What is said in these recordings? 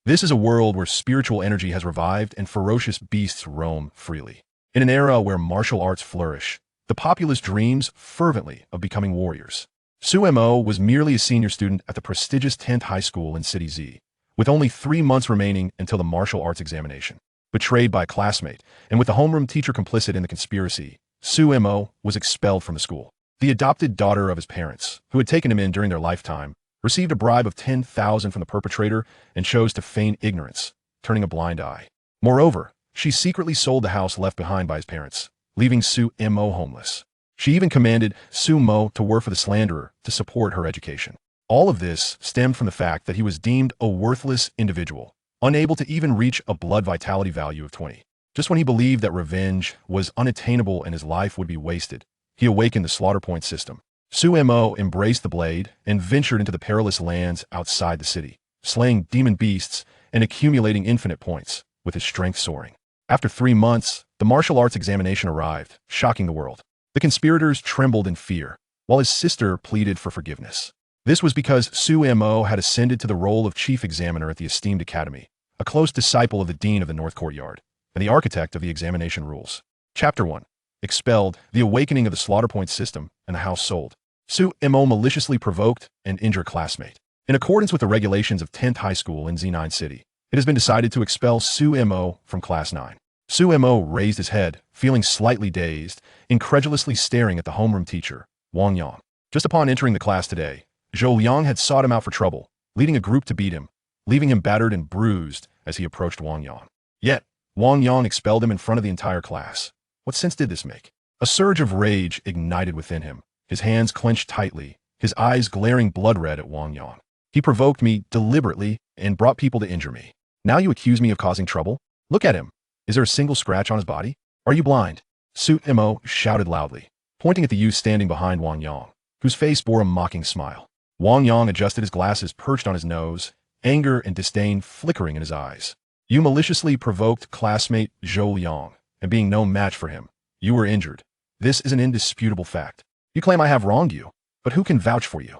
This is a world where spiritual energy has revived and ferocious beasts roam freely. In an era where martial arts flourish, the populace dreams fervently of becoming warriors. Sumo was merely a senior student at the prestigious 10th High School in City Z, with only 3 months remaining until the martial arts examination. Betrayed by a classmate, and with the homeroom teacher complicit in the conspiracy, Sumo was expelled from the school. The adopted daughter of his parents, who had taken him in during their lifetime, received a bribe of 10,000 from the perpetrator and chose to feign ignorance, turning a blind eye. Moreover, she secretly sold the house left behind by his parents, leaving Sumo homeless. She even commanded Sumo to work for the slanderer to support her education. All of this stemmed from the fact that he was deemed a worthless individual, unable to even reach a blood vitality value of 20. Just when he believed that revenge was unattainable and his life would be wasted, he awakened the Slaughter Point system. Sumo embraced the blade and ventured into the perilous lands outside the city, slaying demon beasts and accumulating infinite points, with his strength soaring. After 3 months, the martial arts examination arrived, shocking the world. The conspirators trembled in fear, while his sister pleaded for forgiveness. This was because Sumo had ascended to the role of chief examiner at the esteemed academy, a close disciple of the dean of the North Courtyard, and the architect of the examination rules. Chapter 1. Expelled, the awakening of the Slaughter Point system, and the house sold. Sumo maliciously provoked and injured classmate. In accordance with the regulations of 10th High School in Z9 City, it has been decided to expel Sumo from Class 9. Sumo raised his head, feeling slightly dazed, incredulously staring at the homeroom teacher, Wang Yang. Just upon entering the class today, Zhou Liang had sought him out for trouble, leading a group to beat him, leaving him battered and bruised as he approached Wang Yang. Yet, Wang Yang expelled him in front of the entire class. What sense did this make? A surge of rage ignited within him, his hands clenched tightly, his eyes glaring blood red at Wang Yang. He provoked me deliberately and brought people to injure me. Now you accuse me of causing trouble? Look at him. Is there a single scratch on his body? Are you blind? Sumo shouted loudly, pointing at the youth standing behind Wang Yang, whose face bore a mocking smile. Wang Yang adjusted his glasses perched on his nose, anger and disdain flickering in his eyes. You maliciously provoked classmate Zhou Liang, and being no match for him, you were injured. This is an indisputable fact. You claim I have wronged you, but who can vouch for you?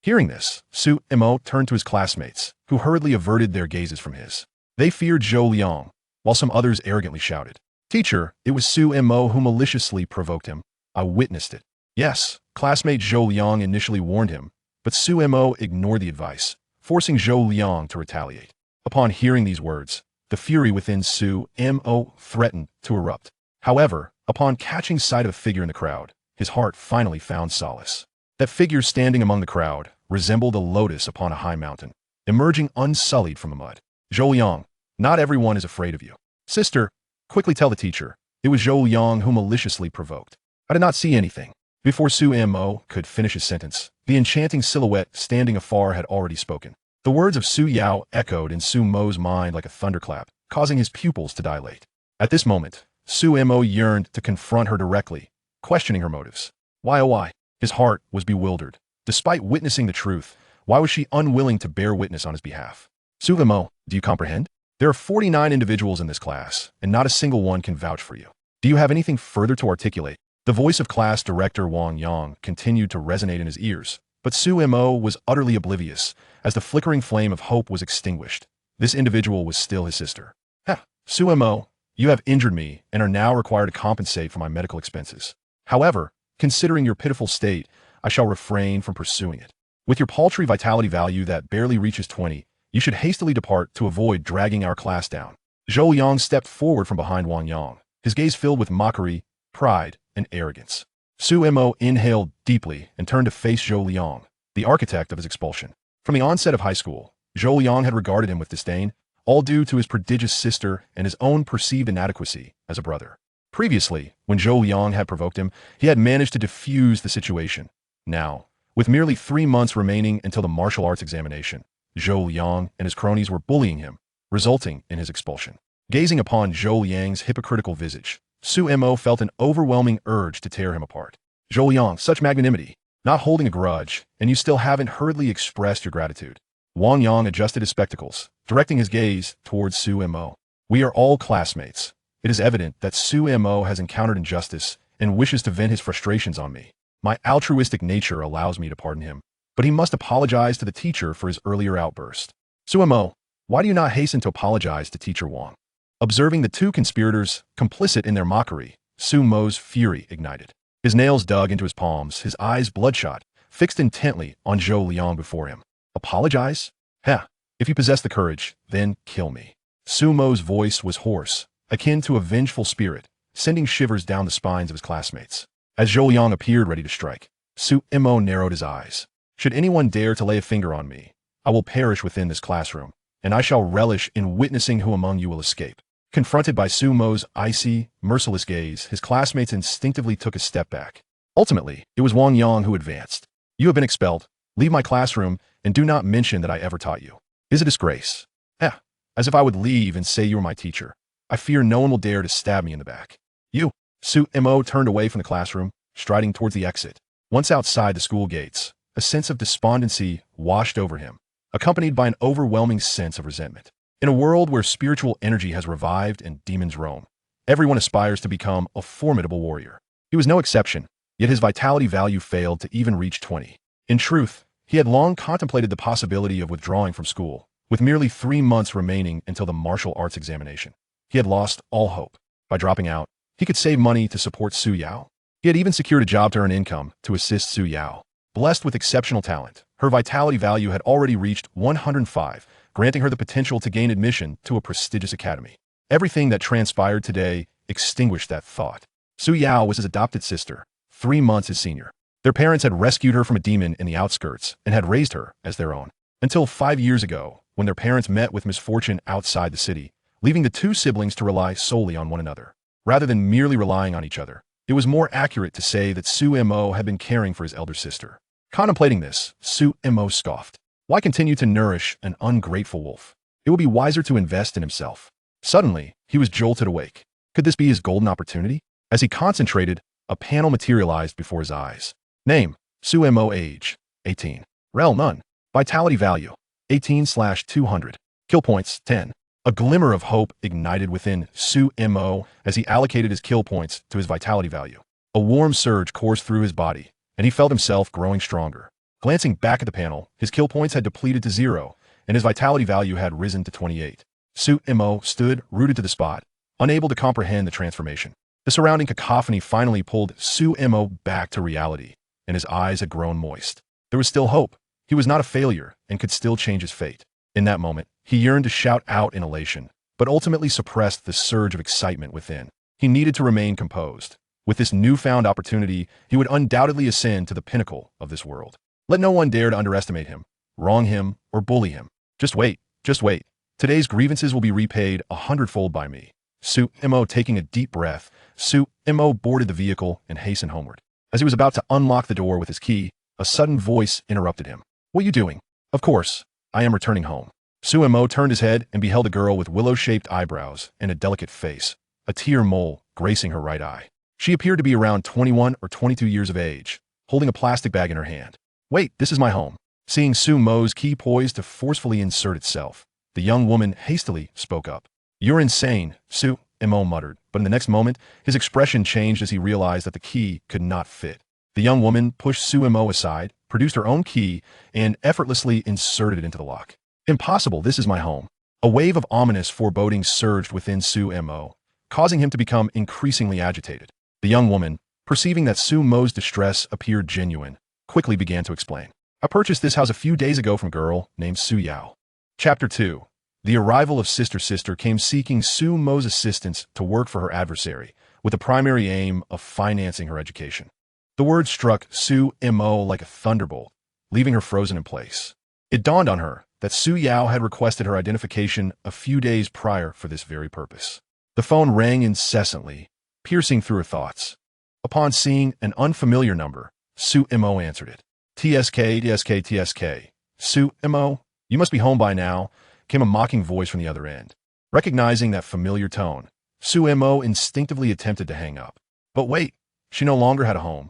Hearing this, Sumo turned to his classmates, who hurriedly averted their gazes from his. They feared Zhou Liang, while some others arrogantly shouted, "Teacher, it was Sumo who maliciously provoked him. I witnessed it." Yes, classmate Zhou Liang initially warned him, but Sumo ignored the advice, forcing Zhou Liang to retaliate. Upon hearing these words, the fury within Sumo threatened to erupt. However, upon catching sight of a figure in the crowd, his heart finally found solace. That figure standing among the crowd resembled a lotus upon a high mountain, emerging unsullied from the mud. Zhou Liang, not everyone is afraid of you. Sister, quickly tell the teacher, it was Zhou Liang who maliciously provoked. I did not see anything. Before Sumo could finish his sentence, the enchanting silhouette standing afar had already spoken. The words of Su Yao echoed in Sumo's mind like a thunderclap, causing his pupils to dilate. At this moment, Sumo yearned to confront her directly, questioning her motives. Why, oh why? His heart was bewildered. Despite witnessing the truth, why was she unwilling to bear witness on his behalf? Sumo, do you comprehend? There are 49 individuals in this class, and not a single one can vouch for you. Do you have anything further to articulate? The voice of class director Wang Yang continued to resonate in his ears, but Sumo was utterly oblivious as the flickering flame of hope was extinguished. This individual was still his sister. Ha! Sumo, you have injured me and are now required to compensate for my medical expenses. However, considering your pitiful state, I shall refrain from pursuing it. With your paltry vitality value that barely reaches 20, you should hastily depart to avoid dragging our class down. Zhou Liang stepped forward from behind Wang Yang, his gaze filled with mockery, pride, and arrogance. Sumo inhaled deeply and turned to face Zhou Liang, the architect of his expulsion. From the onset of high school, Zhou Liang had regarded him with disdain, all due to his prodigious sister and his own perceived inadequacy as a brother. Previously, when Zhou Liang had provoked him, he had managed to diffuse the situation. Now, with merely 3 months remaining until the martial arts examination, Zhou Liang and his cronies were bullying him, resulting in his expulsion. Gazing upon Zhou Liang's hypocritical visage, Sumo felt an overwhelming urge to tear him apart. Zhou Liang, such magnanimity, not holding a grudge, and you still haven't hurriedly expressed your gratitude. Wang Yang adjusted his spectacles, directing his gaze towards Sumo. We are all classmates. It is evident that Sumo has encountered injustice and wishes to vent his frustrations on me. My altruistic nature allows me to pardon him, but he must apologize to the teacher for his earlier outburst. Sumo, Why do you not hasten to apologize to Teacher Wang? Observing the two conspirators complicit in their mockery, Su Mo's fury ignited. His nails dug into his palms, his eyes bloodshot, fixed intently on Zhou Liang before him. Apologize? Heh, if you possess the courage, then kill me. Su Mo's voice was hoarse, akin to a vengeful spirit, sending shivers down the spines of his classmates. As Zhou Liang appeared ready to strike, Su Mo narrowed his eyes. Should anyone dare to lay a finger on me, I will perish within this classroom, and I shall relish in witnessing who among you will escape. Confronted by Su Mo's icy, merciless gaze, his classmates instinctively took a step back. Ultimately, it was Wang Yang who advanced. You have been expelled. Leave my classroom, and do not mention that I ever taught you. Is a disgrace. As if I would leave and say you were my teacher. I fear no one will dare to stab me in the back. You. Su Mo turned away from the classroom, striding towards the exit. Once outside the school gates, a sense of despondency washed over him, accompanied by an overwhelming sense of resentment. In a world where spiritual energy has revived and demons roam, everyone aspires to become a formidable warrior. He was no exception, yet his vitality value failed to even reach 20. In truth, he had long contemplated the possibility of withdrawing from school, with merely 3 months remaining until the martial arts examination. He had lost all hope. By dropping out, he could save money to support Su Yao. He had even secured a job to earn income to assist Su Yao. Blessed with exceptional talent, her vitality value had already reached 105, granting her the potential to gain admission to a prestigious academy. Everything that transpired today extinguished that thought. Su Yao was his adopted sister, 3 months his senior. Their parents had rescued her from a demon in the outskirts and had raised her as their own. Until 5 years ago, when their parents met with misfortune outside the city, leaving the two siblings to rely solely on one another. Rather than merely relying on each other, it was more accurate to say that Su Mo had been caring for his elder sister. Contemplating this, Su Mo scoffed. Why continue to nourish an ungrateful wolf? It would be wiser to invest in himself. Suddenly, he was jolted awake. Could this be his golden opportunity? As he concentrated, a panel materialized before his eyes. Name, Su Mo. Age, 18. Rel, none. Vitality value, 18/200. Kill points, 10. A glimmer of hope ignited within Su Mo as he allocated his kill points to his vitality value. A warm surge coursed through his body, and he felt himself growing stronger. Glancing back at the panel, his kill points had depleted to 0, and his vitality value had risen to 28. Su Mo stood rooted to the spot, unable to comprehend the transformation. The surrounding cacophony finally pulled Su Mo back to reality, and his eyes had grown moist. There was still hope. He was not a failure and could still change his fate. In that moment, he yearned to shout out in elation, but ultimately suppressed the surge of excitement within. He needed to remain composed. With this newfound opportunity, he would undoubtedly ascend to the pinnacle of this world. Let no one dare to underestimate him, wrong him, or bully him. Just wait, just wait. Today's grievances will be repaid 100-fold by me. Su Mo taking a deep breath, Su Mo boarded the vehicle and hastened homeward. As he was about to unlock the door with his key, a sudden voice interrupted him. What are you doing? Of course, I am returning home. Su Mo turned his head and beheld a girl with willow-shaped eyebrows and a delicate face, a tear mole gracing her right eye. She appeared to be around 21 or 22 years of age, holding a plastic bag in her hand. Wait, this is my home. Seeing Su Mo's key poised to forcefully insert itself, the young woman hastily spoke up. You're insane, Su Mo muttered, but in the next moment, his expression changed as he realized that the key could not fit. The young woman pushed Su Mo aside, produced her own key, and effortlessly inserted it into the lock. Impossible, this is my home. A wave of ominous foreboding surged within Su Mo, causing him to become increasingly agitated. The young woman, perceiving that Su Mo's distress appeared genuine, quickly began to explain. I purchased this house a few days ago from a girl named Su Yao. Chapter 2. The arrival of Sister came seeking Su Mo's assistance to work for her adversary, with the primary aim of financing her education. The word struck Su Mo like a thunderbolt, leaving her frozen in place. It dawned on her that Su Yao had requested her identification a few days prior for this very purpose. The phone rang incessantly, piercing through her thoughts. Upon seeing an unfamiliar number, Su Mo answered it. TSK. Su Mo, you must be home by now, came a mocking voice from the other end. Recognizing that familiar tone, Su Mo instinctively attempted to hang up. But wait, she no longer had a home.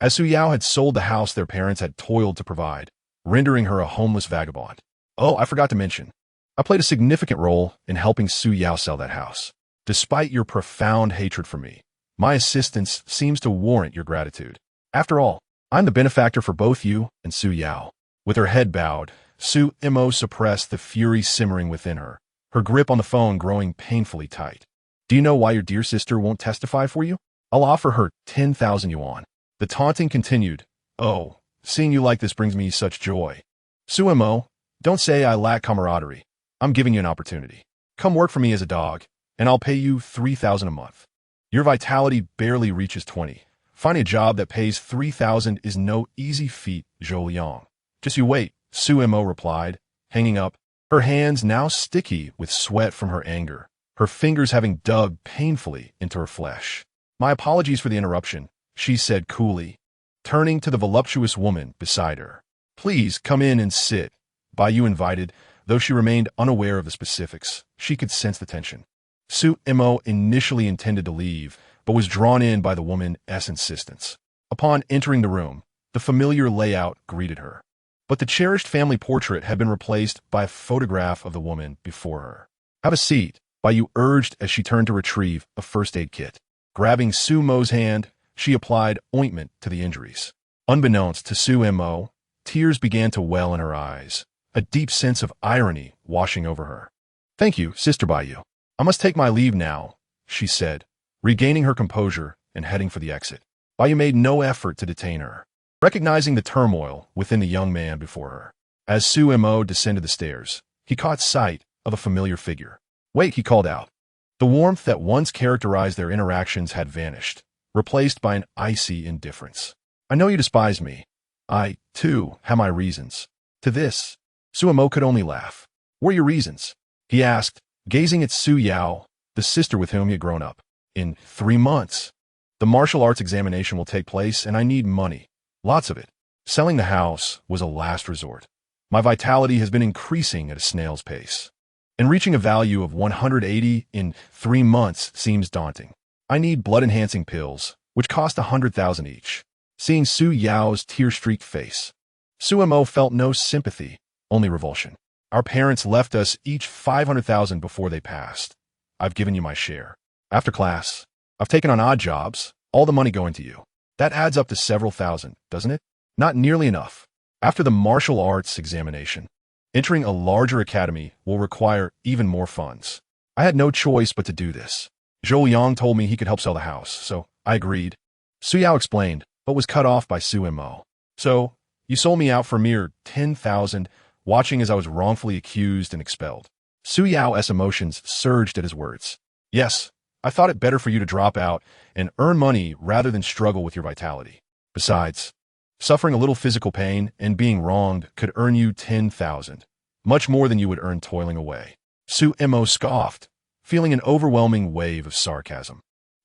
As Su Yao had sold the house their parents had toiled to provide, rendering her a homeless vagabond. Oh, I forgot to mention, I played a significant role in helping Su Yao sell that house. Despite your profound hatred for me, my assistance seems to warrant your gratitude. After all, I'm the benefactor for both you and Su Yao. With her head bowed, Su-Mo suppressed the fury simmering within her, her grip on the phone growing painfully tight. Do you know why your dear sister won't testify for you? I'll offer her 10,000 yuan. The taunting continued. Oh, seeing you like this brings me such joy. Su-Mo, don't say I lack camaraderie. I'm giving you an opportunity. Come work for me as a dog, and I'll pay you 3,000 a month. Your vitality barely reaches 20. Finding a job that pays 3,000 is no easy feat, Zhou Liang. Just you wait, Su-Mo replied, hanging up, her hands now sticky with sweat from her anger, her fingers having dug painfully into her flesh. My apologies for the interruption, she said coolly, turning to the voluptuous woman beside her. Please come in and sit. Baiyu invited, though she remained unaware of the specifics. She could sense the tension. Su-Mo initially intended to leave, but was drawn in by the woman's insistence. Upon entering the room, the familiar layout greeted her. But the cherished family portrait had been replaced by a photograph of the woman before her. Have a seat, Baiyu urged as she turned to retrieve a first aid kit. Grabbing Su-Mo's hand, she applied ointment to the injuries. Unbeknownst to Su-Mo, tears began to well in her eyes, a deep sense of irony washing over her. Thank you, Sister Baiyu. I must take my leave now, she said, regaining her composure and heading for the exit. Baiyu made no effort to detain her, recognizing the turmoil within the young man before her. As Su-Mo descended the stairs, he caught sight of a familiar figure. Wait, he called out. The warmth that once characterized their interactions had vanished, replaced by an icy indifference. I know you despise me. I, too, have my reasons. To this, Su-Mo could only laugh. What are your reasons? He asked, gazing at Su Yao, the sister with whom he had grown up. In 3 months, the martial arts examination will take place and I need money. Lots of it. Selling the house was a last resort. My vitality has been increasing at a snail's pace, and reaching a value of 180 in 3 months seems daunting. I need blood-enhancing pills, which cost 100,000 each. Seeing Su Yao's tear-streaked face, Su-Mo felt no sympathy, only revulsion. Our parents left us each 500,000 before they passed. I've given you my share. After class, I've taken on odd jobs, all the money going to you. That adds up to several thousand, doesn't it? Not nearly enough. After the martial arts examination, entering a larger academy will require even more funds. I had no choice but to do this. Zhou Yang told me he could help sell the house, so I agreed. Su Yao explained, but was cut off by Su-Mo. So, you sold me out for a mere 10,000, watching as I was wrongfully accused and expelled. Su Yao's emotions surged at his words. Yes, I thought it better for you to drop out and earn money rather than struggle with your vitality. Besides, suffering a little physical pain and being wronged could earn you 10,000, much more than you would earn toiling away. Su-Mo scoffed, feeling an overwhelming wave of sarcasm.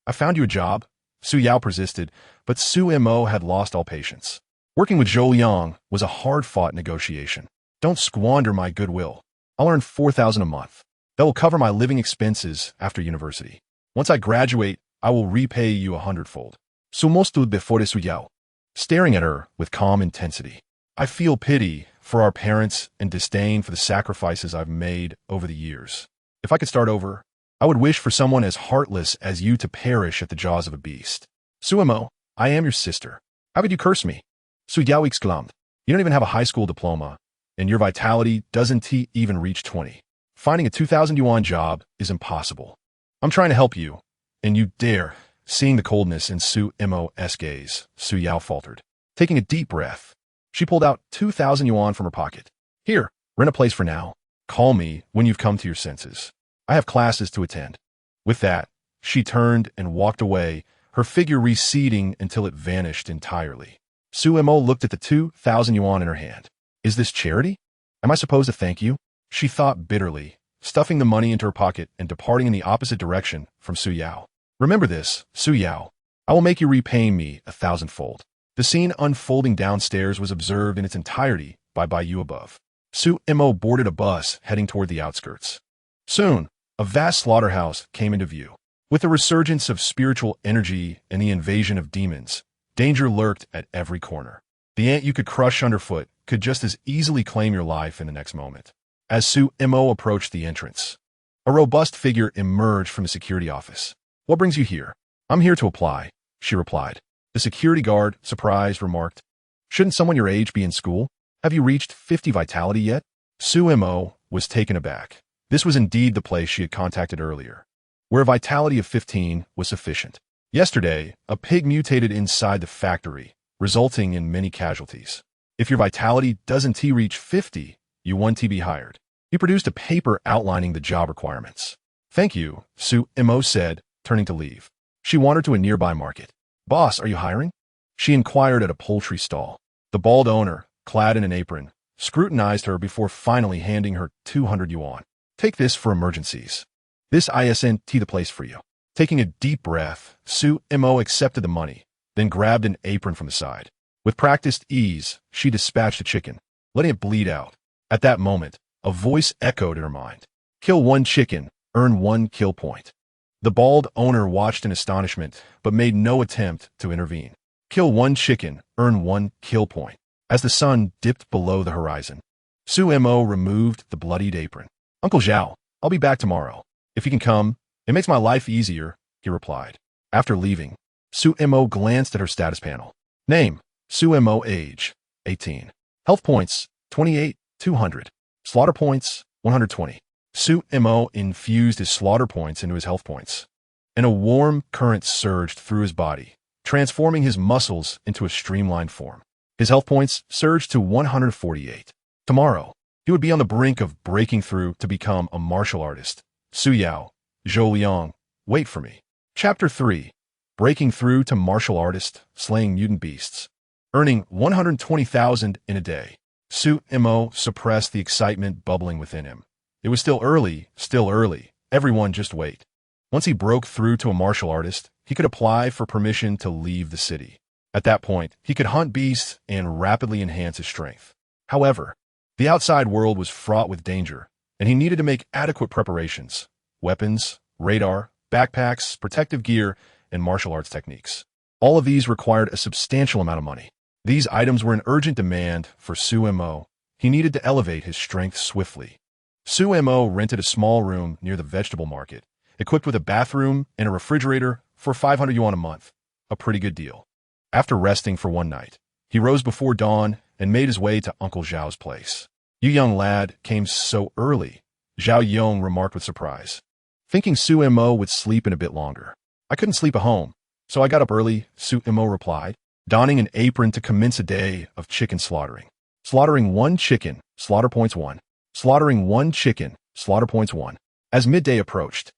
I found you a job, Su Yao persisted, but Su-Mo had lost all patience. Working with Zhou Yang was a hard-fought negotiation. Don't squander my goodwill. I'll earn 4,000 a month. That will cover my living expenses after university. Once I graduate, I will repay you 100-fold. Su-Mo stood before Su Yao, staring at her with calm intensity. I feel pity for our parents and disdain for the sacrifices I've made over the years. If I could start over, I would wish for someone as heartless as you to perish at the jaws of a beast. Su-Mo, I am your sister. How could you curse me? Su Yao exclaimed. You don't even have a high school diploma, and your vitality doesn't even reach 20. Finding a 2,000 yuan job is impossible. I'm trying to help you, and you dare. Seeing the coldness in Su-Mo's gaze, Su Yao faltered. Taking a deep breath, she pulled out 2,000 yuan from her pocket. Here, rent a place for now. Call me when you've come to your senses. I have classes to attend. With that, she turned and walked away, her figure receding until it vanished entirely. Su-Mo looked at the 2,000 yuan in her hand. Is this charity? Am I supposed to thank you? She thought bitterly, stuffing the money into her pocket and departing in the opposite direction from Su Yao. Remember this, Su Yao. I will make you repay me 1,000-fold. The scene unfolding downstairs was observed in its entirety by Baiyu above. Su-Mo boarded a bus heading toward the outskirts. Soon, a vast slaughterhouse came into view. With the resurgence of spiritual energy and the invasion of demons, danger lurked at every corner. The ant you could crush underfoot could just as easily claim your life in the next moment. As Su-Mo approached the entrance, a robust figure emerged from the security office. What brings you here? I'm here to apply, she replied. The security guard, surprised, remarked, Shouldn't someone your age be in school? Have you reached 50 vitality yet? Sumo was taken aback. This was indeed the place she had contacted earlier, where a vitality of 15 was sufficient. Yesterday, a pig mutated inside the factory, resulting in many casualties. If your vitality doesn't reach 50, you want to be hired. He produced a paper outlining the job requirements. Thank you, Sumo said, turning to leave. She wandered to a nearby market. Boss, are you hiring? She inquired at a poultry stall. The bald owner, clad in an apron, scrutinized her before finally handing her 200 yuan. Take this for emergencies. This isn't the place for you. Taking a deep breath, Sumo accepted the money, then grabbed an apron from the side. With practiced ease, she dispatched a chicken, letting it bleed out. At that moment, a voice echoed in her mind. Kill 1 chicken, earn 1 kill point. The bald owner watched in astonishment, but made no attempt to intervene. Kill 1 chicken, earn 1 kill point. As the sun dipped below the horizon, Sumo removed the bloodied apron. Uncle Zhao, I'll be back tomorrow. If you can come, it makes my life easier, he replied. After leaving, Sumo glanced at her status panel. Name, Sumo. Age, 18. Health points, 28, 200. Slaughter points, 120. Sumo infused his slaughter points into his health points, and a warm current surged through his body, transforming his muscles into a streamlined form. His health points surged to 148. Tomorrow, he would be on the brink of breaking through to become a martial artist. Suyao, Zhou Liang, wait for me. Chapter 3. Breaking through to martial artist, slaying mutant beasts. Earning 120,000 in a day. Sumo suppressed the excitement bubbling within him. It was still early, everyone just wait. Once he broke through to a martial artist, he could apply for permission to leave the city. At that point, he could hunt beasts and rapidly enhance his strength. However, the outside world was fraught with danger, and he needed to make adequate preparations: weapons, radar, backpacks, protective gear, and martial arts techniques. All of these required a substantial amount of money. These items were in urgent demand for Sumo. He needed to elevate his strength swiftly. Sumo rented a small room near the vegetable market, equipped with a bathroom and a refrigerator for 500 yuan a month. A pretty good deal. After resting for one night, he rose before dawn and made his way to Uncle Zhao's place. You young lad came so early, Zhao Yong remarked with surprise. Thinking Sumo would sleep in a bit longer. I couldn't sleep at home, so I got up early, Sumo replied, donning an apron to commence a day of chicken slaughtering. Slaughtering 1 chicken, slaughter points 1. Slaughtering 1 chicken, slaughter points 1. As midday approached,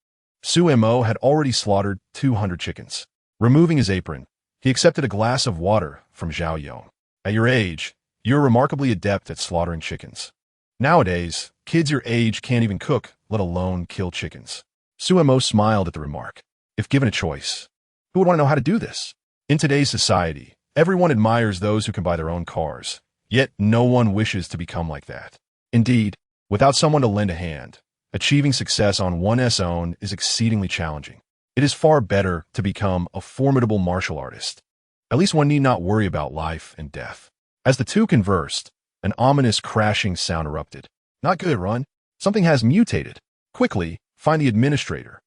Sumo had already slaughtered 200 chickens. Removing his apron, he accepted a glass of water from Zhao Yong. At your age, you're remarkably adept at slaughtering chickens. Nowadays, kids your age can't even cook, let alone kill chickens. Sumo smiled at the remark. If given a choice, who would want to know how to do this? In today's society, everyone admires those who can buy their own cars, yet no one wishes to become like that. Indeed, without someone to lend a hand, achieving success on one's own is exceedingly challenging. It is far better to become a formidable martial artist. At least one need not worry about life and death. As the two conversed, an ominous crashing sound erupted. Not good, Run. Something has mutated. Quickly, find the administrator.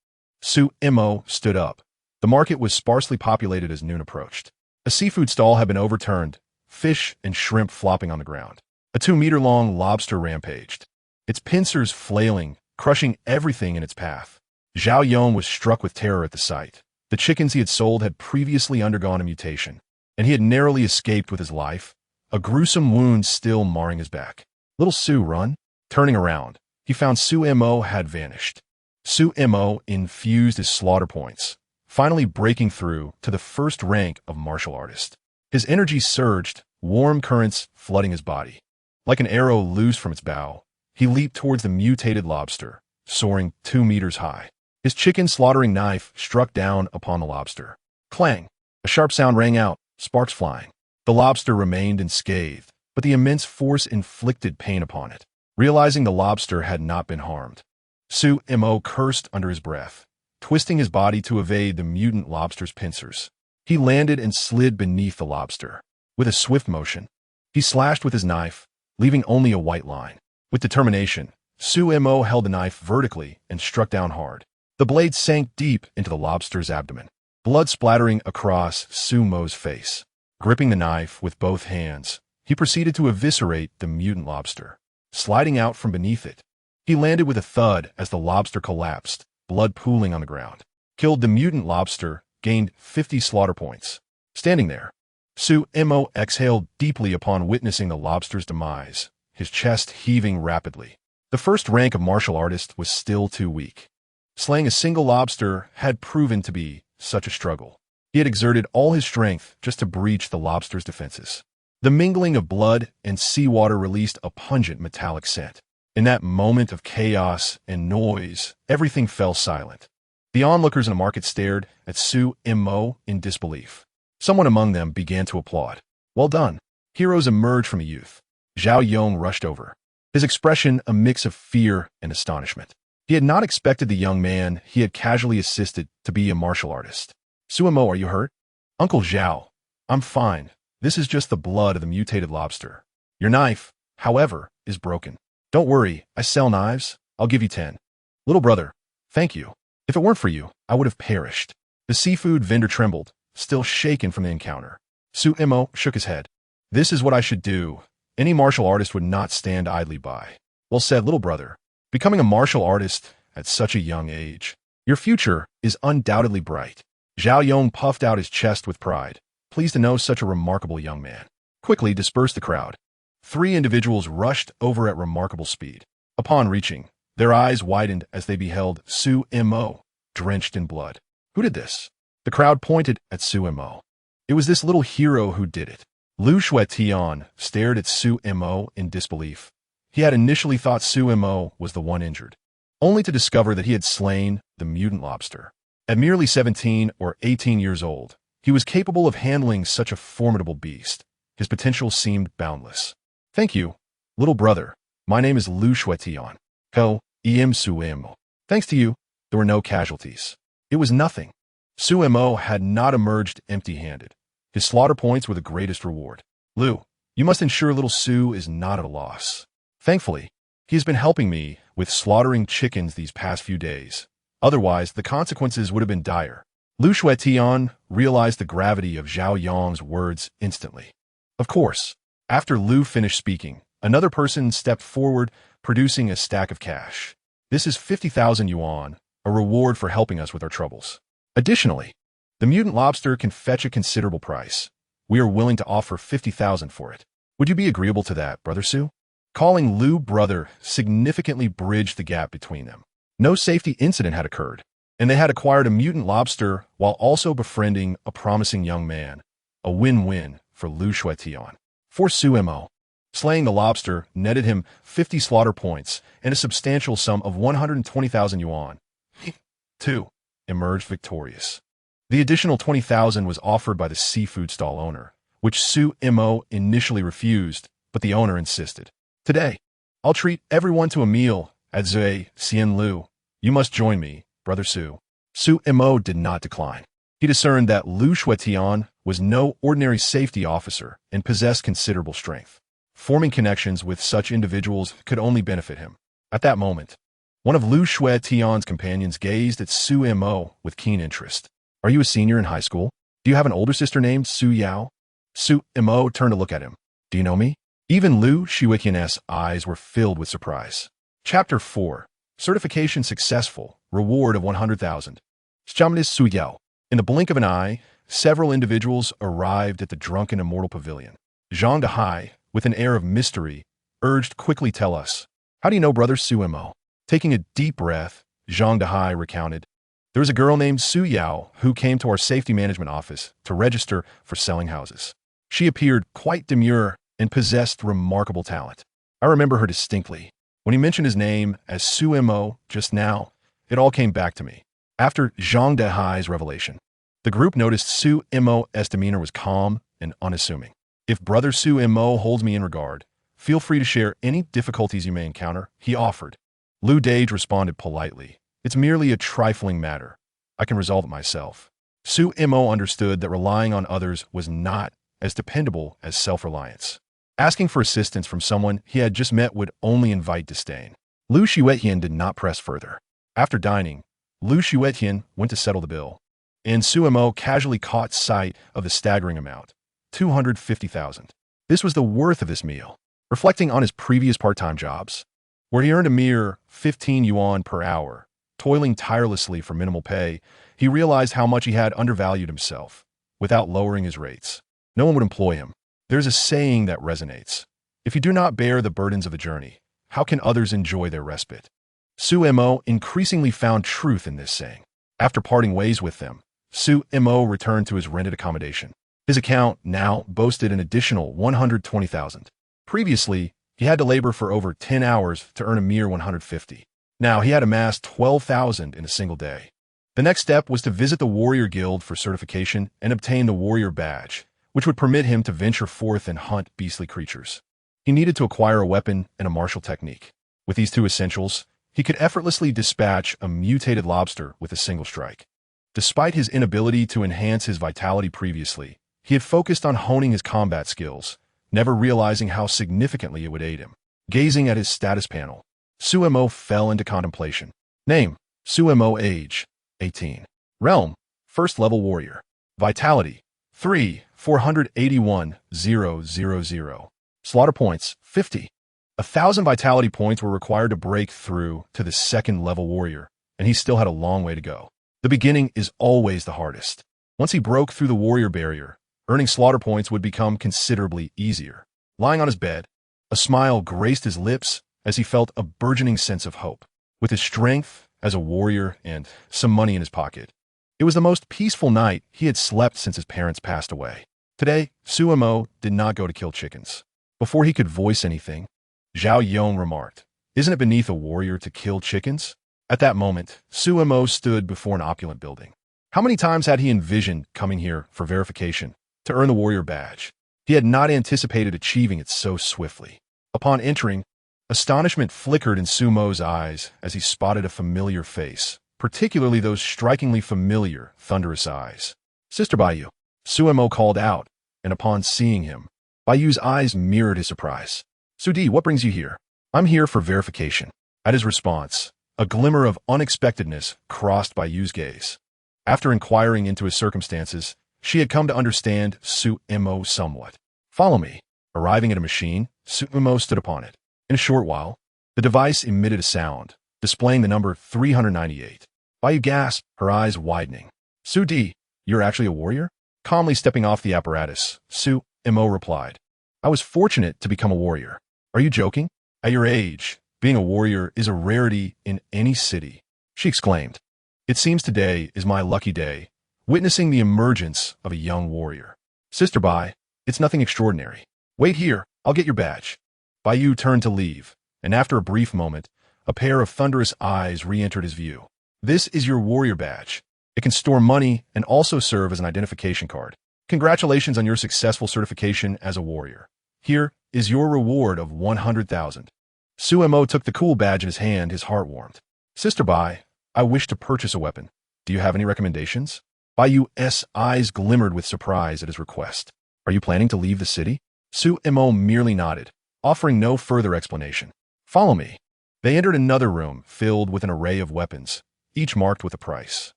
Sumo stood up. The market was sparsely populated as noon approached. A seafood stall had been overturned, fish and shrimp flopping on the ground. A 2-meter-long lobster rampaged, its pincers flailing, crushing everything in its path. Zhao Yong was struck with terror at the sight. The chickens he had sold had previously undergone a mutation, and he had narrowly escaped with his life, a gruesome wound still marring his back. Little Su, Run. Turning around, he found Sumo had vanished. Sumo infused his slaughter points, finally breaking through to the first rank of martial artist. His energy surged, warm currents flooding his body. Like an arrow loose from its bow, he leaped towards the mutated lobster, soaring 2 meters high. His chicken slaughtering knife struck down upon the lobster. Clang! A sharp sound rang out, sparks flying. The lobster remained unscathed, but the immense force inflicted pain upon it. Realizing the lobster had not been harmed, Sumo cursed under his breath, twisting his body to evade the mutant lobster's pincers. He landed and slid beneath the lobster. With a swift motion, he slashed with his knife, leaving only a white line. With determination, Sumo held the knife vertically and struck down hard. The blade sank deep into the lobster's abdomen, blood splattering across Sumo's face. Gripping the knife with both hands, he proceeded to eviscerate the mutant lobster. Sliding out from beneath it, he landed with a thud as the lobster collapsed, blood pooling on the ground. Killed the mutant lobster, gained 50 slaughter points. Standing there, Sumo exhaled deeply upon witnessing the lobster's demise, his chest heaving rapidly. The first rank of martial artist was still too weak. Slaying a single lobster had proven to be such a struggle. He had exerted all his strength just to breach the lobster's defenses. The mingling of blood and seawater released a pungent metallic scent. In that moment of chaos and noise, everything fell silent. The onlookers in the market stared at Sumo in disbelief. Someone among them began to applaud. Well done. Heroes emerged from the youth. Zhao Yong rushed over, his expression a mix of fear and astonishment. He had not expected the young man he had casually assisted to be a martial artist. Sumo, are you hurt? Uncle Zhao, I'm fine. This is just the blood of the mutated lobster. Your knife, however, is broken. Don't worry, I sell knives. I'll give you 10. Little brother, thank you. If it weren't for you, I would have perished. The seafood vendor trembled, still shaken from the encounter. Sumo shook his head. This is what I should do. Any martial artist would not stand idly by. Well said, little brother. Becoming a martial artist at such a young age. Your future is undoubtedly bright. Zhao Yong puffed out his chest with pride, pleased to know such a remarkable young man. Quickly dispersed the crowd. 3 individuals rushed over at remarkable speed. Upon reaching, their eyes widened as they beheld Sumo, drenched in blood. Who did this? The crowd pointed at Sumo. It was this little hero who did it. Lu Shuetian stared at Sumo in disbelief. He had initially thought Sumo was the one injured, only to discover that he had slain the mutant lobster. At merely 17 or 18 years old, he was capable of handling such a formidable beast. His potential seemed boundless. Thank you, little brother. My name is Lu Shuetian. Sumo. Thanks to you, there were no casualties. It was nothing. Sumo had not emerged empty-handed. His slaughter points were the greatest reward. Lu, you must ensure little Su is not at a loss. Thankfully, he has been helping me with slaughtering chickens these past few days. Otherwise, the consequences would have been dire. Lu Shuetian realized the gravity of Zhao Yong's words instantly. Of course, after Lu finished speaking, another person stepped forward, producing a stack of cash. This is 50,000 yuan, a reward for helping us with our troubles. Additionally, the mutant lobster can fetch a considerable price. We are willing to offer 50,000 for it. Would you be agreeable to that, Brother Su? Calling Lu brother significantly bridged the gap between them. No safety incident had occurred, and they had acquired a mutant lobster while also befriending a promising young man. A win-win for Lu Shuetian. For Sumo, slaying the lobster netted him 50 slaughter points and a substantial sum of 120,000 yuan. He, too, emerged victorious. The additional 20,000 was offered by the seafood stall owner, which Sumo initially refused, but the owner insisted. Today, I'll treat everyone to a meal at Zui Xian Lu. You must join me, Brother Su. Sumo did not decline. He discerned that Lu Shuetian was no ordinary safety officer and possessed considerable strength. Forming connections with such individuals could only benefit him. At that moment, one of Lu Shuetian's companions gazed at Sumo with keen interest. Are you a senior in high school? Do you have an older sister named Su Yao? Sumo turned to look at him. Do you know me? Even Lu Shuetian's eyes were filled with surprise. Chapter 4. Certification successful. Reward of 100,000. Shamanist Su Yao. In the blink of an eye, several individuals arrived at the drunken immortal pavilion. Zhang Dehai, with an air of mystery, urged, quickly tell us. How do you know Brother Sumo? Taking a deep breath, Zhang Dehai recounted. There was a girl named Su Yao who came to our safety management office to register for selling houses. She appeared quite demure and possessed remarkable talent. I remember her distinctly. When he mentioned his name as Sumo just now, it all came back to me. After Zhang Dehai's revelation, the group noticed Sumo's demeanor was calm and unassuming. If Brother Sumo holds me in regard, feel free to share any difficulties you may encounter, he offered. Lu Dage responded politely. It's merely a trifling matter. I can resolve it myself. Sumo understood that relying on others was not as dependable as self-reliance. Asking for assistance from someone he had just met would only invite disdain. Lu Shuetian did not press further. After dining, Lu Shuetian went to settle the bill, and Sumo casually caught sight of the staggering amount, 250,000. This was the worth of this meal. Reflecting on his previous part-time jobs, where he earned a mere 15 yuan per hour, toiling tirelessly for minimal pay, he realized how much he had undervalued himself. Without lowering his rates, no one would employ him. There's a saying that resonates. If you do not bear the burdens of the journey, how can others enjoy their respite? Su Mo increasingly found truth in this saying. After parting ways with them, Su Mo returned to his rented accommodation. His account now boasted an additional 120,000. Previously, he had to labor for over 10 hours to earn a mere 150. Now he had amassed 12,000 in a single day. The next step was to visit the Warrior Guild for certification and obtain the Warrior Badge, which would permit him to venture forth and hunt beastly creatures. He needed to acquire a weapon and a martial technique. With these two essentials, he could effortlessly dispatch a mutated lobster with a single strike. Despite his inability to enhance his vitality previously, he had focused on honing his combat skills, never realizing how significantly it would aid him. Gazing at his status panel, Su Mo fell into contemplation. Name: Su Mo. Age: 18. Realm: First Level Warrior. Vitality: 3,481,000. Slaughter points: 50. 1,000 vitality points were required to break through to the second level warrior, and he still had a long way to go. The beginning is always the hardest. Once he broke through the warrior barrier, earning slaughter points would become considerably easier. Lying on his bed, a smile graced his lips as he felt a burgeoning sense of hope. With his strength as a warrior and some money in his pocket, it was the most peaceful night he had slept since his parents passed away. Today, Su Mo did not go to kill chickens. Before he could voice anything, Zhao Yong remarked, "Isn't it beneath a warrior to kill chickens?" At that moment, Su Mo stood before an opulent building. How many times had he envisioned coming here for verification to earn the warrior badge? He had not anticipated achieving it so swiftly. Upon entering, astonishment flickered in Su Mo's eyes as he spotted a familiar face, particularly those strikingly familiar, thunderous eyes. "Sister Baiyu," Su Mo called out, and upon seeing him, Baiyu's eyes mirrored his surprise. "Sudi, what brings you here?" "I'm here for verification." At his response, a glimmer of unexpectedness crossed Baiyu's gaze. After inquiring into his circumstances, she had come to understand Su Mo somewhat. "Follow me." Arriving at a machine, Su Mo stood upon it. In a short while, the device emitted a sound, displaying the number 398. Baiyu gasped, her eyes widening. "Sudi, you're actually a warrior?" Calmly stepping off the apparatus, Su Mo replied, "I was fortunate to become a warrior." "Are you joking? At your age, being a warrior is a rarity in any city," she exclaimed. "It seems today is my lucky day, witnessing the emergence of a young warrior." "Sister Bai, it's nothing extraordinary. Wait here, I'll get your badge." Baiyu turned to leave, and after a brief moment, a pair of thunderous eyes re-entered his view. "This is your warrior badge. It can store money and also serve as an identification card. Congratulations on your successful certification as a warrior. Here is your reward of 100,000. Su Mo took the cool badge in his hand, his heart warmed. "Sister Bai, I wish to purchase a weapon. Do you have any recommendations?" Baiyu's eyes glimmered with surprise at his request. "Are you planning to leave the city?" Su Mo merely nodded, offering no further explanation. "Follow me." They entered another room filled with an array of weapons, each marked with a price.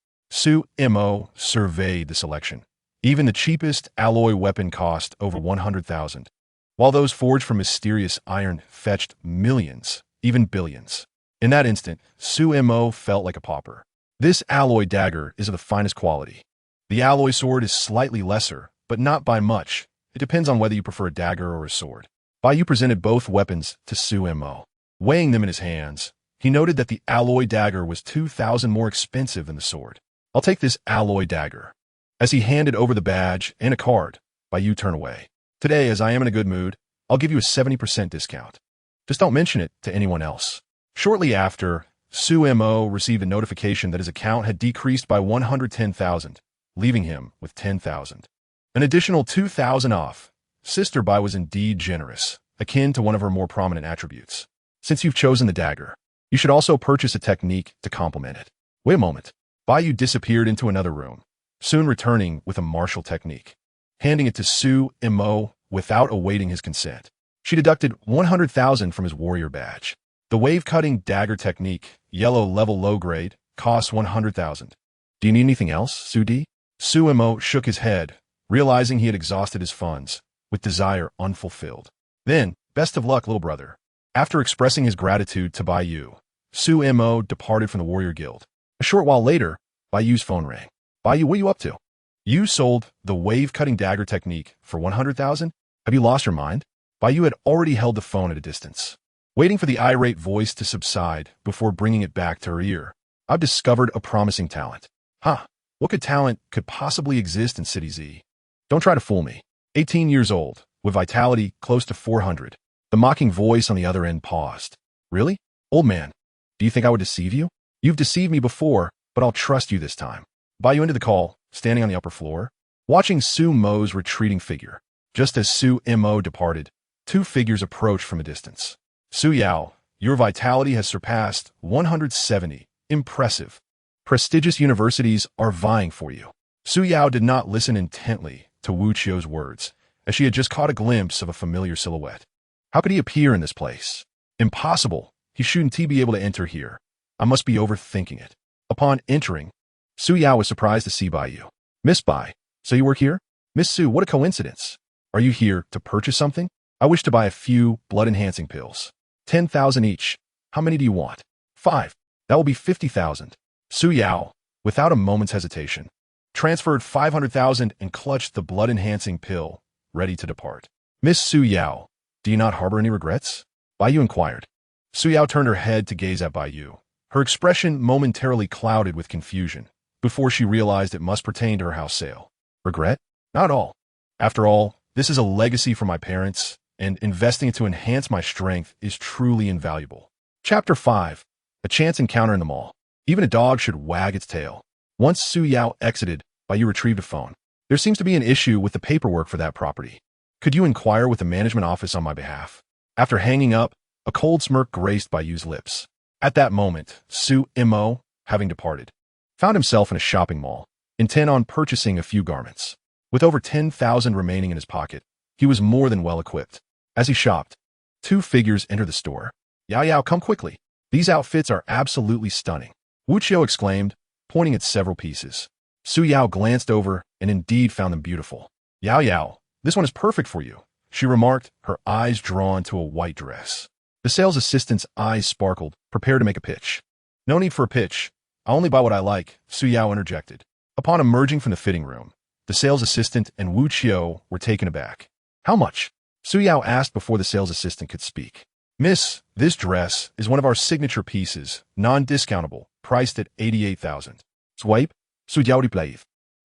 Su Mo surveyed the selection. Even the cheapest alloy weapon cost over 100,000, while those forged from mysterious iron fetched millions, even billions. In that instant, Su Mo felt like a pauper. This alloy dagger is of the finest quality. The alloy sword is slightly lesser, but not by much. It depends on whether you prefer a dagger or a sword. Baiyu presented both weapons to Su Mo. Weighing them in his hands, he noted that the alloy dagger was 2,000 more expensive than the sword. "I'll take this alloy dagger." As he handed over the badge and a card, Baiyu turned away. "Today, as I am in a good mood, I'll give you a 70% discount. Just don't mention it to anyone else." Shortly after, Su Mo received a notification that his account had decreased by 110,000, leaving him with 10,000. An additional 2,000 off. Sister Bai was indeed generous, akin to one of her more prominent attributes. "Since you've chosen the dagger, you should also purchase a technique to complement it." Wait a moment. Baiyu disappeared into another room, soon returning with a martial technique. Handing it to Su Mo without awaiting his consent, she deducted 100,000 from his warrior badge. The wave-cutting dagger technique, yellow level low grade, costs 100,000. "Do you need anything else, Sudi?" Su Mo shook his head, realizing he had exhausted his funds. with desire unfulfilled. Then, best of luck, little brother. After expressing his gratitude to Bai Yu, Su Mo departed from the warrior guild. A short while later, Bai Yu's phone rang. Bai Yu, what are you up to? You sold the wave-cutting dagger technique for 100,000? Have you lost your mind? Bai Yu had already held the phone at a distance, waiting for the irate voice to subside before bringing it back to her ear. I've discovered a promising talent. Huh, what talent could possibly exist in City Z? Don't try to fool me. 18 years old, with vitality close to 400. The mocking voice on the other end paused. Really? Old man, do you think I would deceive you? You've deceived me before, but I'll trust you this time. Bai Yu ended the call, standing on the upper floor, watching Su Mo's retreating figure. Just as Su Mo departed, two figures approached from a distance. Su Yao, your vitality has surpassed 170. Impressive. Prestigious universities are vying for you. Su Yao did not listen intently to Wuxio's words, as she had just caught a glimpse of a familiar silhouette. How could he appear in this place? Impossible. He shouldn't be able to enter here. I must be overthinking it. Upon entering, Su Yao was surprised to see Bai Yu. Miss Bai, so you work here? Miss Su, what a coincidence. Are you here to purchase something? I wish to buy a few blood-enhancing pills. 10,000 each. How many do you want? 5. That will be 50,000. Su Yao, without a moment's hesitation, transferred 500,000 and clutched the blood-enhancing pill, ready to depart. Miss Su Yao, do you not harbor any regrets? Bai Yu inquired. Su Yao turned her head to gaze at Bai Yu. Her expression momentarily clouded with confusion, before she realized it must pertain to her house sale. Regret? Not all. After all, this is a legacy from my parents, and investing it to enhance my strength is truly invaluable. Chapter 5. A chance encounter in the mall. Even a dog should wag its tail. Once Su Yao exited, Bai Yu retrieved a phone. There seems to be an issue with the paperwork for that property. Could you inquire with the management office on my behalf? After hanging up, a cold smirk graced Bai Yu's lips. At that moment, Su Mo, having departed, found himself in a shopping mall, intent on purchasing a few garments. With over 10,000 remaining in his pocket, he was more than well equipped. As he shopped, two figures entered the store. Yao Yao, come quickly. These outfits are absolutely stunning. Wuxio exclaimed, pointing at several pieces. Su Yao glanced over and indeed found them beautiful. Yao Yao, this one is perfect for you, she remarked, her eyes drawn to a white dress. The sales assistant's eyes sparkled, prepared to make a pitch. No need for a pitch. I'll only buy what I like, Su Yao interjected. Upon emerging from the fitting room, the sales assistant and Wuxio were taken aback. How much? Su Yao asked before the sales assistant could speak. Miss, this dress is one of our signature pieces, non-discountable, priced at 88,000. Swipe, Su Yao replied.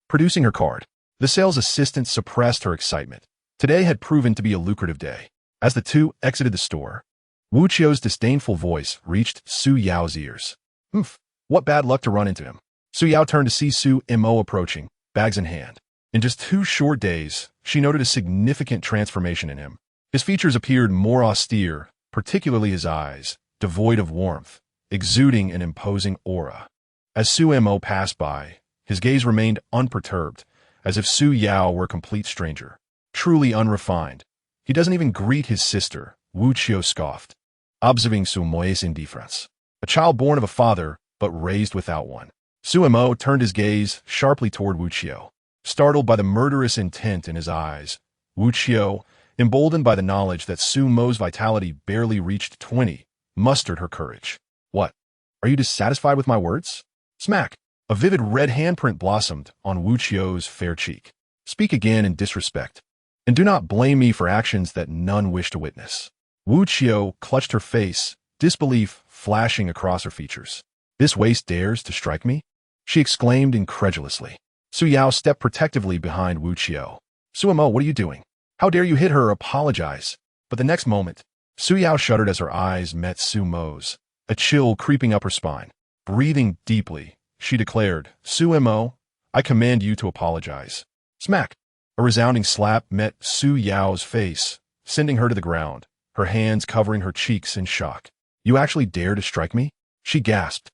Producing her card, the sales assistant suppressed her excitement. Today had proven to be a lucrative day. As the two exited the store, Wuxio's disdainful voice reached Su Yao's ears. What bad luck to run into him. Su Yao turned to see Su Mo approaching, bags in hand. In just 2 short days, she noted a significant transformation in him. His features appeared more austere, particularly his eyes, devoid of warmth, exuding an imposing aura. As Su Mo passed by, his gaze remained unperturbed, as if Su Yao were a complete stranger. Truly unrefined. He doesn't even greet his sister, Wuxio scoffed, observing Su Mo's indifference. A child born of a father, but raised without one. Su Mo turned his gaze sharply toward Wuxio. Startled by the murderous intent in his eyes, Wuxio, emboldened by the knowledge that Su Mo's vitality barely reached 20, mustered her courage. What? Are you dissatisfied with my words? Smack! A vivid red handprint blossomed on Wuxio's fair cheek. Speak again in disrespect, and do not blame me for actions that none wish to witness. Wuxio clutched her face, disbelief flashing across her features. This waste dares to strike me? She exclaimed incredulously. Su Yao stepped protectively behind Wuxio. Su Mo, what are you doing? How dare you hit her or apologize? But the next moment, Su Yao shuddered as her eyes met Su Mo's, a chill creeping up her spine. Breathing deeply, she declared, Su Mo, I command you to apologize. Smack! A resounding slap met Su Yao's face, sending her to the ground, her hands covering her cheeks in shock. You actually dare to strike me? She gasped.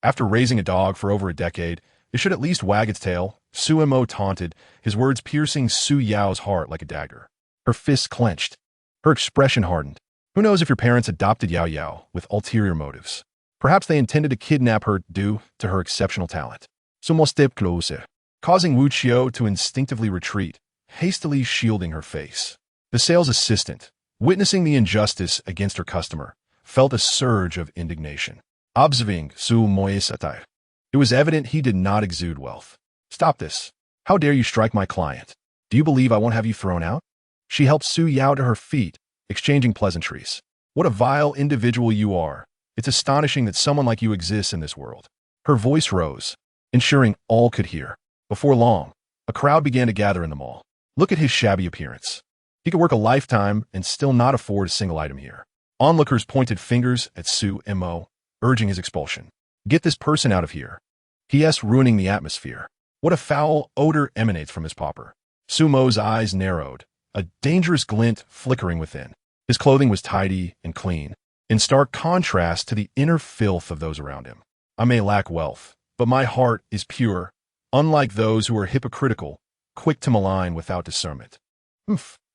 After raising a dog for over a decade, it should at least wag its tail, Su Mo taunted, his words piercing Su Yao's heart like a dagger. Her fists clenched. Her expression hardened. Who knows if your parents adopted Yao Yao with ulterior motives? Perhaps they intended to kidnap her due to her exceptional talent. Sumo stepped closer, causing Wuxio to instinctively retreat, hastily shielding her face. The sales assistant, witnessing the injustice against her customer, felt a surge of indignation. Observing Su Moyes attire. It was evident he did not exude wealth. Stop this. How dare you strike my client? Do you believe I won't have you thrown out? She helped Su Yao to her feet, exchanging pleasantries. What a vile individual you are. It's astonishing that someone like you exists in this world. Her voice rose, ensuring all could hear. Before long, a crowd began to gather in the mall. Look at his shabby appearance. He could work a lifetime and still not afford a single item here. Onlookers pointed fingers at Su Mo, urging his expulsion. Get this person out of here. P.S. ruining the atmosphere. What a foul odor emanates from his pauper. Sumo's eyes narrowed, a dangerous glint flickering within. His clothing was tidy and clean, in stark contrast to the inner filth of those around him. I may lack wealth, but my heart is pure, unlike those who are hypocritical, quick to malign without discernment.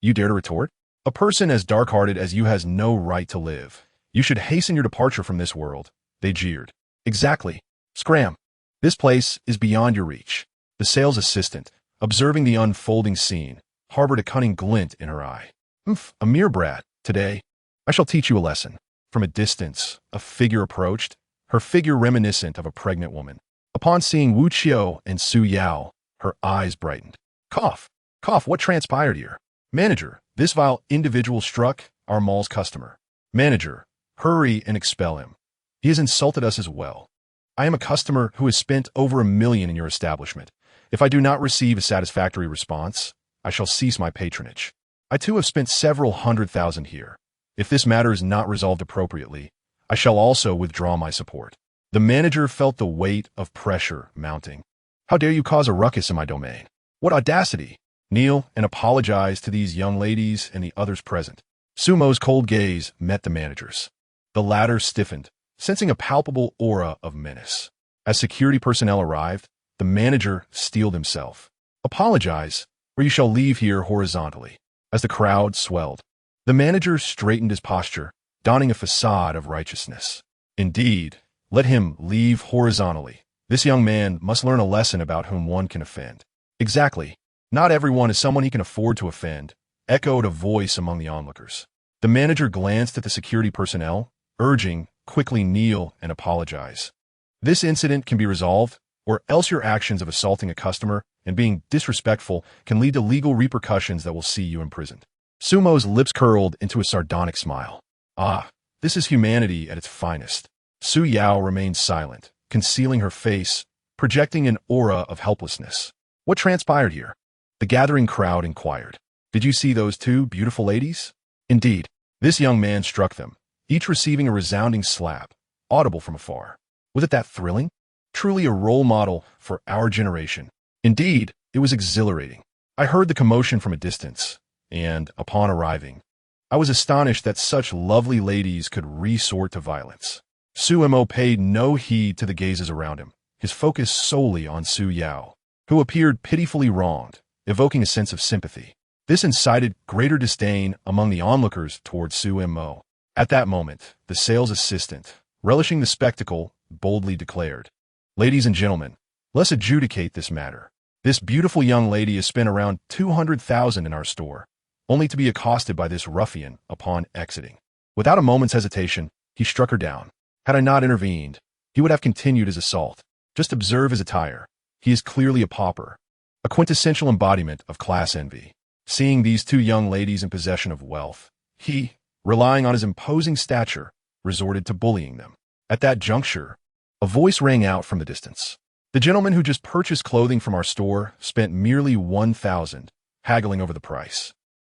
You dare to retort? A person as dark-hearted as you has no right to live. You should hasten your departure from this world, they jeered. Exactly. Scram. This place is beyond your reach. The sales assistant, observing the unfolding scene, harbored a cunning glint in her eye. A mere brat. Today, I shall teach you a lesson. From a distance, a figure approached, her figure reminiscent of a pregnant woman. Upon seeing Wu Qiu and Su Yao, her eyes brightened. Cough. What transpired here? Manager, this vile individual struck our mall's customer. Manager, hurry and expel him. He has insulted us as well. I am a customer who has spent over $1 million in your establishment. If I do not receive a satisfactory response, I shall cease my patronage. I too have spent several $100,000 here. If this matter is not resolved appropriately, I shall also withdraw my support. The manager felt the weight of pressure mounting. How dare you cause a ruckus in my domain? What audacity! Kneel and apologize to these young ladies and the others present. Sumo's cold gaze met the manager's. The latter stiffened, sensing a palpable aura of menace. As security personnel arrived, the manager steeled himself. Apologize, or you shall leave here horizontally. As the crowd swelled, the manager straightened his posture, donning a facade of righteousness. Indeed, let him leave horizontally. This young man must learn a lesson about whom one can offend. Exactly. Not everyone is someone he can afford to offend, echoed a voice among the onlookers. The manager glanced at the security personnel, urging, quickly kneel and apologize. This incident can be resolved, or else your actions of assaulting a customer and being disrespectful can lead to legal repercussions that will see you imprisoned. Sumo's lips curled into a sardonic smile. Ah, this is humanity at its finest. Su Yao remained silent, concealing her face, projecting an aura of helplessness. What transpired here? The gathering crowd inquired. Did you see those two beautiful ladies? Indeed, this young man struck them, each receiving a resounding slap, audible from afar. Was it that thrilling? Truly a role model for our generation. Indeed, it was exhilarating. I heard the commotion from a distance, and, upon arriving, I was astonished that such lovely ladies could resort to violence. Su Mo paid no heed to the gazes around him, his focus solely on Su Yao, who appeared pitifully wronged, evoking a sense of sympathy. This incited greater disdain among the onlookers towards Su Mo. At that moment, the sales assistant, relishing the spectacle, boldly declared, "Ladies and gentlemen, let's adjudicate this matter. This beautiful young lady has spent around $200,000 in our store, only to be accosted by this ruffian upon exiting. Without a moment's hesitation, he struck her down. Had I not intervened, he would have continued his assault. Just observe his attire. He is clearly a pauper, a quintessential embodiment of class envy. Seeing these two young ladies in possession of wealth, he, relying on his imposing stature, resorted to bullying them. At that juncture, a voice rang out from the distance. The gentleman who just purchased clothing from our store spent merely $1,000, haggling over the price.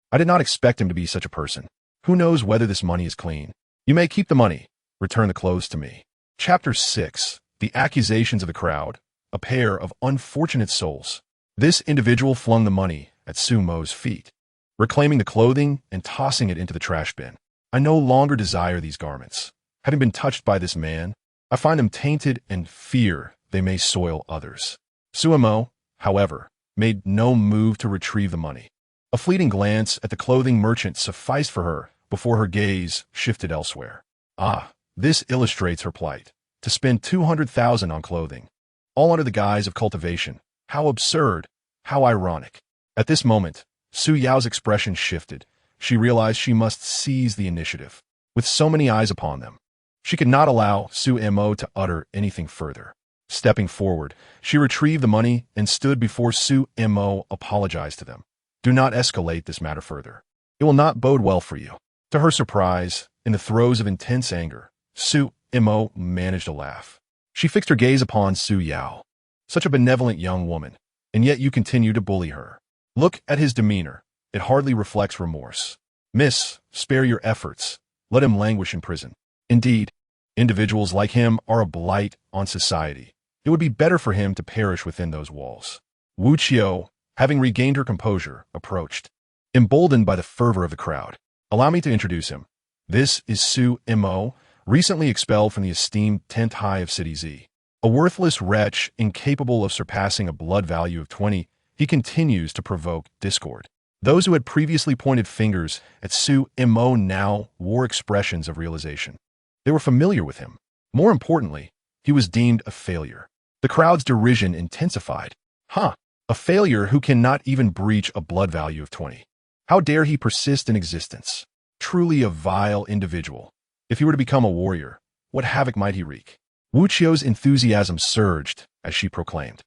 I did not expect him to be such a person. Who knows whether this money is clean? You may keep the money. Return the clothes to me." Chapter 6. The Accusations of the Crowd. A pair of unfortunate souls. This individual flung the money at Sumo's feet, reclaiming the clothing and tossing it into the trash bin. I no longer desire these garments. Having been touched by this man, I find them tainted and fear they may soil others. Sumo, however, made no move to retrieve the money. A fleeting glance at the clothing merchant sufficed for her before her gaze shifted elsewhere. Ah, this illustrates her plight. To spend $200,000 on clothing, all under the guise of cultivation. How absurd, how ironic. At this moment, Su Yao's expression shifted. She realized she must seize the initiative. With so many eyes upon them, she could not allow Su Mo to utter anything further. Stepping forward, she retrieved the money and stood before Su Mo, apologized to them. Do not escalate this matter further. It will not bode well for you. To her surprise, in the throes of intense anger, Su Mo managed a laugh. She fixed her gaze upon Su Yao. Such a benevolent young woman, and yet you continue to bully her. Look at his demeanor. It hardly reflects remorse. Miss, spare your efforts. Let him languish in prison. Indeed, individuals like him are a blight on society. It would be better for him to perish within those walls. Wu Qiu, having regained her composure, approached. Emboldened by the fervor of the crowd, allow me to introduce him. This is Su Mo, recently expelled from the esteemed 10th High of City Z. A worthless wretch incapable of surpassing a blood value of 20, he continues to provoke discord. Those who had previously pointed fingers at Su Mo now wore expressions of realization. They were familiar with him. More importantly, he was deemed a failure. The crowd's derision intensified. A failure who cannot even breach a blood value of 20. How dare he persist in existence? Truly a vile individual. If he were to become a warrior, what havoc might he wreak? Wu Qiu's enthusiasm surged as she proclaimed.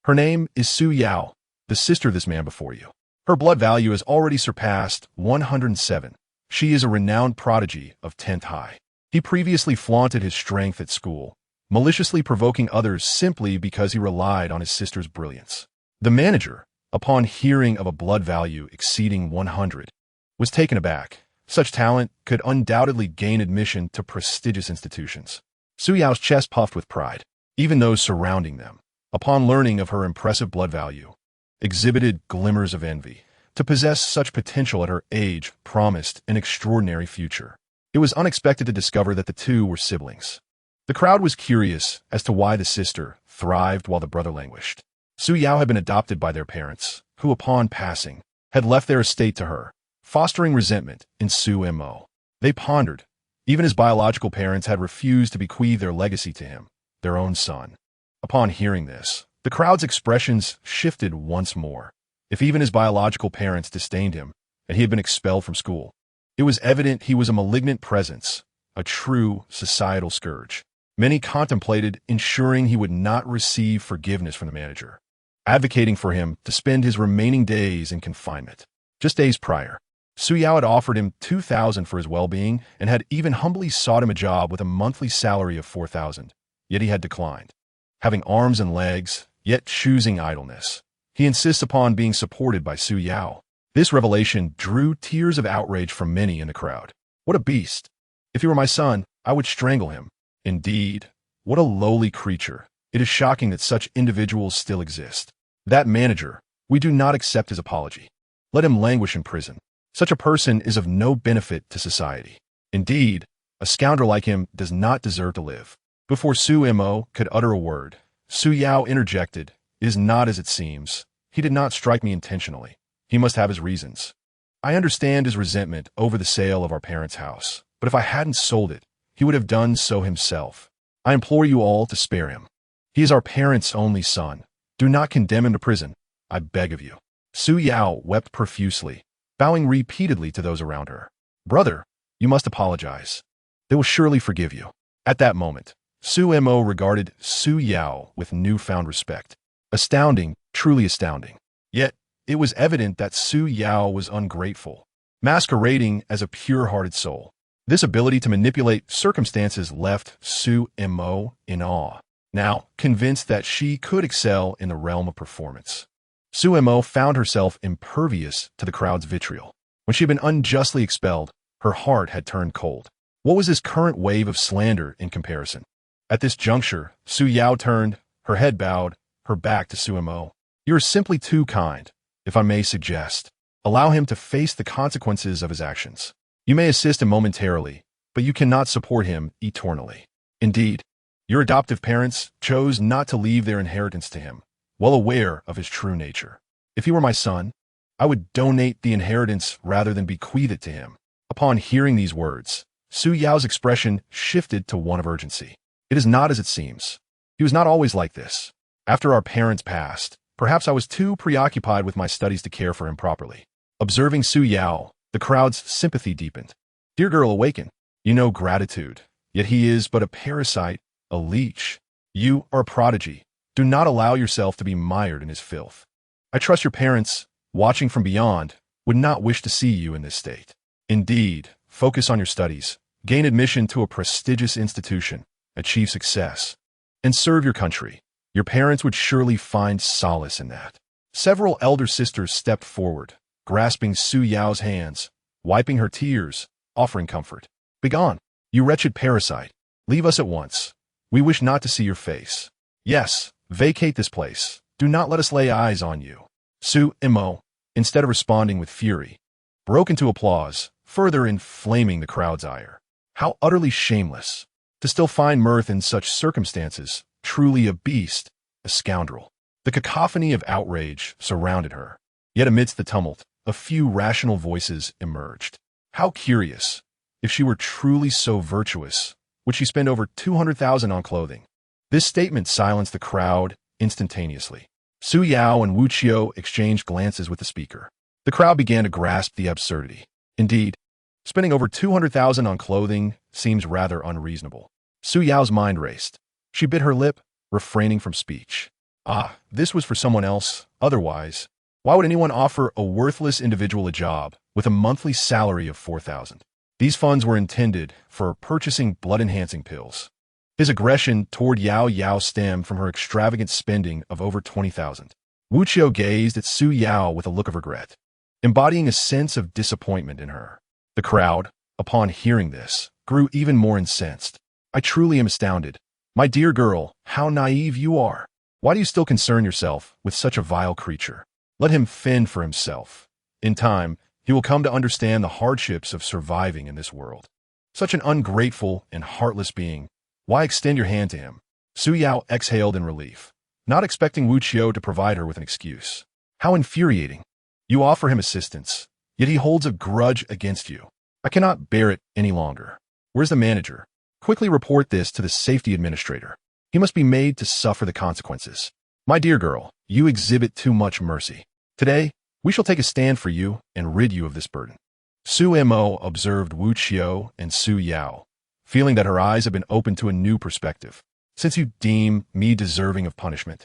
Her name is Su Yao, the sister of this man before you. Her blood value has already surpassed 107. She is a renowned prodigy of 10th High. He previously flaunted his strength at school, maliciously provoking others simply because he relied on his sister's brilliance. The manager, upon hearing of a blood value exceeding 100, was taken aback. Such talent could undoubtedly gain admission to prestigious institutions. Su Yao's chest puffed with pride. Even those surrounding them, upon learning of her impressive blood value, exhibited glimmers of envy. To possess such potential at her age promised an extraordinary future. It was unexpected to discover that the two were siblings. The crowd was curious as to why the sister thrived while the brother languished. Su Yao had been adopted by their parents, who upon passing, had left their estate to her, fostering resentment in Su Mo. They pondered. Even his biological parents had refused to bequeath their legacy to him, their own son. Upon hearing this, the crowd's expressions shifted once more. If even his biological parents disdained him, and he had been expelled from school, it was evident he was a malignant presence, a true societal scourge. Many contemplated ensuring he would not receive forgiveness from the manager, advocating for him to spend his remaining days in confinement. Just days prior, Su Yao had offered him 2,000 for his well-being and had even humbly sought him a job with a monthly salary of 4,000, yet he had declined. Having arms and legs, yet choosing idleness, he insists upon being supported by Su Yao. This revelation drew tears of outrage from many in the crowd. What a beast! If he were my son, I would strangle him. Indeed, what a lowly creature. It is shocking that such individuals still exist. That manager, we do not accept his apology. Let him languish in prison. Such a person is of no benefit to society. Indeed, a scoundrel like him does not deserve to live. Before Su Mo could utter a word, Su Yao interjected. It is not as it seems. He did not strike me intentionally. He must have his reasons. I understand his resentment over the sale of our parents' house, but if I hadn't sold it, he would have done so himself. I implore you all to spare him. He is our parents' only son. Do not condemn him to prison, I beg of you. Su Yao wept profusely, bowing repeatedly to those around her. Brother, you must apologize. They will surely forgive you. At that moment, Su Mo regarded Su Yao with newfound respect. Astounding, truly astounding. Yet, it was evident that Su Yao was ungrateful, masquerading as a pure-hearted soul. This ability to manipulate circumstances left Su Mo in awe. Now, convinced that she could excel in the realm of performance, Su Mo found herself impervious to the crowd's vitriol. When she had been unjustly expelled, her heart had turned cold. What was this current wave of slander in comparison? At this juncture, Su Yao turned, her head bowed, her back to Su Mo. You are simply too kind, if I may suggest. Allow him to face the consequences of his actions. You may assist him momentarily, but you cannot support him eternally. Indeed, your adoptive parents chose not to leave their inheritance to him, well aware of his true nature. If he were my son, I would donate the inheritance rather than bequeath it to him. Upon hearing these words, Su Yao's expression shifted to one of urgency. It is not as it seems. He was not always like this. After our parents passed, perhaps I was too preoccupied with my studies to care for him properly. Observing Su Yao, the crowd's sympathy deepened. Dear girl, awaken. You know gratitude. Yet he is but a parasite, a leech. You are a prodigy. Do not allow yourself to be mired in his filth. I trust your parents, watching from beyond, would not wish to see you in this state. Indeed, focus on your studies, gain admission to a prestigious institution, achieve success, and serve your country. Your parents would surely find solace in that. Several elder sisters stepped forward, grasping Su Yao's hands, wiping her tears, offering comfort. Begone, you wretched parasite. Leave us at once. We wish not to see your face. Yes, vacate this place. Do not let us lay eyes on you. Su Imo, instead of responding with fury, broke into applause, further inflaming the crowd's ire. How utterly shameless. To still find mirth in such circumstances, truly a beast, a scoundrel. The cacophony of outrage surrounded her. Yet amidst the tumult, a few rational voices emerged. How curious. If she were truly so virtuous, would she spend over 200,000 on clothing? This statement silenced the crowd instantaneously. Su Yao and Wuxio exchanged glances with the speaker. The crowd began to grasp the absurdity. Indeed, spending over 200,000 on clothing seems rather unreasonable. Su Yao's mind raced. She bit her lip, refraining from speech. This was for someone else. Otherwise, why would anyone offer a worthless individual a job with a monthly salary of 4,000? These funds were intended for purchasing blood-enhancing pills. His aggression toward Yao stemmed from her extravagant spending of over 20,000. Wuxio gazed at Su Yao with a look of regret, embodying a sense of disappointment in her. The crowd, upon hearing this, grew even more incensed. I truly am astounded. My dear girl, how naive you are. Why do you still concern yourself with such a vile creature? Let him fend for himself. In time, he will come to understand the hardships of surviving in this world. Such an ungrateful and heartless being. Why extend your hand to him? Su Yao exhaled in relief, not expecting Wuxio to provide her with an excuse. How infuriating. You offer him assistance, yet he holds a grudge against you. I cannot bear it any longer. Where's the manager? Quickly report this to the safety administrator. He must be made to suffer the consequences. My dear girl, you exhibit too much mercy. Today, we shall take a stand for you and rid you of this burden. Su Mo observed Wuxio and Su Yao, feeling that her eyes have been opened to a new perspective. Since you deem me deserving of punishment,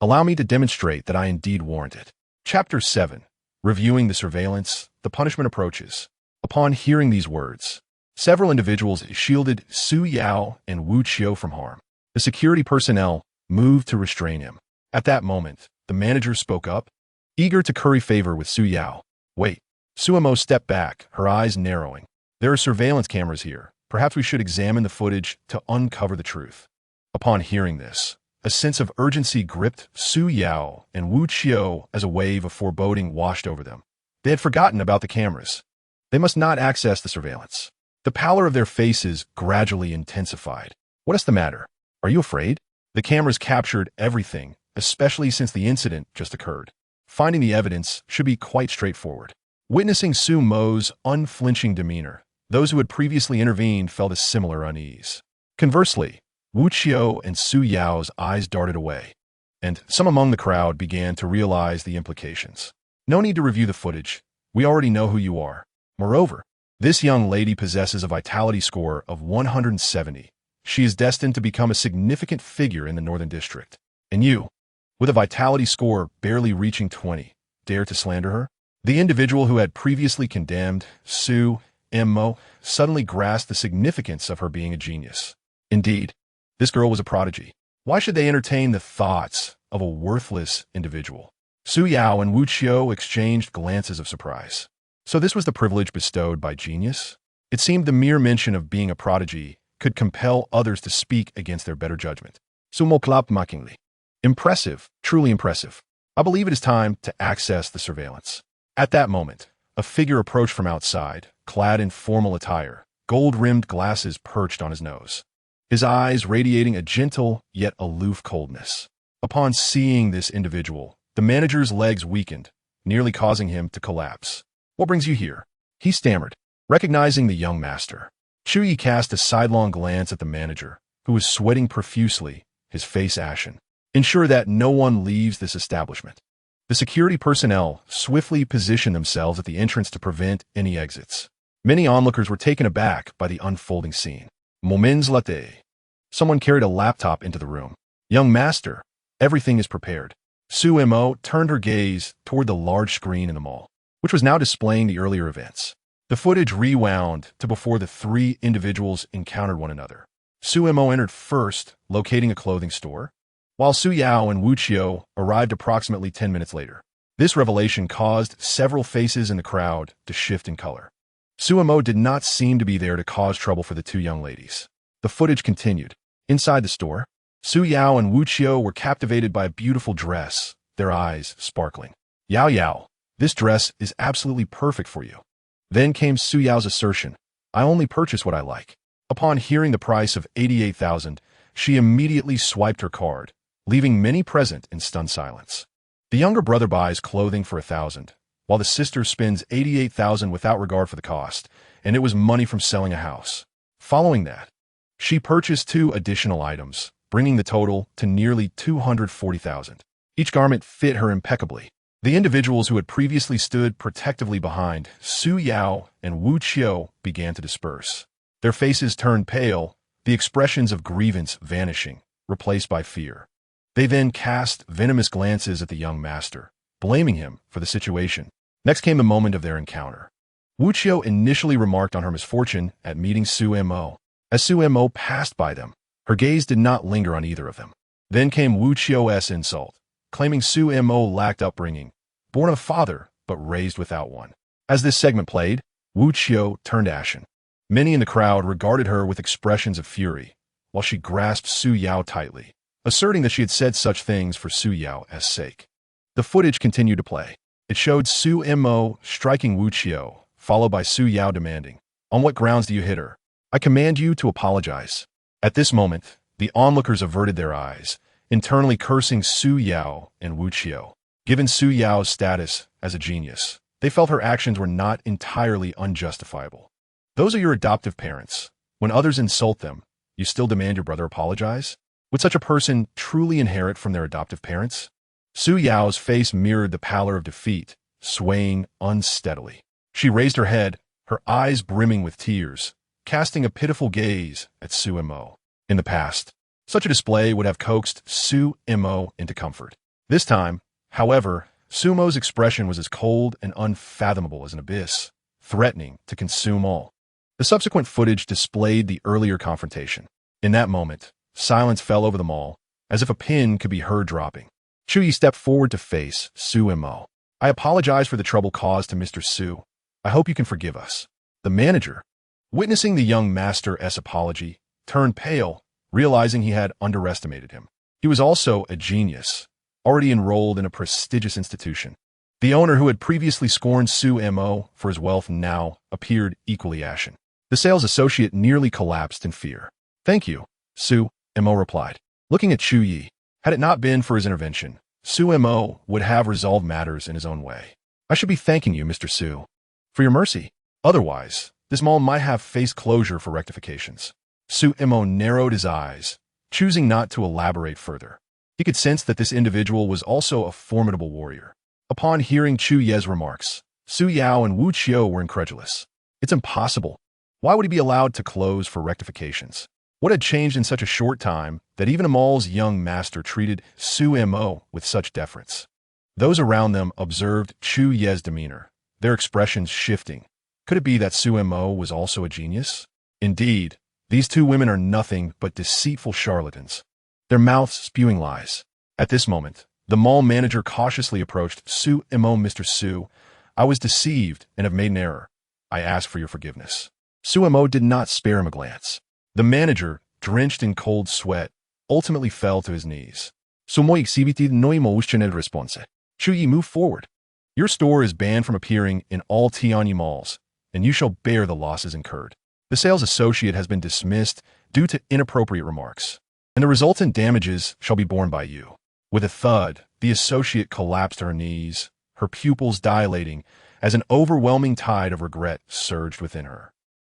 allow me to demonstrate that I indeed warrant it. Chapter 7. Reviewing the surveillance, the punishment approaches. Upon hearing these words, several individuals shielded Su Yao and Wuxio from harm. The security personnel moved to restrain him. At that moment, the manager spoke up, eager to curry favor with Su Yao. Wait. Suemo stepped back, her eyes narrowing. There are surveillance cameras here. Perhaps we should examine the footage to uncover the truth. Upon hearing this, a sense of urgency gripped Su Yao and Wuxio as a wave of foreboding washed over them. They had forgotten about the cameras. They must not access the surveillance. The pallor of their faces gradually intensified. What is the matter? Are you afraid? The cameras captured everything, especially since the incident just occurred. Finding the evidence should be quite straightforward. Witnessing Su Mo's unflinching demeanor, those who had previously intervened felt a similar unease. Conversely, Wuxio and Su Yao's eyes darted away, and some among the crowd began to realize the implications. No need to review the footage. We already know who you are. Moreover, this young lady possesses a vitality score of 170. She is destined to become a significant figure in the Northern District. And you, with a vitality score barely reaching 20, dare to slander her? The individual who had previously condemned Su Mo suddenly grasped the significance of her being a genius. Indeed, this girl was a prodigy. Why should they entertain the thoughts of a worthless individual? Su Yao and Wuxio exchanged glances of surprise. So this was the privilege bestowed by genius? It seemed the mere mention of being a prodigy could compel others to speak against their better judgment. Sumo clapped mockingly. Impressive, truly impressive. I believe it is time to access the surveillance. At that moment, a figure approached from outside, clad in formal attire, gold-rimmed glasses perched on his nose, his eyes radiating a gentle yet aloof coldness. Upon seeing this individual, the manager's legs weakened, nearly causing him to collapse. What brings you here? He stammered, recognizing the young master. Chuyi cast a sidelong glance at the manager, who was sweating profusely, his face ashen. Ensure that no one leaves this establishment. The security personnel swiftly positioned themselves at the entrance to prevent any exits. Many onlookers were taken aback by the unfolding scene. Moments later, someone carried a laptop into the room. Young master, everything is prepared. Sumo turned her gaze toward the large screen in the mall, which was now displaying the earlier events. The footage rewound to before the three individuals encountered one another. Sumo entered first, locating a clothing store, while Su Yao and Wuxio arrived approximately 10 minutes later. This revelation caused several faces in the crowd to shift in color. Sumo did not seem to be there to cause trouble for the two young ladies. The footage continued. Inside the store, Su Yao and Wuxio were captivated by a beautiful dress, their eyes sparkling. Yao Yao, this dress is absolutely perfect for you. Then came Su Yao's assertion, I only purchase what I like. Upon hearing the price of 88,000, she immediately swiped her card, leaving many present in stunned silence. The younger brother buys clothing for 1,000, while the sister spends 88,000 without regard for the cost, and it was money from selling a house. Following that, she purchased 2 additional items, bringing the total to nearly 240,000. Each garment fit her impeccably. The individuals who had previously stood protectively behind Su Yao and Wu Qiu began to disperse. Their faces turned pale, the expressions of grievance vanishing, replaced by fear. They then cast venomous glances at the young master, blaming him for the situation. Next came the moment of their encounter. Wu Qiu initially remarked on her misfortune at meeting Sumo. As Sumo passed by them, her gaze did not linger on either of them. Then came Wu Qiu's insult, claiming Sumo lacked upbringing, born of a father but raised without one. As this segment played, Wu Qiu turned ashen. Many in the crowd regarded her with expressions of fury, while she grasped Su Yao tightly, asserting that she had said such things for Su Yao's sake. The footage continued to play. It showed Sumo striking Wu Qiu, followed by Su Yao demanding, on what grounds do you hit her? I command you to apologize. At this moment, the onlookers averted their eyes, internally cursing Su Yao and Wu Qiu. Given Su Yao's status as a genius, they felt her actions were not entirely unjustifiable. Those are your adoptive parents. When others insult them, you still demand your brother apologize? Would such a person truly inherit from their adoptive parents? Su Yao's face mirrored the pallor of defeat, swaying unsteadily. She raised her head, her eyes brimming with tears, casting a pitiful gaze at Sumo. In the past, such a display would have coaxed Sumo into comfort. This time, however, Sumo's expression was as cold and unfathomable as an abyss, threatening to consume all. The subsequent footage displayed the earlier confrontation. In that moment, silence fell over the mall, as if a pin could be heard dropping. Chuyi stepped forward to face Sumo. I apologize for the trouble caused to Mr. Su. I hope you can forgive us. The manager, witnessing the young master's apology, turned pale, realizing he had underestimated him. He was also a genius, already enrolled in a prestigious institution. The owner who had previously scorned Sumo for his wealth now appeared equally ashen. The sales associate nearly collapsed in fear. Thank you, Sumo replied. Looking at Chuyi, had it not been for his intervention, Sumo would have resolved matters in his own way. I should be thanking you, Mr. Su, for your mercy. Otherwise, this mall might have faced closure for rectifications. Sumo narrowed his eyes, choosing not to elaborate further. He could sense that this individual was also a formidable warrior. Upon hearing Chu Ye's remarks, Su Yao and Wu Qiu were incredulous. It's impossible. Why would he be allowed to close for rectifications? What had changed in such a short time that even a mall's young master treated Sumo with such deference? Those around them observed Chu Ye's demeanor, their expressions shifting. Could it be that Sumo was also a genius? Indeed, these two women are nothing but deceitful charlatans, their mouths spewing lies. At this moment, the mall manager cautiously approached Sumo. Mr. Su, I was deceived and have made an error. I ask for your forgiveness. Sumo did not spare him a glance. The manager, drenched in cold sweat, ultimately fell to his knees. Sumo exhibiti newanimewithoverpoweredmaincharacter response. Chuyi, move forward. Your store is banned from appearing in all Tianyi malls, and you shall bear the losses incurred. The sales associate has been dismissed due to inappropriate remarks, and the resultant damages shall be borne by you. With a thud, the associate collapsed to her knees, her pupils dilating as an overwhelming tide of regret surged within her.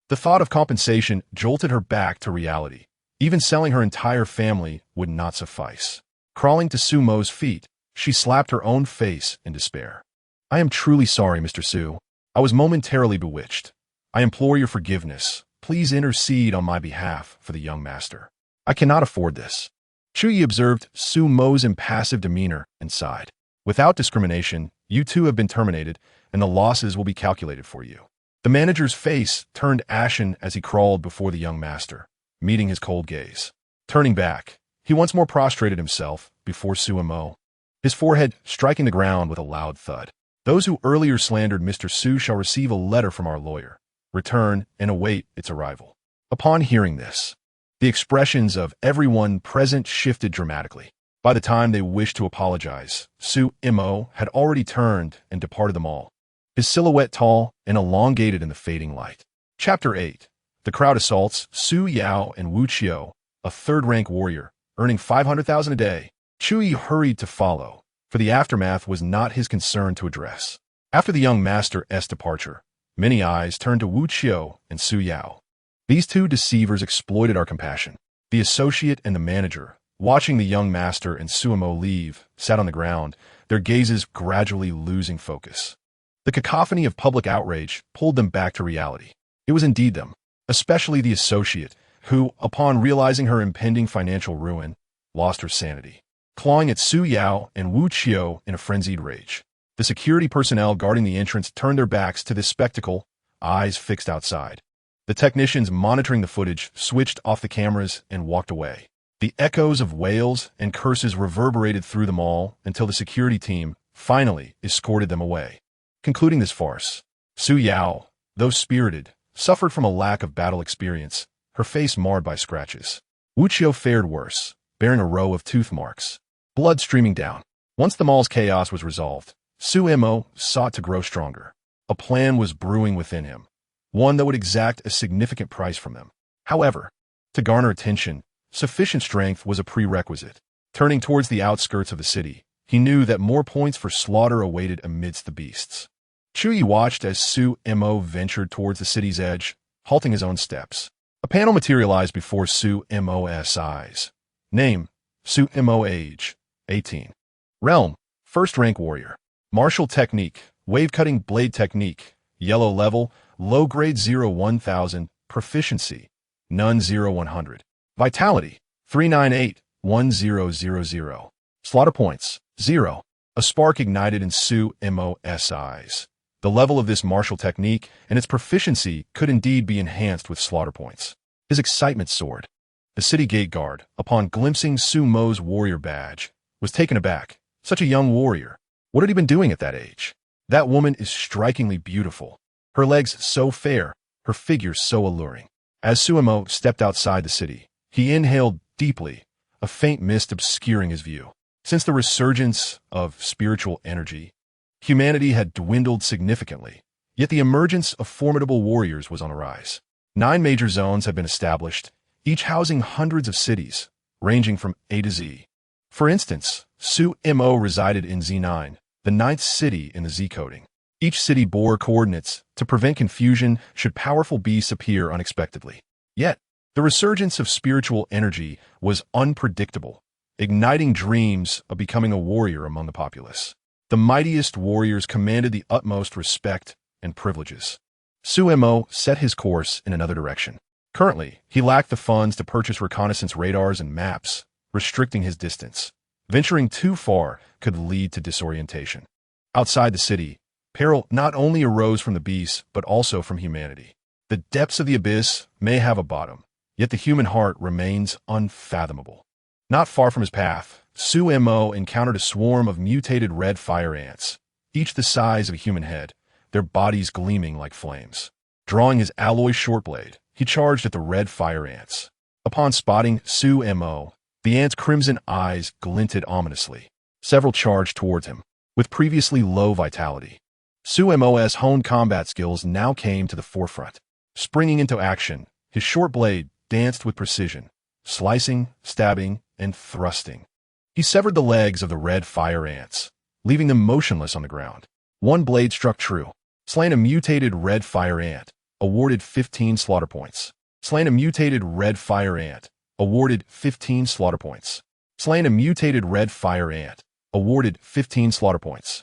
The thought of compensation jolted her back to reality. Even selling her entire family would not suffice. Crawling to Sumo's feet, She slapped her own face in despair. I am truly sorry, Mr. Su. I was momentarily bewitched. I implore your forgiveness. Please intercede on my behalf for the young master. I cannot afford this. Chuyi observed Su Mo's impassive demeanor and sighed. Without discrimination, you two have been terminated, and the losses will be calculated for you. The manager's face turned ashen as he crawled before the young master, meeting his cold gaze. Turning back, he once more prostrated himself before Su Mo, his forehead striking the ground with a loud thud. Those who earlier slandered Mr. Su shall receive a letter from our lawyer. Return and await its arrival. Upon hearing this, the expressions of everyone present shifted dramatically. By the time they wished to apologize, Su Mo had already turned and departed them all, his silhouette tall and elongated in the fading light. Chapter 8. The crowd assaults Su Yao and Wu Qiu, a third-rank warrior, earning 500,000 a day. Chuyi hurried to follow, for the aftermath was not his concern to address. After the young master's departure, many eyes turned to Wu Qiu and Su Yao. These two deceivers exploited our compassion. The associate and the manager, watching the young master and Su Mo leave, sat on the ground, their gazes gradually losing focus. The cacophony of public outrage pulled them back to reality. It was indeed them, especially the associate, who, upon realizing her impending financial ruin, lost her sanity, clawing at Su Yao and Wu Qiu in a frenzied rage. The security personnel guarding the entrance turned their backs to this spectacle, eyes fixed outside. The technicians monitoring the footage switched off the cameras and walked away. The echoes of wails and curses reverberated through them all until the security team finally escorted them away. Concluding this farce, Su Yao, though spirited, suffered from a lack of battle experience, her face marred by scratches. Wu Qiu fared worse, bearing a row of tooth marks, blood streaming down. Once the mall's chaos was resolved, Su Mo sought to grow stronger. A plan was brewing within him, one that would exact a significant price from them. However, to garner attention, sufficient strength was a prerequisite. Turning towards the outskirts of the city, he knew that more points for slaughter awaited amidst the beasts. Chuyi watched as Su Mo ventured towards the city's edge, halting his own steps. A panel materialized before Su Mo's eyes. Name, Su Mo. Age, 18. Realm, first-rank warrior. Martial technique, wave-cutting blade technique. Yellow level, low grade 0-1000. Proficiency, none 0-100. Vitality, 398-1000. Slaughter points, 0. A spark ignited in Su Mo's eyes. The level of this martial technique and its proficiency could indeed be enhanced with slaughter points. His excitement soared. The city gate guard, upon glimpsing Su Mo's warrior badge, was taken aback. Such a young warrior. What had he been doing at that age? That woman is strikingly beautiful. Her legs so fair, her figure so alluring. As Su Mo stepped outside the city, he inhaled deeply, a faint mist obscuring his view. Since the resurgence of spiritual energy, humanity had dwindled significantly, yet the emergence of formidable warriors was on the rise. 9 major zones have been established, each housing hundreds of cities, ranging from A to Z. For instance, Su Mo resided in Z9, the 9th city in the Z coding. Each city bore coordinates to prevent confusion should powerful beasts appear unexpectedly. Yet, the resurgence of spiritual energy was unpredictable, igniting dreams of becoming a warrior among the populace. The mightiest warriors commanded the utmost respect and privileges. Su Mo set his course in another direction. Currently, he lacked the funds to purchase reconnaissance radars and maps, restricting his distance. Venturing too far could lead to disorientation. Outside the city, peril not only arose from the beasts, but also from humanity. The depths of the abyss may have a bottom, yet the human heart remains unfathomable. Not far from his path, Su Mo encountered a swarm of mutated red fire ants, each the size of a human head, their bodies gleaming like flames. Drawing his alloy shortblade, he charged at the red fire ants. Upon spotting Su Mo, the ants' crimson eyes glinted ominously. Several charged towards him, with previously low vitality. Su Mo's honed combat skills now came to the forefront. Springing into action, his short blade danced with precision, slicing, stabbing, and thrusting. He severed the legs of the red fire ants, leaving them motionless on the ground. One blade struck true. Slain a mutated red fire ant, awarded 15 slaughter points. Slain a mutated red fire ant, awarded 15 slaughter points. Slain a mutated red fire ant, awarded 15 slaughter points.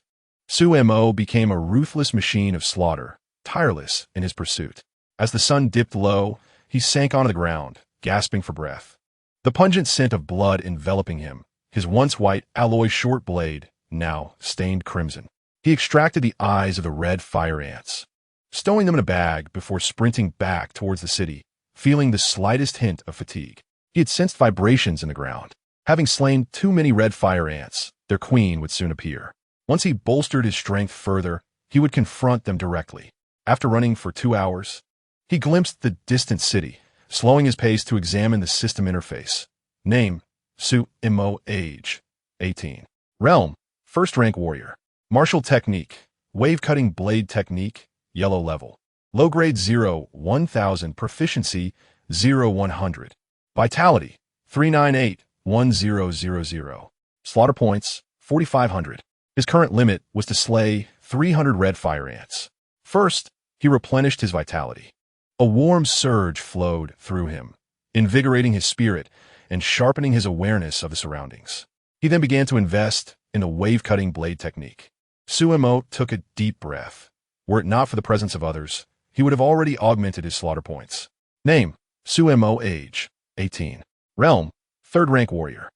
Sumo became a ruthless machine of slaughter, tireless in his pursuit. As the sun dipped low, he sank onto the ground, gasping for breath. The pungent scent of blood enveloping him, his once white alloy short blade, now stained crimson. He extracted the eyes of the red fire ants, stowing them in a bag before sprinting back towards the city, feeling the slightest hint of fatigue. He had sensed vibrations in the ground. Having slain too many red fire ants, their queen would soon appear. Once he bolstered his strength further, he would confront them directly. After running for 2 hours, he glimpsed the distant city, slowing his pace to examine the system interface. Name, Sumo, age, 18. Realm, first rank warrior. Martial technique, wave-cutting blade technique, yellow level. Low grade 0, 1000, proficiency 0, 100. Vitality, 398, 1000. Slaughter points, 4,500. His current limit was to slay 300 red fire ants. First, he replenished his vitality. A warm surge flowed through him, invigorating his spirit and sharpening his awareness of the surroundings. He then began to invest in the wave-cutting blade technique. Sumo took a deep breath. Were it not for the presence of others, he would have already augmented his slaughter points. Name, Sumo, age, 18. Realm, third rank warrior.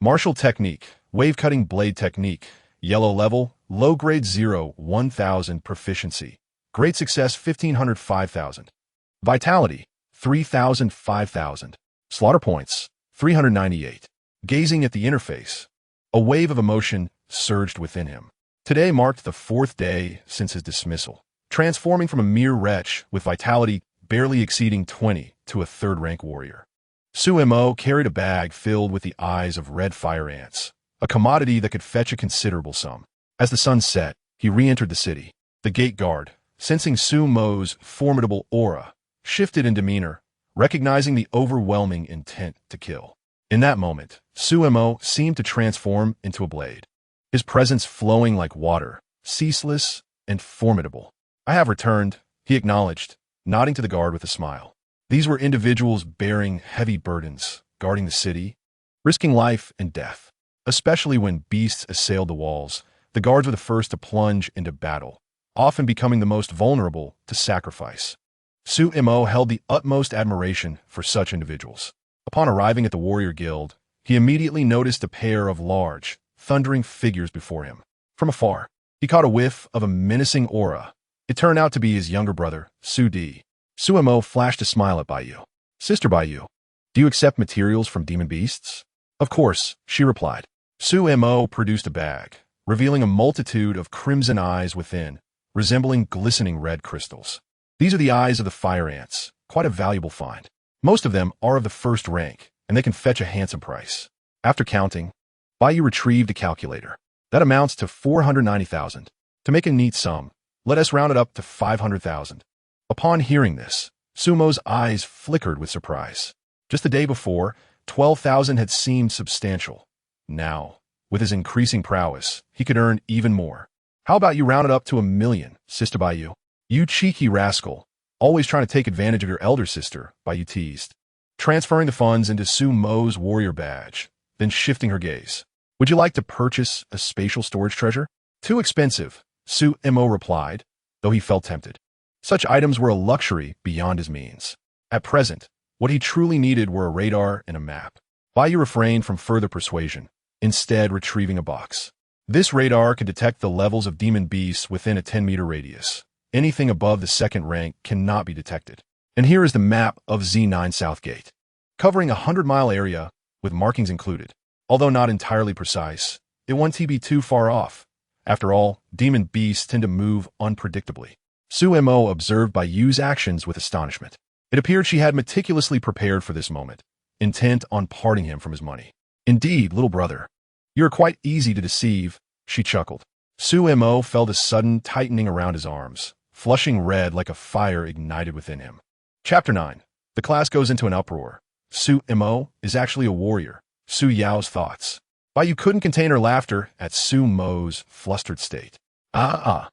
Martial technique, wave-cutting blade technique, yellow level, low grade 0, 1000, proficiency. Great success 1500, 5000. Vitality, 3000, 5000. Slaughter points, 398. Gazing at the interface, a wave of emotion surged within him. Today marked the 4th day since his dismissal, transforming from a mere wretch with vitality barely exceeding 20 to a third-rank warrior. Sumo carried a bag filled with the eyes of red fire ants, a commodity that could fetch a considerable sum. As the sun set, he re-entered the city. The gate guard, sensing Sumo's formidable aura, shifted in demeanor, recognizing the overwhelming intent to kill. In that moment, Sumo seemed to transform into a blade, his presence flowing like water, ceaseless and formidable. I have returned, he acknowledged, nodding to the guard with a smile. These were individuals bearing heavy burdens, guarding the city, risking life and death. Especially when beasts assailed the walls, the guards were the first to plunge into battle, often becoming the most vulnerable to sacrifice. Sumo held the utmost admiration for such individuals. Upon arriving at the warrior guild, he immediately noticed a pair of large, thundering figures before him. From afar, he caught a whiff of a menacing aura. It turned out to be his younger brother, Su-D. Sumo flashed a smile at Baiyu. Sister Baiyu, do you accept materials from demon beasts? Of course, she replied. Sumo produced a bag, revealing a multitude of crimson eyes within, resembling glistening red crystals. These are the eyes of the fire ants, quite a valuable find. Most of them are of the first rank, and they can fetch a handsome price. After counting, Baiyu retrieved a calculator. That amounts to 490,000. To make a neat sum, let us round it up to 500,000. Upon hearing this, Sumo's eyes flickered with surprise. Just the day before, 12,000 had seemed substantial. Now, with his increasing prowess, he could earn even more. How about you round it up to 1,000,000, Sister Baiyu? You cheeky rascal, always trying to take advantage of your elder sister, Baiyu teased, transferring the funds into Sumo's warrior badge, then shifting her gaze. Would you like to purchase a spatial storage treasure? Too expensive, Sumo replied, though he felt tempted. Such items were a luxury beyond his means. At present, what he truly needed were a radar and a map. Baiyu refrained from further persuasion, instead retrieving a box. This radar could detect the levels of demon beasts within a 10-meter radius. Anything above the second rank cannot be detected. And here is the map of Z9 Southgate, covering a 100-mile area with markings included. Although not entirely precise, it won't be too far off. After all, demon beasts tend to move unpredictably. Sumo observed Baiyu's actions with astonishment. It appeared she had meticulously prepared for this moment, intent on parting him from his money. Indeed, little brother, you are quite easy to deceive, she chuckled. Sumo felt a sudden tightening around his arms, flushing red like a fire ignited within him. Chapter 9. The class goes into an uproar. Sumo is actually a warrior. Su Yao's thoughts. Baiyu couldn't contain her laughter at Sumo's flustered state. I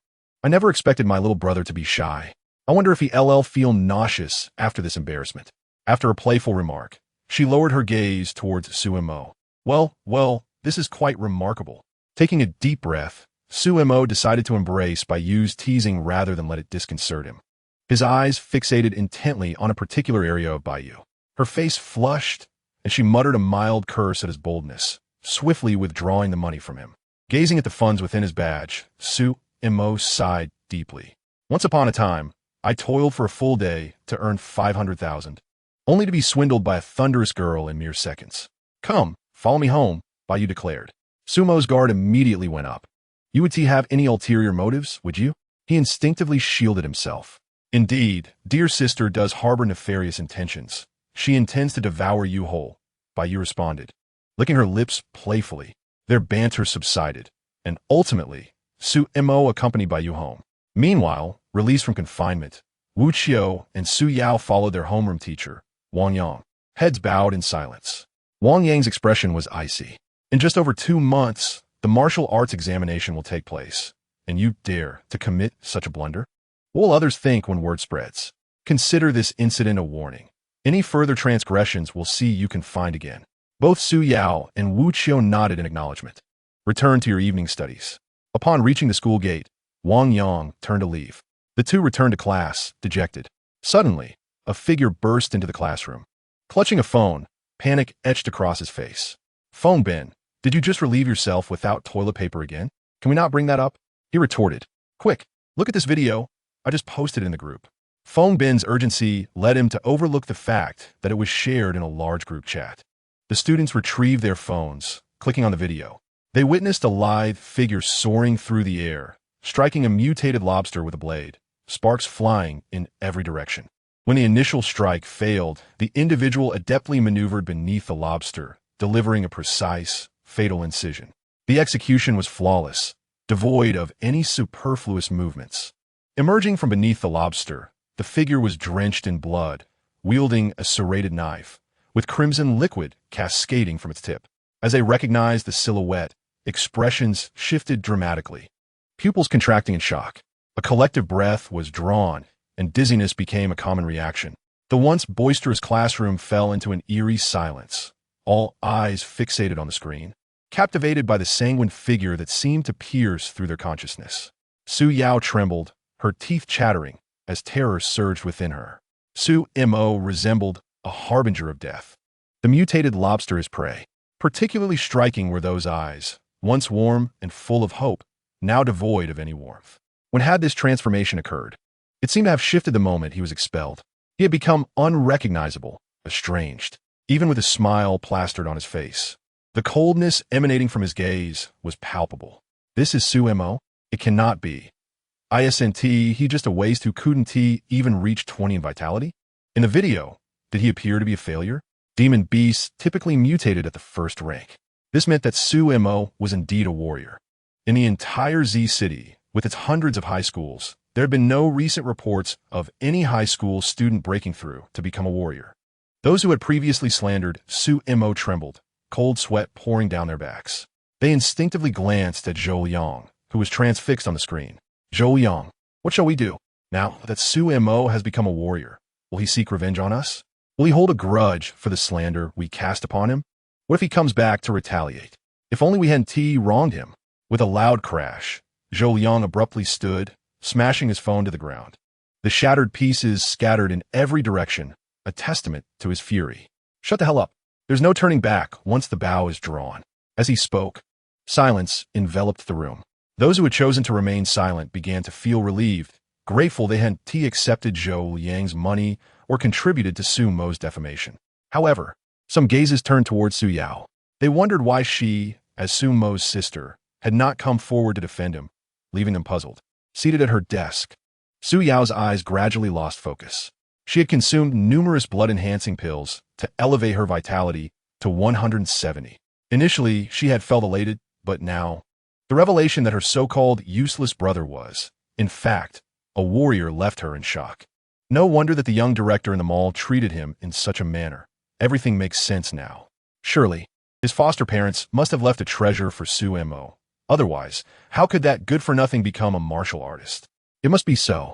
never expected my little brother to be shy. I wonder if he'll feel nauseous after this embarrassment. After a playful remark, she lowered her gaze towards Sumo. Well, this is quite remarkable. Taking a deep breath, Sumo decided to embrace by Yu's teasing rather than let it disconcert him. His eyes fixated intently on a particular area of Baiyu. Her face flushed, and she muttered a mild curse at his boldness, swiftly withdrawing the money from him. Gazing at the funds within his badge, Sumo sighed deeply. Once upon a time, I toiled for a full day to earn 500,000, only to be swindled by a thunderous girl in mere seconds. Come, follow me home, Baiyu declared. Sumo's guard immediately went up. You would have any ulterior motives, would you? He instinctively shielded himself. Indeed, dear sister does harbor nefarious intentions. She intends to devour you whole, Baiyu responded, licking her lips playfully. Their banter subsided, and ultimately, Sumo accompanied Baiyu home. Meanwhile, released from confinement, Wu Qiu and Su Yao followed their homeroom teacher, Wang Yang. Heads bowed in silence. Wang Yang's expression was icy. In just over 2 months, the martial arts examination will take place, and you dare to commit such a blunder? What will others think when word spreads? Consider this incident a warning. Any further transgressions will see you confined again. Both Su Yao and Wu Qiu nodded in acknowledgement. Return to your evening studies. Upon reaching the school gate, Wang Yang turned to leave. The two returned to class, dejected. Suddenly, a figure burst into the classroom. Clutching a phone, panic etched across his face. Phone bin, did you just relieve yourself without toilet paper again? Can we not bring that up? He retorted. Quick, look at this video. I just posted it in the group. Phone bin's urgency led him to overlook the fact that it was shared in a large group chat. The students retrieved their phones, clicking on the video. They witnessed a lithe figure soaring through the air, striking a mutated lobster with a blade, sparks flying in every direction. When the initial strike failed, the individual adeptly maneuvered beneath the lobster, delivering a precise, fatal incision. The execution was flawless, devoid of any superfluous movements. Emerging from beneath the lobster, the figure was drenched in blood, wielding a serrated knife, with crimson liquid cascading from its tip. As they recognized the silhouette, expressions shifted dramatically. Pupils contracting in shock. A collective breath was drawn, and dizziness became a common reaction. The once boisterous classroom fell into an eerie silence, all eyes fixated on the screen, captivated by the sanguine figure that seemed to pierce through their consciousness. Su Yao trembled, her teeth chattering, as terror surged within her. Sumo resembled a harbinger of death. The mutated lobster is prey. Particularly striking were those eyes, once warm and full of hope, now devoid of any warmth. When had this transformation occurred? It seemed to have shifted the moment he was expelled. He had become unrecognizable, estranged, even with a smile plastered on his face. The coldness emanating from his gaze was palpable. This is Sumo? It cannot be. Isn't he just a waste who couldn't even reach 20 in vitality? In the video, did he appear to be a failure? Demon beasts typically mutated at the first rank. This meant that Sumo was indeed a warrior. In the entire Z city, with its hundreds of high schools, there had been no recent reports of any high school student breaking through to become a warrior. Those who had previously slandered Sumo trembled, cold sweat pouring down their backs. They instinctively glanced at Zhou Yang, who was transfixed on the screen. Zhou Yang, what shall we do? Now that Sumo has become a warrior, will he seek revenge on us? Will he hold a grudge for the slander we cast upon him? What if he comes back to retaliate? If only we hadn't wronged him. With a loud crash, Zhou Yang abruptly stood, smashing his phone to the ground. The shattered pieces scattered in every direction, a testament to his fury. Shut the hell up. There's no turning back once the bow is drawn. As he spoke, silence enveloped the room. Those who had chosen to remain silent began to feel relieved, grateful they hadn't accepted Zhou Yang's money or contributed to Sumo's defamation. However, some gazes turned towards Su Yao. They wondered why she, as Sumo's sister, had not come forward to defend him, leaving them puzzled. Seated at her desk, Su Yao's eyes gradually lost focus. She had consumed numerous blood-enhancing pills to elevate her vitality to 170. Initially, she had felt elated, but now, the revelation that her so-called useless brother was, in fact, a warrior left her in shock. No wonder that the young director in the mall treated him in such a manner. Everything makes sense now. Surely, his foster parents must have left a treasure for Sumo. Otherwise, how could that good-for-nothing become a martial artist? It must be so.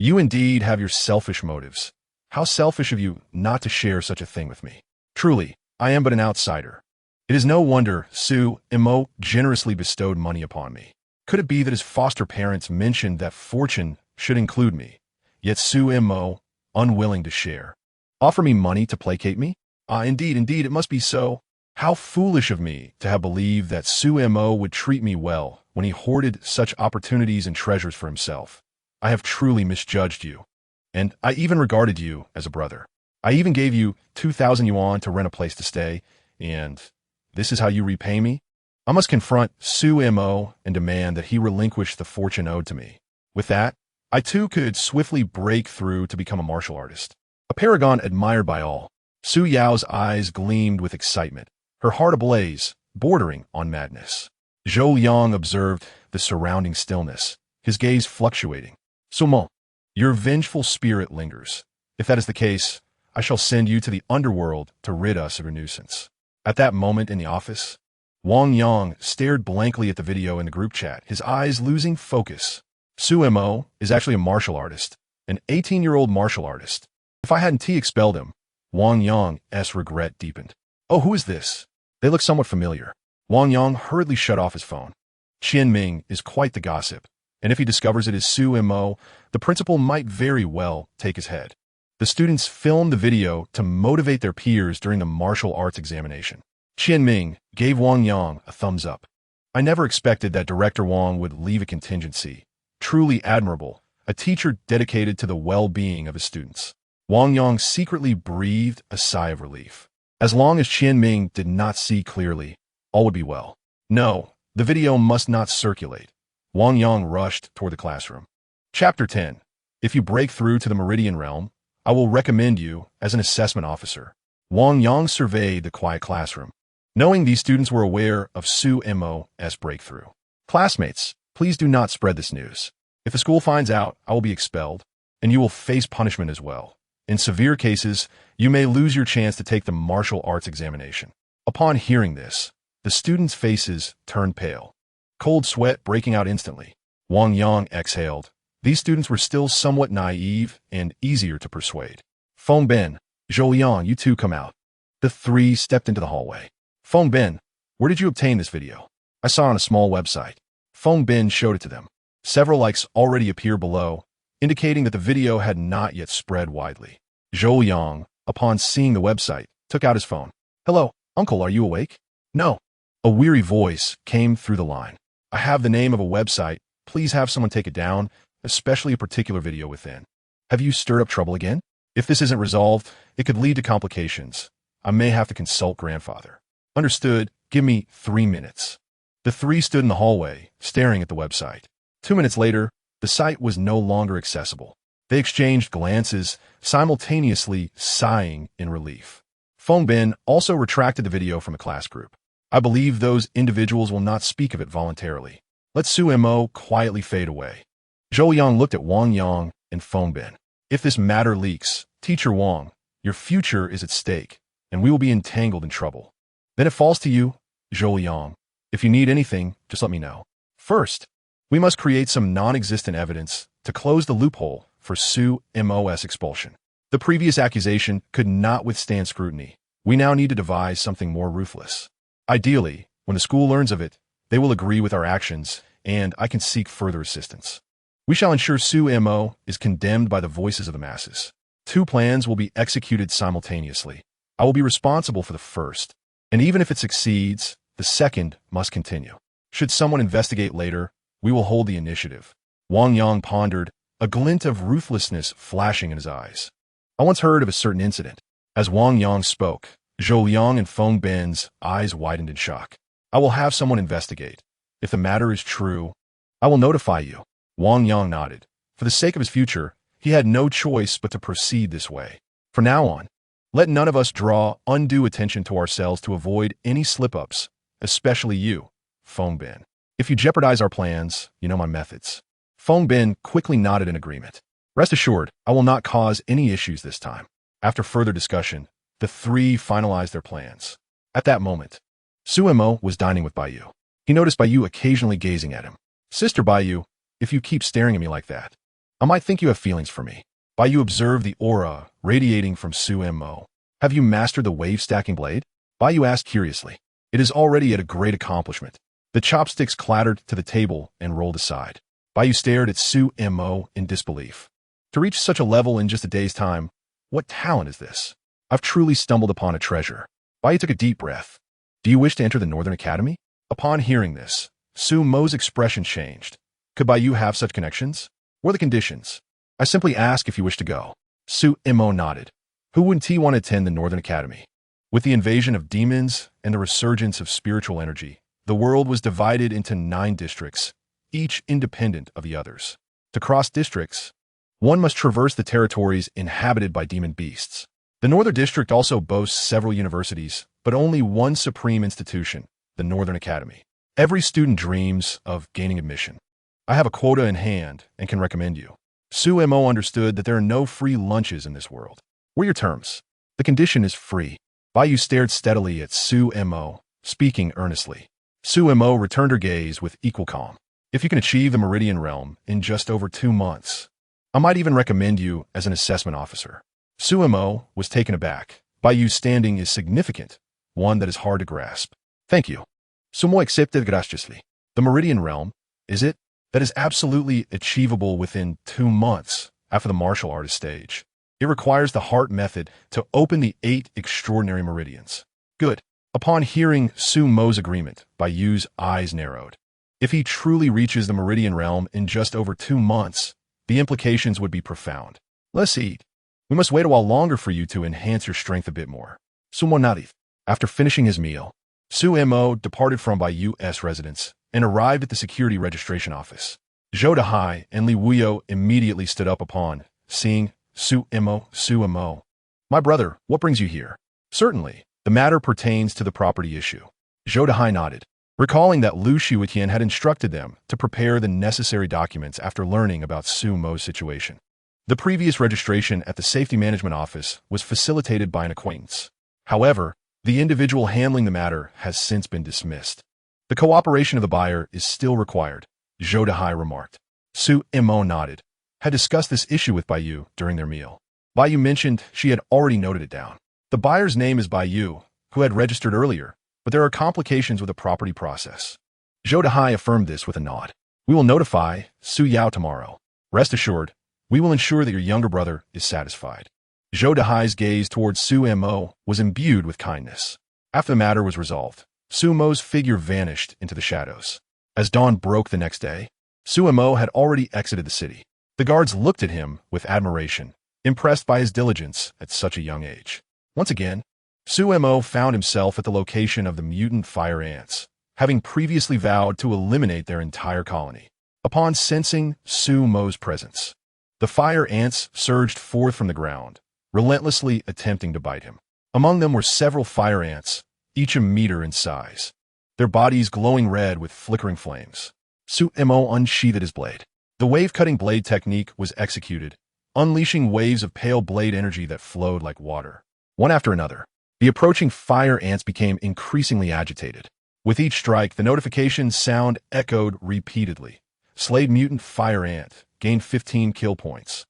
You indeed have your selfish motives. How selfish of you not to share such a thing with me. Truly, I am but an outsider. It is no wonder Su Imo generously bestowed money upon me. Could it be that his foster parents mentioned that fortune should include me, yet Su Imo, unwilling to share, offer me money to placate me? Ah, indeed, it must be so. How foolish of me to have believed that Su Imo would treat me well when he hoarded such opportunities and treasures for himself. I have truly misjudged you. And I even regarded you as a brother. I even gave you 2,000 yuan to rent a place to stay, and this is how you repay me? I must confront Su Imo and demand that he relinquish the fortune owed to me. With that, I too could swiftly break through to become a martial artist. A paragon admired by all. Su Yao's eyes gleamed with excitement, her heart ablaze, bordering on madness. Zhou Yang observed the surrounding stillness, his gaze fluctuating. Sumo, your vengeful spirit lingers. If that is the case, I shall send you to the underworld to rid us of your nuisance. At that moment in the office, Wang Yang stared blankly at the video in the group chat, his eyes losing focus. Su Mo is actually a martial artist, an 18-year-old martial artist. If I hadn't expelled him, Wang Yang's regret deepened. Oh, who is this? They look somewhat familiar. Wang Yang hurriedly shut off his phone. Qian Ming is quite the gossip, and if he discovers it is Su Mo, the principal might very well take his head. The students filmed the video to motivate their peers during the martial arts examination. Qian Ming gave Wang Yang a thumbs up. I never expected that Director Wang would leave a contingency. Truly admirable, a teacher dedicated to the well-being of his students. Wang Yang secretly breathed a sigh of relief. As long as Qian Ming did not see clearly, all would be well. No, the video must not circulate. Wang Yang rushed toward the classroom. Chapter 10. If you break through to the Meridian Realm, I will recommend you as an assessment officer. Wang Yang surveyed the quiet classroom, knowing these students were aware of Su Mo's breakthrough. Classmates, please do not spread this news. If the school finds out, I will be expelled, and you will face punishment as well. In severe cases, you may lose your chance to take the martial arts examination. Upon hearing this, the students' faces turned pale, cold sweat breaking out instantly. Wang Yang exhaled. These students were still somewhat naive and easier to persuade. Feng Ben, Zhou Yang, you two come out. The three stepped into the hallway. Feng Ben, where did you obtain this video? I saw it on a small website. Feng Ben showed it to them. Several likes already appear below, indicating that the video had not yet spread widely. Zhou Yang, upon seeing the website, took out his phone. Hello, uncle, are you awake? No. A weary voice came through the line. I have the name of a website. Please have someone take it down, especially a particular video within. Have you stirred up trouble again? If this isn't resolved, it could lead to complications. I may have to consult grandfather. Understood. Give me 3 minutes. The three stood in the hallway, staring at the website. 2 minutes later, the site was no longer accessible. They exchanged glances, simultaneously sighing in relief. Feng Ben also retracted the video from a class group. I believe those individuals will not speak of it voluntarily. Let Su Mo quietly fade away. Zhou Yang looked at Wang Yang and Feng Ben. If this matter leaks, Teacher Wang, your future is at stake, and we will be entangled in trouble. Then it falls to you, Zhou Yang. If you need anything, just let me know. First, we must create some non-existent evidence to close the loophole for Su Mo's expulsion. The previous accusation could not withstand scrutiny. We now need to devise something more ruthless. Ideally, when the school learns of it, they will agree with our actions, and I can seek further assistance. We shall ensure Su Mo is condemned by the voices of the masses. 2 plans will be executed simultaneously. I will be responsible for the first, and even if it succeeds, the second must continue. Should someone investigate later, we will hold the initiative. Wang Yang pondered, a glint of ruthlessness flashing in his eyes. I once heard of a certain incident. As Wang Yang spoke, Zhou Yang and Feng Ben's eyes widened in shock. I will have someone investigate. If the matter is true, I will notify you. Wang Yang nodded. For the sake of his future, he had no choice but to proceed this way. From now on, let none of us draw undue attention to ourselves to avoid any slip-ups, especially you, Feng Ben. If you jeopardize our plans, you know my methods. Feng Ben quickly nodded in agreement. Rest assured, I will not cause any issues this time. After further discussion, the three finalized their plans. At that moment, Su Mo was dining with Baiyu. He noticed Baiyu occasionally gazing at him. Sister Baiyu, if you keep staring at me like that, I might think you have feelings for me. Baiyu observed the aura radiating from Su Mo. Have you mastered the wave-stacking blade? Baiyu asked curiously. It is already at a great accomplishment. The chopsticks clattered to the table and rolled aside. Baiyu stared at Su-mo in disbelief. To reach such a level in just a day's time, what talent is this? I've truly stumbled upon a treasure. Baiyu took a deep breath. Do you wish to enter the Northern Academy? Upon hearing this, Su-mo's expression changed. Could Baiyu have such connections? What are the conditions? I simply ask if you wish to go. Su-mo nodded. Who wouldn't he want to attend the Northern Academy? With the invasion of demons and the resurgence of spiritual energy, the world was divided into 9 districts, each independent of the others. To cross districts, one must traverse the territories inhabited by demon beasts. The Northern District also boasts several universities, but only one supreme institution, the Northern Academy. Every student dreams of gaining admission. I have a quota in hand and can recommend you. Su-mo understood that there are no free lunches in this world. What are your terms? The condition is free. Baiyu stared steadily at Su-mo, speaking earnestly. Su-mo returned her gaze with equal calm. If you can achieve the Meridian Realm in just over 2 months, I might even recommend you as an assessment officer. Su-mo was taken aback. Baiyu's standing is significant, one that is hard to grasp. Thank you. Sumo accepted graciously. The Meridian Realm, is it? That is absolutely achievable within 2 months after the martial artist stage. It requires the heart method to open the 8 extraordinary meridians. Good. Upon hearing Su-mo's agreement, Baiyu's eyes narrowed. If he truly reaches the Meridian Realm in just over 2 months, the implications would be profound. Let's eat. We must wait a while longer for you to enhance your strength a bit more. Sumo nodded. After finishing his meal, Su-mo departed from Baiyu's residence and arrived at the security registration office. Zhou Dehai and Li Wuyo immediately stood up upon seeing Su-mo. My brother, what brings you here? Certainly, the matter pertains to the property issue. Zhou Dehai nodded, recalling that Lu Xiutian had instructed them to prepare the necessary documents after learning about Su-mo's situation. The previous registration at the Safety Management Office was facilitated by an acquaintance. However, the individual handling the matter has since been dismissed. The cooperation of the buyer is still required, Zhou Dehai remarked. Su-mo nodded, had discussed this issue with Baiyu during their meal. Baiyu mentioned she had already noted it down. The buyer's name is Baiyu, who had registered earlier, but there are complications with the property process. Zhou Dehai affirmed this with a nod. We will notify Su Yao tomorrow. Rest assured, we will ensure that your younger brother is satisfied. Zhou Dehai's gaze towards Su-mo was imbued with kindness. After the matter was resolved, Su-mo's figure vanished into the shadows. As dawn broke the next day, Su-mo had already exited the city. The guards looked at him with admiration, impressed by his diligence at such a young age. Once again, Su-mo found himself at the location of the mutant fire ants, having previously vowed to eliminate their entire colony. Upon sensing Su-mo's presence, the fire ants surged forth from the ground, relentlessly attempting to bite him. Among them were several fire ants, each a meter in size, their bodies glowing red with flickering flames. Su-mo unsheathed his blade. The wave-cutting blade technique was executed, unleashing waves of pale blade energy that flowed like water. One after another, the approaching fire ants became increasingly agitated. With each strike, the notification sound echoed repeatedly. Slayed mutant fire ant gained 15 kill points.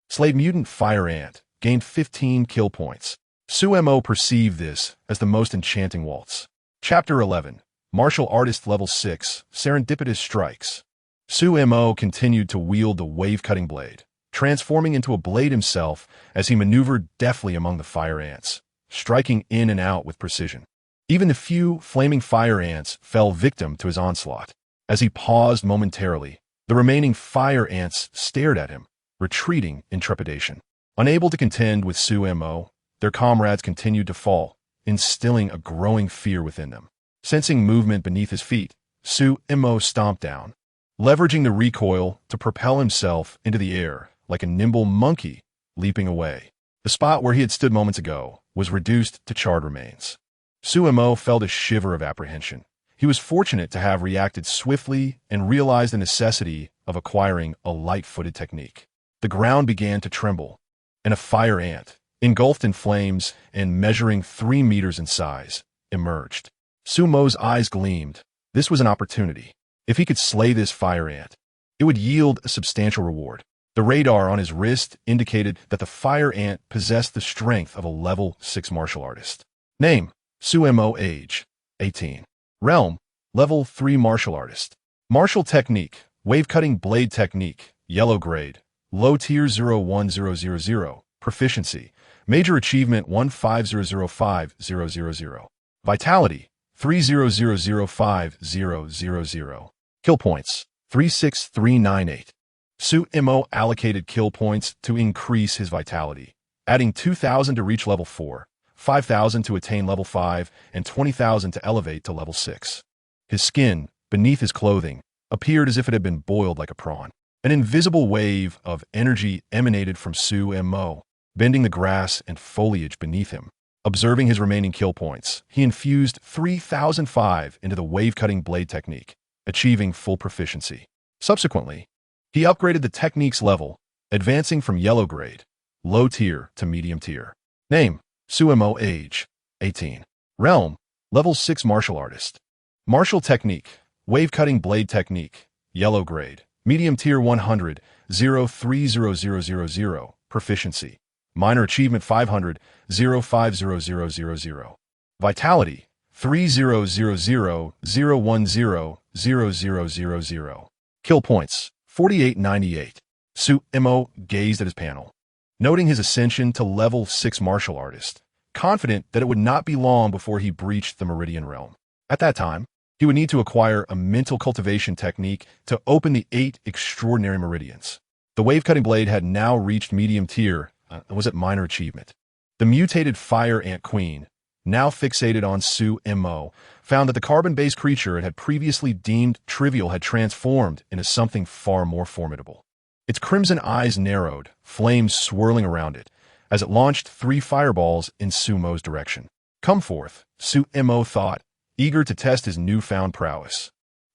Slayed mutant fire ant gained 15 kill points. Su-mo perceived this as the most enchanting waltz. Chapter 11. Martial Artist Level 6, Serendipitous Strikes. Su-mo continued to wield the wave-cutting blade, transforming into a blade himself as he maneuvered deftly among the fire ants, striking in and out with precision. Even the few flaming fire ants fell victim to his onslaught. As he paused momentarily, the remaining fire ants stared at him, retreating in trepidation. Unable to contend with Su-mo, their comrades continued to fall, instilling a growing fear within them. Sensing movement beneath his feet, Su-mo stomped down, leveraging the recoil to propel himself into the air like a nimble monkey leaping away. The spot where he had stood moments ago was reduced to charred remains. Su-mo felt a shiver of apprehension. He was fortunate to have reacted swiftly and realized the necessity of acquiring a light-footed technique. The ground began to tremble, and a fire ant, engulfed in flames and measuring 3 meters in size, emerged. Su-mo's eyes gleamed. This was an opportunity. If he could slay this fire ant, it would yield a substantial reward. The radar on his wrist indicated that the fire ant possessed the strength of a level 6 martial artist. Name: Su-mo. Age: 18. Realm, level 3 martial artist. Martial technique, wave cutting blade technique, yellow grade, low tier 01000, proficiency, major achievement 15005,000, vitality 30005,000, kill points 36398. Su-Imo allocated kill points to increase his vitality, adding 2,000 to reach level 4, 5,000 to attain level 5, and 20,000 to elevate to level 6. His skin, beneath his clothing, appeared as if it had been boiled like a prawn. An invisible wave of energy emanated from Su-Imo, bending the grass and foliage beneath him. Observing his remaining kill points, he infused 3,005 into the wave-cutting blade technique, achieving full proficiency. Subsequently, he upgraded the technique's level, advancing from yellow grade, low tier to medium tier. Name, Su-Imo. Age, 18. Realm, level 6 martial artist. Martial technique, wave-cutting blade technique, yellow grade, medium tier 100, 03000, proficiency, minor achievement 500, 05000, vitality, 3000100000, kill points, 4898. Su-Imo gazed at his panel, noting his ascension to level 6 martial artist, confident that it would not be long before he breached the Meridian Realm. At that time, he would need to acquire a mental cultivation technique to open the 8 extraordinary meridians. The wave-cutting blade had now reached medium tier and was at minor achievement. The mutated fire ant queen, now fixated on Su-Imo, found that the carbon-based creature it had previously deemed trivial had transformed into something far more formidable. Its crimson eyes narrowed, flames swirling around it, as it launched 3 fireballs in Su-Mo's direction. Come forth, Su-Imo thought, eager to test his newfound prowess.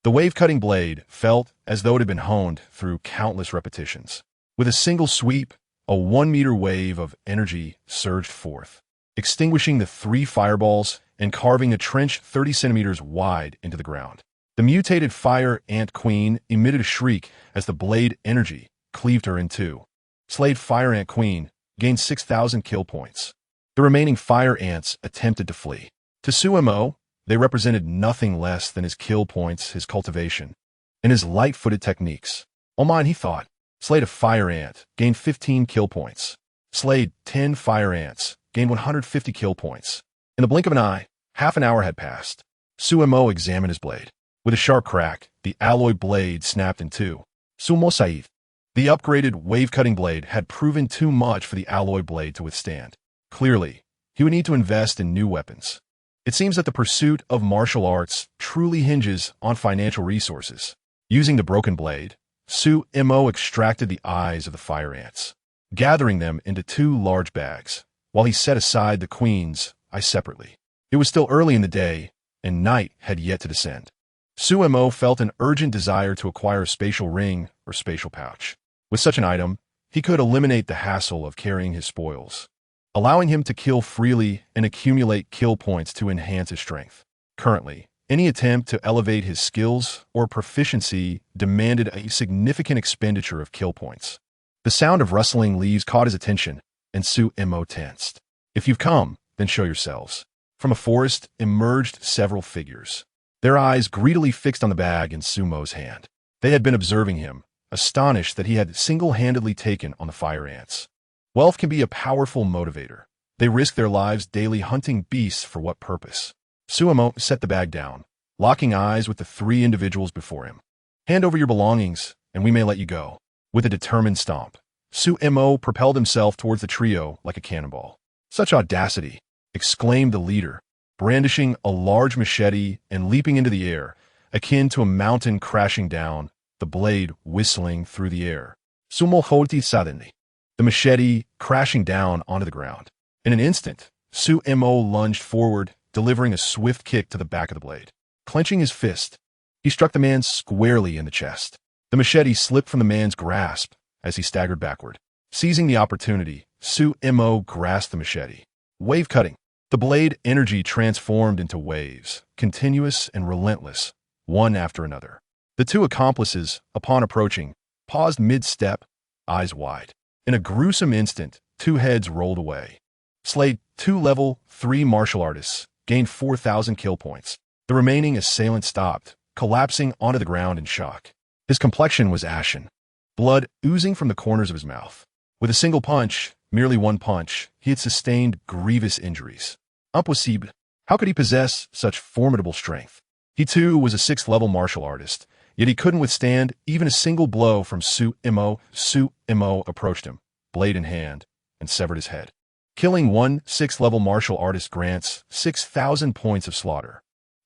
The wave-cutting blade felt as though it had been honed through countless repetitions. With a single sweep, a 1-meter wave of energy surged forth, extinguishing the 3 fireballs and carving a trench 30 centimeters wide into the ground. The mutated fire ant queen emitted a shriek as the blade energy cleaved her in two. Slayed fire ant queen gained 6,000 kill points. The remaining fire ants attempted to flee. To Su-Imo, they represented nothing less than his kill points, his cultivation, and his light-footed techniques. Oh mine, he thought. Slayed a fire ant, gained 15 kill points. Slayed 10 fire ants, gained 150 kill points. In the blink of an eye, half an hour had passed. Su-Imo examined his blade. With a sharp crack, the alloy blade snapped in two. Su-Imo Said. The upgraded wave-cutting blade had proven too much for the alloy blade to withstand. Clearly, he would need to invest in new weapons. It seems that the pursuit of martial arts truly hinges on financial resources. Using the broken blade, Su-Imo extracted the eyes of the fire ants, gathering them into 2 large bags, while he set aside the queen's eyes separately. It was still early in the day, and night had yet to descend. Su-Imo felt an urgent desire to acquire a spatial ring or spatial pouch. With such an item, he could eliminate the hassle of carrying his spoils, allowing him to kill freely and accumulate kill points to enhance his strength. Currently, any attempt to elevate his skills or proficiency demanded a significant expenditure of kill points. The sound of rustling leaves caught his attention, and Su-Imo tensed. If you've come, then show yourselves. From a forest emerged several figures, their eyes greedily fixed on the bag in Su-Mo's hand. They had been observing him, astonished that he had single-handedly taken on the fire ants. Wealth can be a powerful motivator. They risk their lives daily hunting beasts for what purpose? Su-Imo set the bag down, locking eyes with the 3 individuals before him. Hand over your belongings, and we may let you go. With a determined stomp, Su-Imo propelled himself towards the trio like a cannonball. Such audacity, exclaimed the leader, brandishing a large machete and leaping into the air, akin to a mountain crashing down, the blade whistling through the air. Su-Imo holti suddenly, the machete crashing down onto the ground. In an instant, Su-Imo lunged forward, delivering a swift kick to the back of the blade. Clenching his fist, he struck the man squarely in the chest. The machete slipped from the man's grasp as he staggered backward. Seizing the opportunity, Su-Imo grasped the machete. Wave cutting. The blade energy transformed into waves, continuous and relentless, one after another. The 2 accomplices, upon approaching, paused mid-step, eyes wide. In a gruesome instant, 2 heads rolled away. Slayed 2 level 3 martial artists, gained 4,000 kill points. The remaining assailant stopped, collapsing onto the ground in shock. His complexion was ashen, blood oozing from the corners of his mouth. With a single punch, merely one punch, he had sustained grievous injuries. Impossible. How could he possess such formidable strength? He too was a 6th-level martial artist, yet he couldn't withstand even a single blow from Su-Imo. Su-Imo approached him, blade in hand, and severed his head. Killing one 6th-level martial artist grants 6,000 points of slaughter.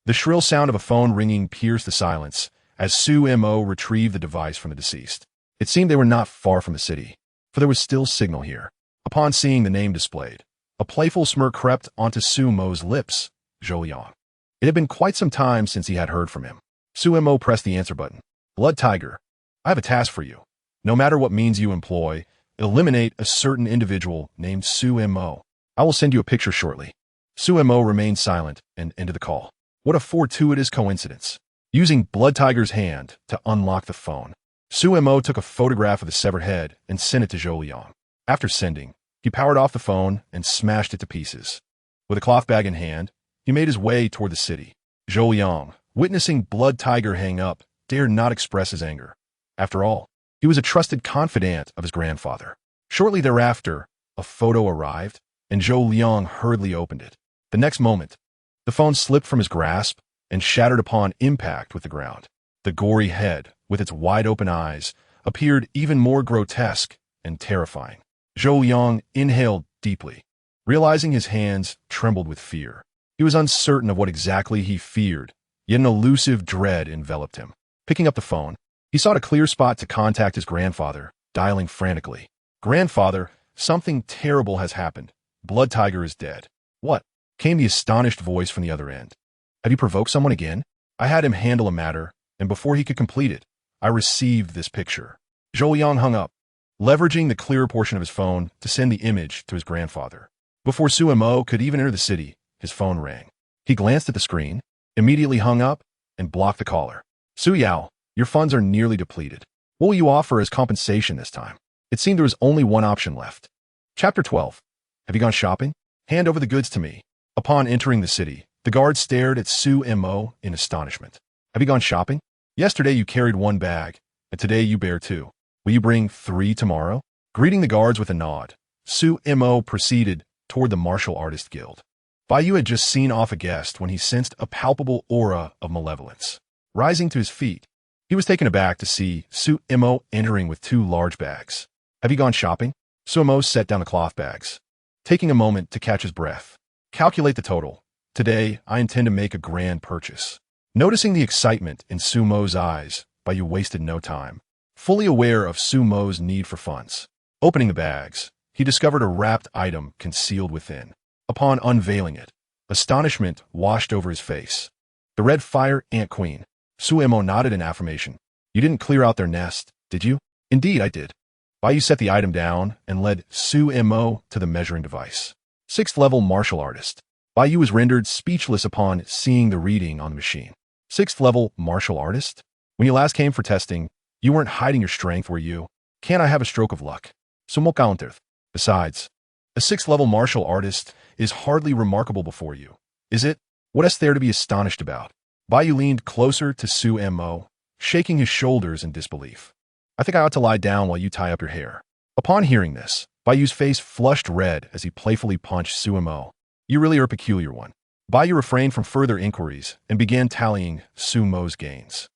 The shrill sound of a phone ringing pierced the silence as Su-Imo retrieved the device from the deceased. It seemed they were not far from the city, for there was still signal here. Upon seeing the name displayed, a playful smirk crept onto Su-Mo's lips. Zhou Liang. It had been quite some time since he had heard from him. Su-Imo pressed the answer button. Blood Tiger, I have a task for you. No matter what means you employ, eliminate a certain individual named Su-Imo. I will send you a picture shortly. Su-Imo remained silent and ended the call. What a fortuitous coincidence. Using Blood Tiger's hand to unlock the phone, Su-Imo took a photograph of the severed head and sent it to Zhou Liang. After sending, he powered off the phone and smashed it to pieces. With a cloth bag in hand, he made his way toward the city. Zhou Liang, witnessing Blood Tiger hang up, dared not express his anger. After all, he was a trusted confidant of his grandfather. Shortly thereafter, a photo arrived, and Zhou Liang hurriedly opened it. The next moment, the phone slipped from his grasp and shattered upon impact with the ground. The gory head, with its wide-open eyes, appeared even more grotesque and terrifying. Zhou Liang inhaled deeply, realizing his hands trembled with fear. He was uncertain of what exactly he feared, yet an elusive dread enveloped him. Picking up the phone, he sought a clear spot to contact his grandfather, dialing frantically. Grandfather, something terrible has happened. Blood Tiger is dead. What? Came the astonished voice from the other end. Have you provoked someone again? I had him handle a matter, and before he could complete it, I received this picture. Zhou Liang hung up, leveraging the clearer portion of his phone to send the image to his grandfather. Before Su-Imo could even enter the city, his phone rang. He glanced at the screen, immediately hung up, and blocked the caller. Su Yao, your funds are nearly depleted. What will you offer as compensation this time? It seemed there was only one option left. Chapter 12. Have you gone shopping? Hand over the goods to me. Upon entering the city, the guard stared at Su-Imo in astonishment. Have you gone shopping? Yesterday you carried one bag, and today you bear two. Will you bring 3 tomorrow? Greeting the guards with a nod, Su-Imo proceeded toward the Martial Artist Guild. Baiyu had just seen off a guest when he sensed a palpable aura of malevolence. Rising to his feet, he was taken aback to see Su-Imo entering with 2 large bags. Have you gone shopping? Su-Imo set down the cloth bags, taking a moment to catch his breath. Calculate the total. Today, I intend to make a grand purchase. Noticing the excitement in Su-Mo's eyes, Baiyu wasted no time. Fully aware of Su-Mo's need for funds. Opening the bags, he discovered a wrapped item concealed within. Upon unveiling it, astonishment washed over his face. The red fire ant queen. Su-Imo nodded in affirmation. You didn't clear out their nest, did you? Indeed, I did. Baiyu set the item down and led Su-Imo to the measuring device. 6th-level martial artist. Baiyu was rendered speechless upon seeing the reading on the machine. 6th-level martial artist? When you last came for testing, you weren't hiding your strength, were you? Can't I have a stroke of luck? Sumo counter. Besides, a 6th-level martial artist is hardly remarkable before you, is it? What is there to be astonished about? Baiyu leaned closer to Su-Imo, shaking his shoulders in disbelief. I think I ought to lie down while you tie up your hair. Upon hearing this, Baiyu's face flushed red as he playfully punched Su-Imo. You really are a peculiar one. Baiyu refrained from further inquiries and began tallying Su-Mo's gains.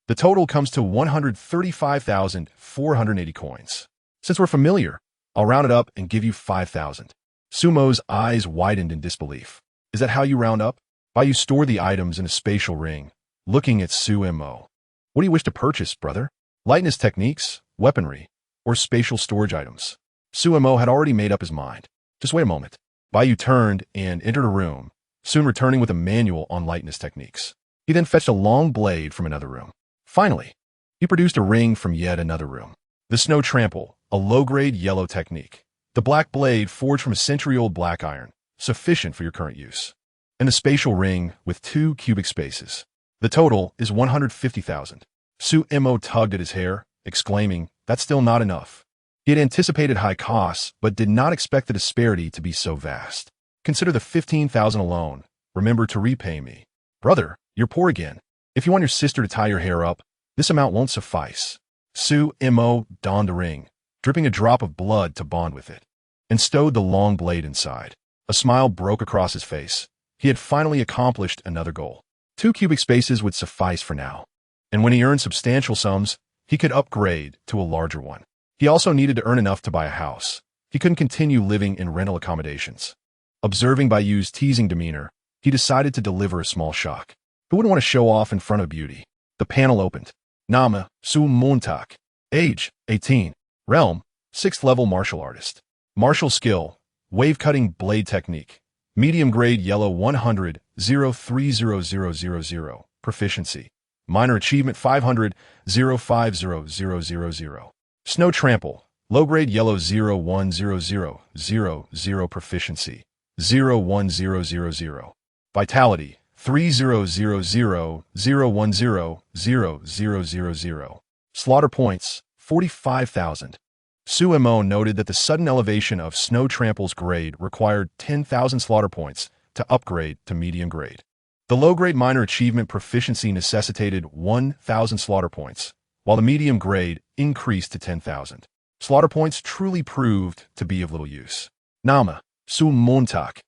The total comes to 135,480 coins. Since we're familiar, I'll round it up and give you 5,000. Su-Mo's eyes widened in disbelief. Is that how you round up? Baiyu stored the items in a spatial ring, looking at Su-Imo. What do you wish to purchase, brother? Lightness techniques, weaponry, or spatial storage items? Su-Imo had already made up his mind. Just wait a moment. Baiyu turned and entered a room, soon returning with a manual on lightness techniques. He then fetched a long blade from another room. Finally, he produced a ring from yet another room. The snow trample, a low-grade yellow technique. The black blade forged from a century-old black iron, sufficient for your current use. And the spatial ring with 2 cubic spaces. The total is 150,000. Su-Imo tugged at his hair, exclaiming, that's still not enough. He had anticipated high costs, but did not expect the disparity to be so vast. Consider the 15,000 alone. Remember to repay me. Brother, You're poor again. If you want your sister to tie your hair up, this amount won't suffice. Su-mo donned a ring, dripping a drop of blood to bond with it, and stowed the long blade inside. A smile broke across his face. He had finally accomplished another goal. 2 cubic spaces would suffice for now. And when he earned substantial sums, he could upgrade to a larger one. He also needed to earn enough to buy a house. He couldn't continue living in rental accommodations. Observing Bayu's teasing demeanor, he decided to deliver a small shock. Who wouldn't want to show off in front of beauty? The panel opened. Nama, Su Montak. Age, 18. Realm, 6th level martial artist. Martial skill, wave-cutting blade technique. Medium grade yellow 100, 030000. Proficiency. Minor achievement 500, 050000. Snow trample. Low grade yellow 010000. Proficiency. 01000. Vitality. 3000010000. Slaughter points 45,000. Su-mo noted that the sudden elevation of Snow Trample's grade required 10,000 slaughter points to upgrade to medium grade. The low-grade minor achievement proficiency necessitated 1,000 slaughter points, while the medium grade increased to 10,000. Slaughter points truly proved to be of little use. Nama, Su Montak.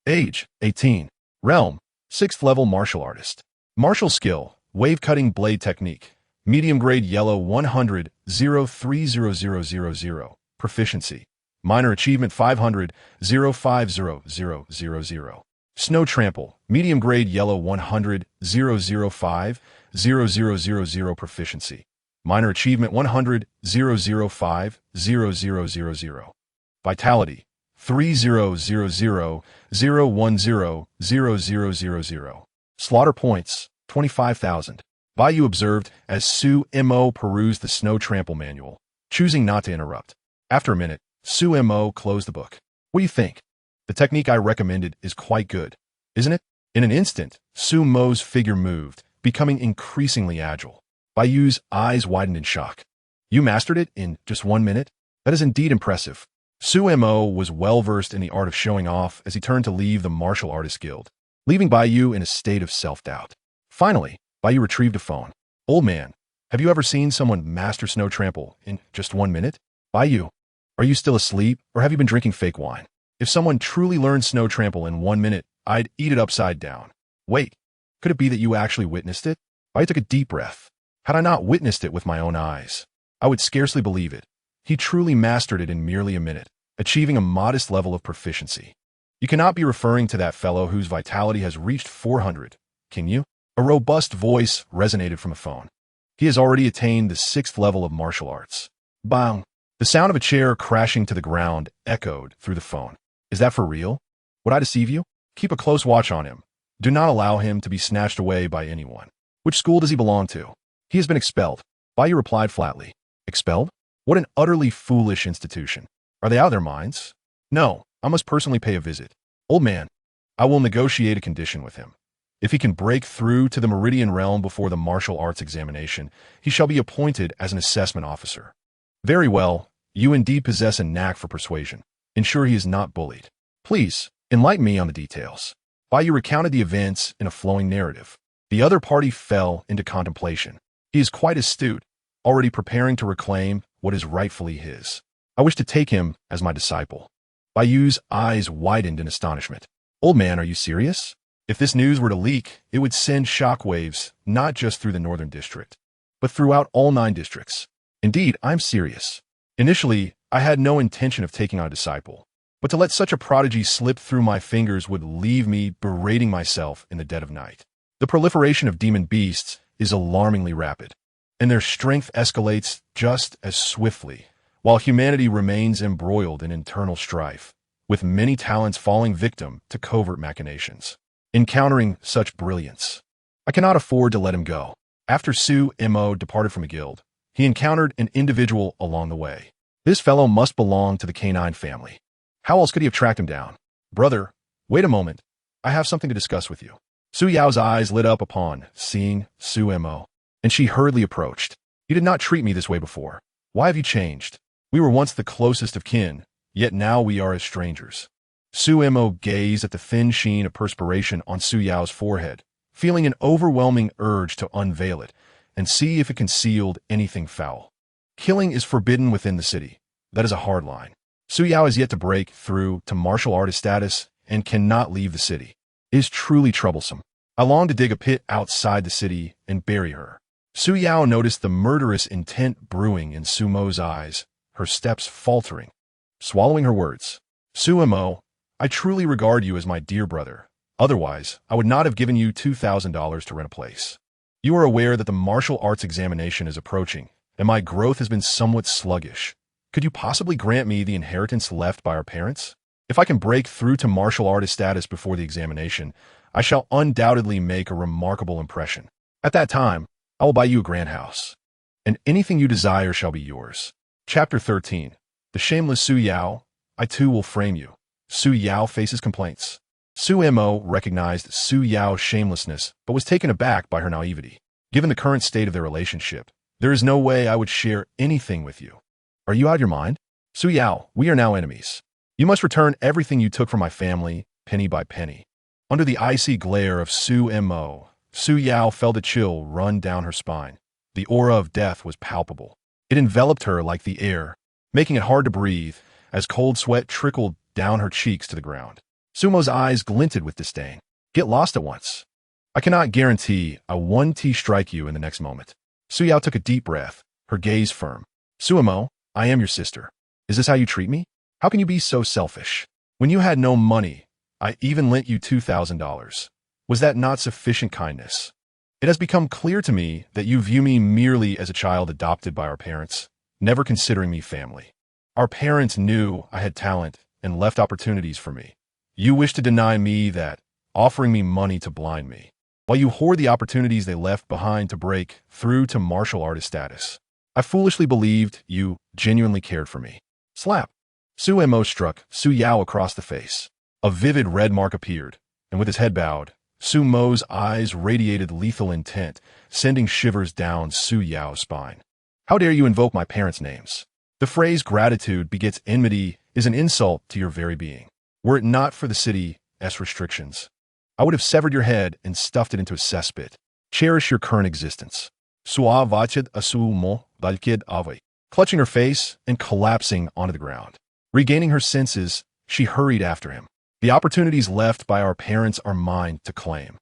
Age, 18. Realm, 6th level martial artist. Martial skill, wave-cutting blade technique. Medium grade yellow 100, 030000. Proficiency. Minor achievement 500, 050000. Snow trample. Medium grade yellow 100, 005, 0000. Proficiency. Minor achievement 100, 005, 0000. Vitality. 3000, 010, Slaughter points, 25,000. Bayu observed as Su-mo perused the Snow Trample manual, choosing not to interrupt. After a minute, Su-mo closed the book. What do you think? The technique I recommended is quite good, isn't it? In an instant, Su-mo's figure moved, becoming increasingly agile. Bayu's eyes widened in shock. You mastered it in just 1 minute? That is indeed impressive. Su-mo was well-versed in the art of showing off as he turned to leave the Martial Artists Guild, leaving Bayu in a state of self-doubt. Finally, Bayu retrieved a phone. Old man, have you ever seen someone master Snow Trample in just 1 minute? Bayu, are you still asleep or have you been drinking fake wine? If someone truly learned Snow Trample in 1 minute, I'd eat it upside down. Wait, could it be that you actually witnessed it? Bayu took a deep breath. Had I not witnessed it with my own eyes, I would scarcely believe it. He truly mastered it in merely a minute, achieving a modest level of proficiency. You cannot be referring to that fellow whose vitality has reached 400, can you? A robust voice resonated from a phone. He has already attained the 6th level of martial arts. Bang! The sound of a chair crashing to the ground echoed through the phone. Is that for real? Would I deceive you? Keep a close watch on him. Do not allow him to be snatched away by anyone. Which school does he belong to? He has been expelled. Bayu replied flatly. Expelled? What an utterly foolish institution. Are they out of their minds? No, I must personally pay a visit. Old man, I will negotiate a condition with him. If he can break through to the Meridian Realm before the martial arts examination, he shall be appointed as an assessment officer. Very well, you indeed possess a knack for persuasion. Ensure he is not bullied. Please, enlighten me on the details. Bayu recounted the events in a flowing narrative. The other party fell into contemplation. He is quite astute, already preparing to reclaim what is rightfully his. I wish to take him as my disciple. Bayu's eyes widened in astonishment. Old man, are you serious? If this news were to leak, it would send shockwaves not just through the Northern District, but throughout all 9 districts. Indeed, I'm serious. Initially, I had no intention of taking on a disciple, but to let such a prodigy slip through my fingers would leave me berating myself in the dead of night. The proliferation of demon beasts is alarmingly rapid, and their strength escalates just as swiftly, while humanity remains embroiled in internal strife, with many talents falling victim to covert machinations. Encountering such brilliance, I cannot afford to let him go. After Su-mo departed from the guild, he encountered an individual along the way. This fellow must belong to the canine family. How else could he have tracked him down? Brother, wait a moment. I have something to discuss with you. Su Yao's eyes lit up upon seeing Su-mo, and she hurriedly approached. You did not treat me this way before. Why have you changed? We were once the closest of kin, yet now we are as strangers. Su-mo gazed at the thin sheen of perspiration on Su Yao's forehead, feeling an overwhelming urge to unveil it and see if it concealed anything foul. Killing is forbidden within the city. That is a hard line. Su Yao has yet to break through to martial artist status and cannot leave the city. It is truly troublesome. I long to dig a pit outside the city and bury her. Su Yao noticed the murderous intent brewing in Sumo's eyes, her steps faltering. Swallowing her words, Sumo, I truly regard you as my dear brother. Otherwise, I would not have given you $2,000 to rent a place. You are aware that the martial arts examination is approaching, and my growth has been somewhat sluggish. Could you possibly grant me the inheritance left by our parents? If I can break through to martial artist status before the examination, I shall undoubtedly make a remarkable impression. At that time, I will buy you a grand house, and anything you desire shall be yours. Chapter 13. The Shameless Su Yao. I too will frame you. Su Yao faces complaints. Su Mo recognized Su Yao's shamelessness, but was taken aback by her naivety. Given the current state of their relationship, there is no way I would share anything with you. Are you out of your mind? Su Yao, we are now enemies. You must return everything you took from my family, penny by penny. Under the icy glare of Su Mo, Su Yao felt a chill run down her spine. The aura of death was palpable. It enveloped her like the air, making it hard to breathe as cold sweat trickled down her cheeks to the ground. Sumo's eyes glinted with disdain. Get lost at once. I cannot guarantee I won't strike you in the next moment. Su Yao took a deep breath, her gaze firm. Sumo, I am your sister. Is this how you treat me? How can you be so selfish? When you had no money, I even lent you $2,000. Was that not sufficient kindness? It has become clear to me that you view me merely as a child adopted by our parents, never considering me family. Our parents knew I had talent and left opportunities for me. You wish to deny me that, offering me money to blind me, while you hoard the opportunities they left behind to break through to martial artist status. I foolishly believed you genuinely cared for me. Slap. Su Mo struck Su Yao across the face. A vivid red mark appeared, and with his head bowed, Su Mo's eyes radiated lethal intent, sending shivers down Su Yao's spine. How dare you invoke my parents' names? The phrase gratitude begets enmity is an insult to your very being. Were it not for the city's restrictions, I would have severed your head and stuffed it into a cesspit. Cherish your current existence. Suavachid asumo balkid ave. Clutching her face and collapsing onto the ground. Regaining her senses, she hurried after him. The opportunities left by our parents are mine to claim.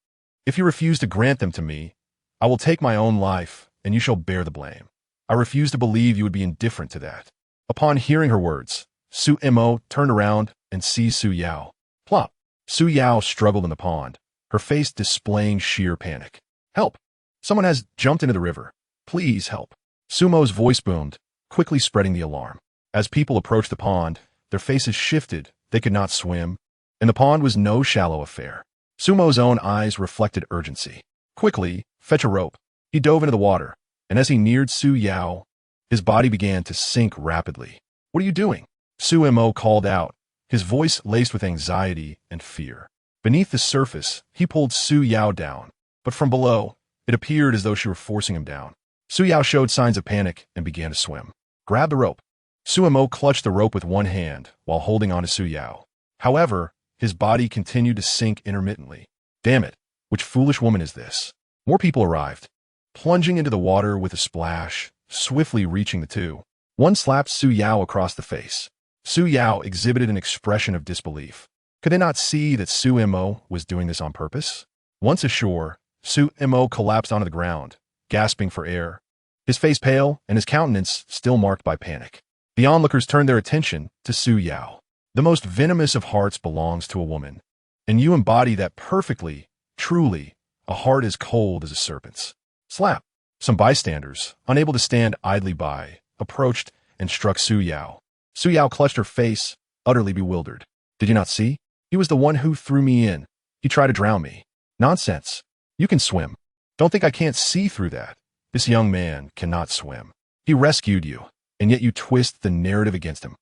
If you refuse to grant them to me, I will take my own life, and you shall bear the blame. I refuse to believe you would be indifferent to that. Upon hearing her words, Su Mo turned around and seized Su Yao. Plop! Su Yao struggled in the pond, her face displaying sheer panic. Help! Someone has jumped into the river. Please help. Sumo's voice boomed, quickly spreading the alarm. As people approached the pond, their faces shifted. They could not swim, and the pond was no shallow affair. Sumo's own eyes reflected urgency. Quickly, fetch a rope. He dove into the water, and as he neared Su Yao, his body began to sink rapidly. What are you doing? Su Mo called out, his voice laced with anxiety and fear. Beneath the surface, he pulled Su Yao down, but from below, it appeared as though she were forcing him down. Su Yao showed signs of panic and began to swim. Grab the rope. Su Mo clutched the rope with one hand while holding on to Su Yao. However, his body continued to sink intermittently. Damn it, which foolish woman is this? More people arrived, plunging into the water with a splash, swiftly reaching the two. One slapped Su Yao across the face. Su Yao exhibited an expression of disbelief. Could they not see that Su Mo was doing this on purpose? Once ashore, Su Mo collapsed onto the ground, gasping for air, his face pale and his countenance still marked by panic. The onlookers turned their attention to Su Yao. The most venomous of hearts belongs to a woman, and you embody that perfectly, truly, a heart as cold as a serpent's. Slap. Some bystanders, unable to stand idly by, approached and struck Su Yao. Su Yao clutched her face, utterly bewildered. Did you not see? He was the one who threw me in. He tried to drown me. Nonsense. You can swim. Don't think I can't see through that. This young man cannot swim. He rescued you, and yet you twist the narrative against him.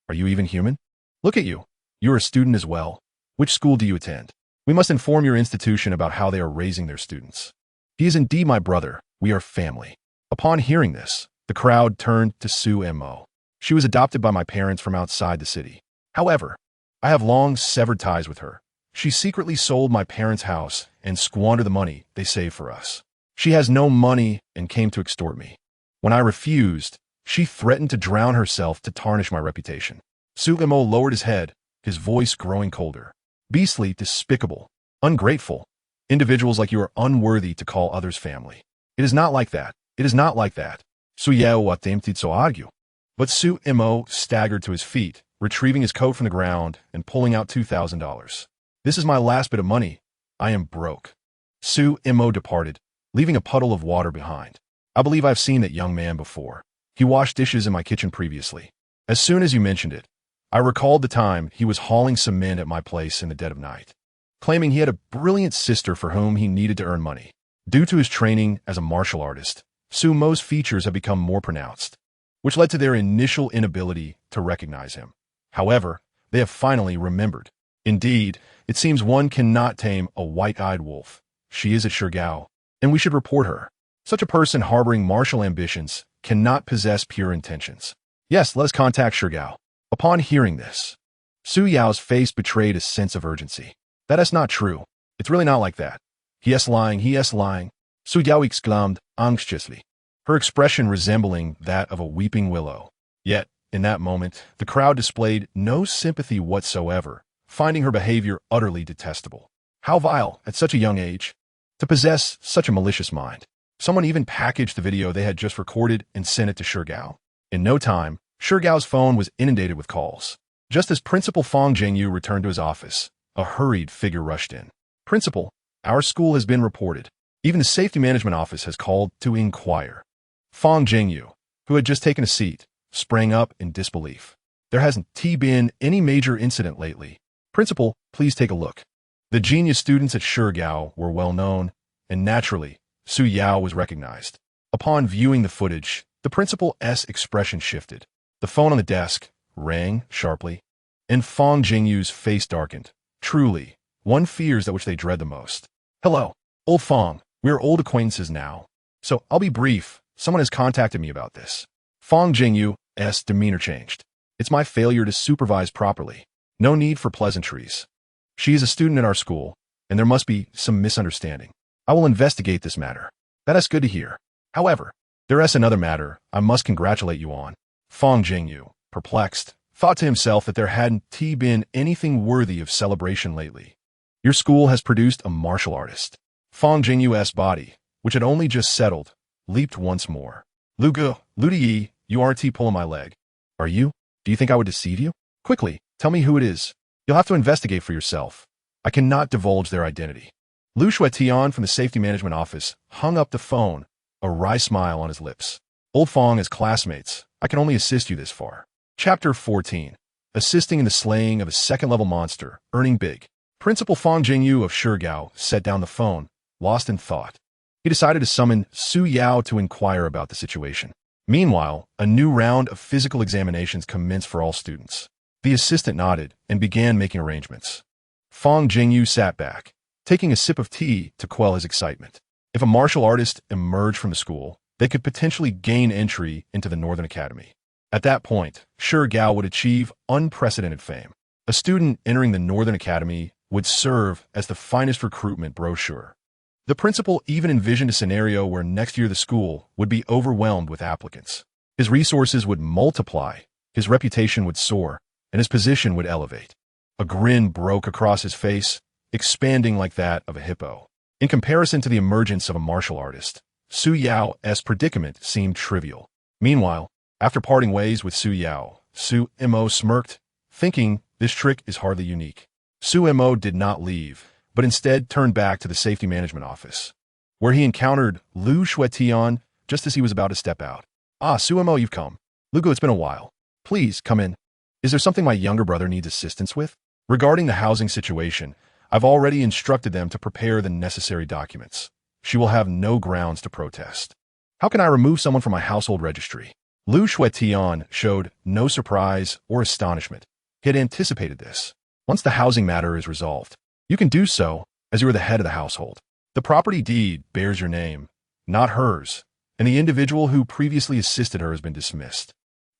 Are you even human? Look at you. You're a student as well. Which school do you attend? We must inform your institution about how they are raising their students. He is indeed my brother. We are family. Upon hearing this, the crowd turned to Su Mo. She was adopted by my parents from outside the city. However, I have long severed ties with her, She secretly sold my parents' house and squandered the money they saved for us. She has no money and came to extort me. When I refused, she threatened to drown herself to tarnish my reputation. Suemo lowered his head, his voice growing colder. Beastly, despicable, ungrateful. Individuals like you are unworthy to call others family. It is not like that. It is not like that. Suemo. But Suemo staggered to his feet, retrieving his coat from the ground and pulling out $2,000. This is my last bit of money. I am broke. Suemo departed, leaving a puddle of water behind. I believe I've seen that young man before. He washed dishes in my kitchen previously. As soon as you mentioned it, I recalled the time he was hauling cement at my place in the dead of night, claiming he had a brilliant sister for whom he needed to earn money. Due to his training as a martial artist, Sumo's features have become more pronounced, which led to their initial inability to recognize him. However, they have finally remembered. Indeed, it seems one cannot tame a white-eyed wolf. She is at Shirgao, and we should report her. Such a person harboring martial ambitions cannot possess pure intentions. Yes, let us contact Shirgao. Upon hearing this, Su Yao's face betrayed a sense of urgency. That is not true. It's really not like that. He is lying. Su Yao exclaimed anxiously, her expression resembling that of a weeping willow. Yet, in that moment, the crowd displayed no sympathy whatsoever, finding her behavior utterly detestable. How vile, at such a young age, to possess such a malicious mind. Someone even packaged the video they had just recorded and sent it to Shirgao. In no time, Shirgao's phone was inundated with calls. Just as Principal Fong Jingyu returned to his office, a hurried figure rushed in. Principal, our school has been reported. Even the Safety Management Office has called to inquire. Fong Jingyu, who had just taken a seat, sprang up in disbelief. There hasn't been any major incident lately. Principal, please take a look. The genius students at Shirgao were well known, and naturally, Su Yao was recognized. Upon viewing the footage, the principal's expression shifted. The phone on the desk rang sharply, and Fong Jingyu's face darkened. Truly, one fears that which they dread the most. Hello, old Fong. We are old acquaintances now. So I'll be brief. Someone has contacted me about this. Fong Jingyu's demeanor changed. It's my failure to supervise properly. No need for pleasantries. She is a student at our school, and there must be some misunderstanding. I will investigate this matter. That is good to hear. However, there is another matter I must congratulate you on. Fong Jingyu, perplexed, thought to himself that there hadn't been anything worthy of celebration lately. Your school has produced a martial artist. Fong Jingyu's body, which had only just settled, leaped once more. Ludiyi, you aren't pulling my leg. Are you? Do you think I would deceive you? Quickly, tell me who it is. You'll have to investigate for yourself. I cannot divulge their identity. Lu Shuetian from the Safety Management Office hung up the phone, a wry smile on his lips. Old Fong as classmates, I can only assist you this far. Chapter 14. Assisting in the slaying of a second-level monster, earning big. Principal Fong Jingyu of Shirgao set down the phone, lost in thought. He decided to summon Su Yao to inquire about the situation. Meanwhile, a new round of physical examinations commenced for all students. The assistant nodded and began making arrangements. Fong Jingyu sat back, taking a sip of tea to quell his excitement. If a martial artist emerged from the school, they could potentially gain entry into the Northern Academy. At that point, Shirgao would achieve unprecedented fame. A student entering the Northern Academy would serve as the finest recruitment brochure. The principal even envisioned a scenario where next year the school would be overwhelmed with applicants. His resources would multiply, his reputation would soar, and his position would elevate. A grin broke across his face, expanding like that of a hippo. In comparison to the emergence of a martial artist, Su Yao's predicament seemed trivial. Meanwhile, after parting ways with Su Yao, Su Mo smirked, thinking this trick is hardly unique. Su Mo did not leave, but instead turned back to the Safety Management Office, where he encountered Lu Shuetian just as he was about to step out. Ah, Su Mo, you've come. Lugo, it's been a while. Please, come in. Is there something my younger brother needs assistance with? Regarding the housing situation, I've already instructed them to prepare the necessary documents. She will have no grounds to protest. How can I remove someone from my household registry? Lu Shuetian showed no surprise or astonishment. He had anticipated this. Once the housing matter is resolved, you can do so as you are the head of the household. The property deed bears your name, not hers, and the individual who previously assisted her has been dismissed.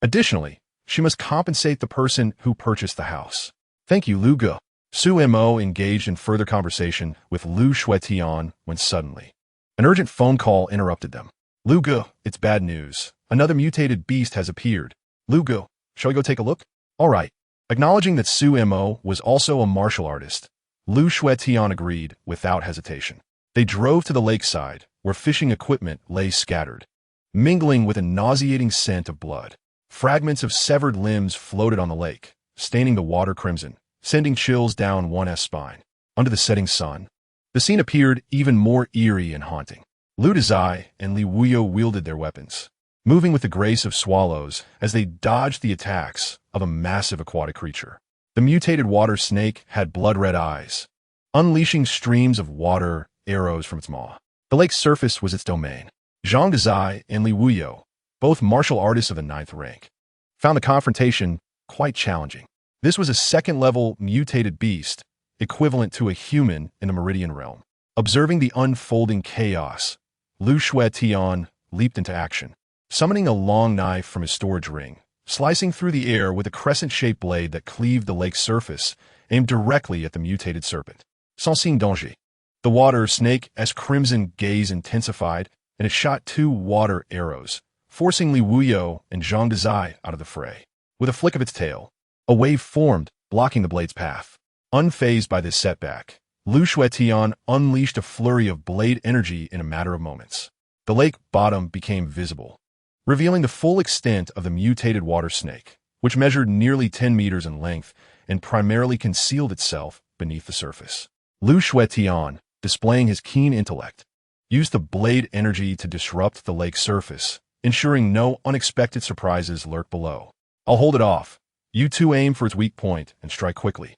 Additionally, she must compensate the person who purchased the house. Thank you, Luga. Su Mo engaged in further conversation with Lu Shuetian when suddenly an urgent phone call interrupted them. Lu Gu, it's bad news. Another mutated beast has appeared. Lu Gu, shall we go take a look? All right. Acknowledging that Su Mo was also a martial artist, Lu Shuetian agreed without hesitation. They drove to the lakeside, where fishing equipment lay scattered, mingling with a nauseating scent of blood. Fragments of severed limbs floated on the lake, staining the water crimson, sending chills down one's spine. Under the setting sun, the scene appeared even more eerie and haunting. Lu Dezai and Li Wuyo wielded their weapons, moving with the grace of swallows as they dodged the attacks of a massive aquatic creature. The mutated water snake had blood-red eyes, unleashing streams of water arrows from its maw. The lake's surface was its domain. Zhang Dezai and Li Wuyo, both martial artists of the 9th rank, found the confrontation quite challenging. This was a second-level mutated beast, equivalent to a human in the Meridian realm. Observing the unfolding chaos, Lu Shuetian leaped into action, summoning a long knife from his storage ring, slicing through the air with a crescent-shaped blade that cleaved the lake's surface, aimed directly at the mutated serpent. Sans signe danger. The water snake's crimson gaze intensified, and it shot 2 water arrows, forcing Li Wuyo and Zhang Dezai out of the fray. With a flick of its tail, a wave formed, blocking the blade's path. Unfazed by this setback, Lu Shuetian unleashed a flurry of blade energy in a matter of moments. The lake bottom became visible, revealing the full extent of the mutated water snake, which measured nearly 10 meters in length and primarily concealed itself beneath the surface. Lu Shuetian, displaying his keen intellect, used the blade energy to disrupt the lake's surface, ensuring no unexpected surprises lurk below. I'll hold it off. You two aim for its weak point and strike quickly.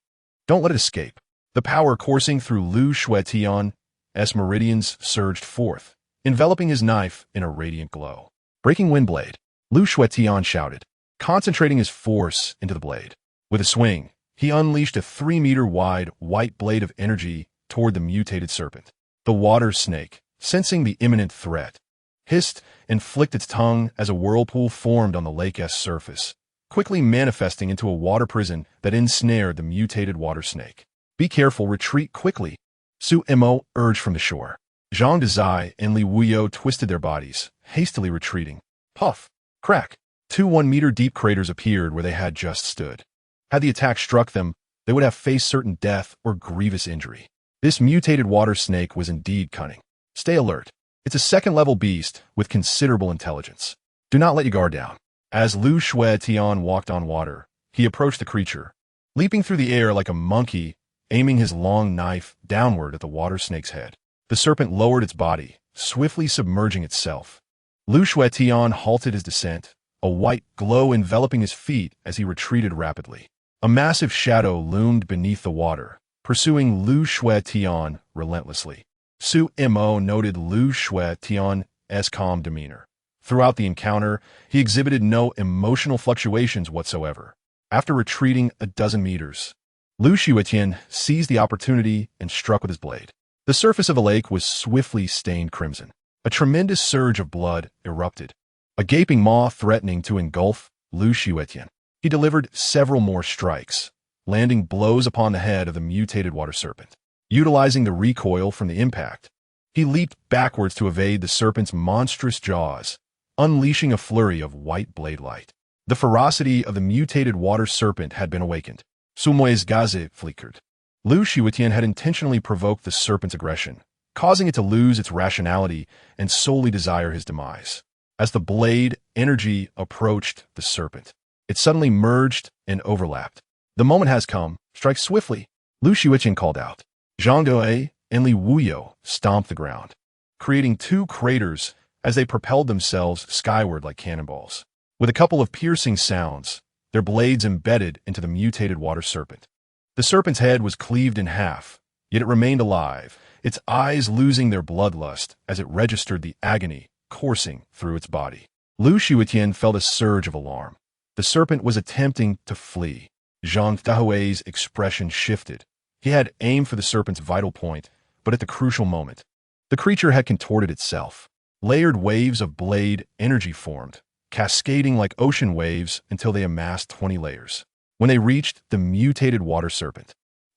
Don't let it escape. The power coursing through Lu Shuetian's meridians surged forth, enveloping his knife in a radiant glow. Breaking wind blade, Lu Shuetian shouted, concentrating his force into the blade. With a swing, he unleashed a 3-meter-wide white blade of energy toward the mutated serpent. The water snake, sensing the imminent threat, hissed and flicked its tongue as a whirlpool formed on the lake's surface, quickly manifesting into a water prison that ensnared the mutated water snake. Be careful, retreat quickly, Su Mo urged from the shore. Zhang Dezai and Li Wuyo twisted their bodies, hastily retreating. Puff! Crack! 2 1-meter-deep craters appeared where they had just stood. Had the attack struck them, they would have faced certain death or grievous injury. This mutated water snake was indeed cunning. Stay alert. It's a second-level beast with considerable intelligence. Do not let your guard down. As Lu Shuetian walked on water, he approached the creature, leaping through the air like a monkey, aiming his long knife downward at the water snake's head. The serpent lowered its body, swiftly submerging itself. Lu Shuetian halted his descent, a white glow enveloping his feet as he retreated rapidly. A massive shadow loomed beneath the water, pursuing Lu Shuetian relentlessly. Su Mo noted Lu Shuetian's calm demeanor. Throughout the encounter, he exhibited no emotional fluctuations whatsoever. After retreating a dozen meters, Lu Shuetian seized the opportunity and struck with his blade. The surface of the lake was swiftly stained crimson. A tremendous surge of blood erupted, a gaping maw threatening to engulf Lu Shuetian. He delivered several more strikes, landing blows upon the head of the mutated water serpent. Utilizing the recoil from the impact, he leaped backwards to evade the serpent's monstrous jaws, unleashing a flurry of white blade light. The ferocity of the mutated water serpent had been awakened. Sumoy's gaze flickered. Lu Shuetian had intentionally provoked the serpent's aggression, causing it to lose its rationality and solely desire his demise. As the blade energy approached the serpent, it suddenly merged and overlapped. The moment has come. Strike swiftly, Lu Shuetian called out. Zhang Dezai and Li Wuyo stomped the ground, creating 2 craters as they propelled themselves skyward like cannonballs. With a couple of piercing sounds, their blades embedded into the mutated water serpent. The serpent's head was cleaved in half, yet it remained alive, its eyes losing their bloodlust as it registered the agony coursing through its body. Lu Shuetian felt a surge of alarm. The serpent was attempting to flee. Zhang Dahui's expression shifted. He had aimed for the serpent's vital point, but at the crucial moment, the creature had contorted itself. Layered waves of blade energy formed, cascading like ocean waves until they amassed 20 layers. When they reached the mutated water serpent,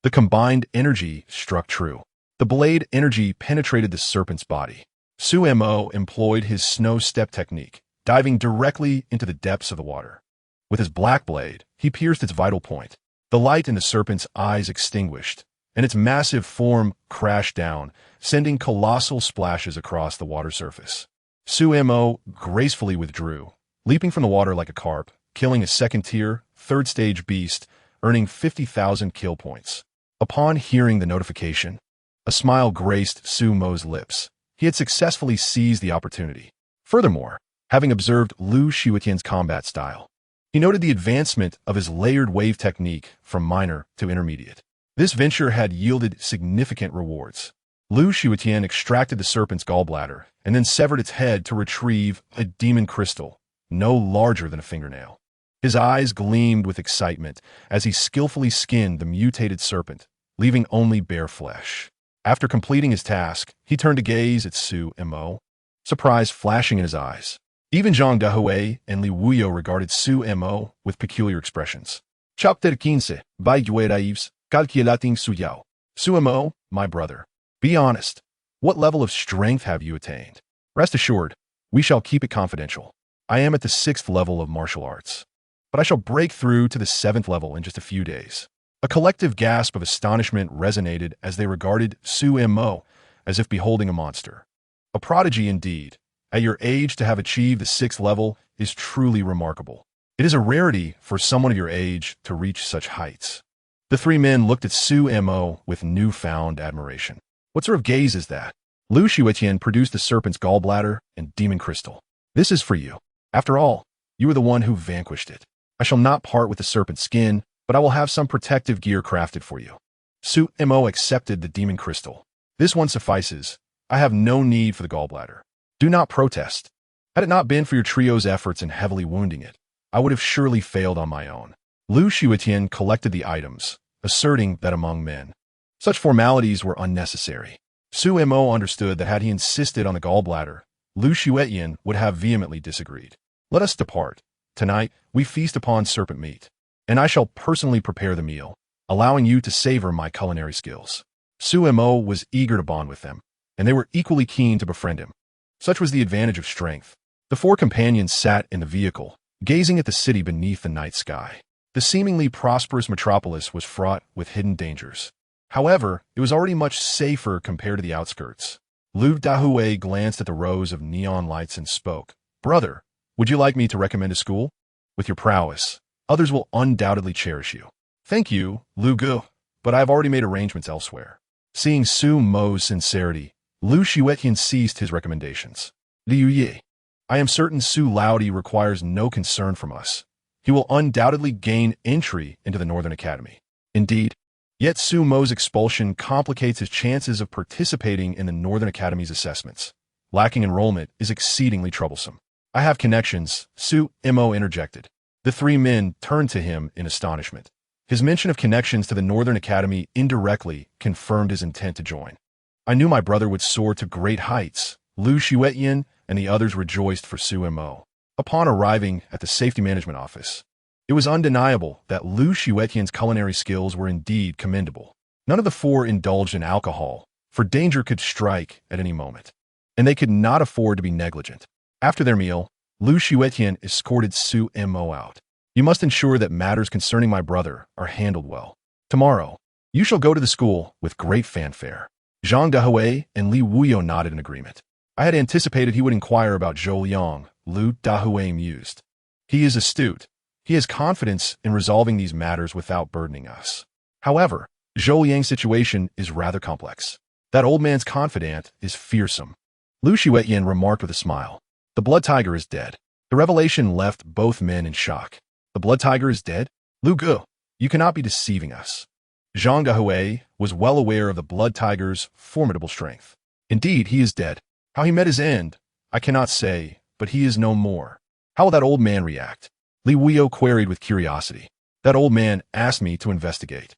The combined energy struck true. The blade energy penetrated the serpent's body. Sumo employed his snow step technique, diving directly into the depths of the water. With his black blade, he pierced its vital point. The light in the serpent's eyes extinguished, and its massive form crashed down, sending colossal splashes across the water surface. Sumo gracefully withdrew, leaping from the water like a carp, killing a second-tier, third-stage beast, earning 50,000 kill points. Upon hearing the notification, a smile graced Sumo's lips. He had successfully seized the opportunity. Furthermore, having observed Lu Shiwetian's combat style, he noted the advancement of his layered wave technique from minor to intermediate. This venture had yielded significant rewards. Lu Shiwetian extracted the serpent's gallbladder and then severed its head to retrieve a demon crystal, no larger than a fingernail. His eyes gleamed with excitement as he skillfully skinned the mutated serpent, leaving only bare flesh. After completing his task, he turned to gaze at Sumo, surprise flashing in his eyes. Even Zhang Dahue and Li Wuyo regarded Sumo with peculiar expressions. Chapter 15, Manhwaedit, calculating suyao. Sumo, my brother, be honest. What level of strength have you attained? Rest assured, we shall keep it confidential. I am at the 6th level of martial arts, but I shall break through to the 7th level in just a few days. A collective gasp of astonishment resonated as they regarded Sumo as if beholding a monster. A prodigy indeed. At your age to have achieved the 6th level is truly remarkable. It is a rarity for someone of your age to reach such heights. The three men looked at Sumo with newfound admiration. What sort of gaze is that? Lu Shiwetian produced the serpent's gallbladder and demon crystal. This is for you. After all, you were the one who vanquished it. I shall not part with the serpent's skin, but I will have some protective gear crafted for you. Sumo accepted the demon crystal. This one suffices. I have no need for the gallbladder. Do not protest. Had it not been for your trio's efforts in heavily wounding it, I would have surely failed on my own. Lu Shiwetian collected the items, asserting that among men, such formalities were unnecessary. Sumo understood that had he insisted on the gallbladder, Lu Shiwetian would have vehemently disagreed. Let us depart. Tonight, we feast upon serpent meat, and I shall personally prepare the meal, allowing you to savor my culinary skills. Sumo was eager to bond with them, and they were equally keen to befriend him. Such was the advantage of strength. The four companions sat in the vehicle, gazing at the city beneath the night sky. The seemingly prosperous metropolis was fraught with hidden dangers. However, it was already much safer compared to the outskirts. Lu Dahue glanced at the rows of neon lights and spoke. Brother, would you like me to recommend a school? With your prowess, others will undoubtedly cherish you. Thank you, Lu Gu, but I have already made arrangements elsewhere. Seeing Sumo's sincerity, Lu Shiwetian ceased his recommendations. Liu Yi, I am certain Su Laudi requires no concern from us. He will undoubtedly gain entry into the Northern Academy. Indeed, yet Sumo's expulsion complicates his chances of participating in the Northern Academy's assessments. Lacking enrollment is exceedingly troublesome. I have connections, Sumo interjected. The three men turned to him in astonishment. His mention of connections to the Northern Academy indirectly confirmed his intent to join. I knew my brother would soar to great heights. Lu Shiwetian and the others rejoiced for Sumo. Upon arriving at the safety management office, it was undeniable that Lu Shiwetian's culinary skills were indeed commendable. None of the four indulged in alcohol, for danger could strike at any moment, and they could not afford to be negligent. After their meal, Lu Shiwetian escorted Sumo out. You must ensure that matters concerning my brother are handled well. Tomorrow, you shall go to the school with great fanfare. Zhang Dahue and Li Wuyo nodded in agreement. I had anticipated he would inquire about Zhou Liang, Lu Dahue mused. He is astute. He has confidence in resolving these matters without burdening us. However, Zhou Liang's situation is rather complex. That old man's confidant is fearsome. Lu Shiwetian remarked with a smile. The blood tiger is dead. The revelation left both men in shock. The blood tiger is dead? Lu Gu, you cannot be deceiving us. Zhang Dahue was well aware of the blood tiger's formidable strength. Indeed, he is dead. How he met his end, I cannot say, but he is no more. How will that old man react? Li Wuyo queried with curiosity. That old man asked me to investigate.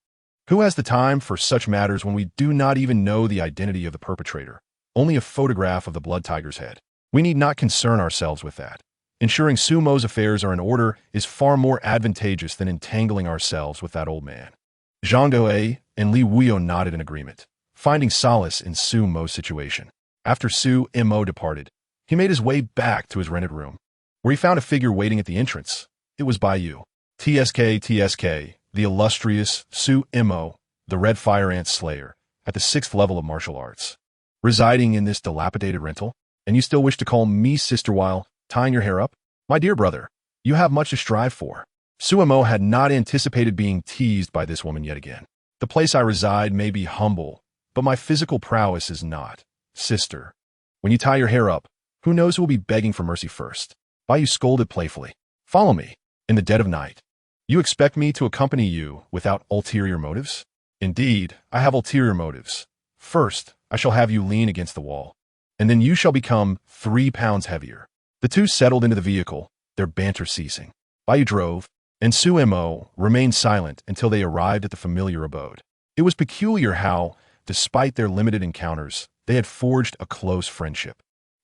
Who has the time for such matters when we do not even know the identity of the perpetrator? Only a photograph of the blood tiger's head. We need not concern ourselves with that. Ensuring Sumo's affairs are in order is far more advantageous than entangling ourselves with that old man. Zhang Dahue and Li Wuyo nodded in agreement, finding solace in Su Mo's situation. After Su Mo departed, he made his way back to his rented room, where he found a figure waiting at the entrance. It was Baiyu. TSK, the illustrious Su Mo, the Red Fire Ant Slayer, at the 6th level of martial arts. Residing in this dilapidated rental, and you still wish to call me sister while tying your hair up? My dear brother, you have much to strive for. Su Mo had not anticipated being teased by this woman yet again. The place I reside may be humble, but my physical prowess is not. Sister, when you tie your hair up, who knows who will be begging for mercy first? Baiyu scolded playfully. Follow me, in the dead of night. You expect me to accompany you without ulterior motives? Indeed, I have ulterior motives. First, I shall have you lean against the wall, and then you shall become 3 pounds heavier. The two settled into the vehicle, their banter ceasing. Baiyu drove, and Su Mo remained silent until they arrived at the familiar abode. It was peculiar how, despite their limited encounters, they had forged a close friendship.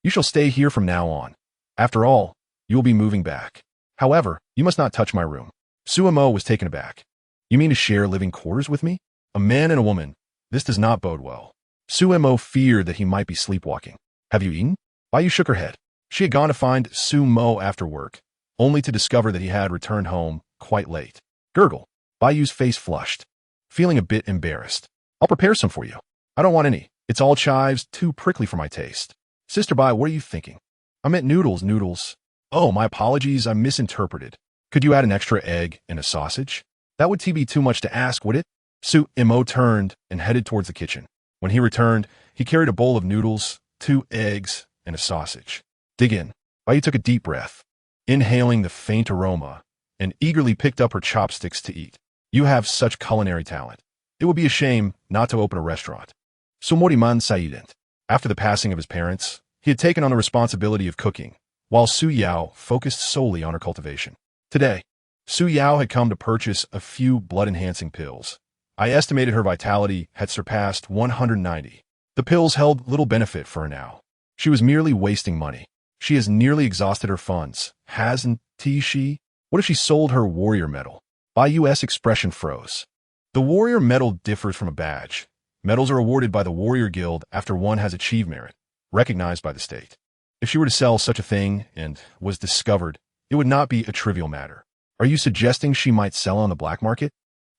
You shall stay here from now on. After all, you will be moving back. However, you must not touch my room. Su Mo was taken aback. You mean to share living quarters with me? A man and a woman. This does not bode well. Su Mo feared that he might be sleepwalking. Have you eaten? Baiyu shook her head. She had gone to find Su Mo after work, only to discover that he had returned home quite late. Gurgle. Baiyu's face flushed, feeling a bit embarrassed. I'll prepare some for you. I don't want any. It's all chives, too prickly for my taste. Sister Bai, what are you thinking? I meant noodles. Oh, my apologies, I misinterpreted. Could you add an extra egg and a sausage? That would be too much to ask, would it? Su Mo turned and headed towards the kitchen. When he returned, he carried a bowl of noodles, 2 eggs, and a sausage. Dig in. Baiyu took a deep breath, inhaling the faint aroma, and eagerly picked up her chopsticks to eat. You have such culinary talent. It would be a shame not to open a restaurant. Sumoriman Saident. After the passing of his parents, he had taken on the responsibility of cooking, while Su Yao focused solely on her cultivation. Today, Su Yao had come to purchase a few blood-enhancing pills. I estimated her vitality had surpassed 190. The pills held little benefit for her now. She was merely wasting money. She has nearly exhausted her funds, hasn't she? What if she sold her warrior medal? Baiyu's expression froze. The warrior medal differs from a badge. Medals are awarded by the warrior guild after one has achieved merit, recognized by the state. If she were to sell such a thing and was discovered, it would not be a trivial matter. Are you suggesting she might sell on the black market?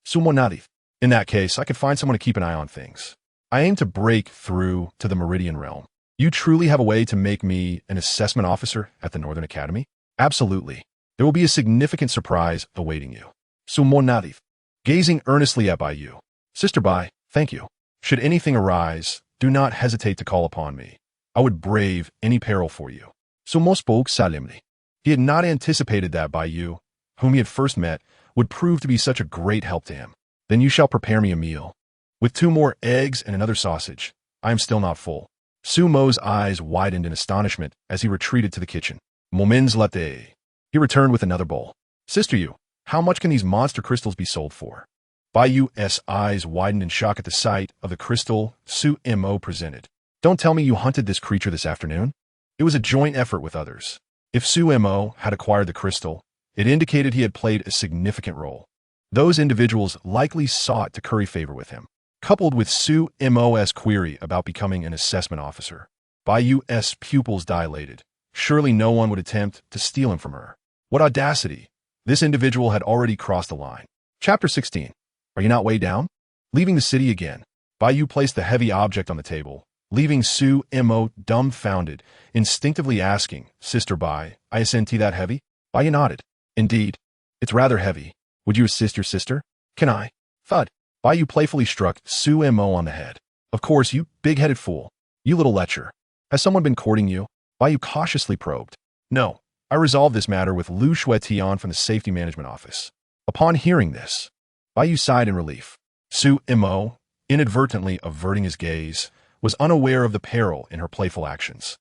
Sumonadif. In that case, I could find someone to keep an eye on things. I aim to break through to the Meridian realm. You truly have a way to make me an assessment officer at the Northern Academy? Absolutely. There will be a significant surprise awaiting you. Sumonadif. Gazing earnestly at Baiyu. Sister Bai, thank you. Should anything arise, do not hesitate to call upon me. I would brave any peril for you. Sumo spoke solemnly. He had not anticipated that Baiyu, whom he had first met, would prove to be such a great help to him. Then you shall prepare me a meal. With 2 more eggs and another sausage. I am still not full. Su Mo's eyes widened in astonishment as he retreated to the kitchen. Moments latte. He returned with another bowl. Sister Yu, how much can these monster crystals be sold for? Baiyu's eyes widened in shock at the sight of the crystal Su Mo presented. Don't tell me you hunted this creature this afternoon? It was a joint effort with others. If Su Mo had acquired the crystal, it indicated he had played a significant role. Those individuals likely sought to curry favor with him. Coupled with Su Mo's query about becoming an assessment officer, Baiyu's pupils dilated. Surely no one would attempt to steal him from her. What audacity! This individual had already crossed the line. Chapter 16. Are you not way down? Leaving the city again, Baiyu placed the heavy object on the table, leaving Su Mo dumbfounded, instinctively asking, Sister Bai, isn't that heavy? Baiyu nodded. Indeed, it's rather heavy. Would you assist your sister? Can I? Thud. Baiyu playfully struck Su Mo on the head. Of course, you big-headed fool. You little lecher. Has someone been courting you? Baiyu cautiously probed. No, I resolved this matter with Lu Shuetian from the Safety Management Office. Upon hearing this, Baiyu sighed in relief. Su Mo, inadvertently averting his gaze, was unaware of the peril in her playful actions.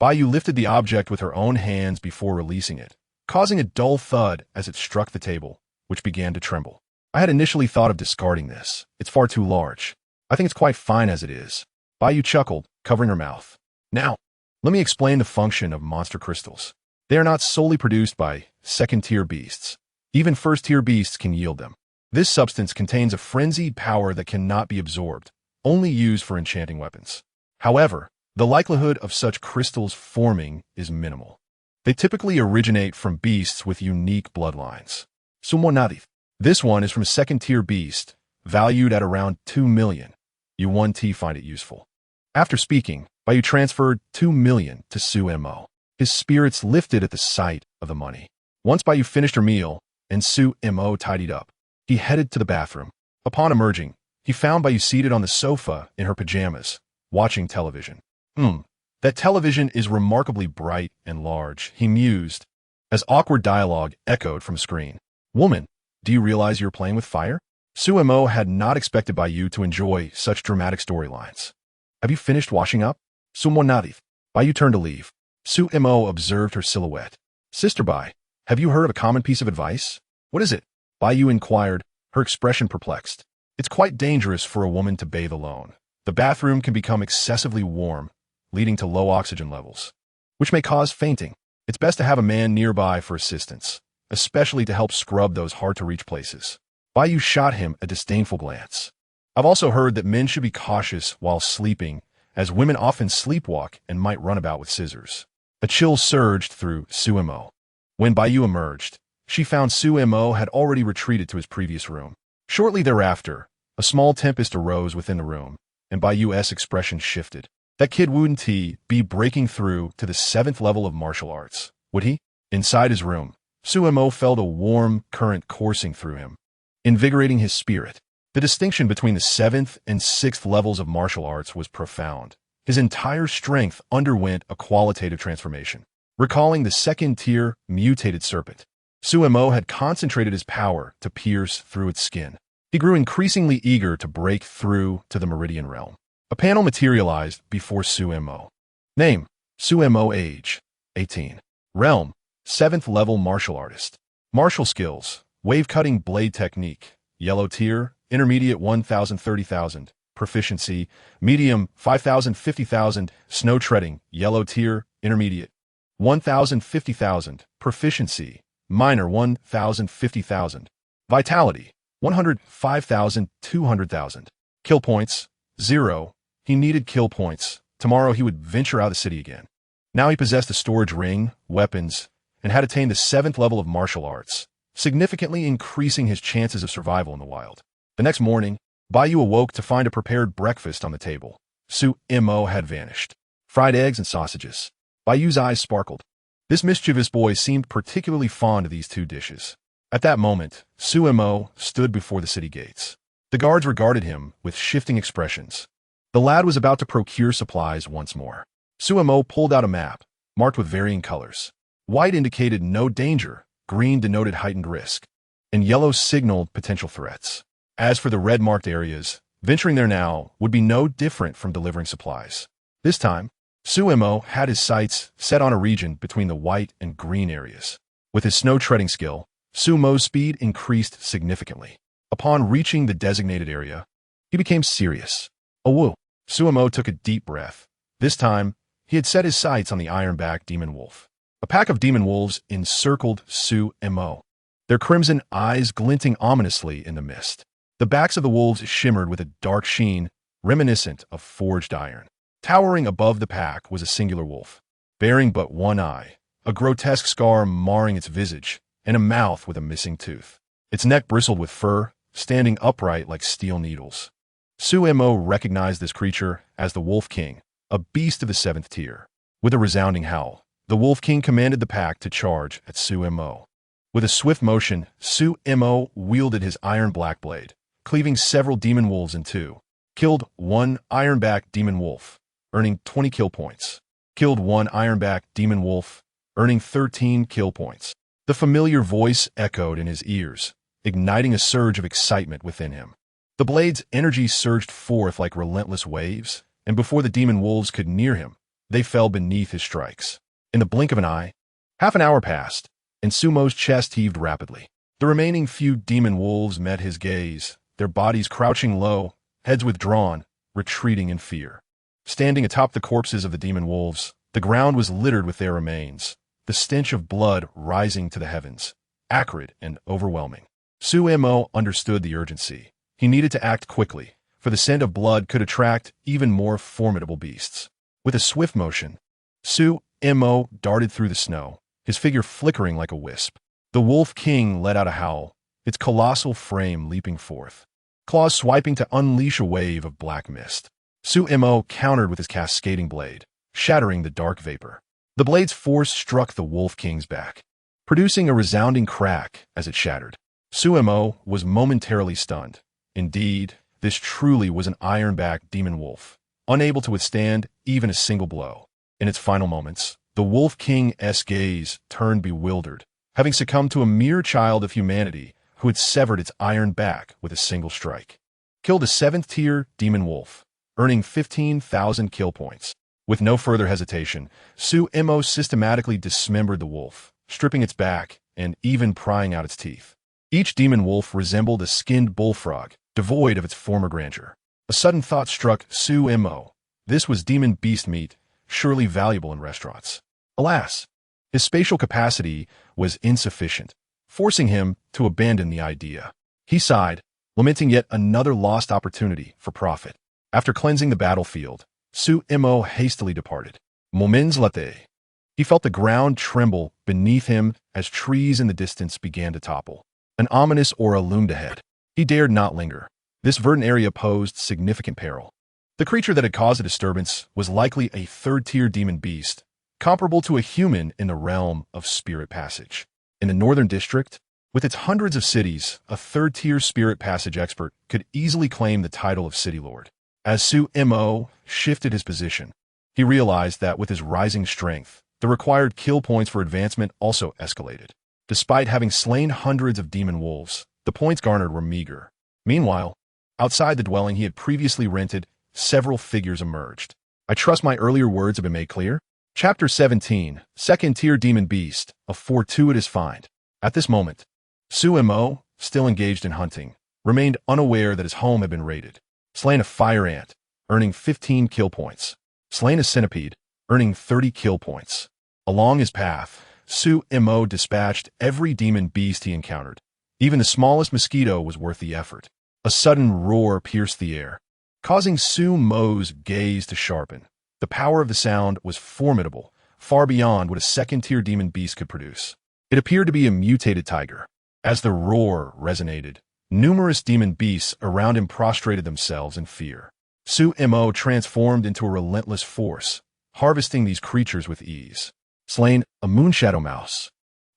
Baiyu lifted the object with her own hands before releasing it, causing a dull thud as it struck the table, which began to tremble. I had initially thought of discarding this. It's far too large. I think it's quite fine as it is. Baiyu chuckled, covering her mouth. Now, let me explain the function of monster crystals. They are not solely produced by second-tier beasts. Even first-tier beasts can yield them. This substance contains a frenzied power that cannot be absorbed, only used for enchanting weapons. However, the likelihood of such crystals forming is minimal. They typically originate from beasts with unique bloodlines. Sumonadith. This one is from a second-tier beast, valued at around 2 million. You 1T find it useful. After speaking, Bayu transferred 2 million to Su-mo. His spirits lifted at the sight of the money. Once Bayu finished her meal, and Su-mo tidied up, he headed to the bathroom. Upon emerging, he found Bayu seated on the sofa in her pajamas, watching television. That television is remarkably bright and large, he mused, as awkward dialogue echoed from a screen. Woman, do you realize you're playing with fire? Su-mo had not expected Bayu to enjoy such dramatic storylines. Have you finished washing up? Sumonadith. Bayu turned to leave. Su-mo observed her silhouette. Sister Bai, have you heard of a common piece of advice? What is it? Bayu inquired, her expression perplexed. It's quite dangerous for a woman to bathe alone. The bathroom can become excessively warm, leading to low oxygen levels, which may cause fainting. It's best to have a man nearby for assistance, especially to help scrub those hard-to-reach places. Bayu shot him a disdainful glance. I've also heard that men should be cautious while sleeping, as women often sleepwalk and might run about with scissors. A chill surged through Su-mo. When Bayu emerged, she found Su-mo had already retreated to his previous room. Shortly thereafter, a small tempest arose within the room, and Bayu's expression shifted. That kid wouldn't be breaking through to the 7th level of martial arts, would he? Inside his room, Su-mo felt a warm current coursing through him, invigorating his spirit. The distinction between the 7th and 6th levels of martial arts was profound. His entire strength underwent a qualitative transformation. Recalling the second-tier mutated serpent, Su-mo had concentrated his power to pierce through its skin. He grew increasingly eager to break through to the Meridian realm. A panel materialized before Su-mo. Name, Su-mo. Age, 18. Realm, 7th level martial artist. Martial skills, wave-cutting blade technique, yellow tier, intermediate 1,000 30,000, proficiency, medium 5,000 50,000, snow treading, yellow tier, intermediate 1,000 50,000, proficiency, minor 1,000 50,000, vitality 105,000 200,000, kill points 0. He needed kill points. Tomorrow he would venture out of the city again. Now he possessed a storage ring, weapons, and had attained the 7th level of martial arts, significantly increasing his chances of survival in the wild. The next morning, Bayu awoke to find a prepared breakfast on the table. Su-mo had vanished. Fried eggs and sausages. Bayu's eyes sparkled. This mischievous boy seemed particularly fond of these two dishes. At that moment, Su-mo stood before the city gates. The guards regarded him with shifting expressions. The lad was about to procure supplies once more. Su-mo pulled out a map, marked with varying colors. White indicated no danger, green denoted heightened risk, and yellow signaled potential threats. As for the red-marked areas, venturing there now would be no different from delivering supplies. This time, Su-mo had his sights set on a region between the white and green areas. With his snow-treading skill, Su-mo's speed increased significantly. Upon reaching the designated area, he became serious. Woo! Su-mo took a deep breath. This time, he had set his sights on the ironback demon wolf. A pack of demon wolves encircled Su-mo, their crimson eyes glinting ominously in the mist. The backs of the wolves shimmered with a dark sheen, reminiscent of forged iron. Towering above the pack was a singular wolf, bearing but one eye, a grotesque scar marring its visage, and a mouth with a missing tooth. Its neck bristled with fur, standing upright like steel needles. Su-mo recognized this creature as the Wolf King, a beast of the 7th tier. With a resounding howl, the Wolf King commanded the pack to charge at Su-mo. With a swift motion, Su-mo wielded his iron black blade, cleaving several demon wolves in two. Killed one ironback demon wolf, earning 20 kill points. Killed one ironback demon wolf, earning 13 kill points. The familiar voice echoed in his ears, igniting a surge of excitement within him. The blade's energy surged forth like relentless waves, and before the demon wolves could near him, they fell beneath his strikes. In the blink of an eye, half an hour passed, and Su-mo's chest heaved rapidly. The remaining few demon wolves met his gaze, their bodies crouching low, heads withdrawn, retreating in fear. Standing atop the corpses of the demon wolves, the ground was littered with their remains, the stench of blood rising to the heavens, acrid and overwhelming. Sumo understood the urgency. He needed to act quickly, for the scent of blood could attract even more formidable beasts. With a swift motion, Sumo darted through the snow, his figure flickering like a wisp. The Wolf King let out a howl, its colossal frame leaping forth, claws swiping to unleash a wave of black mist. Sumo countered with his cascading blade, shattering the dark vapor. The blade's force struck the Wolf King's back, producing a resounding crack as it shattered. Sumo was momentarily stunned. Indeed, this truly was an iron-backed demon wolf, unable to withstand even a single blow. In its final moments, the Wolf King's gaze turned bewildered, having succumbed to a mere child of humanity who had severed its iron back with a single strike. Killed a 7th-tier demon wolf, earning 15,000 kill points. With no further hesitation, Sumo systematically dismembered the wolf, stripping its back and even prying out its teeth. Each demon wolf resembled a skinned bullfrog, devoid of its former grandeur. A sudden thought struck Sumo. This was demon beast meat, surely valuable in restaurants. Alas, his spatial capacity was insufficient, forcing him to abandon the idea. He sighed, lamenting yet another lost opportunity for profit. After cleansing the battlefield, Sumo hastily departed. Moments later, he felt the ground tremble beneath him as trees in the distance began to topple. An ominous aura loomed ahead. He dared not linger. This verdant area posed significant peril. The creature that had caused the disturbance was likely a 3rd-tier demon beast, comparable to a human in the realm of spirit passage. In the Northern District, with its hundreds of cities, a 3rd-tier spirit passage expert could easily claim the title of City Lord. As Sumo shifted his position, he realized that with his rising strength, the required kill points for advancement also escalated. Despite having slain hundreds of demon wolves, the points garnered were meager. Meanwhile, outside the dwelling he had previously rented, several figures emerged. I trust my earlier words have been made clear. Chapter 17, 2nd-tier demon beast, a fortuitous find. At this moment, Sumo, still engaged in hunting, remained unaware that his home had been raided. Slain a fire ant, earning 15 kill points. Slain a centipede, earning 30 kill points. Along his path, Sumo dispatched every demon beast he encountered. Even the smallest mosquito was worth the effort. A sudden roar pierced the air, causing Sumo's gaze to sharpen. The power of the sound was formidable, far beyond what a 2nd-tier demon beast could produce. It appeared to be a mutated tiger. As the roar resonated, numerous demon beasts around him prostrated themselves in fear. Sumo transformed into a relentless force, harvesting these creatures with ease. Slain a moonshadow mouse,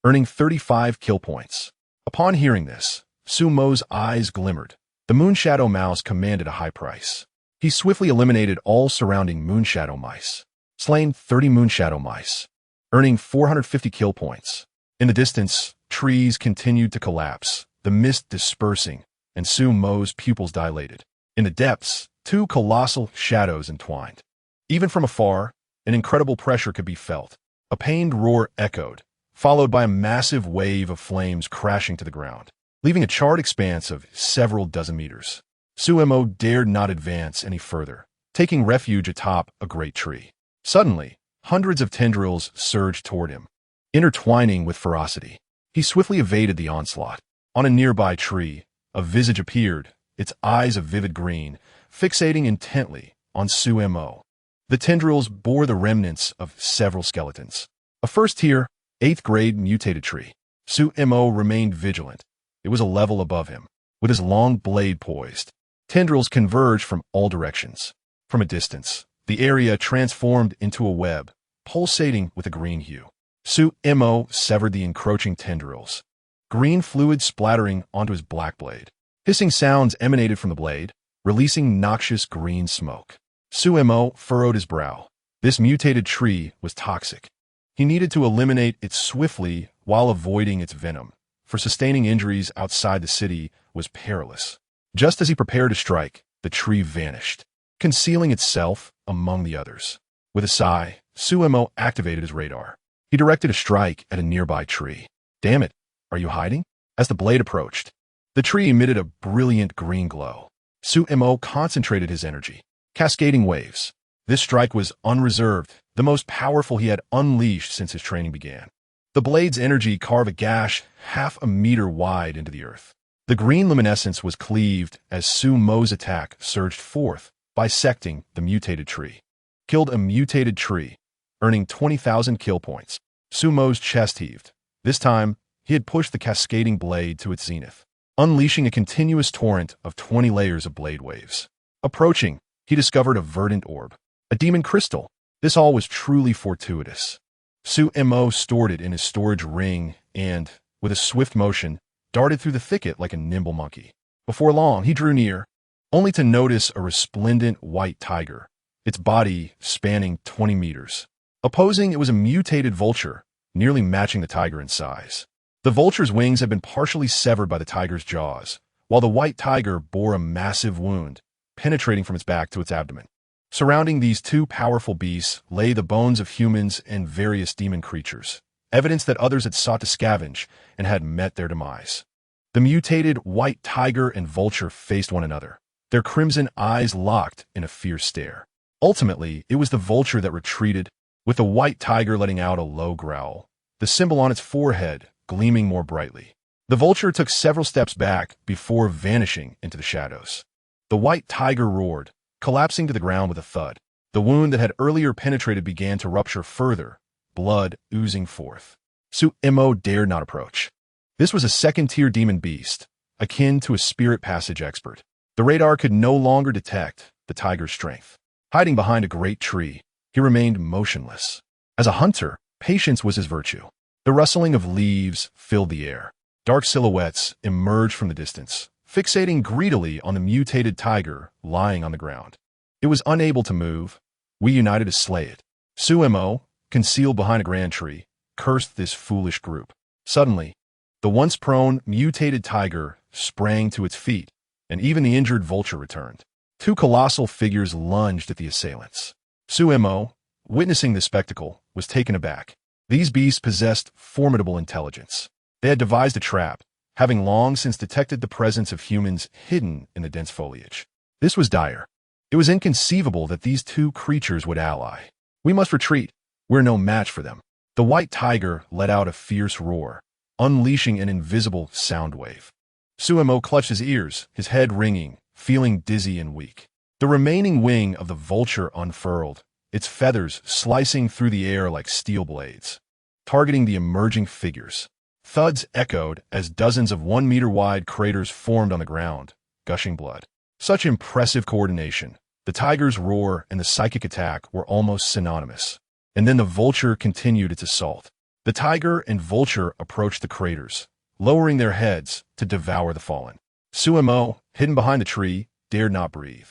earning 35 kill points. Upon hearing this, Sumo's eyes glimmered. The moonshadow mouse commanded a high price. He swiftly eliminated all surrounding moonshadow mice. Slain 30 moonshadow mice, earning 450 kill points. In the distance, trees continued to collapse, the mist dispersing, and Sumo's pupils dilated. In the depths, 2 colossal shadows entwined. Even from afar, an incredible pressure could be felt. A pained roar echoed, followed by a massive wave of flames crashing to the ground, leaving a charred expanse of several dozen meters. Sumo dared not advance any further, taking refuge atop a great tree. Suddenly, hundreds of tendrils surged toward him, intertwining with ferocity. He swiftly evaded the onslaught. On a nearby tree, a visage appeared, its eyes a vivid green, fixating intently on Sumo. The tendrils bore the remnants of several skeletons. A 1st-tier, 8th-grade mutated tree. Sumo remained vigilant. It was a level above him, with his long blade poised. Tendrils converged from all directions. From a distance, the area transformed into a web, pulsating with a green hue. Sumo severed the encroaching tendrils, green fluid splattering onto his black blade. Hissing sounds emanated from the blade, releasing noxious green smoke. Sumo furrowed his brow. This mutated tree was toxic. He needed to eliminate it swiftly while avoiding its venom, for sustaining injuries outside the city was perilous. Just as he prepared to strike, the tree vanished, concealing itself among the others. With a sigh, Sumo activated his radar. He directed a strike at a nearby tree. Damn it, are you hiding? As the blade approached, the tree emitted a brilliant green glow. Sumo concentrated his energy, cascading waves. This strike was unreserved, the most powerful he had unleashed since his training began. The blade's energy carved a gash half a meter wide into the earth. The green luminescence was cleaved as Su-Mo's attack surged forth, bisecting the mutated tree. Killed a mutated tree, earning 20,000 kill points. Su-Mo's chest heaved. This time, he had pushed the cascading blade to its zenith, unleashing a continuous torrent of 20 layers of blade waves. Approaching, he discovered a verdant orb, a demon crystal. This all was truly fortuitous. Su-Mo stored it in his storage ring and, with a swift motion, darted through the thicket like a nimble monkey. Before long, he drew near, only to notice a resplendent white tiger, its body spanning 20 meters. Opposing, it was a mutated vulture, nearly matching the tiger in size. The vulture's wings had been partially severed by the tiger's jaws, while the white tiger bore a massive wound, penetrating from its back to its abdomen. Surrounding these two powerful beasts lay the bones of humans and various demon creatures, evidence that others had sought to scavenge and had met their demise. The mutated white tiger and vulture faced one another, their crimson eyes locked in a fierce stare. Ultimately, it was the vulture that retreated, with the white tiger letting out a low growl, the symbol on its forehead gleaming more brightly. The vulture took several steps back before vanishing into the shadows. The white tiger roared, collapsing to the ground with a thud. The wound that had earlier penetrated began to rupture further, blood oozing forth. Su-Mo dared not approach. This was a second-tier demon beast, akin to a spirit passage expert. The radar could no longer detect the tiger's strength. Hiding behind a great tree, he remained motionless. As a hunter, patience was his virtue. The rustling of leaves filled the air. Dark silhouettes emerged from the distance, fixating greedily on the mutated tiger lying on the ground. It was unable to move. We united to slay it. Su-Mo, concealed behind a grand tree, cursed this foolish group. Suddenly, the once prone, mutated tiger sprang to its feet, and even the injured vulture returned. Two colossal figures lunged at the assailants. Su-Mo, witnessing this spectacle, was taken aback. These beasts possessed formidable intelligence. They had devised a trap, having long since detected the presence of humans hidden in the dense foliage. This was dire. It was inconceivable that these two creatures would ally. We must retreat. We're no match for them. The white tiger let out a fierce roar, unleashing an invisible sound wave. Su-Mo clutched his ears, his head ringing, feeling dizzy and weak. The remaining wing of the vulture unfurled, its feathers slicing through the air like steel blades, targeting the emerging figures. Thuds echoed as dozens of 1-meter-wide craters formed on the ground, gushing blood. Such impressive coordination. The tiger's roar and the psychic attack were almost synonymous. And then the vulture continued its assault. The tiger and vulture approached the craters, lowering their heads to devour the fallen. Su-Mo, hidden behind the tree, dared not breathe.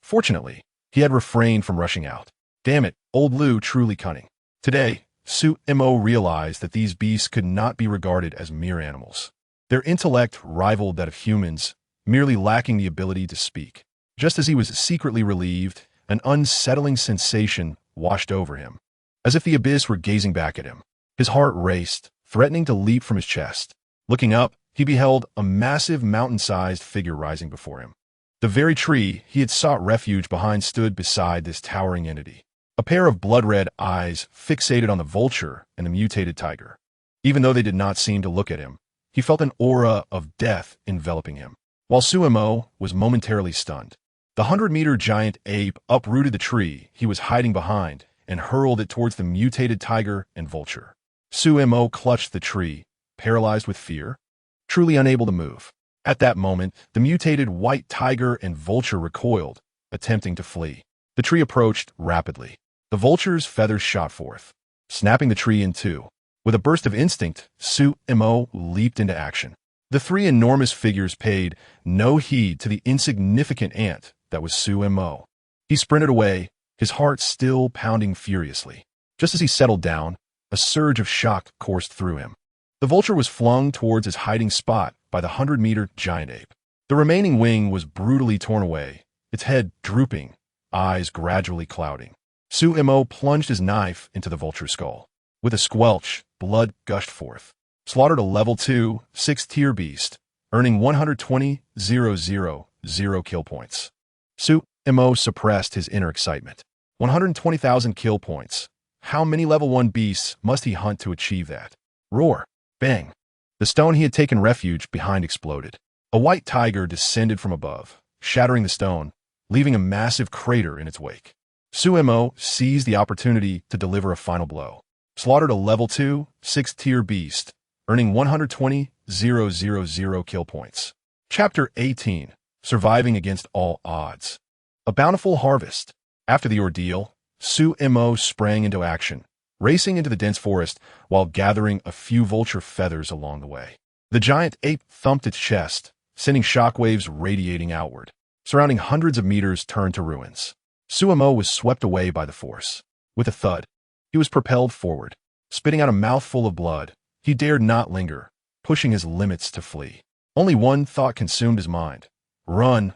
Fortunately, he had refrained from rushing out. Damn it, old Lu truly cunning. Today, Su-Mo realized that these beasts could not be regarded as mere animals. Their intellect rivaled that of humans, merely lacking the ability to speak. Just as he was secretly relieved, an unsettling sensation washed over him, as if the abyss were gazing back at him. His heart raced, threatening to leap from his chest. Looking up, he beheld a massive mountain-sized figure rising before him. The very tree he had sought refuge behind stood beside this towering entity. A pair of blood-red eyes fixated on the vulture and the mutated tiger. Even though they did not seem to look at him, he felt an aura of death enveloping him. While Su-Mo was momentarily stunned, the 100-meter giant ape uprooted the tree he was hiding behind and hurled it towards the mutated tiger and vulture. Su-Mo clutched the tree, paralyzed with fear, truly unable to move. At that moment, the mutated white tiger and vulture recoiled, attempting to flee. The tree approached rapidly. The vulture's feathers shot forth, snapping the tree in two. With a burst of instinct, Su-Mo leaped into action. The three enormous figures paid no heed to the insignificant ant that was Su-Mo. He sprinted away, his heart still pounding furiously. Just as he settled down, a surge of shock coursed through him. The vulture was flung towards his hiding spot by the 100-meter giant ape. The remaining wing was brutally torn away, its head drooping, eyes gradually clouding. Su-Mo plunged his knife into the vulture's skull. With a squelch, blood gushed forth. Slaughtered a level 2, 6th-tier beast, earning 120,000 kill points. Su-Mo suppressed his inner excitement. 120,000 kill points. How many level 1 beasts must he hunt to achieve that? Roar. Bang. The stone he had taken refuge behind exploded. A white tiger descended from above, shattering the stone, leaving a massive crater in its wake. Sumo seized the opportunity to deliver a final blow. Slaughtered a level 2, 6th-tier beast, earning 120,000 kill points. Chapter 18. Surviving Against All Odds. A bountiful harvest. After the ordeal, Sumo sprang into action, racing into the dense forest while gathering a few vulture feathers along the way. The giant ape thumped its chest, sending shockwaves radiating outward. Surrounding hundreds of meters turned to ruins. Sumo was swept away by the force. With a thud, he was propelled forward. Spitting out a mouthful of blood, he dared not linger, pushing his limits to flee. Only one thought consumed his mind. Run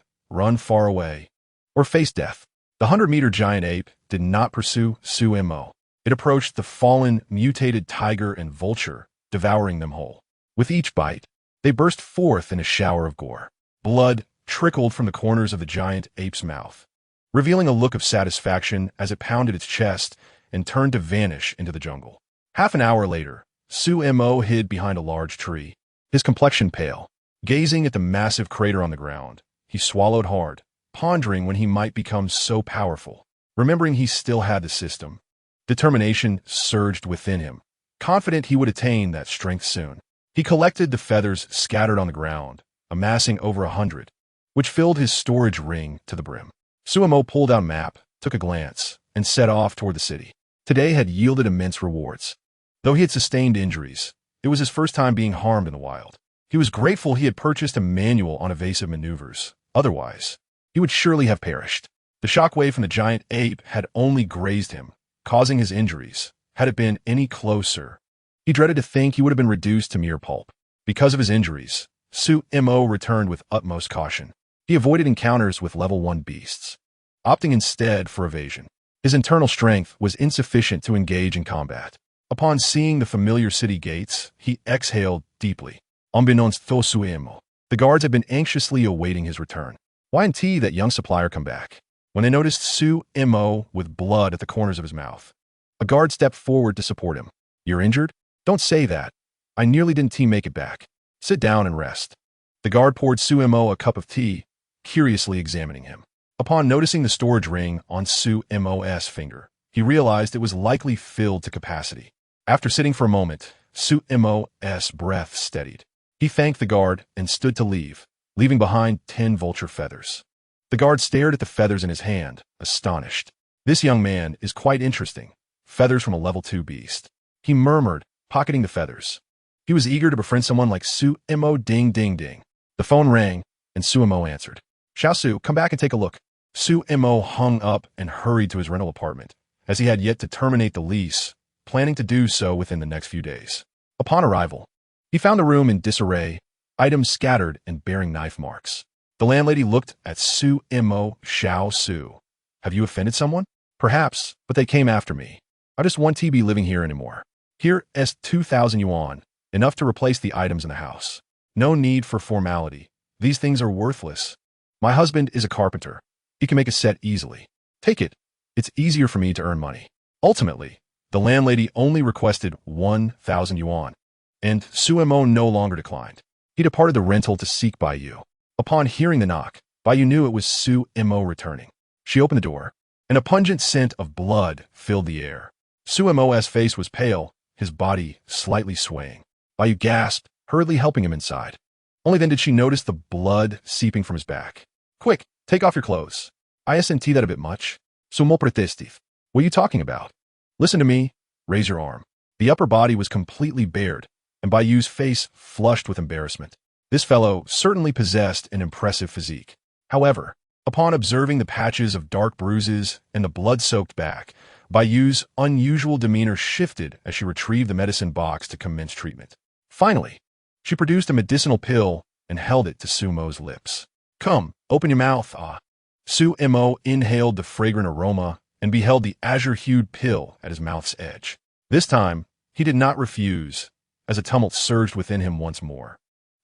far away, or face death. The 100-meter giant ape did not pursue Sumo. It approached the fallen, mutated tiger and vulture, devouring them whole. With each bite, they burst forth in a shower of gore. Blood trickled from the corners of the giant ape's mouth, revealing a look of satisfaction as it pounded its chest and turned to vanish into the jungle. Half an hour later, Sumo hid behind a large tree, his complexion pale. Gazing at the massive crater on the ground, he swallowed hard, pondering when he might become so powerful. Remembering he still had the system, determination surged within him, confident he would attain that strength soon. He collected the feathers scattered on the ground, amassing over 100, which filled his storage ring to the brim. Sumo pulled out a map, took a glance, and set off toward the city. Today had yielded immense rewards. Though he had sustained injuries, it was his first time being harmed in the wild. He was grateful he had purchased a manual on evasive maneuvers. Otherwise, he would surely have perished. The shockwave from the giant ape had only grazed him, causing his injuries. Had it been any closer, he dreaded to think he would have been reduced to mere pulp. Because of his injuries, Sumo returned with utmost caution. He avoided encounters with level 1 beasts, opting instead for evasion. His internal strength was insufficient to engage in combat. Upon seeing the familiar city gates, he exhaled deeply. Unbeknownst to Sumo, the guards had been anxiously awaiting his return. Why didn't that young supplier come back? When they noticed Sumo with blood at the corners of his mouth, a guard stepped forward to support him. You're injured? Don't say that. I nearly didn't make it back. Sit down and rest. The guard poured Sumo a cup of tea, curiously examining him. Upon noticing the storage ring on Sumo's finger, he realized it was likely filled to capacity. After sitting for a moment, Sumo's breath steadied. He thanked the guard and stood to leave, leaving behind 10 vulture feathers. The guard stared at the feathers in his hand, astonished. This young man is quite interesting. Feathers from a level 2 beast. He murmured, pocketing the feathers. He was eager to befriend someone like Sumo. Ding, ding, ding. The phone rang, and Sumo answered. Xiaosu, come back and take a look. Sumo hung up and hurried to his rental apartment, as he had yet to terminate the lease, planning to do so within the next few days. Upon arrival, he found the room in disarray, items scattered and bearing knife marks. The landlady looked at Sumo. Xiaosu. Have you offended someone? Perhaps, but they came after me. I just want to be living here anymore. Here is 2,000 yuan, enough to replace the items in the house. No need for formality. These things are worthless. My husband is a carpenter. He can make a set easily. Take it. It's easier for me to earn money. Ultimately, the landlady only requested 1,000 yuan, and Sumo no longer declined. He departed the rental to seek Baiyu. Upon hearing the knock, Baiyu knew it was Sumo returning. She opened the door, and a pungent scent of blood filled the air. Sumo's face was pale, his body slightly swaying. Baiyu gasped, hurriedly helping him inside. Only then did she notice the blood seeping from his back. Quick, take off your clothes. Isn't that a bit much? Sumo protestive. What are you talking about? Listen to me. Raise your arm. The upper body was completely bared, and Baiyu's face flushed with embarrassment. This fellow certainly possessed an impressive physique. However, upon observing the patches of dark bruises and the blood-soaked back, Baiyu's unusual demeanor shifted as she retrieved the medicine box to commence treatment. Finally, she produced a medicinal pill and held it to Sumo's lips. Come, open your mouth, ah. Sumo inhaled the fragrant aroma and beheld the azure-hued pill at his mouth's edge. This time, he did not refuse, as a tumult surged within him once more.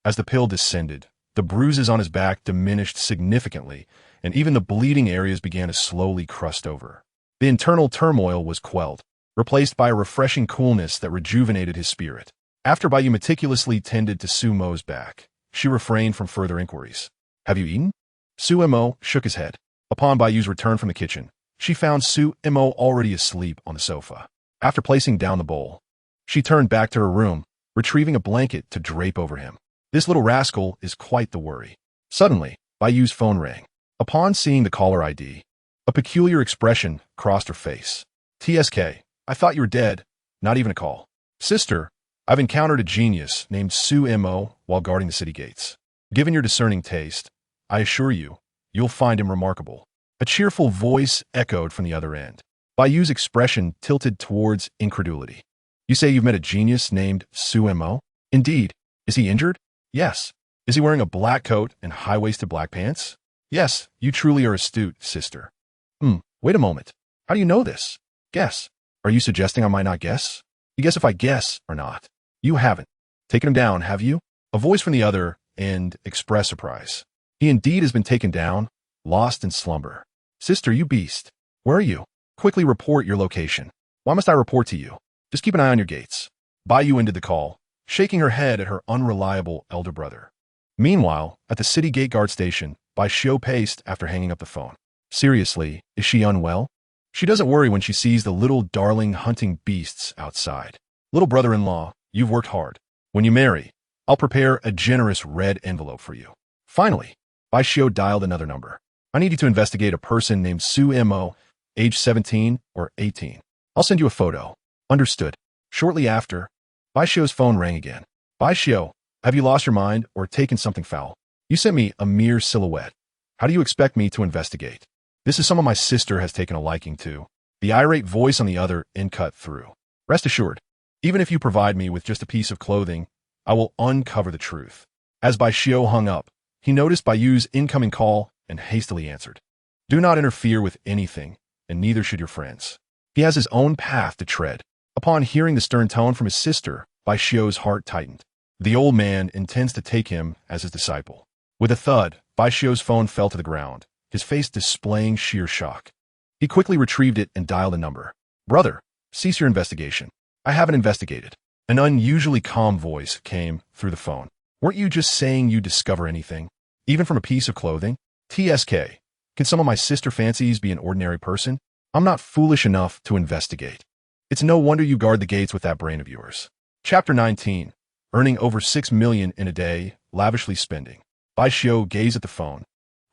As the pill descended, the bruises on his back diminished significantly, and even the bleeding areas began to slowly crust over. The internal turmoil was quelled, replaced by a refreshing coolness that rejuvenated his spirit. After Baiyu meticulously tended to Sumo's back, she refrained from further inquiries. Have you eaten? Su-mo shook his head. Upon Bayu's return from the kitchen, she found Su-mo already asleep on the sofa. After placing down the bowl, she turned back to her room, retrieving a blanket to drape over him. This little rascal is quite the worry. Suddenly, Bayu's phone rang. Upon seeing the caller ID, a peculiar expression crossed her face. TSK, I thought you were dead. Not even a call. Sister, I've encountered a genius named Su-mo while guarding the city gates. Given your discerning taste, I assure you, you'll find him remarkable. A cheerful voice echoed from the other end. Bayu's expression tilted towards incredulity. You say you've met a genius named Su-mo? Indeed. Is he injured? Yes. Is he wearing a black coat and high-waisted black pants? Yes, you truly are astute, sister. Wait a moment. How do you know this? Guess. Are you suggesting I might not guess? You guess if I guess or not. You haven't. Taken him down, have you? A voice from the other end expressed surprise. He indeed has been taken down, lost in slumber. Sister, you beast. Where are you? Quickly report your location. Why must I report to you? Just keep an eye on your gates. Bayu ended the call, shaking her head at her unreliable elder brother. Meanwhile, at the city gate guard station, Baishio paced after hanging up the phone. Seriously, is she unwell? She doesn't worry when she sees the little darling hunting beasts outside. Little brother-in-law, you've worked hard. When you marry, I'll prepare a generous red envelope for you. Finally, Baishio dialed another number. I need you to investigate a person named Su-mo, age 17 or 18. I'll send you a photo. Understood. Shortly after, Baishio's phone rang again. Baishio, have you lost your mind or taken something foul? You sent me a mere silhouette. How do you expect me to investigate? This is someone my sister has taken a liking to. The irate voice on the other end cut through. Rest assured, even if you provide me with just a piece of clothing, I will uncover the truth. As Baishio hung up, he noticed Bayu's incoming call and hastily answered. Do not interfere with anything, and neither should your friends. He has his own path to tread. Upon hearing the stern tone from his sister, Baishio's heart tightened. The old man intends to take him as his disciple. With a thud, Baishio's phone fell to the ground, his face displaying sheer shock. He quickly retrieved it and dialed a number. Brother, cease your investigation. I haven't investigated. An unusually calm voice came through the phone. Weren't you just saying you'd discover anything? Even from a piece of clothing? TSK, can some of my sister fancies be an ordinary person? I'm not foolish enough to investigate. It's no wonder you guard the gates with that brain of yours. Chapter 19. Earning over 6 million in a day, lavishly spending. Baishio gazed at the phone,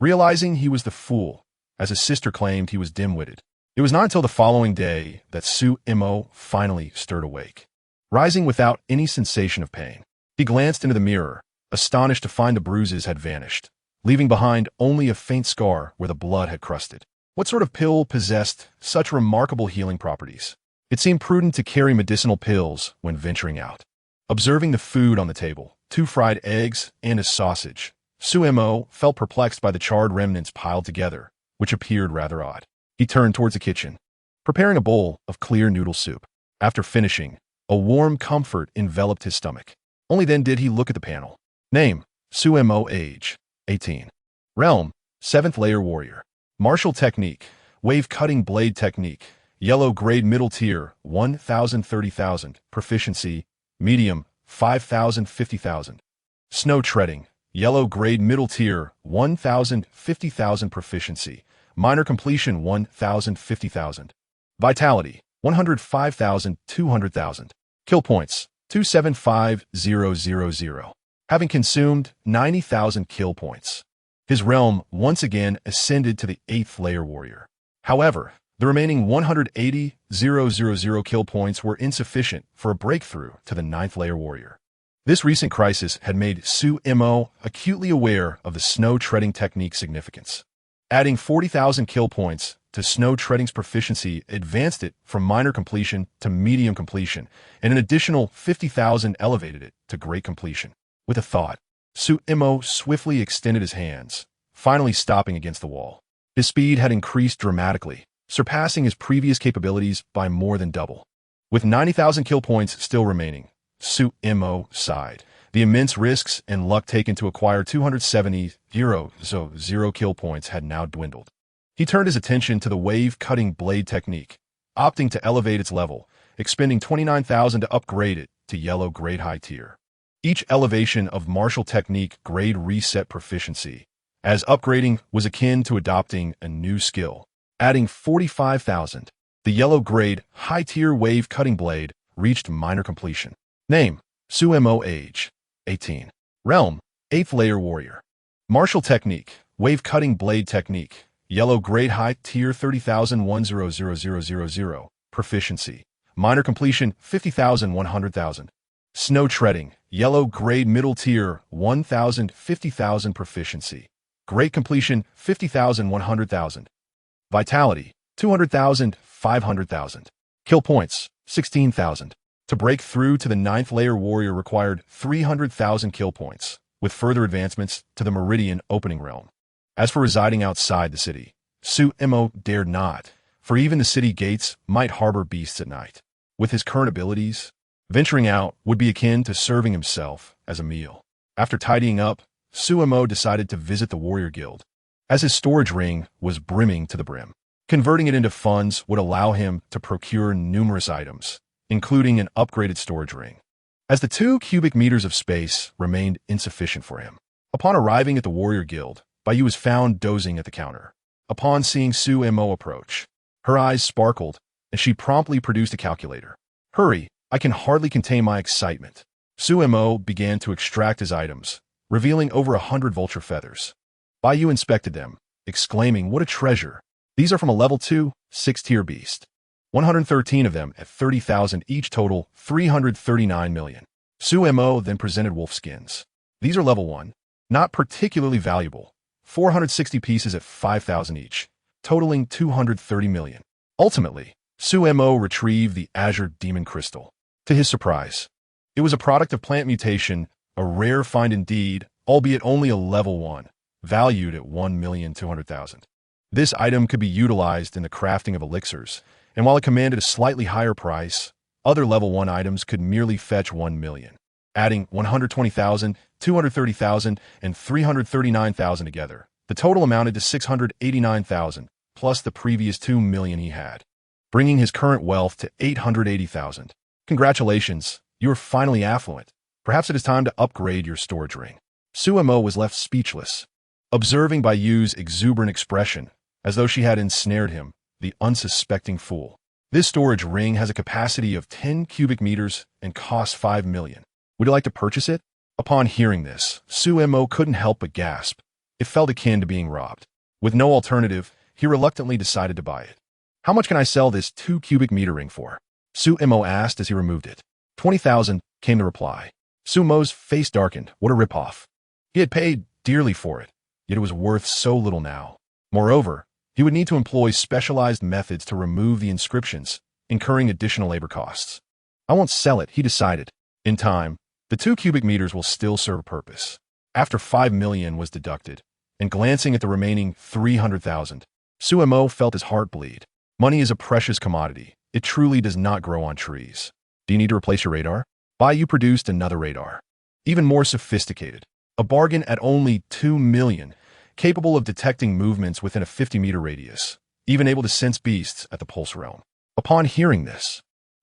realizing he was the fool, as his sister claimed he was dim-witted. It was not until the following day that Su-mo finally stirred awake. Rising without any sensation of pain, he glanced into the mirror, astonished to find the bruises had vanished, leaving behind only a faint scar where the blood had crusted. What sort of pill possessed such remarkable healing properties? It seemed prudent to carry medicinal pills when venturing out. Observing the food on the table, 2 fried eggs and a sausage, Su-mo felt perplexed by the charred remnants piled together, which appeared rather odd. He turned towards the kitchen, preparing a bowl of clear noodle soup. After finishing, a warm comfort enveloped his stomach. Only then did he look at the panel. Name, Su-mo, age, 18. Realm, 7th layer warrior. Martial technique, wave-cutting blade technique. Yellow grade middle tier, 1,000 30,000. Proficiency, medium, 5,000 50,000. Snow treading, yellow grade middle tier, 1,000 50,000. Proficiency, minor completion, 1,000 50,000. Vitality, 105,000 200,000. Kill points, 275,000. Having consumed 90,000 kill points, his realm once again ascended to the 8th layer warrior. However, the remaining 180,000 kill points were insufficient for a breakthrough to the 9th layer warrior. This recent crisis had made Su-mo acutely aware of the snow treading technique's significance. Adding 40,000 kill points to snow treading's proficiency advanced it from minor completion to medium completion, and an additional 50,000 elevated it to great completion. With a thought, Su-mo swiftly extended his hands, finally stopping against the wall. His speed had increased dramatically, surpassing his previous capabilities by more than double. With 90,000 kill points still remaining, Su-mo sighed. The immense risks and luck taken to acquire 270,000 kill points had now dwindled. He turned his attention to the wave-cutting blade technique, opting to elevate its level, expending 29,000 to upgrade it to yellow grade high tier. Each elevation of martial technique grade reset proficiency, as upgrading was akin to adopting a new skill. Adding 45,000. The yellow grade, high-tier wave cutting blade reached minor completion. Name, Sumo age, 18. Realm, 8th layer warrior. Martial technique, wave cutting blade technique, yellow grade high tier 30,000 proficiency. Minor completion, 50,000 100,000. Snow treading, yellow grade middle tier 1,000 50,000 proficiency. Great completion, 50,000 100,000. Vitality, 200,000 500,000. Kill points, 16,000. To break through to the 9th layer warrior required 300,000 kill points, with further advancements to the Meridian opening realm. As for residing outside the city, Sumo dared not, for even the city gates might harbor beasts at night. With his current abilities, venturing out would be akin to serving himself as a meal. After tidying up, Sumo decided to visit the warrior guild, as his storage ring was brimming to the brim. Converting it into funds would allow him to procure numerous items, including an upgraded storage ring, as the 2 cubic meters of space remained insufficient for him. Upon arriving at the warrior guild, Bayu was found dozing at the counter. Upon seeing Sumo approach, her eyes sparkled, and she promptly produced a calculator. Hurry, I can hardly contain my excitement. Sumo began to extract his items, revealing over 100 vulture feathers. Bayu inspected them, exclaiming, "What a treasure! These are from a level 2, 6-tier beast. 113 of them at 30,000 each, total 339 million. Sumo then presented wolf skins. These are level 1, not particularly valuable, 460 pieces at 5,000 each, totaling 230 million. Ultimately, Sumo retrieved the azure demon crystal. To his surprise, it was a product of plant mutation, a rare find indeed, albeit only a level 1, valued at 1,200,000. This item could be utilized in the crafting of elixirs, and while it commanded a slightly higher price, other level 1 items could merely fetch 1 million. Adding 120,000, 230,000, and 339,000 together, the total amounted to 689,000, plus the previous 2 million he had, bringing his current wealth to 880,000. Congratulations, you are finally affluent. Perhaps it is time to upgrade your storage ring. Sumo was left speechless, observing Bayu's exuberant expression, as though she had ensnared him, the unsuspecting fool. This storage ring has a capacity of 10 cubic meters and costs 5 million. Would you like to purchase it? Upon hearing this, Sumo couldn't help but gasp. It felt akin to being robbed. With no alternative, he reluctantly decided to buy it. How much can I sell this 2 cubic meter ring for? Sumo asked as he removed it. 20,000 came the reply. Sumo's face darkened. What a ripoff. He had paid dearly for it, yet it was worth so little now. Moreover, he would need to employ specialized methods to remove the inscriptions, incurring additional labor costs. I won't sell it, he decided. In time, the 2 cubic meters will still serve a purpose. After 5 million was deducted, and glancing at the remaining 300,000, Sumo felt his heart bleed. Money is a precious commodity. It truly does not grow on trees. Do you need to replace your radar? Bayu produced another radar, even more sophisticated. A bargain at only 2 million, capable of detecting movements within a 50-meter radius, even able to sense beasts at the pulse realm. Upon hearing this,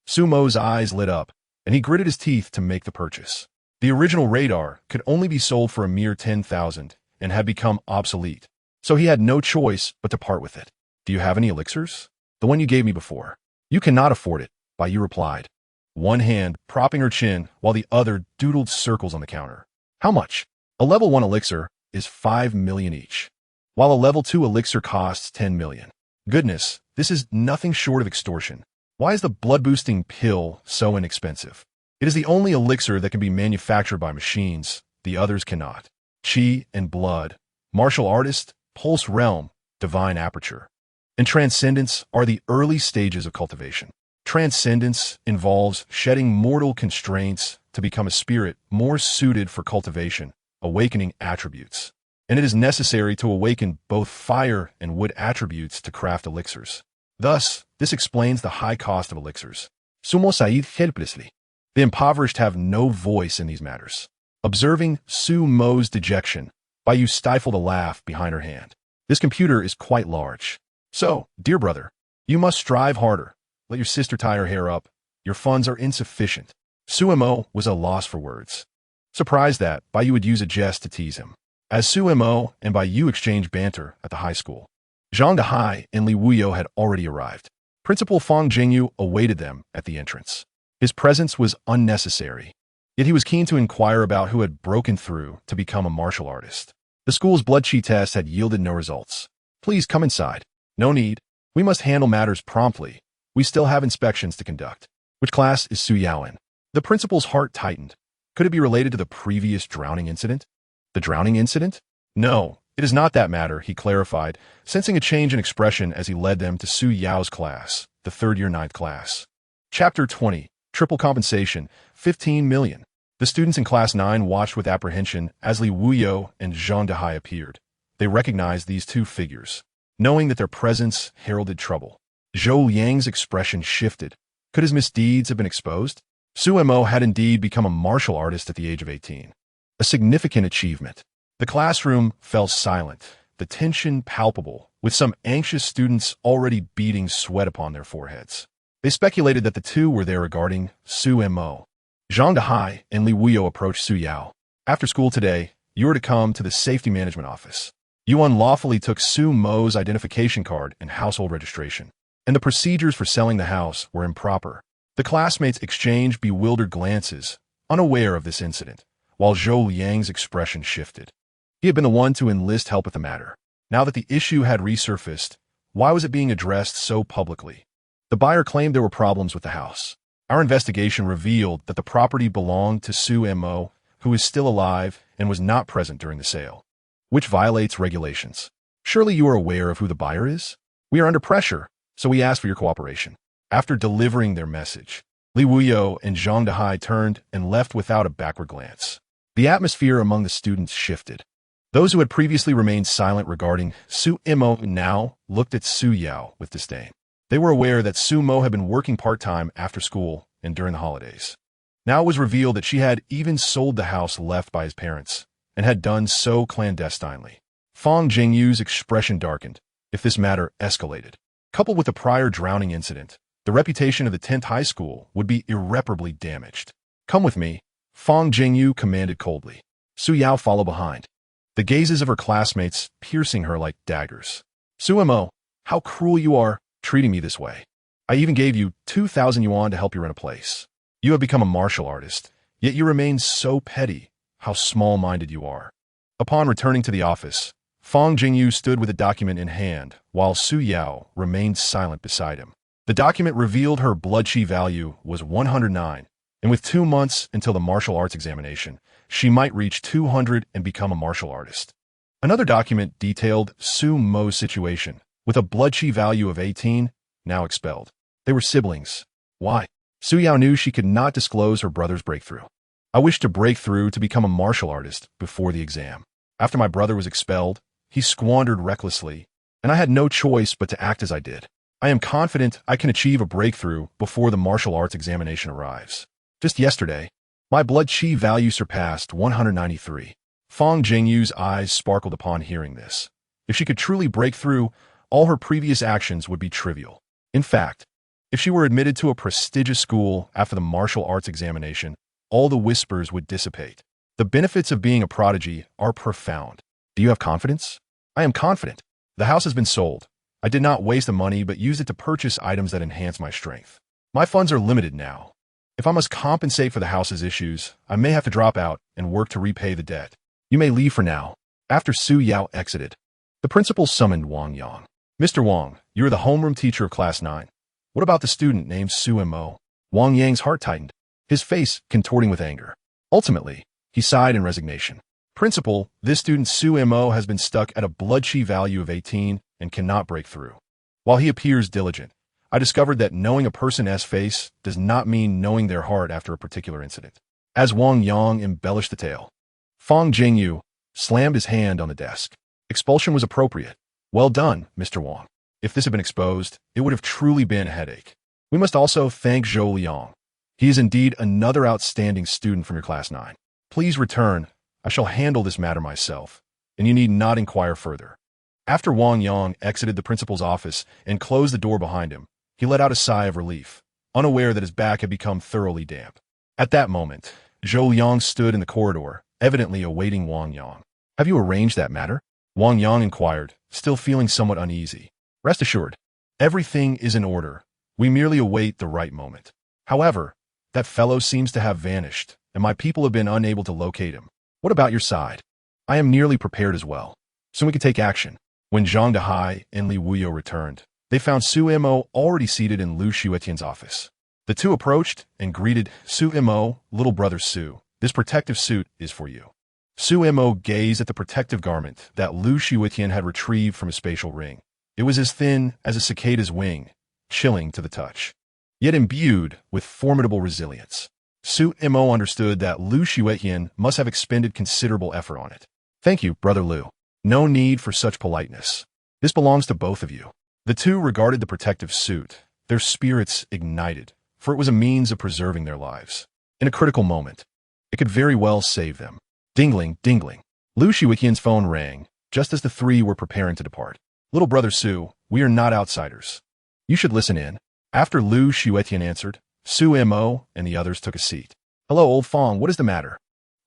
Sumo's eyes lit up, and he gritted his teeth to make the purchase. The original radar could only be sold for a mere 10,000 and had become obsolete, so he had no choice but to part with it. Do you have any elixirs? The one you gave me before. You cannot afford it, Bayu replied, one hand propping her chin while the other doodled circles on the counter. How much? A level 1 elixir is 5 million each, while a level 2 elixir costs 10 million. Goodness, this is nothing short of extortion. Why is the blood-boosting pill so inexpensive? It is the only elixir that can be manufactured by machines, the others cannot. Chi and blood, martial artist, pulse realm, divine aperture, and transcendence are the early stages of cultivation. Transcendence involves shedding mortal constraints to become a spirit more suited for cultivation, awakening attributes. And it is necessary to awaken both fire and wood attributes to craft elixirs. Thus, this explains the high cost of elixirs. Sumo said helplessly. The impoverished have no voice in these matters. Observing Sumo's dejection, Bayu stifled a laugh behind her hand. This computer is quite large. So, dear brother, you must strive harder. Let your sister tie her hair up. Your funds are insufficient. Sumo was at a loss for words. surprised that Bai Yu would use a jest to tease him. As Su Mo and Bai Yu exchanged banter at the high school, Zhang Dehai and Li Wuyo had already arrived. Principal Fang Jingyu awaited them at the entrance. His presence was unnecessary, yet he was keen to inquire about who had broken through to become a martial artist. The school's blood chi test had yielded no results. Please come inside. No need. We must handle matters promptly. We still have inspections to conduct. Which class is Su Yao in? The principal's heart tightened. Could it be related to the previous drowning incident? The drowning incident? No, it is not that matter, he clarified, sensing a change in expression as he led them to Su Yao's class, the third-year 9th class. Chapter 20. Triple Compensation, 15 million. The students in Class 9 watched with apprehension as Li Wuyo and Zhang Dehai appeared. They recognized these two figures, knowing that their presence heralded trouble. Zhou Liang's expression shifted. Could his misdeeds have been exposed? Su Mo had indeed become a martial artist at the age of 18. A significant achievement. The classroom fell silent, the tension palpable, with some anxious students already beating sweat upon their foreheads. They speculated that the two were there regarding Su Mo. Zhang Dehai and Li Wuyo approached Su Yao. After school today, you are to come to the safety management office. You unlawfully took Su Mo's identification card and household registration, and the procedures for selling the house were improper. The classmates exchanged bewildered glances, unaware of this incident, while Zhou Liang's expression shifted. He had been the one to enlist help with the matter. Now that the issue had resurfaced, why was it being addressed so publicly? The buyer claimed there were problems with the house. Our investigation revealed that the property belonged to Su Mo, who is still alive and was not present during the sale, which violates regulations. Surely you are aware of who the buyer is? We are under pressure, so we ask for your cooperation. After delivering their message, Li Wuyo and Zhang Dehai turned and left without a backward glance. The atmosphere among the students shifted. Those who had previously remained silent regarding Su Mo now looked at Su Yao with disdain. They were aware that Su Mo had been working part-time after school and during the holidays. Now it was revealed that she had even sold the house left by his parents, and had done so clandestinely. Fang Jingyu's expression darkened. If this matter escalated, coupled with the prior drowning incident, the reputation of the 10th high school would be irreparably damaged. Come with me, Fang Jingyu commanded coldly. Su Yao followed behind, the gazes of her classmates piercing her like daggers. Su Mo, how cruel you are, treating me this way. I even gave you 2,000 yuan to help you rent a place. You have become a martial artist, yet you remain so petty. How small-minded you are. Upon returning to the office, Fang Jingyu stood with a document in hand, while Su Yao remained silent beside him. The document revealed her blood chi value was 109, and with 2 months until the martial arts examination, she might reach 200 and become a martial artist. Another document detailed Su Mo's situation, with a blood chi value of 18, now expelled. They were siblings. Why? Su Yao knew she could not disclose her brother's breakthrough. I wished to break through to become a martial artist before the exam. After my brother was expelled, he squandered recklessly, and I had no choice but to act as I did. I am confident I can achieve a breakthrough before the martial arts examination arrives. Just yesterday, my blood chi value surpassed 193. Fang Jingyu's eyes sparkled upon hearing this. If she could truly break through, all her previous actions would be trivial. In fact, if she were admitted to a prestigious school after the martial arts examination, all the whispers would dissipate. The benefits of being a prodigy are profound. Do you have confidence? I am confident. The house has been sold. I did not waste the money but used it to purchase items that enhance my strength. My funds are limited now. If I must compensate for the house's issues, I may have to drop out and work to repay the debt. You may leave for now. After Su Yao exited, the principal summoned Wang Yang. Mr. Wang, you are the homeroom teacher of Class 9. What about the student named Su Mo? Wang Yang's heart tightened, his face contorting with anger. Ultimately, he sighed in resignation. Principal, this student Su Mo has been stuck at a blood chi value of 18 and cannot break through. While he appears diligent, I discovered that knowing a person's face does not mean knowing their heart after a particular incident. As Wang Yang embellished the tale, Fang Jingyu slammed his hand on the desk. Expulsion was appropriate. Well done, Mr. Wang. If this had been exposed, it would have truly been a headache. We must also thank Zhou Liang. He is indeed another outstanding student from your Class 9. Please return. I shall handle this matter myself, and you need not inquire further. After Wang Yang exited the principal's office and closed the door behind him, he let out a sigh of relief, unaware that his back had become thoroughly damp. At that moment, Zhou Liang stood in the corridor, evidently awaiting Wang Yang. Have you arranged that matter? Wang Yang inquired, still feeling somewhat uneasy. Rest assured, everything is in order. We merely await the right moment. However, that fellow seems to have vanished, and my people have been unable to locate him. What about your side? I am nearly prepared as well. Soon we can take action. When Zhang Dehai and Li Wuyo returned, they found Su Mo already seated in Lu Xuetian's office. The two approached and greeted. Su Mo, little brother Su, this protective suit is for you. Su Mo gazed at the protective garment that Lu Xuetian had retrieved from his spatial ring. It was as thin as a cicada's wing, chilling to the touch, yet imbued with formidable resilience. Su Mo understood that Lu Xuetian must have expended considerable effort on it. Thank you, brother Lu. No need for such politeness. This belongs to both of you. The two regarded the protective suit. Their spirits ignited, for it was a means of preserving their lives. In a critical moment, it could very well save them. Dingling, dingling. Lu Xuetian's phone rang, just as the three were preparing to depart. Little brother Su, we are not outsiders. You should listen in. After Lu Xuetian answered, Su Mo and the others took a seat. Hello, old Fong, what is the matter?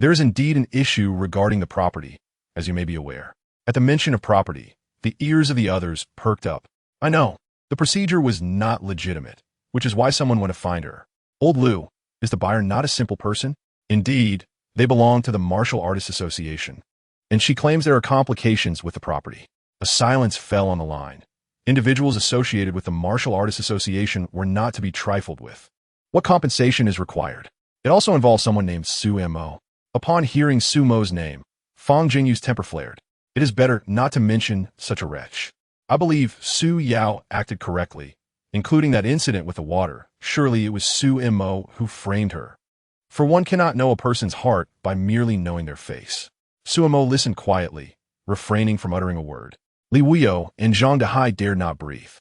There is indeed an issue regarding the property, as you may be aware. At the mention of property, the ears of the others perked up. I know. The procedure was not legitimate, which is why someone went to find her. Old Lu, is the buyer not a simple person? Indeed, they belong to the Martial Artists Association, and she claims there are complications with the property. A silence fell on the line. Individuals associated with the Martial Artists Association were not to be trifled with. What compensation is required? It also involves someone named Su Mo. Upon hearing Su Mo's name, Fang Jingyu's temper flared. It is better not to mention such a wretch. I believe Su Yao acted correctly, including that incident with the water. Surely it was Su Mo who framed her. For one cannot know a person's heart by merely knowing their face. Su Mo listened quietly, refraining from uttering a word. Li Wuyo and Zhang Dehai dared not breathe.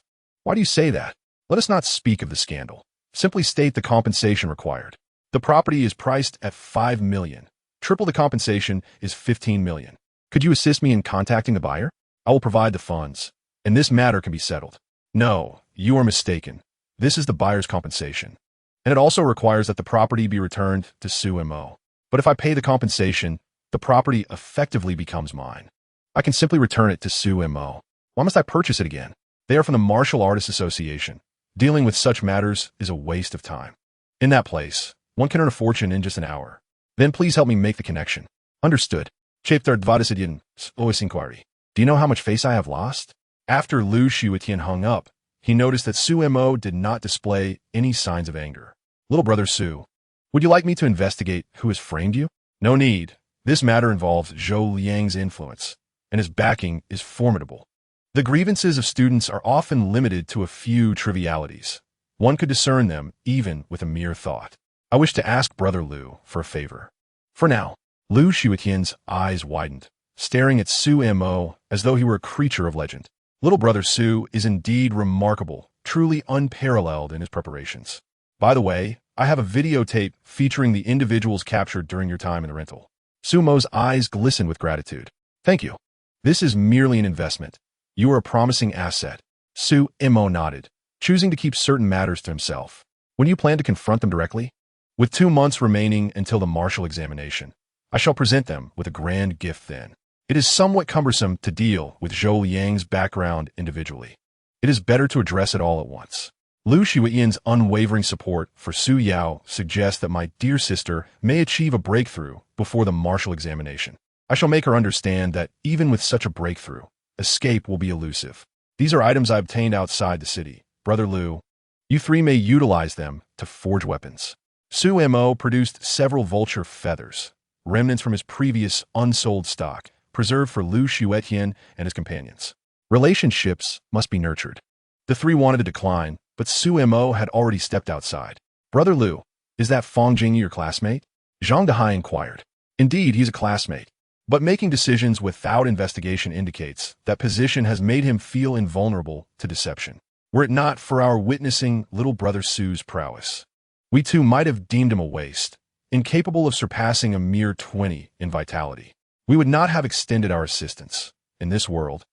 Why do you say that? Let us not speak of the scandal. Simply state the compensation required. The property is priced at 5 million. Triple the compensation is 15 million. Could you assist me in contacting the buyer? I will provide the funds, and this matter can be settled. No, you are mistaken. This is the buyer's compensation. And it also requires that the property be returned to Su Mo. But if I pay the compensation, the property effectively becomes mine. I can simply return it to Su Mo. Why must I purchase it again? They are from the Martial Artists Association. Dealing with such matters is a waste of time. In that place, one can earn a fortune in just an hour. Then please help me make the connection. Understood. Chapter 21, OS inquiry. Do you know how much face I have lost? After Lu Xuetian hung up, he noticed that Su Mo did not display any signs of anger. Little brother Su, would you like me to investigate who has framed you? No need. This matter involves Zhou Liang's influence, and his backing is formidable. The grievances of students are often limited to a few trivialities. One could discern them even with a mere thought. I wish to ask brother Lu for a favor. For now, Lu Xuetian's eyes widened, staring at Su Mo as though he were a creature of legend. Little brother Su is indeed remarkable, truly unparalleled in his preparations. By the way, I have a videotape featuring the individuals captured during your time in the rental. Su Mo's eyes glistened with gratitude. Thank you. This is merely an investment. You are a promising asset. Su Mo nodded, choosing to keep certain matters to himself. When you plan to confront them directly? With 2 months remaining until the martial examination, I shall present them with a grand gift then. It is somewhat cumbersome to deal with Zhou Liang's background individually. It is better to address it all at once. Lu Xuetian's unwavering support for Su Yao suggests that my dear sister may achieve a breakthrough before the martial examination. I shall make her understand that even with such a breakthrough, escape will be elusive. These are items I obtained outside the city. Brother Lu, you three may utilize them to forge weapons. Su Mo produced several vulture feathers, remnants from his previous unsold stock, preserved for Lu Xuetian and his companions. Relationships must be nurtured. The three wanted to decline, but Su Mo had already stepped outside. Brother Lu, is that Fang Jingyu your classmate? Zhang Dehai inquired. Indeed, he's a classmate. But making decisions without investigation indicates that position has made him feel invulnerable to deception. Were it not for our witnessing little brother Su's prowess, we too might have deemed him a waste, incapable of surpassing a mere 20 in vitality. We would not have extended our assistance. In this world,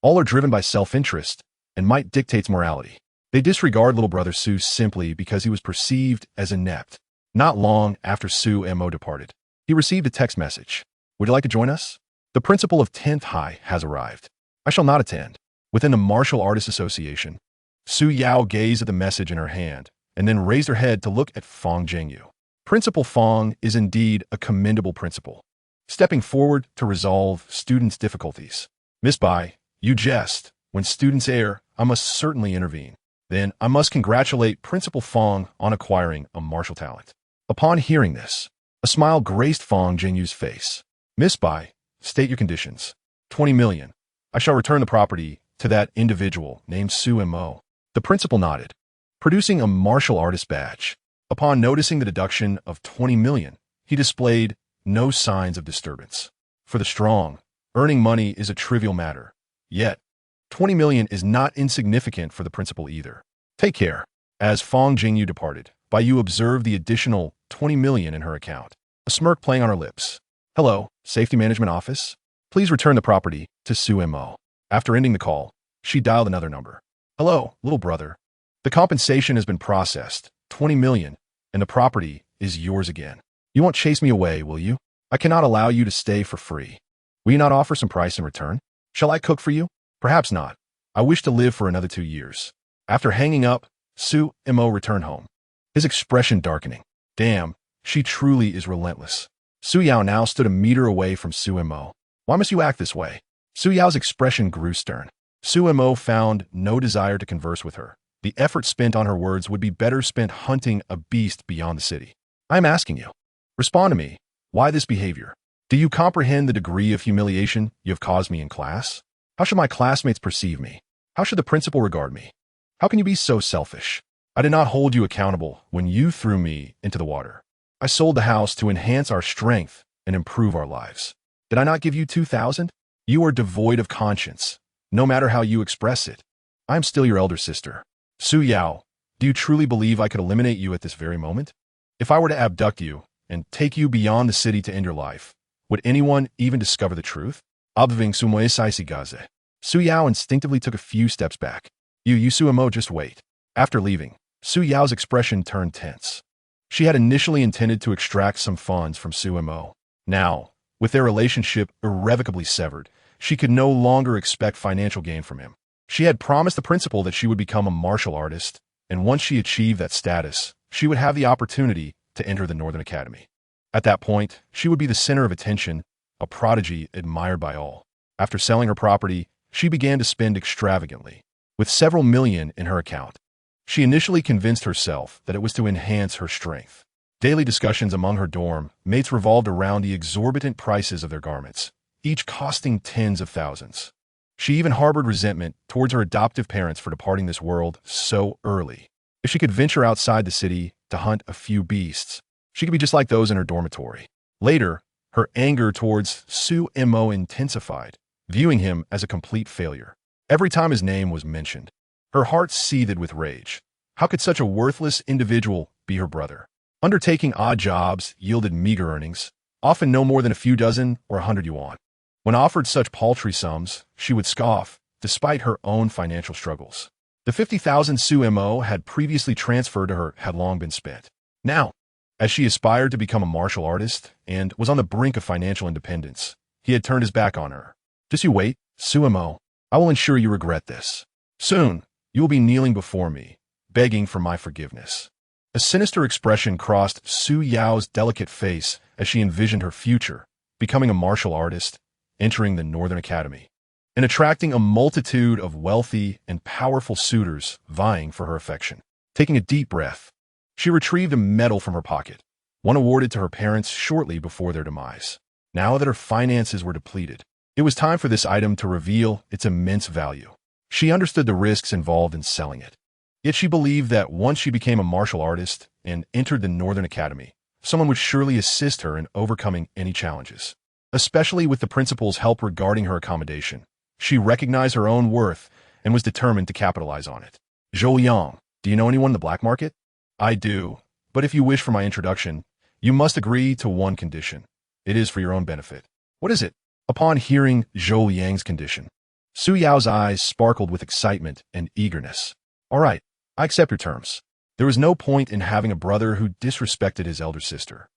all are driven by self-interest, and might dictates morality. They disregard little brother Su simply because he was perceived as inept. Not long after Su Mo departed, he received a text message. Would you like to join us? The principal of 10th High has arrived. I shall not attend. Within the Martial Artists Association, Su Yao gazed at the message in her hand and then raised her head to look at Fong Jingyu. Principal Fong is indeed a commendable principal, stepping forward to resolve students' difficulties. Miss Bai, you jest. When students err, I must certainly intervene. Then I must congratulate Principal Fong on acquiring a martial talent. Upon hearing this, a smile graced Fong Jingyu's face. Miss Bai, state your conditions. 20 million. I shall return the property to that individual named Su Mo. The principal nodded, producing a martial artist badge. Upon noticing the deduction of 20 million, he displayed no signs of disturbance. For the strong, earning money is a trivial matter. Yet, 20 million is not insignificant for the principal either. Take care. As Fong Jingyu departed, Bai Yu observed the additional 20 million in her account, a smirk playing on her lips. Hello, Safety Management Office. Please return the property to Su Mo. After ending the call, she dialed another number. Hello, little brother. The compensation has been processed, 20 million, and the property is yours again. You won't chase me away, will you? I cannot allow you to stay for free. Will you not offer some price in return? Shall I cook for you? Perhaps not. I wish to live for another 2 years. After hanging up, Su Mo returned home, his expression darkening. Damn, she truly is relentless. Su Yao now stood a meter away from Su Mo. Why must you act this way? Su Yao's expression grew stern. Su Mo found no desire to converse with her. The effort spent on her words would be better spent hunting a beast beyond the city. I am asking you. Respond to me. Why this behavior? Do you comprehend the degree of humiliation you have caused me in class? How should my classmates perceive me? How should the principal regard me? How can you be so selfish? I did not hold you accountable when you threw me into the water. I sold the house to enhance our strength and improve our lives. Did I not give you 2,000? You are devoid of conscience, no matter how you express it. I am still your elder sister. Su Yao, do you truly believe I could eliminate you at this very moment? If I were to abduct you and take you beyond the city to end your life, would anyone even discover the truth? Obving sumoesaisigaze. Su Yao instinctively took a few steps back. You Su Mo, just wait. After leaving, Su Yao's expression turned tense. She had initially intended to extract some funds from Su Mo. Now, with their relationship irrevocably severed, she could no longer expect financial gain from him. She had promised the principal that she would become a martial artist, and once she achieved that status, she would have the opportunity to enter the Northern Academy. At that point, she would be the center of attention, a prodigy admired by all. After selling her property, she began to spend extravagantly, with several million in her account. She initially convinced herself that it was to enhance her strength. Daily discussions among her dorm mates revolved around the exorbitant prices of their garments, each costing tens of thousands. She even harbored resentment towards her adoptive parents for departing this world so early. If she could venture outside the city to hunt a few beasts, she could be just like those in her dormitory. Later, her anger towards Su Mo intensified, viewing him as a complete failure. Every time his name was mentioned, her heart seethed with rage. How could such a worthless individual be her brother? Undertaking odd jobs yielded meager earnings, often no more than a few dozen or 100 yuan. When offered such paltry sums, she would scoff, despite her own financial struggles. The 50,000 Su Mo had previously transferred to her had long been spent. Now, as she aspired to become a martial artist and was on the brink of financial independence, he had turned his back on her. Just you wait, Su Mo. I will ensure you regret this. Soon, you will be kneeling before me, begging for my forgiveness. A sinister expression crossed Su Yao's delicate face as she envisioned her future, becoming a martial artist, entering the Northern Academy, and attracting a multitude of wealthy and powerful suitors vying for her affection. Taking a deep breath, she retrieved a medal from her pocket, one awarded to her parents shortly before their demise. Now that her finances were depleted, it was time for this item to reveal its immense value. She understood the risks involved in selling it. Yet she believed that once she became a martial artist and entered the Northern Academy, someone would surely assist her in overcoming any challenges. Especially with the principal's help regarding her accommodation, she recognized her own worth and was determined to capitalize on it. Zhou Yang, do you know anyone in the black market? I do, but if you wish for my introduction, you must agree to one condition. It is for your own benefit. What is it? Upon hearing Zhou Yang's condition, Su Yao's eyes sparkled with excitement and eagerness. All right, I accept your terms. There was no point in having a brother who disrespected his elder sister.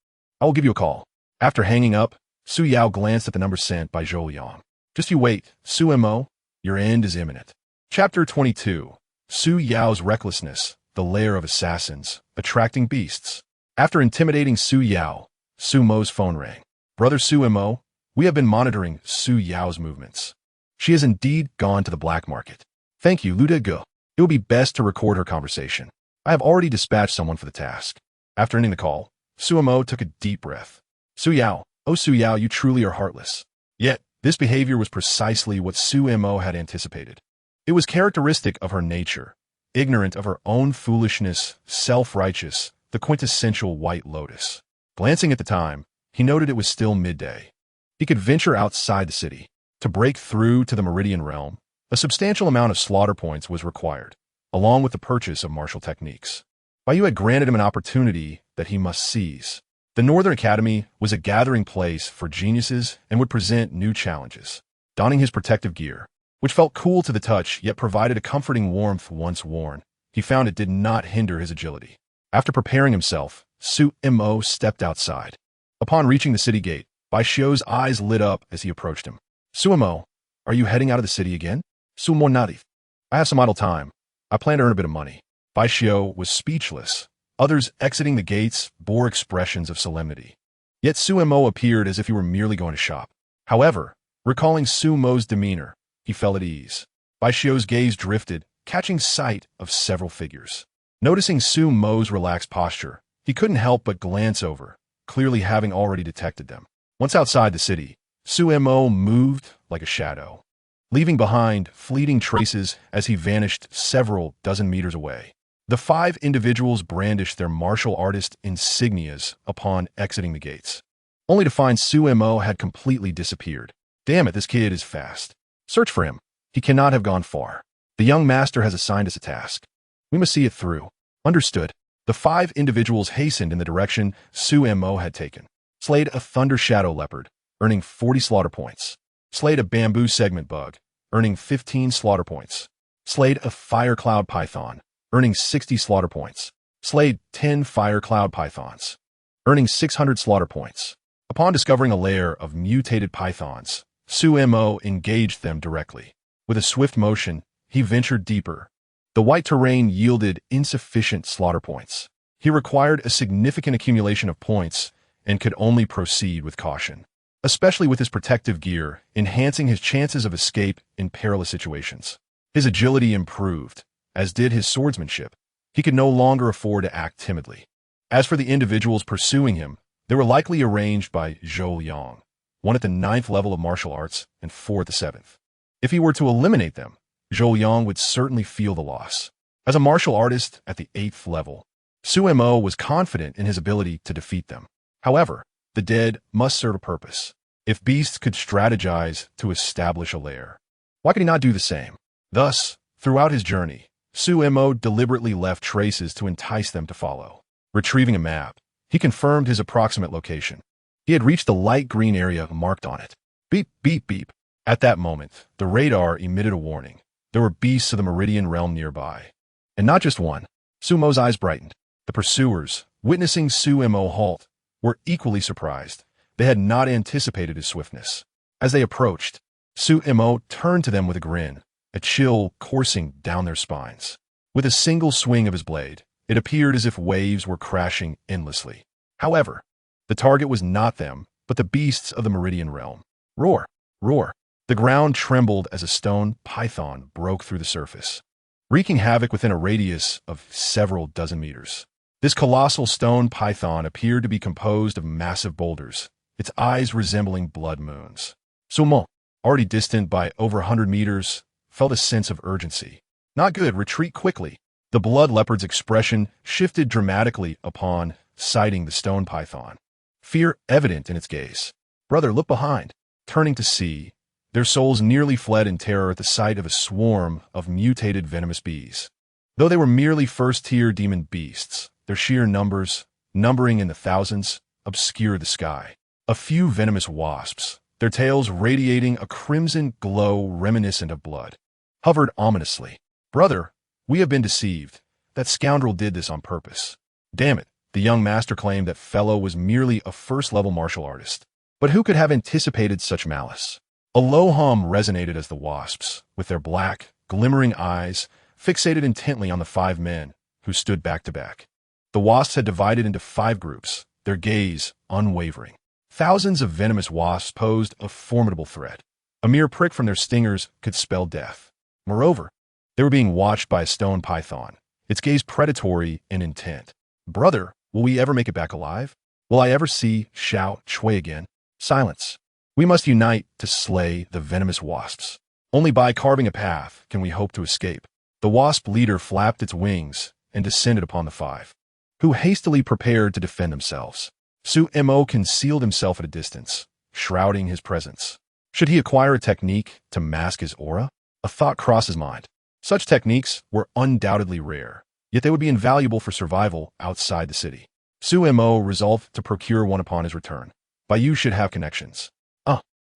I will give you a call. After hanging up, Su Yao glanced at the number sent by Zhou Liang. Just you wait, Su Mo, your end is imminent. Chapter 22. Su Yao's Recklessness, the Lair of Assassins, Attracting Beasts. After intimidating Su Yao, Su Mo's phone rang. Brother Su Mo, we have been monitoring Su Yao's movements. She has indeed gone to the black market. Thank you, Lu De Ge. It will be best to record her conversation. I have already dispatched someone for the task. After ending the call, Su Mo took a deep breath. Su Yao, oh Su Yao, you truly are heartless. Yet, this behavior was precisely what Su Mo had anticipated. It was characteristic of her nature, ignorant of her own foolishness, self-righteous, the quintessential white lotus. Glancing at the time, he noted it was still midday. He could venture outside the city. To break through to the Meridian realm, a substantial amount of slaughter points was required, along with the purchase of martial techniques. Baiyu had granted him an opportunity that he must seize. The Northern Academy was a gathering place for geniuses and would present new challenges. Donning his protective gear, which felt cool to the touch yet provided a comforting warmth once worn, he found it did not hinder his agility. After preparing himself, Su Mo stepped outside. Upon reaching the city gate, Bai Xiu's eyes lit up as he approached him. Su Mo, are you heading out of the city again? Su Mo nodded. I have some idle time. I plan to earn a bit of money. Bai Xiu was speechless. Others exiting the gates bore expressions of solemnity. Yet Su Mo appeared as if he were merely going to shop. However, recalling Su Mo's demeanor, he fell at ease. Bai Xiu's gaze drifted, catching sight of several figures. Noticing Su Mo's relaxed posture, he couldn't help but glance over, clearly having already detected them. Once outside the city, Su Mo moved like a shadow, leaving behind fleeting traces as he vanished several dozen meters away. The 5 individuals brandished their martial artist insignias upon exiting the gates, only to find Su Mo had completely disappeared. Damn it, this kid is fast. Search for him. He cannot have gone far. The young master has assigned us a task. We must see it through. Understood. The 5 individuals hastened in the direction Su Mo had taken. Slayed a thunder shadow leopard, earning 40 slaughter points. Slayed a bamboo segment bug, earning 15 slaughter points. Slayed a fire cloud python, earning 60 slaughter points. Slayed 10 fire cloud pythons, earning 600 slaughter points. Upon discovering a lair of mutated pythons, Su Mo engaged them directly. With a swift motion, he ventured deeper. The white terrain yielded insufficient slaughter points. He required a significant accumulation of points and could only proceed with caution, especially with his protective gear, enhancing his chances of escape in perilous situations. His agility improved, as did his swordsmanship. He could no longer afford to act timidly. As for the individuals pursuing him, they were likely arranged by Zhou Liang, 1 at the 9th level of martial arts and 4 at the 7th. If he were to eliminate them, Zhou Liang would certainly feel the loss. As a martial artist at the 8th level, Su Mo was confident in his ability to defeat them. However, the dead must serve a purpose. If beasts could strategize to establish a lair, why could he not do the same? Thus, throughout his journey, Su Mo deliberately left traces to entice them to follow. Retrieving a map, he confirmed his approximate location. He had reached the light green area marked on it. Beep, beep, beep. At that moment, the radar emitted a warning. There were beasts of the Meridian realm nearby. And not just one. Su Mo's eyes brightened. The pursuers, witnessing Su Mo halt, were equally surprised. They had not anticipated his swiftness. As they approached, Su Mo turned to them with a grin, a chill coursing down their spines. With a single swing of his blade, it appeared as if waves were crashing endlessly. However, the target was not them, but the beasts of the Meridian realm. Roar! Roar! The ground trembled as a stone python broke through the surface, wreaking havoc within a radius of several dozen meters. This colossal stone python appeared to be composed of massive boulders, its eyes resembling blood moons. Su Mo, already distant by over 100 meters, felt a sense of urgency. Not good, retreat quickly. The blood leopard's expression shifted dramatically upon sighting the stone python, fear evident in its gaze. Brother, look behind. Turning to see, their souls nearly fled in terror at the sight of a swarm of mutated venomous bees. Though they were merely first-tier demon beasts, their sheer numbers, numbering in the thousands, obscured the sky. A few venomous wasps, their tails radiating a crimson glow reminiscent of blood, hovered ominously. Brother, we have been deceived. that scoundrel did this on purpose. Damn it, the young master claimed that fellow was merely a first-level martial artist. But who could have anticipated such malice? A low hum resonated as the wasps, with their black, glimmering eyes, fixated intently on the 5 men who stood back to back. The wasps had divided into 5 groups, their gaze unwavering. Thousands of venomous wasps posed a formidable threat. A mere prick from their stingers could spell death. Moreover, they were being watched by a stone python, its gaze predatory in intent. Brother, will we ever make it back alive? Will I ever see Xiao Chui again? Silence. We must unite to slay the venomous wasps. Only by carving a path can we hope to escape. The wasp leader flapped its wings and descended upon the 5, who hastily prepared to defend themselves. Su-mo concealed himself at a distance, shrouding his presence. Should he acquire a technique to mask his aura? A thought crossed his mind. Such techniques were undoubtedly rare, yet they would be invaluable for survival outside the city. Su-mo resolved to procure one upon his return. You should have connections.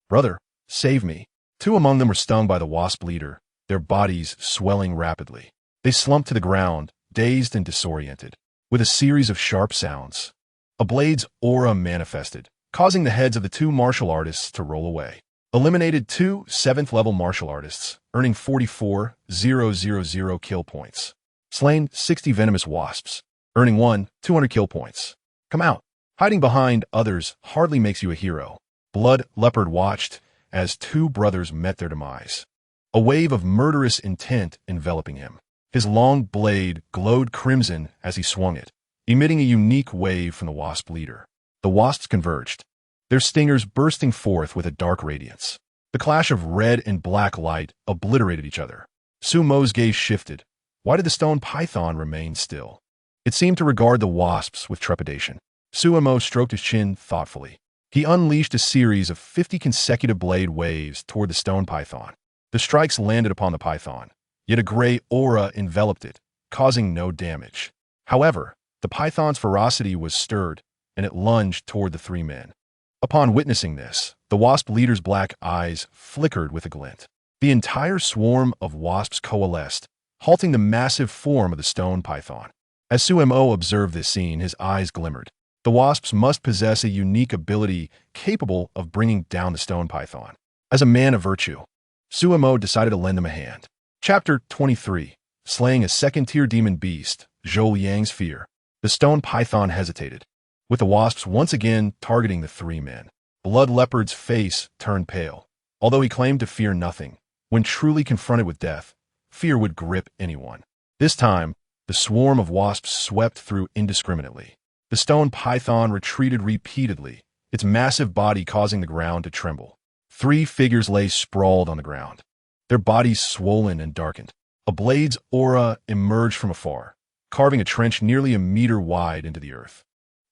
Brother, save me. 2 among them were stung by the wasp leader, their bodies swelling rapidly. They slumped to the ground, dazed and disoriented. With a series of sharp sounds, a blade's aura manifested, causing the heads of the 2 martial artists to roll away. Eliminated 2 7th-level martial artists, earning 44,000 kill points. Slain 60 venomous wasps, earning 200 kill points. Come out. Hiding behind others hardly makes you a hero. Blood Leopard watched as 2 brothers met their demise. A wave of murderous intent enveloping him. His long blade glowed crimson as he swung it, emitting a unique wave from the wasp leader. The wasps converged, their stingers bursting forth with a dark radiance. The clash of red and black light obliterated each other. Sumo's gaze shifted. Why did the stone python remain still? It seemed to regard the wasps with trepidation. Sumo stroked his chin thoughtfully. He unleashed a series of 50 consecutive blade waves toward the stone python. The strikes landed upon the python, yet a gray aura enveloped it, causing no damage. However, the python's ferocity was stirred, and it lunged toward the 3 men. Upon witnessing this, the wasp leader's black eyes flickered with a glint. The entire swarm of wasps coalesced, halting the massive form of the stone python. As Sumo observed this scene, his eyes glimmered. The wasps must possess a unique ability capable of bringing down the stone python. As a man of virtue, Sumo decided to lend them a hand. Chapter 23. Slaying a second-tier demon beast, Zhou Liang's Fear. The stone python hesitated, with the wasps once again targeting the 3 men. Blood Leopard's face turned pale. Although he claimed to fear nothing, when truly confronted with death, fear would grip anyone. This time, the swarm of wasps swept through indiscriminately. The stone python retreated repeatedly, its massive body causing the ground to tremble. 3 figures lay sprawled on the ground, their bodies swollen and darkened. A blade's aura emerged from afar, carving a trench nearly a meter wide into the earth.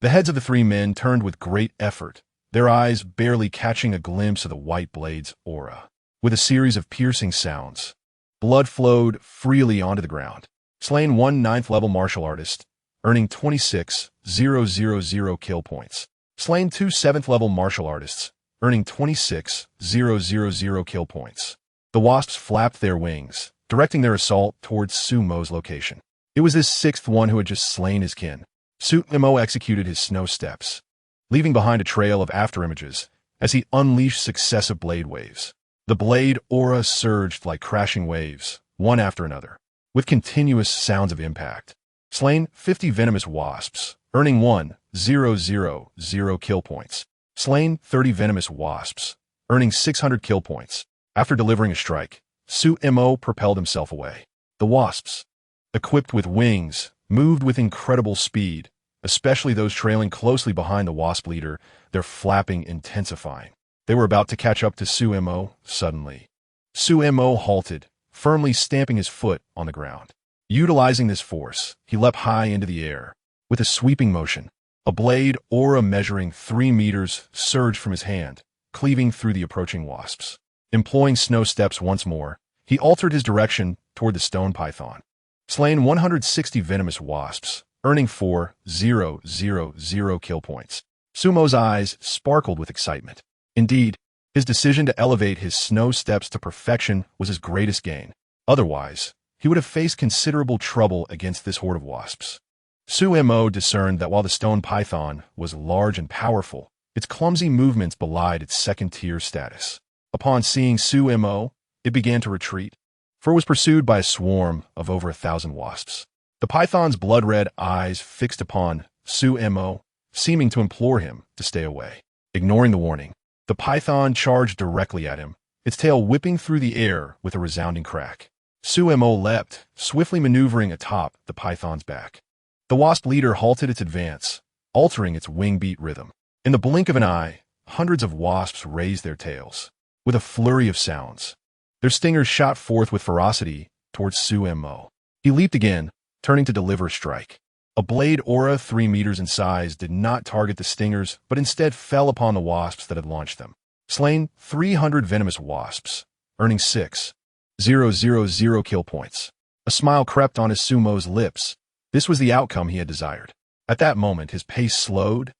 The heads of the 3 men turned with great effort, their eyes barely catching a glimpse of the white blade's aura. With a series of piercing sounds, blood flowed freely onto the ground. Slain 1 9th-level martial artist, earning 26,000 kill points. Slain 2 7th-level martial artists, earning 26,000 kill points. The wasps flapped their wings, directing their assault towards Sumo's location. It was this 6th one who had just slain his kin. Sumo executed his snow steps, leaving behind a trail of afterimages as he unleashed successive blade waves. The blade aura surged like crashing waves, one after another, with continuous sounds of impact. Slain 50 venomous wasps, earning 1,000 kill points. Slain 30 venomous wasps, earning 600 kill points. After delivering a strike, Sumo propelled himself away. The wasps, equipped with wings, moved with incredible speed, especially those trailing closely behind the wasp leader, their flapping intensifying. They were about to catch up to Sumo suddenly. Sumo halted, firmly stamping his foot on the ground. Utilizing this force, he leapt high into the air. With a sweeping motion, a blade aura measuring 3 meters surged from his hand, cleaving through the approaching wasps. Employing snow steps once more, he altered his direction toward the stone python. Slain 160 venomous wasps, earning 4,000 kill points. Sumo's eyes sparkled with excitement. Indeed, his decision to elevate his snow steps to perfection was his greatest gain. Otherwise, he would have faced considerable trouble against this horde of wasps. Su-mo discerned that while the stone python was large and powerful, its clumsy movements belied its second-tier status. Upon seeing Su-mo, it began to retreat, for it was pursued by a swarm of over 1,000 wasps. The python's blood-red eyes fixed upon Su-mo, seeming to implore him to stay away. Ignoring the warning, the python charged directly at him, its tail whipping through the air with a resounding crack. Su-mo leapt, swiftly maneuvering atop the python's back. The wasp leader halted its advance, altering its wing-beat rhythm. In the blink of an eye, hundreds of wasps raised their tails. With a flurry of sounds, their stingers shot forth with ferocity towards Su-mo. He leaped again, turning to deliver a strike. A blade aura 3 meters in size did not target the stingers, but instead fell upon the wasps that had launched them. Slain 300 venomous wasps, earning 6,000 kill points. A smile crept on his Sumo's lips. This was the outcome he had desired. At that moment, his pace slowed,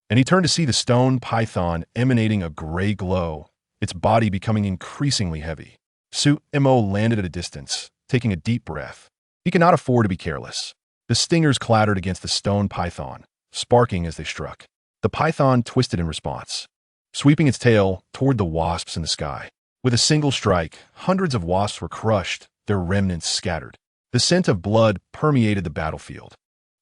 and he turned to see the stone python emanating a gray glow, its body becoming increasingly heavy. Su-mo landed at a distance, taking a deep breath. He could not afford to be careless. The stingers clattered against the stone python, sparking as they struck. The python twisted in response, sweeping its tail toward the wasps in the sky. With a single strike, hundreds of wasps were crushed, their remnants scattered. The scent of blood permeated the battlefield.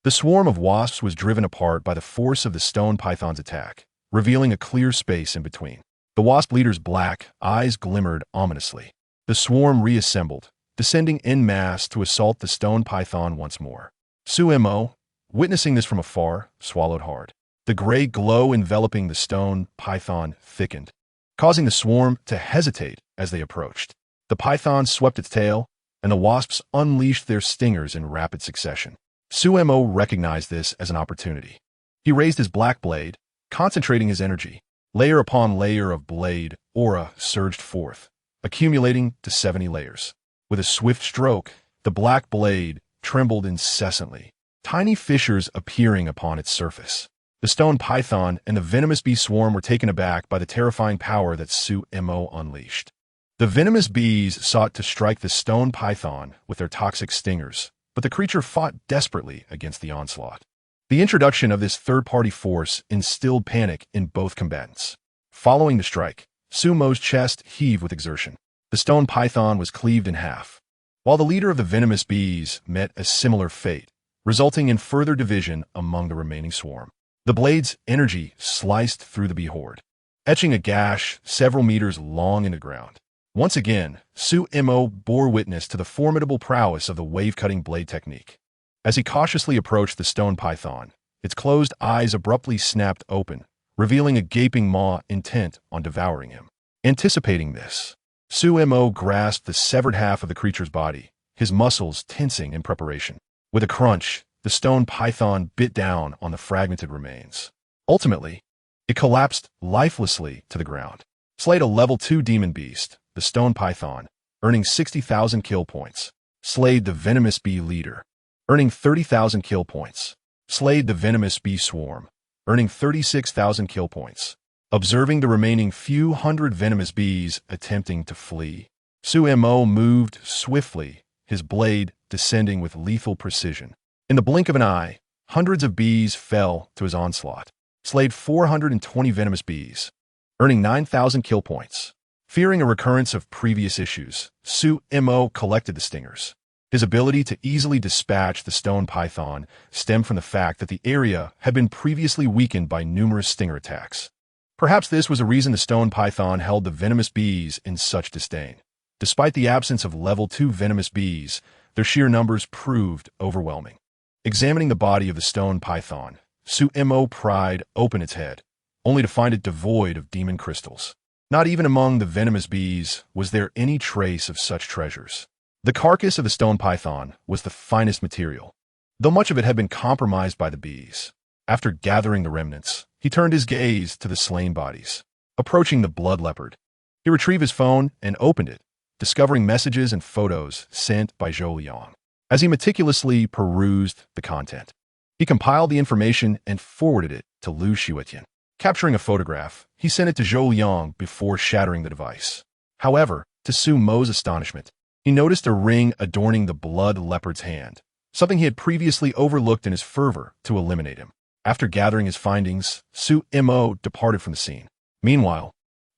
The swarm of wasps was driven apart by the force of the stone python's attack, revealing a clear space in between. The wasp leader's black eyes glimmered ominously. The swarm reassembled, descending en masse to assault the stone python once more. Su-mo, witnessing this from afar, swallowed hard. The gray glow enveloping the stone python thickened, causing the swarm to hesitate as they approached. The python swept its tail, and the wasps unleashed their stingers in rapid succession. Su-mo recognized this as an opportunity. He raised his black blade, concentrating his energy. Layer upon layer of blade aura surged forth, accumulating to 70 layers. With a swift stroke, the black blade trembled incessantly, tiny fissures appearing upon its surface. The stone python and the venomous bee swarm were taken aback by the terrifying power that Su-mo unleashed. The venomous bees sought to strike the stone python with their toxic stingers, but the creature fought desperately against the onslaught. The introduction of this third-party force instilled panic in both combatants. Following the strike, Su-mo's chest heaved with exertion. The stone python was cleaved in half, while the leader of the venomous bees met a similar fate, resulting in further division among the remaining swarm. The blade's energy sliced through the bee horde, etching a gash several meters long in the ground. Once again, Su-mo bore witness to the formidable prowess of the wave-cutting blade technique. As he cautiously approached the stone python, its closed eyes abruptly snapped open, revealing a gaping maw intent on devouring him. Anticipating this, Su-mo grasped the severed half of the creature's body, his muscles tensing in preparation. With a crunch, the stone python bit down on the fragmented remains. Ultimately, it collapsed lifelessly to the ground. Slayed a level 2 demon beast, the stone python, earning 60,000 kill points. Slayed the venomous bee leader, earning 30,000 kill points. Slayed the venomous bee swarm, earning 36,000 kill points. Observing the remaining few hundred venomous bees attempting to flee, Su-mo moved swiftly, his blade descending with lethal precision. In the blink of an eye, hundreds of bees fell to his onslaught. Slayed 420 venomous bees, earning 9,000 kill points. Fearing a recurrence of previous issues, Su-mo collected the stingers. His ability to easily dispatch the stone python stemmed from the fact that the area had been previously weakened by numerous stinger attacks. Perhaps this was a reason the stone python held the venomous bees in such disdain. Despite the absence of level 2 venomous bees, their sheer numbers proved overwhelming. Examining the body of the stone python, Su-mo pried open its head, only to find it devoid of demon crystals. Not even among the venomous bees was there any trace of such treasures. The carcass of the stone python was the finest material, though much of it had been compromised by the bees. After gathering the remnants, he turned his gaze to the slain bodies. Approaching the blood leopard, he retrieved his phone and opened it, discovering messages and photos sent by Zhou Liang. As he meticulously perused the content, he compiled the information and forwarded it to Lu Xiutian. Capturing a photograph, he sent it to Zhou Liang before shattering the device. However, to Su-mo's astonishment, He noticed a ring adorning the blood leopard's hand, something he had previously overlooked in his fervor to eliminate him. After gathering his findings, Su-mo departed from the scene. Meanwhile,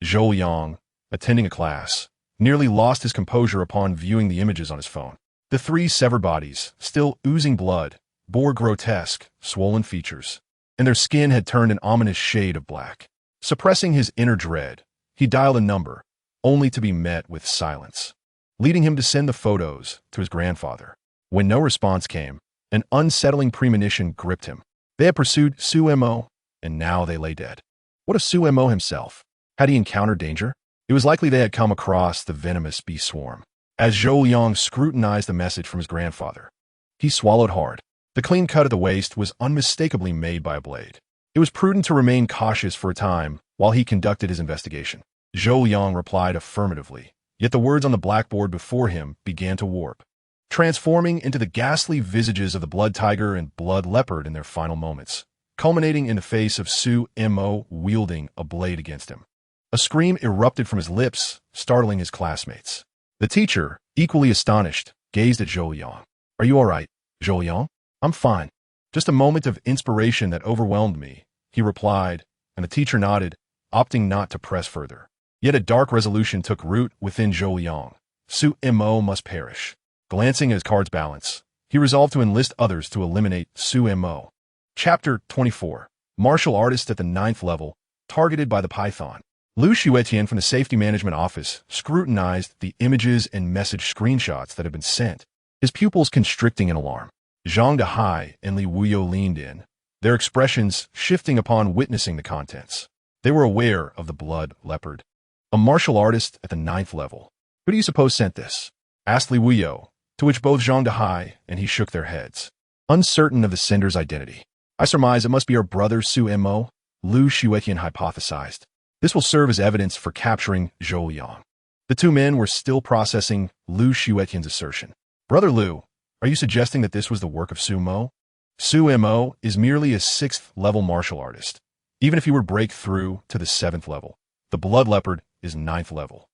Zhou Yang, attending a class, nearly lost his composure upon viewing the images on his phone. The three severed bodies, still oozing blood, bore grotesque, swollen features, and their skin had turned an ominous shade of black. Suppressing his inner dread, he dialed a number, only to be met with silence, leading him to send the photos to his grandfather. When no response came, an unsettling premonition gripped him. They had pursued Su-mo, and now they lay dead. What of Su-mo himself? Had he encountered danger? It was likely they had come across the venomous bee swarm. As Zhou Yang scrutinized the message from his grandfather, he swallowed hard. The clean cut at the waist was unmistakably made by a blade. It was prudent to remain cautious for a time while he conducted his investigation. Zhou Yang replied affirmatively, yet the words on the blackboard before him began to warp, transforming into the ghastly visages of the blood tiger and blood leopard in their final moments, culminating in the face of Su-mo wielding a blade against him. A scream erupted from his lips, startling his classmates. The teacher, equally astonished, gazed at Zhou Yang. "Are you all right, Zhou Yang?" "I'm fine. Just a moment of inspiration that overwhelmed me," he replied, and the teacher nodded, opting not to press further. Yet a dark resolution took root within Zhou Yang. Su-mo must perish. Glancing at his card's balance, he resolved to enlist others to eliminate Su-mo. Chapter 24. Martial Artist at the 9th level, targeted by the Python. Liu Xuetian from the Safety Management Office scrutinized the images and message screenshots that had been sent, his pupils constricting in alarm. Zhang Dehai and Li Wuyo leaned in, their expressions shifting upon witnessing the contents. They were aware of the blood leopard. A martial artist at the 9th level. "Who do you suppose sent this?" asked Li Wuyo, to which both Zhang Dehai and he shook their heads, uncertain of the sender's identity. "I surmise it must be our brother Su-mo," Liu Xuetian hypothesized. "This will serve as evidence for capturing Zhou Yang." The two men were still processing Liu Xuetian's assertion. "Brother Liu, are you suggesting that this was the work of Su-mo?" "Su-mo is merely a 6th level martial artist. Even if he were to break through to the 7th level, the blood leopard is 9th level.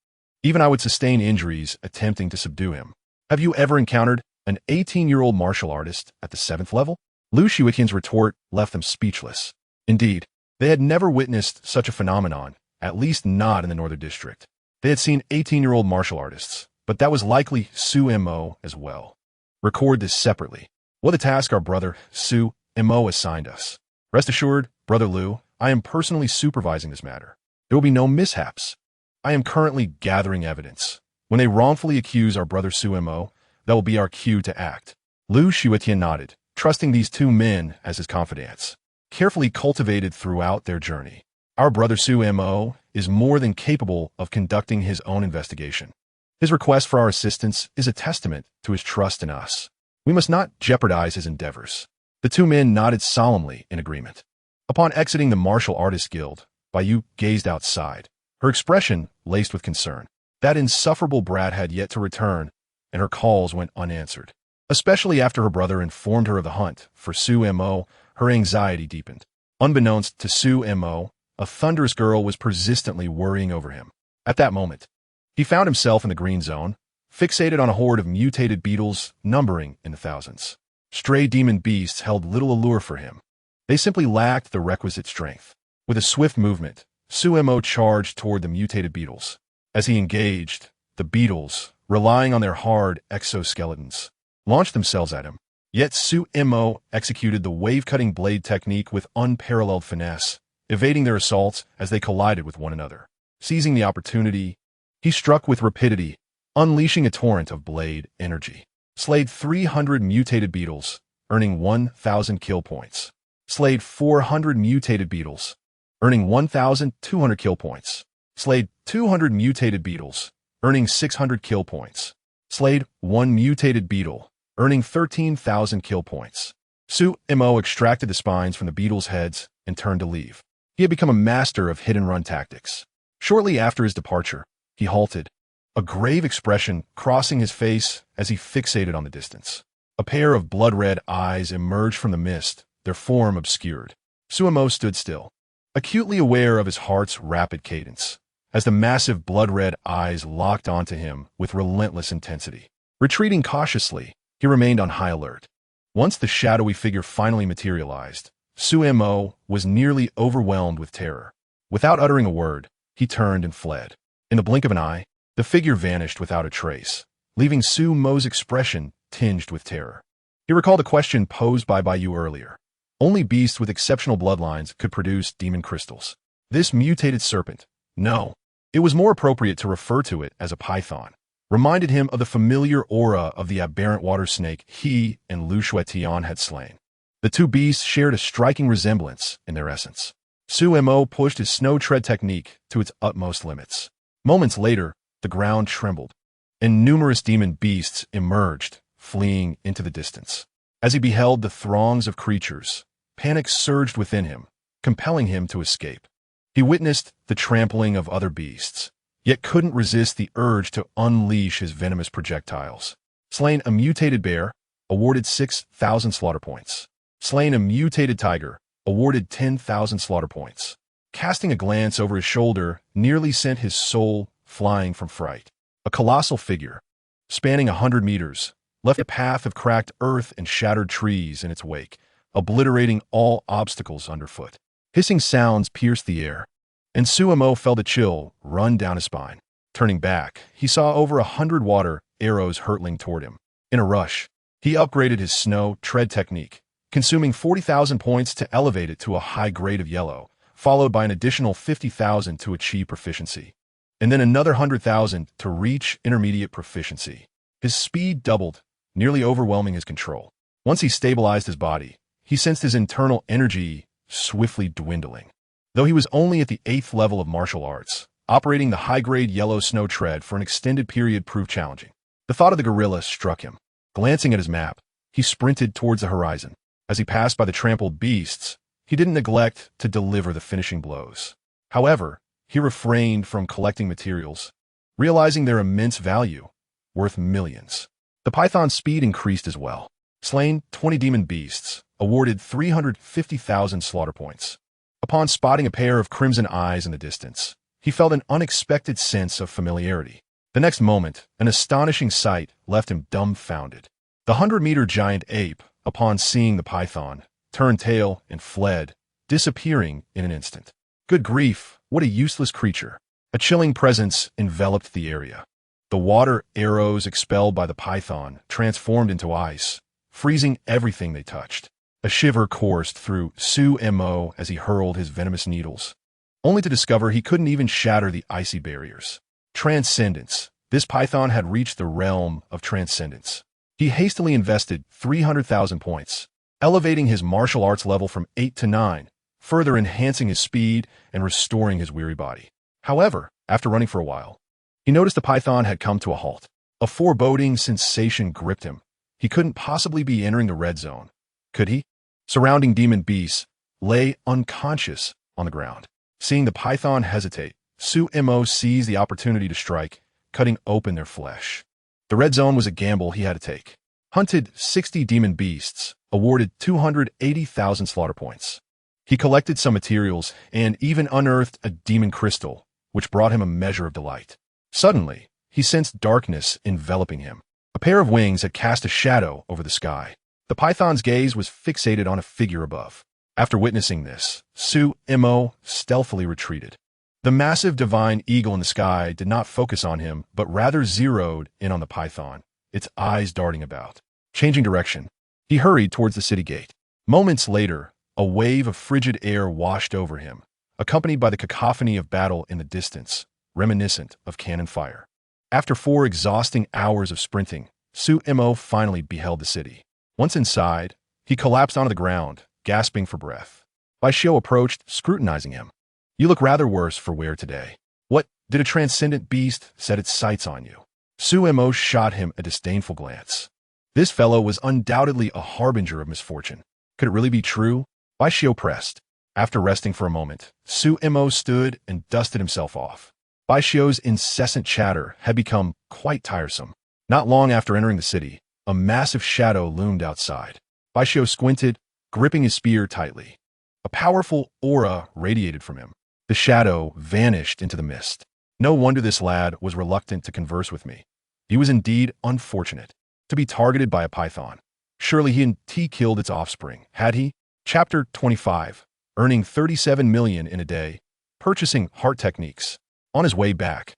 Even I would sustain injuries attempting to subdue him. Have you ever encountered an 18-year-old martial artist at the 7th level?" Liu Xuetian's retort left them speechless. Indeed, they had never witnessed such a phenomenon, at least not in the Northern District. They had seen 18-year-old martial artists, but that was likely Su-mo as well. Record this separately. What a task our brother Su-mo assigned us. Rest assured, Brother Liu, I am personally supervising this matter. There will be no mishaps. I am currently gathering evidence. When they wrongfully accuse our brother Su-mo, that will be our cue to act. Liu Xuetian nodded, trusting these two men as his confidants, carefully cultivated throughout their journey. Our brother Su-mo is more than capable of conducting his own investigation. His request for our assistance is a testament to his trust in us. We must not jeopardize his endeavors. The two men nodded solemnly in agreement. Upon exiting the Martial Artists Guild, Baiyu gazed outside, her expression laced with concern. That insufferable brat had yet to return, and her calls went unanswered. Especially after her brother informed her of the hunt for Su-mo, her anxiety deepened. Unbeknownst to Su-mo, a thunderous girl was persistently worrying over him. At that moment, he found himself in the green zone, fixated on a horde of mutated beetles numbering in the thousands. Stray demon beasts held little allure for him. They simply lacked the requisite strength. With a swift movement, Su-mo charged toward the mutated beetles. As he engaged, the beetles, relying on their hard exoskeletons, launched themselves at him. Yet Su-mo executed the wave-cutting blade technique with unparalleled finesse, evading their assaults as they collided with one another. Seizing the opportunity, he struck with rapidity, unleashing a torrent of blade energy. Slayed 300 mutated beetles, earning 1,000 kill points. Slayed 400 mutated beetles, earning 1,200 kill points. Slayed 200 mutated beetles, earning 600 kill points. Slayed 1 mutated beetle, earning 13,000 kill points. Su-mo extracted the spines from the beetles' heads and turned to leave. He had become a master of hit-and-run tactics. Shortly after his departure, he halted, a grave expression crossing his face as he fixated on the distance. A pair of blood-red eyes emerged from the mist, their form obscured. Su-mo stood still, acutely aware of his heart's rapid cadence, as the massive blood-red eyes locked onto him with relentless intensity. Retreating cautiously, he remained on high alert. Once the shadowy figure finally materialized, Sumo was nearly overwhelmed with terror. Without uttering a word, he turned and fled. In the blink of an eye, the figure vanished without a trace, leaving Sumo's expression tinged with terror. He recalled a question posed by Bayu earlier. Only beasts with exceptional bloodlines could produce demon crystals. This mutated serpent, no, it was more appropriate to refer to it as a python, reminded him of the familiar aura of the aberrant water snake he and Lu Shuetian had slain. The two beasts shared a striking resemblance in their essence. Sumo pushed his snow tread technique to its utmost limits. Moments later, the ground trembled, and numerous demon beasts emerged, fleeing into the distance. As he beheld the throngs of creatures, panic surged within him, compelling him to escape. He witnessed the trampling of other beasts, yet couldn't resist the urge to unleash his venomous projectiles. Slain a mutated bear, awarded 6,000 slaughter points. Slain a mutated tiger, awarded 10,000 slaughter points. Casting a glance over his shoulder nearly sent his soul flying from fright. A colossal figure, spanning 100 meters, left a path of cracked earth and shattered trees in its wake, obliterating all obstacles underfoot. Hissing sounds pierced the air, and Sumo felt a chill run down his spine. Turning back, he saw over 100 water arrows hurtling toward him. In a rush, he upgraded his snow tread technique, consuming 40,000 points to elevate it to a high grade of yellow, followed by an additional 50,000 to achieve proficiency, and then another 100,000 to reach intermediate proficiency. His speed doubled, nearly overwhelming his control. Once he stabilized his body, he sensed his internal energy swiftly dwindling. Though he was only at the 8th level of martial arts, operating the high-grade yellow snow tread for an extended period proved challenging. The thought of the gorilla struck him. Glancing at his map, he sprinted towards the horizon. As he passed by the trampled beasts, he didn't neglect to deliver the finishing blows. However, he refrained from collecting materials, realizing their immense value, worth millions. The python's speed increased as well. Slain 20 demon beasts, awarded 350,000 slaughter points. Upon spotting a pair of crimson eyes in the distance, he felt an unexpected sense of familiarity. The next moment, an astonishing sight left him dumbfounded. The 100-meter giant ape, upon seeing the python, turned tail and fled, disappearing in an instant. Good grief, what a useless creature. A chilling presence enveloped the area. The water arrows expelled by the python transformed into ice, freezing everything they touched. A shiver coursed through Sumo as he hurled his venomous needles, only to discover he couldn't even shatter the icy barriers. Transcendence. This python had reached the realm of transcendence. He hastily invested 300,000 points, elevating his martial arts level from 8 to 9, further enhancing his speed and restoring his weary body. However, after running for a while, he noticed the python had come to a halt. A foreboding sensation gripped him. He couldn't possibly be entering the red zone, could he? Surrounding demon beasts lay unconscious on the ground. Seeing the python hesitate, Sumo seized the opportunity to strike, cutting open their flesh. The red zone was a gamble he had to take. Hunted 60 demon beasts, awarded 280,000 slaughter points. He collected some materials and even unearthed a demon crystal, which brought him a measure of delight. Suddenly, he sensed darkness enveloping him. A pair of wings had cast a shadow over the sky. The python's gaze was fixated on a figure above. After witnessing this, Sumo stealthily retreated. The massive divine eagle in the sky did not focus on him, but rather zeroed in on the python, its eyes darting about. Changing direction, he hurried towards the city gate. Moments later, a wave of frigid air washed over him, accompanied by the cacophony of battle in the distance, reminiscent of cannon fire. After 4 exhausting hours of sprinting, Sumo finally beheld the city. Once inside, he collapsed onto the ground, gasping for breath. Baishio approached, scrutinizing him. You look rather worse for wear today. What, did a transcendent beast set its sights on you? Sumo shot him a disdainful glance. This fellow was undoubtedly a harbinger of misfortune. Could it really be true? Baishio pressed. After resting for a moment, Sumo stood and dusted himself off. Baishio's incessant chatter had become quite tiresome. Not long after entering the city, a massive shadow loomed outside. Baishio squinted, gripping his spear tightly. A powerful aura radiated from him. The shadow vanished into the mist. No wonder this lad was reluctant to converse with me. He was indeed unfortunate to be targeted by a python. Surely he killed its offspring, had he? Chapter 25. Earning 37 million in a day. Purchasing heart techniques. On his way back,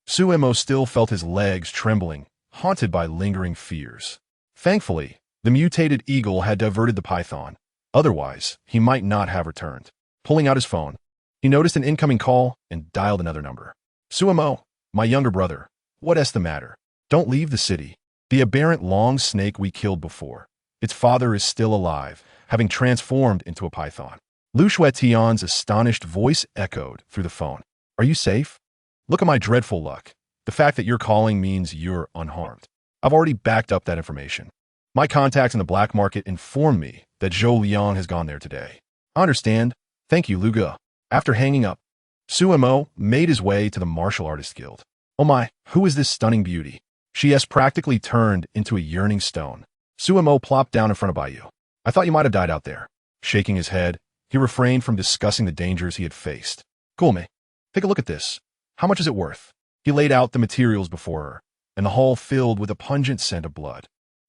Suemo still felt his legs trembling, haunted by lingering fears. Thankfully, the mutated eagle had diverted the python. Otherwise, he might not have returned. Pulling out his phone, he noticed an incoming call and dialed another number. Suemo, my younger brother, what's the matter? Don't leave the city. The aberrant long snake we killed before. Its father is still alive, having transformed into a python. Lu Shuetian's astonished voice echoed through the phone. Are you safe? Look at my dreadful luck. The fact that you're calling means you're unharmed. I've already backed up that information. My contacts in the black market inform me that Zhou Liang has gone there today. I understand. Thank you, Luga. After hanging up, Suemo made his way to the Martial Artist Guild. Oh my, who is this stunning beauty? She has practically turned into a yearning stone. Suemo plopped down in front of Baiyu. I thought you might have died out there. Shaking his head, he refrained from discussing the dangers he had faced. Cool, me. Take a look at this. How much is it worth? He laid out the materials before her, and the hall filled with a pungent scent of blood.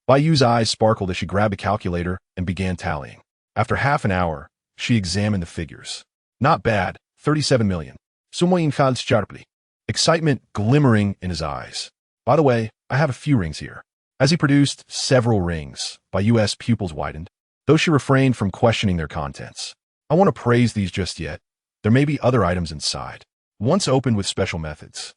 Baiyu's eyes sparkled as she grabbed a calculator and began tallying. After half an hour, she examined the figures. Not bad, 37 million. Sumoyin felt sharply, excitement glimmering in his eyes. By the way, I have a few rings here. As he produced several rings, Baiyu's pupils widened, though she refrained from questioning their contents. I want to praise these just yet. There may be other items inside, once opened with special methods.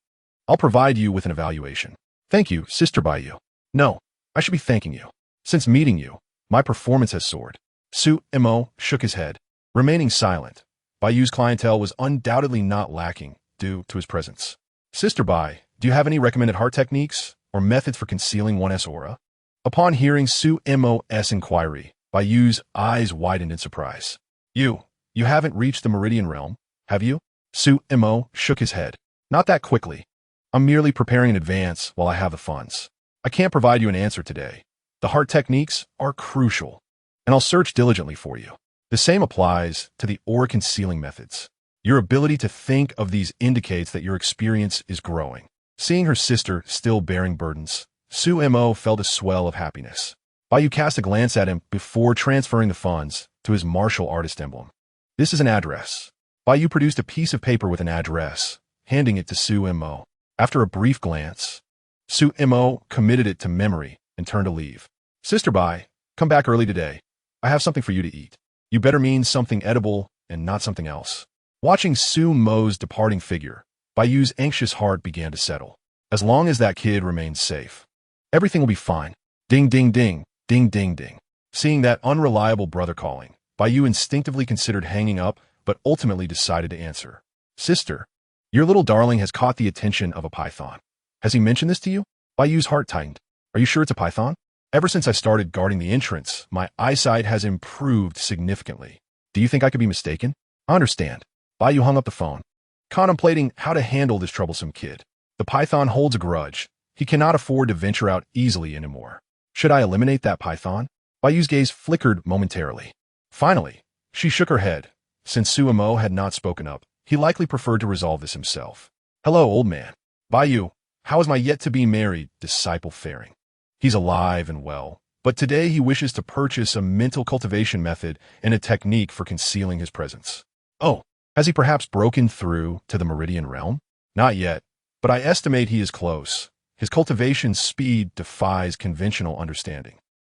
I'll provide you with an evaluation. Thank you, Sister Baiyu. No, I should be thanking you. Since meeting you, my performance has soared. Suemo shook his head, remaining silent. Baiyu's clientele was undoubtedly not lacking due to his presence. Sister Bai, do you have any recommended heart techniques or methods for concealing one's aura? Upon hearing Suemo's inquiry, Baiyu's eyes widened in surprise. You haven't reached the Meridian Realm, have you? Suemo shook his head. Not that quickly. I'm merely preparing in advance while I have the funds. I can't provide you an answer today. The heart techniques are crucial, and I'll search diligently for you. The same applies to the aura concealing methods. Your ability to think of these indicates that your experience is growing. Seeing her sister still bearing burdens, Suemo felt a swell of happiness. Baiyu cast a glance at him before transferring the funds to his martial artist emblem. This is an address. Baiyu produced a piece of paper with an address, handing it to Suemo. After a brief glance, Suemo committed it to memory and turned to leave. Sister Bai, come back early today. I have something for you to eat. You better mean something edible and not something else. Watching Suemo's departing figure, Baiyu's anxious heart began to settle. As long as that kid remains safe, everything will be fine. Ding, ding, ding, ding, ding, ding. Seeing that unreliable brother calling, Baiyu instinctively considered hanging up, but ultimately decided to answer. Sister, your little darling has caught the attention of a python. Has he mentioned this to you? Baiyu's heart tightened. Are you sure it's a python? Ever since I started guarding the entrance, my eyesight has improved significantly. Do you think I could be mistaken? I understand. Baiyu hung up the phone, contemplating how to handle this troublesome kid. The python holds a grudge. He cannot afford to venture out easily anymore. Should I eliminate that python? Baiyu's gaze flickered momentarily. Finally, she shook her head. Since Suemo had not spoken up, he likely preferred to resolve this himself. Hello, old man. Baiyu, how is my yet-to-be-married disciple faring? He's alive and well, but today he wishes to purchase a mental cultivation method and a technique for concealing his presence. Oh, has he perhaps broken through to the Meridian Realm? Not yet, but I estimate he is close. His cultivation speed defies conventional understanding.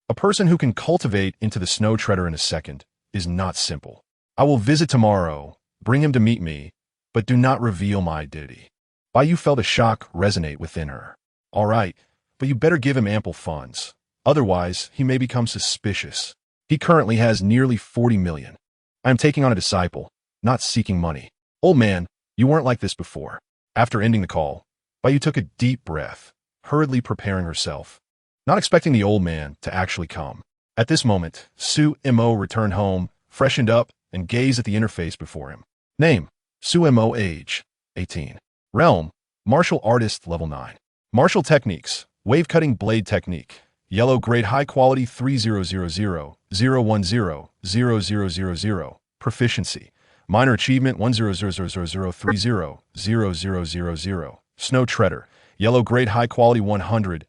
A person who can cultivate into the snow treader in a second is not simple. I will visit tomorrow, bring him to meet me, but do not reveal my identity. Baiyu felt a shock resonate within her. All right, but you better give him ample funds. Otherwise, he may become suspicious. He currently has nearly 40 million. I am taking on a disciple, not seeking money. Old man, you weren't like this before. After ending the call, Baiyu took a deep breath, hurriedly preparing herself, not expecting the old man to actually come. At this moment, Suemo returned home, freshened up, and gazed at the interface before him. Name, Suemo. Age, 18. Realm, Martial Artist Level 9. Martial Techniques, Wave Cutting Blade Technique, Yellow Grade High Quality 3000 010 0000. Proficiency, Minor achievement 1000030000000. Snow Treader. Yellow grade high quality 100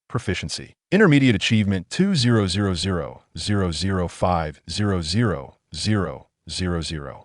Proficiency. Intermediate achievement 2000005000000.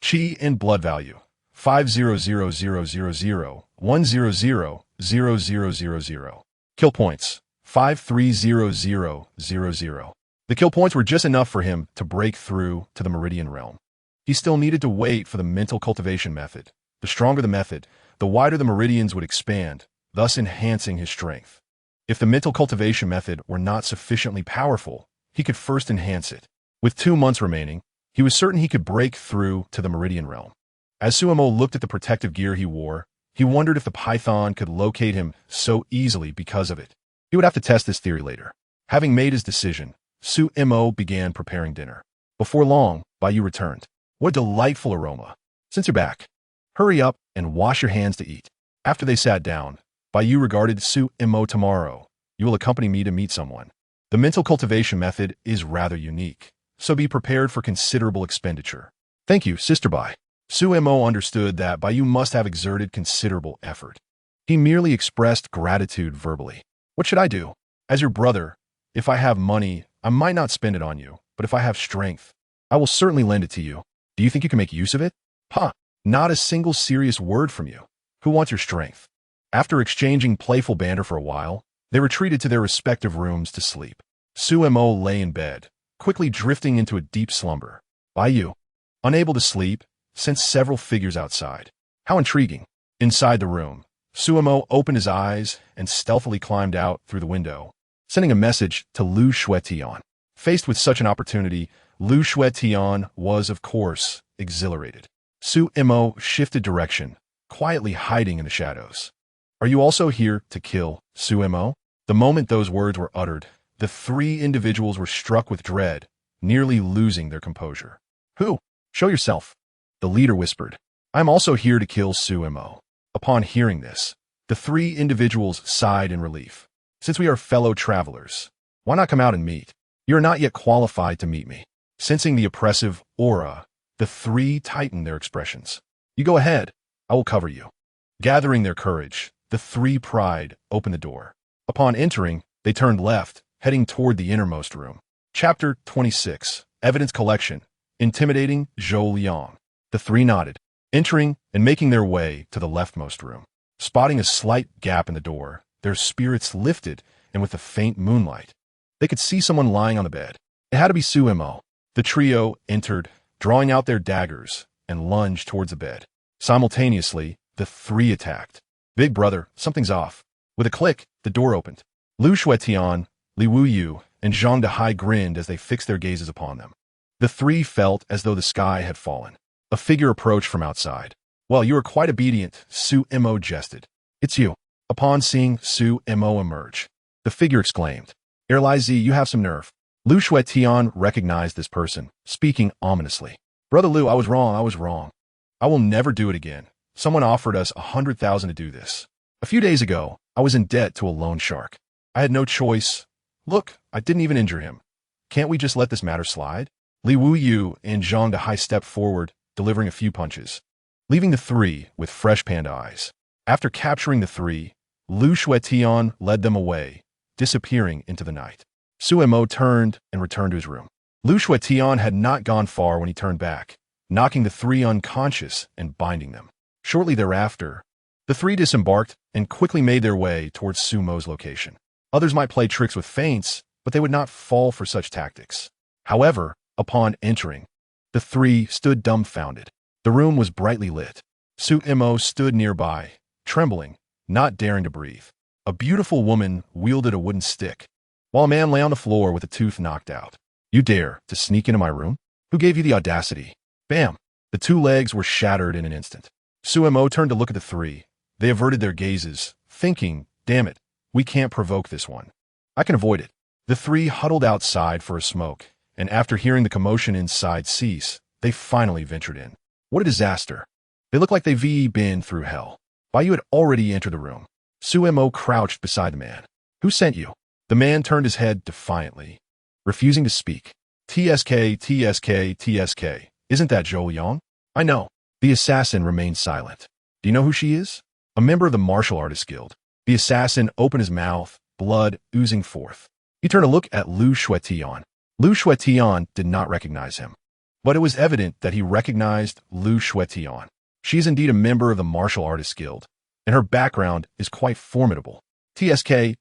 Chi and blood value 5000001000000. Kill points 530000. The kill points were just enough for him to break through to the Meridian realm. He still needed to wait for the mental cultivation method. The stronger the method, the wider the meridians would expand, thus enhancing his strength. If the mental cultivation method were not sufficiently powerful, he could first enhance it. With 2 months remaining, he was certain he could break through to the Meridian realm. As Suemo looked at the protective gear he wore, he wondered if the python could locate him so easily because of it. He would have to test this theory later. Having made his decision, Suemo began preparing dinner. Before long, Bayu returned. What a delightful aroma. Since you're back, hurry up and wash your hands to eat. After they sat down, Bayu regarded Suemo. Tomorrow, you will accompany me to meet someone. The mental cultivation method is rather unique, so be prepared for considerable expenditure. Thank you, Sister Bai. Suemo understood that Bayu must have exerted considerable effort. He merely expressed gratitude verbally. What should I do? As your brother, if I have money, I might not spend it on you, but if I have strength, I will certainly lend it to you. Do you think you can make use of it? Huh, not a single serious word from you. Who wants your strength? After exchanging playful banter for a while, they retreated to their respective rooms to sleep. Suemo lay in bed, quickly drifting into a deep slumber. Bayu, unable to sleep, sensed several figures outside. How intriguing. Inside the room, Suemo opened his eyes and stealthily climbed out through the window, sending a message to Lu Shuetian. Faced with such an opportunity, Lu Shuetian was, of course, exhilarated. Suemo shifted direction, quietly hiding in the shadows. Are you also here to kill, Suemo? The moment those words were uttered, the 3 individuals were struck with dread, nearly losing their composure. Who? Show yourself. The leader whispered. I'm also here to kill Suemo. Upon hearing this, the 3 individuals sighed in relief. Since we are fellow travelers, why not come out and meet? You are not yet qualified to meet me. Sensing the oppressive aura, the 3 tightened their expressions. You go ahead. I will cover you. Gathering their courage, the 3 pride opened the door. Upon entering, they turned left, heading toward the innermost room. Chapter 26. Evidence Collection. Intimidating Zhou Liang. The 3 nodded, entering and making their way to the leftmost room. Spotting a slight gap in the door, their spirits lifted, and with the faint moonlight, they could see someone lying on the bed. It had to be Suemo. The trio entered, drawing out their daggers, and lunged towards the bed. Simultaneously, the 3 attacked. Big brother, something's off. With a click, the door opened. Lu Shuetian, Li Wuyu, and Zhang Dehai grinned as they fixed their gazes upon them. The 3 felt as though the sky had fallen. A figure approached from outside. Well, you are quite obedient, Suemo jested. It's you. Upon seeing Suemo emerge, the figure exclaimed, Erlai, you have some nerve. Lu Shuetian recognized this person, speaking ominously. Brother Lu, I was wrong. I will never do it again. Someone offered us 100,000 to do this. A few days ago, I was in debt to a loan shark. I had no choice. Look, I didn't even injure him. Can't we just let this matter slide? Li Wuyu and Zhang Dehai stepped forward, delivering a few punches, leaving the 3 with fresh panda eyes. After capturing the 3, Lu Shuetian led them away, disappearing into the night. Suemo turned and returned to his room. Lu Shuetian had not gone far when he turned back, knocking the 3 unconscious and binding them. Shortly thereafter, the 3 disembarked and quickly made their way towards Sumo's location. Others might play tricks with feints, but they would not fall for such tactics. However, upon entering, the 3 stood dumbfounded. The room was brightly lit. Suemo stood nearby, trembling, not daring to breathe. A beautiful woman wielded a wooden stick, while a man lay on the floor with a tooth knocked out. You dare to sneak into my room? Who gave you the audacity? Bam! The 2 legs were shattered in an instant. Suemo turned to look at the 3. They averted their gazes, thinking, damn it, we can't provoke this one. I can avoid it. The 3 huddled outside for a smoke, and after hearing the commotion inside cease, they finally ventured in. What a disaster. They looked like they've been through hell. Bayu had already entered the room. Suemo crouched beside the man. Who sent you? The man turned his head defiantly, refusing to speak. TSK. Isn't that Zhou Liang? I know. The assassin remained silent. Do you know who she is? A member of the Martial Artists Guild. The assassin opened his mouth, blood oozing forth. He turned to look at Lu Shuetian. Lu Shuetian did not recognize him. But it was evident that he recognized Lu Shuetian. She is indeed a member of the Martial Artists Guild, and her background is quite formidable. TSK.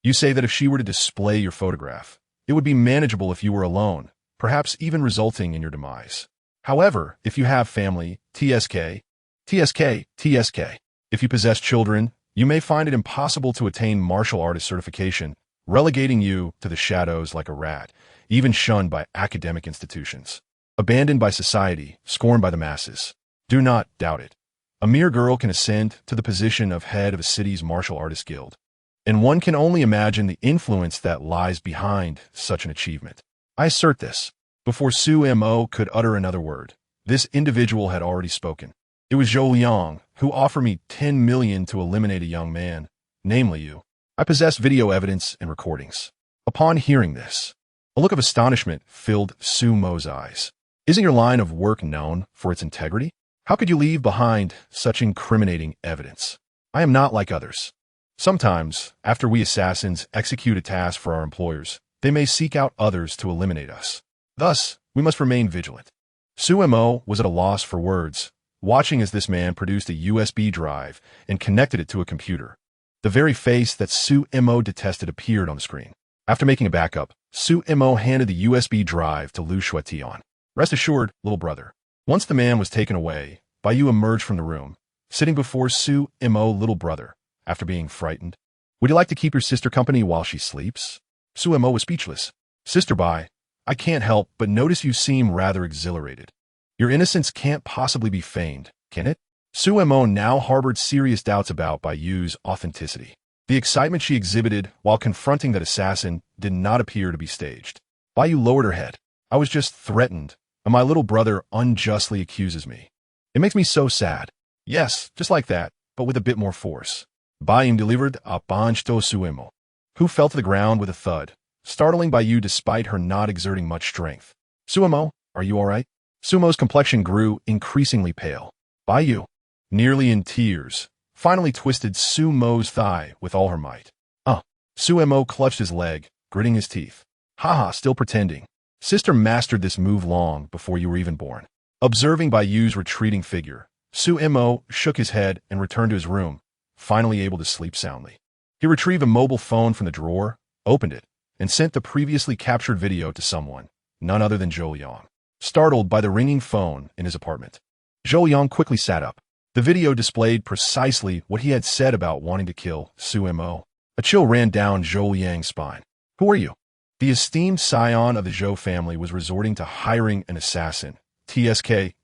You say that if she were to display your photograph, it would be manageable if you were alone, perhaps even resulting in your demise. However, if you have family, TSK. If you possess children, you may find it impossible to attain martial artist certification, relegating you to the shadows like a rat, even shunned by academic institutions. Abandoned by society, scorned by the masses. Do not doubt it. A mere girl can ascend to the position of head of a city's martial artists guild, and one can only imagine the influence that lies behind such an achievement. I assert this. Before Su Mo could utter another word, this individual had already spoken. It was Zhou Liang, who offered me 10 million to eliminate a young man, namely you. I possess video evidence and recordings. Upon hearing this, a look of astonishment filled Su Mo's eyes. Isn't your line of work known for its integrity? How could you leave behind such incriminating evidence? I am not like others. Sometimes, after we assassins execute a task for our employers, they may seek out others to eliminate us. Thus, we must remain vigilant. Su Mo was at a loss for words, watching as this man produced a USB drive and connected it to a computer. The very face that Su Mo detested appeared on the screen. After making a backup, Su Mo handed the USB drive to Lu Shuetian. Rest assured, little brother. Once the man was taken away, Bai Yu emerged from the room, sitting before Su Mo, little brother, after being frightened. Would you like to keep your sister company while she sleeps? Su Mo was speechless. Sister Bai, I can't help but notice you seem rather exhilarated. Your innocence can't possibly be feigned, can it? Su Mo now harbored serious doubts about Bai Yu's authenticity. The excitement she exhibited while confronting that assassin did not appear to be staged. Bai Yu lowered her head. I was just threatened, and my little brother unjustly accuses me. It makes me so sad. Yes, just like that, but with a bit more force. Bai Yu delivered a punch to Su Mo, who fell to the ground with a thud, startling Bai Yu despite her not exerting much strength. Su Mo, are you all right? Su Mo's complexion grew increasingly pale. Bai Yu, nearly in tears, finally twisted Su Mo's thigh with all her might. Su Mo clutched his leg, gritting his teeth. Haha, still pretending. Sister mastered this move long before you were even born. Observing Bai Yu's retreating figure, Su Mo shook his head and returned to his room, finally able to sleep soundly. He retrieved a mobile phone from the drawer, opened it, and sent the previously captured video to someone, none other than Zhou Liang. Startled by the ringing phone in his apartment, Zhou Liang quickly sat up. The video displayed precisely what he had said about wanting to kill Su Mo. A chill ran down Zhou Liang's spine. Who are you? The esteemed scion of the Zhou family was resorting to hiring an assassin. TSK.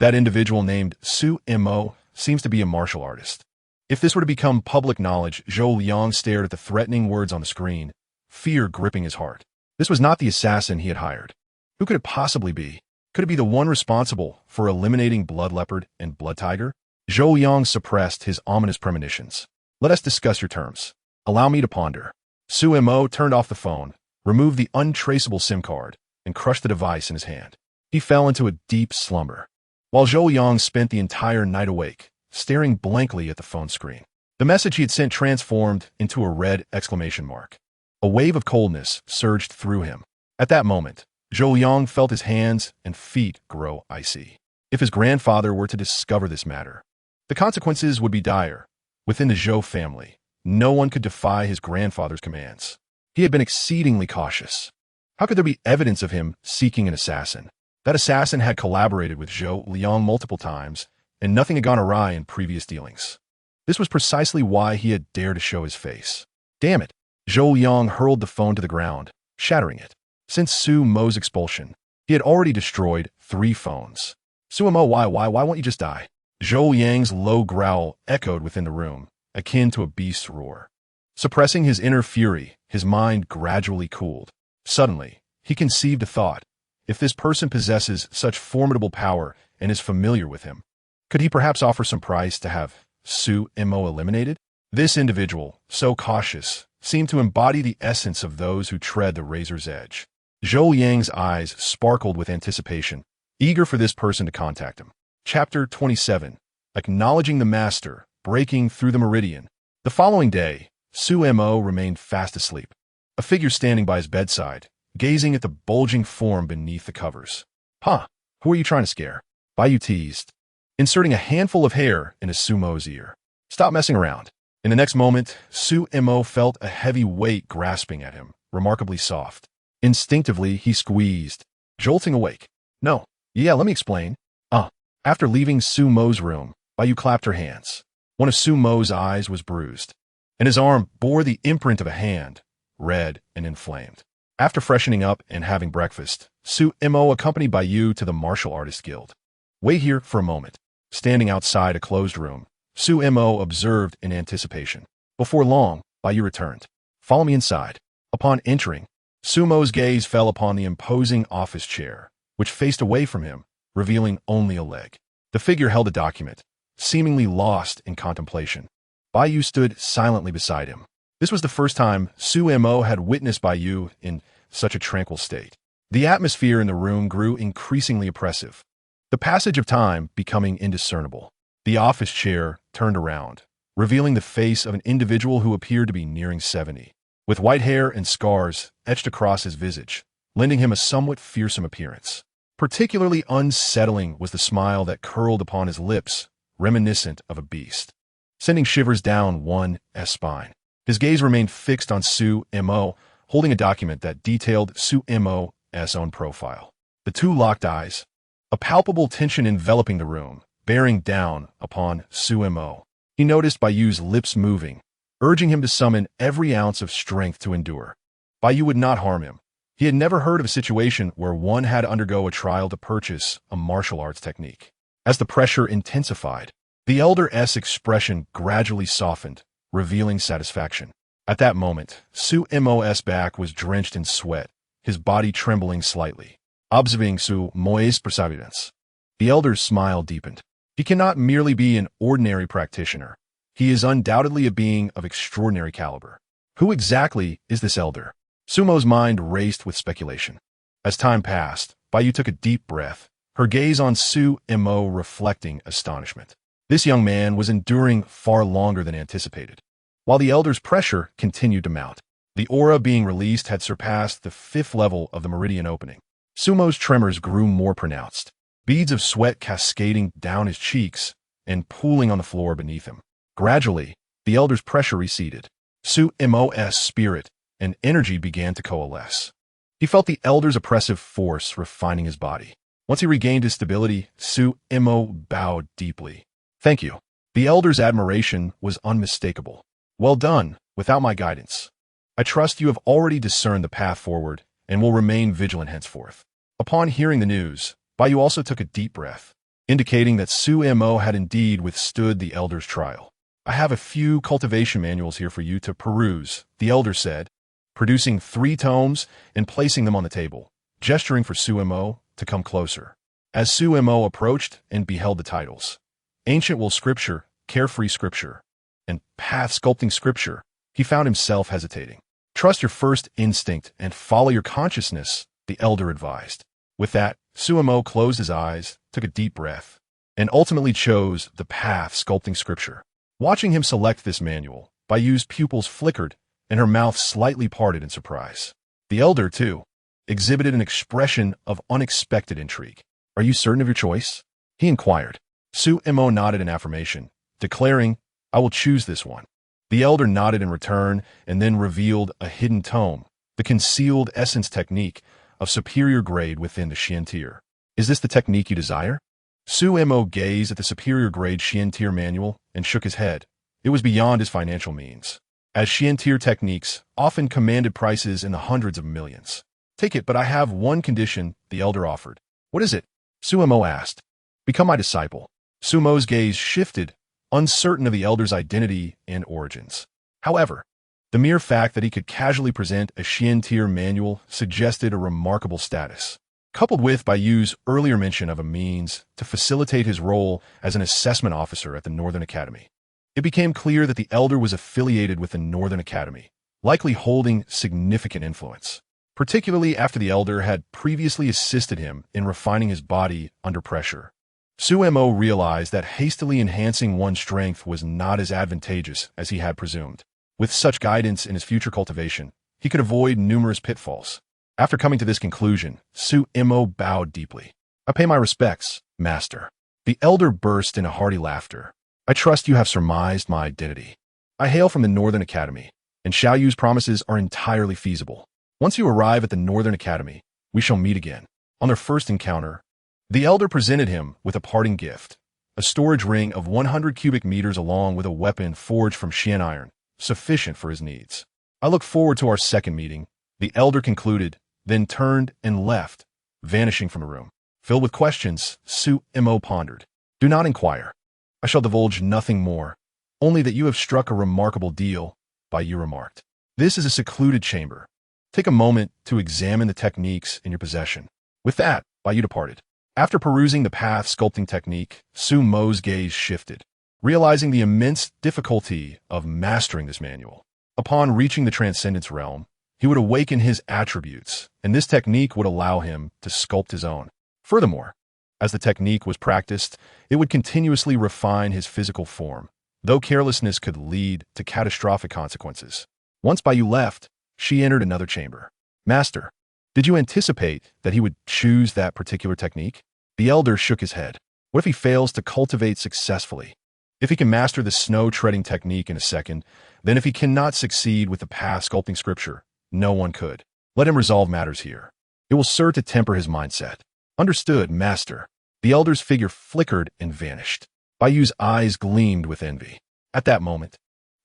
That individual named Su Mo seems to be a martial artist. If this were to become public knowledge, Zhou Liang stared at the threatening words on the screen, fear gripping his heart. This was not the assassin he had hired. Who could it possibly be? Could it be the one responsible for eliminating Blood Leopard and Blood Tiger? Zhou Liang suppressed his ominous premonitions. Let us discuss your terms. Allow me to ponder. Su Mo turned off the phone, removed the untraceable SIM card, and crushed the device in his hand. He fell into a deep slumber, while Zhou Liang spent the entire night awake, staring blankly at the phone screen. The message he had sent transformed into a red exclamation mark. A wave of coldness surged through him. At that moment, Zhou Liang felt his hands and feet grow icy. If his grandfather were to discover this matter, the consequences would be dire. Within the Zhou family, no one could defy his grandfather's commands. He had been exceedingly cautious. How could there be evidence of him seeking an assassin? That assassin had collaborated with Zhou Liang multiple times, and nothing had gone awry in previous dealings. This was precisely why he had dared to show his face. Damn it! Zhou Liang hurled the phone to the ground, shattering it. Since Su Mo's expulsion, he had already destroyed 3 phones. Su Mo, why won't you just die? Zhou Liang's low growl echoed within the room, akin to a beast's roar. Suppressing his inner fury, his mind gradually cooled. Suddenly, he conceived a thought. If this person possesses such formidable power and is familiar with him, could he perhaps offer some price to have Su Mo eliminated? This individual, so cautious, seemed to embody the essence of those who tread the razor's edge. Zhou Yang's eyes sparkled with anticipation, eager for this person to contact him. Chapter 27. Acknowledging the Master, Breaking Through the Meridian. The following day, Su Mo remained fast asleep, a figure standing by his bedside, gazing at the bulging form beneath the covers. Huh, who are you trying to scare? Baiyu teased, inserting a handful of hair into Su Mo's ear. Stop messing around. In the next moment, Su Mo felt a heavy weight grasping at him, remarkably soft. Instinctively, he squeezed, jolting awake. No, yeah, let me explain. After leaving Su Mo's room, Baiyu clapped her hands. One of Su Mo's eyes was bruised, and his arm bore the imprint of a hand, red and inflamed. After freshening up and having breakfast, Su Mo accompanied Baiyu to the Martial Artists Guild. Wait here for a moment. Standing outside a closed room, Su Mo observed in anticipation. Before long, Baiyu returned. Follow me inside. Upon entering, Su Mo's gaze fell upon the imposing office chair, which faced away from him, revealing only a leg. The figure held a document, seemingly lost in contemplation. Baiyu stood silently beside him. This was the first time Su Mo had witnessed Baiyu in such a tranquil state. The atmosphere in the room grew increasingly oppressive, the passage of time becoming indiscernible. The office chair turned around, revealing the face of an individual who appeared to be nearing 70, with white hair and scars etched across his visage, lending him a somewhat fearsome appearance. Particularly unsettling was the smile that curled upon his lips, reminiscent of a beast, sending shivers down one's spine. His gaze remained fixed on Su Mo, holding a document that detailed Su Mo's own profile. The two locked eyes, a palpable tension enveloping the room, bearing down upon Su Mo. He noticed Baiyu's lips moving, urging him to summon every ounce of strength to endure. Baiyu would not harm him. He had never heard of a situation where one had to undergo a trial to purchase a martial arts technique. As the pressure intensified, the elder's expression gradually softened, revealing satisfaction. At that moment, Su Mo's back was drenched in sweat, his body trembling slightly. Observing Su Mo's perseverance, the elder's smile deepened. He cannot merely be an ordinary practitioner. He is undoubtedly a being of extraordinary caliber. Who exactly is this elder? Sumo's mind raced with speculation. As time passed, Baiyu took a deep breath, her gaze on Su Mo reflecting astonishment. This young man was enduring far longer than anticipated. While the elder's pressure continued to mount, the aura being released had surpassed the 5th level of the meridian opening. Sumo's tremors grew more pronounced, beads of sweat cascading down his cheeks and pooling on the floor beneath him. Gradually, the elder's pressure receded. Su Mo's spirit and energy began to coalesce. He felt the elder's oppressive force refining his body. Once he regained his stability, Su Mo bowed deeply. Thank you. The elder's admiration was unmistakable. Well done, without my guidance. I trust you have already discerned the path forward and will remain vigilant henceforth. Upon hearing the news, Baiyu also took a deep breath, indicating that Su Mo had indeed withstood the elder's trial. I have a few cultivation manuals here for you to peruse, the elder said, producing 3 tomes and placing them on the table, gesturing for Su Mo to come closer. As Su Mo approached and beheld the titles, Ancient Will Scripture, Carefree Scripture, and Path Sculpting Scripture, he found himself hesitating. Trust your first instinct and follow your consciousness, the elder advised. With that, Su Mo closed his eyes, took a deep breath, and ultimately chose the Path Sculpting Scripture. Watching him select this manual, Baiyu's pupils flickered and her mouth slightly parted in surprise. The elder, too, exhibited an expression of unexpected intrigue. Are you certain of your choice? He inquired. Su Mo nodded in affirmation, declaring, I will choose this one. The elder nodded in return and then revealed a hidden tome, the concealed essence technique of superior grade within the Xian tier. Is this the technique you desire? Su Mo gazed at the superior grade Xian tier manual and shook his head. It was beyond his financial means, as Xian tier techniques often commanded prices in the hundreds of millions. Take it, but I have one condition, the elder offered. What is it? Su Mo asked. Become my disciple. Su Mo's gaze shifted, uncertain of the elder's identity and origins. However, the mere fact that he could casually present a Xian tier manual suggested a remarkable status. Coupled with Baiyu's earlier mention of a means to facilitate his role as an assessment officer at the Northern Academy, it became clear that the elder was affiliated with the Northern Academy, likely holding significant influence, particularly after the elder had previously assisted him in refining his body under pressure. Sumo realized that hastily enhancing one's strength was not as advantageous as he had presumed. With such guidance in his future cultivation, he could avoid numerous pitfalls. After coming to this conclusion, Sumo bowed deeply. "I pay my respects, master." The elder burst into hearty laughter. "I trust you have surmised my identity. I hail from the Northern Academy, and Xiaoyu's promises are entirely feasible. Once you arrive at the Northern Academy, we shall meet again." On their first encounter, the elder presented him with a parting gift, a storage ring of 100 cubic meters along with a weapon forged from Xian iron, sufficient for his needs. "I look forward to our second meeting," the elder concluded, then turned and left, vanishing from the room. Filled with questions, Sumo pondered. "Do not inquire. I shall divulge nothing more, only that you have struck a remarkable deal," Baiyu remarked. "This is a secluded chamber. Take a moment to examine the techniques in your possession." With that, Baiyu departed. After perusing the path sculpting technique, Sumo's gaze shifted, realizing the immense difficulty of mastering this manual. Upon reaching the Transcendence realm, he would awaken his attributes, and this technique would allow him to sculpt his own. Furthermore, as the technique was practiced, it would continuously refine his physical form, though carelessness could lead to catastrophic consequences. Once Baiyu left, she entered another chamber. "Master, did you anticipate that he would choose that particular technique?" The elder shook his head. "What if he fails to cultivate successfully? If he can master the snow-treading technique in a second, then if he cannot succeed with the path sculpting scripture, no one could. Let him resolve matters here. It will serve to temper his mindset." "Understood, master." The elder's figure flickered and vanished. Baiyu's eyes gleamed with envy. At that moment,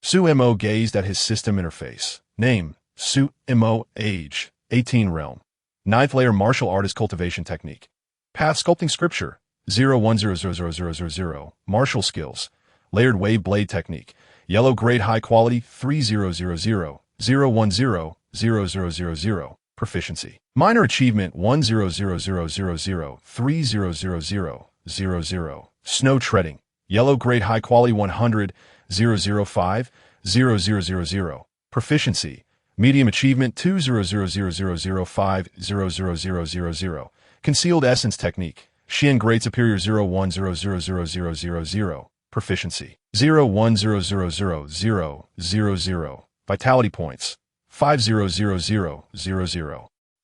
Sumo gazed at his system interface. Name, Sumo. Age, 18 realm. 9th layer martial artist cultivation technique. Path sculpting scripture, 0100000. Martial skills, layered wave blade technique. Yellow grade high quality, 3000. 0100000. Proficiency. Minor achievement, 100000. 300000. Snow treading. Yellow grade high quality, 100. 005. 0000. Proficiency. Medium achievement, 2000005. 00000. Concealed essence technique. Xian grade superior, 01000000. Proficiency. 0100000. Vitality points. 500000.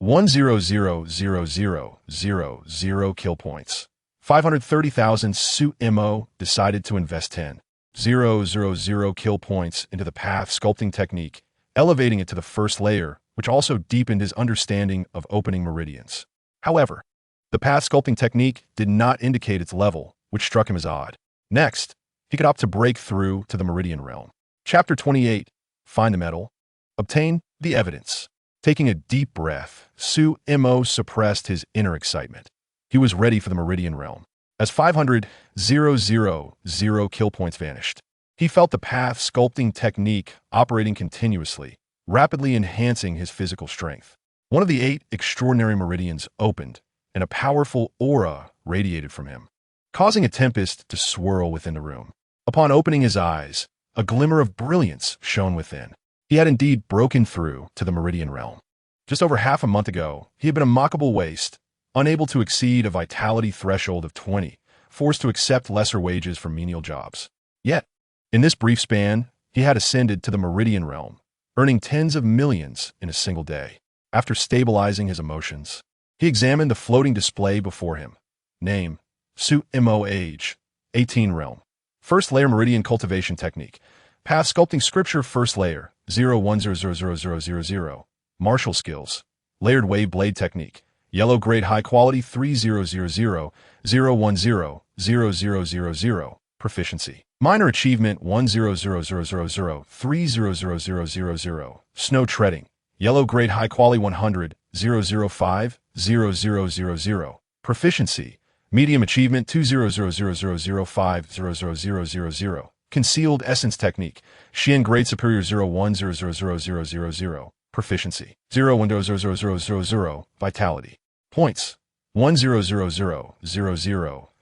100000. Kill points. 530,000. Sumo decided to invest 10,000 kill points into the path sculpting technique, elevating it to the first layer, which also deepened his understanding of opening meridians. However, the path sculpting technique did not indicate its level, which struck him as odd. Next, he could opt to break through to the meridian realm. Chapter 28. Find the metal. Obtain the evidence. Taking a deep breath, Sumo suppressed his inner excitement. He was ready for the meridian realm. As 500,000 kill points vanished, he felt the path sculpting technique operating continuously, rapidly enhancing his physical strength. One of the 8 extraordinary meridians opened, and a powerful aura radiated from him, causing a tempest to swirl within the room. Upon opening his eyes, a glimmer of brilliance shone within. He had indeed broken through to the meridian realm. Just over half a month ago, he had been a mockable waste, unable to exceed a vitality threshold of 20, forced to accept lesser wages for menial jobs. Yet, in this brief span, he had ascended to the meridian realm, earning tens of millions in a single day. After stabilizing his emotions, he examined the floating display before him. Name, Sumo. Age, 18 realm. First layer meridian cultivation technique. Path sculpting scripture, first layer, 0100000. Martial skills, layered wave blade technique. Yellow grade high quality, 3000. 0100000. Proficiency. Minor achievement, 100000. 300000. Snow treading. Yellow grade high quality, 100. 005. 0000. Proficiency. Medium achievement, 2000005. 00000. Concealed essence technique. Xian grade superior, 01000000. Proficiency. 0100000. Vitality. Points. 100000.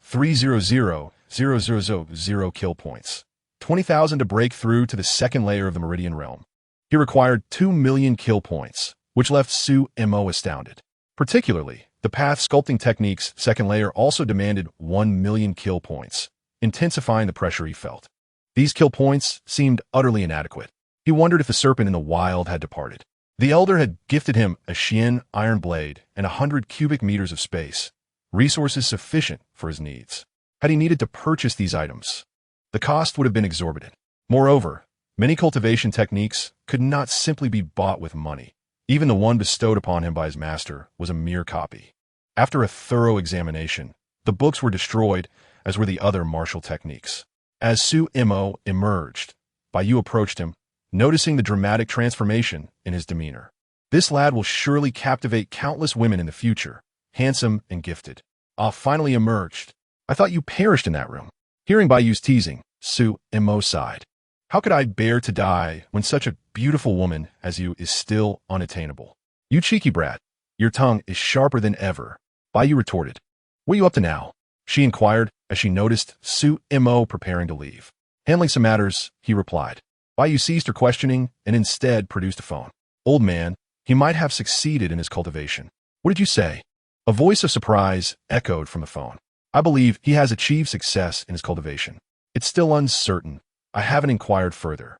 3000000. Kill points. 20,000 to break through to the second layer of the meridian realm. He required 2 million kill points, which left Su Mo astounded. Particularly, the path sculpting technique's second layer also demanded 1 million kill points, intensifying the pressure he felt. These kill points seemed utterly inadequate. He wondered if the serpent in the wild had departed. The elder had gifted him a Xian iron blade and 100 cubic meters of space, resources sufficient for his needs. Had he needed to purchase these items, the cost would have been exorbitant. Moreover, many cultivation techniques could not simply be bought with money. Even the one bestowed upon him by his master was a mere copy. After a thorough examination, the books were destroyed, as were the other martial techniques. As Su Mo emerged, Bai Yu approached him, noticing the dramatic transformation in his demeanor. This lad will surely captivate countless women in the future, handsome and gifted. Ah, finally emerged. I thought you perished in that room. Hearing Bai Yu's teasing, Su Mo sighed. How could I bear to die when such a beautiful woman as you is still unattainable? You cheeky brat, your tongue is sharper than ever. Bai Yu retorted. What are you up to now? She inquired as she noticed Su Mo preparing to leave. Handling some matters, he replied. Bai Yu ceased her questioning and instead produced a phone. Old man, he might have succeeded in his cultivation. What did you say? A voice of surprise echoed from the phone. I believe he has achieved success in his cultivation. It's still uncertain. I haven't inquired further.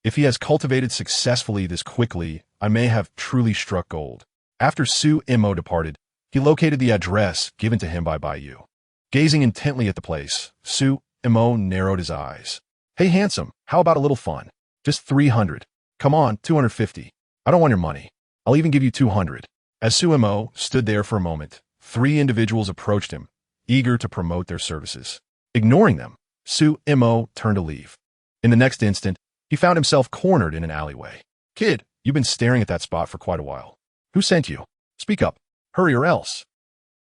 If he has cultivated successfully this quickly, I may have truly struck gold. After Su Mo departed, he located the address given to him by Bai Yu. Gazing intently at the place, Su Mo narrowed his eyes. Hey, handsome, how about a little fun? Just 300. Come on, 250. I don't want your money. I'll even give you 200. As Su Mo stood there for a moment, 3 individuals approached him, eager to promote their services. Ignoring them, Su Mo turned to leave. In the next instant, he found himself cornered in an alleyway. Kid, you've been staring at that spot for quite a while. Who sent you? Speak up. Hurry or else.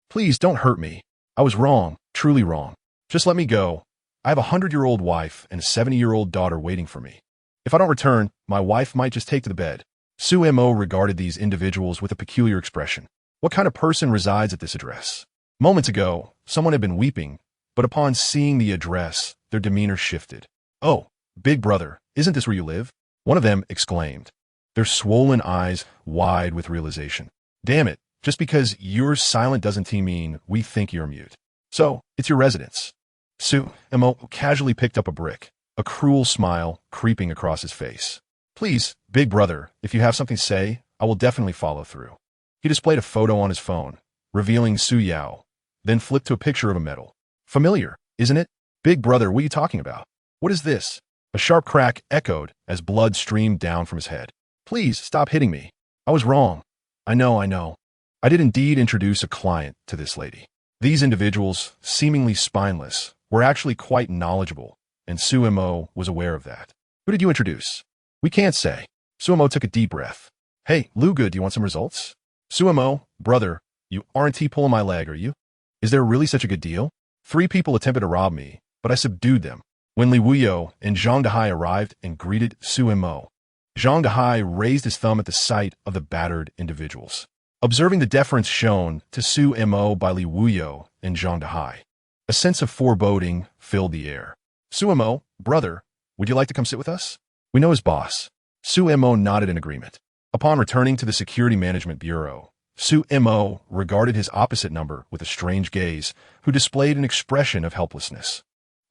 Please don't hurt me. I was wrong, truly wrong. Just let me go. I have a 100-year-old wife and a 70-year-old daughter waiting for me. If I don't return, my wife might just take to the bed. Su Mo regarded these individuals with a peculiar expression. What kind of person resides at this address? Moments ago, someone had been weeping, but upon seeing the address, their demeanor shifted. Oh, big brother, isn't this where you live? One of them exclaimed, their swollen eyes wide with realization. Damn it, just because you're silent doesn't mean we think you're mute. So, it's your residence. Su Mo casually picked up a brick, a cruel smile creeping across his face. Please, big brother, if you have something to say, I will definitely follow through. He displayed a photo on his phone, revealing Su Yao, then flipped to a picture of a medal. Familiar, isn't it? Big brother, what are you talking about? What is this? A sharp crack echoed as blood streamed down from his head. Please, stop hitting me. I was wrong. I know. I did indeed introduce a client to this lady. These individuals, seemingly spineless, were actually quite knowledgeable, and Su Mo was aware of that. Who did you introduce? We can't say. Su Mo took a deep breath. Hey, Luga, do you want some results? Su Mo, brother, you aren't pulling my leg, are you? Is there really such a good deal? 3 people attempted to rob me, but I subdued them. When Li Wuyo and Zhang Dehai arrived and greeted Su Mo, Zhang Dehai raised his thumb at the sight of the battered individuals. Observing the deference shown to Su Mo by Li Wuyo and Zhang Dehai, a sense of foreboding filled the air. Su Mo, brother, would you like to come sit with us? We know his boss. Su Mo nodded in agreement. Upon returning to the Security Management Bureau, Su Mo regarded his opposite number with a strange gaze, who displayed an expression of helplessness.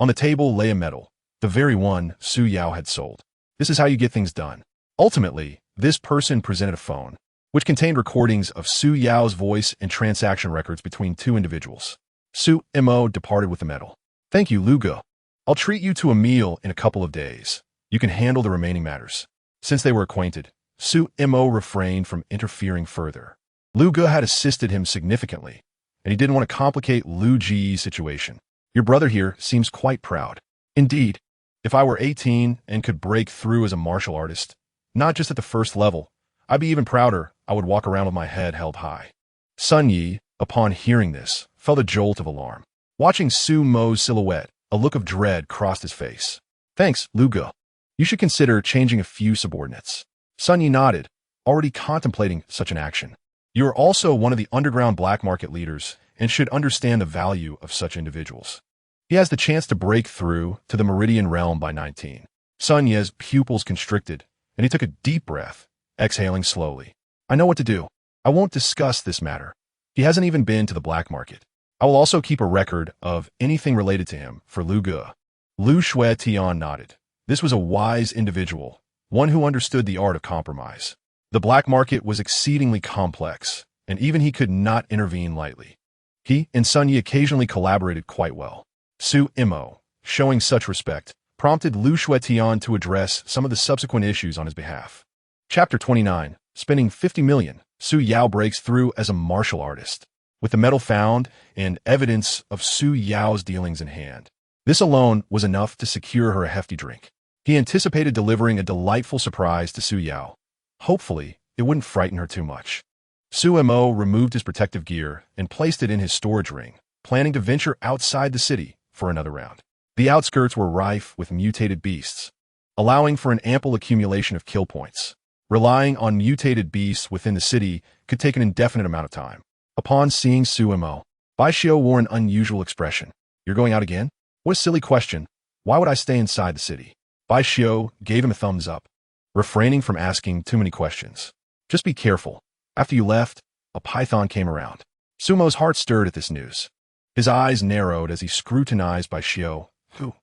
On the table lay a medal, the very one Su Yao had sold. This is how you get things done. Ultimately, this person presented a phone, which contained recordings of Su Yao's voice and transaction records between 2 individuals. Su Mo departed with the medal. Thank you, Luga. I'll treat you to a meal in a couple of days. You can handle the remaining matters. Since they were acquainted, Su Mo refrained from interfering further. Luga had assisted him significantly, and he didn't want to complicate Lu Ji's situation. Your brother here seems quite proud. Indeed, if I were 18 and could break through as a martial artist, not just at the first level, I'd be even prouder. I would walk around with my head held high. Sun Yi, upon hearing this, felt a jolt of alarm. Watching Su Mo's silhouette, a look of dread crossed his face. Thanks, Luga. You should consider changing a few subordinates. Sun Yi nodded, already contemplating such an action. You are also one of the underground black market leaders and should understand the value of such individuals. He has the chance to break through to the Meridian realm by 19. Sun Ye's pupils constricted, and he took a deep breath, exhaling slowly. I know what to do. I won't discuss this matter. He hasn't even been to the black market. I will also keep a record of anything related to him for Lu Ge. Lu Shuetian nodded. This was a wise individual, one who understood the art of compromise. The black market was exceedingly complex, and even he could not intervene lightly. He and Sun Yi occasionally collaborated quite well. Su Imo, showing such respect, prompted Lu Shuetian to address some of the subsequent issues on his behalf. Chapter 29. Spending 50 million, Su Yao breaks through as a martial artist. With the medal found and evidence of Su Yao's dealings in hand, this alone was enough to secure her a hefty drink. He anticipated delivering a delightful surprise to Su Yao. Hopefully, it wouldn't frighten her too much. Su Mo removed his protective gear and placed it in his storage ring, planning to venture outside the city for another round. The outskirts were rife with mutated beasts, allowing for an ample accumulation of kill points. Relying on mutated beasts within the city could take an indefinite amount of time. Upon seeing Su Mo, Bai Xiu wore an unusual expression. You're going out again? What a silly question. Why would I stay inside the city? Bai Xiu gave him a thumbs up, refraining from asking too many questions. Just be careful. After you left, a python came around. Sumo's heart stirred at this news. His eyes narrowed as he scrutinized Bai Xiu, who,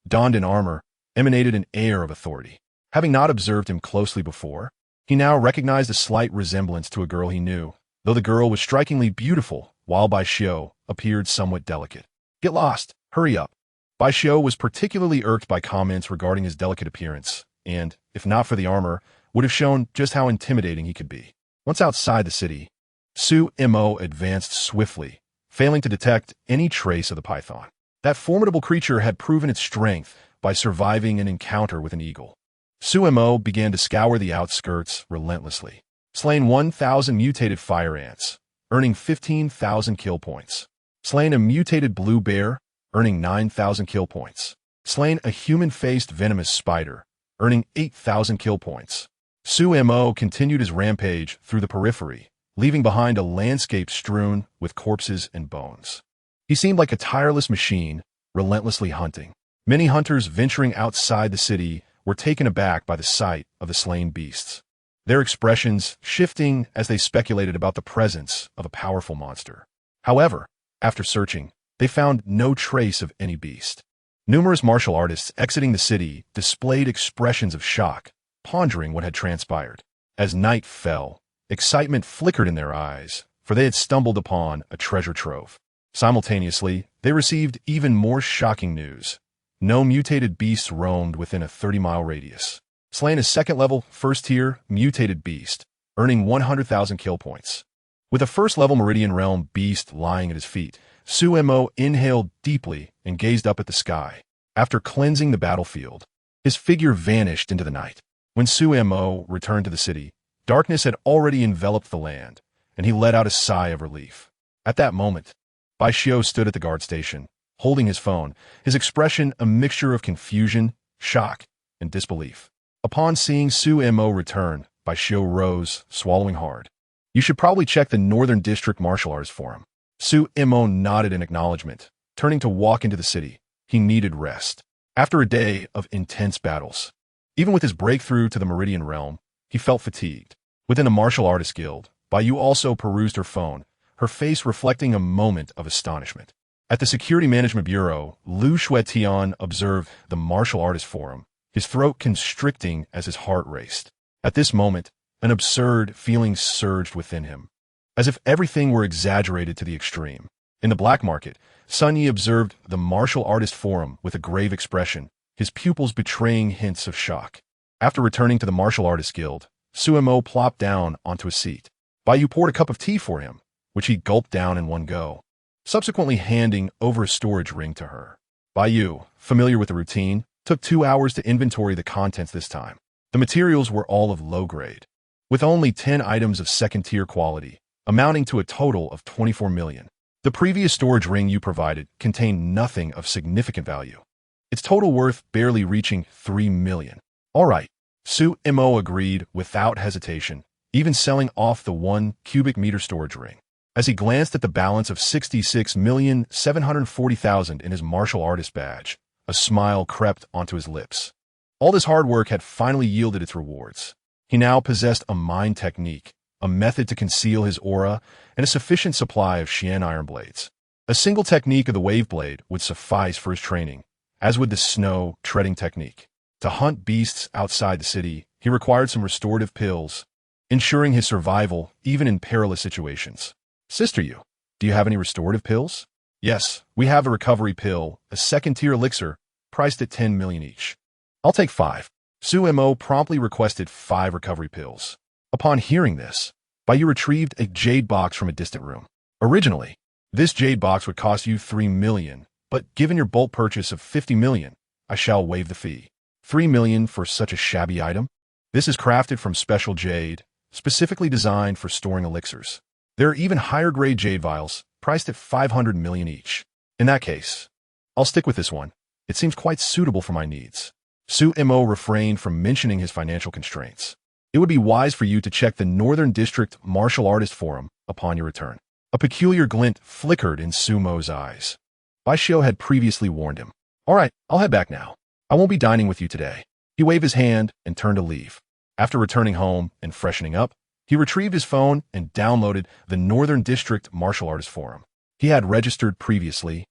donned in armor, emanated an air of authority. Having not observed him closely before, he now recognized a slight resemblance to a girl he knew, though the girl was strikingly beautiful, while Bai Xiu appeared somewhat delicate. Get lost. Hurry up. Bai Xiu was particularly irked by comments regarding his delicate appearance, and, if not for the armor, would have shown just how intimidating he could be. Once outside the city, Su Mo advanced swiftly, failing to detect any trace of the python. That formidable creature had proven its strength by surviving an encounter with an eagle. Su Mo began to scour the outskirts relentlessly, slaying 1,000 mutated fire ants, earning 15,000 kill points. Slaying a mutated blue bear, earning 9,000 kill points. Slaying a human-faced venomous spider, earning 8,000 kill points. Su Mo continued his rampage through the periphery, leaving behind a landscape strewn with corpses and bones. He seemed like a tireless machine, relentlessly hunting. Many hunters venturing outside the city were taken aback by the sight of the slain beasts, their expressions shifting as they speculated about the presence of a powerful monster. However, after searching, they found no trace of any beast. Numerous martial artists exiting the city displayed expressions of shock, pondering what had transpired. As night fell, excitement flickered in their eyes, for they had stumbled upon a treasure trove. Simultaneously, they received even more shocking news. No mutated beasts roamed within a 30-mile radius. Slain a second-level, first-tier, mutated beast, earning 100,000 kill points. With a first-level Meridian Realm beast lying at his feet, Su Mo inhaled deeply and gazed up at the sky. After cleansing the battlefield, his figure vanished into the night. When Su Mo returned to the city, darkness had already enveloped the land, and he let out a sigh of relief. At that moment, Bai Xiu stood at the guard station, holding his phone, his expression a mixture of confusion, shock, and disbelief. Upon seeing Su Mo return, Bai Xiu rose, swallowing hard. You should probably check the Northern District Martial Arts Forum. Su Mo nodded in acknowledgement, turning to walk into the city. He needed rest. After a day of intense battles, even with his breakthrough to the Meridian Realm, he felt fatigued. Within the Martial Artists Guild, Bai Yu also perused her phone, her face reflecting a moment of astonishment. At the Security Management Bureau, Lu Shuetian observed the Martial Artists Forum, his throat constricting as his heart raced. At this moment, an absurd feeling surged within him, as if everything were exaggerated to the extreme. In the black market, Sun Yi observed the Martial Artist Forum with a grave expression, his pupils betraying hints of shock. After returning to the Martial Artists Guild, Su Mo plopped down onto a seat. Bai Yu poured a cup of tea for him, which he gulped down in one go, subsequently handing over a storage ring to her. Bai Yu, familiar with the routine, took 2 hours to inventory the contents this time. The materials were all of low grade, with only 10 items of second-tier quality, amounting to a total of 24 million. The previous storage ring you provided contained nothing of significant value, its total worth barely reaching 3 million. All right, Su Mo agreed without hesitation, even selling off the 1 cubic meter storage ring. As he glanced at the balance of 66,740,000 in his martial artist badge, a smile crept onto his lips. All this hard work had finally yielded its rewards. He now possessed a mind technique, a method to conceal his aura, and a sufficient supply of Xian iron blades. A single technique of the wave blade would suffice for his training, as would the snow treading technique. To hunt beasts outside the city, he required some restorative pills, ensuring his survival even in perilous situations. Sister Yu, do you have any restorative pills? Yes, we have a recovery pill, a second-tier elixir, priced at 10 million each. I'll take 5. Su Mo promptly requested 5 recovery pills. Upon hearing this, Bai Yu retrieved a jade box from a distant room. Originally, this jade box would cost you 3 million, but given your bulk purchase of 50 million, I shall waive the fee. 3 million for such a shabby item? This is crafted from special jade, specifically designed for storing elixirs. There are even higher-grade jade vials, priced at 500 million each. In that case, I'll stick with this one. It seems quite suitable for my needs. Su Mo refrained from mentioning his financial constraints. It would be wise for you to check the Northern District Martial Artist Forum upon your return. A peculiar glint flickered in Su Mo's eyes. Bai Xiu had previously warned him. All right, I'll head back now. I won't be dining with you today. He waved his hand and turned to leave. After returning home and freshening up, he retrieved his phone and downloaded the Northern District Martial Artist Forum. He had registered previously,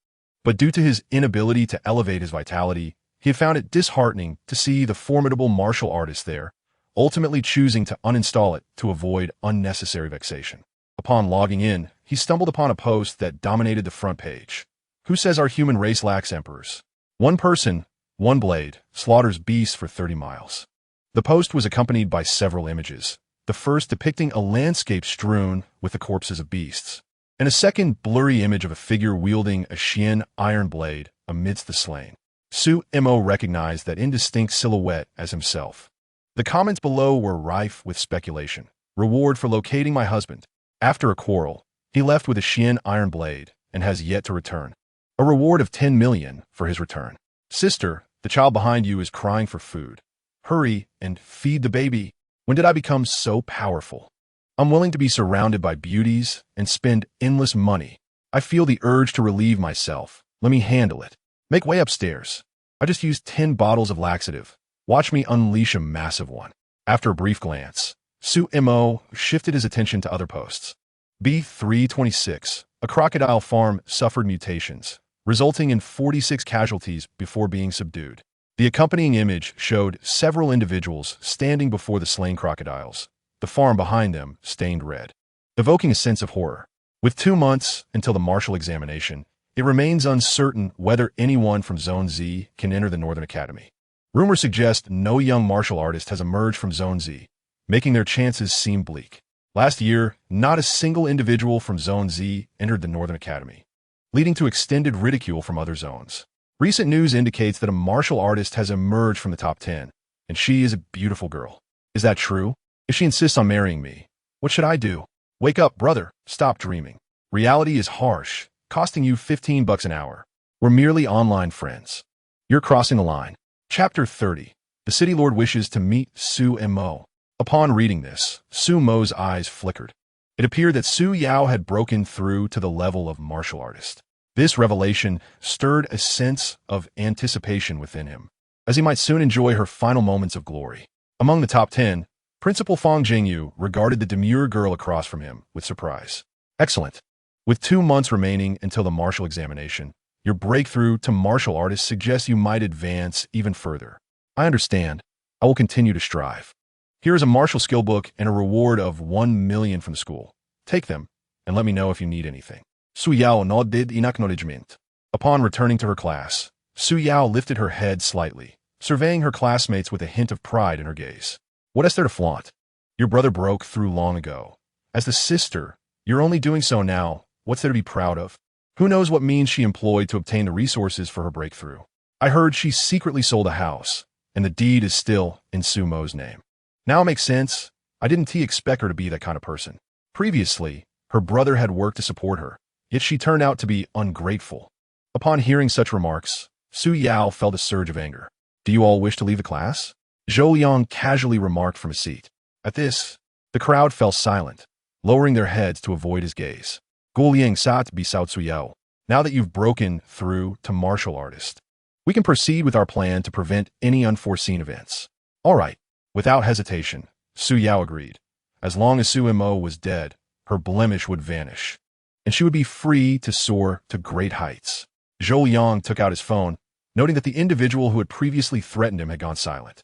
but due to his inability to elevate his vitality, he had found it disheartening to see the formidable martial artist there, ultimately choosing to uninstall it to avoid unnecessary vexation. Upon logging in, he stumbled upon a post that dominated the front page. Who says our human race lacks emperors? One person, one blade, slaughters beasts for 30 miles. The post was accompanied by several images, the first depicting a landscape strewn with the corpses of beasts, and a second blurry image of a figure wielding a Xian iron blade amidst the slain. Su Mo recognized that indistinct silhouette as himself. The comments below were rife with speculation. Reward for locating my husband. After a quarrel, he left with a Xian iron blade and has yet to return. A reward of 10 million for his return. Sister, the child behind you is crying for food. Hurry and feed the baby. When did I become so powerful? I'm willing to be surrounded by beauties and spend endless money. I feel the urge to relieve myself. Let me handle it. Make way upstairs. I just used 10 bottles of laxative. Watch me unleash a massive one. After a brief glance, Su Mo shifted his attention to other posts. B326, a crocodile farm suffered mutations, resulting in 46 casualties before being subdued. The accompanying image showed several individuals standing before the slain crocodiles, the farm behind them stained red, evoking a sense of horror. With 2 months until the martial examination, it remains uncertain whether anyone from Zone Z can enter the Northern Academy. Rumors suggest no young martial artist has emerged from Zone Z, making their chances seem bleak. Last year, not a single individual from Zone Z entered the Northern Academy, leading to extended ridicule from other zones. Recent news indicates that a martial artist has emerged from the top 10, and she is a beautiful girl. Is that true? If she insists on marrying me, what should I do? Wake up, brother. Stop dreaming. Reality is harsh, costing you $15 an hour. We're merely online friends. You're crossing the line. Chapter 30. The City Lord wishes to meet Su Mo. Upon reading this, Su Mo's eyes flickered. It appeared that Su Yao had broken through to the level of martial artist. This revelation stirred a sense of anticipation within him, as he might soon enjoy her final moments of glory. Among the top 10, Principal Fang Jingyu regarded the demure girl across from him with surprise. Excellent. With 2 months remaining until the martial examination, your breakthrough to martial artist suggests you might advance even further. I understand. I will continue to strive. Here is a martial skill book and a reward of 1 million from the school. Take them, and let me know if you need anything. Su Yao nodded in acknowledgement. Upon returning to her class, Su Yao lifted her head slightly, surveying her classmates with a hint of pride in her gaze. What is there to flaunt? Your brother broke through long ago. As the sister, you're only doing so now. What's there to be proud of? Who knows what means she employed to obtain the resources for her breakthrough? I heard she secretly sold a house, and the deed is still in Su Mo's name. Now it makes sense. I didn't expect her to be that kind of person. Previously, her brother had worked to support her, yet she turned out to be ungrateful. Upon hearing such remarks, Su Yao felt a surge of anger. Do you all wish to leave the class? Zhou Yang casually remarked from his seat. At this, the crowd fell silent, lowering their heads to avoid his gaze. Guoliang sat beside Su Yao. Now that you've broken through to martial artist, We can proceed with our plan to prevent any unforeseen events. All right. Without hesitation, Su Yao agreed. As long as Su Mo was dead, her blemish would vanish, and she would be free to soar to great heights. Zhou Yang took out his phone, noting that the individual who had previously threatened him had gone silent.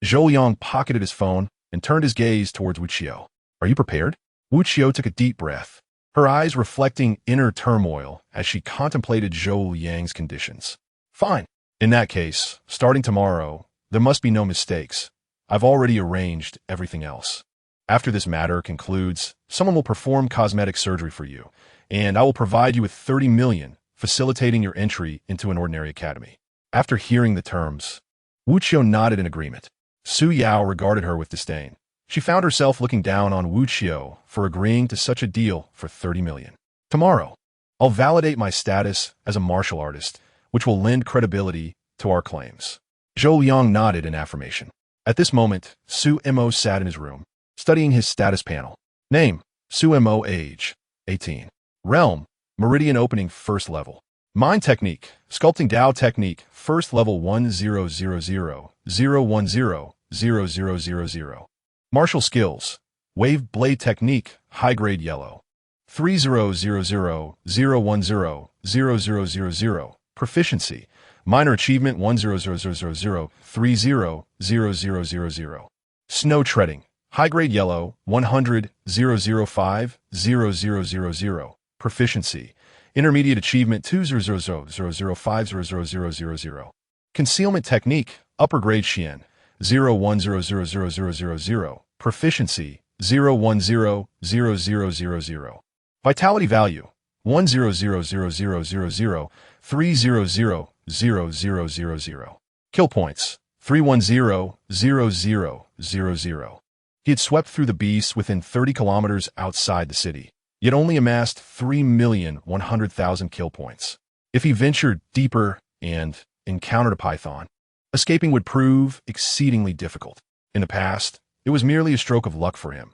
Zhou Yang pocketed his phone and turned his gaze towards Wuxiao. Are you prepared? Wuxiao took a deep breath, her eyes reflecting inner turmoil as she contemplated Zhou Yang's conditions. Fine. In that case, starting tomorrow, there must be no mistakes. I've already arranged everything else. After this matter concludes, someone will perform cosmetic surgery for you, and I will provide you with 30 million, facilitating your entry into an ordinary academy. After hearing the terms, Wuxiao nodded in agreement. Su Yao regarded her with disdain. She found herself looking down on Wuxiao for agreeing to such a deal for 30 million. Tomorrow, I'll validate my status as a martial artist, which will lend credibility to our claims. Zhou Yang nodded in affirmation. At this moment, Su Mo sat in his room, studying his status panel. Name, Su Mo. Age, 18. Realm, Meridian Opening First Level. Mind Technique, Sculpting Dao Technique, First Level 1000-010-0000. Martial Skills, Wave Blade Technique, High Grade Yellow. 3000-010-0000. Proficiency, Minor Achievement 1000-300000. Snow Treading, High Grade Yellow 100-005-0000. Proficiency, Intermediate Achievement 200-005-0000. Concealment Technique, Upper Grade Xian 010-00000. Proficiency 010-0000. Vitality Value 100-000-300-000. Kill Points 310-00-00. He had swept through the beasts within 30 kilometers outside the city, yet only amassed 3,100,000 kill points. If he ventured deeper and encountered a python, escaping would prove exceedingly difficult. In the past, it was merely a stroke of luck for him.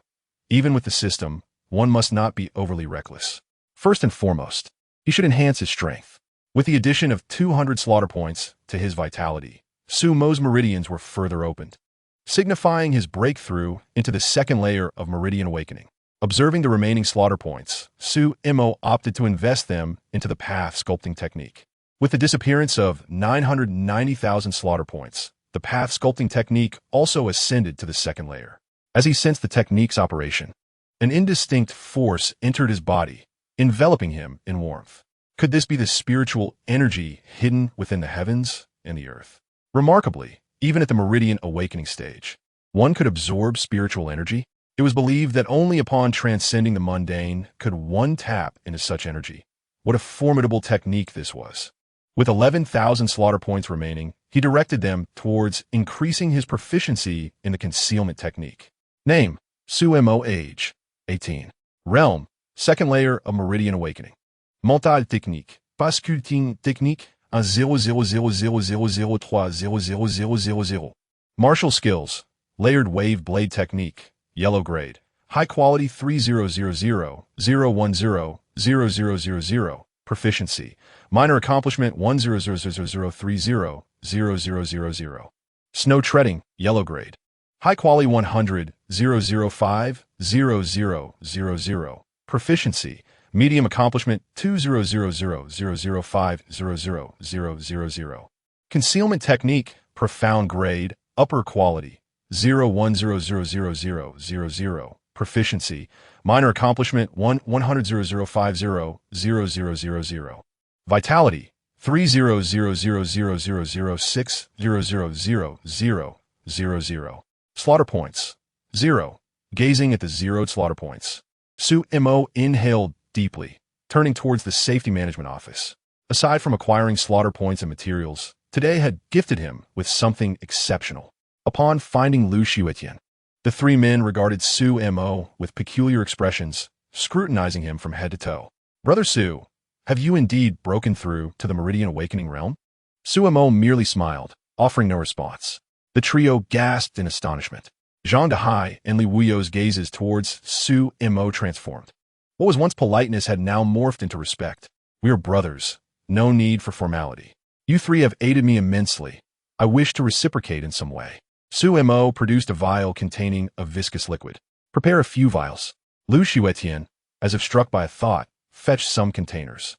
Even with the system, one must not be overly reckless. First and foremost, he should enhance his strength. With the addition of 200 slaughter points to his vitality, Su Mo's meridians were further opened, signifying his breakthrough into the second layer of meridian awakening. Observing the remaining slaughter points, Su Mo opted to invest them into the path sculpting technique. With the disappearance of 990,000 slaughter points, the path sculpting technique also ascended to the second layer. As he sensed the technique's operation, an indistinct force entered his body, enveloping him in warmth. Could this be the spiritual energy hidden within the heavens and the earth? Remarkably, even at the meridian awakening stage, one could absorb spiritual energy. It was believed that only upon transcending the mundane could one tap into such energy. What a formidable technique this was. With 11,000 slaughter points remaining, he directed them towards increasing his proficiency in the concealment technique. Name, Su Mo. Age, 18. Realm, second layer of meridian awakening. Montage technique, basculing technique, 100000003000000. Martial skills, layered wave blade technique, yellow grade, high quality 3000-010-0000. Proficiency, minor accomplishment 10000300000. Snow treading, yellow grade, high quality 100-005-0000. Proficiency, medium accomplishment 2000005-00000. Concealment technique, profound grade, upper quality 010000000. Proficiency, minor accomplishment 100-005-00000. Vitality 300000006000000. Slaughter points 0. Gazing at the zeroed slaughter points, Su Mo inhaled deeply, turning towards the safety management office. Aside from acquiring slaughter points and materials, today had gifted him with something exceptional. Upon finding Lu Xiuetian, the three men regarded Su Mo with peculiar expressions, scrutinizing him from head to toe. Brother Su, have you indeed broken through to the Meridian Awakening realm? Su Mo merely smiled, offering no response. The trio gasped in astonishment. Zhang Dehai and Li Wuyo's gazes towards Su Mo transformed. What was once politeness had now morphed into respect. We are brothers. No need for formality. You three have aided me immensely. I wish to reciprocate in some way. Su Mo produced a vial containing a viscous liquid. Prepare a few vials. Lu Xiuetian, as if struck by a thought, fetched some containers.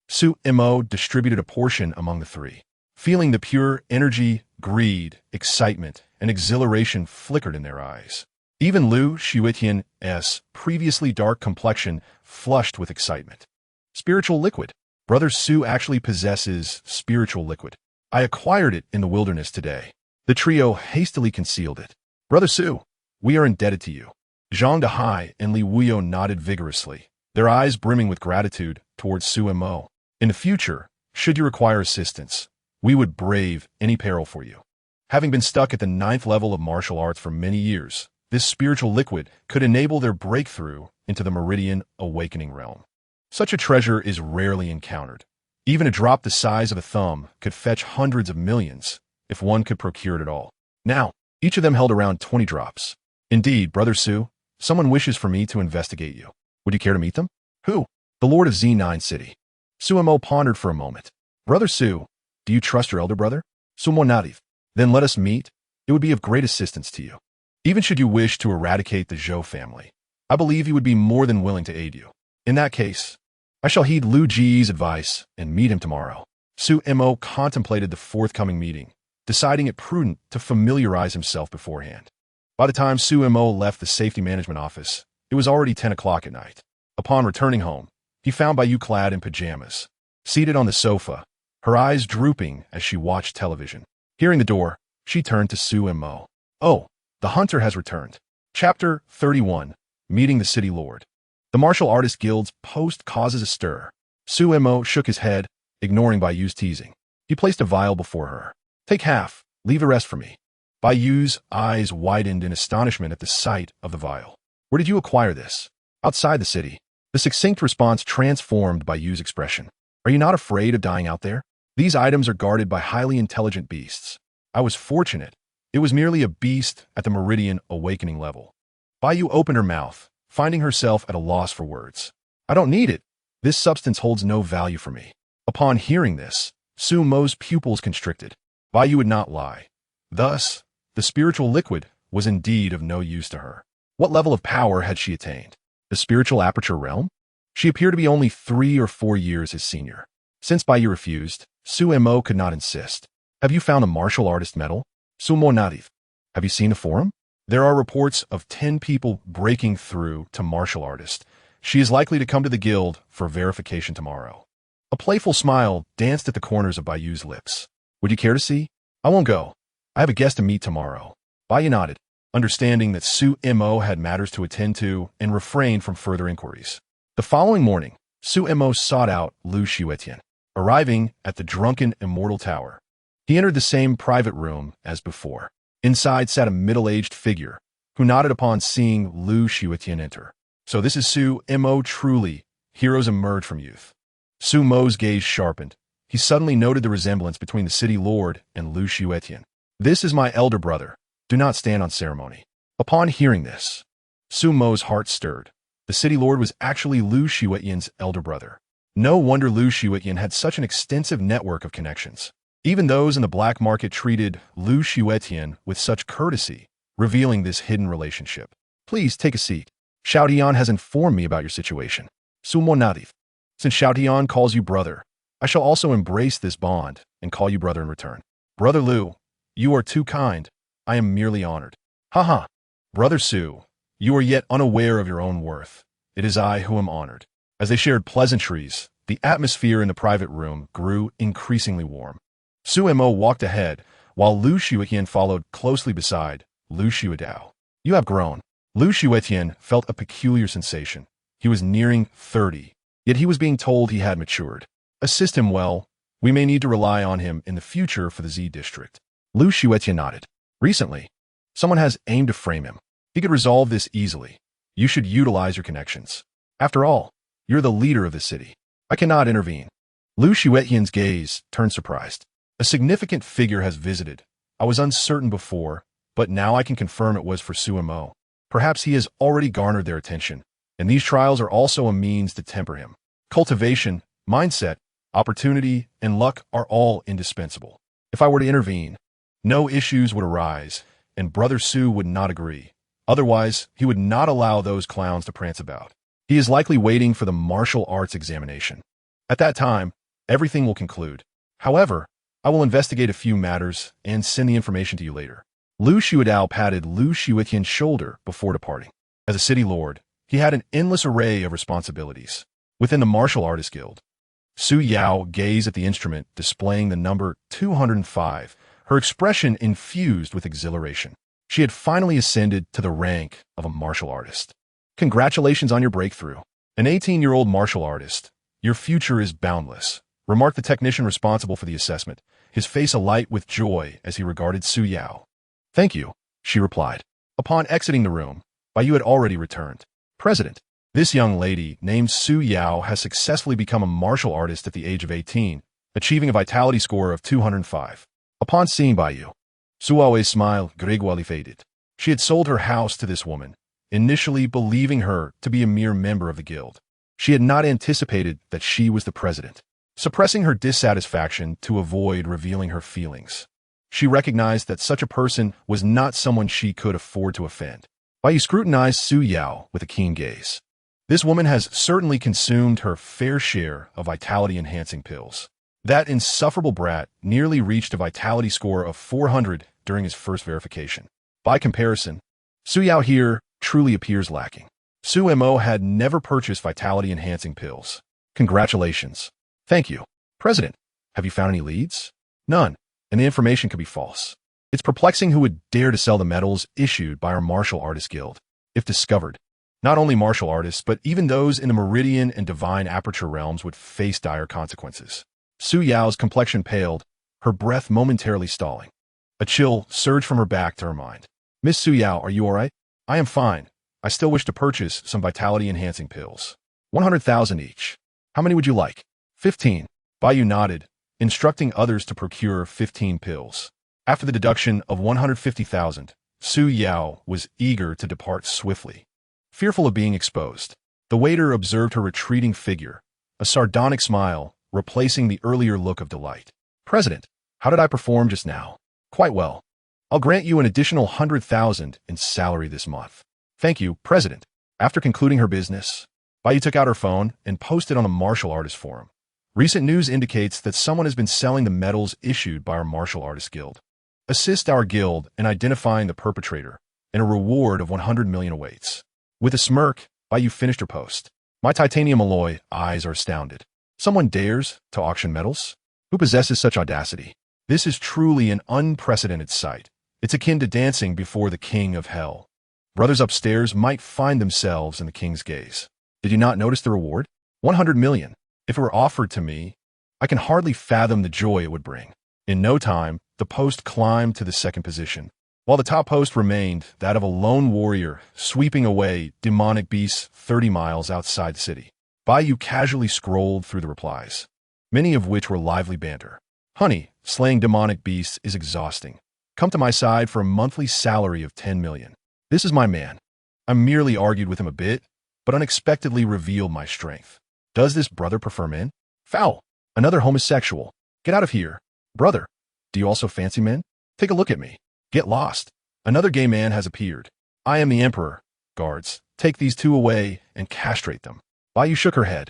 Su Mo distributed a portion among the three. Feeling the pure energy, greed, excitement, and exhilaration flickered in their eyes. Even Lu Xiuetian's previously dark complexion flushed with excitement. Spiritual liquid. Brother Su actually possesses spiritual liquid. I acquired it in the wilderness today. The trio hastily concealed it. Brother Su, we are indebted to you. Zhang Dehai and Li Wuyo nodded vigorously, their eyes brimming with gratitude towards Su Mo. In the future, should you require assistance, we would brave any peril for you. Having been stuck at the 9th level of martial arts for many years, this spiritual liquid could enable their breakthrough into the Meridian Awakening realm. Such a treasure is rarely encountered. Even a drop the size of a thumb could fetch hundreds of millions if one could procure it at all. Now, each of them held around 20 drops. Indeed, Brother Su, someone wishes for me to investigate you. Would you care to meet them? Who? The Lord of Z9 City. Su Mo pondered for a moment. Brother Su, do you trust your elder brother? Sumo Nativ. Then let us meet. It would be of great assistance to you. Even should you wish to eradicate the Zhou family, I believe he would be more than willing to aid you. In that case, I shall heed Lu Ji's advice and meet him tomorrow. Su Mo contemplated the forthcoming meeting, deciding it prudent to familiarize himself beforehand. By the time Su Mo left the safety management office, it was already 10 o'clock at night. Upon returning home, he found Baiyu clad in pajamas, seated on the sofa, her eyes drooping as she watched television. Hearing the door, she turned to Su Mo. Oh, the hunter has returned. Chapter 31, Meeting the City Lord. The Martial Artist Guild's post causes a stir. Su Mo shook his head, ignoring Baiyu's teasing. He placed a vial before her. Take half, leave the rest for me. Baiyu's eyes widened in astonishment at the sight of the vial. Where did you acquire this? Outside the city. The succinct response transformed Baiyu's expression. Are you not afraid of dying out there? These items are guarded by highly intelligent beasts. I was fortunate. It was merely a beast at the Meridian Awakening level. Baiyu opened her mouth, finding herself at a loss for words. I don't need it. This substance holds no value for me. Upon hearing this, Su Mo's pupils constricted. Baiyu would not lie. Thus, the spiritual liquid was indeed of no use to her. What level of power had she attained? The spiritual aperture realm? She appeared to be only 3 or 4 years his senior. Since Baiyu refused, Su Mo could not insist. Have you found a martial artist medal? Sumo Nativ. Have you seen a forum? There are reports of 10 people breaking through to martial artist. She is likely to come to the guild for verification tomorrow. A playful smile danced at the corners of Baiyu's lips. Would you care to see? I won't go. I have a guest to meet tomorrow. Baiyu nodded, understanding that Su Mo had matters to attend to and refrained from further inquiries. The following morning, Su Mo sought out Lu Xiuetian. Arriving at the drunken immortal tower, he entered the same private room as before. Inside sat a middle-aged figure, who nodded upon seeing Lu Xiuetian enter. So this is Su Mo truly. Heroes emerge from youth. Su Mo's gaze sharpened. He suddenly noted the resemblance between the city lord and Lu Xiuetian. This is my elder brother. Do not stand on ceremony. Upon hearing this, Su Mo's heart stirred. The city lord was actually Lu Xiuetian's elder brother. No wonder Lu Xiuetian had such an extensive network of connections. Even those in the black market treated Lu Xiuetian with such courtesy, revealing this hidden relationship. Please take a seat. Xiaotian has informed me about your situation. Sumo Nativ. Since Xiaotian calls you brother, I shall also embrace this bond and call you brother in return. Brother Lu, you are too kind. I am merely honored. Haha. Brother Su, you are yet unaware of your own worth. It is I who am honored. As they shared pleasantries, the atmosphere in the private room grew increasingly warm. Su Mo walked ahead, while Lu Xiuetian followed closely beside Lu Xiuedao. You have grown. Lu Xiuetian felt a peculiar sensation. He was nearing 30, yet he was being told he had matured. Assist him well. We may need to rely on him in the future for the Z district. Lu Xiuetian nodded. Recently, someone has aimed to frame him. He could resolve this easily. You should utilize your connections. After all, you're the leader of the city. I cannot intervene. Lu Xiuetian's gaze turned surprised. A significant figure has visited. I was uncertain before, but now I can confirm it was for Su Mo. Perhaps he has already garnered their attention, and these trials are also a means to temper him. Cultivation, mindset, opportunity, and luck are all indispensable. If I were to intervene, no issues would arise, and Brother Su would not agree. Otherwise, he would not allow those clowns to prance about. He is likely waiting for the martial arts examination. At that time, everything will conclude. However, I will investigate a few matters and send the information to you later. Lu Xiaodao patted Lu Xiuetian's shoulder before departing. As a city lord, he had an endless array of responsibilities. Within the Martial Artist Guild, Su Yao gazed at the instrument displaying the number 205, her expression infused with exhilaration. She had finally ascended to the rank of a martial artist. Congratulations on your breakthrough. An 18-year-old martial artist. Your future is boundless, remarked the technician responsible for the assessment, his face alight with joy as he regarded Su Yao. Thank you, she replied. Upon exiting the room, Bai Yu had already returned. President, this young lady named Su Yao has successfully become a martial artist at the age of 18, achieving a vitality score of 205. Upon seeing Bai Yu, Su Yao's smile gradually faded. She had sold her house to this woman, initially believing her to be a mere member of the guild. She had not anticipated that she was the president. Suppressing her dissatisfaction to avoid revealing her feelings, she recognized that such a person was not someone she could afford to offend. Bai Yu scrutinized Su Yao with a keen gaze. This woman has certainly consumed her fair share of vitality-enhancing pills. That insufferable brat nearly reached a vitality score of 400 during his first verification. By comparison, Su Yao here truly appears lacking. Su Mo had never purchased vitality-enhancing pills. Congratulations. Thank you. President, have you found any leads? None, and the information could be false. It's perplexing who would dare to sell the medals issued by our Martial Artists Guild. If discovered, not only martial artists, but even those in the Meridian and Divine Aperture realms would face dire consequences. Su Yao's complexion paled, her breath momentarily stalling. A chill surged from her back to her mind. Miss Su Yao, are you all right? I am fine. I still wish to purchase some vitality-enhancing pills. 100,000 each. How many would you like? 15. Bai Yu nodded, instructing others to procure 15 pills. After the deduction of 150,000, Su Yao was eager to depart swiftly. Fearful of being exposed, the waiter observed her retreating figure, a sardonic smile replacing the earlier look of delight. President, how did I perform just now? Quite well. I'll grant you an additional 100,000 in salary this month. Thank you, President. After concluding her business, Bai Yu took out her phone and posted on the Martial Artists Forum. Recent news indicates that someone has been selling the medals issued by our Martial Artists Guild. Assist our guild in identifying the perpetrator, and a reward of 100 million awaits. With a smirk, Bai Yu finished her post. My titanium alloy eyes are astounded. Someone dares to auction medals? Who possesses such audacity? This is truly an unprecedented sight. It's akin to dancing before the king of hell. Brothers upstairs might find themselves in the king's gaze. Did you not notice the reward? 100 million. If it were offered to me, I can hardly fathom the joy it would bring. In no time, the post climbed to the second position, while the top post remained that of a lone warrior sweeping away demonic beasts 30 miles outside the city. Bai Yu casually scrolled through the replies, many of which were lively banter. Honey, slaying demonic beasts is exhausting. Come to my side for a monthly salary of 10 million. This is my man. I merely argued with him a bit, but unexpectedly revealed my strength. Does this brother prefer men? Foul. Another homosexual. Get out of here. Brother, do you also fancy men? Take a look at me. Get lost. Another gay man has appeared. I am the emperor. Guards, take these two away and castrate them. Bai Yu shook her head,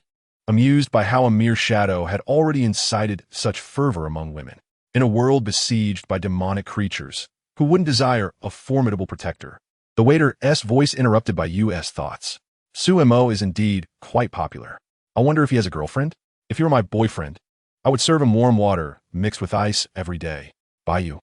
amused by how a mere shadow had already incited such fervor among women. In a world besieged by demonic creatures, who wouldn't desire a formidable protector? The waiter's voice interrupted Bai Yu's thoughts. Su Mo is indeed quite popular. I wonder if he has a girlfriend? If he were my boyfriend, I would serve him warm water mixed with ice every day. Bai Yu.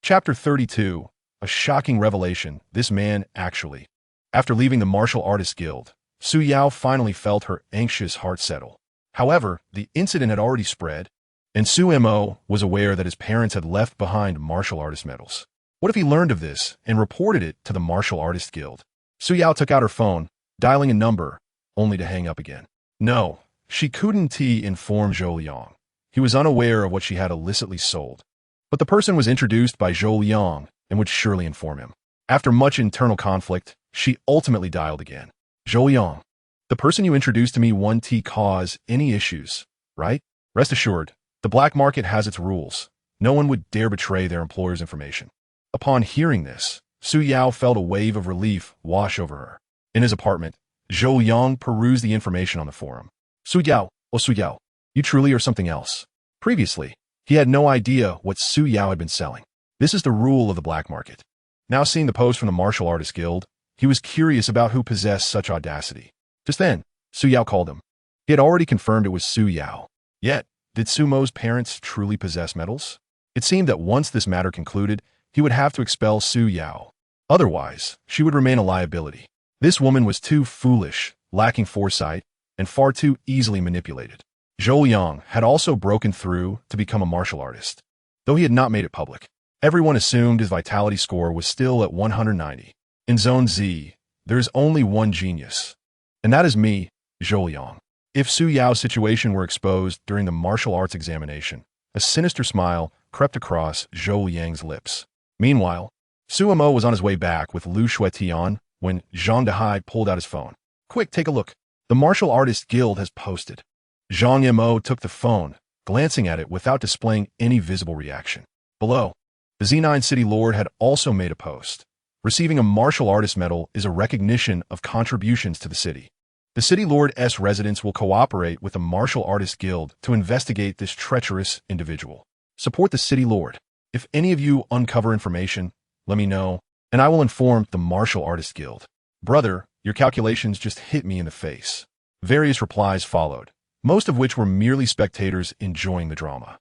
Chapter 32. A shocking revelation. This man actually. After leaving the Martial Artists Guild, Su Yao finally felt her anxious heart settle. However, the incident had already spread, and Su Mo was aware that his parents had left behind martial artist medals. What if he learned of this and reported it to the Martial Artists Guild? Su Yao took out her phone, dialing a number, only to hang up again. No, she couldn't inform Zhou Liang. He was unaware of what she had illicitly sold. But the person was introduced by Zhou Liang and would surely inform him. After much internal conflict, she ultimately dialed again. Zhou Liang, the person you introduced to me won't cause any issues, right? Rest assured, the black market has its rules. No one would dare betray their employer's information. Upon hearing this, Su Yao felt a wave of relief wash over her. In his apartment, Zhou Yang perused the information on the forum. Su Yao, oh Su Yao, you truly are something else. Previously, he had no idea what Su Yao had been selling. This is the rule of the black market. Now seeing the post from the Martial Artists Guild, he was curious about who possessed such audacity. Just then, Su Yao called him. He had already confirmed it was Su Yao. Yet, did Sumo's parents truly possess metals? It seemed that once this matter concluded, he would have to expel Su Yao. Otherwise, she would remain a liability. This woman was too foolish, lacking foresight, and far too easily manipulated. Zhou Yang had also broken through to become a martial artist. Though he had not made it public, everyone assumed his vitality score was still at 190. In Zone Z, there is only one genius. And that is me, Zhou Yang. If Su Yao's situation were exposed during the martial arts examination, a sinister smile crept across Zhou Yang's lips. Meanwhile, Su Mo was on his way back with Lu Shuetian when Zhang Dehai pulled out his phone. Quick, take a look. The Martial Artists Guild has posted. Zhang Mo took the phone, glancing at it without displaying any visible reaction. Below, the Z9 City Lord had also made a post. Receiving a martial artist medal is a recognition of contributions to the city. The City Lord's residents will cooperate with the Martial Artists Guild to investigate this treacherous individual. Support the City Lord. If any of you uncover information, let me know, and I will inform the Martial Artists Guild. Brother, your calculations just hit me in the face. Various replies followed, most of which were merely spectators enjoying the drama.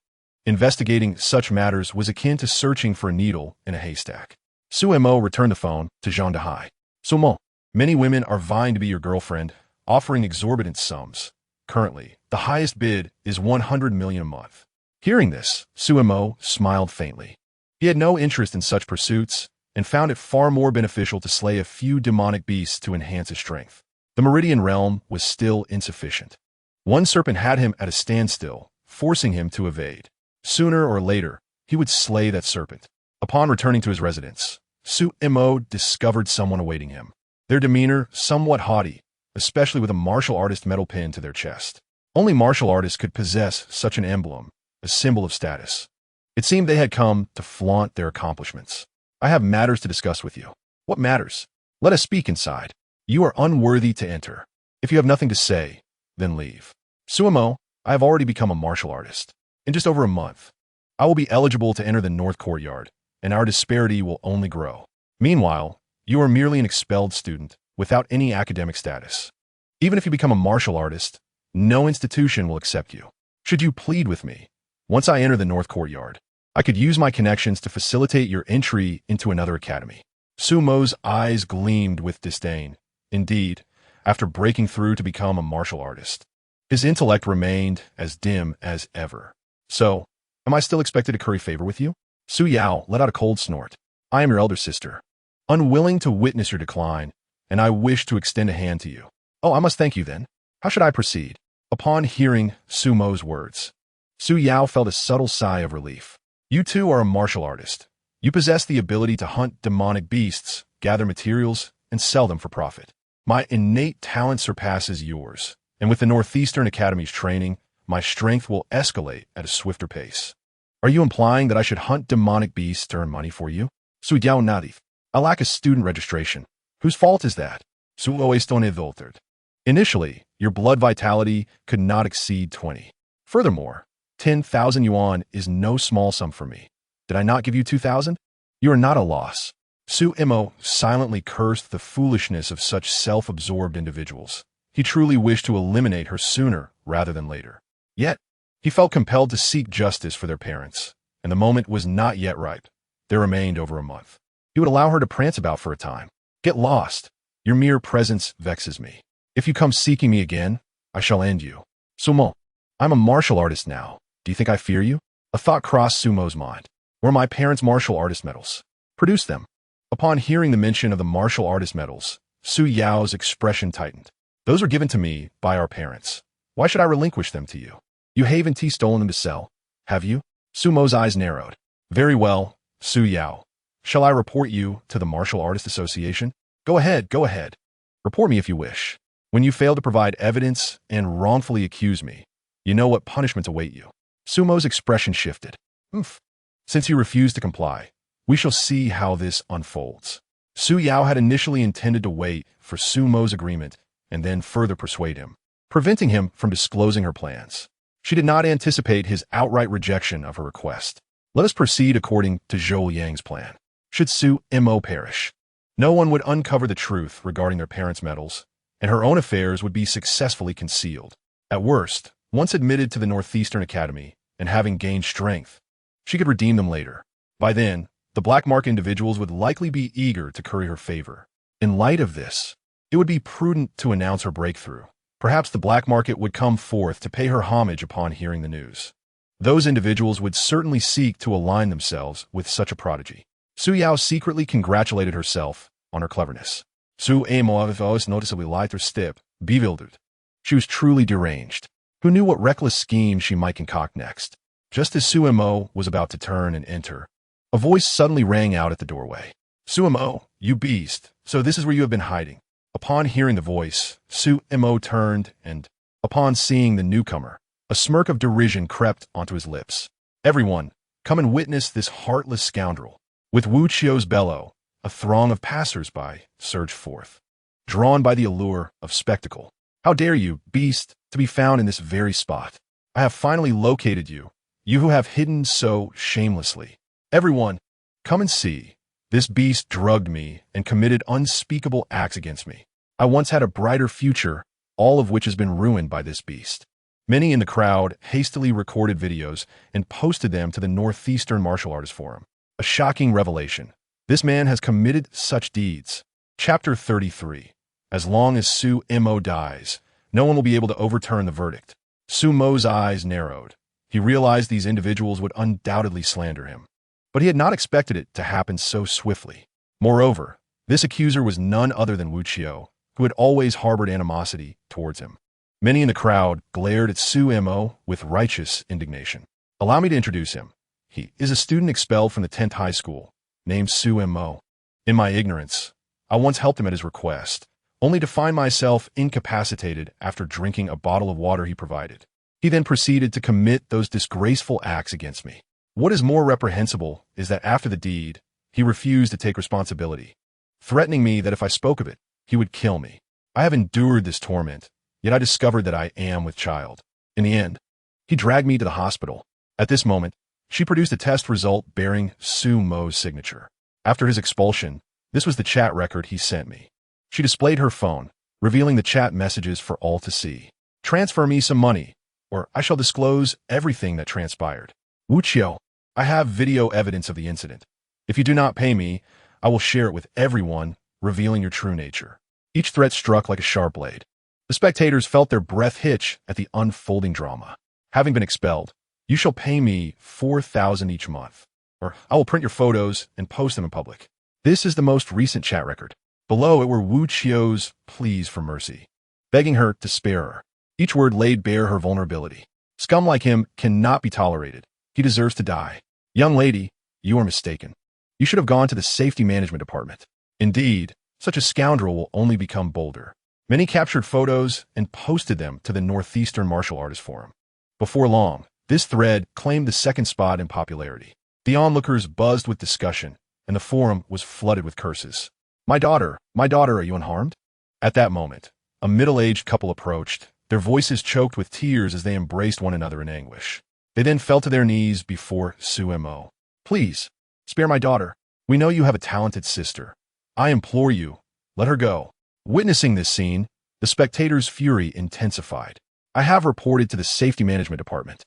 Investigating such matters was akin to searching for a needle in a haystack. Su Mo returned the phone to Zhang Dehai. Su Mo, many women are vying to be your girlfriend, offering exorbitant sums. Currently, the highest bid is 100 million a month. Hearing this, Su Mo smiled faintly. He had no interest in such pursuits and found it far more beneficial to slay a few demonic beasts to enhance his strength. The Meridian realm was still insufficient. One serpent had him at a standstill, forcing him to evade. Sooner or later, he would slay that serpent. Upon returning to his residence, Su Mo discovered someone awaiting him. Their demeanor somewhat haughty, especially with a martial artist medal pinned to their chest. Only martial artists could possess such an emblem, a symbol of status. It seemed they had come to flaunt their accomplishments. I have matters to discuss with you. What matters? Let us speak inside. You are unworthy to enter. If you have nothing to say, then leave. Su Mo, I have already become a martial artist. In just over a month, I will be eligible to enter the North Courtyard, and our disparity will only grow. Meanwhile, you are merely an expelled student, without any academic status. Even if you become a martial artist, no institution will accept you. Should you plead with me, once I enter the North Courtyard, I could use my connections to facilitate your entry into another academy. Su Mo's eyes gleamed with disdain. Indeed, after breaking through to become a martial artist, his intellect remained as dim as ever. So, am I still expected to curry favor with you? Su Yao let out a cold snort. I am your elder sister, unwilling to witness your decline, and I wish to extend a hand to you. Oh, I must thank you then. How should I proceed? Upon hearing Su Mo's words, Su Yao felt a subtle sigh of relief. You too are a martial artist. You possess the ability to hunt demonic beasts, gather materials, and sell them for profit. My innate talent surpasses yours, and with the Northeastern Academy's training, my strength will escalate at a swifter pace. Are you implying that I should hunt demonic beasts to earn money for you? Su Yao nodded. I lack a student registration. Whose fault is that? Su Oeston Voltered. Initially, your blood vitality could not exceed 20. Furthermore, 10,000 yuan is no small sum for me. Did I not give you 2,000? You are not a loss. Su Mo silently cursed the foolishness of such self-absorbed individuals. He truly wished to eliminate her sooner rather than later. Yet, he felt compelled to seek justice for their parents, and the moment was not yet ripe. There remained over a month. He would allow her to prance about for a time. Get lost. Your mere presence vexes me. If you come seeking me again, I shall end you. Sumo, I'm a martial artist now. Do you think I fear you? A thought crossed Sumo's mind. Were my parents' martial artist medals? Produce them. Upon hearing the mention of the martial artist medals, Su Yao's expression tightened. Those were given to me by our parents. Why should I relinquish them to you? You haven't stolen them to sell, have you? Sumo's eyes narrowed. Very well, Su Yao. Shall I report you to the Martial Artist Association? Go ahead, go ahead. Report me if you wish. When you fail to provide evidence and wrongfully accuse me, You know what punishments await you. Sumo's expression shifted. Oomph. Since you refuse to comply, we shall see how this unfolds. Su Yao had initially intended to wait for Sumo's agreement and then further persuade him, preventing him from disclosing her plans. She did not anticipate his outright rejection of her request. Let us proceed according to Zhou Yang's plan. Should Su Mo perish, no one would uncover the truth regarding their parents' metals, and her own affairs would be successfully concealed. At worst, once admitted to the Northeastern Academy and having gained strength, she could redeem them later. By then, the black market individuals would likely be eager to curry her favor. In light of this, it would be prudent to announce her breakthrough. Perhaps the black market would come forth to pay her homage upon hearing the news. Those individuals would certainly seek to align themselves with such a prodigy. Su Yao secretly congratulated herself on her cleverness. Su Mo was noticeably lighter step, bewildered. She was truly deranged. Who knew what reckless scheme she might concoct next? Just as Su Mo was about to turn and enter, a voice suddenly rang out at the doorway. Su Mo, you beast, so this is where you have been hiding. Upon hearing the voice, Su Mo turned and, upon seeing the newcomer, a smirk of derision crept onto his lips. Everyone, come and witness this heartless scoundrel. With Wu Chio's bellow, a throng of passers-by surged forth, drawn by the allure of spectacle. How dare you, beast, to be found in this very spot? I have finally located you, you who have hidden so shamelessly. Everyone, come and see. This beast drugged me and committed unspeakable acts against me. I once had a brighter future, all of which has been ruined by this beast. Many in the crowd hastily recorded videos and posted them to the Northeastern Martial Artist Forum. A shocking revelation. This man has committed such deeds. Chapter 33. As long as Su Mo dies, no one will be able to overturn the verdict. Su Mo's eyes narrowed. He realized these individuals would undoubtedly slander him. But he had not expected it to happen so swiftly. Moreover, this accuser was none other than Wu Chio, who had always harbored animosity towards him. Many in the crowd glared at Su Mo with righteous indignation. Allow me to introduce him. He is a student expelled from the 10th high school, named Su Mo. In my ignorance, I once helped him at his request, only to find myself incapacitated after drinking a bottle of water he provided. He then proceeded to commit those disgraceful acts against me. What is more reprehensible is that after the deed, he refused to take responsibility, threatening me that if I spoke of it, he would kill me. I have endured this torment, yet I discovered that I am with child. In the end, he dragged me to the hospital. At this moment, she produced a test result bearing Su Mo's signature. After his expulsion, this was the chat record he sent me. She displayed her phone, revealing the chat messages for all to see. Transfer me some money, or I shall disclose everything that transpired. Wu Chio, I have video evidence of the incident. If you do not pay me, I will share it with everyone, revealing your true nature. Each threat struck like a sharp blade. The spectators felt their breath hitch at the unfolding drama. Having been expelled, you shall pay me 4,000 each month, or I will print your photos and post them in public. This is the most recent chat record. Below it were Wu Chio's pleas for mercy, begging her to spare her. Each word laid bare her vulnerability. Scum like him cannot be tolerated. He deserves to die. Young lady, you are mistaken. You should have gone to the safety management department. Indeed, such a scoundrel will only become bolder. Many captured photos and posted them to the Northeastern Martial Artist Forum. Before long, this thread claimed the second spot in popularity. The onlookers buzzed with discussion, and the forum was flooded with curses. My daughter, are you unharmed? At that moment, a middle-aged couple approached, their voices choked with tears as they embraced one another in anguish. They then fell to their knees before Su Mo. Please, spare my daughter. We know you have a talented sister. I implore you, let her go. Witnessing this scene, the spectators' fury intensified. I have reported to the safety management department.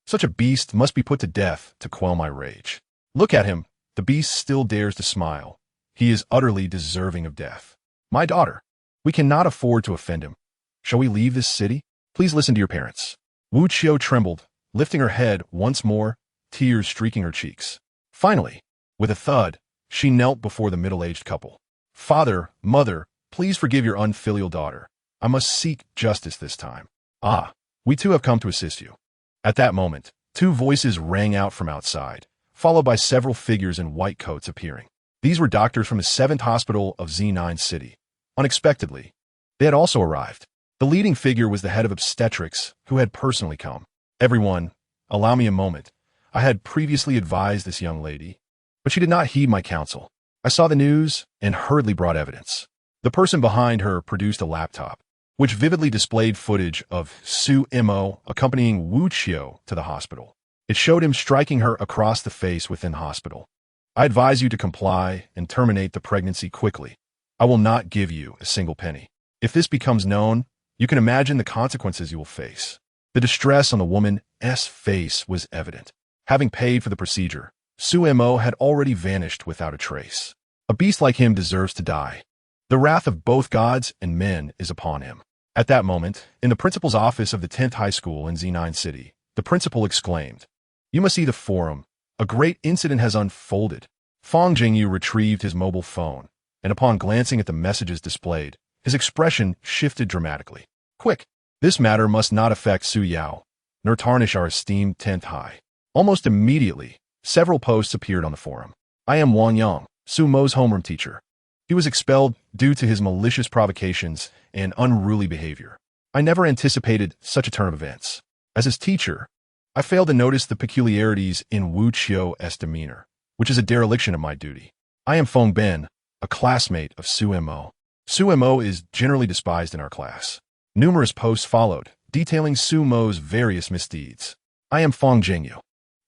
Such a beast must be put to death to quell my rage. Look at him. The beast still dares to smile. He is utterly deserving of death. My daughter, we cannot afford to offend him. Shall we leave this city? Please listen to your parents. Wu Chio trembled, lifting her head once more, tears streaking her cheeks. Finally, with a thud, she knelt before the middle-aged couple. Father, mother, please forgive your unfilial daughter. I must seek justice this time. Ah, we too have come to assist you. At that moment, two voices rang out from outside, followed by several figures in white coats appearing. These were doctors from the 7th Hospital of Z9 City. Unexpectedly, they had also arrived. The leading figure was the head of obstetrics, who had personally come. Everyone, allow me a moment. I had previously advised this young lady, but she did not heed my counsel. I saw the news and hurriedly brought evidence. The person behind her produced a laptop, which vividly displayed footage of Su Mo accompanying Wu Qiao to the hospital. It showed him striking her across the face within hospital. I advise you to comply and terminate the pregnancy quickly. I will not give you a single penny. If this becomes known, you can imagine the consequences you will face. The distress on the woman's face was evident. Having paid for the procedure, Su Mo had already vanished without a trace. A beast like him deserves to die. The wrath of both gods and men is upon him. At that moment, in the principal's office of the 10th High School in Z9 City, the principal exclaimed, "You must see the forum. A great incident has unfolded." Fang Jingyu retrieved his mobile phone, and upon glancing at the messages displayed, his expression shifted dramatically. "Quick! This matter must not affect Su Yao, nor tarnish our esteemed 10th High." Almost immediately, several posts appeared on the forum. "I am Wang Yang, Su Mo's homeroom teacher. He was expelled due to his malicious provocations and unruly behavior. I never anticipated such a turn of events. As his teacher, I failed to notice the peculiarities in Wu Qiao's demeanor, which is a dereliction of my duty. I am Feng Ben, a classmate of Su Mo. Su Mo is generally despised in our class." Numerous posts followed, detailing Su Mo's various misdeeds. "I am Fang Jingyu.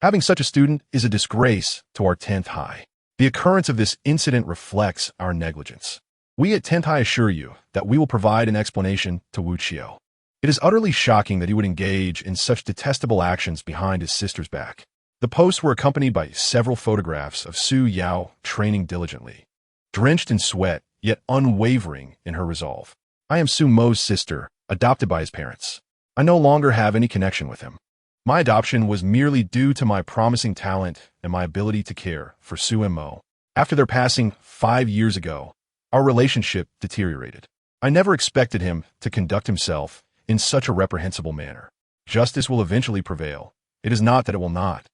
Having such a student is a disgrace to our 10th High. The occurrence of this incident reflects our negligence. We at 10th High assure you that we will provide an explanation to Wu Qiao. It is utterly shocking that he would engage in such detestable actions behind his sister's back." The posts were accompanied by several photographs of Su Yao training diligently, drenched in sweat, yet unwavering in her resolve. "I am Su Mo's sister, adopted by his parents. I no longer have any connection with him. My adoption was merely due to my promising talent and my ability to care for Su Mo. After their passing 5 years ago, our relationship deteriorated. I never expected him to conduct himself in such a reprehensible manner. Justice will eventually prevail. It is not that it will not,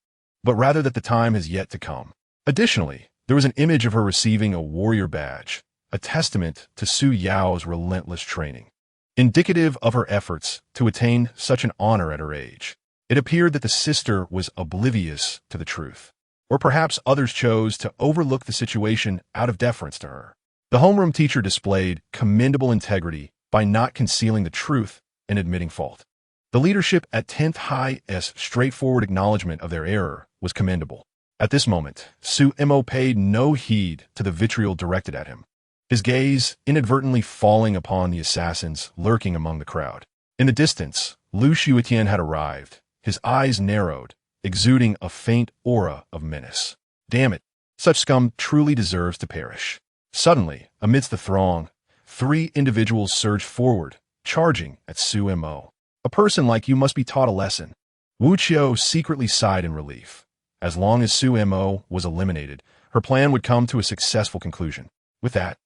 but rather that the time has yet to come." Additionally, there was an image of her receiving a warrior badge, a testament to Su Yao's relentless training, indicative of her efforts to attain such an honor at her age. It appeared that the sister was oblivious to the truth, or perhaps others chose to overlook the situation out of deference to her. The homeroom teacher displayed commendable integrity by not concealing the truth and admitting fault. The leadership at 10th High's straightforward acknowledgement of their error was commendable. At this moment, Su Mo paid no heed to the vitriol directed at him, his gaze inadvertently falling upon the assassins lurking among the crowd. In the distance, Lu Xiutian had arrived, his eyes narrowed, exuding a faint aura of menace. "Damn it, such scum truly deserves to perish." Suddenly, amidst the throng, 3 individuals surged forward, charging at Su Mo. "A person like you must be taught a lesson." Wu Qiao secretly sighed in relief. As long as Su Mo was eliminated, her plan would come to a successful conclusion. With that,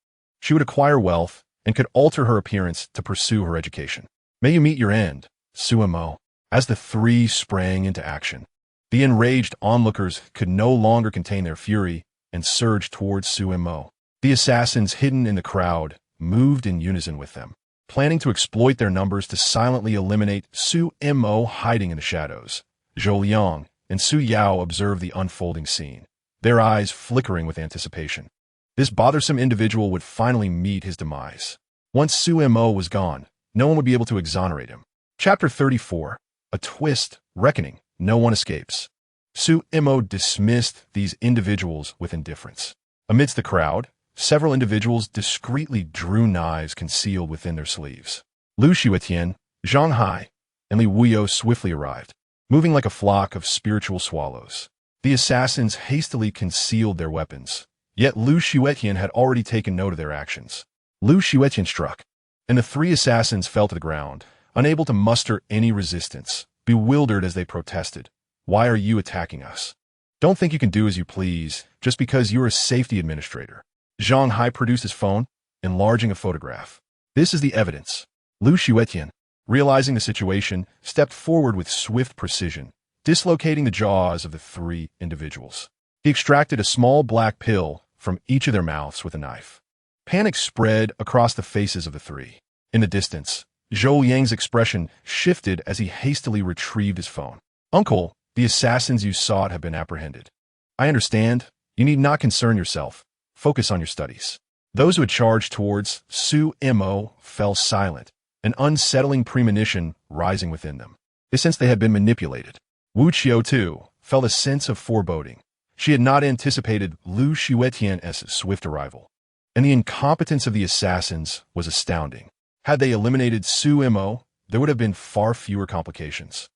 she would acquire wealth and could alter her appearance to pursue her education. "May you meet your end, Su Mo." As the 3 sprang into action, the enraged onlookers could no longer contain their fury and surged towards Su Mo. The assassins hidden in the crowd moved in unison with them, planning to exploit their numbers to silently eliminate Su Mo hiding in the shadows. Zhou Liang and Su Yao observed the unfolding scene, their eyes flickering with anticipation. This bothersome individual would finally meet his demise. Once Su Mo was gone, no one would be able to exonerate him. Chapter 34. A twist, reckoning, no one escapes. Su Mo dismissed these individuals with indifference. Amidst the crowd, several individuals discreetly drew knives concealed within their sleeves. Lu Xiutian, Zhang Hai, and Li Wuyo swiftly arrived, moving like a flock of spiritual swallows. The assassins hastily concealed their weapons, yet Lu Xiutian had already taken note of their actions. Lu Xiutian struck, and the 3 assassins fell to the ground, unable to muster any resistance, bewildered as they protested. "Why are you attacking us? Don't think you can do as you please just because you're a safety administrator." Zhang Hai produced his phone, enlarging a photograph. "This is the evidence." Lu Xiutian, realizing the situation, stepped forward with swift precision, dislocating the jaws of the 3 individuals. He extracted a small black pill from each of their mouths with a knife. Panic spread across the faces of the 3. In the distance, Zhou Yang's expression shifted as he hastily retrieved his phone. Uncle, the assassins you sought have been apprehended. I understand. You need not concern yourself. Focus on your studies. Those who had charged towards Su Mo fell silent, an unsettling premonition rising within them. They sensed they had been manipulated. Wu Qiu, too, felt a sense of foreboding. She had not anticipated Lu Xuetian's swift arrival, and the incompetence of the assassins was astounding. Had they eliminated Su Mo, there would have been far fewer complications.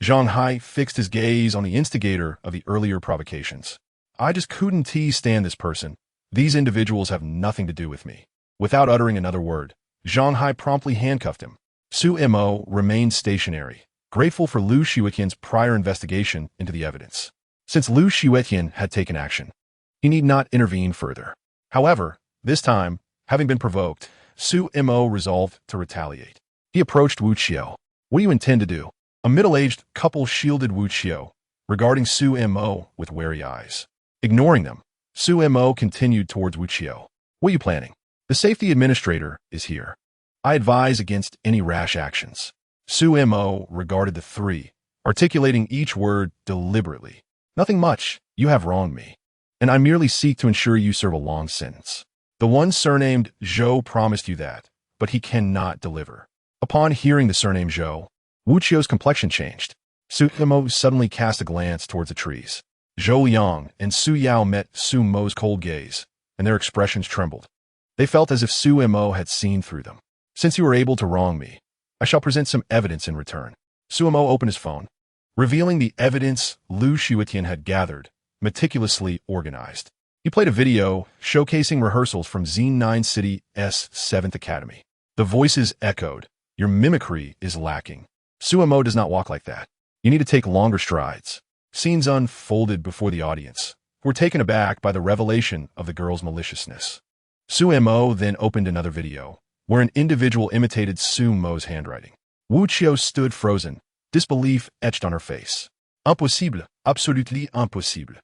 Zhang Hai fixed his gaze on the instigator of the earlier provocations. I just couldn't stand this person. These individuals have nothing to do with me. Without uttering another word, Zhang Hai promptly handcuffed him. Su Mo remained stationary, grateful for Lu Xuetian's prior investigation into the evidence. Since Lu Xuetian had taken action, he need not intervene further. However, this time, having been provoked, Su Mo resolved to retaliate. He approached Wu Qiu. What do you intend to do? A middle-aged couple shielded Wu Qiu, regarding Su Mo with wary eyes. Ignoring them, Su Mo continued towards Wu Qiu. What are you planning? The safety administrator is here. I advise against any rash actions. Su Mo regarded the three, articulating each word deliberately. Nothing much. You have wronged me, and I merely seek to ensure you serve a long sentence. The one surnamed Zhou promised you that, but he cannot deliver. Upon hearing the surname Zhou, Wu Qiu's complexion changed. Su Mo suddenly cast a glance towards the trees. Zhou Yang and Su Yao met Su Mo's cold gaze, and their expressions trembled. They felt as if Su Mo had seen through them. Since you were able to wrong me, I shall present some evidence in return. Su Mo opened his phone, revealing the evidence Lu Xuetian had gathered, meticulously organized. He played a video showcasing rehearsals from Xine 9 City's 7th Academy. The voices echoed. Your mimicry is lacking. Su Mo does not walk like that. You need to take longer strides. Scenes unfolded before the audience, who were taken aback by the revelation of the girl's maliciousness. Su Mo then opened another video, where an individual imitated Su Mo's handwriting. Wu Qiu stood frozen, disbelief etched on her face. Impossible, absolutely impossible.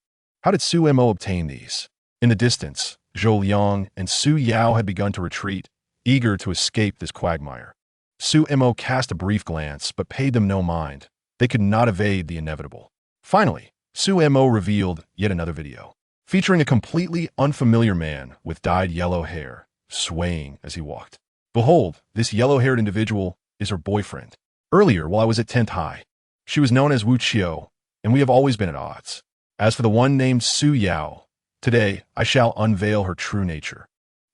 How did Su Mo obtain these? In the distance, Zhou Liang and Su Yao had begun to retreat, eager to escape this quagmire. Su Mo cast a brief glance, but paid them no mind. They could not evade the inevitable. Finally, Su Mo revealed yet another video, featuring a completely unfamiliar man with dyed yellow hair, swaying as he walked. Behold, this yellow-haired individual is her boyfriend. Earlier, while I was at 10th High, she was known as Wu Qiu, and we have always been at odds. As for the one named Su Yao, today I shall unveil her true nature.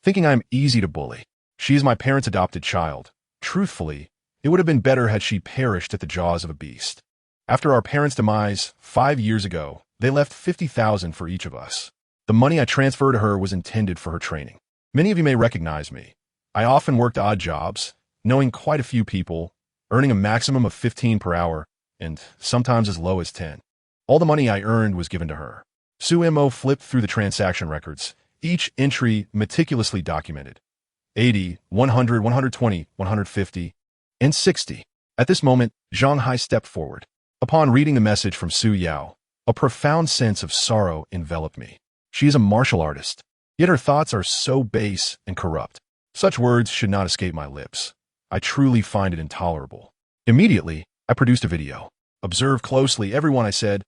Thinking I am easy to bully, she is my parents' adopted child. Truthfully, it would have been better had she perished at the jaws of a beast. After our parents' demise 5 years ago, they left 50,000 for each of us. The money I transferred to her was intended for her training. Many of you may recognize me. I often worked odd jobs, knowing quite a few people, earning a maximum of 15 per hour, and sometimes as low as 10. All the money I earned was given to her. Su Mo flipped through the transaction records, each entry meticulously documented. 80, 100, 120, 150, and 60. At this moment, Zhang Hai stepped forward. Upon reading the message from Su Yao, a profound sense of sorrow enveloped me. She is a martial artist, yet her thoughts are so base and corrupt. Such words should not escape my lips. I truly find it intolerable. Immediately, I produced a video. Observe closely, everyone, I said.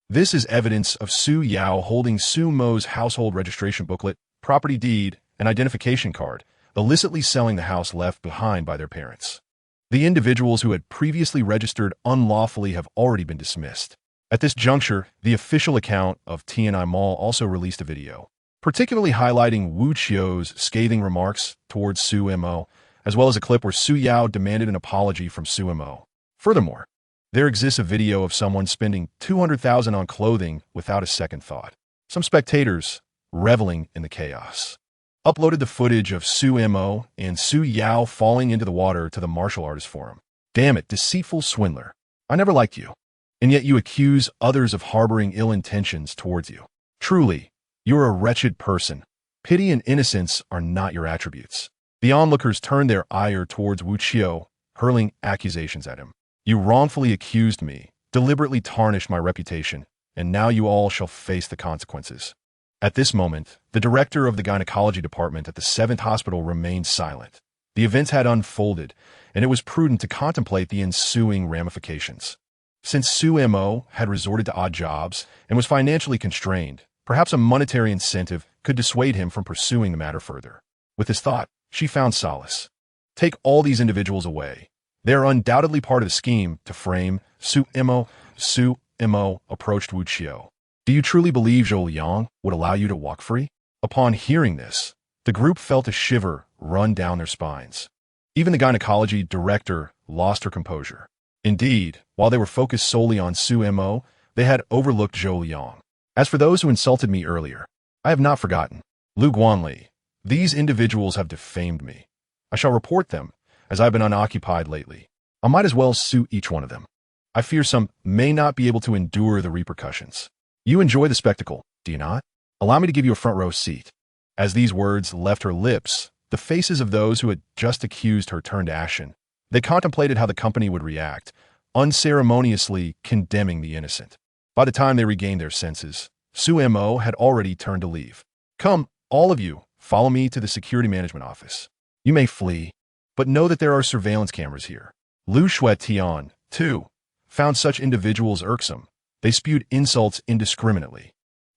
This is evidence of Su Yao holding Su Mo's household registration booklet, property deed, and identification card, illicitly selling the house left behind by their parents. The individuals who had previously registered unlawfully have already been dismissed. At this juncture, the official account of TNI Mall also released a video, particularly highlighting Wu Qiu's scathing remarks towards Su Mo, as well as a clip where Su Yao demanded an apology from Su Mo. Furthermore, there exists a video of someone spending 200,000 on clothing without a second thought. Some spectators, reveling in the chaos, uploaded the footage of Su Mo and Su Yao falling into the water to the martial artist forum. Damn it, deceitful swindler. I never liked you, and yet you accuse others of harboring ill intentions towards you. Truly, you are a wretched person. Pity and innocence are not your attributes. The onlookers turned their ire towards Wu Qiu, hurling accusations at him. You wrongfully accused me, deliberately tarnished my reputation, and now you all shall face the consequences. At this moment, the director of the gynecology department at the 7th hospital remained silent. The events had unfolded, and it was prudent to contemplate the ensuing ramifications. Since Su Mo had resorted to odd jobs and was financially constrained, perhaps a monetary incentive could dissuade him from pursuing the matter further. With this thought, she found solace. Take all these individuals away. They are undoubtedly part of the scheme to frame Su Mo. Su Mo approached Wuxio. Do you truly believe Zhou Liang would allow you to walk free? Upon hearing this, the group felt a shiver run down their spines. Even the gynecology director lost her composure. Indeed, while they were focused solely on Su Mo, they had overlooked Zhou Liang. As for those who insulted me earlier, I have not forgotten. Lu Guanli, these individuals have defamed me. I shall report them, as I have been unoccupied lately. I might as well sue each one of them. I fear some may not be able to endure the repercussions. You enjoy the spectacle, do you not? Allow me to give you a front row seat. As these words left her lips, the faces of those who had just accused her turned ashen. They contemplated how the company would react, unceremoniously condemning the innocent. By the time they regained their senses, Su Mo had already turned to leave. Come, all of you, follow me to the security management office. You may flee, but know that there are surveillance cameras here. Lu Shuetian, too, found such individuals irksome. They spewed insults indiscriminately,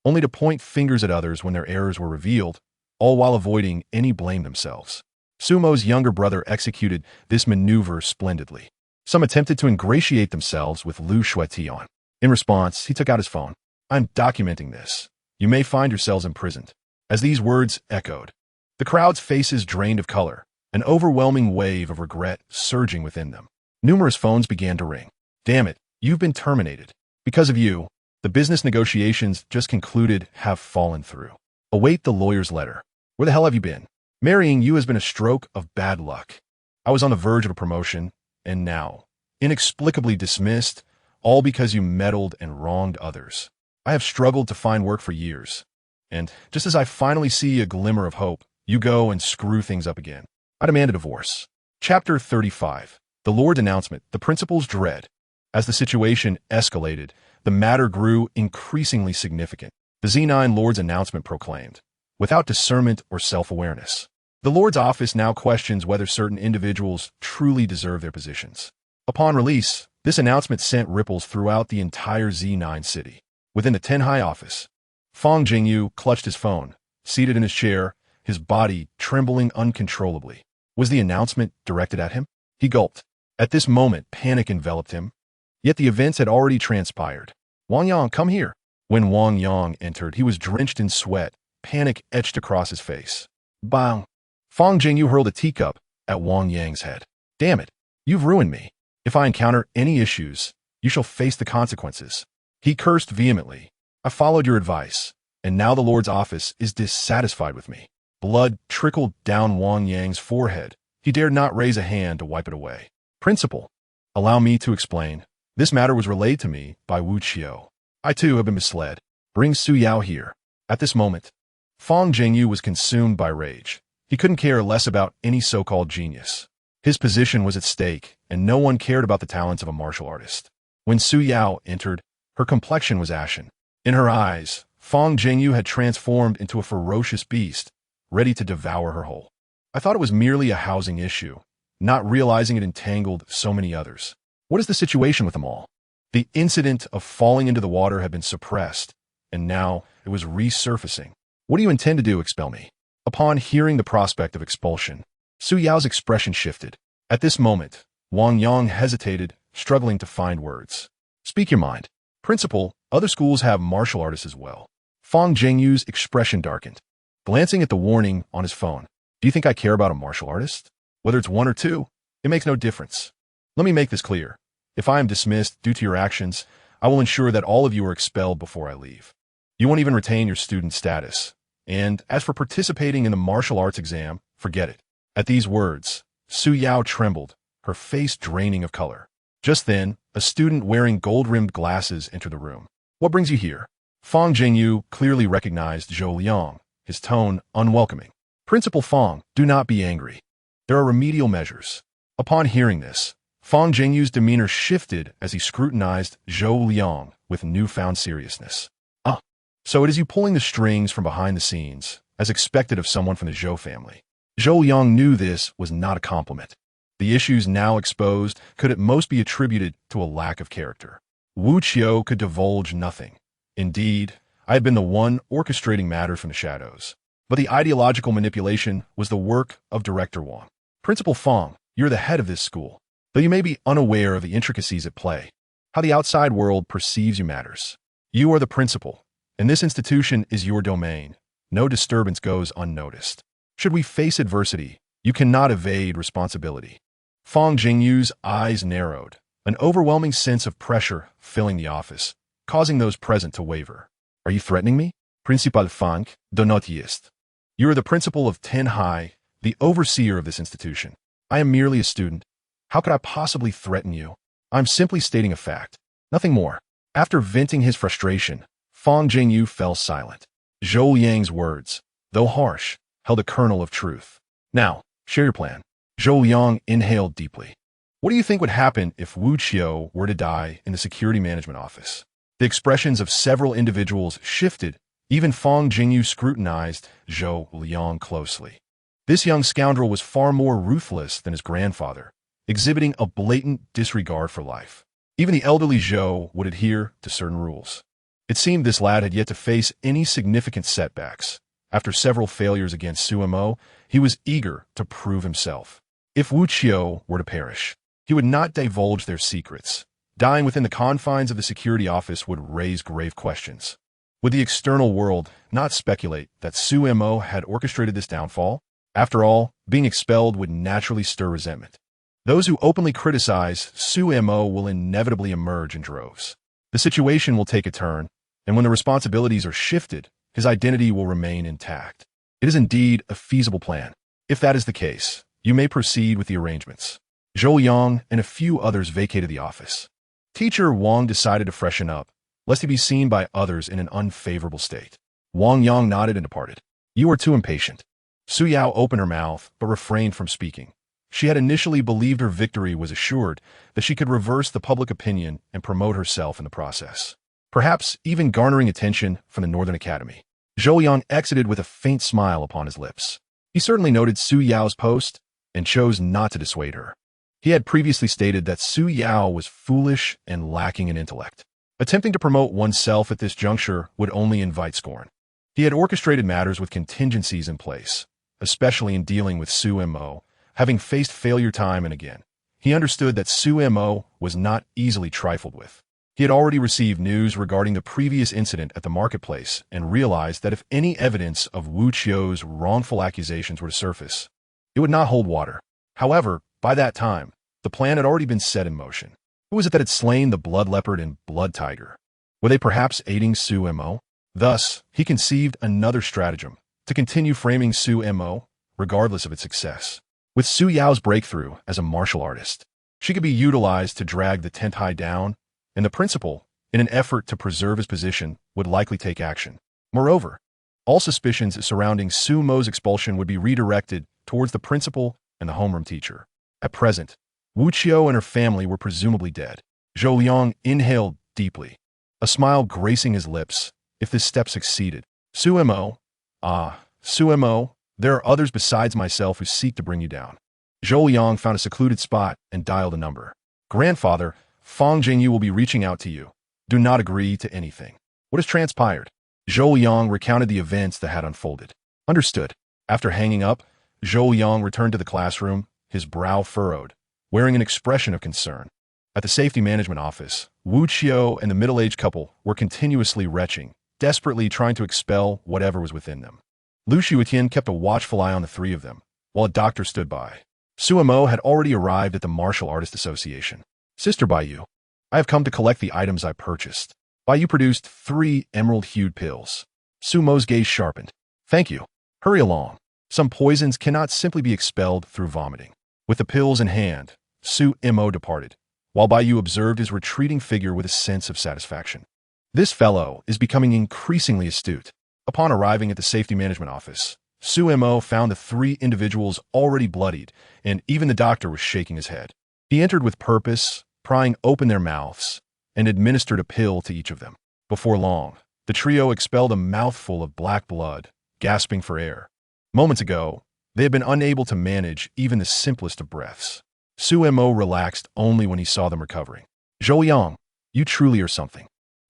only to point fingers at others when their errors were revealed, all while avoiding any blame themselves. Sumo's younger brother executed this maneuver splendidly. Some attempted to ingratiate themselves with Lu Shuetian. In response, he took out his phone. I'm documenting this. You may find yourselves imprisoned. As these words echoed, the crowd's faces drained of color, an overwhelming wave of regret surging within them. Numerous phones began to ring. Damn it, you've been terminated. Because of you, the business negotiations just concluded have fallen through. Await the lawyer's letter. Where the hell have you been? Marrying you has been a stroke of bad luck. I was on the verge of a promotion, and now, inexplicably dismissed, all because you meddled and wronged others. I have struggled to find work for years, and just as I finally see a glimmer of hope, you go and screw things up again. I demand a divorce. Chapter 35. The Lord's Announcement, the Principal's Dread. As the situation escalated, the matter grew increasingly significant. The Z9 Lord's announcement proclaimed, without discernment or self-awareness, the Lord's office now questions whether certain individuals truly deserve their positions. Upon release, this announcement sent ripples throughout the entire Z9 city. Within the Tenhai office, Fang Jingyu clutched his phone, seated in his chair, his body trembling uncontrollably. Was the announcement directed at him? He gulped. At this moment, panic enveloped him. Yet the events had already transpired. Wang Yang, come here. When Wang Yang entered, he was drenched in sweat, panic etched across his face. Bang! Fang Jingyu hurled a teacup at Wang Yang's head. Damn it, you've ruined me. If I encounter any issues, you shall face the consequences. He cursed vehemently. I followed your advice, and now the Lord's office is dissatisfied with me. Blood trickled down Wang Yang's forehead. He dared not raise a hand to wipe it away. Principal, allow me to explain. This matter was relayed to me by Wuxio. I too have been misled. Bring Su Yao here. At this moment, Fang Jingyu was consumed by rage. He couldn't care less about any so-called genius. His position was at stake, and no one cared about the talents of a martial artist. When Su Yao entered, her complexion was ashen. In her eyes, Fang Jingyu had transformed into a ferocious beast, ready to devour her whole. I thought it was merely a housing issue, not realizing it entangled so many others. What is the situation with them all? The incident of falling into the water had been suppressed, and now it was resurfacing. What do you intend to do, expel me? Upon hearing the prospect of expulsion, Su Yao's expression shifted. At this moment, Wang Yang hesitated, struggling to find words. Speak your mind. Principal, other schools have martial artists as well. Fang Jingyu's expression darkened. Glancing at the warning on his phone, do you think I care about a martial artist? Whether it's one or two, it makes no difference. Let me make this clear. If I am dismissed due to your actions, I will ensure that all of you are expelled before I leave. You won't even retain your student status. And as for participating in the martial arts exam, forget it. At these words, Su Yao trembled, her face draining of color. Just then, a student wearing gold-rimmed glasses entered the room. What brings you here? Fang Jingyu clearly recognized Zhou Liang, his tone unwelcoming. Principal Fang, do not be angry. There are remedial measures. Upon hearing this, Fang Jingyu's demeanor shifted as he scrutinized Zhou Liang with newfound seriousness. So it is you pulling the strings from behind the scenes, as expected of someone from the Zhou family. Zhou Yang knew this was not a compliment. The issues now exposed could at most be attributed to a lack of character. Wu Qiu could divulge nothing. Indeed, I had been the one orchestrating matters from the shadows. But the ideological manipulation was the work of Director Wang. Principal Fang, you're the head of this school. Though you may be unaware of the intricacies at play, how the outside world perceives you matters. You are the principal, and this institution is your domain. No disturbance goes unnoticed. Should we face adversity, you cannot evade responsibility. Fang Jingyu's eyes narrowed, an overwhelming sense of pressure filling the office, causing those present to waver. Are you threatening me? Principal Fang, do not jest. You are the principal of Tenhai, the overseer of this institution. I am merely a student. How could I possibly threaten you? I'm simply stating a fact. Nothing more. After venting his frustration, Fang Jingyu fell silent. Zhou Yang's words, though harsh, held a kernel of truth. Now, share your plan. Zhou Yang inhaled deeply. What do you think would happen if Wu Qiu were to die in the security management office? The expressions of several individuals shifted. Even Fang Jingyu scrutinized Zhou Liang closely. This young scoundrel was far more ruthless than his grandfather, exhibiting a blatant disregard for life. Even the elderly Zhou would adhere to certain rules. It seemed this lad had yet to face any significant setbacks. After several failures against Suemo, he was eager to prove himself. If Wu Qiu were to perish, he would not divulge their secrets. Dying within the confines of the security office would raise grave questions. Would the external world not speculate that Suemo had orchestrated this downfall? After all, being expelled would naturally stir resentment. Those who openly criticize Suemo will inevitably emerge in droves. The situation will take a turn, and when the responsibilities are shifted, his identity will remain intact. It is indeed a feasible plan. If that is the case, you may proceed with the arrangements. Zhou Yang and a few others vacated the office. Teacher Wang decided to freshen up, lest he be seen by others in an unfavorable state. Wang Yang nodded and departed. You are too impatient. Su Yao opened her mouth, but refrained from speaking. She had initially believed her victory was assured, that she could reverse the public opinion and promote herself in the process. Perhaps even garnering attention from the Northern Academy. Zhou Yang exited with a faint smile upon his lips. He certainly noted Su Yao's post and chose not to dissuade her. He had previously stated that Su Yao was foolish and lacking in intellect. Attempting to promote oneself at this juncture would only invite scorn. He had orchestrated matters with contingencies in place, especially in dealing with Suemo, having faced failure time and again. He understood that Suemo was not easily trifled with. He had already received news regarding the previous incident at the marketplace and realized that if any evidence of Wu Qiu's wrongful accusations were to surface, it would not hold water. However, by that time, the plan had already been set in motion. Who was it that had slain the blood leopard and blood tiger? Were they perhaps aiding Suemo? Thus, he conceived another stratagem to continue framing Suemo, regardless of its success. With Su Yao's breakthrough as a martial artist, she could be utilized to drag the Tentai down, and the principal, in an effort to preserve his position, would likely take action. Moreover, all suspicions surrounding Sumo's expulsion would be redirected towards the principal and the homeroom teacher. At present, Wu Qiu and her family were presumably dead. Zhou Yang inhaled deeply, a smile gracing his lips. If this step succeeded, Suemo, there are others besides myself who seek to bring you down. Zhou Yang found a secluded spot and dialed a number. Grandfather, Fang Jingyu will be reaching out to you. Do not agree to anything. What has transpired? Zhou Yang recounted the events that had unfolded. Understood. After hanging up, Zhou Yang returned to the classroom, his brow furrowed, wearing an expression of concern. At the safety management office, Wu Qiu and the middle-aged couple were continuously retching, desperately trying to expel whatever was within them. Lu Xiutian kept a watchful eye on the three of them, while a doctor stood by. Suemo had already arrived at the Martial Artist Association. Sister Baiyu, I have come to collect the items I purchased. Baiyu produced 3 emerald-hued pills. Sumo's gaze sharpened. Thank you. Hurry along. Some poisons cannot simply be expelled through vomiting. With the pills in hand, Suemo departed, while Baiyu observed his retreating figure with a sense of satisfaction. This fellow is becoming increasingly astute. Upon arriving at the safety management office, Suemo found the 3 individuals already bloodied, and even the doctor was shaking his head. He entered with purpose, prying open their mouths, and administered a pill to each of them. Before long, the trio expelled a mouthful of black blood, gasping for air. Moments ago, They had been unable to manage even the simplest of breaths. Su Mo relaxed only when he saw them recovering. Zhou Yang, you truly are something.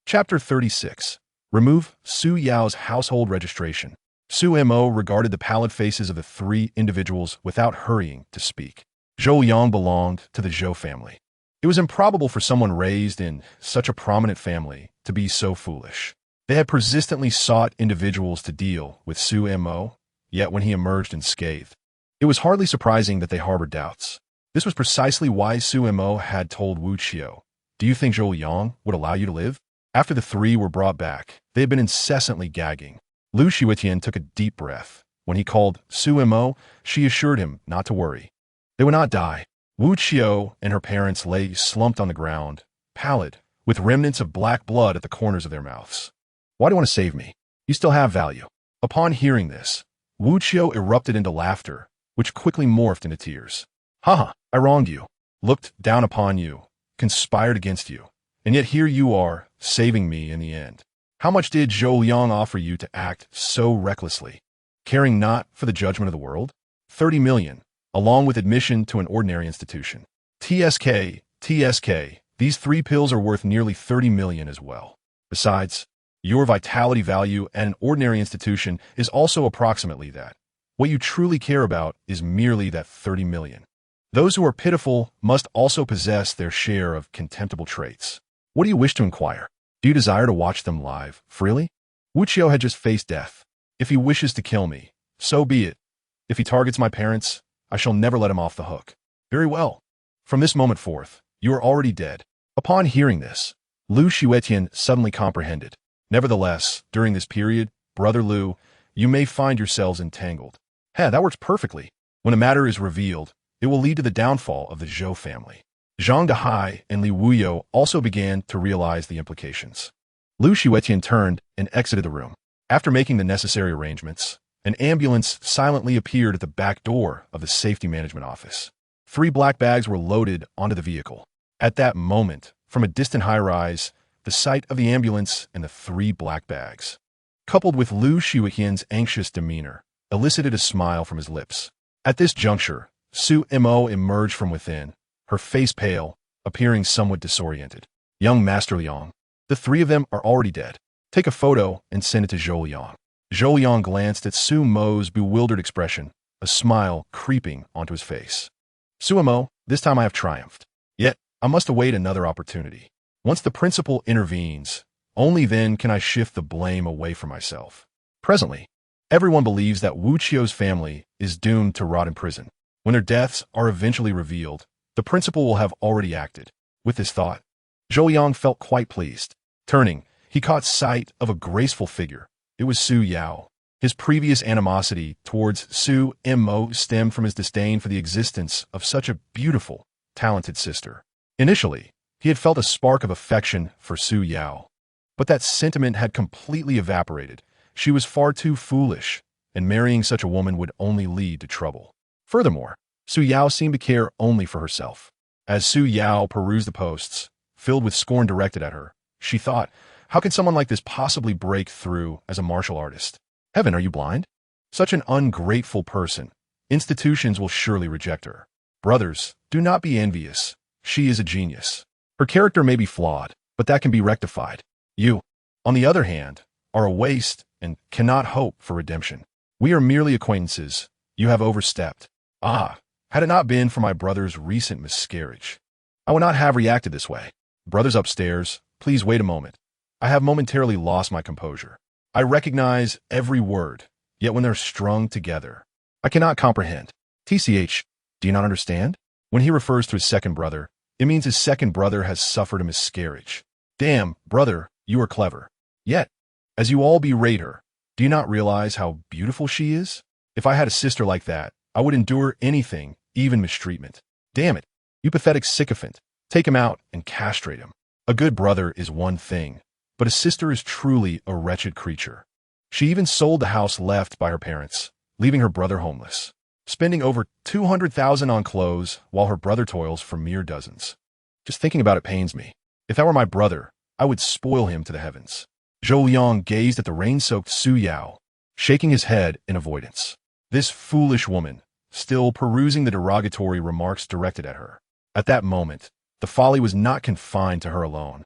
Chapter 36. Remove Su Yao's household registration. Su Mo regarded the pallid faces of the three individuals without hurrying to speak. Zhou Yang belonged to the Zhou family. It was improbable for someone raised in such a prominent family to be so foolish. They had persistently sought individuals to deal with Su Mo, yet when he emerged unscathed, it was hardly surprising that they harbored doubts. This was precisely why Su Mo had told Wu Qiu, "Do you think Zhou Yang would allow you to live?" After the three were brought back, they had been incessantly gagging. Lu Xiutian took a deep breath. When he called Su Mo, she assured him not to worry. They would not die. Wu Qiu and her parents lay slumped on the ground, pallid, with remnants of black blood at the corners of their mouths. Why do you want to save me? You still have value. Upon hearing this, Wu Qiu erupted into laughter, which quickly morphed into tears. Haha, I wronged you, looked down upon you, conspired against you, and yet here you are, saving me in the end. How much did Zhou Yang offer you to act so recklessly? Caring not for the judgment of the world? 30 million, along with admission to an ordinary institution. TSK, these 3 pills are worth nearly 30 million as well. Besides, your vitality value at an ordinary institution is also approximately that. What you truly care about is merely that 30 million. Those who are pitiful must also possess their share of contemptible traits. What do you wish to inquire? Do you desire to watch them live, freely? Wu Qiu had just faced death. If he wishes to kill me, so be it. If he targets my parents, I shall never let him off the hook. Very well. From this moment forth, you are already dead. Upon hearing this, Lu Xiutian suddenly comprehended. Nevertheless, during this period, Brother Lu, you may find yourselves entangled. Hey, that works perfectly. When a matter is revealed, it will lead to the downfall of the Zhou family. Zhang Dehai and Li Wuyo also began to realize the implications. Lu Xiutian turned and exited the room. After making the necessary arrangements, an ambulance silently appeared at the back door of the safety management office. 3 black bags were loaded onto the vehicle. At that moment, from a distant high-rise, the sight of the ambulance and the 3 black bags, coupled with Lu Xiutian's anxious demeanor, elicited a smile from his lips. At this juncture, Su Mo emerged from within, her face pale, appearing somewhat disoriented. Young Master Liang, the 3 of them are already dead. Take a photo and send it to Zhou Yang. Zhou Yang glanced at Su Mo's bewildered expression, a smile creeping onto his face. Su Mo, this time I have triumphed. Yet, I must await another opportunity. Once the principal intervenes, only then can I shift the blame away from myself. Presently, everyone believes that Wu Qiu's family is doomed to rot in prison. When their deaths are eventually revealed, the principal will have already acted. With this thought, Zhou Yang felt quite pleased. Turning, he caught sight of a graceful figure. It was Su Yao. His previous animosity towards Su Mo stemmed from his disdain for the existence of such a beautiful, talented sister. Initially, he had felt a spark of affection for Su Yao, but that sentiment had completely evaporated. She was far too foolish, and marrying such a woman would only lead to trouble. Furthermore, Su Yao seemed to care only for herself. As Su Yao perused the posts, filled with scorn directed at her, she thought, how can someone like this possibly break through as a martial artist? Heaven, are you blind? Such an ungrateful person. Institutions will surely reject her. Brothers, do not be envious. She is a genius. Her character may be flawed, but that can be rectified. You, on the other hand, are a waste and cannot hope for redemption. We are merely acquaintances. You have overstepped. Ah, had it not been for my brother's recent miscarriage, I would not have reacted this way. Brothers upstairs, please wait a moment. I have momentarily lost my composure. I recognize every word, yet when they're strung together, I cannot comprehend. TCH, do you not understand? When he refers to his second brother, it means his second brother has suffered a miscarriage. Damn, brother, you are clever. Yet, as you all berate her, do you not realize how beautiful she is? If I had a sister like that, I would endure anything, even mistreatment. Damn it, you pathetic sycophant. Take him out and castrate him. A good brother is one thing, but a sister is truly a wretched creature. She even sold the house left by her parents, leaving her brother homeless, spending over 200,000 on clothes while her brother toils for mere dozens. Just thinking about it pains me. If that were my brother, I would spoil him to the heavens. Zhou Yang gazed at the rain-soaked Su Yao, shaking his head in avoidance. This foolish woman, still perusing the derogatory remarks directed at her. At that moment, the folly was not confined to her alone.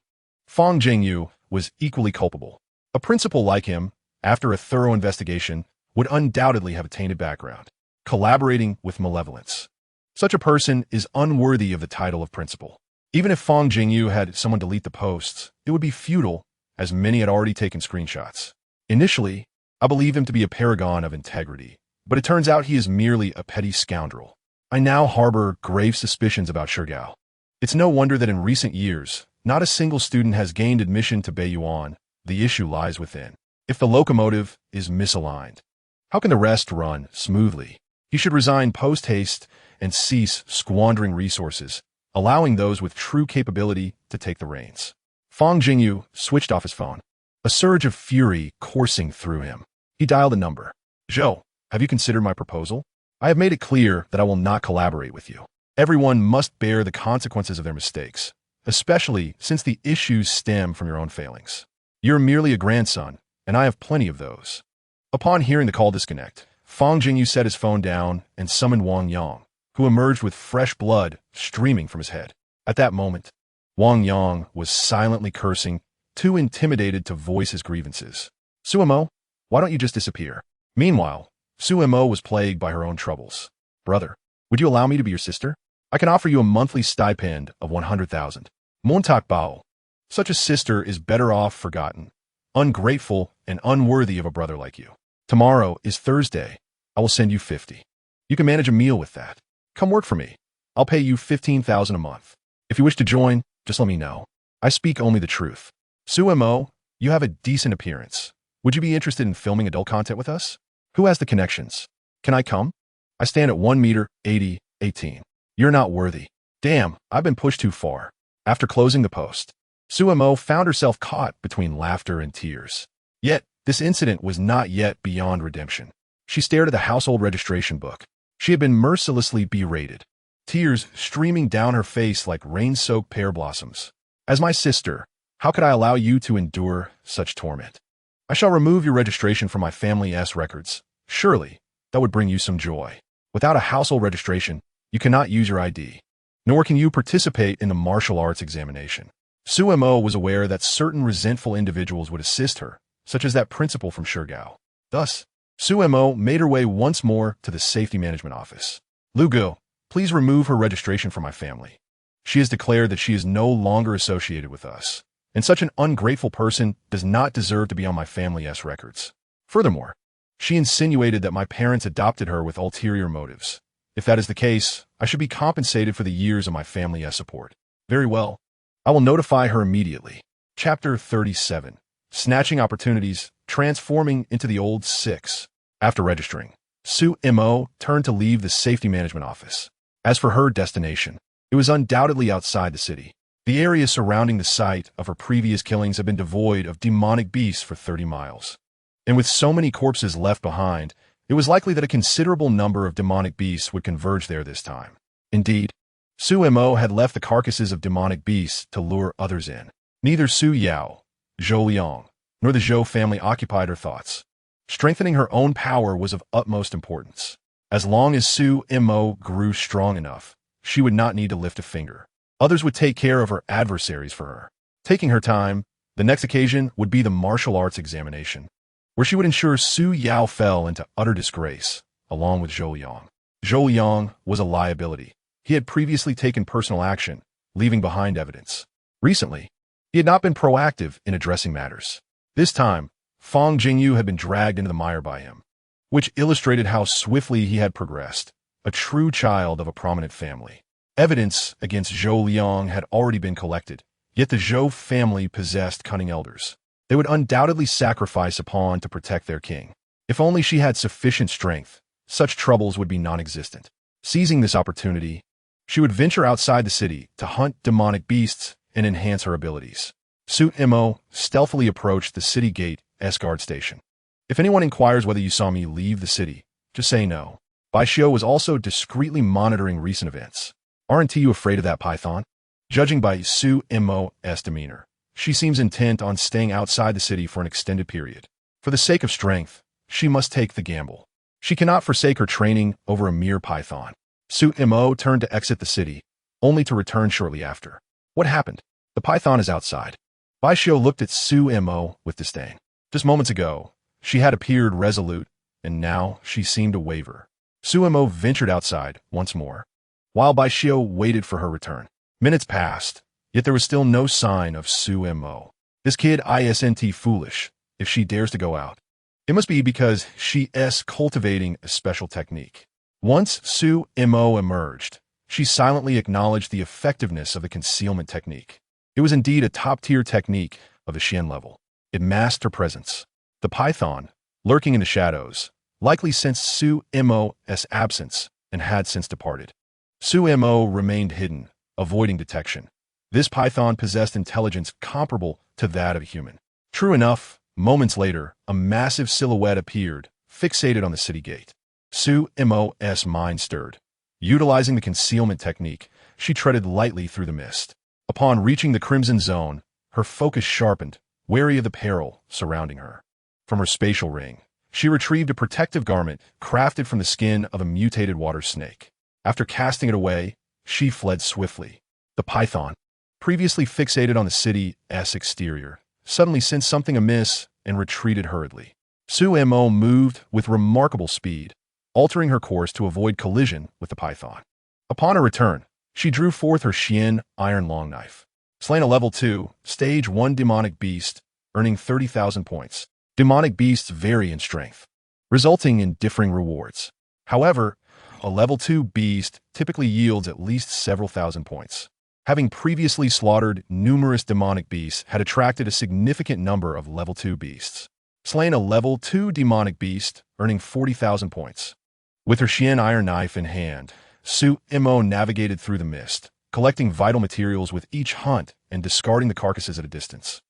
Fang Jingyu was equally culpable. A principal like him, after a thorough investigation, would undoubtedly have a tainted background, collaborating with malevolence. Such a person is unworthy of the title of principal. Even if Fang Jingyu had someone delete the posts, it would be futile, as many had already taken screenshots. Initially, I believed him to be a paragon of integrity, but it turns out he is merely a petty scoundrel. I now harbor grave suspicions about Shigao. It's no wonder that in recent years, not a single student has gained admission to Beiyuan. The issue lies within. If the locomotive is misaligned, how can the rest run smoothly? He should resign post-haste and cease squandering resources, allowing those with true capability to take the reins. Fang Jingyu switched off his phone, a surge of fury coursing through him. He dialed a number. Zhou, have you considered my proposal? I have made it clear that I will not collaborate with you. Everyone must bear the consequences of their mistakes, especially since the issues stem from your own failings. You're merely a grandson, and I have plenty of those. Upon hearing the call disconnect, Fang Jingyu set his phone down and summoned Wang Yang, who emerged with fresh blood streaming from his head. At that moment, Wang Yang was silently cursing, too intimidated to voice his grievances. Suemo, why don't you just disappear? Meanwhile, Suemo was plagued by her own troubles. Brother, would you allow me to be your sister? I can offer you a monthly stipend of 100,000. Montak Bao. Such a sister is better off forgotten, ungrateful, and unworthy of a brother like you. Tomorrow is Thursday. I will send you 50. You can manage a meal with that. Come work for me. I'll pay you 15,000 a month. If you wish to join, just let me know. I speak only the truth. Suemo, you have a decent appearance. Would you be interested in filming adult content with us? Who has the connections? Can I come? I stand at 1 meter 80, 18. You're not worthy. Damn, I've been pushed too far. After closing the post, Suemo found herself caught between laughter and tears. Yet, this incident was not yet beyond redemption. She stared at the household registration book. She had been mercilessly berated, tears streaming down her face like rain-soaked pear blossoms. As my sister, how could I allow you to endure such torment? I shall remove your registration from my family's records. Surely, that would bring you some joy. Without a household registration, you cannot use your ID, nor can you participate in the martial arts examination. Suemo was aware that certain resentful individuals would assist her, such as that principal from Shigao. Thus, Suemo made her way once more to the safety management office. Lugo, please remove her registration from my family. She has declared that she is no longer associated with us, and such an ungrateful person does not deserve to be on my family's records. Furthermore, she insinuated that my parents adopted her with ulterior motives. If that is the case, I should be compensated for the years of my family's support. Very well. I will notify her immediately. Chapter 37. Snatching Opportunities, Transforming into the Old Six. After registering, Suemo turned to leave the safety management office. As for her destination, it was undoubtedly outside the city. The area surrounding the site of her previous killings had been devoid of demonic beasts for 30 miles. And with so many corpses left behind, it was likely that a considerable number of demonic beasts would converge there this time. Indeed, Suemo had left the carcasses of demonic beasts to lure others in. Neither Su Yao, Zhou Liang, nor the Zhou family occupied her thoughts. Strengthening her own power was of utmost importance. As long as Suemo grew strong enough, she would not need to lift a finger. Others would take care of her adversaries for her. Taking her time, the next occasion would be the martial arts examination, where she would ensure Su Yao fell into utter disgrace, along with Zhou Liang. Zhou Liang was a liability. He had previously taken personal action, leaving behind evidence. Recently, he had not been proactive in addressing matters. This time, Fang Jingyu had been dragged into the mire by him, which illustrated how swiftly he had progressed, a true child of a prominent family. Evidence against Zhou Liang had already been collected, yet the Zhou family possessed cunning elders. They would undoubtedly sacrifice a pawn to protect their king. If only she had sufficient strength, such troubles would be non-existent. Seizing this opportunity, she would venture outside the city to hunt demonic beasts and enhance her abilities. Suemo stealthily approached the city gate guard station. If anyone inquires whether you saw me leave the city, just say no. Baishio was also discreetly monitoring recent events. Aren't you afraid of that python? Judging by Suemo's demeanor, she seems intent on staying outside the city for an extended period. For the sake of strength, she must take the gamble. She cannot forsake her training over a mere python. Su-mo turned to exit the city, only to return shortly after. What happened? The python is outside. Baishio looked at Su-mo with disdain. Just moments ago, she had appeared resolute, and now she seemed to waver. Su-mo ventured outside once more, while Baishio waited for her return. Minutes passed, yet there was still no sign of Su-mo. This kid isn't foolish if she dares to go out. It must be because she is cultivating a special technique. Once Su-mo emerged, she silently acknowledged the effectiveness of the concealment technique. It was indeed a top-tier technique of the Xian level. It masked her presence. The python, lurking in the shadows, likely sensed Su-mo's absence and had since departed. Su-mo remained hidden, avoiding detection. This python possessed intelligence comparable to that of a human. True enough, moments later, a massive silhouette appeared, fixated on the city gate. Su-mo's mind stirred. Utilizing the concealment technique, she treaded lightly through the mist. Upon reaching the crimson zone, her focus sharpened, wary of the peril surrounding her. From her spatial ring, she retrieved a protective garment crafted from the skin of a mutated water snake. After casting it away, she fled swiftly. The python, previously fixated on the city's exterior, suddenly sensed something amiss and retreated hurriedly. Su-mo moved with remarkable speed, altering her course to avoid collision with the python. Upon her return, she drew forth her Xian iron long knife. Slain a level 2, stage 1 demonic beast, earning 30,000 points. Demonic beasts vary in strength, resulting in differing rewards. However, a level 2 beast typically yields at least several thousand points. Having previously slaughtered numerous demonic beasts had attracted a significant number of level 2 beasts. Slain a level 2 demonic beast, earning 40,000 points. With her Xian iron knife in hand, Su-mo navigated through the mist, collecting vital materials with each hunt and discarding the carcasses at a distance,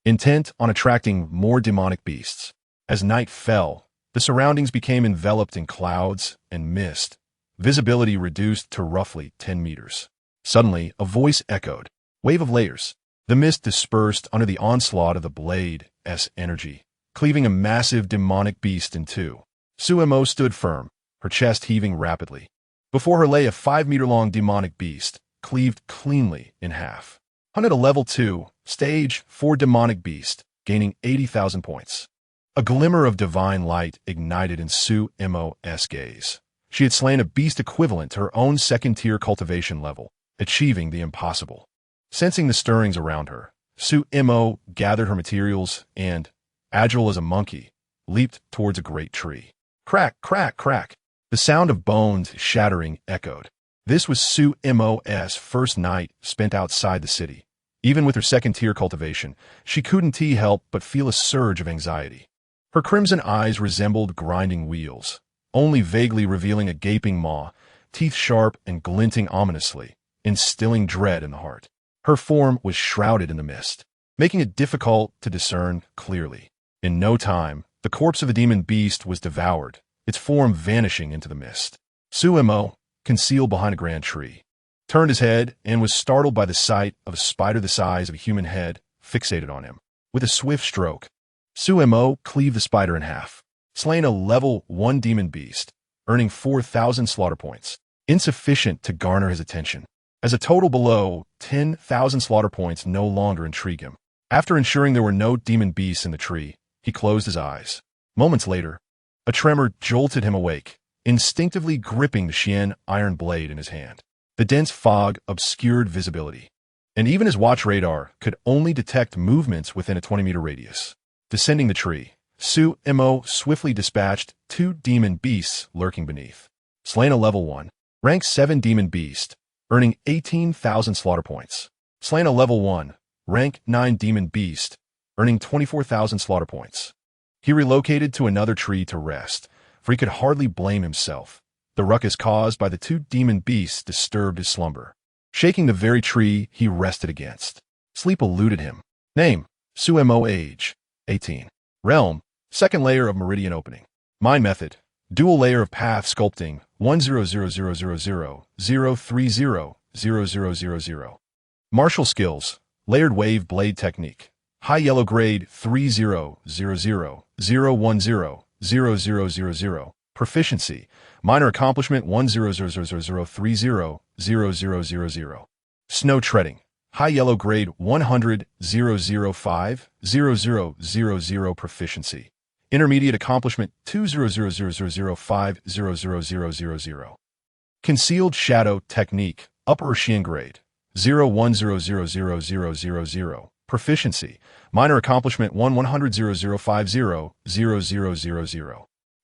intent on attracting more demonic beasts. As night fell, the surroundings became enveloped in clouds and mist, visibility reduced to roughly 10 meters. Suddenly, a voice echoed. Wave of layers. The mist dispersed under the onslaught of the blade's energy, cleaving a massive demonic beast in two. Su-mo stood firm, her chest heaving rapidly. Before her lay a 5-meter-long demonic beast, cleaved cleanly in half. Hunted a level 2, stage 4 demonic beast, gaining 80,000 points. A glimmer of divine light ignited in Su-mo's gaze. She had slain a beast equivalent to her own second-tier cultivation level, achieving the impossible. Sensing the stirrings around her, Su-mo gathered her materials and, agile as a monkey, leaped towards a great tree. Crack, crack, crack. The sound of bones shattering echoed. This was Su-mo's first night spent outside the city. Even with her second-tier cultivation, she couldn't help but feel a surge of anxiety. Her crimson eyes resembled grinding wheels, only vaguely revealing a gaping maw, teeth sharp and glinting ominously, instilling dread in the heart. Her form was shrouded in the mist, making it difficult to discern clearly. In no time, the corpse of the demon beast was devoured, its form vanishing into the mist. Su-mo, concealed behind a grand tree, turned his head and was startled by the sight of a spider the size of a human head fixated on him. With a swift stroke, Su-mo cleaved the spider in half, slain a level 1 demon beast, earning 4,000 slaughter points, insufficient to garner his attention, as a total below 10,000 slaughter points no longer intrigue him. After ensuring there were no demon beasts in the tree, he closed his eyes. Moments later, a tremor jolted him awake, instinctively gripping the Xian iron blade in his hand. The dense fog obscured visibility, and even his watch radar could only detect movements within a 20-meter radius. Descending the tree, Su-mo swiftly dispatched 2 demon beasts lurking beneath. Slain a level 1, rank 7 demon beast, earning 18,000 slaughter points. Slain a level 1, rank 9 demon beast, earning 24,000 slaughter points. He relocated to another tree to rest, for he could hardly blame himself. The ruckus caused by the 2 demon beasts disturbed his slumber, shaking the very tree he rested against. Sleep eluded him. Name, Su-mo. Age, 18. Realm, second layer of meridian opening. Mind method, dual layer of path sculpting, 1000000300000. Martial skills, layered wave blade technique. High yellow grade 3000010000. Proficiency. Minor accomplishment 100000300000. Snow treading. High yellow grade 100 005 proficiency. Intermediate accomplishment 2000005 Concealed shadow technique. Upper Xian grade 01000000. Proficiency. Minor accomplishment 100 005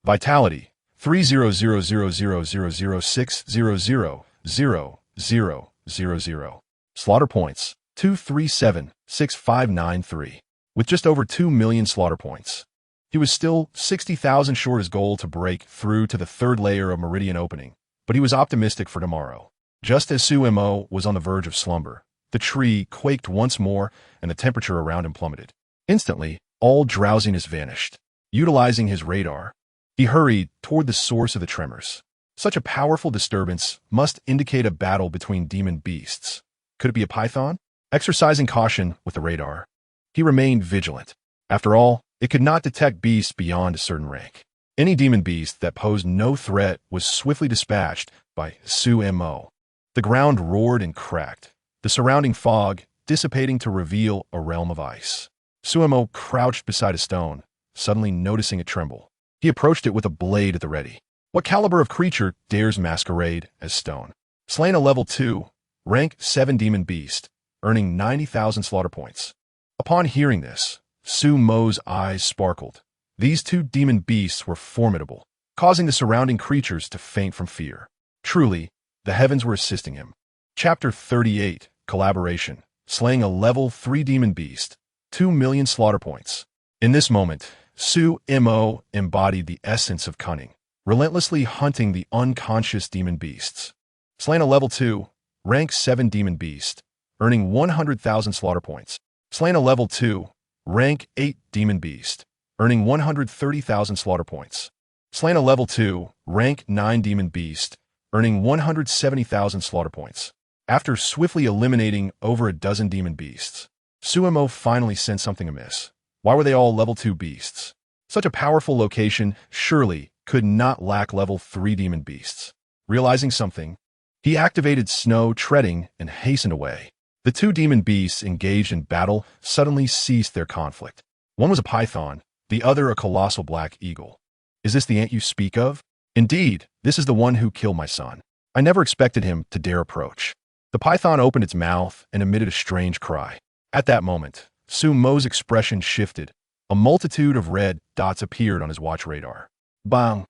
Vitality 3000000600000. Slaughter points 2376593. With just over 2 million slaughter points, he was still 60,000 short his goal to break through to the third layer of meridian opening, but he was optimistic for tomorrow. Just as Sumo was on the verge of slumber, the tree quaked once more and the temperature around him plummeted. Instantly, all drowsiness vanished. Utilizing his radar, he hurried toward the source of the tremors. Such a powerful disturbance must indicate a battle between demon beasts. Could it be a python? Exercising caution with the radar, he remained vigilant. After all, it could not detect beasts beyond a certain rank. Any demon beast that posed no threat was swiftly dispatched by Sumo. The ground roared and cracked, the surrounding fog dissipating to reveal a realm of ice. Sumo crouched beside a stone, suddenly noticing it tremble. He approached it with a blade at the ready. What caliber of creature dares masquerade as stone? Slain a level 2, rank 7 demon beast, earning 90,000 slaughter points. Upon hearing this, Sumo's eyes sparkled. These 2 demon beasts were formidable, causing the surrounding creatures to faint from fear. Truly, the heavens were assisting him. Chapter 38, Collaboration. Slaying a level 3 demon beast, 2 million slaughter points. In this moment, Sumo embodied the essence of cunning, relentlessly hunting the unconscious demon beasts. Slain a level 2, rank 7 demon beast, earning 100,000 slaughter points. Slain a level 2, rank 8 demon beast, earning 130,000 slaughter points. Slain a level 2, rank 9 demon beast, earning 170,000 slaughter points. After swiftly eliminating over a dozen demon beasts, Sumo finally sensed something amiss. Why were they all level 2 beasts? Such a powerful location surely could not lack level 3 demon beasts. Realizing something, he activated snow treading and hastened away. The 2 demon beasts engaged in battle suddenly ceased their conflict. One was a python, the other a colossal black eagle. Is this the ant you speak of? Indeed, this is the one who killed my son. I never expected him to dare approach. The python opened its mouth and emitted a strange cry. At that moment, Sumo's expression shifted. A multitude of red dots appeared on his watch radar. Bang!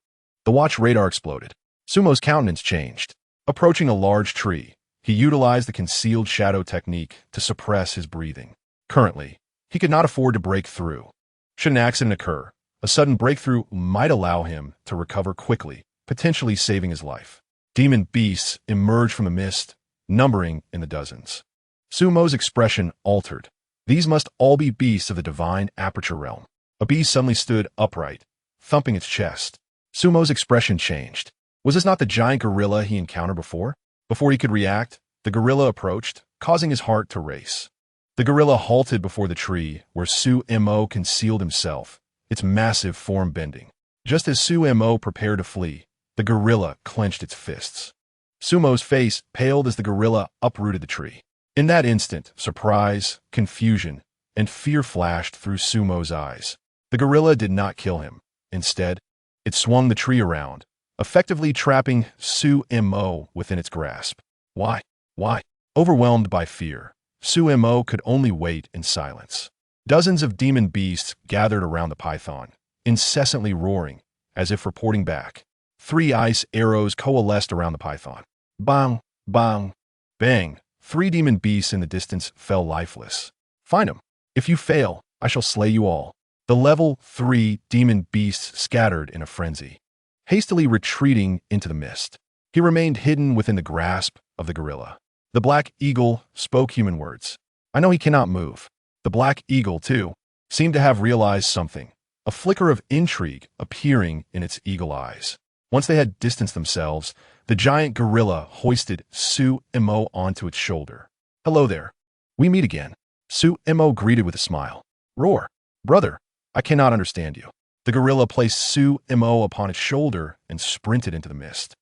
The watch radar exploded. Sumo's countenance changed. Approaching a large tree, he utilized the concealed shadow technique to suppress his breathing. Currently, he could not afford to break through. Should an accident occur, a sudden breakthrough might allow him to recover quickly, potentially saving his life. Demon beasts emerged from the mist, numbering in the dozens. Sumo's expression altered. These must all be beasts of the divine aperture realm. A beast suddenly stood upright, thumping its chest. Sumo's expression changed. Was this not the giant gorilla he encountered before? Before he could react, the gorilla approached, causing his heart to race. The gorilla halted before the tree where Sumo concealed himself, its massive form bending. Just as Sumo prepared to flee, the gorilla clenched its fists. Sumo's face paled as the gorilla uprooted the tree. In that instant, surprise, confusion, and fear flashed through Sumo's eyes. The gorilla did not kill him. Instead, it swung the tree around, effectively trapping Sumo within its grasp. Why? Overwhelmed by fear, Sumo could only wait in silence. Dozens of demon beasts gathered around the python, incessantly roaring, as if reporting back. 3 ice arrows coalesced around the python. Bang, bang, bang. 3 demon beasts in the distance fell lifeless. Find them. If you fail, I shall slay you all. The level 3 demon beasts scattered in a frenzy, hastily retreating into the mist. He remained hidden within the grasp of the gorilla. The black eagle spoke human words. I know he cannot move. The black eagle, too, seemed to have realized something, a flicker of intrigue appearing in its eagle eyes. Once they had distanced themselves, the giant gorilla hoisted Sumo onto its shoulder. Hello there. We meet again. Sumo greeted with a smile. Roar. Brother, I cannot understand you. The gorilla placed Su-mo upon its shoulder and sprinted into the mist.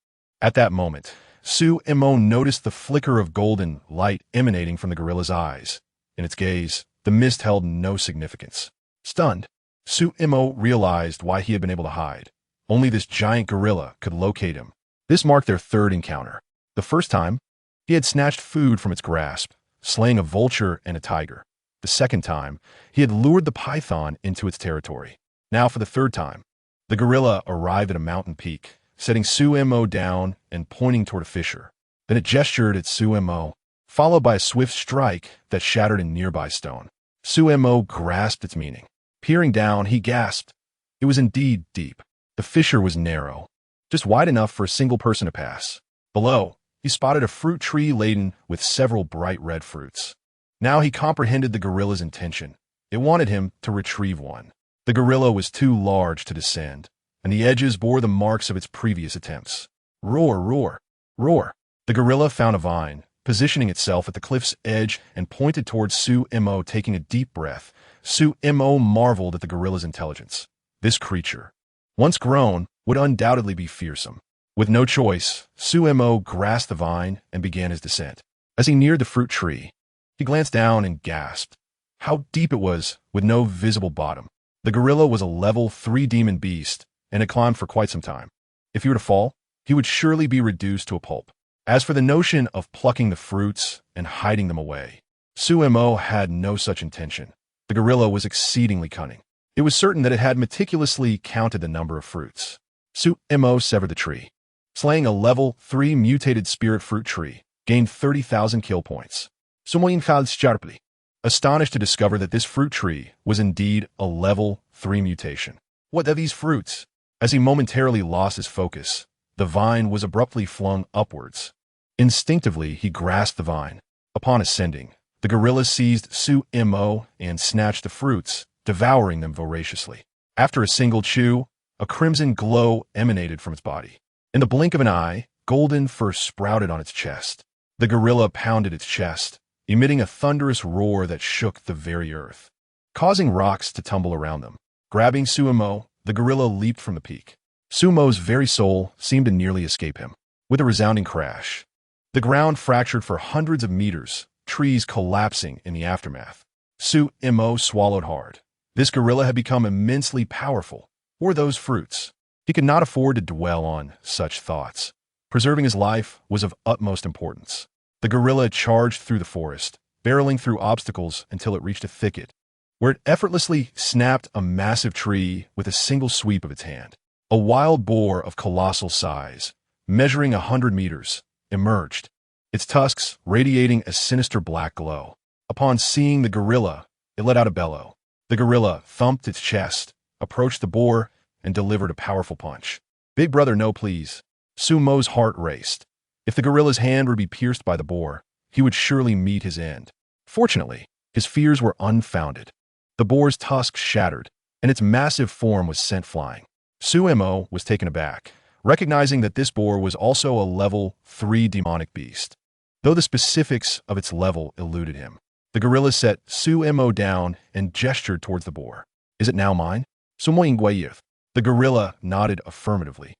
At that moment, Su-mo noticed the flicker of golden light emanating from the gorilla's eyes. In its gaze, the mist held no significance. Stunned, Su-mo realized why he had been able to hide. Only this giant gorilla could locate him. This marked their third encounter. The first time, he had snatched food from its grasp, slaying a vulture and a tiger. The second time, he had lured the python into its territory. Now for the third time, the gorilla arrived at a mountain peak, setting Su-mo down and pointing toward a fissure. Then it gestured at Su-mo, followed by a swift strike that shattered a nearby stone. Su-mo grasped its meaning. Peering down, he gasped. It was indeed deep. The fissure was narrow, just wide enough for a single person to pass. Below, he spotted a fruit tree laden with several bright red fruits. Now he comprehended the gorilla's intention. It wanted him to retrieve one. The gorilla was too large to descend, and the edges bore the marks of its previous attempts. Roar, roar, roar. The gorilla found a vine, positioning itself at the cliff's edge and pointed towards Su-mo, taking a deep breath. Su-mo marveled at the gorilla's intelligence. This creature, once grown, would undoubtedly be fearsome. With no choice, Su-mo grasped the vine and began his descent. As he neared the fruit tree, he glanced down and gasped. How deep it was, with no visible bottom. The gorilla was a level 3 demon beast, and had climbed for quite some time. If he were to fall, he would surely be reduced to a pulp. As for the notion of plucking the fruits and hiding them away, Su-mo had no such intention. The gorilla was exceedingly cunning. It was certain that it had meticulously counted the number of fruits. Su-mo severed the tree, slaying a level 3 mutated spirit fruit tree, gained 30,000 kill points. Sharply, astonished to discover that this fruit tree was indeed a level 3 mutation. What are these fruits? As he momentarily lost his focus, the vine was abruptly flung upwards. Instinctively, he grasped the vine. Upon ascending, the gorilla seized Su-mo and snatched the fruits, devouring them voraciously. After a single chew, a crimson glow emanated from its body. In the blink of an eye, golden fur sprouted on its chest. The gorilla pounded its chest, emitting a thunderous roar that shook the very earth, causing rocks to tumble around them. Grabbing Su-mo, the gorilla leaped from the peak. Su-mo's very soul seemed to nearly escape him. With a resounding crash, the ground fractured for hundreds of meters, trees collapsing in the aftermath. Su-mo swallowed hard. This gorilla had become immensely powerful. Or those fruits. He could not afford to dwell on such thoughts. Preserving his life was of utmost importance. The gorilla charged through the forest, barreling through obstacles until it reached a thicket, where it effortlessly snapped a massive tree with a single sweep of its hand. A wild boar of colossal size, measuring 100 meters, emerged, its tusks radiating a sinister black glow. Upon seeing the gorilla, it let out a bellow. The gorilla thumped its chest, approached the boar, and delivered a powerful punch. Big brother, no please. Su-mo's heart raced. If the gorilla's hand were to be pierced by the boar, he would surely meet his end. Fortunately, his fears were unfounded. The boar's tusks shattered, and its massive form was sent flying. Su-mo was taken aback, recognizing that this boar was also a level 3 demonic beast, though the specifics of its level eluded him. The gorilla set Su-mo down and gestured towards the boar. Is it now mine? The gorilla nodded affirmatively.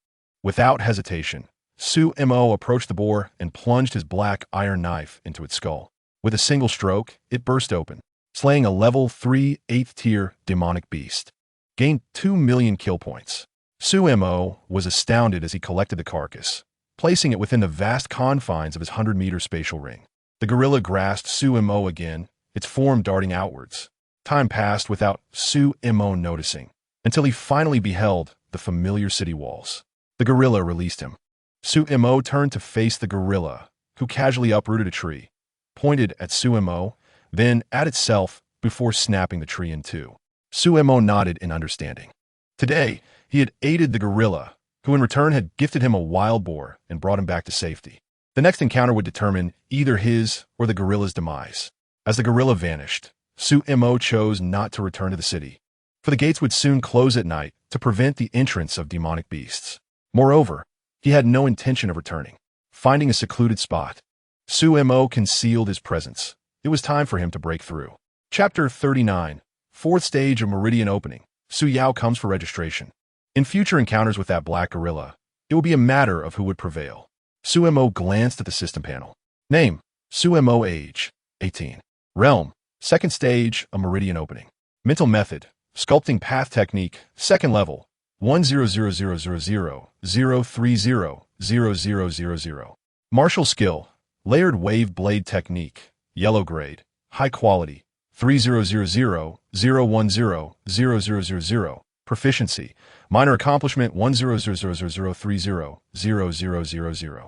Without hesitation, Su-mo approached the boar and plunged his black iron knife into its skull. With a single stroke, it burst open, slaying a level 3 8th tier demonic beast. Gained 2 million kill points. Su-mo was astounded as he collected the carcass, placing it within the vast confines of his 100-meter spatial ring. The gorilla grasped Su-mo again, its form darting outwards. Time passed without Su-mo noticing, until he finally beheld the familiar city walls. The gorilla released him. Su-mo turned to face the gorilla, who casually uprooted a tree, pointed at Su-mo, then at itself before snapping the tree in two. Su-mo nodded in understanding. Today, he had aided the gorilla, who in return had gifted him a wild boar and brought him back to safety. The next encounter would determine either his or the gorilla's demise. As the gorilla vanished, Su-mo chose not to return to the city, for the gates would soon close at night to prevent the entrance of demonic beasts. Moreover, he had no intention of returning. Finding a secluded spot, Su-mo concealed his presence. It was time for him to break through. Chapter 39, Fourth Stage of Meridian Opening. Su Yao comes for registration. In future encounters with that black gorilla, it will be a matter of who would prevail. Su Mo glanced at the system panel. Name, Su Mo. Age, 18. Realm, second stage, a meridian opening. Mental method, sculpting path technique, second level, 1000000300000. Martial skill, layered wave blade technique, yellow grade, high quality, 300001000000. Proficiency, minor accomplishment 10000300000.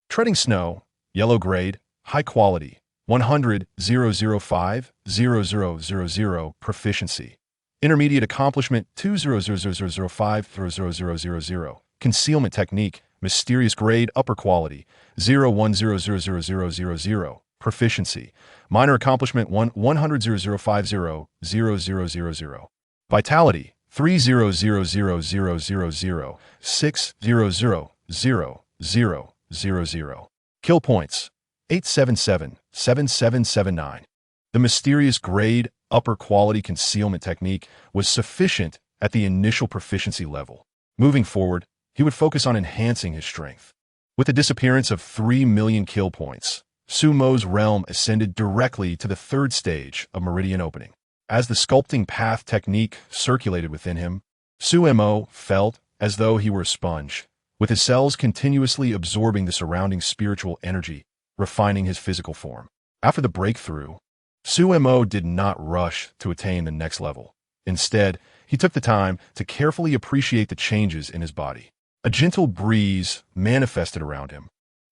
Treading snow, yellow grade, high quality, 100,005,0000. Proficiency, intermediate accomplishment 200,005,0000. Concealment technique, mysterious grade, upper quality, 01000000. Proficiency, minor accomplishment 100,050,0000. Vitality, 300,000,000,600,000. Kill points, 877-7779. The mysterious grade, upper quality concealment technique was sufficient at the initial proficiency level. Moving forward, he would focus on enhancing his strength. With the disappearance of 3 million kill points, Su Mo's realm ascended directly to the third stage of meridian opening. As the sculpting path technique circulated within him, Su Mo felt as though he were a sponge, with his cells continuously absorbing the surrounding spiritual energy, refining his physical form. After the breakthrough, Su Mo did not rush to attain the next level. Instead, he took the time to carefully appreciate the changes in his body. A gentle breeze manifested around him,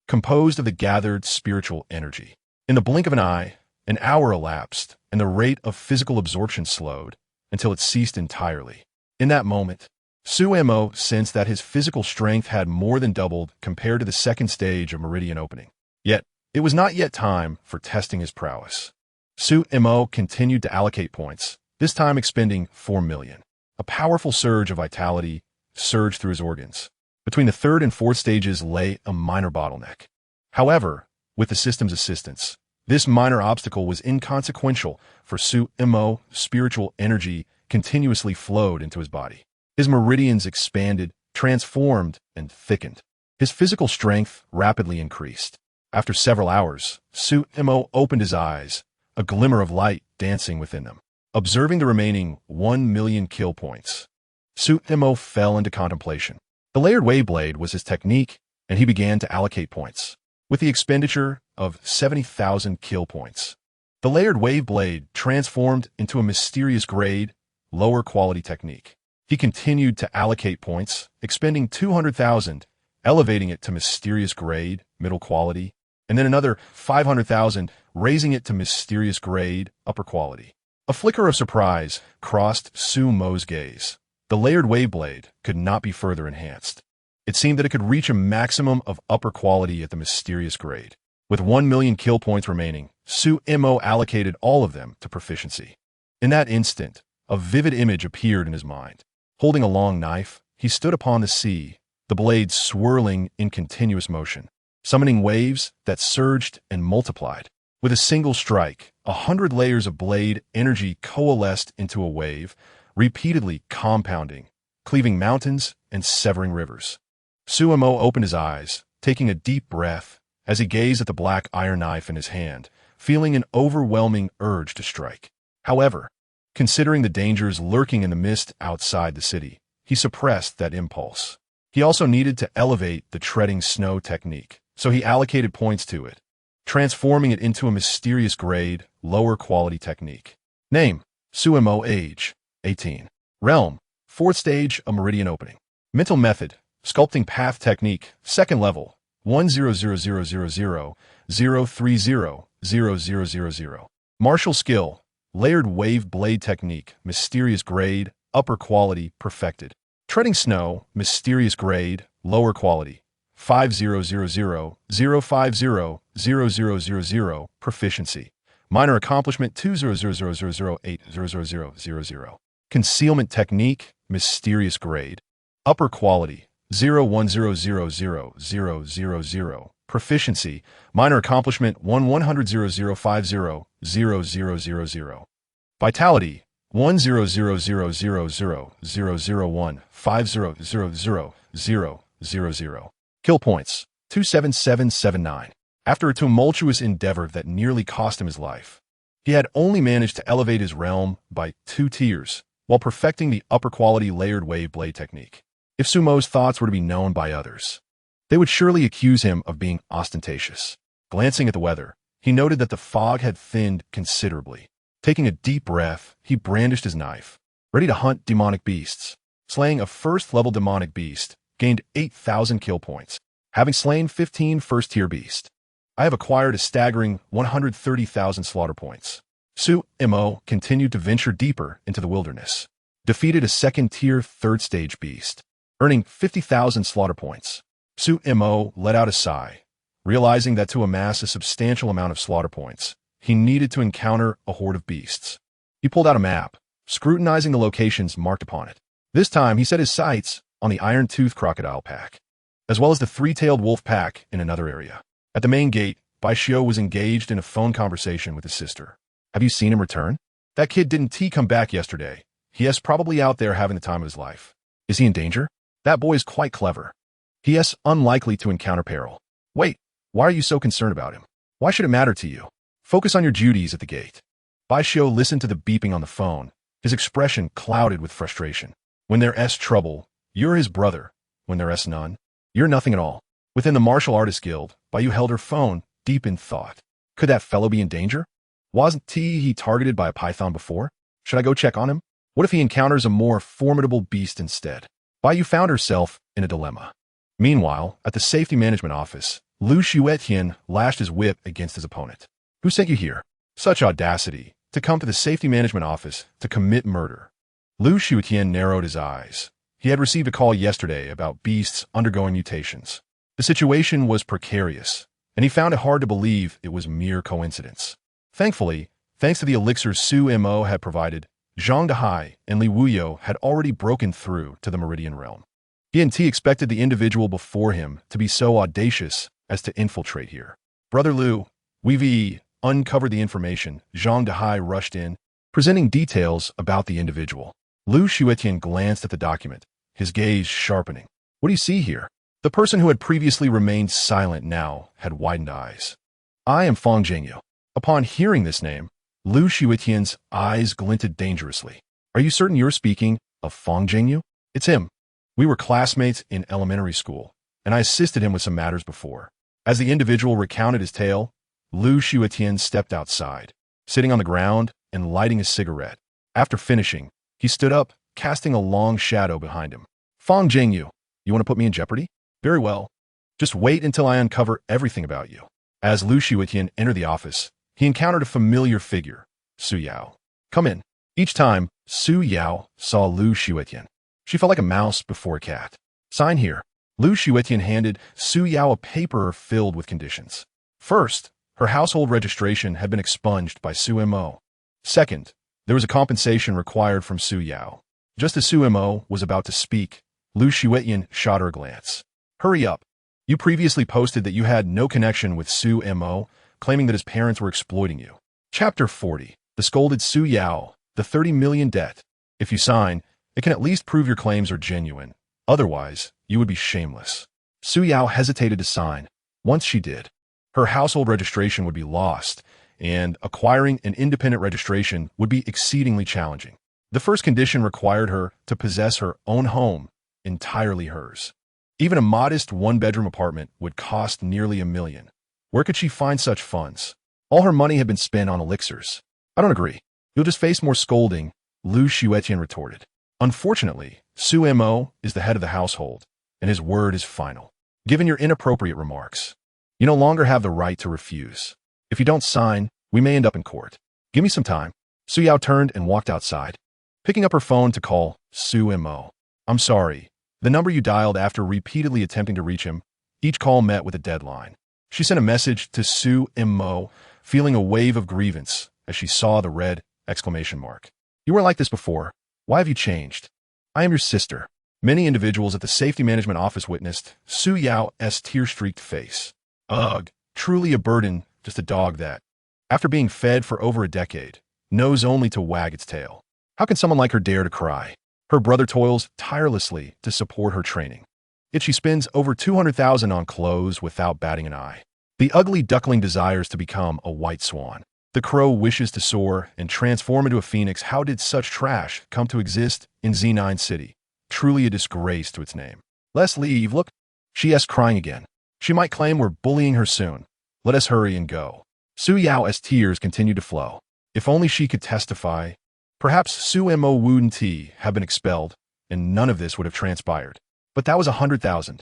composed of the gathered spiritual energy. In the blink of an hour elapsed, and the rate of physical absorption slowed until it ceased entirely. In that moment, Su Mo sensed that his physical strength had more than doubled compared to the second stage of meridian opening. Yet, it was not yet time for testing his prowess. Su Mo continued to allocate points, this time expending 4 million. A powerful surge of vitality surged through his organs. Between the third and fourth stages lay a minor bottleneck. However, with the system's assistance, this minor obstacle was inconsequential, for Su Mo spiritual energy continuously flowed into his body. His meridians expanded, transformed, and thickened. His physical strength rapidly increased. After several hours, Su Mo opened his eyes, a glimmer of light dancing within them. Observing the remaining 1 million kill points, Su Mo fell into contemplation. The layered wave blade was his technique, and he began to allocate points. With the expenditure of 70,000 kill points, the layered wave blade transformed into a mysterious grade, lower quality technique. He continued to allocate points, expending 200,000, elevating it to mysterious grade, middle quality, and then another 500,000, raising it to mysterious grade, upper quality. A flicker of surprise crossed Su Mo's gaze. The layered wave blade could not be further enhanced. It seemed that it could reach a maximum of upper quality at the mysterious grade. With 1 million kill points remaining, Su Mo allocated all of them to proficiency. In that instant, a vivid image appeared in his mind. Holding a long knife, he stood upon the sea, the blade swirling in continuous motion, summoning waves that surged and multiplied. With a single strike, 100 layers of blade energy coalesced into a wave, repeatedly compounding, cleaving mountains and severing rivers. Su Mo opened his eyes, taking a deep breath as he gazed at the black iron knife in his hand, feeling an overwhelming urge to strike. However, considering the dangers lurking in the mist outside the city, he suppressed that impulse. He also needed to elevate the treading snow technique, so he allocated points to it, transforming it into a mysterious grade, lower quality technique. Name, Su Mo. Age, 18. Realm, fourth stage of meridian opening. Mental method, sculpting path technique, second level, 1000000300000. Martial skill, layered wave blade technique, mysterious grade, upper quality, perfected. Treading snow, mysterious grade, lower quality, 5000500000. Proficiency, minor accomplishment 20000080000. Concealment technique, mysterious grade, upper quality, 01000000. Proficiency, minor accomplishment 10000500000. Vitality, 1000000000150000000. Kill points 27779. After a tumultuous endeavor that nearly cost him his life, he had only managed to elevate his realm by 2 tiers while perfecting the upper-quality layered wave blade technique. If Sumo's thoughts were to be known by others, they would surely accuse him of being ostentatious. Glancing at the weather, he noted that the fog had thinned considerably. Taking a deep breath, he brandished his knife, ready to hunt demonic beasts. Slaying a first-level demonic beast gained 8,000 kill points. Having slain 15 first-tier beasts, I have acquired a staggering 130,000 slaughter points. Sumo continued to venture deeper into the wilderness, defeated a second-tier third-stage beast, earning 50,000 slaughter points. Sumo let out a sigh, realizing that to amass a substantial amount of slaughter points, he needed to encounter a horde of beasts. He pulled out a map, scrutinizing the locations marked upon it. This time, he set his sights on the iron-toothed crocodile pack, as well as the three-tailed wolf pack in another area. At the main gate, Baishio was engaged in a phone conversation with his sister. Have you seen him return? That kid didn't come back yesterday. He is probably out there having the time of his life. Is he in danger? That boy is quite clever. He is unlikely to encounter peril. Wait, why are you so concerned about him? Why should it matter to you? Focus on your duties at the gate. Baishio listened to the beeping on the phone, his expression clouded with frustration. When there's trouble, you're his brother. When there's none, you're nothing at all. Within the Martial Artists Guild, Bayu held her phone, deep in thought. Could that fellow be in danger? Wasn't he targeted by a python before? Should I go check on him? What if he encounters a more formidable beast instead? Bayu found herself in a dilemma. Meanwhile, at the safety management office, Lu Shuetian lashed his whip against his opponent. Who sent you here? Such audacity, to come to the safety management office to commit murder. Lu Shuetian narrowed his eyes. He had received a call yesterday about beasts undergoing mutations. The situation was precarious, and he found it hard to believe it was mere coincidence. Thankfully, thanks to the elixirs Sumo had provided, Zhang Dehai and Li Wuyo had already broken through to the Meridian Realm. He expected the individual before him to be so audacious as to infiltrate here. Brother Lu, we've uncovered the information. Zhang Dehai rushed in, presenting details about the individual. Lu Shuetian glanced at the document, his gaze sharpening. What do you see here? The person who had previously remained silent now had widened eyes. I am Fang Jingyu. Upon hearing this name, Lu Shuetian's eyes glinted dangerously. Are you certain you're speaking of Fang Jingyu? It's him. We were classmates in elementary school, and I assisted him with some matters before. As the individual recounted his tale, Lu Shuetian stepped outside, sitting on the ground and lighting a cigarette. After finishing, he stood up, casting a long shadow behind him. Fang Jingyu, you want to put me in jeopardy? Very well. Just wait until I uncover everything about you. As Lu Shuetian entered the office, he encountered a familiar figure, Su Yao. Come in. Each time, Su Yao saw Lu Shuetian, she felt like a mouse before a cat. Sign here. Lu Shuetian handed Su Yao a paper filled with conditions. First, her household registration had been expunged by Sumo. Second, there was a compensation required from Su Yao. Just as Sumo was about to speak, Lu Shuetian shot her a glance. Hurry up. You previously posted that you had no connection with Sumo, claiming that his parents were exploiting you. Chapter 40. The Scolded Su Yao, the 30 million debt. If you sign, it can at least prove your claims are genuine. Otherwise, you would be shameless. Su Yao hesitated to sign. Once she did, her household registration would be lost, and acquiring an independent registration would be exceedingly challenging. The first condition required her to possess her own home, entirely hers. Even a modest one-bedroom apartment would cost nearly $1 million. Where could she find such funds? All her money had been spent on elixirs. I don't agree. You'll just face more scolding, Lu Shuetian retorted. Unfortunately, Sumo is the head of the household, and his word is final. Given your inappropriate remarks, you no longer have the right to refuse. If you don't sign, we may end up in court. Give me some time. Su Yao turned and walked outside, picking up her phone to call Sumo. I'm sorry. The number you dialed after repeatedly attempting to reach him, each call met with a deadline. She sent a message to Sumo, feeling a wave of grievance as she saw the red exclamation mark. You weren't like this before. Why have you changed? I am your sister. Many individuals at the safety management office witnessed Su Yao's tear-streaked face. Ugh, truly a burden, just a dog that, after being fed for over a decade, knows only to wag its tail. How can someone like her dare to cry? Her brother toils tirelessly to support her training. Yet she spends over 200,000 on clothes without batting an eye. The ugly duckling desires to become a white swan. The crow wishes to soar and transform into a phoenix. How did such trash come to exist in Z9 City? Truly a disgrace to its name. Let's leave, look. She asks, crying again. She might claim we're bullying her soon. Let us hurry and go. Su Yao's tears continued to flow. If only she could testify. Perhaps Su Mo wouldn't have been expelled, and none of this would have transpired. But that was 100,000.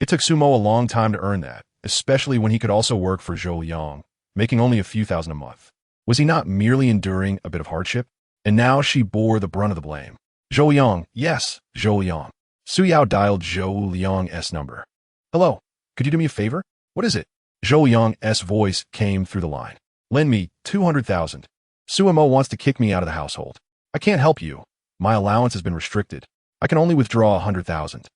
It took Sumo a long time to earn that, especially when he could also work for Zhou Yang, making only a few thousand a month. Was he not merely enduring a bit of hardship? And now she bore the brunt of the blame. Zhou Yang, yes, Zhou Yang. Su Yao dialed Zhou Yang's number. Hello, could you do me a favor? What is it? Zhou Yang's voice came through the line. Lend me 200,000. Suemo wants to kick me out of the household. I can't help you. My allowance has been restricted. I can only withdraw 100,000.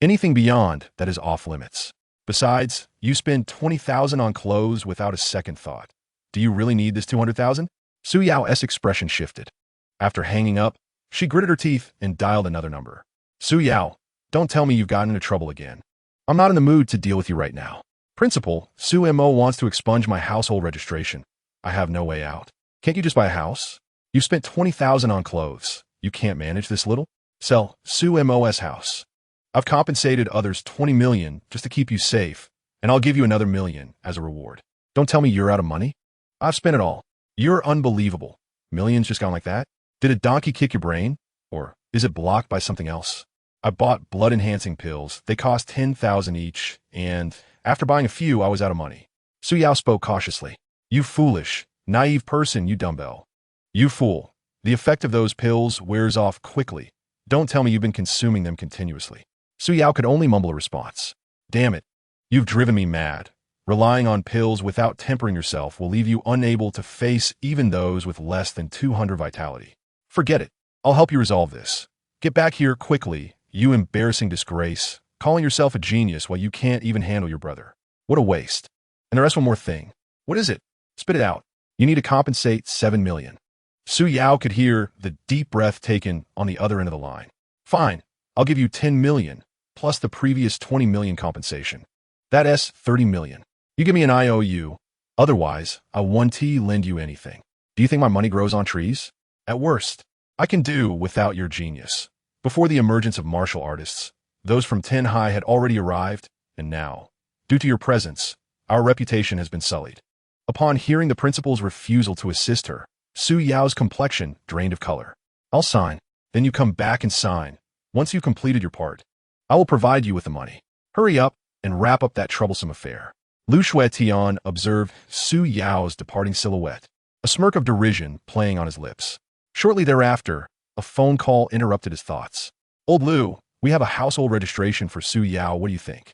Anything beyond that is off limits. Besides, you spend 20,000 on clothes without a second thought. Do you really need this 200,000? Su Yao's expression shifted. After hanging up, she gritted her teeth and dialed another number. Su Yao, don't tell me you've gotten into trouble again. I'm not in the mood to deal with you right now. Principal, Su Mo wants to expunge my household registration. I have no way out. Can't you just buy a house? You've spent 20,000 on clothes. You can't manage this little? Sell Su Mo's house. I've compensated others 20 million just to keep you safe, and I'll give you another million as a reward. Don't tell me you're out of money. I've spent it all. You're unbelievable. Millions just gone like that? Did a donkey kick your brain? Or is it blocked by something else? I bought blood-enhancing pills. They cost 10,000 each, and after buying a few, I was out of money. Su Yao spoke cautiously. You foolish, naive person, you dumbbell. You fool. The effect of those pills wears off quickly. Don't tell me you've been consuming them continuously. Su Yao could only mumble a response. Damn it. You've driven me mad. Relying on pills without tempering yourself will leave you unable to face even those with less than 200 vitality. Forget it. I'll help you resolve this. Get back here quickly, you embarrassing disgrace, calling yourself a genius while you can't even handle your brother. What a waste. And the rest one more thing. What is it? Spit it out. You need to compensate 7 million. Su Yao could hear the deep breath taken on the other end of the line. Fine. I'll give you 10 million, plus the previous 20 million compensation. That's 30 million. You give me an IOU. Otherwise, I won't lend you anything. Do you think my money grows on trees? At worst, I can do without your genius. Before the emergence of martial artists, those from Tenhai had already arrived, and now, due to your presence, our reputation has been sullied. Upon hearing the principal's refusal to assist her, Su Yao's complexion drained of color. I'll sign. Then you come back and sign. Once you've completed your part, I will provide you with the money. Hurry up and wrap up that troublesome affair. Lu Shuetian observed Su Yao's departing silhouette, a smirk of derision playing on his lips. Shortly thereafter, a phone call interrupted his thoughts. Old Lu, we have a household registration for Su Yao. What do you think?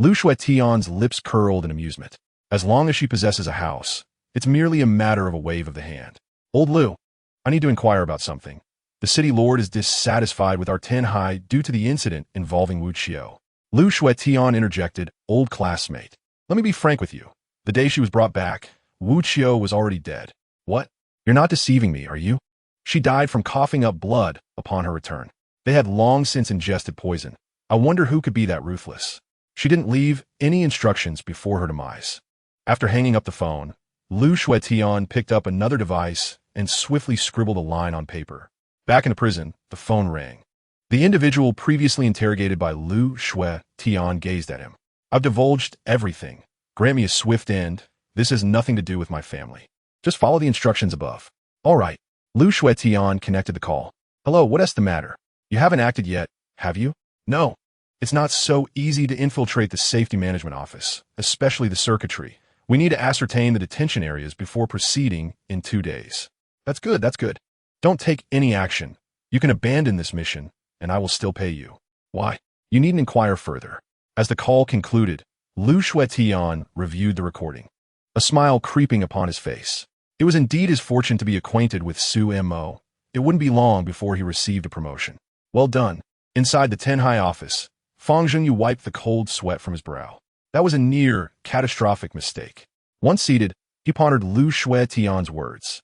Lu Shuetian's lips curled in amusement. As long as she possesses a house, it's merely a matter of a wave of the hand. Old Lu, I need to inquire about something. The city lord is dissatisfied with our Tenhai due to the incident involving Wuxio. Lu Shuetian interjected, old classmate. Let me be frank with you. The day she was brought back, Wuxio was already dead. What? You're not deceiving me, are you? She died from coughing up blood upon her return. They had long since ingested poison. I wonder who could be that ruthless. She didn't leave any instructions before her demise. After hanging up the phone, Lu Shuetian picked up another device and swiftly scribbled a line on paper. Back in the prison, the phone rang. The individual previously interrogated by Lu Shuetian gazed at him. I've divulged everything. Grant me a swift end. This has nothing to do with my family. Just follow the instructions above. All right. Lu Shuetian connected the call. Hello, what's the matter? You haven't acted yet, have you? No. It's not so easy to infiltrate the safety management office, especially the circuitry. We need to ascertain the detention areas before proceeding in 2 days. That's good. Don't take any action. You can abandon this mission, and I will still pay you. Why? You needn't inquire further. As the call concluded, Lu Shuetian reviewed the recording, a smile creeping upon his face. It was indeed his fortune to be acquainted with Su Mo. It wouldn't be long before he received a promotion. Well done. Inside the Tenhai office, Fang Zhenyu wiped the cold sweat from his brow. That was a near catastrophic mistake. Once seated, he pondered Lu Shuetian's words.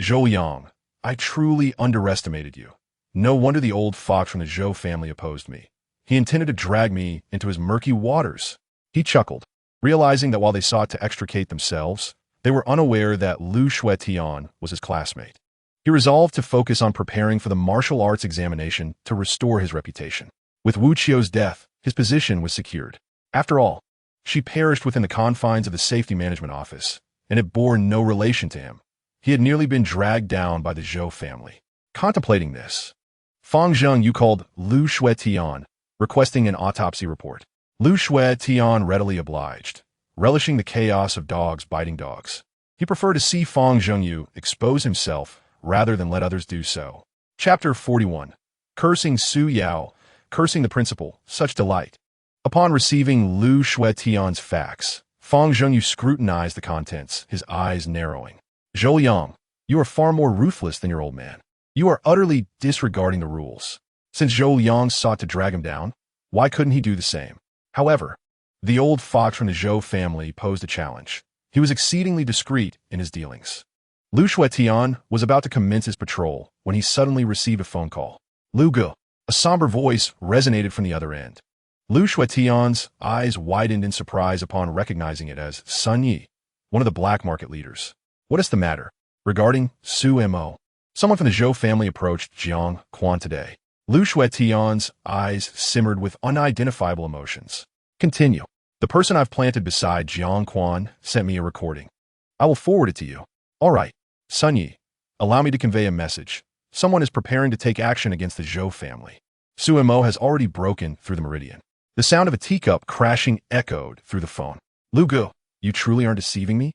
Zhou Yang, I truly underestimated you. No wonder the old fox from the Zhou family opposed me. He intended to drag me into his murky waters. He chuckled, realizing that while they sought to extricate themselves, they were unaware that Lu Shuetian was his classmate. He resolved to focus on preparing for the martial arts examination to restore his reputation. With Wu Qiu's death, his position was secured. After all, she perished within the confines of the safety management office, and it bore no relation to him. He had nearly been dragged down by the Zhou family. Contemplating this, Fang Zhengyu called Lu Shuetian, requesting an autopsy report. Lu Shuetian readily obliged, relishing the chaos of dogs biting dogs. He preferred to see Fang Zhengyu expose himself rather than let others do so. Chapter 41. Cursing Su Yao, cursing the principal, such delight. Upon receiving Lu Shuetian's facts, Fang Zhengyu scrutinized the contents, his eyes narrowing. Zhou Yang, you are far more ruthless than your old man. You are utterly disregarding the rules. Since Zhou Yang sought to drag him down, why couldn't he do the same? However, the old fox from the Zhou family posed a challenge. He was exceedingly discreet in his dealings. Lu Shuetian was about to commence his patrol when he suddenly received a phone call. Lu Gu, a somber voice resonated from the other end. Lu Shuetian's eyes widened in surprise upon recognizing it as Sun Yi, one of the black market leaders. What is the matter? Regarding Su Mo. Someone from the Zhou family approached Jiang Quan today. Lu Shuetian's eyes simmered with unidentifiable emotions. Continue. The person I've planted beside Jiang Quan sent me a recording. I will forward it to you. All right. Sun Yi, allow me to convey a message. Someone is preparing to take action against the Zhou family. Su Mo has already broken through the meridian. The sound of a teacup crashing echoed through the phone. Lu Gu, you truly aren't deceiving me?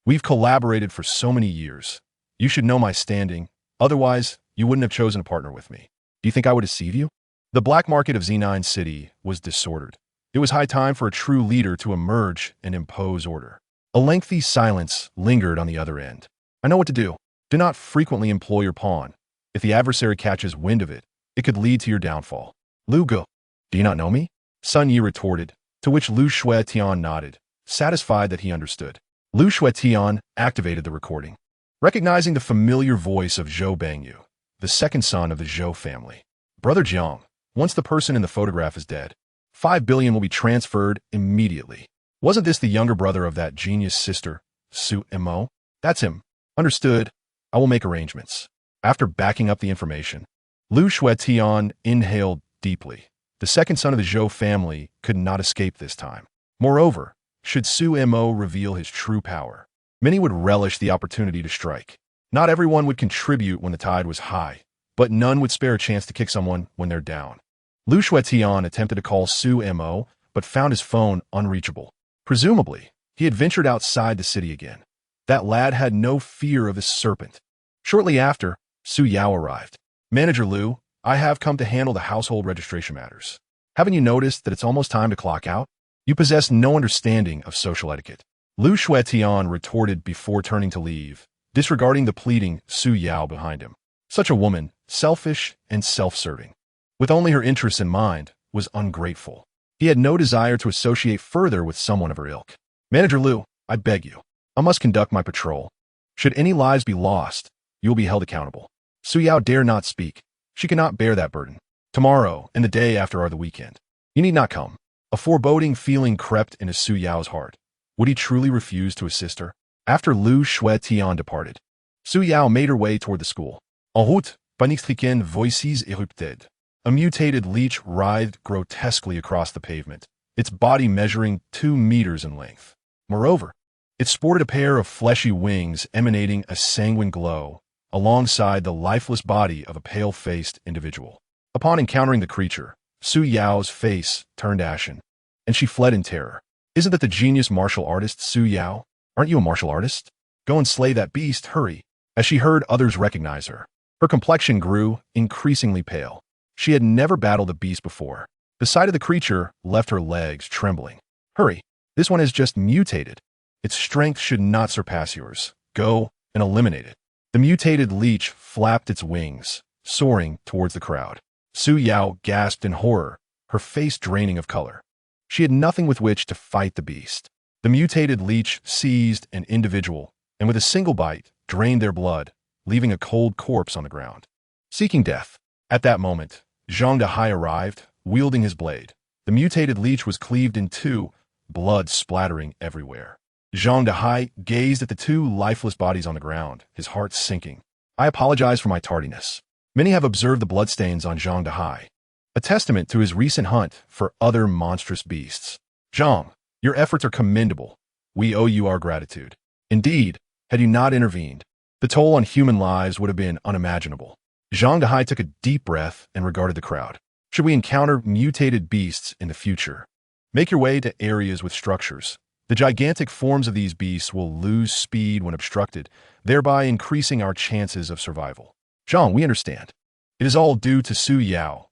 We've collaborated for so many years. You should know my standing. Otherwise, you wouldn't have chosen to partner with me. Do you think I would deceive you? The black market of Z9 City was disordered. It was high time for a true leader to emerge and impose order. A lengthy silence lingered on the other end. I know what to do. Do not frequently employ your pawn. If the adversary catches wind of it, it could lead to your downfall. Lu Gu, do you not know me? Sun Yi retorted, to which Lu Shuetian nodded, satisfied that he understood. Lu Shuetian activated the recording. Recognizing the familiar voice of Zhou Bangyu, the second son of the Zhou family. Brother Jiang, once the person in the photograph is dead, 5 billion will be transferred immediately. Wasn't this the younger brother of that genius sister, Su Mo? That's him. Understood. I will make arrangements. After backing up the information, Lu Shuetian inhaled deeply. The second son of the Zhou family could not escape this time. Moreover, should Su Mo reveal his true power, many would relish the opportunity to strike. Not everyone would contribute when the tide was high, but none would spare a chance to kick someone when they're down. Lu Shuetian attempted to call Su Mo, but found his phone unreachable. Presumably, he had ventured outside the city again. That lad had no fear of the serpent. Shortly after, Su Yao arrived. Manager Lu, I have come to handle the household registration matters. Haven't you noticed that it's almost time to clock out? You possess no understanding of social etiquette. Lu Shuetian retorted before turning to leave, disregarding the pleading Su Yao behind him. Such a woman, selfish and self-serving, with only her interests in mind, was ungrateful. He had no desire to associate further with someone of her ilk. Manager Lu, I beg you, I must conduct my patrol. Should any lives be lost, you will be held accountable. Su Yao dare not speak. She cannot bear that burden. Tomorrow and the day after are the weekend. You need not come. A foreboding feeling crept into Su Yao's heart. Would he truly refuse to assist her? After Lu Shuetian departed, Su Yao made her way toward the school. En route, paniquement voices érupted. A mutated leech writhed grotesquely across the pavement, its body measuring 2 meters in length. Moreover, it sported a pair of fleshy wings emanating a sanguine glow, alongside the lifeless body of a pale-faced individual. Upon encountering the creature, Su Yao's face turned ashen, and she fled in terror. Isn't that the genius martial artist Su Yao? Aren't you a martial artist? Go and slay that beast, hurry. As she heard others recognize her, her complexion grew increasingly pale. She had never battled a beast before. The sight of the creature left her legs trembling. Hurry, this one has just mutated. Its strength should not surpass yours. Go and eliminate it. The mutated leech flapped its wings, soaring towards the crowd. Su Yao gasped in horror, her face draining of color. She had nothing with which to fight the beast. The mutated leech seized an individual, and with a single bite, drained their blood, leaving a cold corpse on the ground. Seeking death. At that moment, Zhang Dehai arrived, wielding his blade. The mutated leech was cleaved in two, blood splattering everywhere. Zhang Dehai gazed at the two lifeless bodies on the ground, his heart sinking. I apologize for my tardiness. Many have observed the bloodstains on Zhang Dehai, a testament to his recent hunt for other monstrous beasts. Zhang, your efforts are commendable. We owe you our gratitude. Indeed, had you not intervened, the toll on human lives would have been unimaginable. Zhang Dehai took a deep breath and regarded the crowd. Should we encounter mutated beasts in the future, make your way to areas with structures. The gigantic forms of these beasts will lose speed when obstructed, thereby increasing our chances of survival. Zhang, we understand. It is all due to Su Yao.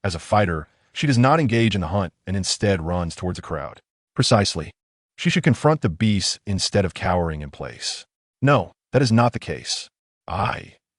As a fighter, she does not engage in the hunt and instead runs towards a crowd. Precisely. She should confront the beasts instead of cowering in place. No, that is not the case.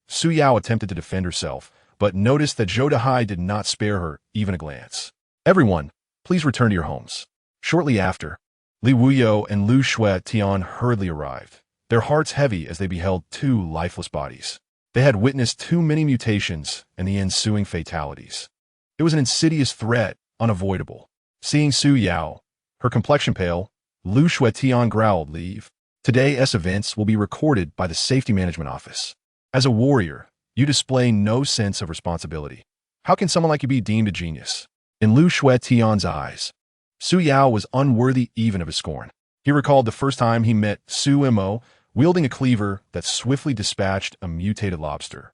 Su Yao attempted to defend herself, but noticed that Zhou Dehai did not spare her even a glance. Everyone, please return to your homes. Shortly after, Li Wuyo and Lu Shuetian hurriedly arrived, their hearts heavy as they beheld two lifeless bodies. They had witnessed too many mutations and the ensuing fatalities. It was an insidious threat, unavoidable. Seeing Su Yao, her complexion pale, Lu Shuetian growled, "Leave. Today's events will be recorded by the Safety Management Office. As a warrior, you display no sense of responsibility. How can someone like you be deemed a genius?" In Lu Shuetian's eyes, Su Yao was unworthy even of his scorn. He recalled the first time he met Su Mo, wielding a cleaver that swiftly dispatched a mutated lobster.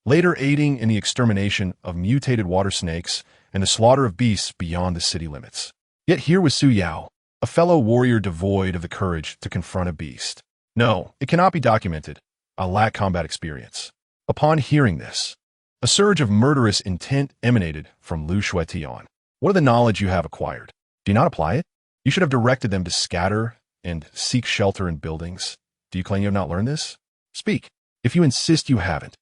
Later aiding in the extermination of mutated water snakes and the slaughter of beasts beyond the city limits. Yet here was Su Yao, a fellow warrior devoid of the courage to confront a beast. No, it cannot be documented. I lack combat experience. Upon hearing this, a surge of murderous intent emanated from Lu Shuetian. What are the knowledge you have acquired? Do you not apply it? You should have directed them to scatter and seek shelter in buildings. Do you claim you have not learned this? Speak. If you insist you haven't,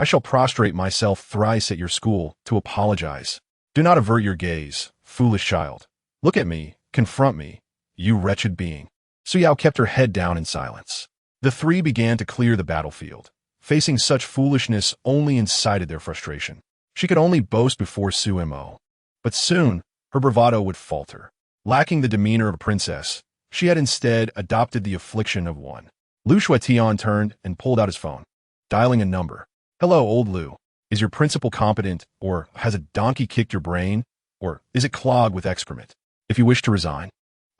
I shall prostrate myself thrice at your school to apologize. Do not avert your gaze, foolish child. Look at me, confront me, you wretched being. Su Yao kept her head down in silence. The three began to clear the battlefield. Facing such foolishness only incited their frustration. She could only boast before Su Mo. But soon, her bravado would falter. Lacking the demeanor of a princess, she had instead adopted the affliction of one. Lu Shuetian turned and pulled out his phone, dialing a number. "Hello, old Lu. Is your principal competent, or has a donkey kicked your brain, or is it clogged with excrement? If you wish to resign,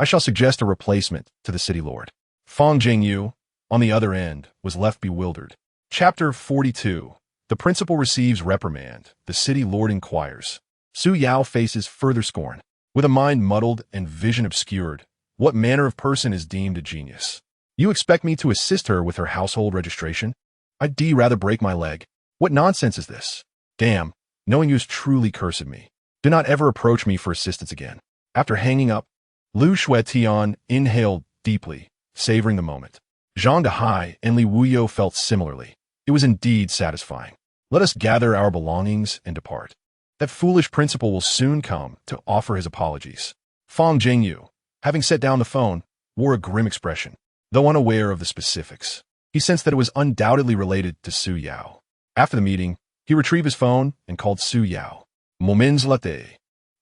I shall suggest a replacement to the city lord." Fang Jingyu, on the other end, was left bewildered. Chapter 42. The principal receives reprimand. The city lord inquires. Su Yao faces further scorn. With a mind muddled and vision obscured, what manner of person is deemed a genius? You expect me to assist her with her household registration? I'd rather break my leg. What nonsense is this? Damn, knowing you is truly cursed me. Do not ever approach me for assistance again. After hanging up, Lu Shuetian inhaled deeply, savoring the moment. Zhang Dehai and Li Wuyo felt similarly. It was indeed satisfying. Let us gather our belongings and depart. That foolish principal will soon come to offer his apologies. Fang Jingyu, having set down the phone, wore a grim expression, though unaware of the specifics. He sensed that it was undoubtedly related to Su Yao. After the meeting, he retrieved his phone and called Su Yao. Moments later.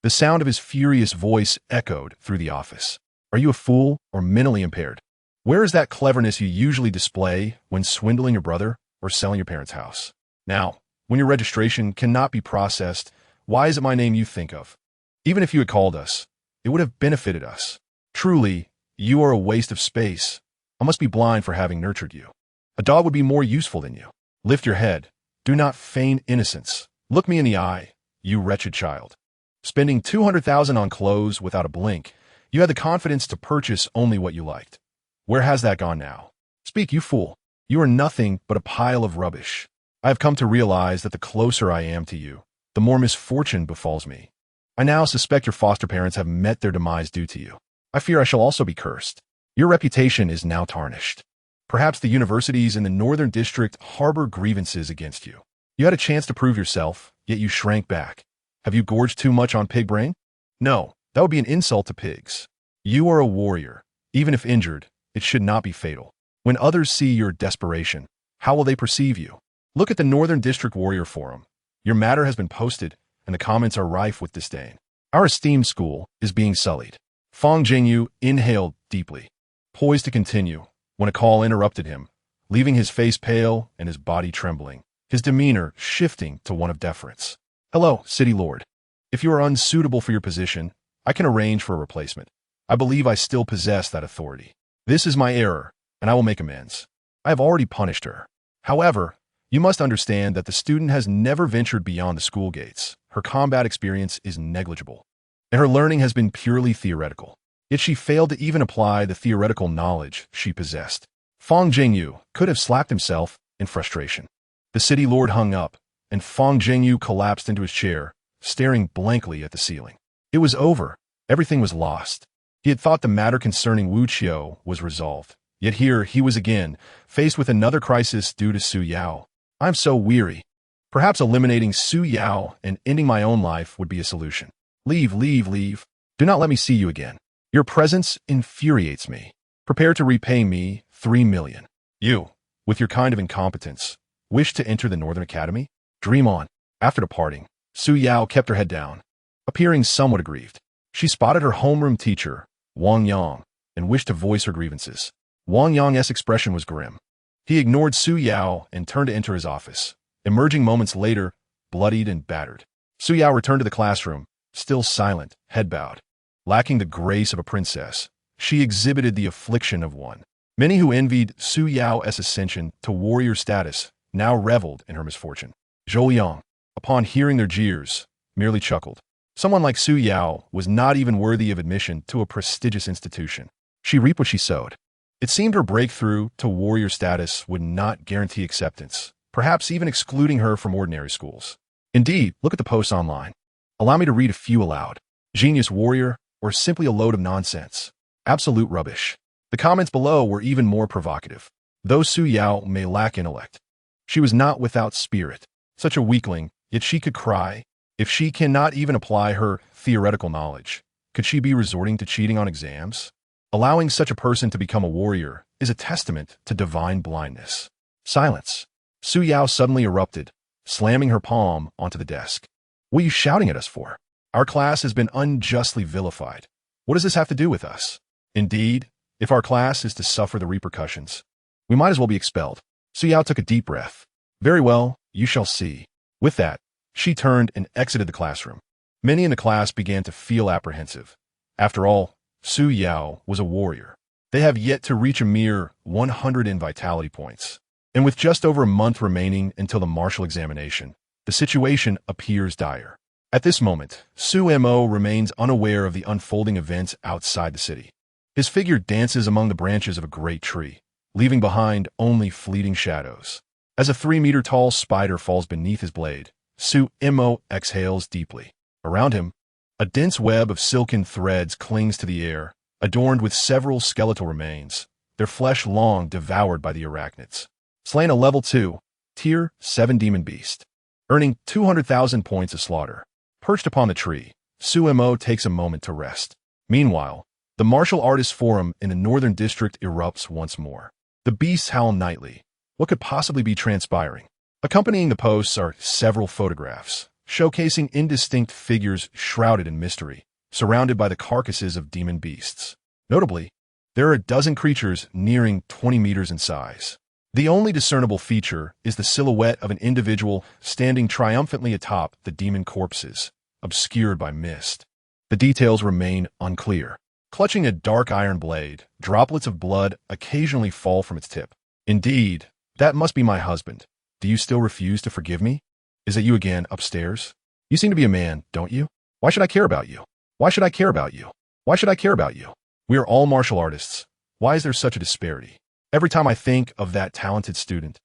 The sound of his furious voice echoed through the office. Are you a fool or mentally impaired? Where is that cleverness you usually display when swindling your brother or selling your parents' house? Now, when your registration cannot be processed, why is it my name you think of? Even if you had called us, it would have benefited us. Truly, you are a waste of space. I must be blind for having nurtured you. A dog would be more useful than you. Lift your head. Do not feign innocence. Look me in the eye, you wretched child. Spending 200,000 on clothes without a blink, you had the confidence to purchase only what you liked. Where has that gone now? Speak, you fool. You are nothing but a pile of rubbish. I have come to realize that the closer I am to you, the more misfortune befalls me. I now suspect your foster parents have met their demise due to you. I fear I shall also be cursed. Your reputation is now tarnished. Perhaps the universities in the Northern District harbor grievances against you. You had a chance to prove yourself, yet you shrank back. Have you gorged too much on pig brain? No, that would be an insult to pigs. You are a warrior. Even if injured, it should not be fatal. When others see your desperation, how will they perceive you? Look at the Northern District Warrior Forum. Your matter has been posted, and the comments are rife with disdain. Our esteemed school is being sullied. Fang Jingyu inhaled deeply, poised to continue, when a call interrupted him, leaving his face pale and his body trembling, his demeanor shifting to one of deference. Hello, City Lord. If you are unsuitable for your position, I can arrange for a replacement. I believe I still possess that authority. This is my error, and I will make amends. I have already punished her. However, you must understand that the student has never ventured beyond the school gates. Her combat experience is negligible, and her learning has been purely theoretical. Yet she failed to even apply the theoretical knowledge she possessed. Fang Jingyu could have slapped himself in frustration. The City Lord hung up, and Fang Jingyu collapsed into his chair, staring blankly at the ceiling. It was over. Everything was lost. He had thought the matter concerning Wuxiao was resolved. Yet here he was again, faced with another crisis due to Su Yao. I'm so weary. Perhaps eliminating Su Yao and ending my own life would be a solution. Leave, leave, leave. Do not let me see you again. Your presence infuriates me. Prepare to repay me 3 million. You, with your kind of incompetence, wish to enter the Northern Academy? Dream on. After departing, Su Yao kept her head down, appearing somewhat aggrieved. She spotted her homeroom teacher, Wang Yang, and wished to voice her grievances. Wang Yang's expression was grim. He ignored Su Yao and turned to enter his office, emerging moments later, bloodied and battered. Su Yao returned to the classroom, still silent, head bowed. Lacking the grace of a princess, she exhibited the affliction of one. Many who envied Su Yao's ascension to warrior status now reveled in her misfortune. Zhou Yang, upon hearing their jeers, merely chuckled. Someone like Su Yao was not even worthy of admission to a prestigious institution. She reaped what she sowed. It seemed her breakthrough to warrior status would not guarantee acceptance, perhaps even excluding her from ordinary schools. Indeed, look at the posts online. Allow me to read a few aloud. Genius warrior, or simply a load of nonsense. Absolute rubbish. The comments below were even more provocative. Though Su Yao may lack intellect, she was not without spirit. Such a weakling, yet she could cry. If she cannot even apply her theoretical knowledge, could she be resorting to cheating on exams? Allowing such a person to become a warrior is a testament to divine blindness. Silence. Su Yao suddenly erupted, slamming her palm onto the desk. What are you shouting at us for? Our class has been unjustly vilified. What does this have to do with us? Indeed, if our class is to suffer the repercussions, we might as well be expelled. Su Yao took a deep breath. Very well, you shall see. With that, she turned and exited the classroom. Many in the class began to feel apprehensive. After all, Su Yao was a warrior. They have yet to reach a mere 100 in vitality points. And with just over a month remaining until the martial examination, the situation appears dire. At this moment, Su Mo remains unaware of the unfolding events outside the city. His figure dances among the branches of a great tree, leaving behind only fleeting shadows. As a 3-meter-tall spider falls beneath his blade, Su Mo exhales deeply. Around him, a dense web of silken threads clings to the air, adorned with several skeletal remains, their flesh long devoured by the arachnids. Slain a level 2, tier 7 demon beast, earning 200,000 points of slaughter. Perched upon the tree, Su Mo takes a moment to rest. Meanwhile, the martial artists forum in the Northern District erupts once more. The beasts howl nightly. What could possibly be transpiring? Accompanying the posts are several photographs, showcasing indistinct figures shrouded in mystery, surrounded by the carcasses of demon beasts. Notably, there are a dozen creatures nearing 20 meters in size. The only discernible feature is the silhouette of an individual standing triumphantly atop the demon corpses, obscured by mist. The details remain unclear. Clutching a dark iron blade, droplets of blood occasionally fall from its tip. Indeed, that must be my husband. Do you still refuse to forgive me? Is it you again upstairs? You seem to be a man, don't you? Why should I care about you? Why should I care about you? Why should I care about you? We are all martial artists. Why is there such a disparity? Every time I think of that talented student,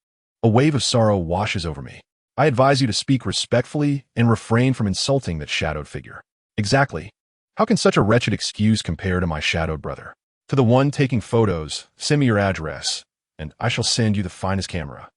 a wave of sorrow washes over me. I advise you to speak respectfully and refrain from insulting that shadowed figure. Exactly. How can such a wretched excuse compare to my shadowed brother? To the one taking photos, send me your address, and I shall send you the finest camera.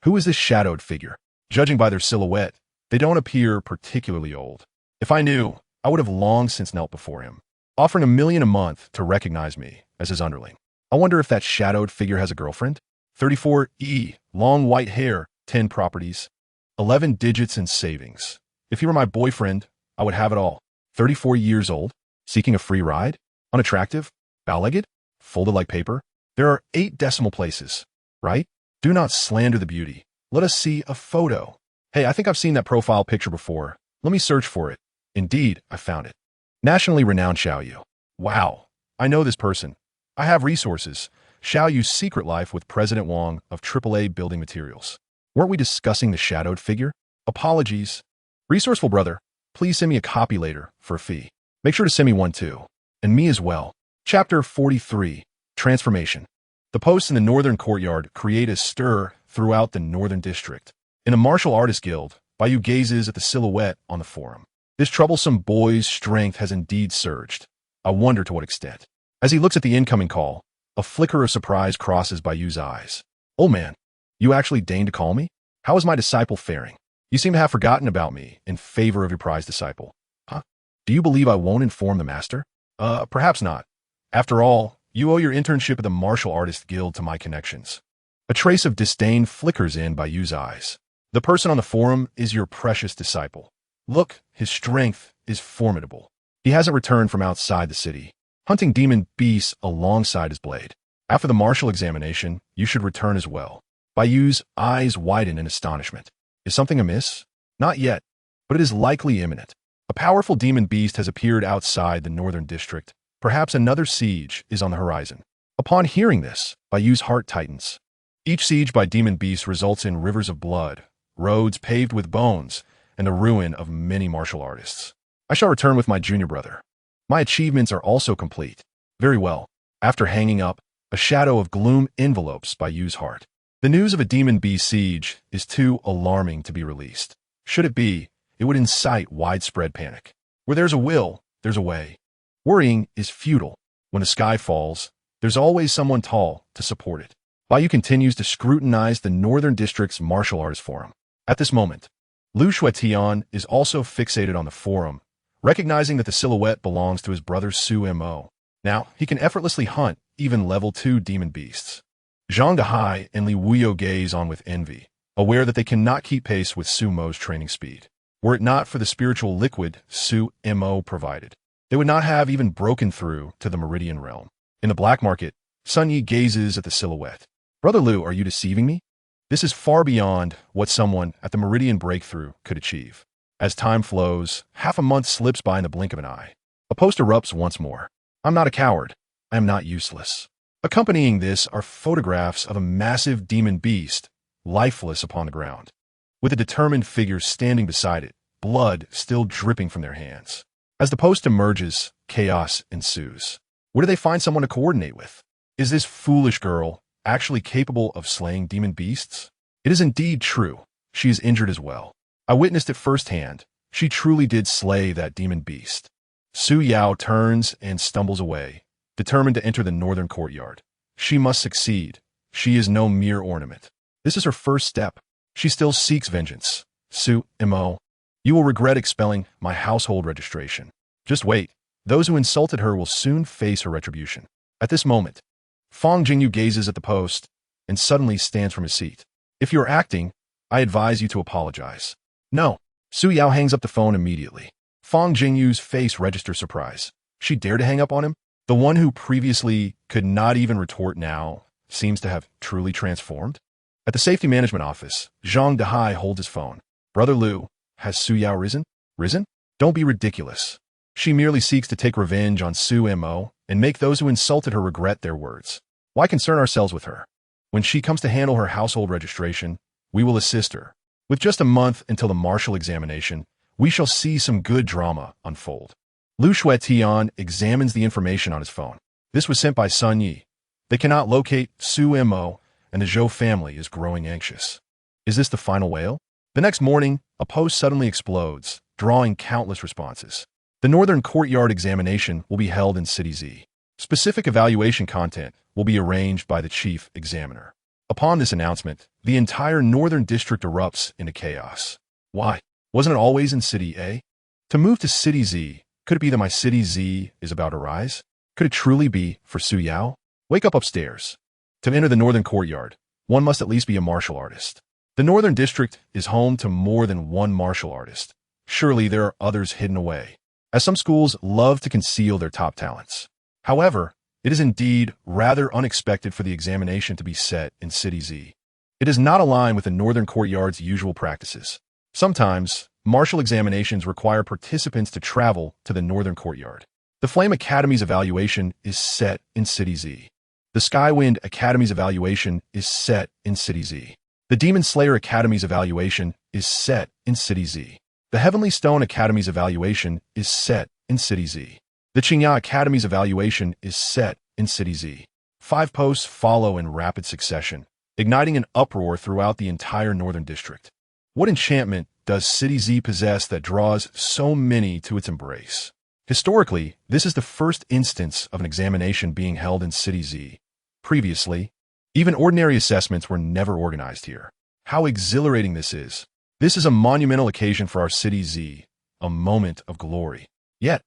Who is this shadowed figure? Judging by their silhouette, they don't appear particularly old. If I knew, I would have long since knelt before him, offering 1 million a month to recognize me as his underling. I wonder if that shadowed figure has a girlfriend? 34E, long white hair, 10 properties, 11 digits in savings. If he were my boyfriend, I would have it all. 34 years old, seeking a free ride, unattractive, bow-legged, folded like paper. There are 8 decimal places, right? Do not slander the beauty. Let us see a photo. Hey, I think I've seen that profile picture before. Let me search for it. Indeed, I found it. Nationally renowned Xiaoyu. Wow, I know this person. I have resources. Xiaoyu's secret life with President Wang of AAA Building Materials. Weren't we discussing the shadowed figure? Apologies. Resourceful brother, please send me a copy later for a fee. Make sure to send me one too. And me as well. Chapter 43. Transformation. The posts in the Northern Courtyard create a stir throughout the Northern District. In the Martial Artist Guild, Bayou gazes at the silhouette on the forum. This troublesome boy's strength has indeed surged. I wonder to what extent. As he looks at the incoming call, a flicker of surprise crosses Bayou's eyes. "Old man, you actually deigned to call me? How is my disciple faring? You seem to have forgotten about me in favor of your prized disciple. Huh? Do you believe I won't inform the master? Perhaps not. After all, you owe your internship at the Martial Artist Guild to my connections." A trace of disdain flickers in Bayou's eyes. The person on the forum is your precious disciple. Look, his strength is formidable. He hasn't returned from outside the city, hunting demon beasts alongside his blade. After the martial examination, you should return as well. Bayou's eyes widen in astonishment. Is something amiss? Not yet, but it is likely imminent. A powerful demon beast has appeared outside the Northern District. Perhaps another siege is on the horizon. Upon hearing this, Bayou's heart tightens. Each siege by demon beasts results in rivers of blood, roads paved with bones, and the ruin of many martial artists. I shall return with my junior brother. My achievements are also complete. Very well. After hanging up, a shadow of gloom envelopes Bayou's heart. The news of a demon beast siege is too alarming to be released. Should it be, it would incite widespread panic. Where there's a will, there's a way. Worrying is futile. When the sky falls, there's always someone tall to support it. Bayou continues to scrutinize the Northern District's Martial Artist Forum. At this moment, Lu Shuetian is also fixated on the forum, recognizing that the silhouette belongs to his brother Su Mo. Now, he can effortlessly hunt even level 2 demon beasts. Zhang Dehai and Li Wuyo gaze on with envy, aware that they cannot keep pace with Su Mo's training speed. Were it not for the spiritual liquid Su Mo provided, they would not have even broken through to the Meridian realm. In the black market, Sun Yi gazes at the silhouette. "Brother Lu, are you deceiving me? This is far beyond what someone at the Meridian breakthrough could achieve." As time flows, half a month slips by in the blink of an eye. A post erupts once more. I'm not a coward. I am not useless. Accompanying this are photographs of a massive demon beast, lifeless upon the ground, with a determined figure standing beside it, blood still dripping from their hands. As the post emerges, chaos ensues. Where do they find someone to coordinate with? Is this foolish girl actually capable of slaying demon beasts? It is indeed true. She is injured as well. I witnessed it firsthand. She truly did slay that demon beast. Su Yao turns and stumbles away, determined to enter the Northern Courtyard. She must succeed. She is no mere ornament. This is her first step. She still seeks vengeance. Su Mo, you will regret expelling my household registration. Just wait. Those who insulted her will soon face her retribution. At this moment, Fong Jingyu gazes at the post and suddenly stands from his seat. If you're acting, I advise you to apologize. No. Su Yao hangs up the phone immediately. Fong Jingyu's face registers surprise. She dared to hang up on him? The one who previously could not even retort now seems to have truly transformed. At the safety management office, Zhang Dehai holds his phone. "Brother Lu, has Su Yao risen? Risen? Don't be ridiculous. She merely seeks to take revenge on Su Mo and make those who insulted her regret their words. Why concern ourselves with her? When she comes to handle her household registration, we will assist her. With just a month until the martial examination, we shall see some good drama unfold." Lu Shuetian examines the information on his phone. This was sent by Sun Yi. They cannot locate Su Mo, and the Zhou family is growing anxious. Is this the final wail? The next morning, a post suddenly explodes, drawing countless responses. The Northern Courtyard examination will be held in City Z. Specific evaluation content will be arranged by the chief examiner. Upon this announcement, the entire Northern District erupts into chaos. Why? Wasn't it always in City A? To move to City Z, could it be that my City Z is about to rise? Could it truly be for Su Yao? Wake up upstairs. To enter the Northern Courtyard, one must at least be a martial artist. The Northern District is home to more than one martial artist. Surely there are others hidden away, as some schools love to conceal their top talents. However, it is indeed rather unexpected for the examination to be set in City Z. It does not align with the Northern Courtyard's usual practices. Sometimes, martial examinations require participants to travel to the Northern Courtyard. The Flame Academy's evaluation is set in City Z. The Skywind Academy's evaluation is set in City Z. The Demon Slayer Academy's evaluation is set in City Z. The Heavenly Stone Academy's evaluation is set in City Z. The Qingya Academy's evaluation is set in City Z. 5 posts follow in rapid succession, igniting an uproar throughout the entire Northern District. What enchantment does City Z possess that draws so many to its embrace? Historically, this is the first instance of an examination being held in City Z. Previously, even ordinary assessments were never organized here. How exhilarating this is! This is a monumental occasion for our City Z, a moment of glory. Yet,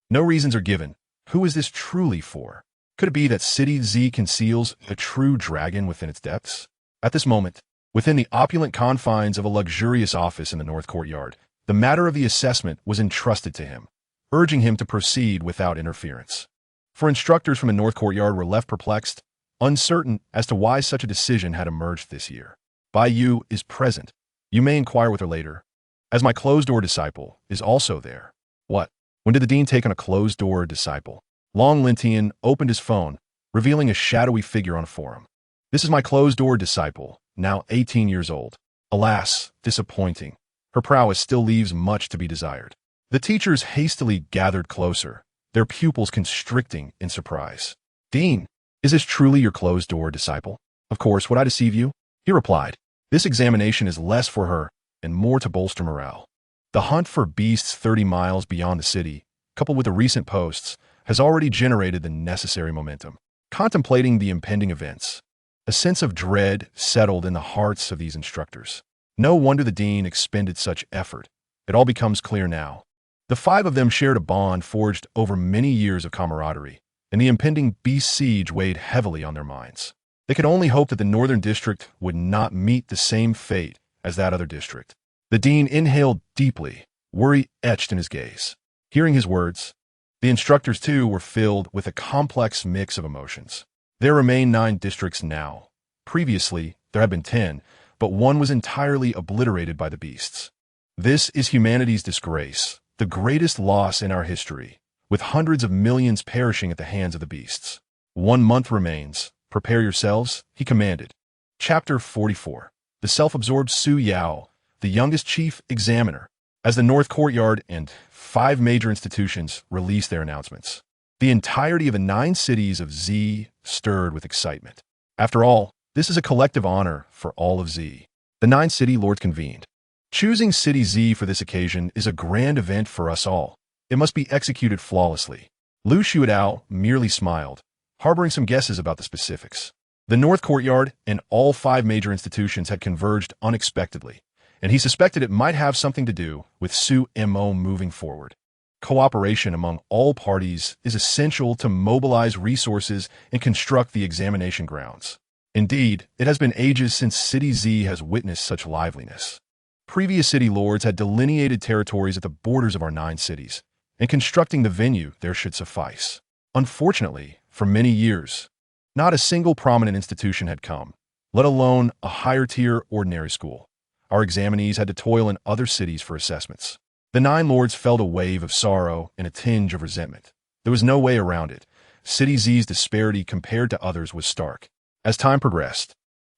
no reasons are given. Who is this truly for? Could it be that City Z conceals a true dragon within its depths? At this moment, within the opulent confines of a luxurious office in the North Courtyard, the matter of the assessment was entrusted to him, urging him to proceed without interference. For instructors from the North Courtyard were left perplexed, uncertain as to why such a decision had emerged this year. Bai Yu is present. You may inquire with her later, as my closed-door disciple is also there. What? When did the dean take on a closed-door disciple? Long Lintian opened his phone, revealing a shadowy figure on a forum. This is my closed-door disciple, now 18 years old. Alas, disappointing. Her prowess still leaves much to be desired. The teachers hastily gathered closer, their pupils constricting in surprise. Dean, is this truly your closed-door disciple? Of course, would I deceive you? He replied. This examination is less for her and more to bolster morale. The hunt for beasts 30 miles beyond the city, coupled with the recent posts, has already generated the necessary momentum. Contemplating the impending events, a sense of dread settled in the hearts of these instructors. No wonder the dean expended such effort. It all becomes clear now. The 5 of them shared a bond forged over many years of camaraderie, and the impending beast siege weighed heavily on their minds. They could only hope that the Northern District would not meet the same fate as that other district. The dean inhaled deeply, worry etched in his gaze. Hearing his words, the instructors too were filled with a complex mix of emotions. There remain 9 districts now. Previously, there had been 10, but one was entirely obliterated by the beasts. This is humanity's disgrace, the greatest loss in our history, with hundreds of millions perishing at the hands of the beasts. 1 month remains. Prepare yourselves, he commanded. Chapter 44. The self-absorbed Su Yao, the youngest chief examiner, as the North Courtyard and 5 major institutions released their announcements. The entirety of the 9 cities of Z stirred with excitement. After all, this is a collective honor for all of Z. The 9 city lords convened. Choosing City Z for this occasion is a grand event for us all. It must be executed flawlessly. Lu Xuedao merely smiled, harboring some guesses about the specifics. The North Courtyard and all 5 major institutions had converged unexpectedly, and he suspected it might have something to do with Su Mo moving forward. Cooperation among all parties is essential to mobilize resources and construct the examination grounds. Indeed, it has been ages since City Z has witnessed such liveliness. Previous city lords had delineated territories at the borders of our 9 cities, and constructing the venue there should suffice. Unfortunately, for many years, not a single prominent institution had come, let alone a higher-tier ordinary school. Our examinees had to toil in other cities for assessments. The 9 lords felt a wave of sorrow and a tinge of resentment. There was no way around it. City Z's disparity compared to others was stark. As time progressed,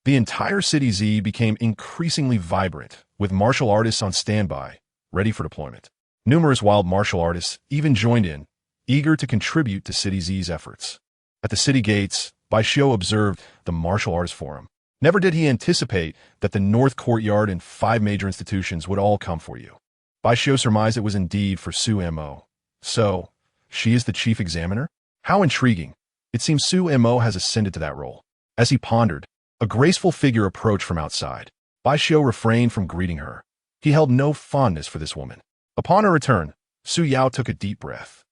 the entire City Z became increasingly vibrant, with martial artists on standby, ready for deployment. Numerous wild martial artists even joined in, eager to contribute to City Z's efforts. At the city gates, Baishio observed the Martial Arts Forum. Never did he anticipate that the North Courtyard and 5 major institutions would all come for you. Baishio surmised it was indeed for Su Mo. So, she is the chief examiner? How intriguing. It seems Su Mo has ascended to that role. As he pondered, a graceful figure approached from outside. Baishio refrained from greeting her. He held no fondness for this woman. Upon her return, Su Yao took a deep breath.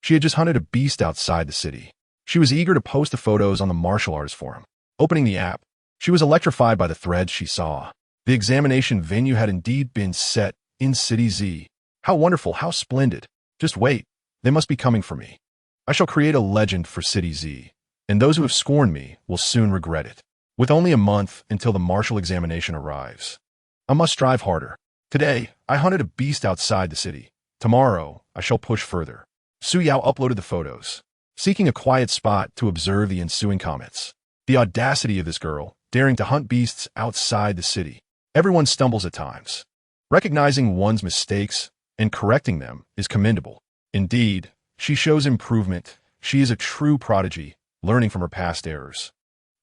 She had just hunted a beast outside the city. She was eager to post the photos on the Martial Arts Forum. Opening the app, she was electrified by the threads she saw. The examination venue had indeed been set in City Z. How wonderful, how splendid. Just wait, they must be coming for me. I shall create a legend for City Z, and those who have scorned me will soon regret it. With only a month until the martial examination arrives, I must strive harder. Today, I hunted a beast outside the city. Tomorrow, I shall push further. Su Yao uploaded the photos, seeking a quiet spot to observe the ensuing comments. The audacity of this girl, daring to hunt beasts outside the city. Everyone stumbles at times. Recognizing one's mistakes and correcting them is commendable. Indeed, she shows improvement. She is a true prodigy, learning from her past errors.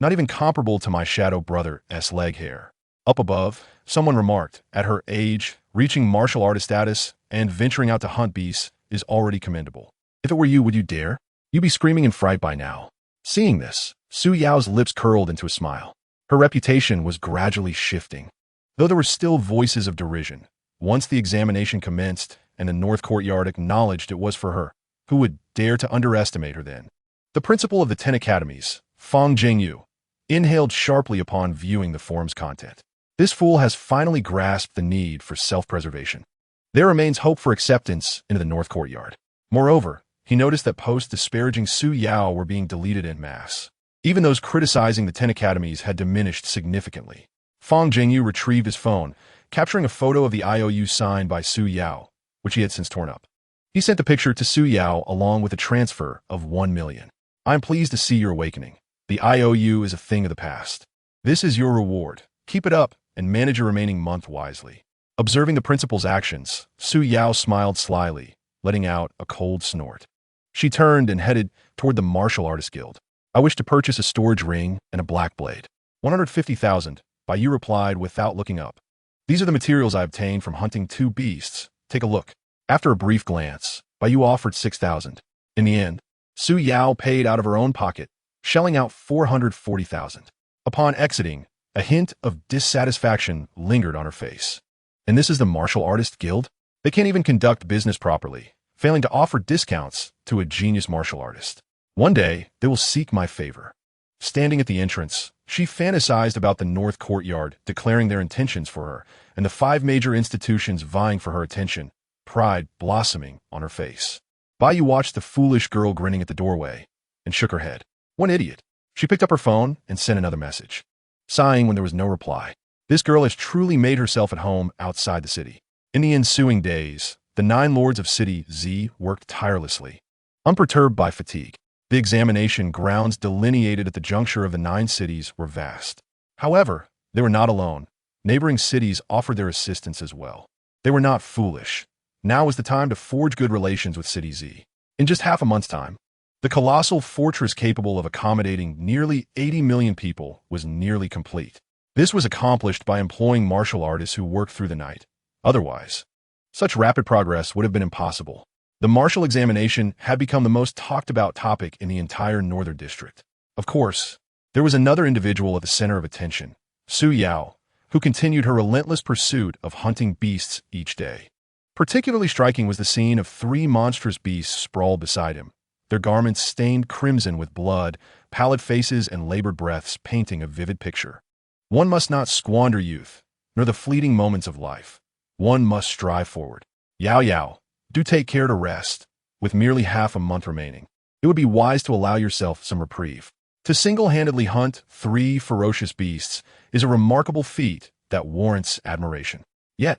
Not even comparable to my shadow brother's leg hair. Up above, someone remarked, at her age, reaching martial artist status and venturing out to hunt beasts is already commendable. If it were you, would you dare? You'd be screaming in fright by now. Seeing this, Su Yao's lips curled into a smile. Her reputation was gradually shifting. Though there were still voices of derision, once the examination commenced and the North Courtyard acknowledged it was for her, who would dare to underestimate her then? The principal of the 10 academies, Fang Jingyu, inhaled sharply upon viewing the forum's content. This fool has finally grasped the need for self-preservation. There remains hope for acceptance into the North Courtyard. Moreover, he noticed that posts disparaging Su Yao were being deleted en masse. Even those criticizing the 10 academies had diminished significantly. Fang Jingyu retrieved his phone, capturing a photo of the IOU signed by Su Yao, which he had since torn up. He sent the picture to Su Yao along with a transfer of 1 million. I am pleased to see your awakening. The IOU is a thing of the past. This is your reward. Keep it up and manage your remaining month wisely. Observing the principal's actions, Su Yao smiled slyly, letting out a cold snort. She turned and headed toward the Martial Artist Guild. I wish to purchase a storage ring and a black blade. 150,000, Baiyu replied without looking up. These are the materials I obtained from hunting 2 beasts. Take a look. After a brief glance, Baiyu offered 6,000. In the end, Su Yao paid out of her own pocket, shelling out 440,000. Upon exiting, a hint of dissatisfaction lingered on her face. And this is the Martial Artist Guild? They can't even conduct business properly, failing to offer discounts to a genius martial artist. One day, they will seek my favor. Standing at the entrance, she fantasized about the North Courtyard declaring their intentions for her, and the 5 major institutions vying for her attention, pride blossoming on her face. Baiyu watched the foolish girl grinning at the doorway and shook her head. One idiot. She picked up her phone and sent another message, sighing when there was no reply. This girl has truly made herself at home outside the city. In the ensuing days, the 9 lords of City Z worked tirelessly, unperturbed by fatigue. The examination grounds delineated at the juncture of the 9 cities were vast. However, they were not alone. Neighboring cities offered their assistance as well. They were not foolish. Now was the time to forge good relations with City Z. In just half a month's time, the colossal fortress capable of accommodating nearly 80 million people was nearly complete. This was accomplished by employing martial artists who worked through the night. Otherwise, such rapid progress would have been impossible. The martial examination had become the most talked about topic in the entire northern district. Of course, there was another individual at the center of attention, Su Yao, who continued her relentless pursuit of hunting beasts each day. Particularly striking was the scene of 3 monstrous beasts sprawled beside him, their garments stained crimson with blood, pallid faces and labored breaths painting a vivid picture. One must not squander youth, nor the fleeting moments of life. One must strive forward. Yao Yao, do take care to rest. With merely half a month remaining, it would be wise to allow yourself some reprieve. To single-handedly hunt 3 ferocious beasts is a remarkable feat that warrants admiration. Yet,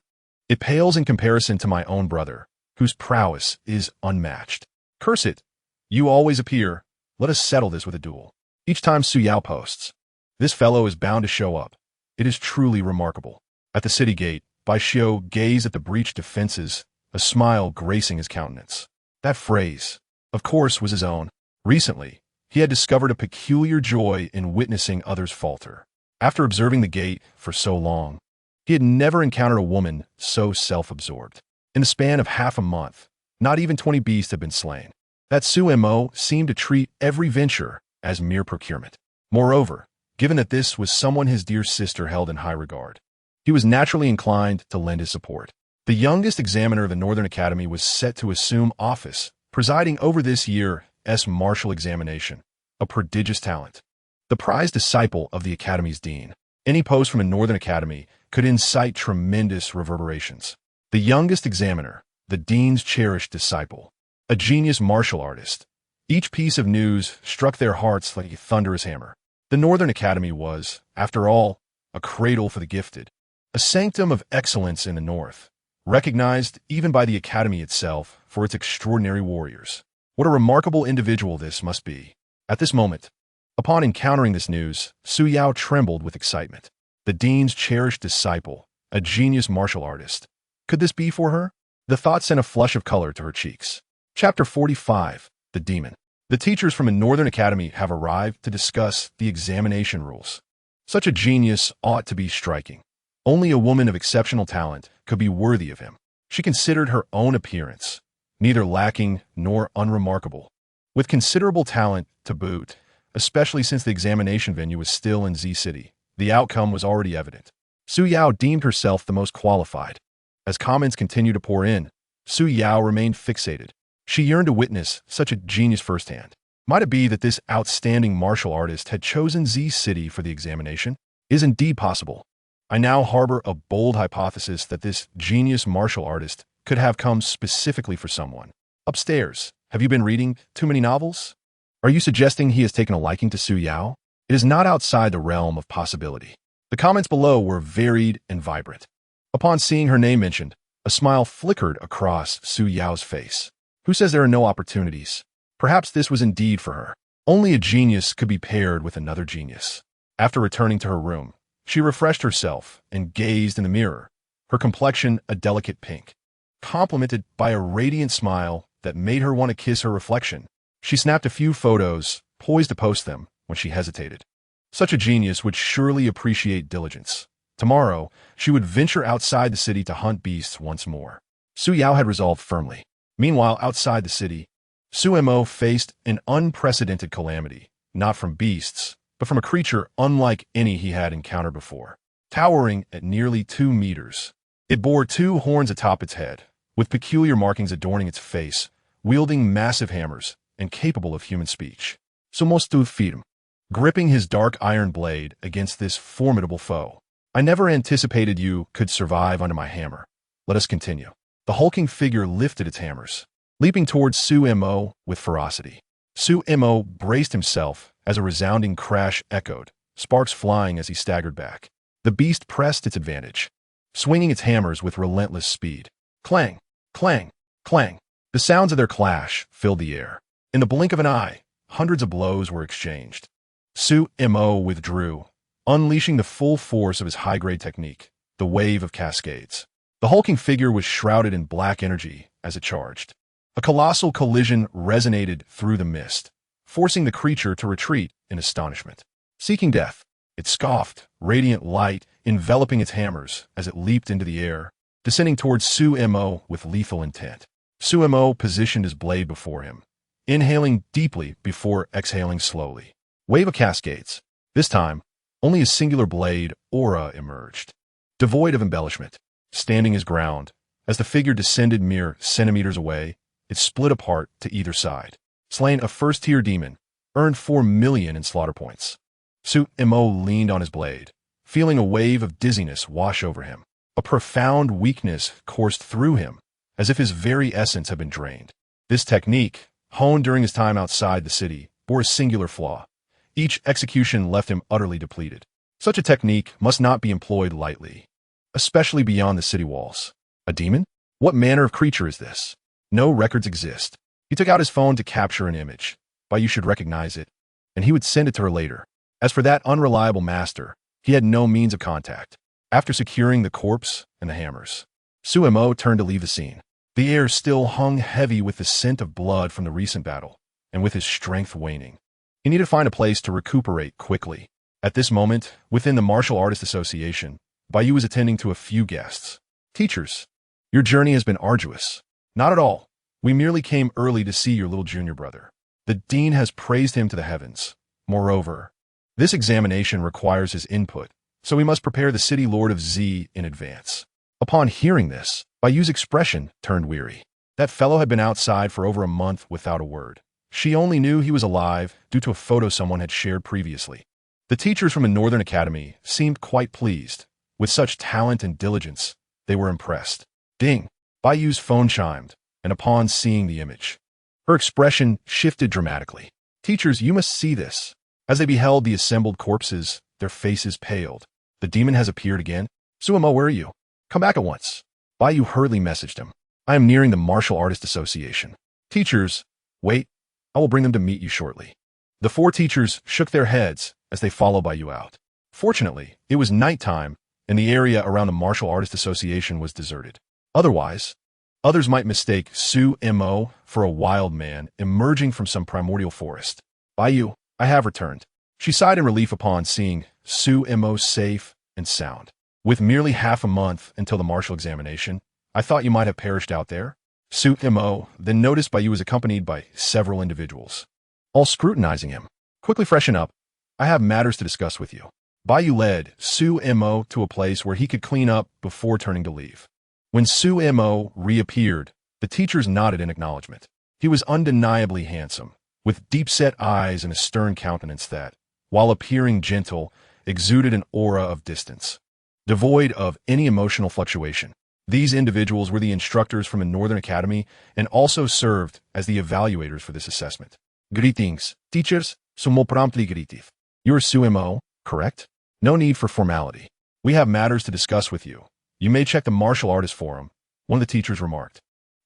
it pales in comparison to my own brother, whose prowess is unmatched. Curse it! You always appear. Let us settle this with a duel. Each time Su Yao posts, this fellow is bound to show up. It is truly remarkable. At the city gate, Bai Xiu gazed at the breached defenses, a smile gracing his countenance. That phrase, of course, was his own. Recently, he had discovered a peculiar joy in witnessing others falter. After observing the gate for so long, he had never encountered a woman so self-absorbed. In the span of half a month, not even 20 beasts had been slain. That Su Mo seemed to treat every venture as mere procurement. Moreover, given that this was someone his dear sister held in high regard, he was naturally inclined to lend his support. The youngest examiner of the Northern Academy was set to assume office, presiding over this year's martial examination, a prodigious talent. The prized disciple of the Academy's dean, Any post from a Northern Academy could incite tremendous reverberations. The youngest examiner, the dean's cherished disciple, a genius martial artist. Each piece of news struck their hearts like a thunderous hammer. The Northern Academy was, after all, a cradle for the gifted, a sanctum of excellence in the North, recognized even by the Academy itself for its extraordinary warriors. What a remarkable individual this must be. At this moment, upon encountering this news, Su Yao trembled with excitement. The dean's cherished disciple, a genius martial artist. Could this be for her? The thought sent a flush of color to her cheeks. Chapter 45, The Demon. The teachers from a Northern Academy have arrived to discuss the examination rules. Such a genius ought to be striking. Only a woman of exceptional talent could be worthy of him. She considered her own appearance, neither lacking nor unremarkable. With considerable talent to boot, especially since the examination venue was still in Z City, the outcome was already evident. Su Yao deemed herself the most qualified. As comments continued to pour in, Su Yao remained fixated. She yearned to witness such a genius firsthand. Might it be that this outstanding martial artist had chosen Z City for the examination? It is indeed possible. I now harbor a bold hypothesis that this genius martial artist could have come specifically for someone. Upstairs, have you been reading too many novels? Are you suggesting he has taken a liking to Su Yao? It is not outside the realm of possibility. The comments below were varied and vibrant. Upon seeing her name mentioned, a smile flickered across Su Yao's face. Who says there are no opportunities? Perhaps this was indeed for her. Only a genius could be paired with another genius. After returning to her room, she refreshed herself and gazed in the mirror, her complexion a delicate pink, complemented by a radiant smile that made her want to kiss her reflection. She snapped a few photos, poised to post them, when she hesitated. Such a genius would surely appreciate diligence. Tomorrow, she would venture outside the city to hunt beasts once more. Su Yao had resolved firmly. Meanwhile, outside the city, Su Mo faced an unprecedented calamity, not from beasts, but from a creature unlike any he had encountered before. Towering at nearly 2 meters, it bore 2 horns atop its head, with peculiar markings adorning its face, wielding massive hammers, and capable of human speech. Sumostu firm, gripping his dark iron blade against this formidable foe. I never anticipated you could survive under my hammer. Let us continue. The hulking figure lifted its hammers, leaping towards Su Mo with ferocity. Su Mo braced himself as a resounding crash echoed, sparks flying as he staggered back. The beast pressed its advantage, swinging its hammers with relentless speed. Clang, clang, clang. The sounds of their clash filled the air. In the blink of an eye, hundreds of blows were exchanged. Su Mo withdrew, unleashing the full force of his high-grade technique, the wave of cascades. The hulking figure was shrouded in black energy as it charged. A colossal collision resonated through the mist, forcing the creature to retreat in astonishment. Seeking death, it scoffed, radiant light enveloping its hammers as it leaped into the air, descending towards Su Mo with lethal intent. Su Mo positioned his blade before him, inhaling deeply before exhaling slowly. Wave of cascades. This time, only a singular blade aura emerged, devoid of embellishment, standing his ground. As the figure descended mere centimeters away, it split apart to either side. Slain a first-tier demon, earned 4 million in slaughter points. Su Mo leaned on his blade, feeling a wave of dizziness wash over him. A profound weakness coursed through him, as if his very essence had been drained. This technique, honed during his time outside the city, bore a singular flaw. Each execution left him utterly depleted. Such a technique must not be employed lightly, especially beyond the city walls. A demon? What manner of creature is this? No records exist. He took out his phone to capture an image. You should recognize it, and he would send it to her later. As for that unreliable master, he had no means of contact. After securing the corpse and the hammers, Su Mo turned to leave the scene. The air still hung heavy with the scent of blood from the recent battle, and with his strength waning, he needed to find a place to recuperate quickly. At this moment, within the Martial Artists Association, Bayu was attending to a few guests. Teachers, your journey has been arduous. Not at all. We merely came early to see your little junior brother. The dean has praised him to the heavens. Moreover, this examination requires his input, so we must prepare the city lord of Z in advance. Upon hearing this, Bayu's expression turned weary. That fellow had been outside for over a month without a word. She only knew he was alive due to a photo someone had shared previously. The teachers from a northern academy seemed quite pleased. With such talent and diligence, they were impressed. Ding! Bayu's phone chimed, and upon seeing the image, her expression shifted dramatically. Teachers, you must see this. As they beheld the assembled corpses, their faces paled. The demon has appeared again? Suemo, where are you? Come back at once. Bayu hurriedly messaged him. I am nearing the Martial Artist Association. Teachers, wait. I will bring them to meet you shortly. The four teachers shook their heads as they followed Bayu out. Fortunately, it was nighttime, and the area around the Martial Artist Association was deserted. Otherwise, others might mistake Suemo for a wild man emerging from some primordial forest. Bayu, I have returned. She sighed in relief upon seeing Suemo safe and sound. With merely half a month until the martial examination, I thought you might have perished out there. Suemo then noticed Bayu was accompanied by several individuals, all scrutinizing him. Quickly freshen up. I have matters to discuss with you. Bayu led Suemo to a place where he could clean up before turning to leave. When Suemo reappeared, the teachers nodded in acknowledgement. He was undeniably handsome, with deep-set eyes and a stern countenance that, while appearing gentle, exuded an aura of distance, devoid of any emotional fluctuation. These individuals were the instructors from a northern academy and also served as the evaluators for this assessment. Greetings, teachers. Sumo promptly greeted. You're Suemo, correct? No need for formality. We have matters to discuss with you. You may check the martial artist forum, one of the teachers remarked.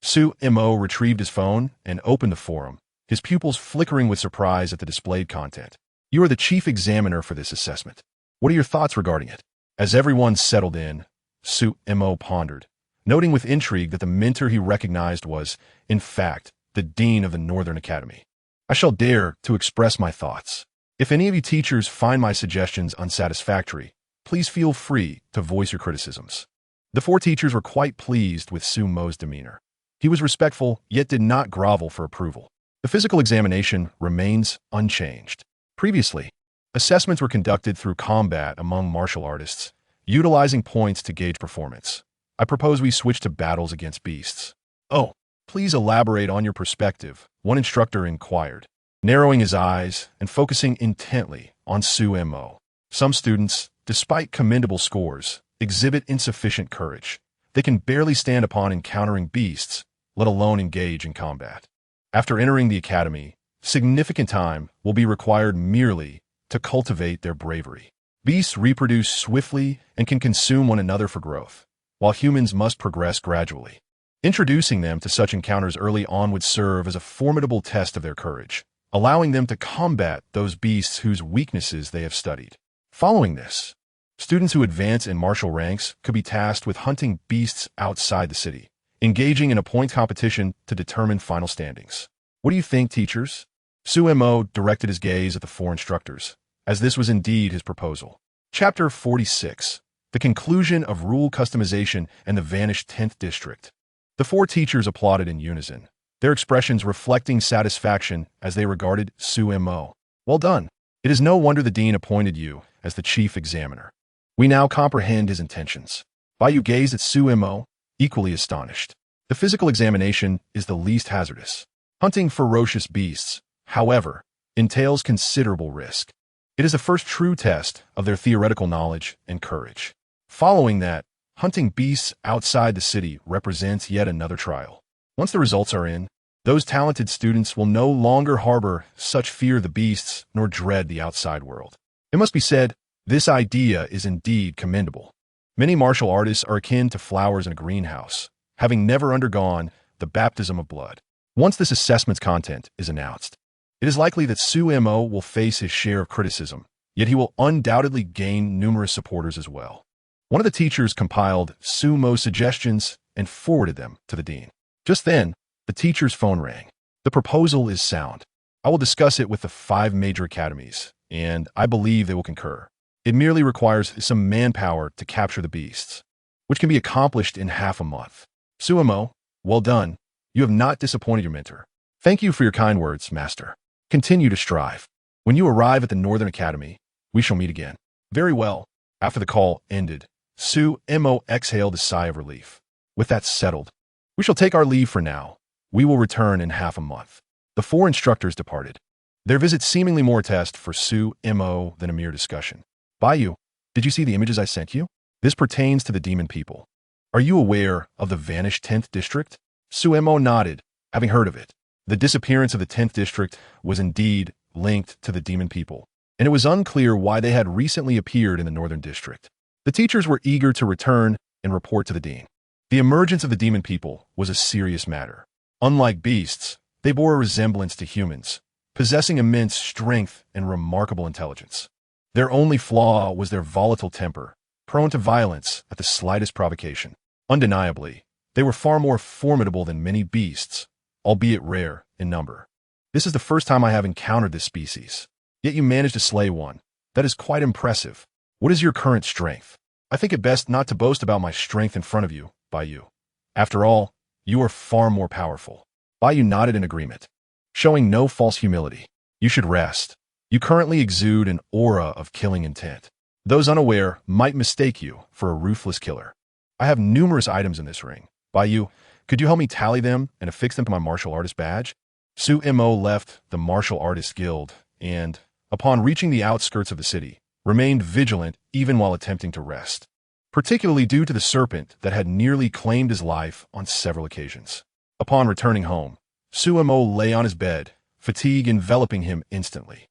Suemo retrieved his phone and opened the forum, his pupils flickering with surprise at the displayed content. You are the chief examiner for this assessment. What are your thoughts regarding it? As everyone settled in, Suemo pondered, noting with intrigue that the mentor he recognized was, in fact, the dean of the Northern Academy. I shall dare to express my thoughts. If any of you teachers find my suggestions unsatisfactory, please feel free to voice your criticisms. The four teachers were quite pleased with Suemo's demeanor. He was respectful, yet did not grovel for approval. The physical examination remains unchanged. Previously, assessments were conducted through combat among martial artists, utilizing points to gauge performance. I propose we switch to battles against beasts. Oh, please elaborate on your perspective, one instructor inquired, narrowing his eyes and focusing intently on Suemo. Some students, despite commendable scores, exhibit insufficient courage. They can barely stand upon encountering beasts, let alone engage in combat. After entering the academy, significant time will be required merely to cultivate their bravery. Beasts reproduce swiftly and can consume one another for growth, while humans must progress gradually. Introducing them to such encounters early on would serve as a formidable test of their courage, allowing them to combat those beasts whose weaknesses they have studied. Following this, students who advance in martial ranks could be tasked with hunting beasts outside the city, engaging in a point competition to determine final standings. What do you think, teachers? Suemo directed his gaze at the four instructors, as this was indeed his proposal. Chapter 46. The Conclusion of Rule Customization and the Vanished 10th District. The four teachers applauded in unison, their expressions reflecting satisfaction as they regarded Suemo. Well done. It is no wonder the dean appointed you as the chief examiner. We now comprehend his intentions. Bayu gazed at Suemo, equally astonished. The physical examination is the least hazardous. Hunting ferocious beasts, however, entails considerable risk. It is the first true test of their theoretical knowledge and courage. Following that, hunting beasts outside the city represents yet another trial. Once the results are in, those talented students will no longer harbor such fear of the beasts nor dread the outside world. It must be said, this idea is indeed commendable. Many martial artists are akin to flowers in a greenhouse, having never undergone the baptism of blood. Once this assessment's content is announced, it is likely that Suemo will face his share of criticism, yet he will undoubtedly gain numerous supporters as well. One of the teachers compiled Suemo's suggestions and forwarded them to the dean. Just then, the teacher's phone rang. The proposal is sound. I will discuss it with the 5 major academies, and I believe they will concur. It merely requires some manpower to capture the beasts, which can be accomplished in half a month. Suemo, well done. You have not disappointed your mentor. Thank you for your kind words, master. Continue to strive. When you arrive at the Northern Academy, we shall meet again. Very well. After the call ended, Suemo exhaled a sigh of relief. With that settled, we shall take our leave for now. We will return in half a month. The 4 instructors departed. Their visit seemingly more a test for Su-mo than a mere discussion. Bayu, did you see the images I sent you? This pertains to the demon people. Are you aware of the vanished 10th district? Su-mo nodded, having heard of it. The disappearance of the 10th district was indeed linked to the demon people, and it was unclear why they had recently appeared in the northern district. The teachers were eager to return and report to the dean. The emergence of the demon people was a serious matter. Unlike beasts, they bore a resemblance to humans, possessing immense strength and remarkable intelligence. Their only flaw was their volatile temper, prone to violence at the slightest provocation. Undeniably, they were far more formidable than many beasts, albeit rare in number. This is the first time I have encountered this species. Yet you managed to slay one. That is quite impressive. What is your current strength? I think it best not to boast about my strength in front of you, Bayu. After all, you are far more powerful. Bayu nodded in agreement, showing no false humility. You should rest. You currently exude an aura of killing intent. Those unaware might mistake you for a ruthless killer. I have numerous items in this ring. Bayu, could you help me tally them and affix them to my martial artist badge? Su-mo left the martial artist guild and, upon reaching the outskirts of the city, remained vigilant even while attempting to rest, particularly due to the serpent that had nearly claimed his life on several occasions. Upon returning home, Su-mo lay on his bed, fatigue enveloping him instantly.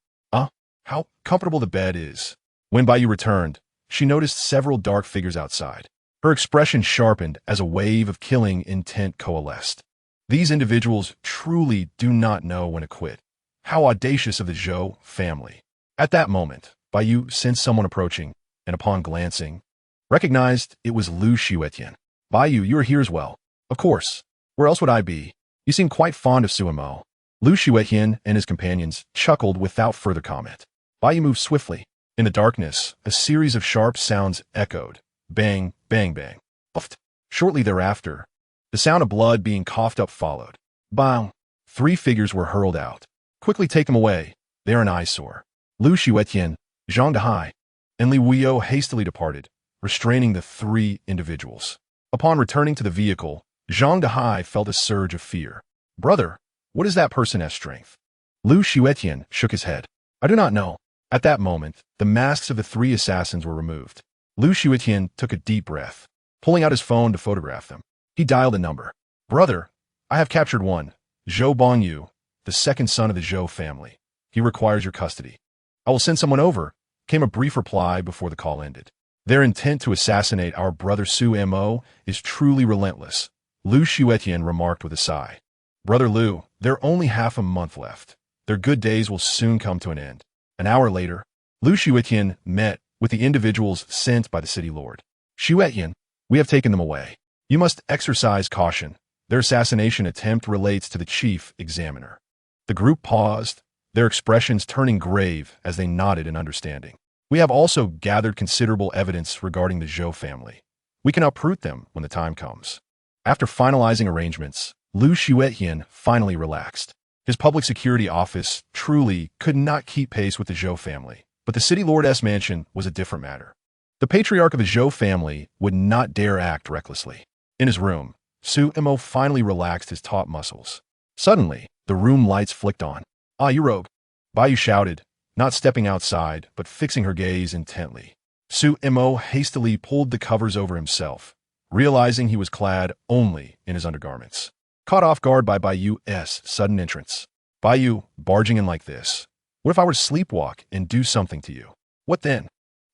How comfortable the bed is. When Bayu returned, she noticed several dark figures outside. Her expression sharpened as a wave of killing intent coalesced. These individuals truly do not know when to quit. How audacious of the Zhou family. At that moment, Bayu sensed someone approaching, and upon glancing, recognized it was Lu Xiuetian. Bayu, you are here as well. Of course. Where else would I be? You seem quite fond of Su-mo. Lu Xiuetian and his companions chuckled without further comment. Bayu moved swiftly. In the darkness, a series of sharp sounds echoed. Bang, bang, bang. Puffed. Shortly thereafter, the sound of blood being coughed up followed. Bang. 3 figures were hurled out. Quickly take them away. They are an eyesore. Lu Xiuetian, Zhang Dehai, and Li Wuyo hastily departed, restraining the 3 individuals. Upon returning to the vehicle, Zhang Dehai felt a surge of fear. Brother, what is that person has strength? Lu Xiuetian shook his head. I do not know. At that moment, the masks of the 3 assassins were removed. Lu Xiuetian took a deep breath, pulling out his phone to photograph them. He dialed a number. Brother, I have captured one. Zhou Bongyu, the second son of the Zhou family. He requires your custody. I will send someone over, came a brief reply before the call ended. Their intent to assassinate our brother Su-mo is truly relentless, Lu Xiuetian remarked with a sigh. Brother Lu, there are only half a month left. Their good days will soon come to an end. An hour later, Lu Xiuetian met with the individuals sent by the city lord. Xiuetian, we have taken them away. You must exercise caution. Their assassination attempt relates to the chief examiner. The group paused, their expressions turning grave as they nodded in understanding. We have also gathered considerable evidence regarding the Zhou family. We can uproot them when the time comes. After finalizing arrangements, Lu Xiuetian finally relaxed. His public security office truly could not keep pace with the Zhou family, but the city lord's mansion was a different matter. The patriarch of the Zhou family would not dare act recklessly. In his room, Su-mo finally relaxed his taut muscles. Suddenly, the room lights flicked on. Ah, you rogue! Bayu shouted, not stepping outside, but fixing her gaze intently. Su-mo hastily pulled the covers over himself, realizing he was clad only in his undergarments. Caught off guard by Bayu's sudden entrance. Bayu, barging in like this. What if I were to sleepwalk and do something to you? What then?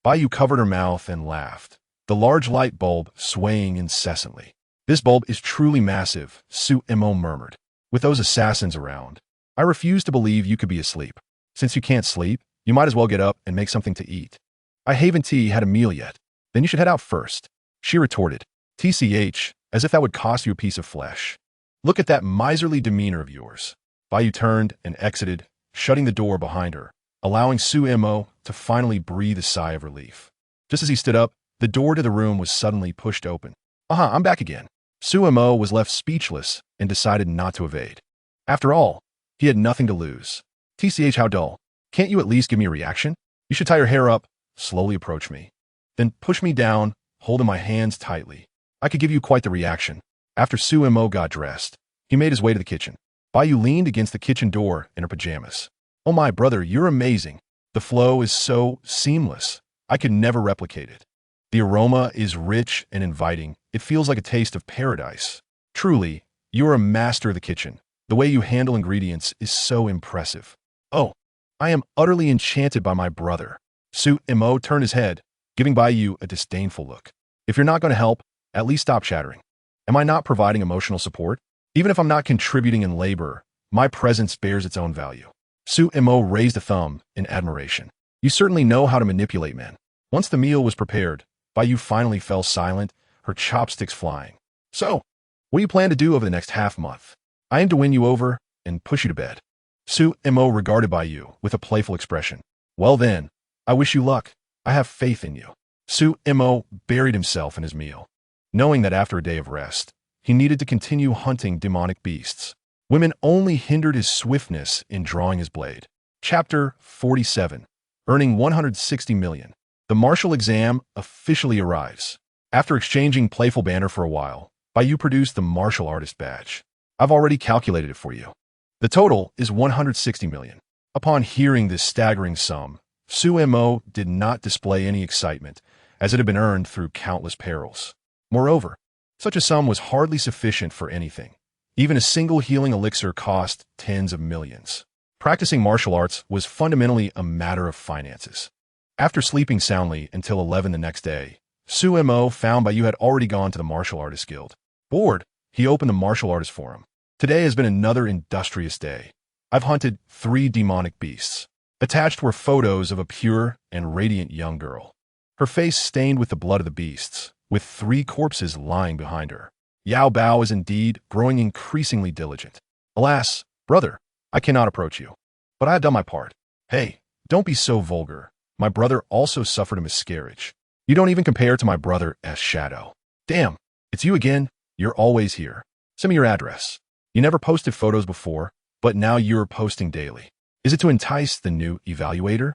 Bayu covered her mouth and laughed, the large light bulb swaying incessantly. This bulb is truly massive, Su-mo murmured. With those assassins around, I refuse to believe you could be asleep. Since you can't sleep, you might as well get up and make something to eat. I haven't had a meal yet. Then you should head out first. She retorted, TCH, as if that would cost you a piece of flesh. Look at that miserly demeanor of yours. Bayu turned and exited, shutting the door behind her, allowing Su-mo to finally breathe a sigh of relief. Just as he stood up, the door to the room was suddenly pushed open. I'm back again. Su-mo was left speechless and decided not to evade. After all, he had nothing to lose. TCH, how dull. Can't you at least give me a reaction? You should tie your hair up, slowly approach me. Then push me down, holding my hands tightly. I could give you quite the reaction. After Su-mo got dressed, he made his way to the kitchen. Bayu leaned against the kitchen door in her pajamas. Oh my brother, you're amazing. The flow is so seamless. I could never replicate it. The aroma is rich and inviting. It feels like a taste of paradise. Truly, you are a master of the kitchen. The way you handle ingredients is so impressive. Oh, I am utterly enchanted by my brother. Suit Mo turned his head, giving by you a disdainful look. If you're not going to help, at least stop chattering. Am I not providing emotional support? Even if I'm not contributing in labor, my presence bears its own value. Suit Mo raised a thumb in admiration. You certainly know how to manipulate men. Once the meal was prepared, Bayou finally fell silent, her chopsticks flying. So, what do you plan to do over the next half-month? I aim to win you over and push you to bed. Suit Mo regarded Bayou with a playful expression. Well then, I wish you luck. I have faith in you. Suit Mo buried himself in his meal, knowing that after a day of rest, he needed to continue hunting demonic beasts. Women only hindered his swiftness in drawing his blade. Chapter 47. Earning 160 million. The martial exam officially arrives. After exchanging playful banter for a while, Bayou produced the martial artist badge. I've already calculated it for you. The total is 160 million. Upon hearing this staggering sum, Su Mo did not display any excitement, as it had been earned through countless perils. Moreover, such a sum was hardly sufficient for anything. Even a single healing elixir cost tens of millions. Practicing martial arts was fundamentally a matter of finances. After sleeping soundly until 11 the next day, Su Mo found Bayou had already gone to the Martial Artists Guild. Bored, he opened the Martial Artist Forum. Today has been another industrious day. I've hunted 3 demonic beasts. Attached were photos of a pure and radiant young girl. Her face stained with the blood of the beasts, with 3 corpses lying behind her. Yao Bao is indeed growing increasingly diligent. Alas, brother, I cannot approach you. But I have done my part. Hey, don't be so vulgar. My brother also suffered a miscarriage. You don't even compare to my brother as Shadow. Damn, it's you again. You're always here. Send me your address. You never posted photos before, but now you're posting daily. Is it to entice the new evaluator?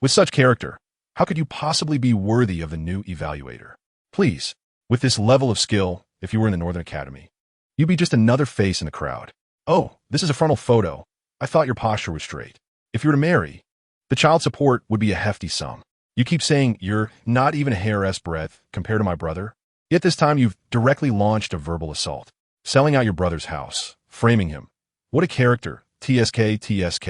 With such character, how could you possibly be worthy of the new evaluator? Please, with this level of skill, if you were in the Northern Academy, you'd be just another face in the crowd. Oh, this is a frontal photo. I thought your posture was straight. If you were to marry, the child support would be a hefty sum. You keep saying you're not even a hair's breadth compared to my brother, yet this time you've directly launched a verbal assault, selling out your brother's house, framing him. What a character, TSK, TSK.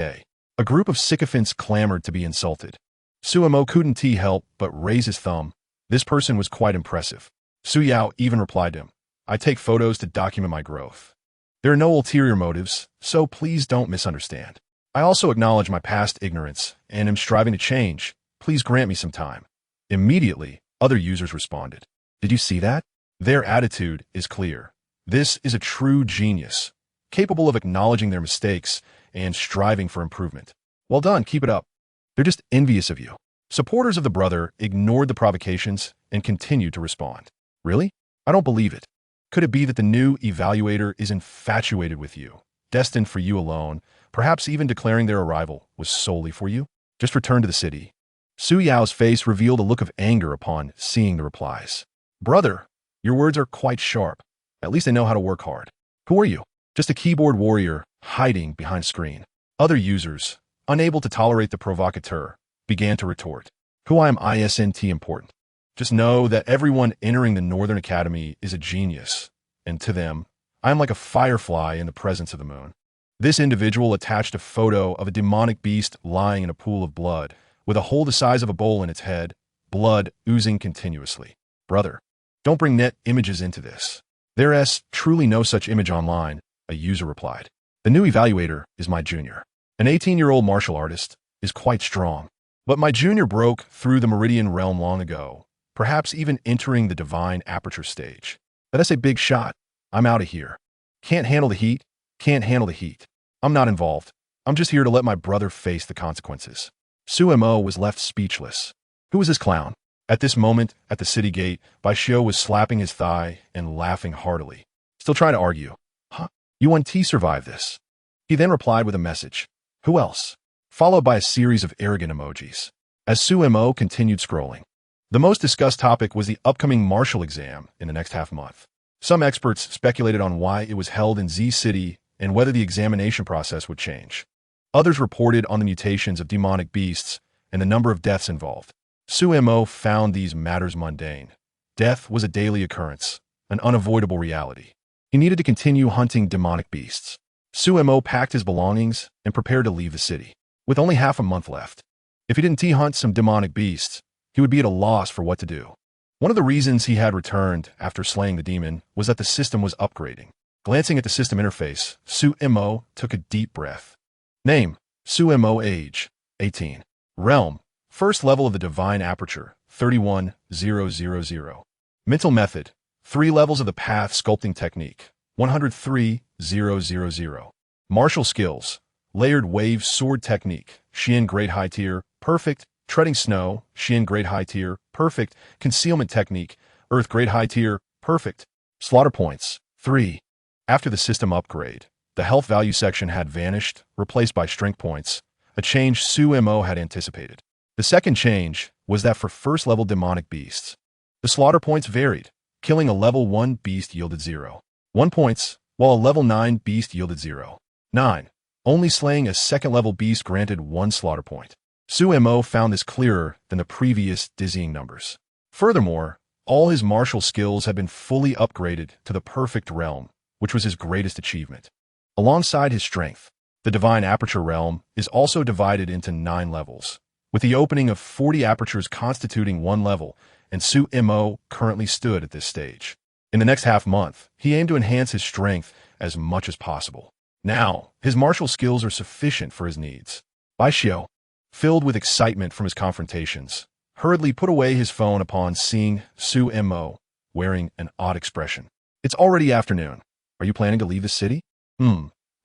A group of sycophants clamored to be insulted. Su Mo couldn't help but raise his thumb. This person was quite impressive. Su Yao even replied to him, I take photos to document my growth. There are no ulterior motives, so please don't misunderstand. I also acknowledge my past ignorance and am striving to change. Please grant me some time. Immediately, other users responded. Did you see that? Their attitude is clear. This is a true genius, capable of acknowledging their mistakes and striving for improvement. Well done, keep it up. They're just envious of you. Supporters of the brother ignored the provocations and continued to respond. Really? I don't believe it. Could it be that the new evaluator is infatuated with you, destined for you alone, perhaps even declaring their arrival was solely for you? Just return to the city. Su Yao's face revealed a look of anger upon seeing the replies. Brother, your words are quite sharp. At least I know how to work hard. Who are you? Just a keyboard warrior hiding behind a screen. Other users, unable to tolerate the provocateur, began to retort. Who I am isn't important. Just know that everyone entering the Northern Academy is a genius, and to them, I am like a firefly in the presence of the moon. This individual attached a photo of a demonic beast lying in a pool of blood, with a hole the size of a bowl in its head, blood oozing continuously. Brother, don't bring net images into this. There is truly no such image online, a user replied. The new evaluator is my junior. An 18-year-old martial artist is quite strong. But my junior broke through the meridian realm long ago, perhaps even entering the divine aperture stage. That's a big shot. I'm out of here. Can't handle the heat. Can't handle the heat. I'm not involved. I'm just here to let my brother face the consequences. Su Mo was left speechless. Who was this clown? At this moment, at the city gate, Baishio was slapping his thigh and laughing heartily. Still trying to argue. Huh? Yuan T survived this. He then replied with a message. Who else? Followed by a series of arrogant emojis. As Su Mo continued scrolling, the most discussed topic was the upcoming martial exam in the next half month. Some experts speculated on why it was held in Z City and whether the examination process would change. Others reported on the mutations of demonic beasts and the number of deaths involved. Sumo found these matters mundane. Death was a daily occurrence, an unavoidable reality. He needed to continue hunting demonic beasts. Sumo packed his belongings and prepared to leave the city. With only half a month left, if he didn't hunt some demonic beasts, he would be at a loss for what to do. One of the reasons he had returned after slaying the demon was that the system was upgrading. Glancing at the system interface, Sumo took a deep breath. Name, Sumo. Age, 18. Realm, first level of the Divine Aperture, 31000. Mental method, 3 levels of the Path Sculpting Technique, 103000. Martial skills, Layered Wave Sword Technique, Xian Great High Tier, Perfect. Treading Snow, Xian Great High Tier, Perfect. Concealment Technique, Earth Great High Tier, Perfect. Slaughter Points, 3. After the system upgrade, the health value section had vanished, replaced by strength points, a change Sumo had anticipated. The second change was that for first-level demonic beasts, the slaughter points varied. Killing a level 1 beast yielded 0. 1 points, while a level 9 beast yielded 0. 9. Only slaying a second-level beast granted 1 slaughter point. Sumo found this clearer than the previous dizzying numbers. Furthermore, all his martial skills had been fully upgraded to the perfect realm, which was his greatest achievement. Alongside his strength, the Divine Aperture realm is also divided into 9 levels, with the opening of 40 apertures constituting 1 level, and Sumo currently stood at this stage. In the next half-month, he aimed to enhance his strength as much as possible. Now, his martial skills are sufficient for his needs. Baishio, filled with excitement from his confrontations, hurriedly put away his phone upon seeing Sumo wearing an odd expression. It's already afternoon. Are you planning to leave the city?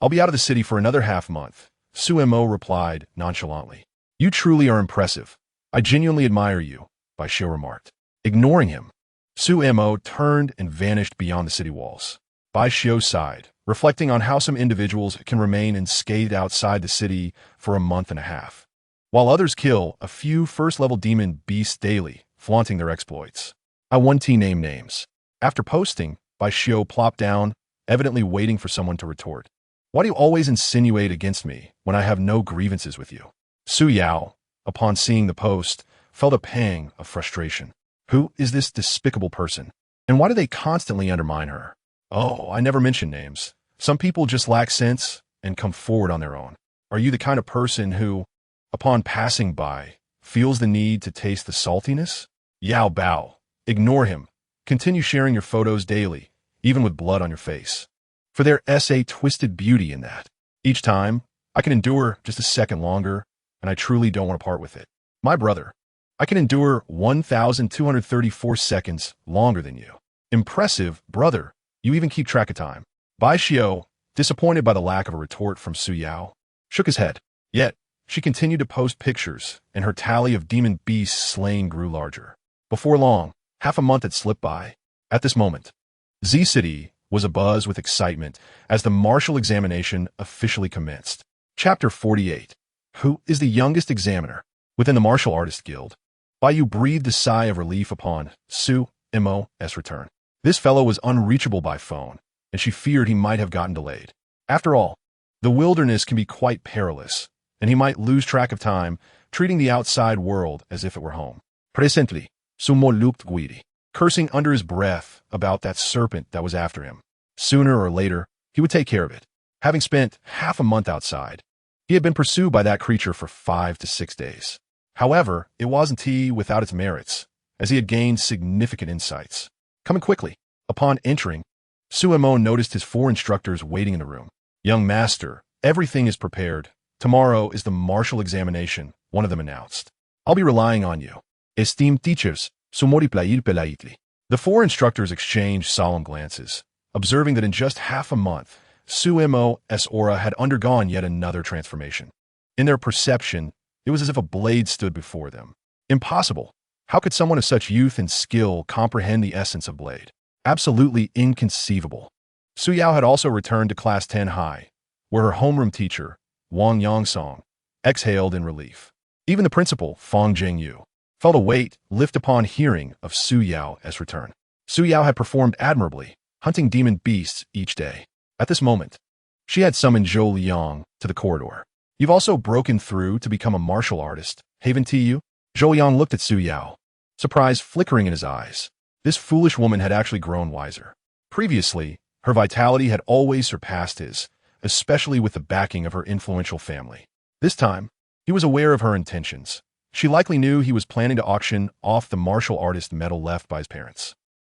I'll be out of the city for another half-month, Sumo replied nonchalantly. You truly are impressive. I genuinely admire you, Baishio remarked. Ignoring him, Sumo turned and vanished beyond the city walls. Baishio sighed, reflecting on how some individuals can remain unscathed outside the city for a month and a half, while others kill a few first-level demon beasts daily, flaunting their exploits. I 1T name names. After posting, Baishio plopped down, evidently waiting for someone to retort. Why do you always insinuate against me when I have no grievances with you? Su Yao, upon seeing the post, felt a pang of frustration. Who is this despicable person? And why do they constantly undermine her? Oh, I never mention names. Some people just lack sense and come forward on their own. Are you the kind of person who, upon passing by, feels the need to taste the saltiness? Yao Bao. Ignore him. Continue sharing your photos daily, even with blood on your face. For there is a twisted beauty in that. Each time, I can endure just a second longer, and I truly don't want to part with it. My brother, I can endure 1,234 seconds longer than you. Impressive, brother. You even keep track of time. Baishio, disappointed by the lack of a retort from Su Yao, shook his head. Yet, she continued to post pictures, and her tally of demon beasts slain grew larger. Before long, half a month had slipped by. At this moment, Z-City was abuzz with excitement as the martial examination officially commenced. Chapter 48. Who is the youngest examiner within the Martial Artist Guild? Baiyu breathed a sigh of relief upon Sumo's return. This fellow was unreachable by phone, and she feared he might have gotten delayed. After all, the wilderness can be quite perilous, and he might lose track of time, treating the outside world as if it were home. Presently, Sumo looked greedy, cursing under his breath about that serpent that was after him. Sooner or later, he would take care of it. Having spent half a month outside, he had been pursued by that creature for 5 to 6 days. However, it wasn't he without its merits, as he had gained significant insights. Coming quickly, upon entering, Sumo noticed his 4 instructors waiting in the room. Young master, everything is prepared. Tomorrow is the martial examination, one of them announced. I'll be relying on you. Esteemed teachers, sumoriplair pelaitli. The 4 instructors exchanged solemn glances, observing that in just half a month, Sumo's aura had undergone yet another transformation. In their perception, it was as if a blade stood before them. Impossible. How could someone of such youth and skill comprehend the essence of blade? Absolutely inconceivable. Su Yao had also returned to Class 10 High, where her homeroom teacher, Wang Yongsong, exhaled in relief. Even the principal, Fong Jingyu, felt a weight lift upon hearing of Su Yao's return. Su Yao had performed admirably, hunting demon beasts each day. At this moment, she had summoned Zhou Liang to the corridor. You've also broken through to become a martial artist, haven't you? Zhou Yang looked at Su Yao, surprise flickering in his eyes. This foolish woman had actually grown wiser. Previously, her vitality had always surpassed his, especially with the backing of her influential family. This time, he was aware of her intentions. She likely knew he was planning to auction off the martial artist medal left by his parents.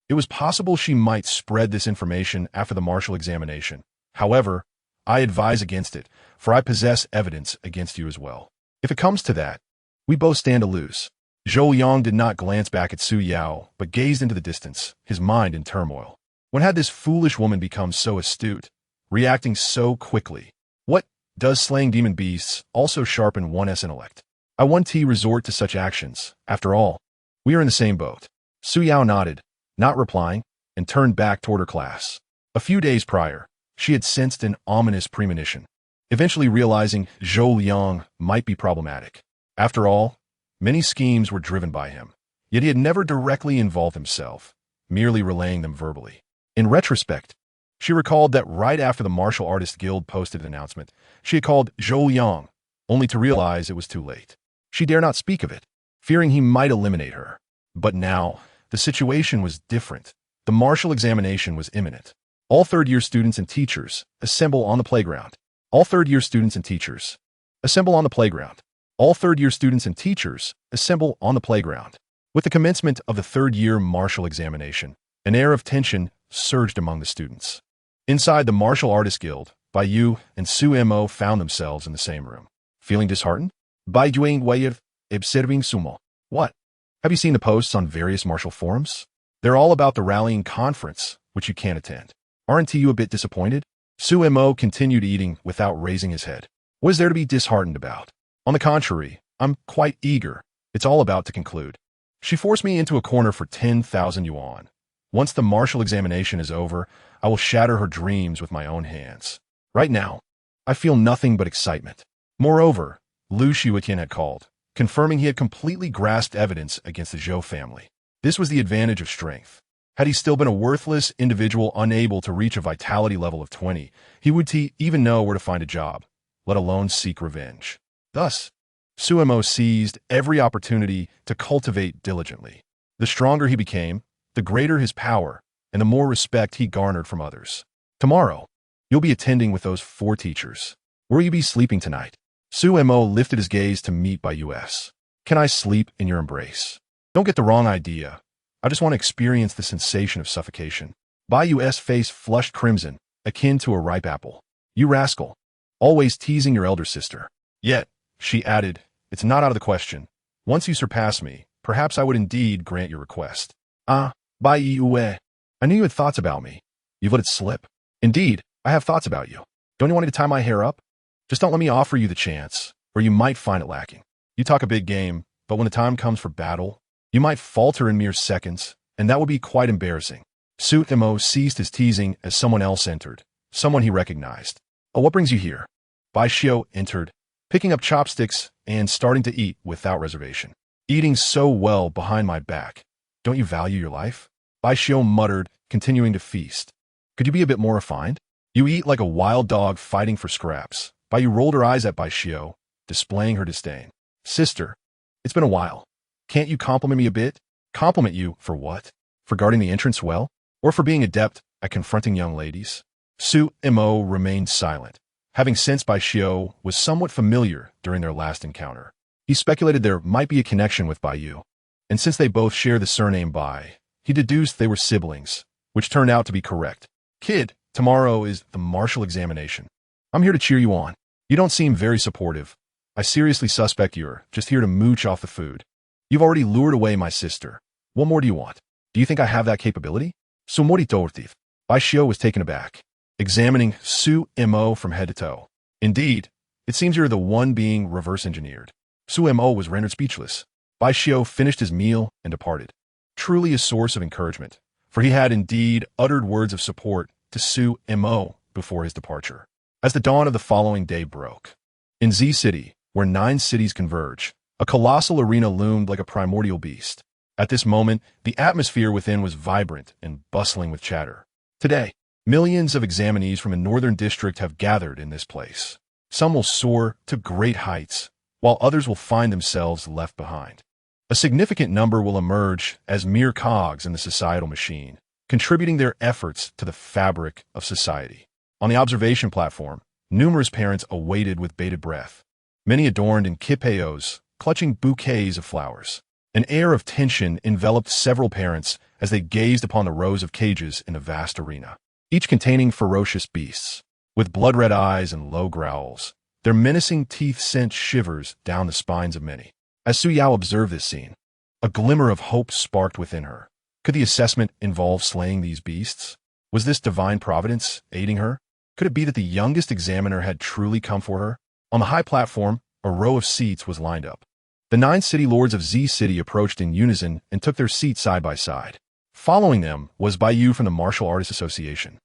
It was possible she might spread this information after the martial examination. However, I advise against it, for I possess evidence against you as well. If it comes to that, we both stand to lose. Zhou Yang did not glance back at Su Yao, but gazed into the distance, his mind in turmoil. When had this foolish woman become so astute, reacting so quickly? What does slaying demon beasts also sharpen one's intellect? I want to resort to such actions. After all, we are in the same boat. Su Yao nodded, not replying, and turned back toward her class. A few days prior, she had sensed an ominous premonition, eventually realizing Zhou Yang might be problematic. After all, many schemes were driven by him, yet he had never directly involved himself, merely relaying them verbally. In retrospect, she recalled that right after the Martial Artist Guild posted an announcement, she had called Zhou Yang, only to realize it was too late. She dare not speak of it, fearing he might eliminate her. But now, the situation was different. The martial examination was imminent. All third-year students and teachers assemble on the playground. All third-year students and teachers assemble on the playground. All third-year students and teachers assemble on the playground. With the commencement of the third-year martial examination, an air of tension surged among the students. Inside the Martial Artist Guild, Bai Yu and Su Mo found themselves in the same room. Feeling disheartened? Bai Yuan Wei observing Sumo. What? Have you seen the posts on various martial forums? They're all about the rallying conference, which you can't attend. Aren't you a bit disappointed? Su Mo continued eating without raising his head. What is there to be disheartened about? On the contrary, I'm quite eager. It's all about to conclude. She forced me into a corner for 10,000 yuan. Once the martial examination is over, I will shatter her dreams with my own hands. Right now, I feel nothing but excitement. Moreover, Lu Shiwutian had called, confirming he had completely grasped evidence against the Zhou family. This was the advantage of strength. Had he still been a worthless individual unable to reach a vitality level of 20, he would even know where to find a job, let alone seek revenge. Thus, Suemo seized every opportunity to cultivate diligently. The stronger he became, the greater his power, and the more respect he garnered from others. Tomorrow, you'll be attending with those 4 teachers. Where will you be sleeping tonight? Suemo lifted his gaze to meet by US. Can I sleep in your embrace? Don't get the wrong idea. I just want to experience the sensation of suffocation. Bai Yu's face flushed crimson, akin to a ripe apple. You rascal. Always teasing your elder sister. Yet, she added, it's not out of the question. Once you surpass me, perhaps I would indeed grant your request. Bai Yu, I knew you had thoughts about me. You've let it slip. Indeed, I have thoughts about you. Don't you want me to tie my hair up? Just don't let me offer you the chance, or you might find it lacking. You talk a big game, but when the time comes for battle, you might falter in mere seconds, and that would be quite embarrassing. Su Mo ceased his teasing as someone else entered, someone he recognized. Oh, what brings you here? Bai Xiao entered, picking up chopsticks and starting to eat without reservation. Eating so well behind my back. Don't you value your life? Bai Xiao muttered, continuing to feast. Could you be a bit more refined? You eat like a wild dog fighting for scraps. Bai Yu rolled her eyes at Bai Xiao, displaying her disdain. Sister, it's been a while. Can't you compliment me a bit? Compliment you for what? For guarding the entrance well? Or for being adept at confronting young ladies? Su Mo remained silent, having sensed Bai Xiao was somewhat familiar during their last encounter. He speculated there might be a connection with Bai Yu, and since they both share the surname Bai, he deduced they were siblings, which turned out to be correct. Kid, tomorrow is the martial examination. I'm here to cheer you on. You don't seem very supportive. I seriously suspect you're just here to mooch off the food. You've already lured away my sister. What more do you want? Do you think I have that capability? Sumoritortiv. Bai Xiao was taken aback, examining Su Mo from head to toe. Indeed, it seems you're the one being reverse engineered. Su Mo was rendered speechless. Bai Xiao finished his meal and departed. Truly a source of encouragement, for he had indeed uttered words of support to Su Mo before his departure. As the dawn of the following day broke, in Z City, where 9 cities converge, a colossal arena loomed like a primordial beast. At this moment, the atmosphere within was vibrant and bustling with chatter. Today, millions of examinees from a northern district have gathered in this place. Some will soar to great heights, while others will find themselves left behind. A significant number will emerge as mere cogs in the societal machine, contributing their efforts to the fabric of society. On the observation platform, numerous parents awaited with bated breath, many adorned in kipeos, clutching bouquets of flowers. An air of tension enveloped several parents as they gazed upon the rows of cages in the vast arena, each containing ferocious beasts. With blood-red eyes and low growls, their menacing teeth sent shivers down the spines of many. As Su Yao observed this scene, a glimmer of hope sparked within her. Could the assessment involve slaying these beasts? Was this divine providence aiding her? Could it be that the youngest examiner had truly come for her? On the high platform, a row of seats was lined up. The 9 city lords of Z City approached in unison and took their seats side by side. Following them was Baiyu from the Martial Artists Association,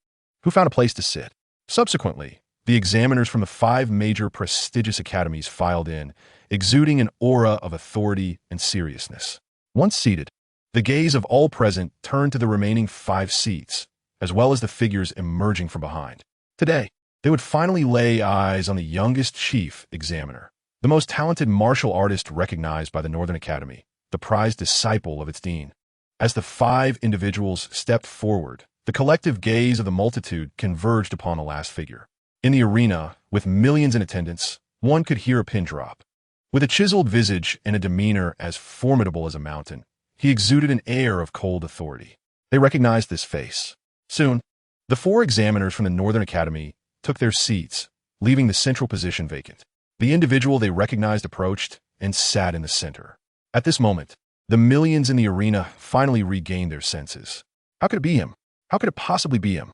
who found a place to sit. Subsequently, the examiners from the 5 major prestigious academies filed in, exuding an aura of authority and seriousness. Once seated, the gaze of all present turned to the remaining 5 seats, as well as the figures emerging from behind. Today, they would finally lay eyes on the youngest chief examiner, the most talented martial artist recognized by the Northern Academy, the prized disciple of its dean. As the 5 individuals stepped forward, the collective gaze of the multitude converged upon the last figure. In the arena, with millions in attendance, one could hear a pin drop. With a chiseled visage and a demeanor as formidable as a mountain, he exuded an air of cold authority. They recognized this face. Soon, the 4 examiners from the Northern Academy took their seats, leaving the central position vacant. The individual they recognized approached and sat in the center. At this moment, the millions in the arena finally regained their senses. How could it be him? How could it possibly be him?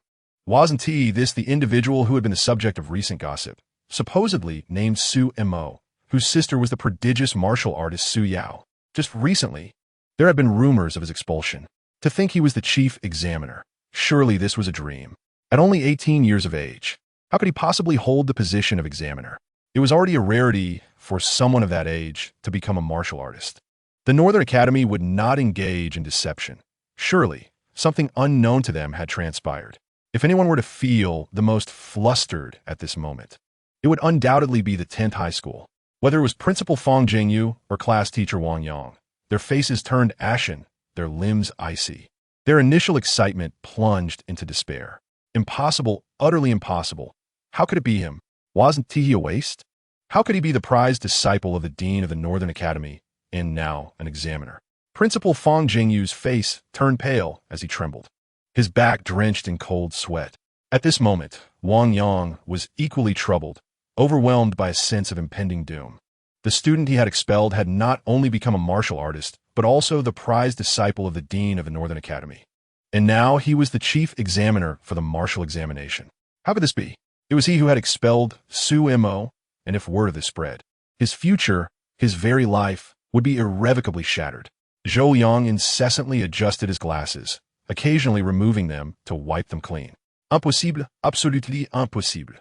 Wasn't this the individual who had been the subject of recent gossip, supposedly named Su Mo, whose sister was the prodigious martial artist Su Yao? Just recently, there had been rumors of his expulsion. To think he was the chief examiner. Surely this was a dream. At only 18 years of age, how could he possibly hold the position of examiner? It was already a rarity for someone of that age to become a martial artist. The Northern Academy would not engage in deception. Surely, something unknown to them had transpired. If anyone were to feel the most flustered at this moment, it would undoubtedly be the 10th high school. Whether it was Principal Fang Jingyu or class teacher Wang Yang, their faces turned ashen, their limbs icy. Their initial excitement plunged into despair. Impossible, utterly impossible. How could it be him? Wasn't he a waste? How could he be the prized disciple of the dean of the Northern Academy, and now an examiner? Principal Fang Jingyu's face turned pale as he trembled, his back drenched in cold sweat. At this moment, Wang Yang was equally troubled, overwhelmed by a sense of impending doom. The student he had expelled had not only become a martial artist, but also the prized disciple of the dean of the Northern Academy. And now he was the chief examiner for the martial examination. How could this be? It was he who had expelled Su Mo, and if word of this spread, his future, his very life, would be irrevocably shattered. Zhou Yang incessantly adjusted his glasses, occasionally removing them to wipe them clean. Impossible, absolutely impossible.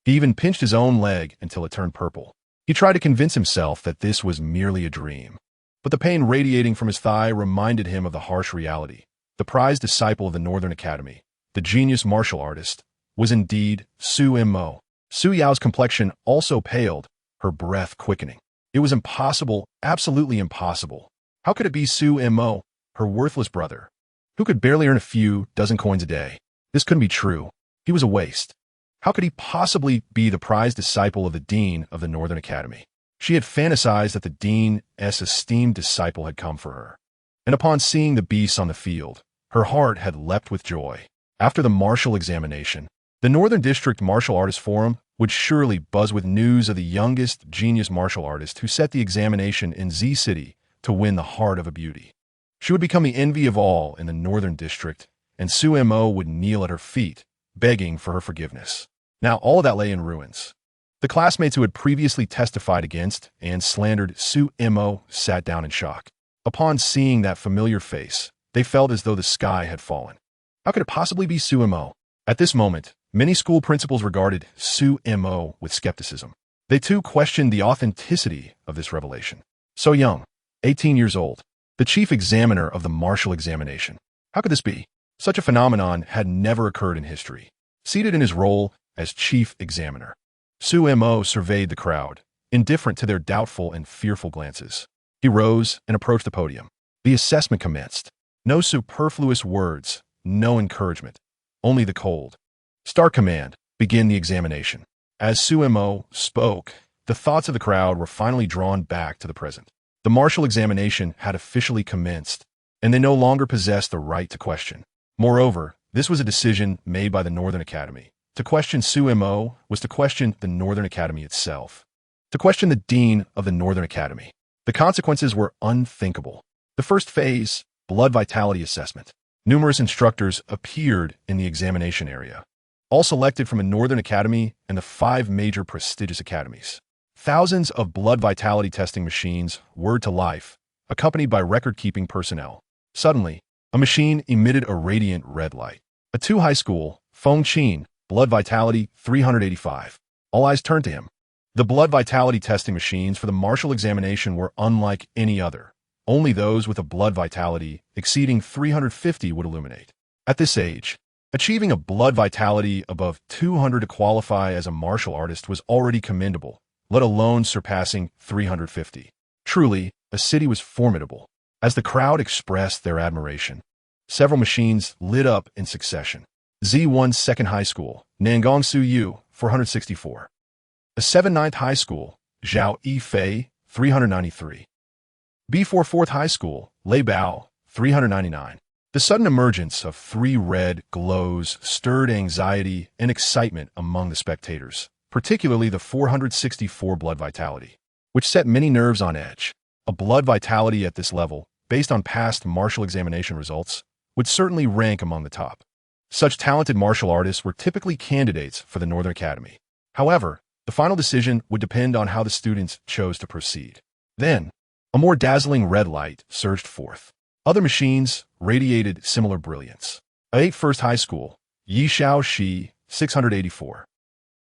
He even pinched his own leg until it turned purple. He tried to convince himself that this was merely a dream. But the pain radiating from his thigh reminded him of the harsh reality. The prized disciple of the Northern Academy, the genius martial artist, was indeed Su Mo. Su Yao's complexion also paled, her breath quickening. It was impossible, absolutely impossible. How could it be Su Mo, her worthless brother, who could barely earn a few dozen coins a day? This couldn't be true. He was a waste. How could he possibly be the prized disciple of the dean of the Northern Academy? She had fantasized that the dean's esteemed disciple had come for her. And upon seeing the beasts on the field, her heart had leapt with joy. After the martial examination, the Northern District Martial Artists Forum would surely buzz with news of the youngest genius martial artist who set the examination in Z City to win the heart of a beauty. She would become the envy of all in the Northern District, and Su Mo would kneel at her feet, begging for her forgiveness. Now all of that lay in ruins. The classmates who had previously testified against and slandered Su Mo sat down in shock. Upon seeing that familiar face, they felt as though the sky had fallen. How could it possibly be Su Mo? At this moment, many school principals regarded Su Mo with skepticism. They too questioned the authenticity of this revelation. So young, 18 years old, the chief examiner of the martial examination. How could this be? Such a phenomenon had never occurred in history. Seated in his role as chief examiner, Su Mo surveyed the crowd, indifferent to their doubtful and fearful glances. He rose and approached the podium. The assessment commenced. No superfluous words, no encouragement, only the cold, stark command: begin the examination. As Su Mo spoke, the thoughts of the crowd were finally drawn back to the present. The martial examination had officially commenced, and they no longer possessed the right to question. Moreover, this was a decision made by the Northern Academy. To question Su Mo was to question the Northern Academy itself, to question the dean of the Northern Academy. The consequences were unthinkable. The first phase, blood vitality assessment. Numerous instructors appeared in the examination area, all selected from a Northern Academy and the 5 major prestigious academies. Thousands of blood vitality testing machines whirred to life, accompanied by record-keeping personnel. Suddenly, a machine emitted a radiant red light. A 2 high school, Fengqin, blood vitality 385. All eyes turned to him. The blood vitality testing machines for the martial examination were unlike any other. Only those with a blood vitality exceeding 350 would illuminate. At this age, achieving a blood vitality above 200 to qualify as a martial artist was already commendable, let alone surpassing 350. Truly, a city was formidable. As the crowd expressed their admiration, several machines lit up in succession. Z1 Second High School, Nangong Su Yu, 464. A 7 Ninth High School, Zhao Yifei, 393. B4 Fourth High School, Lei Bao, 399. The sudden emergence of 3 red glows stirred anxiety and excitement among the spectators, particularly the 464 blood vitality, which set many nerves on edge. A blood vitality at this level, based on past martial examination results, would certainly rank among the top. Such talented martial artists were typically candidates for the Northern Academy. However, the final decision would depend on how the students chose to proceed. Then, a more dazzling red light surged forth. Other machines radiated similar brilliance. A8 First High School, Yishao Shi, 684.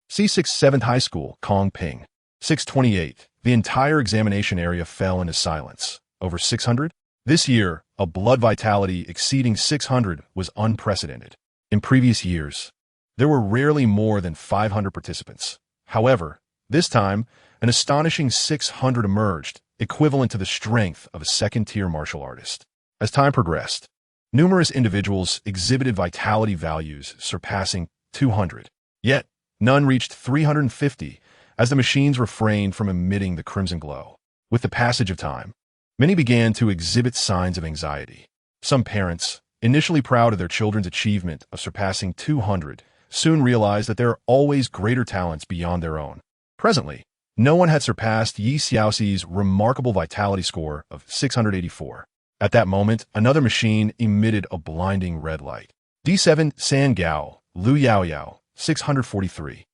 C6 Seventh High School, Kong Ping, 628. The entire examination area fell into silence. Over 600? This year, a blood vitality exceeding 600 was unprecedented. In previous years, there were rarely more than 500 participants. However, this time, an astonishing 600 emerged, equivalent to the strength of a second-tier martial artist. As time progressed, numerous individuals exhibited vitality values surpassing 200. Yet, none reached 350 as the machines refrained from emitting the crimson glow. With the passage of time, many began to exhibit signs of anxiety. Some parents, initially proud of their children's achievement of surpassing 200, soon realized that there are always greater talents beyond their own. Presently, no one had surpassed Yi Xiaoxi's remarkable vitality score of 684. At that moment, another machine emitted a blinding red light. D7 San Gao, Lu Yaoyao, 643.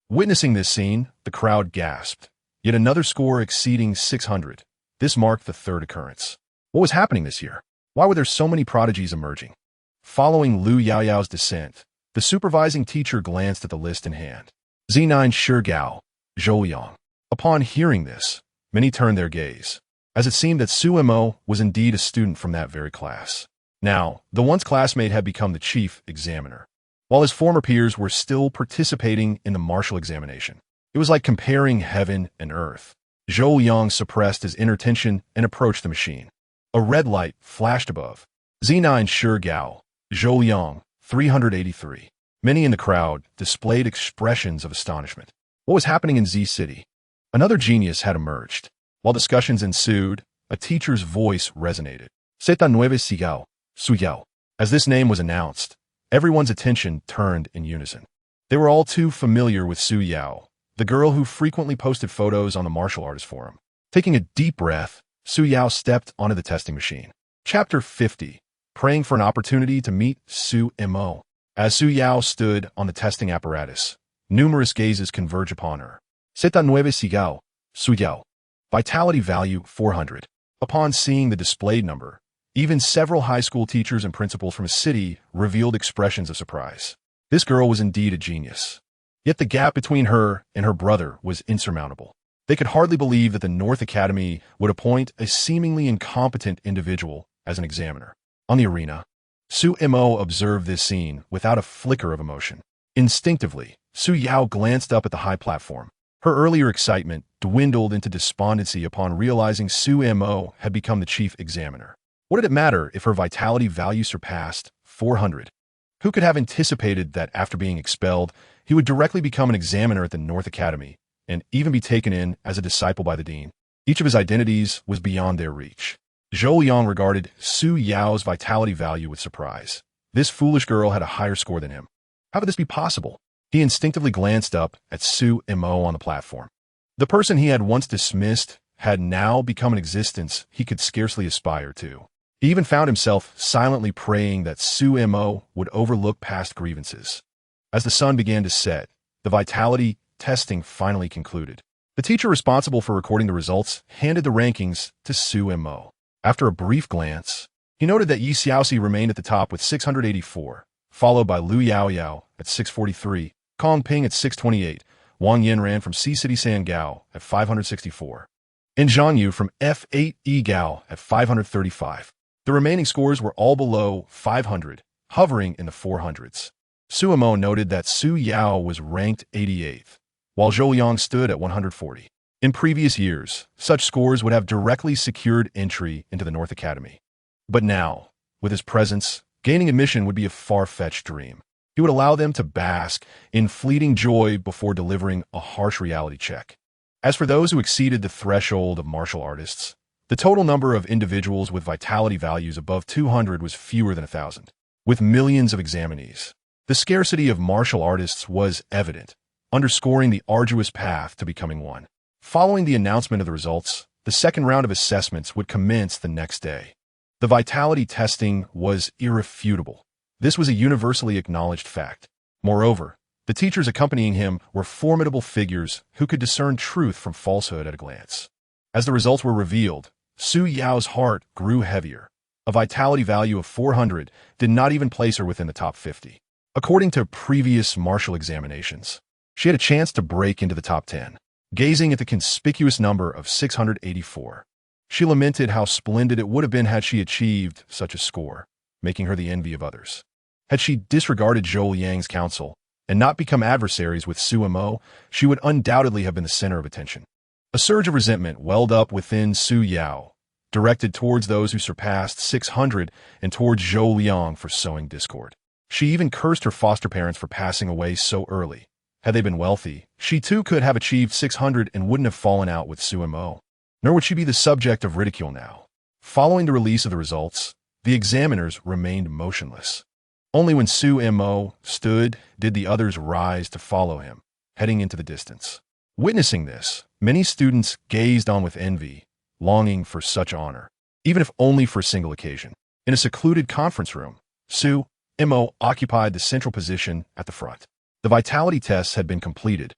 Witnessing this scene, the crowd gasped. Yet another score exceeding 600. This marked the 3rd occurrence. What was happening this year? Why were there so many prodigies emerging? Following Lu Yaoyao's descent, the supervising teacher glanced at the list in hand. Z9 Shigao, Zhouliang. Upon hearing this, many turned their gaze, as it seemed that Su Mo was indeed a student from that very class. Now, the once classmate had become the chief examiner, while his former peers were still participating in the martial examination. It was like comparing heaven and earth. Zhou Yang suppressed his inner tension and approached the machine. A red light flashed above. Z9 Shigao, Zhou Yang, 383. Many in the crowd displayed expressions of astonishment. What was happening in Z City? Another genius had emerged. While discussions ensued, a teacher's voice resonated. thebestisekaimangayouneedtosee, Suyao. As this name was announced, everyone's attention turned in unison. They were all too familiar with Su Yao, the girl who frequently posted photos on the martial artist forum. Taking a deep breath, Su Yao stepped onto the testing machine. Chapter 50, Praying for an Opportunity to Meet Su Mo. As Su Yao stood on the testing apparatus, numerous gazes converged upon her. thebestisekaimangayouneedtosee, Suyao. Vitality value 400. Upon seeing the displayed number, even several high school teachers and principals from a city revealed expressions of surprise. This girl was indeed a genius. Yet the gap between her and her brother was insurmountable. They could hardly believe that the North Academy would appoint a seemingly incompetent individual as an examiner. On the arena, Su Mo observed this scene without a flicker of emotion. Instinctively, Su Yao glanced up at the high platform. Her earlier excitement dwindled into despondency upon realizing Su-mo had become the chief examiner. What did it matter if her vitality value surpassed 400? Who could have anticipated that after being expelled, he would directly become an examiner at the North Academy and even be taken in as a disciple by the dean? Each of his identities was beyond their reach. Zhou Liang regarded Su Yao's vitality value with surprise. This foolish girl had a higher score than him. How could this be possible? He instinctively glanced up at Su-mo on the platform. The person he had once dismissed had now become an existence he could scarcely aspire to. He even found himself silently praying that Su-mo would overlook past grievances. As the sun began to set, the vitality testing finally concluded. The teacher responsible for recording the results handed the rankings to Su-mo. After a brief glance, he noted that Yi Xiaoxi remained at the top with 684, followed by Liu Yaoyao at 643, Kong Ping at 628, Wang Yin from C-City Sangao at 564, and Zhang Yu from F8 Egao at 535. The remaining scores were all below 500, hovering in the 400s. Su-mo noted that Su Yao was ranked 88th, while Zhou Liang stood at 140. In previous years, such scores would have directly secured entry into the North Academy. But now, with his presence, gaining admission would be a far-fetched dream. He would allow them to bask in fleeting joy before delivering a harsh reality check. As for those who exceeded the threshold of martial artists, the total number of individuals with vitality values above 200 was fewer than 1,000. With millions of examinees, the scarcity of martial artists was evident, underscoring the arduous path to becoming one. Following the announcement of the results, the second round of assessments would commence the next day. The vitality testing was irrefutable. This was a universally acknowledged fact. Moreover, the teachers accompanying him were formidable figures who could discern truth from falsehood at a glance. As the results were revealed, Su Yao's heart grew heavier. A vitality value of 400 did not even place her within the top 50. According to previous martial examinations, she had a chance to break into the top 10. Gazing at the conspicuous number of 684, she lamented how splendid it would have been had she achieved such a score, making her the envy of others. Had she disregarded Zhou Liang's counsel and not become adversaries with Su-mo, she would undoubtedly have been the center of attention. A surge of resentment welled up within Su Yao, directed towards those who surpassed 600 and towards Zhou Liang for sowing discord. She even cursed her foster parents for passing away so early. Had they been wealthy, she too could have achieved 600 and wouldn't have fallen out with Su-mo. Nor would she be the subject of ridicule now. Following the release of the results, the examiners remained motionless. Only when Su-mo stood did the others rise to follow him, heading into the distance. Witnessing this, many students gazed on with envy, longing for such honor, even if only for a single occasion. In a secluded conference room, Su-mo occupied the central position at the front. The vitality tests had been completed,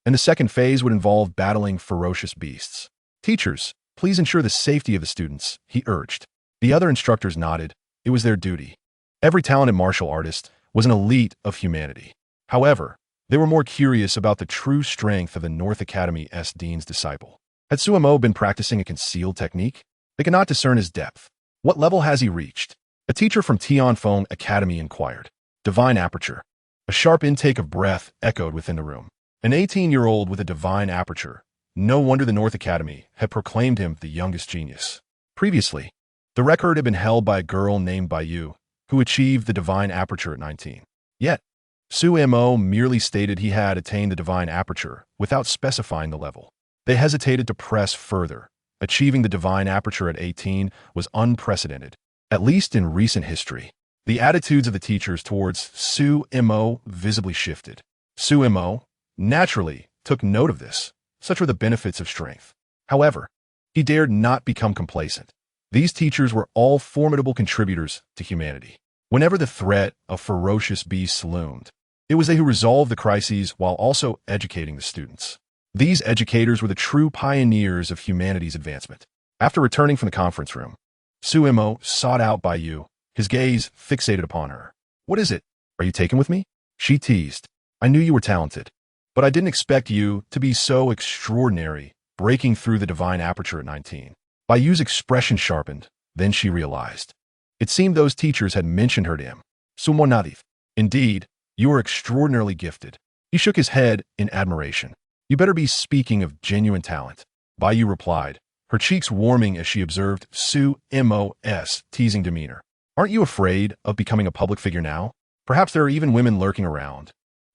and the second phase would involve battling ferocious beasts. "Teachers, please ensure the safety of the students," he urged. The other instructors nodded. It was their duty. Every talented martial artist was an elite of humanity. However, they were more curious about the true strength of the North Academy's dean's disciple. Had Su-mo been practicing a concealed technique? They could not discern his depth. What level has he reached? A teacher from Tianfeng Academy inquired. Divine aperture. A sharp intake of breath echoed within the room. An 18-year-old with a divine aperture. No wonder the North Academy had proclaimed him the youngest genius. Previously, the record had been held by a girl named Baiyu, who achieved the divine aperture at 19. Yet, Su-mo merely stated he had attained the divine aperture without specifying the level. They hesitated to press further. Achieving the divine aperture at 18 was unprecedented, at least in recent history. The attitudes of the teachers towards Su-mo visibly shifted. Su-mo, naturally, took note of this. Such were the benefits of strength. However, he dared not become complacent. These teachers were all formidable contributors to humanity. Whenever the threat of ferocious beasts loomed, it was they who resolved the crises while also educating the students. These educators were the true pioneers of humanity's advancement. After returning from the conference room, Su-mo sought out Baiyu, his gaze fixated upon her. "What is it? Are you taken with me?" she teased. "I knew you were talented, but I didn't expect you to be so extraordinary, breaking through the divine aperture at 19. Baiyu's expression sharpened, then she realized. It seemed those teachers had mentioned her to him. "Sumonadif. Indeed, you are extraordinarily gifted." He shook his head in admiration. You better be speaking of genuine talent. Baiyu replied, her cheeks warming as she observed Su Mo's teasing demeanor. Aren't you afraid of becoming a public figure now? Perhaps there are even women lurking around,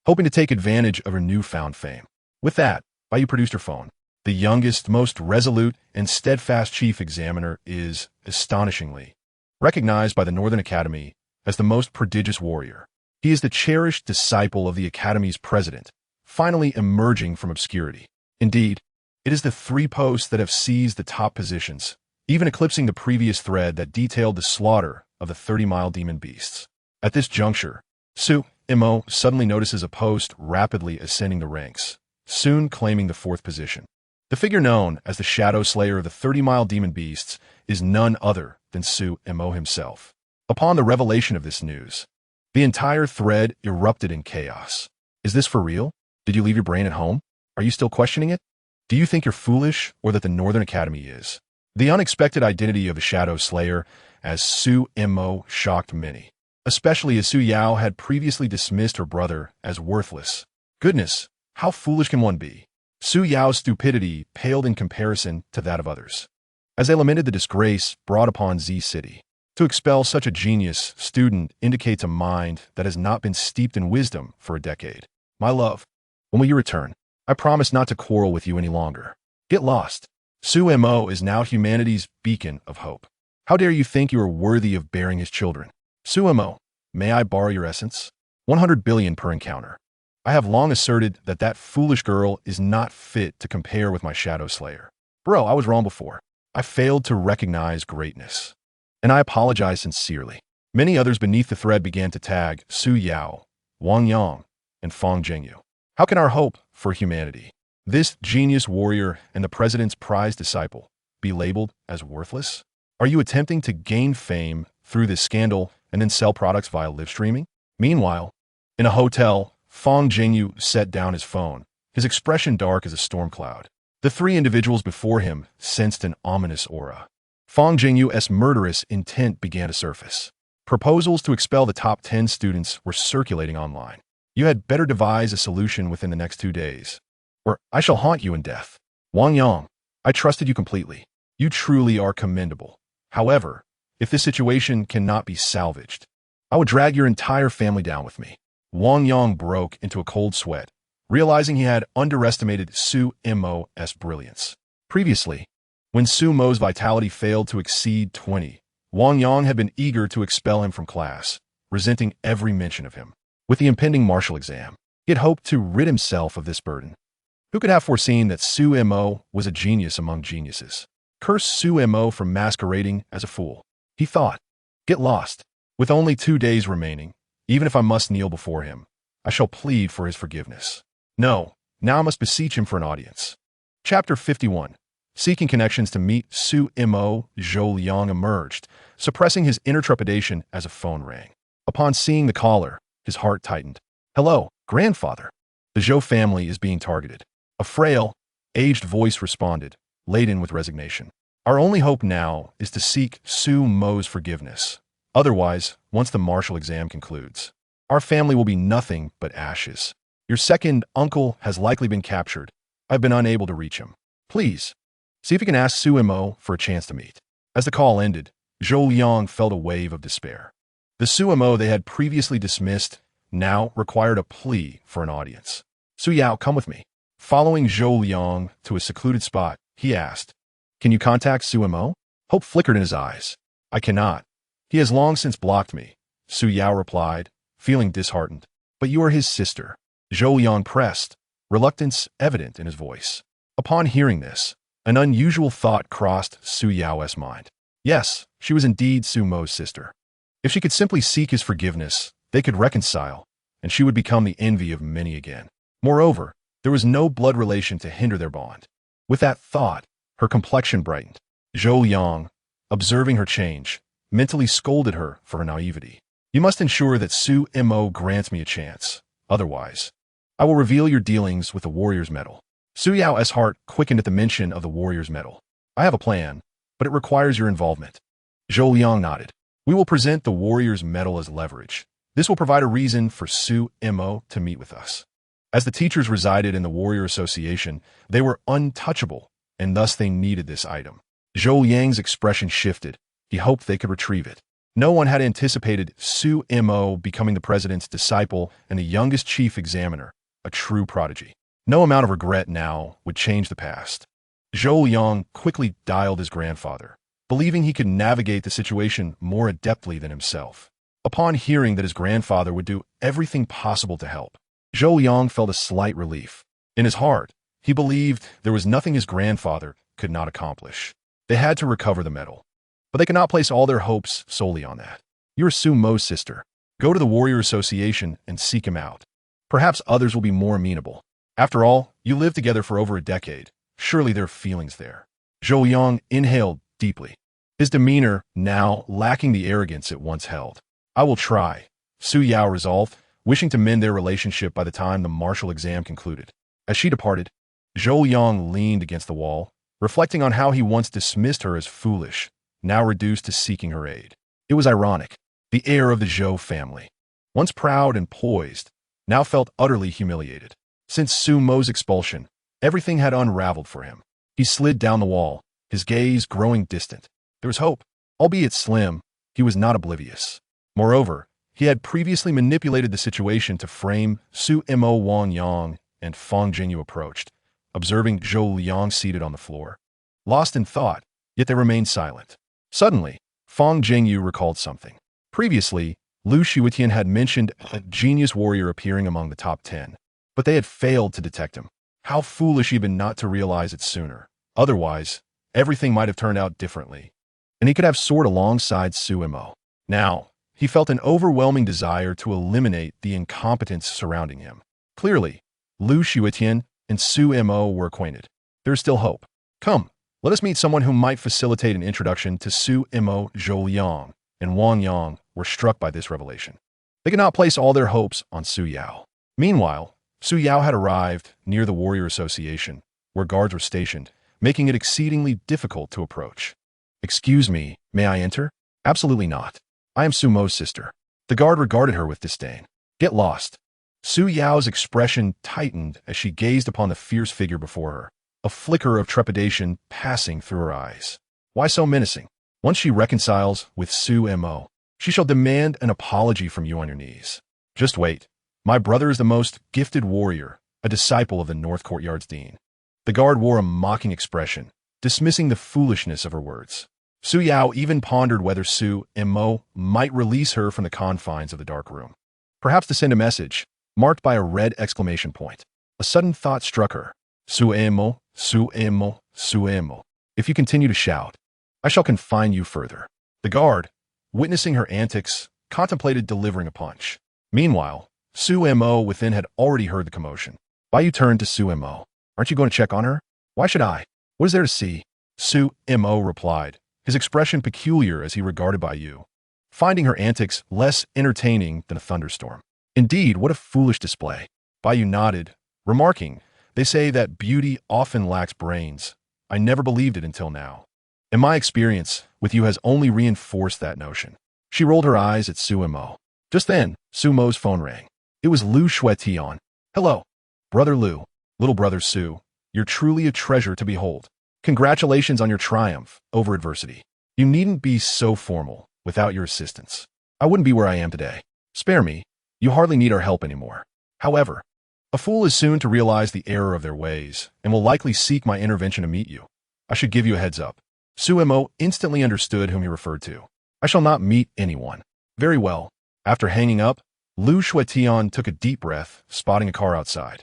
hoping to take advantage of her newfound fame. With that, Baiyu produced her phone. The youngest, most resolute, and steadfast chief examiner is, astonishingly, recognized by the Northern Academy as the most prodigious warrior. He is the cherished disciple of the Academy's president, finally emerging from obscurity. Indeed, it is the three posts that have seized the top positions, even eclipsing the previous thread that detailed the slaughter of the 30-mile demon beasts. At this juncture, Su Mo suddenly notices a post rapidly ascending the ranks, soon claiming the fourth position. The figure known as the Shadow Slayer of the 30-mile demon beasts is none other than Su Mo himself. Upon the revelation of this news, the entire thread erupted in chaos. Is this for real? Did you leave your brain at home? Are you still questioning it? Do you think you're foolish, or that the Northern Academy is? The unexpected identity of the Shadow Slayer as Su Mo shocked many, especially as Su Yao had previously dismissed her brother as worthless. Goodness, how foolish can one be? Su Yao's stupidity paled in comparison to that of others, as they lamented the disgrace brought upon Z City. To expel such a genius student indicates a mind that has not been steeped in wisdom for a decade. My love, when will you return? I promise not to quarrel with you any longer. Get lost. Su Mo is now humanity's beacon of hope. How dare you think you are worthy of bearing his children? Su Mo, may I borrow your essence? 100 billion per encounter. I have long asserted that that foolish girl is not fit to compare with my Shadow Slayer. Bro, I was wrong before. I failed to recognize greatness, and I apologize sincerely. Many others beneath the thread began to tag Su Yao, Wang Yang, and Fang Zhengyu. How can our hope for humanity, this genius warrior and the president's prized disciple, be labeled as worthless? Are you attempting to gain fame through this scandal and then sell products via live streaming? Meanwhile, in a hotel, Fang Zhengyu set down his phone, his expression dark as a storm cloud. The three individuals before him sensed an ominous aura. Fang Zhengyu's murderous intent began to surface. Proposals to expel the top 10 students were circulating online. You had better devise a solution within the next 2 days, or I shall haunt you in death. Wang Yang, I trusted you completely. You truly are commendable. However, if this situation cannot be salvaged, I would drag your entire family down with me. Wang Yang broke into a cold sweat, realizing he had underestimated Su Mo's brilliance. Previously, when Su Mo's vitality failed to exceed 20, Wang Yang had been eager to expel him from class, resenting every mention of him. With the impending martial exam, he had hoped to rid himself of this burden. Who could have foreseen that Su Mo was a genius among geniuses? Curse Su Mo for masquerading as a fool. He thought, get lost. With only 2 days remaining, even if I must kneel before him, I shall plead for his forgiveness. No, now I must beseech him for an audience. Chapter 51. Seeking connections to meet Su Mo, Zhou Liang emerged, suppressing his inner trepidation as a phone rang. Upon seeing the caller, his heart tightened. Hello, grandfather. The Zhou family is being targeted. A frail, aged voice responded, laden with resignation. Our only hope now is to seek Su Mo's forgiveness. Otherwise, once the martial exam concludes, our family will be nothing but ashes. Your second uncle has likely been captured. I've been unable to reach him. Please, see if you can ask Su Mo for a chance to meet. As the call ended, Zhou Liang felt a wave of despair. The Su Mo they had previously dismissed now required a plea for an audience. Su Yao, come with me. Following Zhou Liang to a secluded spot, he asked, can you contact Su Mo? Hope flickered in his eyes. I cannot. He has long since blocked me, Su Yao replied, feeling disheartened. But you are his sister. Zhou Liang pressed, reluctance evident in his voice. Upon hearing this, an unusual thought crossed Su Yao's mind. Yes, she was indeed Su Mo's sister. If she could simply seek his forgiveness, they could reconcile, and she would become the envy of many again. Moreover, there was no blood relation to hinder their bond. With that thought, her complexion brightened. Zhou Liang, observing her change, mentally scolded her for her naivety. You must ensure that Su Mo grants me a chance. Otherwise, I will reveal your dealings with the warrior's medal. Su Yao's heart quickened at the mention of the warrior's medal. I have a plan, but it requires your involvement. Zhou Liang nodded. We will present the warrior's medal as leverage. This will provide a reason for Su Mo to meet with us. As the teachers resided in the Warrior Association, they were untouchable, and thus they needed this item. Zhou Yang's expression shifted. He hoped they could retrieve it. No one had anticipated Su Mo becoming the president's disciple and the youngest chief examiner, a true prodigy. No amount of regret now would change the past. Zhou Yang quickly dialed his grandfather, believing he could navigate the situation more adeptly than himself. Upon hearing that his grandfather would do everything possible to help, Zhou Yang felt a slight relief. In his heart, he believed there was nothing his grandfather could not accomplish. They had to recover the medal, but they could not place all their hopes solely on that. You're Su Mo's sister. Go to the Warrior Association and seek him out. Perhaps others will be more amenable. After all, you lived together for over a decade. Surely there are feelings there. Zhou Yang inhaled deeply, his demeanor now lacking the arrogance it once held. I will try, Su Yao resolved, wishing to mend their relationship by the time the martial exam concluded. As she departed, Zhou Yang leaned against the wall, reflecting on how he once dismissed her as foolish, now reduced to seeking her aid. It was ironic. The heir of the Zhou family, once proud and poised, now felt utterly humiliated. Since Su Mo's expulsion, everything had unraveled for him. He slid down the wall, his gaze growing distant. There was hope. Albeit slim, he was not oblivious. Moreover, he had previously manipulated the situation to frame Su Mo. Wang Yang and Fang Jingyu approached, observing Zhou Liang seated on the floor. Lost in thought, yet they remained silent. Suddenly, Fang Jingyu recalled something. Previously, Lu Shiwutian had mentioned a genius warrior appearing among the top 10, but they had failed to detect him. How foolish he had been not to realize it sooner. Otherwise, everything might have turned out differently, and he could have soared alongside Su Mo. Now, he felt an overwhelming desire to eliminate the incompetence surrounding him. Clearly, Lu Shiwutian and Su Mo were acquainted. There is still hope. Come, let us meet someone who might facilitate an introduction to Su Mo. Zhou Liang and Wang Yang were struck by this revelation. They could not place all their hopes on Su Yao. Meanwhile, Su Yao had arrived near the Warrior Association, where guards were stationed, making it exceedingly difficult to approach. Excuse me, may I enter? Absolutely not. I am Su Mo's sister. The guard regarded her with disdain. Get lost. Su Yao's expression tightened as she gazed upon the fierce figure before her, a flicker of trepidation passing through her eyes. Why so menacing? Once she reconciles with Su Mo, she shall demand an apology from you on your knees. Just wait. My brother is the most gifted warrior, a disciple of the North Courtyard's dean. The guard wore a mocking expression, dismissing the foolishness of her words. Su Yao even pondered whether Su Mo might release her from the confines of the dark room. Perhaps to send a message, marked by a red exclamation point. A sudden thought struck her. Su Mo, Su Mo, Su Mo. If you continue to shout, I shall confine you further. The guard, witnessing her antics, contemplated delivering a punch. Meanwhile, Su Mo within had already heard the commotion. Why you turned to Su Mo? Aren't you going to check on her? Why should I? What is there to see? Su Mo replied, his expression peculiar as he regarded Bai Yu, finding her antics less entertaining than a thunderstorm. Indeed, what a foolish display. Bai Yu nodded, remarking, they say that beauty often lacks brains. I never believed it until now. And my experience with you has only reinforced that notion. She rolled her eyes at Su Mo. Just then, Su Mo's phone rang. It was Lu Shuetian. Hello. Brother Lu, little brother Su, you're truly a treasure to behold. Congratulations on your triumph over adversity. You needn't be so formal without your assistance. I wouldn't be where I am today. Spare me. You hardly need our help anymore. However, a fool is soon to realize the error of their ways and will likely seek my intervention to meet you. I should give you a heads up. Su Mo instantly understood whom he referred to. I shall not meet anyone. Very well. After hanging up, Lu Shuetian took a deep breath, spotting a car outside.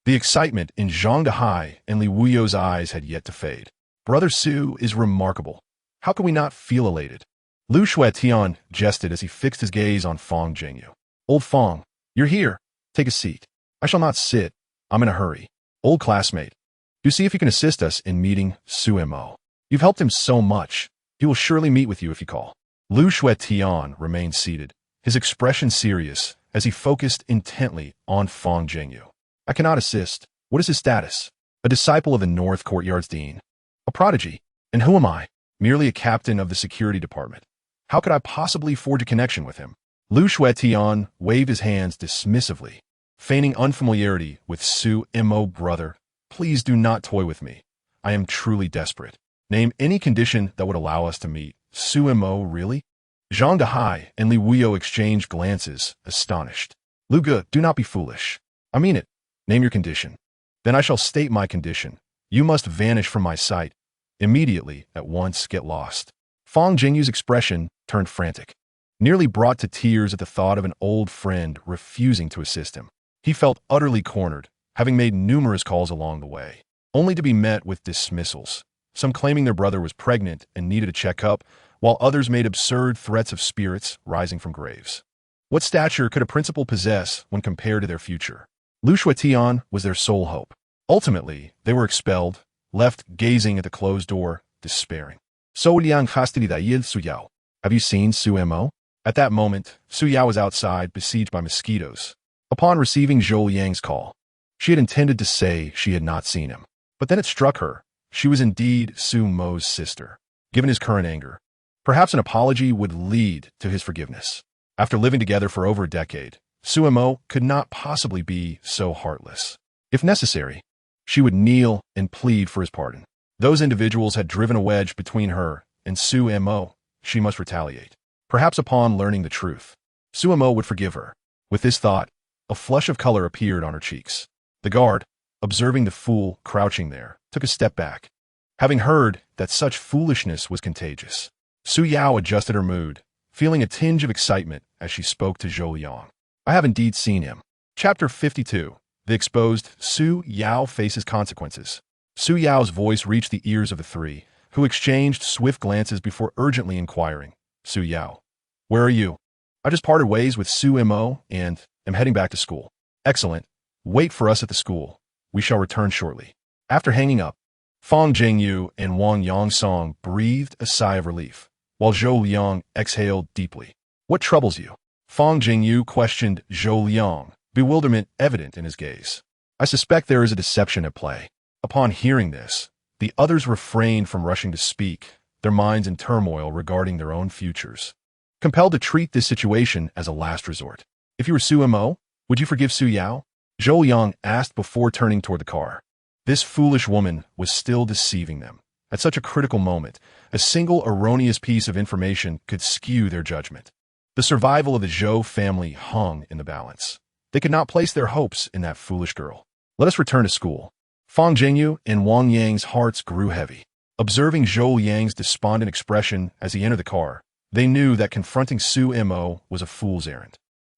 The excitement in Zhang Dehai and Li Wuyo's eyes had yet to fade. Brother Su is remarkable. How can we not feel elated? Lu Shuetian jested as he fixed his gaze on Fang Jingyu. Old Fang, you're here. Take a seat. I shall not sit. I'm in a hurry. Old classmate, do see if you can assist us in meeting Su Mo. You've helped him so much. He will surely meet with you if you call. Lu Shuetian remained seated, his expression serious as he focused intently on Fang Jingyu. I cannot assist. What is his status? A disciple of the North Courtyard's dean. A prodigy. And who am I? Merely a captain of the security department. How could I possibly forge a connection with him? Lu Shuetian waved his hands dismissively. feigning unfamiliarity with Su-mo. Brother, please do not toy with me. I am truly desperate. Name any condition that would allow us to meet. Su-mo, really? Zhang Dehai and Li Wuyo exchanged glances, astonished. Lu Ge, do not be foolish. I mean it. Name your condition. Then I shall state my condition. You must vanish from my sight. Immediately, at once, get lost. Fang Jingyu's expression turned frantic, nearly brought to tears at the thought of an old friend refusing to assist him. He felt utterly cornered, having made numerous calls along the way, only to be met with dismissals, some claiming their brother was pregnant and needed a checkup, while others made absurd threats of spirits rising from graves. What stature could a principal possess when compared to their future? Lu Shuetian was their sole hope. Ultimately, they were expelled, left gazing at the closed door, despairing. So Liang Hastidi Su Yao. Have you seen Su-mo? At that moment, Su Yao was outside, besieged by mosquitoes. Upon receiving Zhou Yang's call, she had intended to say she had not seen him. But then it struck her. She was indeed Su-mo's sister. Given his current anger, perhaps an apology would lead to his forgiveness. After living together for over a decade, Su-mo could not possibly be so heartless. If necessary, she would kneel and plead for his pardon. Those individuals had driven a wedge between her and Su-mo. She must retaliate. Perhaps upon learning the truth, Su-mo would forgive her. With this thought, a flush of color appeared on her cheeks. The guard, observing the fool crouching there, took a step back, having heard that such foolishness was contagious. Su Yao adjusted her mood, feeling a tinge of excitement as she spoke to Zhou Yang. I have indeed seen him. Chapter 52. The exposed Su Yao faces consequences. Su Yao's voice reached the ears of the three, who exchanged swift glances before urgently inquiring. Su Yao, where are you? I just parted ways with Su-mo and am heading back to school. Excellent. Wait for us at the school. We shall return shortly. After hanging up, Fang Jingyu and Wang Yongsong breathed a sigh of relief, while Zhou Liang exhaled deeply. What troubles you? Fang Jingyu questioned Zhou Liang, bewilderment evident in his gaze. I suspect there is a deception at play. Upon hearing this, the others refrained from rushing to speak, their minds in turmoil regarding their own futures, compelled to treat this situation as a last resort. If you were Su-mo, would you forgive Su Yao? Zhou Yang asked before turning toward the car. This foolish woman was still deceiving them. At such a critical moment, a single erroneous piece of information could skew their judgment. The survival of the Zhou family hung in the balance. They could not place their hopes in that foolish girl. Let us return to school. Fang Jingyu and Wang Yang's hearts grew heavy. Observing Zhou Yang's despondent expression as he entered the car, they knew that confronting Su-mo was a fool's errand.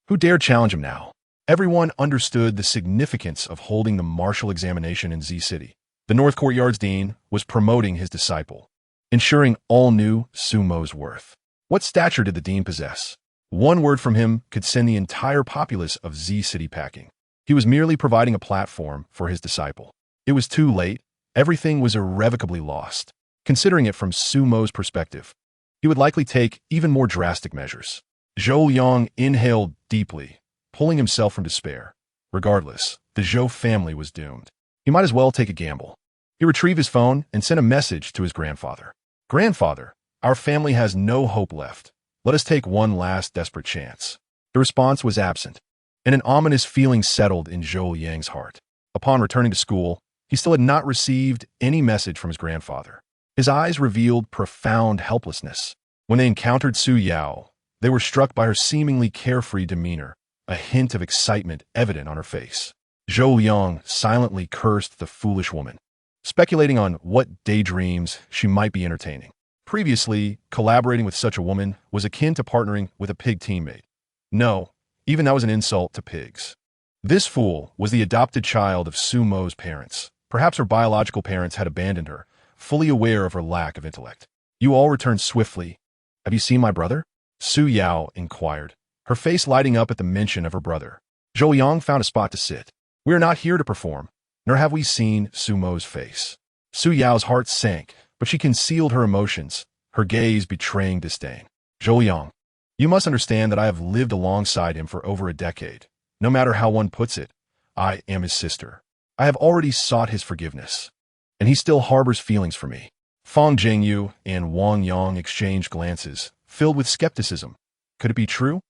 Who dared challenge him now? Everyone understood the significance of holding the martial examination in Z City. The North Courtyard's dean was promoting his disciple, ensuring all knew Su-mo's worth. What stature did the dean possess? One word from him could send the entire populace of Z City packing. He was merely providing a platform for his disciple. It was too late. Everything was irrevocably lost. Considering it from Su-mo's perspective, he would likely take even more drastic measures. Zhou Yang inhaled deeply, pulling himself from despair. Regardless, the Zhou family was doomed. He might as well take a gamble. He retrieved his phone and sent a message to his grandfather. Grandfather, our family has no hope left. Let us take one last desperate chance. The response was absent, and an ominous feeling settled in Zhou Yang's heart. Upon returning to school, he still had not received any message from his grandfather. His eyes revealed profound helplessness. When they encountered Su Yao, they were struck by her seemingly carefree demeanor, a hint of excitement evident on her face. Zhou Yang silently cursed the foolish woman, speculating on what daydreams she might be entertaining. Previously, collaborating with such a woman was akin to partnering with a pig teammate. No, even that was an insult to pigs. This fool was the adopted child of Su-mo's parents. Perhaps her biological parents had abandoned her, fully aware of her lack of intellect. You all returned swiftly. Have you seen my brother? Su Yao inquired, her face lighting up at the mention of her brother. Zhou Yang found a spot to sit. We are not here to perform, nor have we seen Su-mo's face. Su Yao's heart sank, but she concealed her emotions, her gaze betraying disdain. Zhou Yang, you must understand that I have lived alongside him for over a decade. No matter how one puts it, I am his sister. I have already sought his forgiveness, and he still harbors feelings for me. Fang Jingyu and Wang Yang exchanged glances, filled with skepticism. Could it be true?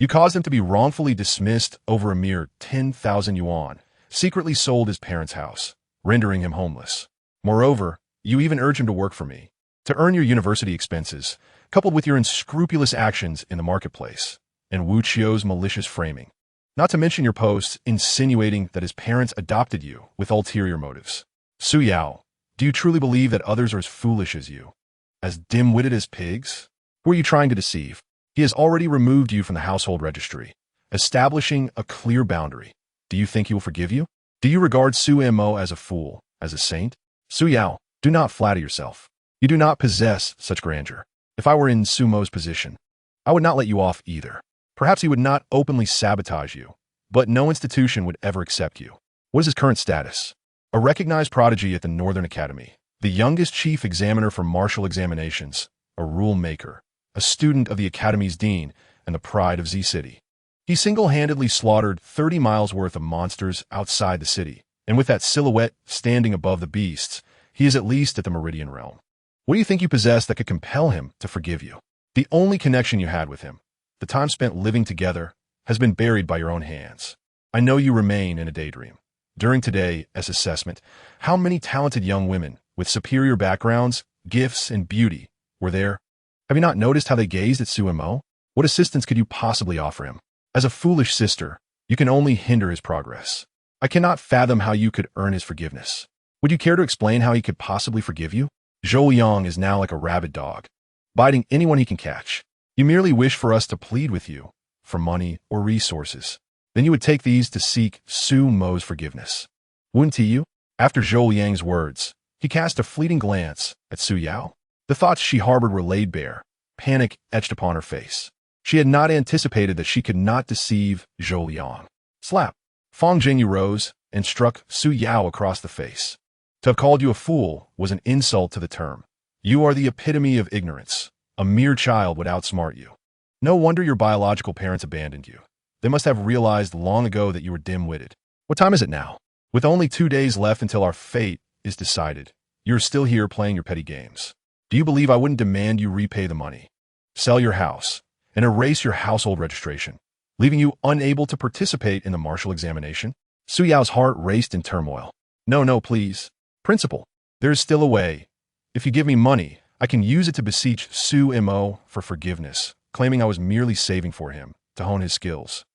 You caused him to be wrongfully dismissed over a mere 10,000 yuan, secretly sold his parents' house, rendering him homeless. Moreover, you even urged him to work for me, to earn your university expenses, coupled with your unscrupulous actions in the marketplace, and Wu Chio's malicious framing. Not to mention your posts insinuating that his parents adopted you with ulterior motives. Su Yao, do you truly believe that others are as foolish as you? As dim-witted as pigs? Who are you trying to deceive? He has already removed you from the household registry, establishing a clear boundary. Do you think he will forgive you? Do you regard Su Mo as a fool, as a saint? Su Yao, do not flatter yourself. You do not possess such grandeur. If I were in Su Mo's position, I would not let you off either. Perhaps he would not openly sabotage you, but no institution would ever accept you. What is his current status? A recognized prodigy at the Northern Academy, the youngest chief examiner for martial examinations, a rule maker, a student of the Academy's dean, and the pride of Z City. He single-handedly slaughtered 30 miles worth of monsters outside the city, and with that silhouette standing above the beasts, he is at least at the Meridian realm. What do you think you possess that could compel him to forgive you? The only connection you had with him, the time spent living together, has been buried by your own hands. I know you remain in a daydream. During today's assessment, how many talented young women with superior backgrounds, gifts, and beauty were there? Have you not noticed how they gazed at Su Mo? What assistance could you possibly offer him? As a foolish sister, you can only hinder his progress. I cannot fathom how you could earn his forgiveness. Would you care to explain how he could possibly forgive you? Zhou Yang is now like a rabid dog, biting anyone he can catch. You merely wish for us to plead with you for money or resources. Then you would take these to seek Su Mo's forgiveness. Wouldn't you? After Zhou Yang's words, he cast a fleeting glance at Su Yao. The thoughts she harbored were laid bare, panic etched upon her face. She had not anticipated that she could not deceive Zhou Yang. Slap! Fang Jingyu rose and struck Su Yao across the face. To have called you a fool was an insult to the term. You are the epitome of ignorance. A mere child would outsmart you. No wonder your biological parents abandoned you. They must have realized long ago that you were dim-witted. What time is it now? With only 2 days left until our fate is decided, you're still here playing your petty games. Do you believe I wouldn't demand you repay the money, sell your house, and erase your household registration, leaving you unable to participate in the martial examination? Su Yao's heart raced in turmoil. No, please. Principal, there is still a way. If you give me money, I can use it to beseech Su Mo for forgiveness, claiming I was merely saving for him to hone his skills.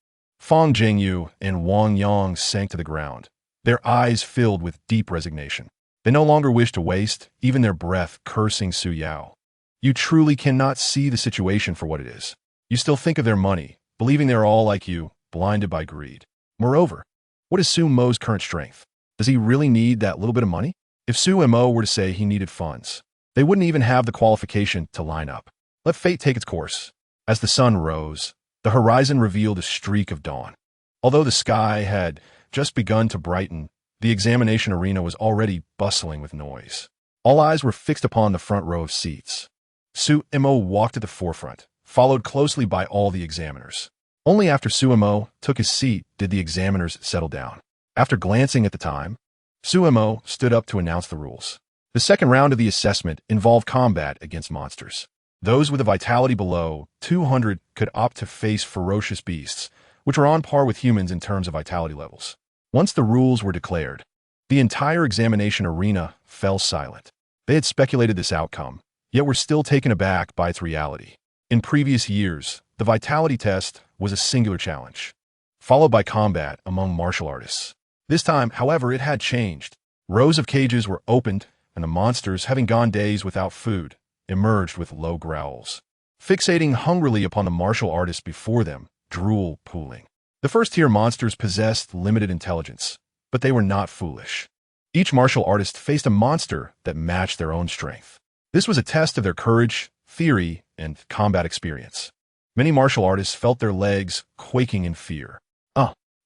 Fang Jingyu and Wang Yang sank to the ground, their eyes filled with deep resignation. They no longer wished to waste even their breath cursing Su Yao. You truly cannot see the situation for what it is. You still think of their money, believing they are all like you, blinded by greed. Moreover, what is Su Mo's current strength? Does he really need that little bit of money? If Su Mo were to say he needed funds, they wouldn't even have the qualification to line up. Let fate take its course. As the sun rose, the horizon revealed a streak of dawn. Although the sky had just begun to brighten, the examination arena was already bustling with noise. All eyes were fixed upon the front row of seats. Su Mo walked at the forefront, followed closely by all the examiners. Only after Su Mo took his seat did the examiners settle down. After glancing at the time, Su Mo stood up to announce the rules. The second round of the assessment involved combat against monsters. Those with a vitality below 200 could opt to face ferocious beasts, which are on par with humans in terms of vitality levels. Once the rules were declared, the entire examination arena fell silent. They had speculated this outcome, yet were still taken aback by its reality. In previous years, the vitality test was a singular challenge, followed by combat among martial artists. This time, however, it had changed. Rows of cages were opened, and the monsters, having gone days without food, emerged with low growls, fixating hungrily upon the martial artists before them, drool pooling. The first-tier monsters possessed limited intelligence, but they were not foolish. Each martial artist faced a monster that matched their own strength. This was a test of their courage, theory, and combat experience. Many martial artists felt their legs quaking in fear.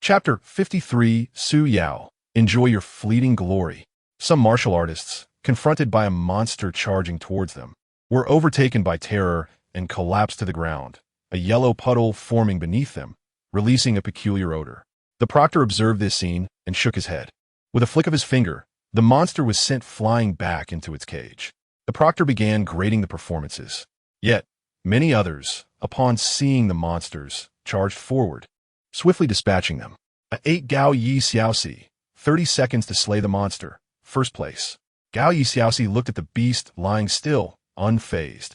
Chapter 53, Su Yao, Enjoy Your Fleeting Glory. Some martial artists, confronted by a monster charging towards them, were overtaken by terror and collapsed to the ground, a yellow puddle forming beneath them, releasing a peculiar odor. The proctor observed this scene and shook his head. With a flick of his finger, the monster was sent flying back into its cage. The proctor began grading the performances. Yet, many others, upon seeing the monsters, charged forward, swiftly dispatching them. A 8 Gao Yi Xiaoxi, 30 seconds to slay the monster, first place. Gao Yi Xiaoxi looked at the beast lying still, unfazed.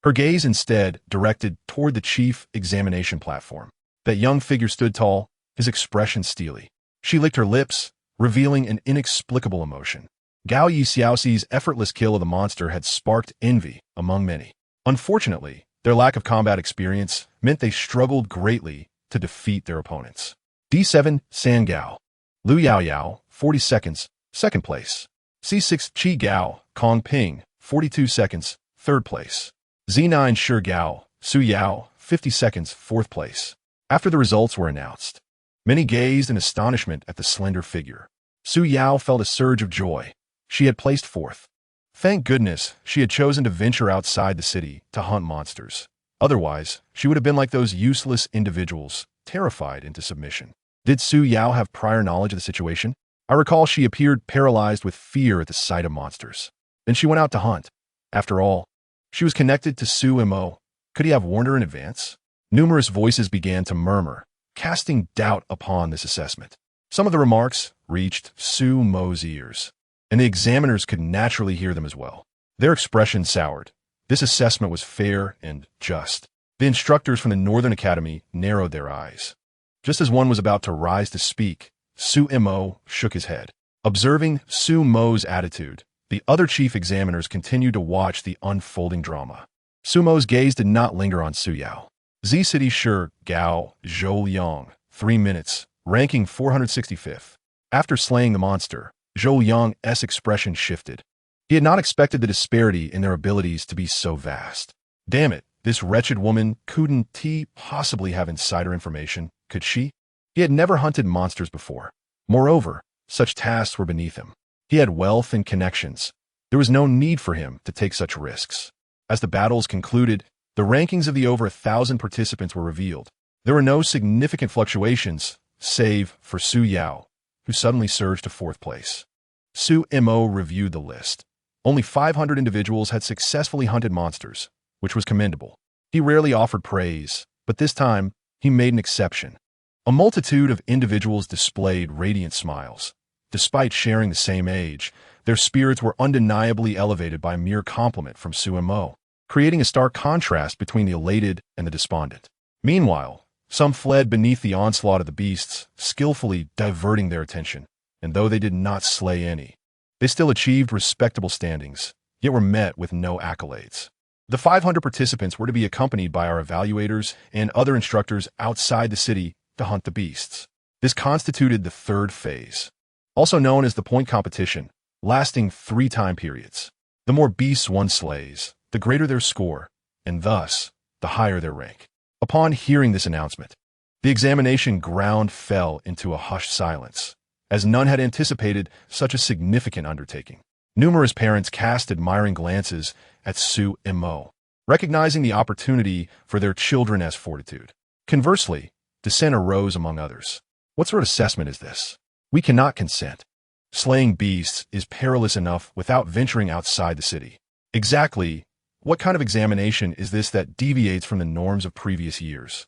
Her gaze instead directed toward the chief examination platform. That young figure stood tall, his expression steely. She licked her lips, revealing an inexplicable emotion. Gao Yi Xiaoxi's effortless kill of the monster had sparked envy among many. Unfortunately, their lack of combat experience meant they struggled greatly to defeat their opponents. D7 San Gao. Lu Yao Yao, 40 seconds, second place. C6 Qi Gao, Kong Ping, 42 seconds, third place. Z9 Shi Gao, Su Yao, 50 seconds, fourth place. After the results were announced, many gazed in astonishment at the slender figure. Su Yao felt a surge of joy. She had placed fourth. Thank goodness she had chosen to venture outside the city to hunt monsters. Otherwise, she would have been like those useless individuals, terrified into submission. Did Su Yao have prior knowledge of the situation? I recall she appeared paralyzed with fear at the sight of monsters. Then she went out to hunt. After all, she was connected to Su Mo. Could he have warned her in advance? Numerous voices began to murmur, casting doubt upon this assessment. Some of the remarks reached Su Mo's ears, and the examiners could naturally hear them as well. Their expression soured. This assessment was fair and just. The instructors from the Northern Academy narrowed their eyes. Just as one was about to rise to speak, Su Mo shook his head. Observing Su Mo's attitude, the other chief examiners continued to watch the unfolding drama. Su Mo's gaze did not linger on Su Yao. Z-City Shi Gao Zhou Yang, 3 minutes, ranking 465th. After slaying the monster, Zhou Yang's expression shifted. He had not expected the disparity in their abilities to be so vast. Damn it, this wretched woman couldn't possibly have insider information, could she? He had never hunted monsters before. Moreover, such tasks were beneath him. He had wealth and connections. There was no need for him to take such risks. As the battles concluded, the rankings of the over 1,000 participants were revealed. There were no significant fluctuations, save for Su Yao, who suddenly surged to fourth place. Su Mo reviewed the list. Only 500 individuals had successfully hunted monsters, which was commendable. He rarely offered praise, but this time, he made an exception. A multitude of individuals displayed radiant smiles. Despite sharing the same age, their spirits were undeniably elevated by a mere compliment from Su Mo, creating a stark contrast between the elated and the despondent. Meanwhile, some fled beneath the onslaught of the beasts, skillfully diverting their attention, and though they did not slay any, they still achieved respectable standings, yet were met with no accolades. The 500 participants were to be accompanied by our evaluators and other instructors outside the city to hunt the beasts. This constituted the third phase, also known as the point competition, lasting 3 time periods. The more beasts one slays, the greater their score, and thus, the higher their rank. Upon hearing this announcement, the examination ground fell into a hushed silence, as none had anticipated such a significant undertaking. Numerous parents cast admiring glances at Su Mo, recognizing the opportunity for their children's fortitude. Conversely, dissent arose among others. What sort of assessment is this? We cannot consent. Slaying beasts is perilous enough without venturing outside the city. Exactly, what kind of examination is this that deviates from the norms of previous years?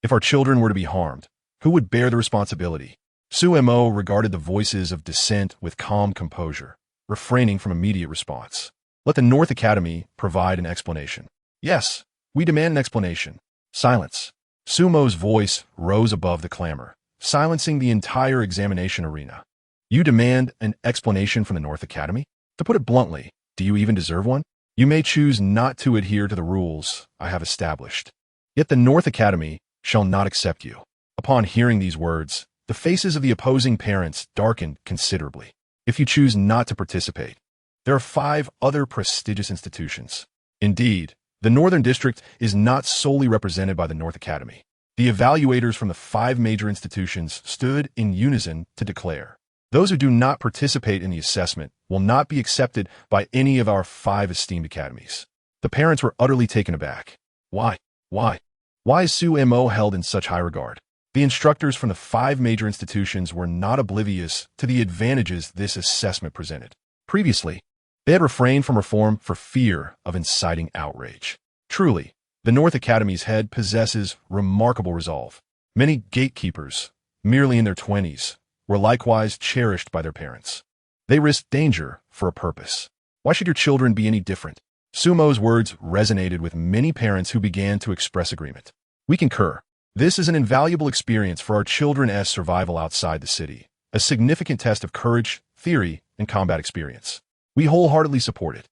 If our children were to be harmed, who would bear the responsibility? Su Mo regarded the voices of dissent with calm composure, refraining from immediate response. Let the North Academy provide an explanation. Yes, we demand an explanation. Silence. Su Mo's voice rose above the clamor, silencing the entire examination arena. You demand an explanation from the North Academy? To put it bluntly, do you even deserve one? You may choose not to adhere to the rules I have established. Yet the North Academy shall not accept you. Upon hearing these words, the faces of the opposing parents darkened considerably. If you choose not to participate, there are 5 other prestigious institutions. Indeed, the Northern District is not solely represented by the North Academy. The evaluators from the 5 major institutions stood in unison to declare, those who do not participate in the assessment will not be accepted by any of our 5 esteemed academies. The parents were utterly taken aback. Why? Why is Su Mo held in such high regard? The instructors from the 5 major institutions were not oblivious to the advantages this assessment presented. Previously, they had refrained from reform for fear of inciting outrage. Truly, The North Academy's head possesses remarkable resolve. Many gatekeepers, merely in their 20s, were likewise cherished by their parents. They risked danger for a purpose. Why should your children be any different? Sumo's words resonated with many parents who began to express agreement. We concur. This is an invaluable experience for our children's survival outside the city, a significant test of courage, theory, and combat experience. We wholeheartedly support it.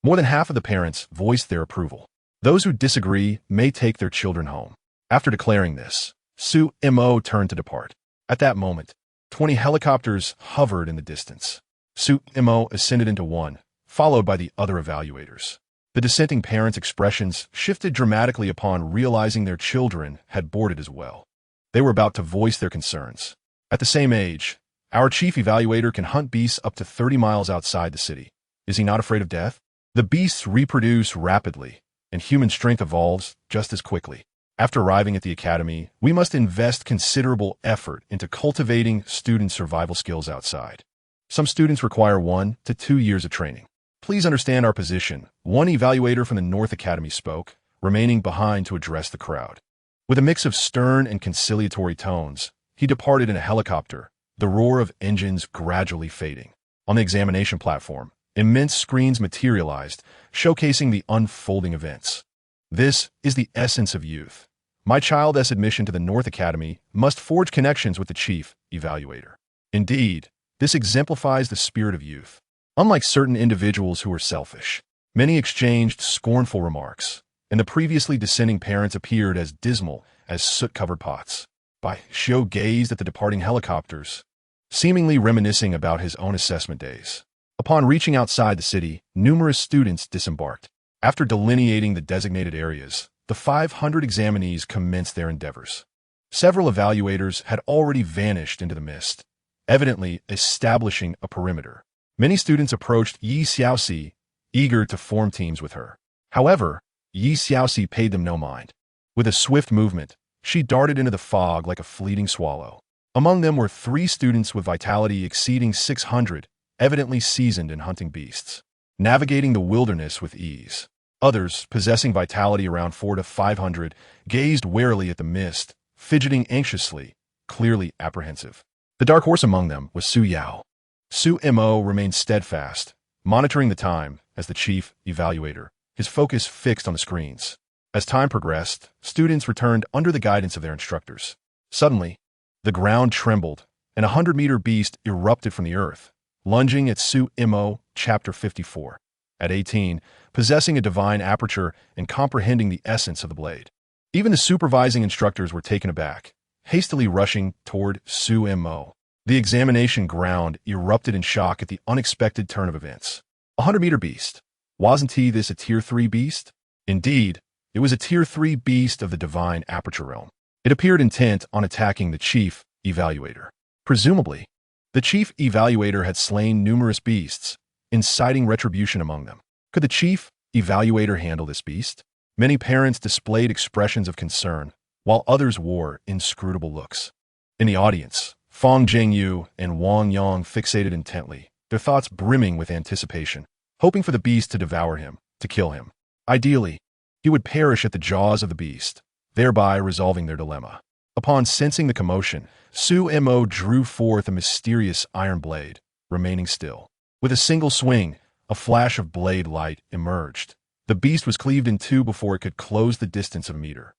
More than half of the parents voiced their approval. Those who disagree may take their children home. After declaring this, Sumo turned to depart. At that moment, 20 helicopters hovered in the distance. Sumo ascended into one, followed by the other evaluators. The dissenting parents' expressions shifted dramatically upon realizing their children had boarded as well. They were about to voice their concerns. At the same age, our chief evaluator can hunt beasts up to 30 miles outside the city. Is he not afraid of death? The beasts reproduce rapidly, and human strength evolves just as quickly. After arriving at the academy, we must invest considerable effort into cultivating student survival skills outside. Some students require 1 to 2 years of training. Please understand our position. One evaluator from the North Academy spoke, remaining behind to address the crowd. With a mix of stern and conciliatory tones, he departed in a helicopter, the roar of engines gradually fading. On the examination platform, immense screens materialized, showcasing the unfolding events. This is the essence of youth. My child's admission to the North Academy must forge connections with the chief evaluator. Indeed, this exemplifies the spirit of youth. Unlike certain individuals who are selfish, many exchanged scornful remarks, and the previously dissenting parents appeared as dismal as soot-covered pots. Shio gazed at the departing helicopters, seemingly reminiscing about his own assessment days. Upon reaching outside the city, numerous students disembarked. After delineating the designated areas, the 500 examinees commenced their endeavors. Several evaluators had already vanished into the mist, evidently establishing a perimeter. Many students approached Yi Xiaoxi, eager to form teams with her. However, Yi Xiaoxi paid them no mind. With a swift movement, she darted into the fog like a fleeting swallow. Among them were 3 students with vitality exceeding 600, evidently seasoned in hunting beasts, navigating the wilderness with ease. Others, possessing vitality around 400 to 500, gazed warily at the mist, fidgeting anxiously, clearly apprehensive. The dark horse among them was Su Yao. Sumo remained steadfast, monitoring the time as the chief evaluator, his focus fixed on the screens. As time progressed, students returned under the guidance of their instructors. Suddenly, the ground trembled, and a 100-meter beast erupted from the earth, lunging at Sumo, Chapter 54. At 18, possessing a divine aperture and comprehending the essence of the blade. Even the supervising instructors were taken aback, hastily rushing toward Sumo. The examination ground erupted in shock at the unexpected turn of events. A 100-meter beast. Wasn't this a Tier 3 beast? Indeed, it was a Tier 3 beast of the divine aperture realm. It appeared intent on attacking the chief evaluator. Presumably, the chief evaluator had slain numerous beasts, inciting retribution among them. Could the chief evaluator handle this beast? Many parents displayed expressions of concern, while others wore inscrutable looks. In the audience, Fang Jingyu and Wang Yang fixated intently, their thoughts brimming with anticipation, hoping for the beast to devour him, to kill him. Ideally, he would perish at the jaws of the beast, thereby resolving their dilemma. Upon sensing the commotion, Sumo drew forth a mysterious iron blade, remaining still. With a single swing, a flash of blade light emerged. The beast was cleaved in 2 before it could close the distance of a meter.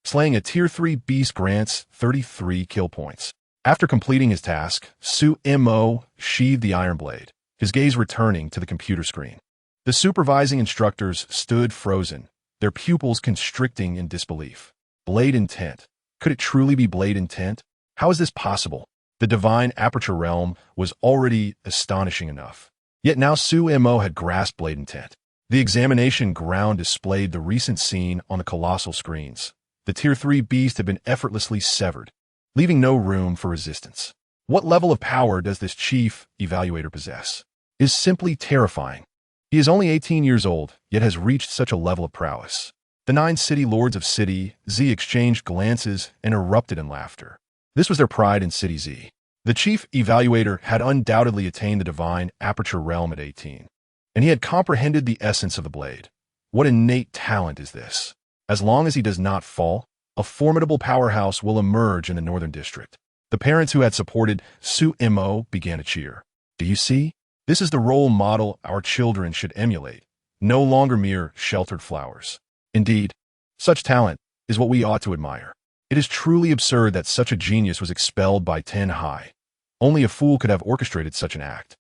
Slaying a Tier 3 beast grants 33 kill points. After completing his task, Sumo sheathed the iron blade, his gaze returning to the computer screen. The supervising instructors stood frozen, their pupils constricting in disbelief. Blade intent. Could it truly be blade intent? How is this possible? The divine aperture realm was already astonishing enough. Yet now Sumo had grasped blade intent. The examination ground displayed the recent scene on the colossal screens. The Tier 3 beast had been effortlessly severed, leaving no room for resistance. What level of power does this chief evaluator possess? It is simply terrifying. He is only 18 years old, yet has reached such a level of prowess. The 9 city lords of City Z exchanged glances and erupted in laughter. This was their pride in City Z. The chief evaluator had undoubtedly attained the divine aperture realm at 18, and he had comprehended the essence of the blade. What innate talent is this? As long as he does not fall, a formidable powerhouse will emerge in the Northern District. The parents who had supported Su-mo began to cheer. Do you see? This is the role model our children should emulate, no longer mere sheltered flowers. Indeed, such talent is what we ought to admire. It is truly absurd that such a genius was expelled by Tenhai. Only a fool could have orchestrated such an act.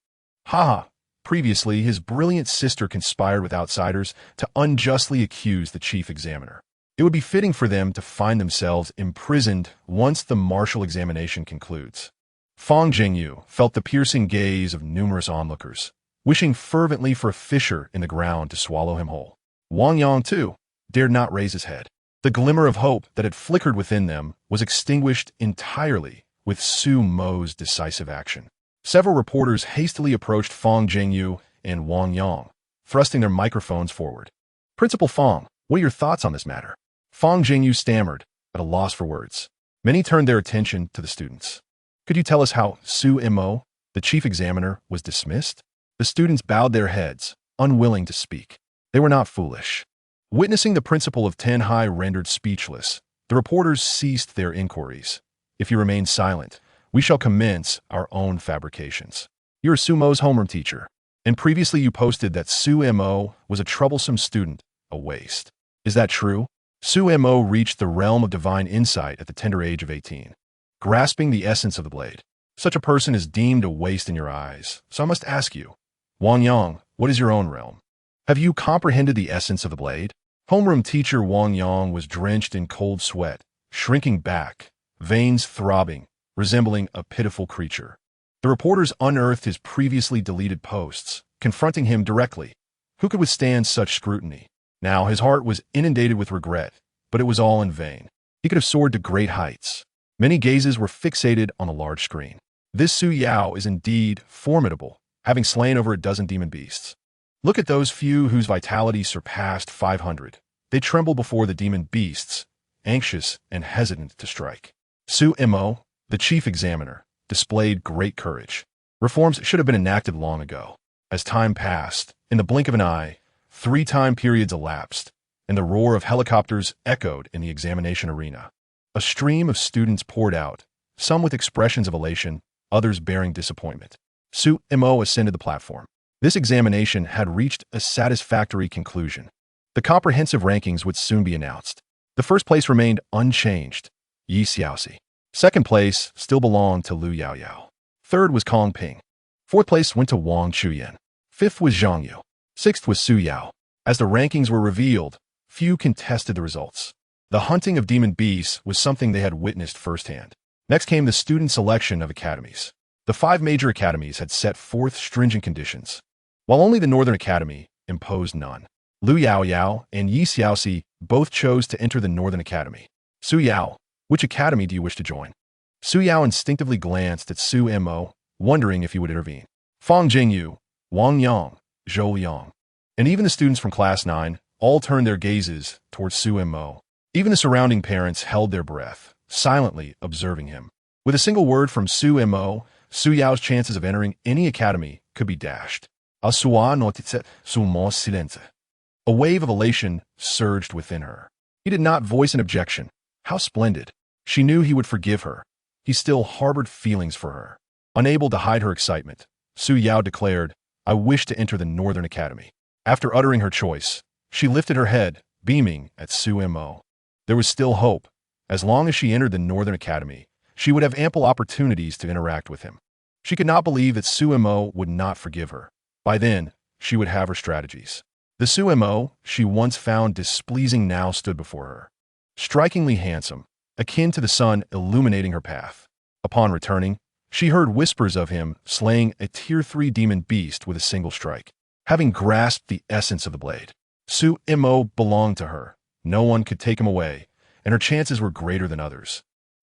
Haha! Previously, his brilliant sister conspired with outsiders to unjustly accuse the chief examiner. It would be fitting for them to find themselves imprisoned once the martial examination concludes. Fang Jingyu felt the piercing gaze of numerous onlookers, wishing fervently for a fissure in the ground to swallow him whole. Wang Yang, too, dared not raise his head. The glimmer of hope that had flickered within them was extinguished entirely with Su-mo's decisive action. Several reporters hastily approached Fang Jingyu and Wang Yang, thrusting their microphones forward. Principal Fang, what are your thoughts on this matter? Fang Jingyu stammered, at a loss for words. Many turned their attention to the students. Could you tell us how Su-mo, the chief examiner, was dismissed? The students bowed their heads, unwilling to speak. They were not foolish. Witnessing the principal of Tenhai rendered speechless, the reporters ceased their inquiries. If you remain silent, we shall commence our own fabrications. You're Su-mo's homeroom teacher, and previously you posted that Su-mo was a troublesome student, a waste. Is that true? Su-mo reached the realm of divine insight at the tender age of 18, grasping the essence of the blade. Such a person is deemed a waste in your eyes, so I must ask you, Wang Yang, what is your own realm? Have you comprehended the essence of the blade? Homeroom teacher Wang Yang was drenched in cold sweat, shrinking back, veins throbbing, resembling a pitiful creature. The reporters unearthed his previously deleted posts, confronting him directly. Who could withstand such scrutiny? Now his heart was inundated with regret, but it was all in vain. He could have soared to great heights. Many gazes were fixated on a large screen. This Su Yao is indeed formidable, having slain over a dozen demon beasts. Look at those few whose vitality surpassed 500. They tremble before the demon beasts, anxious and hesitant to strike. Su-mo, the chief examiner, displayed great courage. Reforms should have been enacted long ago. As time passed, in the blink of an eye, 3 time periods elapsed, and the roar of helicopters echoed in the examination arena. A stream of students poured out, some with expressions of elation, others bearing disappointment. Su-mo ascended the platform. This examination had reached a satisfactory conclusion. The comprehensive rankings would soon be announced. The first place remained unchanged, Yi Xiaoxi. Second place still belonged to Lu Yaoyao. Third was Kong Ping. Fourth place went to Wang Chuyan. Fifth was Zhang Yu. Sixth was Su Yao. As the rankings were revealed, few contested the results. The hunting of demon beasts was something they had witnessed firsthand. Next came the student selection of academies. The 5 major academies had set forth stringent conditions, while only the Northern Academy imposed none. Lu Yaoyao and Yi Xiaoxi both chose to enter the Northern Academy. Su Yao, which academy do you wish to join? Su Yao instinctively glanced at Su-mo, wondering if he would intervene. Fang Jingyu, Wang Yang, Zhou Liang, and even the students from Class 9 all turned their gazes towards Su-mo. Even the surrounding parents held their breath, silently observing him. With a single word from Su-mo, Su Yao's chances of entering any academy could be dashed. A wave of elation surged within her. He did not voice an objection. How splendid. She knew he would forgive her. He still harbored feelings for her. Unable to hide her excitement, Su Yao declared, I wish to enter the Northern Academy. After uttering her choice, she lifted her head, beaming at Su-mo. There was still hope. As long as she entered the Northern Academy, she would have ample opportunities to interact with him. She could not believe that Su-mo would not forgive her. By then, she would have her strategies. The Su-mo she once found displeasing now stood before her. Strikingly handsome, akin to the sun illuminating her path. Upon returning, she heard whispers of him slaying a Tier 3 demon beast with a single strike. Having grasped the essence of the blade, Su-mo belonged to her. No one could take him away, and her chances were greater than others,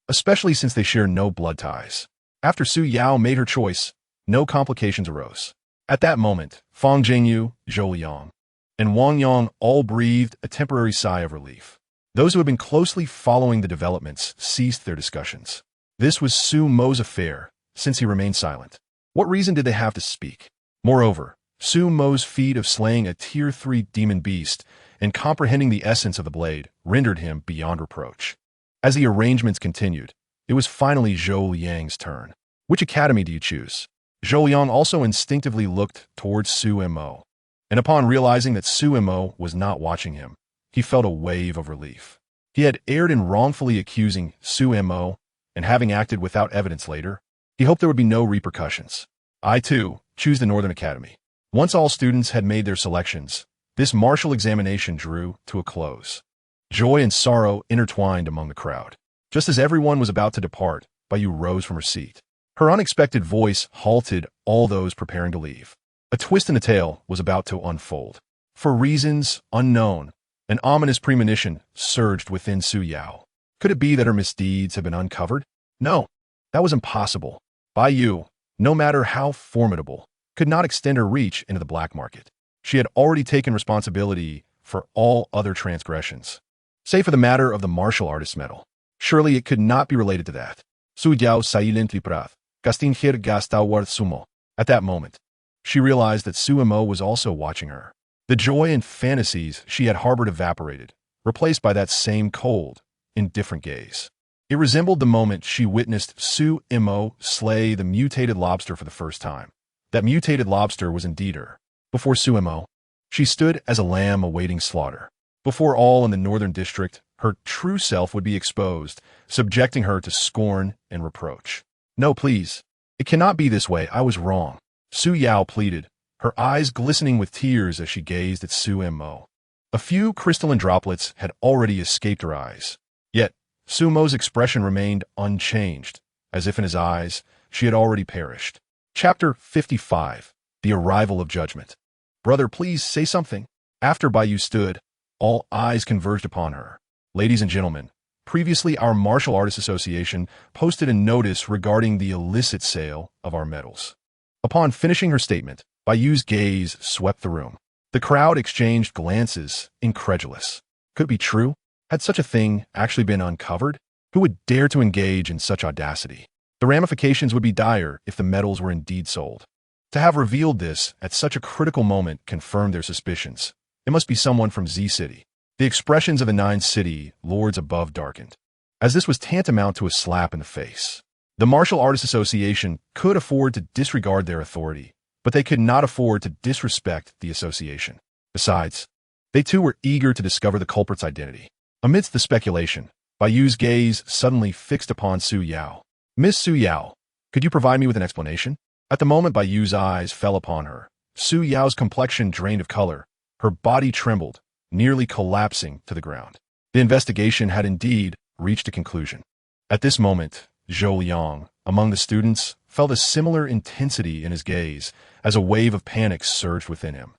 especially since they share no blood ties. After Su Yao made her choice, no complications arose. At that moment, Fang Jingyu, Zhou Liang, and Wang Yang all breathed a temporary sigh of relief. Those who had been closely following the developments ceased their discussions. This was Su-mo's affair, since he remained silent. What reason did they have to speak? Moreover, Su-mo's feat of slaying a Tier 3 demon beast and comprehending the essence of the blade rendered him beyond reproach. As the arrangements continued, it was finally Zhou Liang's turn. Which academy do you choose? Zhou Liang also instinctively looked towards Su Mo, and upon realizing that Su Mo was not watching him, he felt a wave of relief. He had erred in wrongfully accusing Su Mo, and having acted without evidence later, he hoped there would be no repercussions. I, too, choose the Northern Academy. Once all students had made their selections, this martial examination drew to a close. Joy and sorrow intertwined among the crowd. Just as everyone was about to depart, Baiyu rose from her seat. Her unexpected voice halted all those preparing to leave. A twist in the tale was about to unfold. For reasons unknown, an ominous premonition surged within Su Yao. Could it be that her misdeeds had been uncovered? No, that was impossible. Baiyu, no matter how formidable, could not extend her reach into the black market. She had already taken responsibility for all other transgressions. Save for the matter of the martial artist medal. Surely it could not be related to that. Su Yao silently prath, gastin hir gastawar sumo. At that moment, she realized that Su Mo was also watching her. The joy and fantasies she had harbored evaporated, replaced by that same cold, indifferent gaze. It resembled the moment she witnessed Su Mo slay the mutated lobster for the first time. That mutated lobster was indeed her. Before Su Mo, she stood as a lamb awaiting slaughter. Before all in the northern district, her true self would be exposed, subjecting her to scorn and reproach. No, please. It cannot be this way. I was wrong. Su Yao pleaded, her eyes glistening with tears as she gazed at Su Mo. A few crystalline droplets had already escaped her eyes. Yet, Su Mo's expression remained unchanged, as if in his eyes she had already perished. Chapter 55. The Arrival of Judgment. Brother, please say something. After Baiyu stood, all eyes converged upon her. Ladies and gentlemen, previously our Martial Artists Association posted a notice regarding the illicit sale of our medals. Upon finishing her statement, Baiyu's gaze swept the room. The crowd exchanged glances, incredulous. Could it be true? Had such a thing actually been uncovered? Who would dare to engage in such audacity? The ramifications would be dire if the medals were indeed sold. To have revealed this at such a critical moment confirmed their suspicions. It must be someone from Z City. The expressions of the 9 city lords above darkened, as this was tantamount to a slap in the face. The Martial Artists Association could afford to disregard their authority, but they could not afford to disrespect the association. Besides, they too were eager to discover the culprit's identity. Amidst the speculation, Baiyu's gaze suddenly fixed upon Su Yao. Miss Su Yao, could you provide me with an explanation? At the moment Baiyu's eyes fell upon her, Su Yao's complexion drained of color, her body trembled, nearly collapsing to the ground. The investigation had indeed reached a conclusion. At this moment, Zhou Liang, among the students, felt a similar intensity in his gaze as a wave of panic surged within him.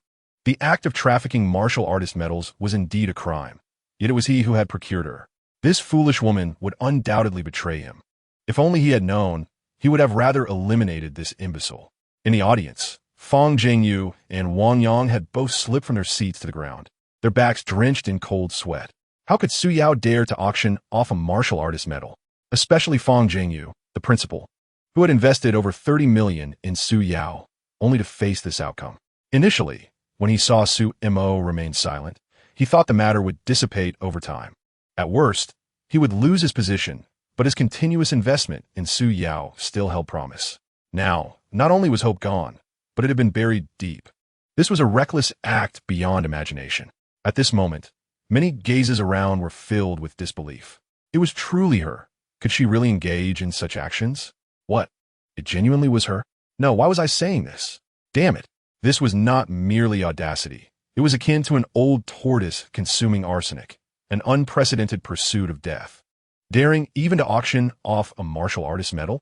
The act of trafficking martial artist medals was indeed a crime, yet it was he who had procured her. This foolish woman would undoubtedly betray him. If only he had known, he would have rather eliminated this imbecile. In the audience, Fang Jingyu and Wang Yang had both slipped from their seats to the ground, their backs drenched in cold sweat. How could Su Yao dare to auction off a martial artist medal? Especially Fang Jingyu, the principal, who had invested over 30 million in Su Yao, only to face this outcome. Initially, when he saw Su Mo remain silent, he thought the matter would dissipate over time. At worst, he would lose his position, but his continuous investment in Su Yao still held promise. Now, not only was hope gone, but it had been buried deep. This was a reckless act beyond imagination. At this moment, many gazes around were filled with disbelief. It was truly her. Could she really engage in such actions? What? It genuinely was her? No, why was I saying this? Damn it. This was not merely audacity. It was akin to an old tortoise consuming arsenic, an unprecedented pursuit of death. Daring even to auction off a martial artist medal?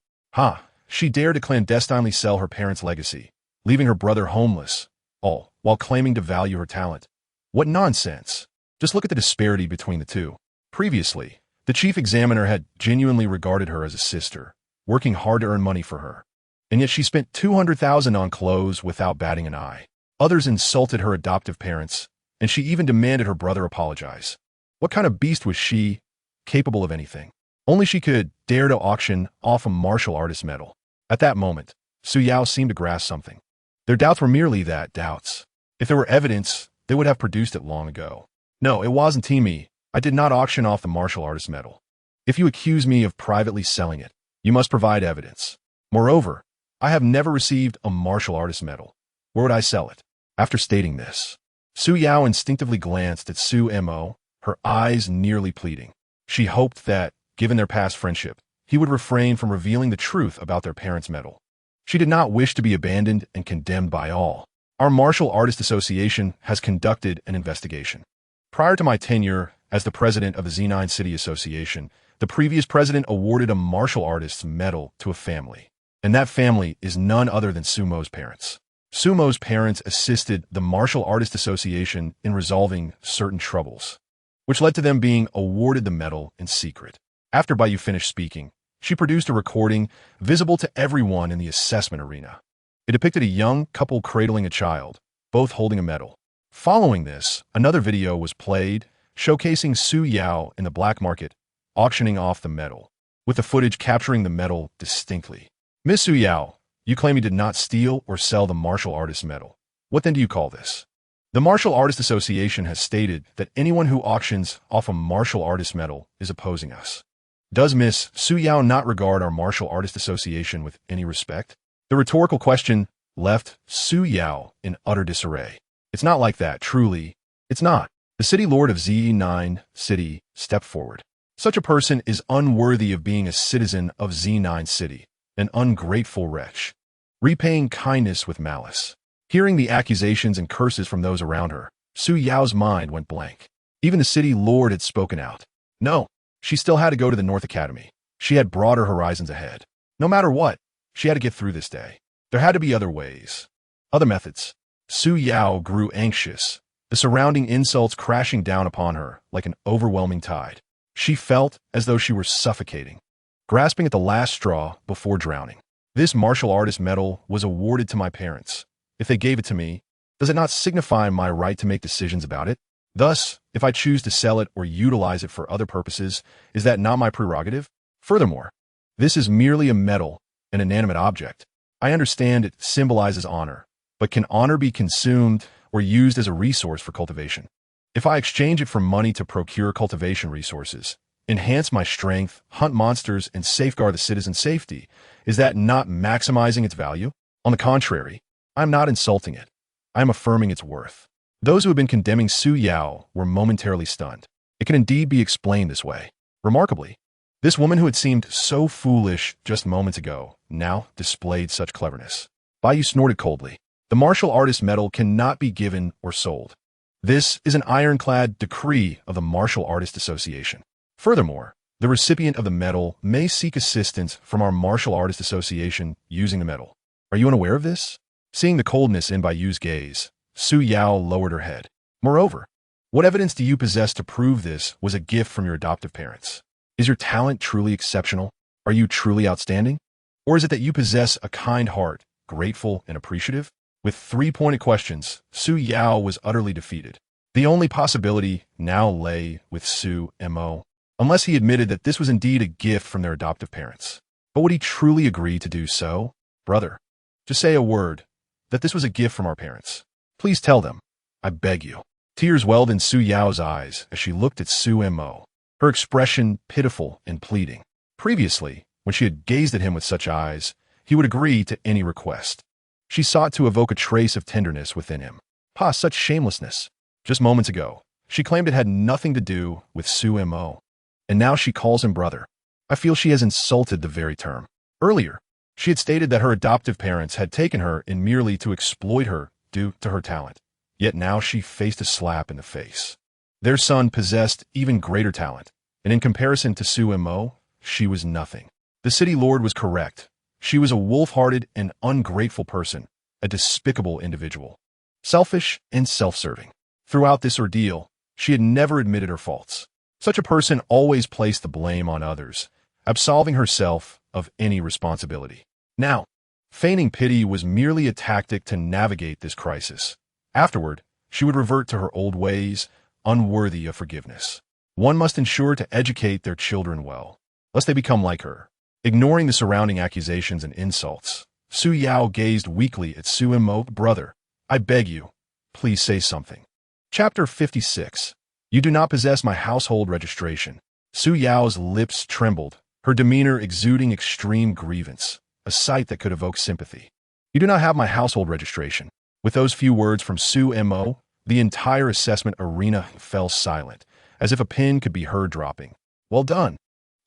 She dared to clandestinely sell her parents' legacy, leaving her brother homeless, all while claiming to value her talent. What nonsense. Just look at the disparity between the two. Previously, the chief examiner had genuinely regarded her as a sister, working hard to earn money for her. And yet she spent $200,000 on clothes without batting an eye. Others insulted her adoptive parents, and she even demanded her brother apologize. What kind of beast was she, capable of anything? Only she could dare to auction off a martial artist medal. At that moment, Su Yao seemed to grasp something. Their doubts were merely that, doubts. If there were evidence, they would have produced it long ago. No, it wasn't me. I did not auction off the martial artist medal. If you accuse me of privately selling it, you must provide evidence. Moreover, I have never received a martial artist medal. Where would I sell it? After stating this, Su Yao instinctively glanced at Su Mo, her eyes nearly pleading. She hoped that, given their past friendship, he would refrain from revealing the truth about their parents' medal. She did not wish to be abandoned and condemned by all. Our Martial Artist Association has conducted an investigation. Prior to my tenure as the president of the Z9 City Association, the previous president awarded a martial artist's medal to a family. And that family is none other than Sumo's parents. Sumo's parents assisted the Martial Artist Association in resolving certain troubles, which led to them being awarded the medal in secret. After Bayu finished speaking, she produced a recording visible to everyone in the assessment arena. It depicted a young couple cradling a child, both holding a medal. Following this, another video was played, showcasing Su Yao in the black market, auctioning off the medal, with the footage capturing the medal distinctly. Miss Su Yao, you claim you did not steal or sell the martial artist medal. What then do you call this? The Martial Artist Association has stated that anyone who auctions off a martial artist medal is opposing us. Does Miss Su Yao not regard our Martial Artist Association with any respect? The rhetorical question left Su Yao in utter disarray. It's not like that, truly. It's not. The city lord of Z9 City stepped forward. Such a person is unworthy of being a citizen of Z9 City, an ungrateful wretch, repaying kindness with malice. Hearing the accusations and curses from those around her, Su Yao's mind went blank. Even the city lord had spoken out. No, she still had to go to the North Academy. She had broader horizons ahead. No matter what, she had to get through this day. There had to be other ways, other methods. Su Yao grew anxious, the surrounding insults crashing down upon her like an overwhelming tide. She felt as though she were suffocating, grasping at the last straw before drowning. This martial artist medal was awarded to my parents. If they gave it to me, does it not signify my right to make decisions about it? Thus, if I choose to sell it or utilize it for other purposes, is that not my prerogative? Furthermore, this is merely a medal, an inanimate object. I understand it symbolizes honor, but can honor be consumed or used as a resource for cultivation? If I exchange it for money to procure cultivation resources, enhance my strength, hunt monsters, and safeguard the citizen's safety, is that not maximizing its value? On the contrary, I am not insulting it. I am affirming its worth. Those who have been condemning Su Yao were momentarily stunned. It can indeed be explained this way. Remarkably, this woman who had seemed so foolish just moments ago now displayed such cleverness. Bayu snorted coldly. The martial artist medal cannot be given or sold. This is an ironclad decree of the Martial Artist Association. Furthermore, the recipient of the medal may seek assistance from our Martial Artist Association using the medal. Are you unaware of this? Seeing the coldness in Bayu's gaze, Su Yao lowered her head. Moreover, what evidence do you possess to prove this was a gift from your adoptive parents? Is your talent truly exceptional? Are you truly outstanding? Or is it that you possess a kind heart, grateful and appreciative? With 3 pointed questions, Su Yao was utterly defeated. The only possibility now lay with Su Mo, unless he admitted that this was indeed a gift from their adoptive parents. But would he truly agree to do so? Brother, just say a word, that this was a gift from our parents. Please tell them, I beg you. Tears welled in Su Yao's eyes as she looked at Su Mo, her expression pitiful and pleading. Previously, when she had gazed at him with such eyes, he would agree to any request. She sought to evoke a trace of tenderness within him. Such shamelessness. Just moments ago, she claimed it had nothing to do with Su Mo. And now she calls him brother. I feel she has insulted the very term. Earlier, she had stated that her adoptive parents had taken her in merely to exploit her due to her talent. Yet now she faced a slap in the face. Their son possessed even greater talent, and in comparison to Su Mo, she was nothing. The city lord was correct. She was a wolf-hearted and ungrateful person, a despicable individual, selfish and self-serving. Throughout this ordeal, she had never admitted her faults. Such a person always placed the blame on others, absolving herself of any responsibility. Now, feigning pity was merely a tactic to navigate this crisis. Afterward, she would revert to her old ways, unworthy of forgiveness. One must ensure to educate their children well, lest they become like her. Ignoring the surrounding accusations and insults, Su Yao gazed weakly at Su Mo. Brother, I beg you, please say something. Chapter 56. You do not possess my household registration. Su Yao's lips trembled, her demeanor exuding extreme grievance, a sight that could evoke sympathy. You do not have my household registration. With those few words from Su Mo, the entire assessment arena fell silent, as if a pin could be heard dropping. Well done,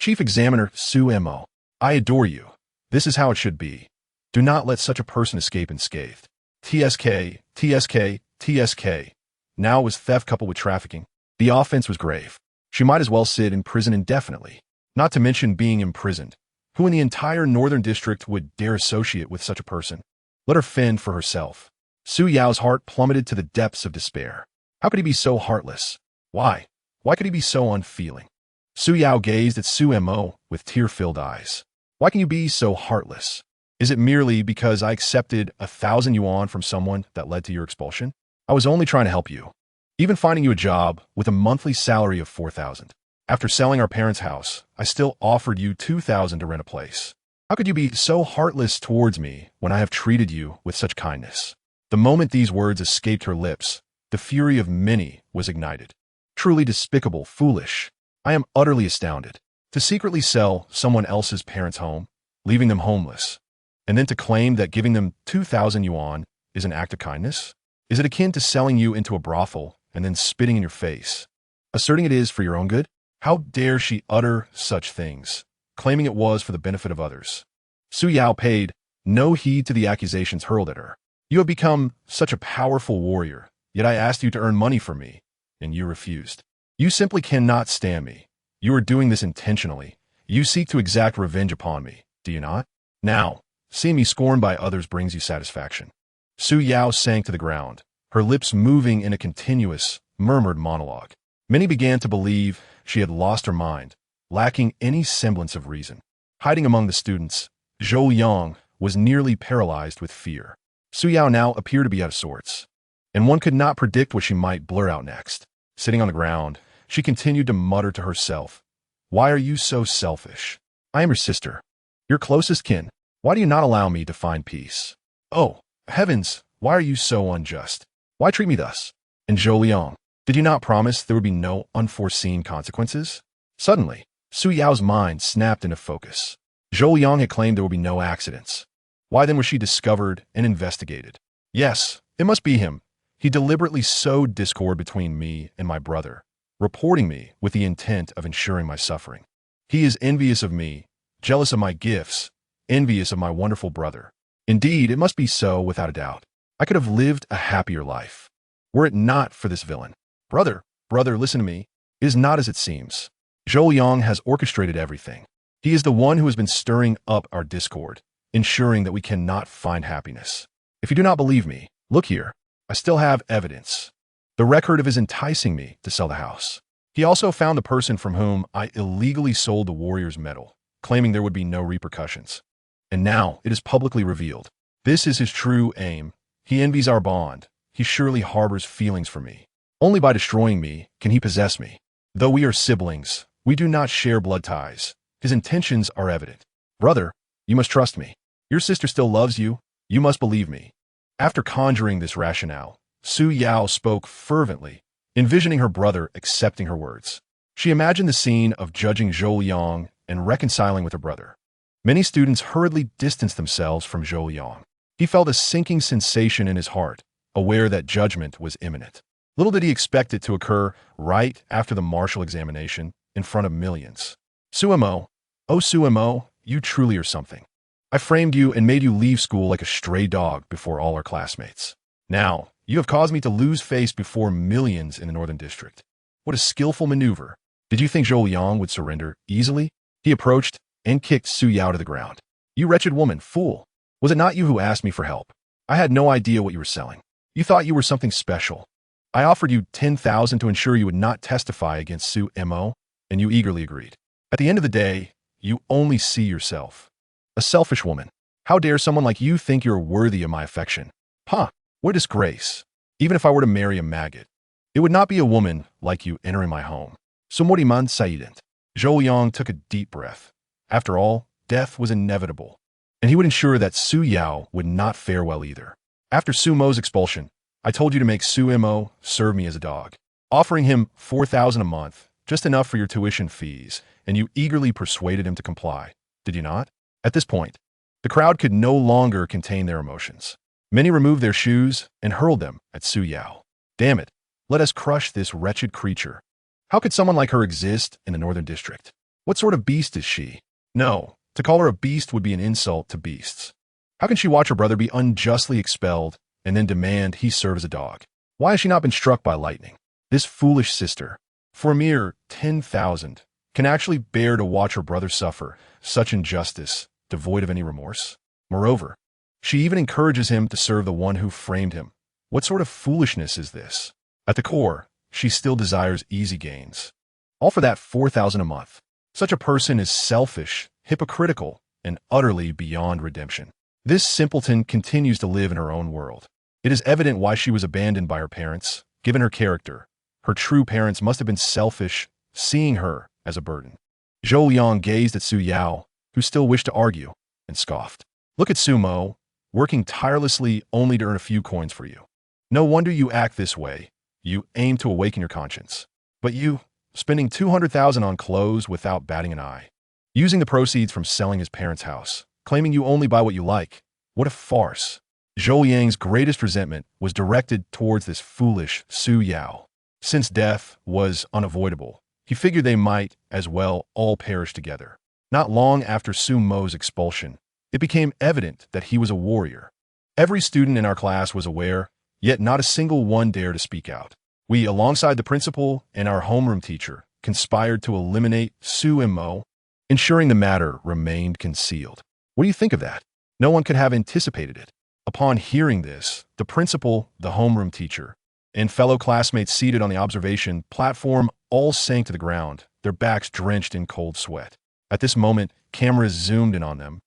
Chief Examiner Su Mo. I adore you. This is how it should be. Do not let such a person escape unscathed. TSK, TSK, TSK. Now it was theft coupled with trafficking. The offense was grave. She might as well sit in prison indefinitely, not to mention being imprisoned. Who in the entire Northern District would dare associate with such a person? Let her fend for herself. Su Yao's heart plummeted to the depths of despair. How could he be so heartless? Why? Why could he be so unfeeling? Su Yao gazed at Su Mo with tear-filled eyes. Why can you be so heartless? Is it merely because I accepted 1,000 yuan from someone that led to your expulsion? I was only trying to help you. Even finding you a job with a monthly salary of 4,000. After selling our parents' house, I still offered you 2,000 to rent a place. How could you be so heartless towards me when I have treated you with such kindness? The moment these words escaped her lips, the fury of many was ignited. Truly despicable, foolish. I am utterly astounded. To secretly sell someone else's parents' home, leaving them homeless, and then to claim that giving them 2,000 yuan is an act of kindness? Is it akin to selling you into a brothel and then spitting in your face, asserting it is for your own good? How dare she utter such things, claiming it was for the benefit of others? Su Yao paid no heed to the accusations hurled at her. You have become such a powerful warrior, yet I asked you to earn money from me, and you refused. You simply cannot stand me. You are doing this intentionally. You seek to exact revenge upon me, do you not? Now, seeing me scorned by others brings you satisfaction. Su Yao sank to the ground, her lips moving in a continuous, murmured monologue. Many began to believe she had lost her mind, lacking any semblance of reason. Hiding among the students, Zhou Yang was nearly paralyzed with fear. Su Yao now appeared to be out of sorts, and one could not predict what she might blur out next. Sitting on the ground, she continued to mutter to herself, "Why are you so selfish? I am your sister, your closest kin. Why do you not allow me to find peace? Oh, heavens, why are you so unjust? Why treat me thus? And Zhou Liang, did you not promise there would be no unforeseen consequences?" Suddenly, Su Yao's mind snapped into focus. Zhou Liang had claimed there would be no accidents. Why then was she discovered and investigated? Yes, it must be him. He deliberately sowed discord between me and my brother, reporting me with the intent of ensuring my suffering. He is envious of me, jealous of my gifts, envious of my wonderful brother. Indeed, it must be so without a doubt. I could have lived a happier life, were it not for this villain. Brother, listen to me. It is not as it seems. Zhou Yang has orchestrated everything. He is the one who has been stirring up our discord, ensuring that we cannot find happiness. If you do not believe me, look here. I still have evidence. The record of his enticing me to sell the house. He also found the person from whom I illegally sold the warrior's medal, claiming there would be no repercussions. And now it is publicly revealed. This is his true aim. He envies our bond. He surely harbors feelings for me. Only by destroying me can he possess me. Though we are siblings, we do not share blood ties. His intentions are evident. Brother, you must trust me. Your sister still loves you. You must believe me. After conjuring this rationale, Su Yao spoke fervently, envisioning her brother accepting her words. She imagined the scene of judging Zhou Yang and reconciling with her brother. Many students hurriedly distanced themselves from Zhou Yang. He felt a sinking sensation in his heart, aware that judgment was imminent. Little did he expect it to occur right after the martial examination in front of millions. Suemo, oh Suemo, you truly are something. I framed you and made you leave school like a stray dog before all our classmates. Now, you have caused me to lose face before millions in the Northern District. What a skillful maneuver. Did you think Zhou Yang would surrender easily? He approached and kicked Su Yao to the ground. You wretched woman, fool. Was it not you who asked me for help? I had no idea what you were selling. You thought you were something special. I offered you 10,000 to ensure you would not testify against Su Mo, and you eagerly agreed. At the end of the day, you only see yourself. A selfish woman. How dare someone like you think you're worthy of my affection? Huh, what a disgrace. Even if I were to marry a maggot, it would not be a woman like you entering my home. Sumoriman Saident. Zhou Yang took a deep breath. After all, death was inevitable, and he would ensure that Su Yao would not fare well either. After Su Mo's expulsion, I told you to make Su Mo serve me as a dog. offering him 4,000 a month, just enough for your tuition fees, and you eagerly persuaded him to comply, did you not? At this point, the crowd could no longer contain their emotions. Many removed their shoes and hurled them at Su Yao. Damn it, let us crush this wretched creature. How could someone like her exist in the Northern District? What sort of beast is she? No, to call her a beast would be an insult to beasts. How can she watch her brother be unjustly expelled and then demand he serve as a dog? Why has she not been struck by lightning? This foolish sister, for a mere 10,000, can actually bear to watch her brother suffer such injustice, devoid of any remorse. Moreover, she even encourages him to serve the one who framed him. What sort of foolishness is this? At the core, she still desires easy gains. All for that 4,000 a month. Such a person is selfish, hypocritical, and utterly beyond redemption. This simpleton continues to live in her own world. It is evident why she was abandoned by her parents. Given her character, her true parents must have been selfish, seeing her as a burden. Zhou Liang gazed at Su Yao, who still wished to argue, and scoffed. Look at Su Mo, working tirelessly only to earn a few coins for you. No wonder you act this way. You aim to awaken your conscience. But you, spending 200,000 on clothes without batting an eye. Using the proceeds from selling his parents' house, claiming you only buy what you like. What a farce. Zhou Yang's greatest resentment was directed towards this foolish Su Yao. Since death was unavoidable, he figured they might, as well, all perish together. Not long after Su Mo's expulsion, it became evident that he was a warrior. Every student in our class was aware, yet not a single one dared to speak out. We, alongside the principal and our homeroom teacher, conspired to eliminate Su Mo, ensuring the matter remained concealed. What do you think of that? No one could have anticipated it. Upon hearing this, the principal, the homeroom teacher, and fellow classmates seated on the observation platform all sank to the ground, their backs drenched in cold sweat. At this moment, cameras zoomed in on them,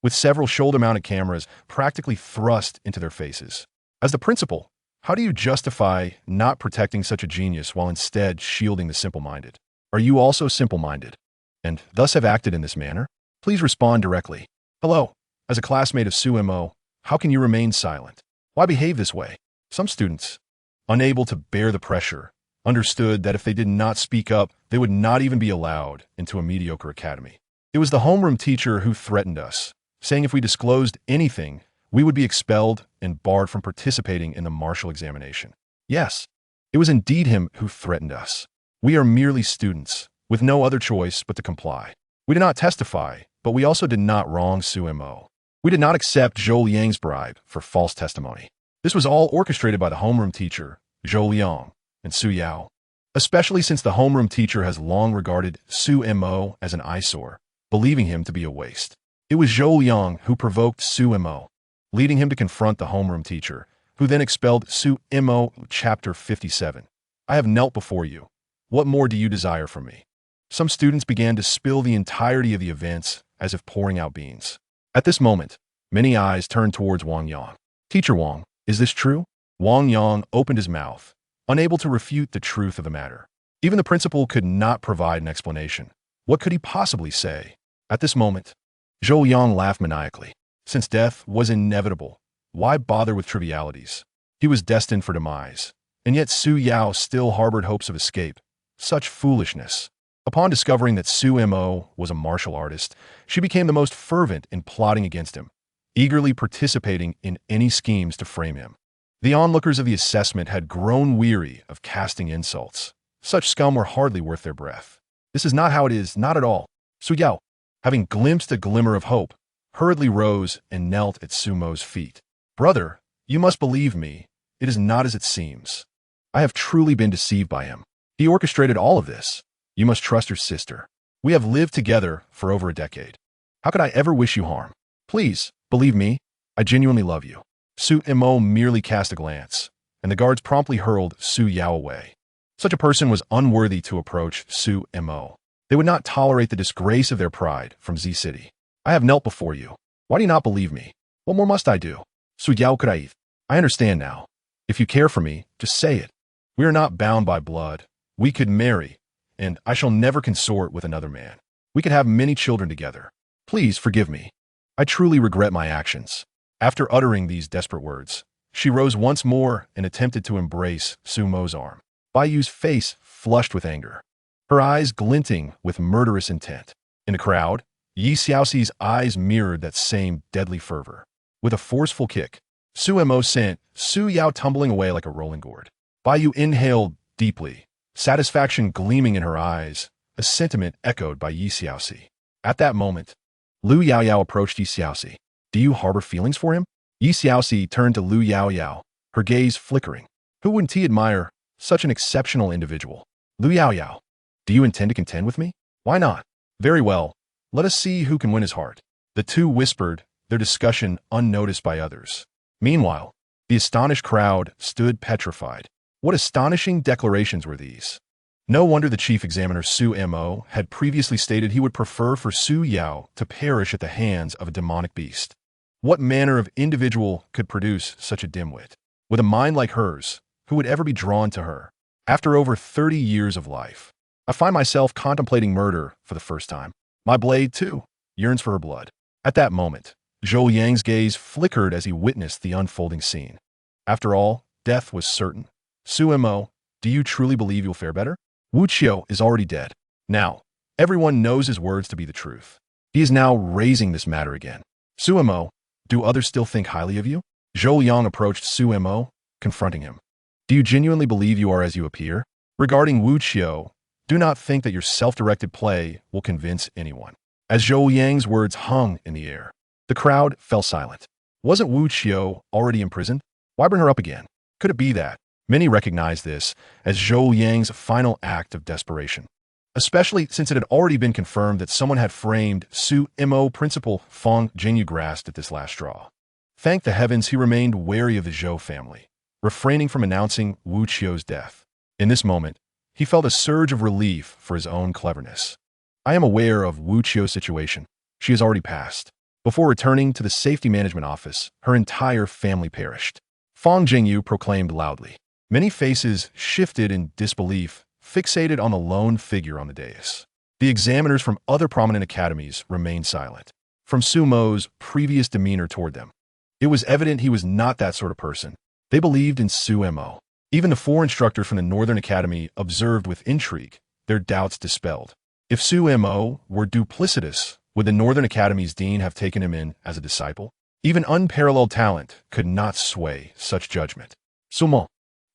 with several shoulder-mounted cameras practically thrust into their faces. As the principal, how do you justify not protecting such a genius while instead shielding the simple-minded? Are you also simple-minded, and thus have acted in this manner? Please respond directly. Hello, as a classmate of Su Mo, how can you remain silent? Why behave this way? Some students, unable to bear the pressure, understood that if they did not speak up, they would not even be allowed into a mediocre academy. It was the homeroom teacher who threatened us, saying if we disclosed anything, we would be expelled and barred from participating in the martial examination. Yes, it was indeed him who threatened us. We are merely students, with no other choice but to comply. We did not testify, but we also did not wrong Su Mo. We did not accept Zhou Liang's bribe for false testimony. This was all orchestrated by the homeroom teacher, Zhou Liang, and Su Yao, especially since the homeroom teacher has long regarded Su Mo as an eyesore, believing him to be a waste. It was Zhou Liang who provoked Su Mo, leading him to confront the homeroom teacher, who then expelled Su Mo. Chapter 57. I have knelt before you. What more do you desire from me? Some students began to spill the entirety of the events as if pouring out beans. At this moment, many eyes turned towards Wang Yang. Teacher Wang, is this true? Wang Yang opened his mouth, unable to refute the truth of the matter. Even the principal could not provide an explanation. What could he possibly say? At this moment, Zhou Yang laughed maniacally. Since death was inevitable, why bother with trivialities? He was destined for demise, and yet Su Yao still harbored hopes of escape. Such foolishness. Upon discovering that Su Mo was a martial artist, she became the most fervent in plotting against him, eagerly participating in any schemes to frame him. The onlookers of the assessment had grown weary of casting insults. Such scum were hardly worth their breath. This is not how it is, not at all. Su Yao, having glimpsed a glimmer of hope, hurriedly rose and knelt at Su Mo's feet. Brother, you must believe me. It is not as it seems. I have truly been deceived by him. He orchestrated all of this. You must trust your sister. We have lived together for over a decade. How could I ever wish you harm? Please, believe me, I genuinely love you. Su Mo merely cast a glance, and the guards promptly hurled Su Yao away. Such a person was unworthy to approach Su Mo. They would not tolerate the disgrace of their pride from Z City. I have knelt before you. Why do you not believe me? What more must I do? Su Yao Kuraith. I understand now. If you care for me, just say it. We are not bound by blood. We could marry, and I shall never consort with another man. We could have many children together. Please forgive me. I truly regret my actions. After uttering these desperate words, she rose once more and attempted to embrace Su Mo's arm. Baiyu's face flushed with anger, her eyes glinting with murderous intent. In the crowd, Yi Xiaoxi's eyes mirrored that same deadly fervor. With a forceful kick, Su Mo sent Su Yao tumbling away like a rolling gourd. Baiyu inhaled deeply, satisfaction gleaming in her eyes, a sentiment echoed by Yi Xiaoxi. At that moment, Lu Yaoyao approached Yi Xiaoxi. Do you harbor feelings for him? Yi Xiaoxi turned to Lu Yaoyao, her gaze flickering. Who wouldn't he admire such an exceptional individual? Lu Yaoyao, do you intend to contend with me? Why not? Very well. Let us see who can win his heart. The two whispered, their discussion unnoticed by others. Meanwhile, the astonished crowd stood petrified. What astonishing declarations were these? No wonder the chief examiner Su Mo had previously stated he would prefer for Su Yao to perish at the hands of a demonic beast. What manner of individual could produce such a dimwit? With a mind like hers, who would ever be drawn to her? After over 30 years of life, I find myself contemplating murder for the first time. My blade, too, yearns for her blood. At that moment, Zhou Yang's gaze flickered as he witnessed the unfolding scene. After all, death was certain. Su Mo, do you truly believe you'll fare better? Wu Qiu is already dead. Now, everyone knows his words to be the truth. He is now raising this matter again. Su Mo, do others still think highly of you? Zhou Yang approached Su Mo, confronting him. Do you genuinely believe you are as you appear? Regarding Wu Qiu, do not think that your self-directed play will convince anyone. As Zhou Yang's words hung in the air, the crowd fell silent. Wasn't Wu Qiu already imprisoned? Why bring her up again? Could it be that? Many recognized this as Zhou Yang's final act of desperation, especially since it had already been confirmed that someone had framed Su Mo. Principal Fang Jingyu grasped at this last straw. Thank the heavens he remained wary of the Zhou family, refraining from announcing Wu Qiu's death. In this moment, he felt a surge of relief for his own cleverness. I am aware of Wu Qiu's situation. She has already passed. Before returning to the safety management office, her entire family perished. Fang Jingyu proclaimed loudly. Many faces shifted in disbelief, fixated on the lone figure on the dais. The examiners from other prominent academies remained silent. From Su Mo's previous demeanor toward them, it was evident he was not that sort of person. They believed in Su Mo. Even the four instructors from the Northern Academy observed with intrigue, their doubts dispelled. If Su Mo were duplicitous, would the Northern Academy's dean have taken him in as a disciple? Even unparalleled talent could not sway such judgment. Su Mo,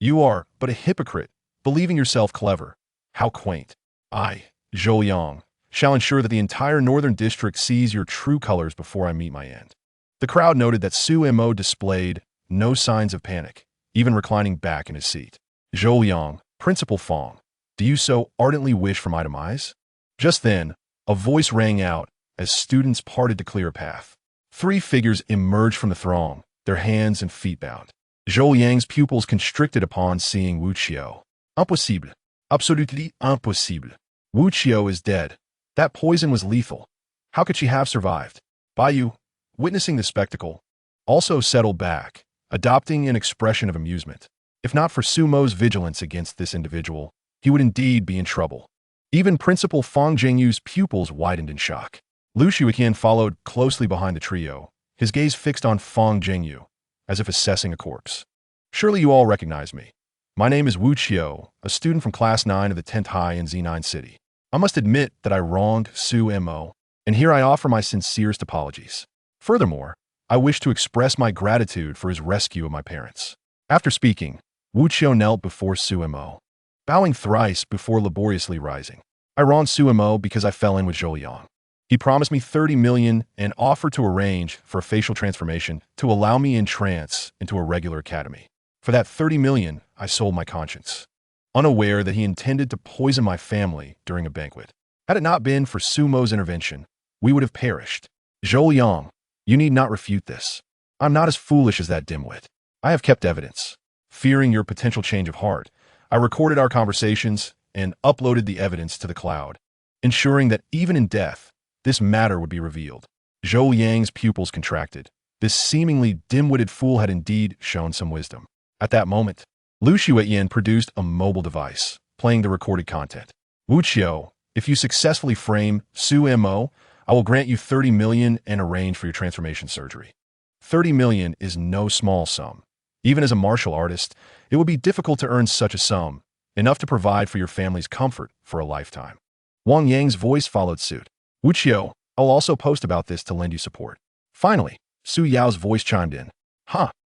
you are but a hypocrite, believing yourself clever. How quaint. I, Zhou Yang, shall ensure that the entire Northern District sees your true colors before I meet my end. The crowd noted that Su Mo displayed no signs of panic, even reclining back in his seat. Zhou Yang, Principal Fang, do you so ardently wish for my demise? Just then, a voice rang out as students parted to clear a path. Three figures emerged from the throng, their hands and feet bound. Zhou Yang's pupils constricted upon seeing Wu Qiu. Impossible. Absolutely impossible. Wu Qiu is dead. That poison was lethal. How could she have survived? Baiyu, witnessing the spectacle, also settled back, adopting an expression of amusement. If not for Su Mo's vigilance against this individual, he would indeed be in trouble. Even Principal Fang Jingyu's pupils widened in shock. Lu Shuiqian followed closely behind the trio, his gaze fixed on Fang Jingyu, as if assessing a corpse. Surely you all recognize me. My name is Wu Qiu, a student from Class 9 of the 10th High in Z9 City. I must admit that I wronged Su Mo, and here I offer my sincerest apologies. Furthermore, I wish to express my gratitude for his rescue of my parents. After speaking, Wu Qiu knelt before Su Mo, bowing thrice before laboriously rising. I wronged Su Mo because I fell in with Zhou Yang. He promised me 30 million and offered to arrange for a facial transformation to allow me in trance into a regular academy. For that 30 million, I sold my conscience, unaware that he intended to poison my family during a banquet. Had it not been for Su Mo's intervention, we would have perished. Zhou Yang, you need not refute this. I'm not as foolish as that dimwit. I have kept evidence. Fearing your potential change of heart, I recorded our conversations and uploaded the evidence to the cloud, ensuring that even in death, this matter would be revealed. Zhou Yang's pupils contracted. This seemingly dim-witted fool had indeed shown some wisdom. At that moment, Lu Shuiqian produced a mobile device, playing the recorded content. Wu Qiu, if you successfully frame Su Mo, I will grant you 30 million and arrange for your transformation surgery. 30 million is no small sum. Even as a martial artist, it would be difficult to earn such a sum, enough to provide for your family's comfort for a lifetime. Wang Yang's voice followed suit. Wuxio, I'll also post about this to lend you support. Finally, Su Yao's voice chimed in.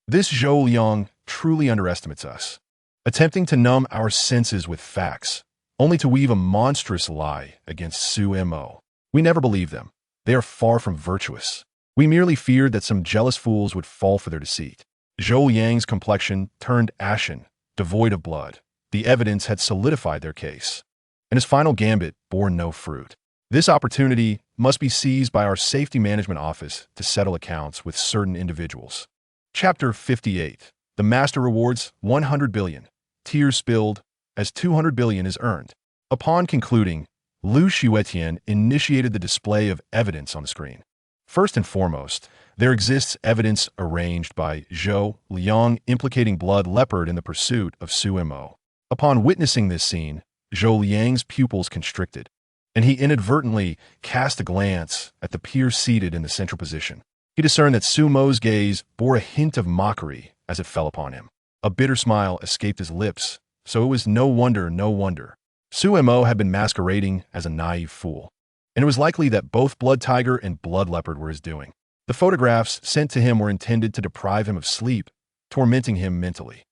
This Zhou Liang truly underestimates us, attempting to numb our senses with facts, only to weave a monstrous lie against Su Mo. We never believe them. They are far from virtuous. We merely feared that some jealous fools would fall for their deceit. Zhou Yang's complexion turned ashen, devoid of blood. The evidence had solidified their case, and his final gambit bore no fruit. This opportunity must be seized by our Safety Management Office to settle accounts with certain individuals. Chapter 58. The Master rewards 100 billion. Tears spilled as 200 billion is earned. Upon concluding, Lu Xiuetian initiated the display of evidence on the screen. First and foremost, there exists evidence arranged by Zhou Liang implicating Blood Leopard in the pursuit of Su Mo. Upon witnessing this scene, Zhou Liang's pupils constricted, and he inadvertently cast a glance at the peer seated in the central position. He discerned that Su Mo's gaze bore a hint of mockery as it fell upon him. A bitter smile escaped his lips, so it was no wonder. Su Mo had been masquerading as a naive fool, and it was likely that both Blood Tiger and Blood Leopard were his doing. The photographs sent to him were intended to deprive him of sleep, tormenting him mentally.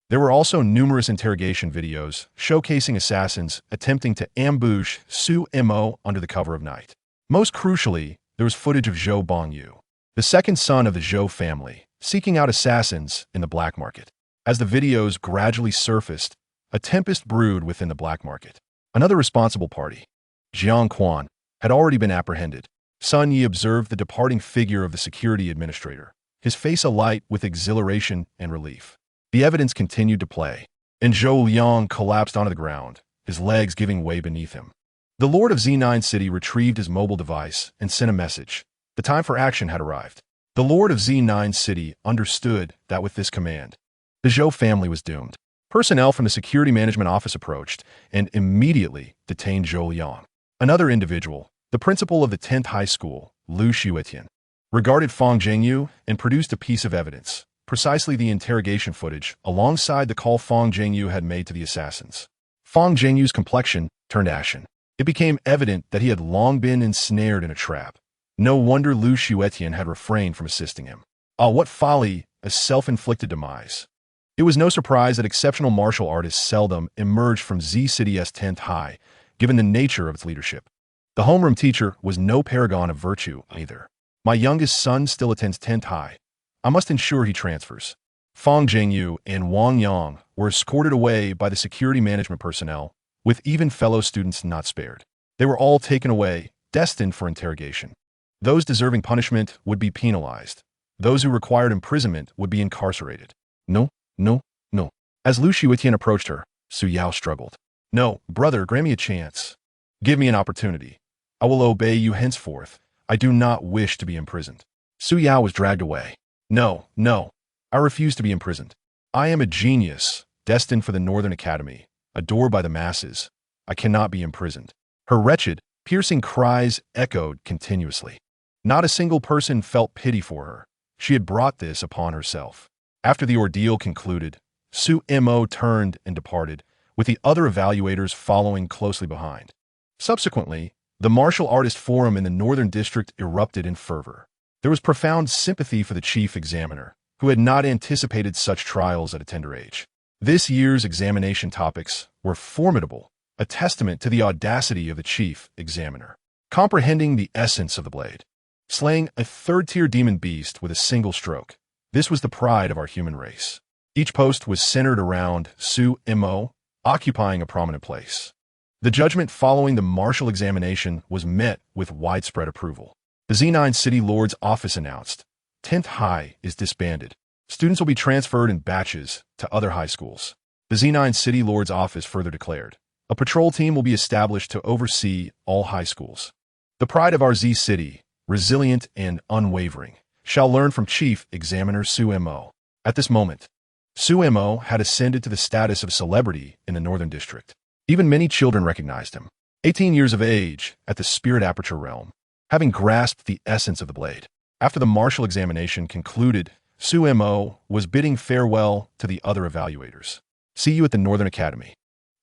There were also numerous interrogation videos showcasing assassins attempting to ambush Su Mo under the cover of night. Most crucially, there was footage of Zhou Bongyu, the second son of the Zhou family, seeking out assassins in the black market. As the videos gradually surfaced, a tempest brewed within the black market. Another responsible party, Jiang Quan, had already been apprehended. Sun Yi observed the departing figure of the security administrator, his face alight with exhilaration and relief. The evidence continued to play, and Zhou Liang collapsed onto the ground, his legs giving way beneath him. The Lord of Z9 City retrieved his mobile device and sent a message. The time for action had arrived. The Lord of Z9 City understood that with this command, the Zhou family was doomed. Personnel from the Security Management Office approached and immediately detained Zhou Liang. Another individual, the principal of the 10th High School, Lu Xiuetian, regarded Fang Zhengyu and produced a piece of evidence, precisely the interrogation footage, alongside the call Fang Zhengyu had made to the assassins. Fang Zhengyu's complexion turned ashen. It became evident that he had long been ensnared in a trap. No wonder Lu Xiuetian had refrained from assisting him. What folly, a self-inflicted demise. It was no surprise that exceptional martial artists seldom emerged from Z City's 10th High, given the nature of its leadership. The homeroom teacher was no paragon of virtue either. My youngest son still attends 10th High. I must ensure he transfers. Fang Zhengyu and Wang Yang were escorted away by the security management personnel, with even fellow students not spared. They were all taken away, destined for interrogation. Those deserving punishment would be penalized. Those who required imprisonment would be incarcerated. No. As Lu Xiuetian approached her, Su Yao struggled. No, brother, grant me a chance. Give me an opportunity. I will obey you henceforth. I do not wish to be imprisoned. Su Yao was dragged away. No. I refuse to be imprisoned. I am a genius, destined for the Northern Academy, adored by the masses. I cannot be imprisoned. Her wretched, piercing cries echoed continuously. Not a single person felt pity for her. She had brought this upon herself. After the ordeal concluded, Su Mo turned and departed, with the other evaluators following closely behind. Subsequently, the martial artist forum in the Northern District erupted in fervor. There was profound sympathy for the chief examiner, who had not anticipated such trials at a tender age. This year's examination topics were formidable, a testament to the audacity of the chief examiner. Comprehending the essence of the blade, slaying a third-tier demon beast with a single stroke. This was the pride of our human race. Each post was centered around Su Mo, occupying a prominent place. The judgment following the martial examination was met with widespread approval. The Z9 City Lord's office announced, 10th High is disbanded. Students will be transferred in batches to other high schools. The Z9 City Lord's office further declared, a patrol team will be established to oversee all high schools. The pride of our Z City, resilient and unwavering, shall learn from Chief Examiner Su Mo. At this moment, Su Mo had ascended to the status of celebrity in the Northern District. Even many children recognized him. 18 years of age at the Spirit Aperture realm, having grasped the essence of the blade. After the martial examination concluded, Su Mo was bidding farewell to the other evaluators. See you at the Northern Academy.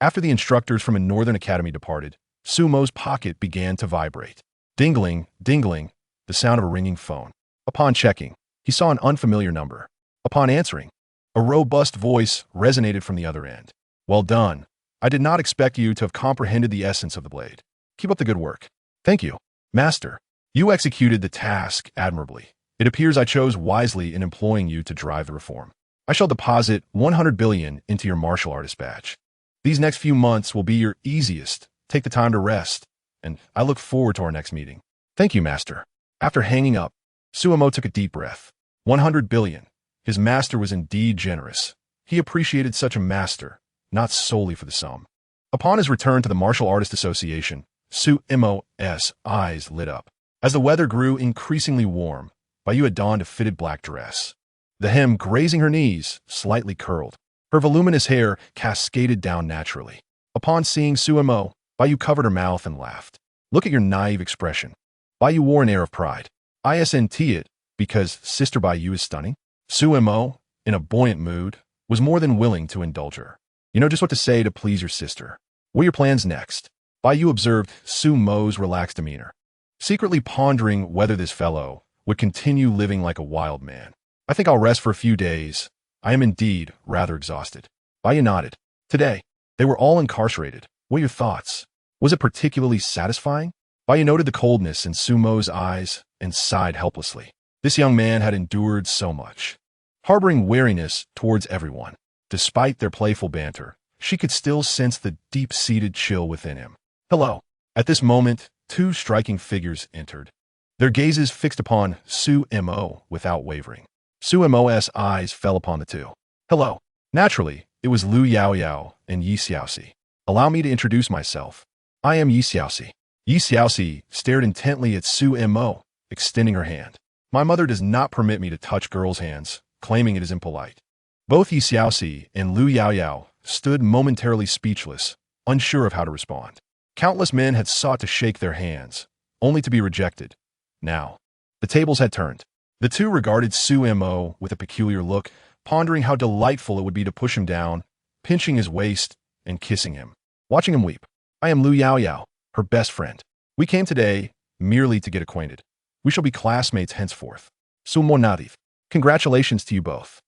After the instructors from a northern academy departed, Sumo's pocket began to vibrate. Dingling, dingling, the sound of a ringing phone. Upon checking, he saw an unfamiliar number. Upon answering, a robust voice resonated from the other end. Well done. I did not expect you to have comprehended the essence of the blade. Keep up the good work. Thank you, Master. You executed the task admirably. It appears I chose wisely in employing you to drive the reform. I shall deposit 100 billion into your martial artist badge. These next few months will be your easiest. Take the time to rest, and I look forward to our next meeting. Thank you, Master. After hanging up, Sumo took a deep breath. 100 billion. His master was indeed generous. He appreciated such a master, not solely for the sum. Upon his return to the Martial Artist Association, Sumo's eyes lit up. As the weather grew increasingly warm, Bayu had donned a fitted black dress. The hem grazing her knees, slightly curled. Her voluminous hair cascaded down naturally. Upon seeing Sumo, Bayu covered her mouth and laughed. Look at your naive expression. Bayu wore an air of pride. Isn't it because Sister Bayu is stunning? Sumo, in a buoyant mood, was more than willing to indulge her. You know just what to say to please your sister. What are your plans next? Bayu observed Sumo's relaxed demeanor, secretly pondering whether this fellow would continue living like a wild man. I think I'll rest for a few days. I am indeed rather exhausted. Bayu nodded. Today, they were all incarcerated. What are your thoughts? Was it particularly satisfying? Bayu noted the coldness in Sumo's eyes and sighed helplessly. This young man had endured so much. Harboring wariness towards everyone, despite their playful banter, she could still sense the deep-seated chill within him. Hello. At this moment, two striking figures entered. Their gazes fixed upon Sumo without wavering. Sumo's eyes fell upon the two. Hello. Naturally, it was Liu Yaoyao and Yi Xiaoxi. Allow me to introduce myself. I am Yi Xiaoxi. Yi Xiaoxi stared intently at Sumo, extending her hand. My mother does not permit me to touch girls' hands, claiming it is impolite. Both Yi Xiaoxi and Liu Yaoyao stood momentarily speechless, unsure of how to respond. Countless men had sought to shake their hands, only to be rejected. Now, the tables had turned. The two regarded Sumo with a peculiar look, pondering how delightful it would be to push him down, pinching his waist, and kissing him. Watching him weep. I am Liu Yaoyao, her best friend. We came today merely to get acquainted. We shall be classmates henceforth. Sumo nodded. Congratulations to you both.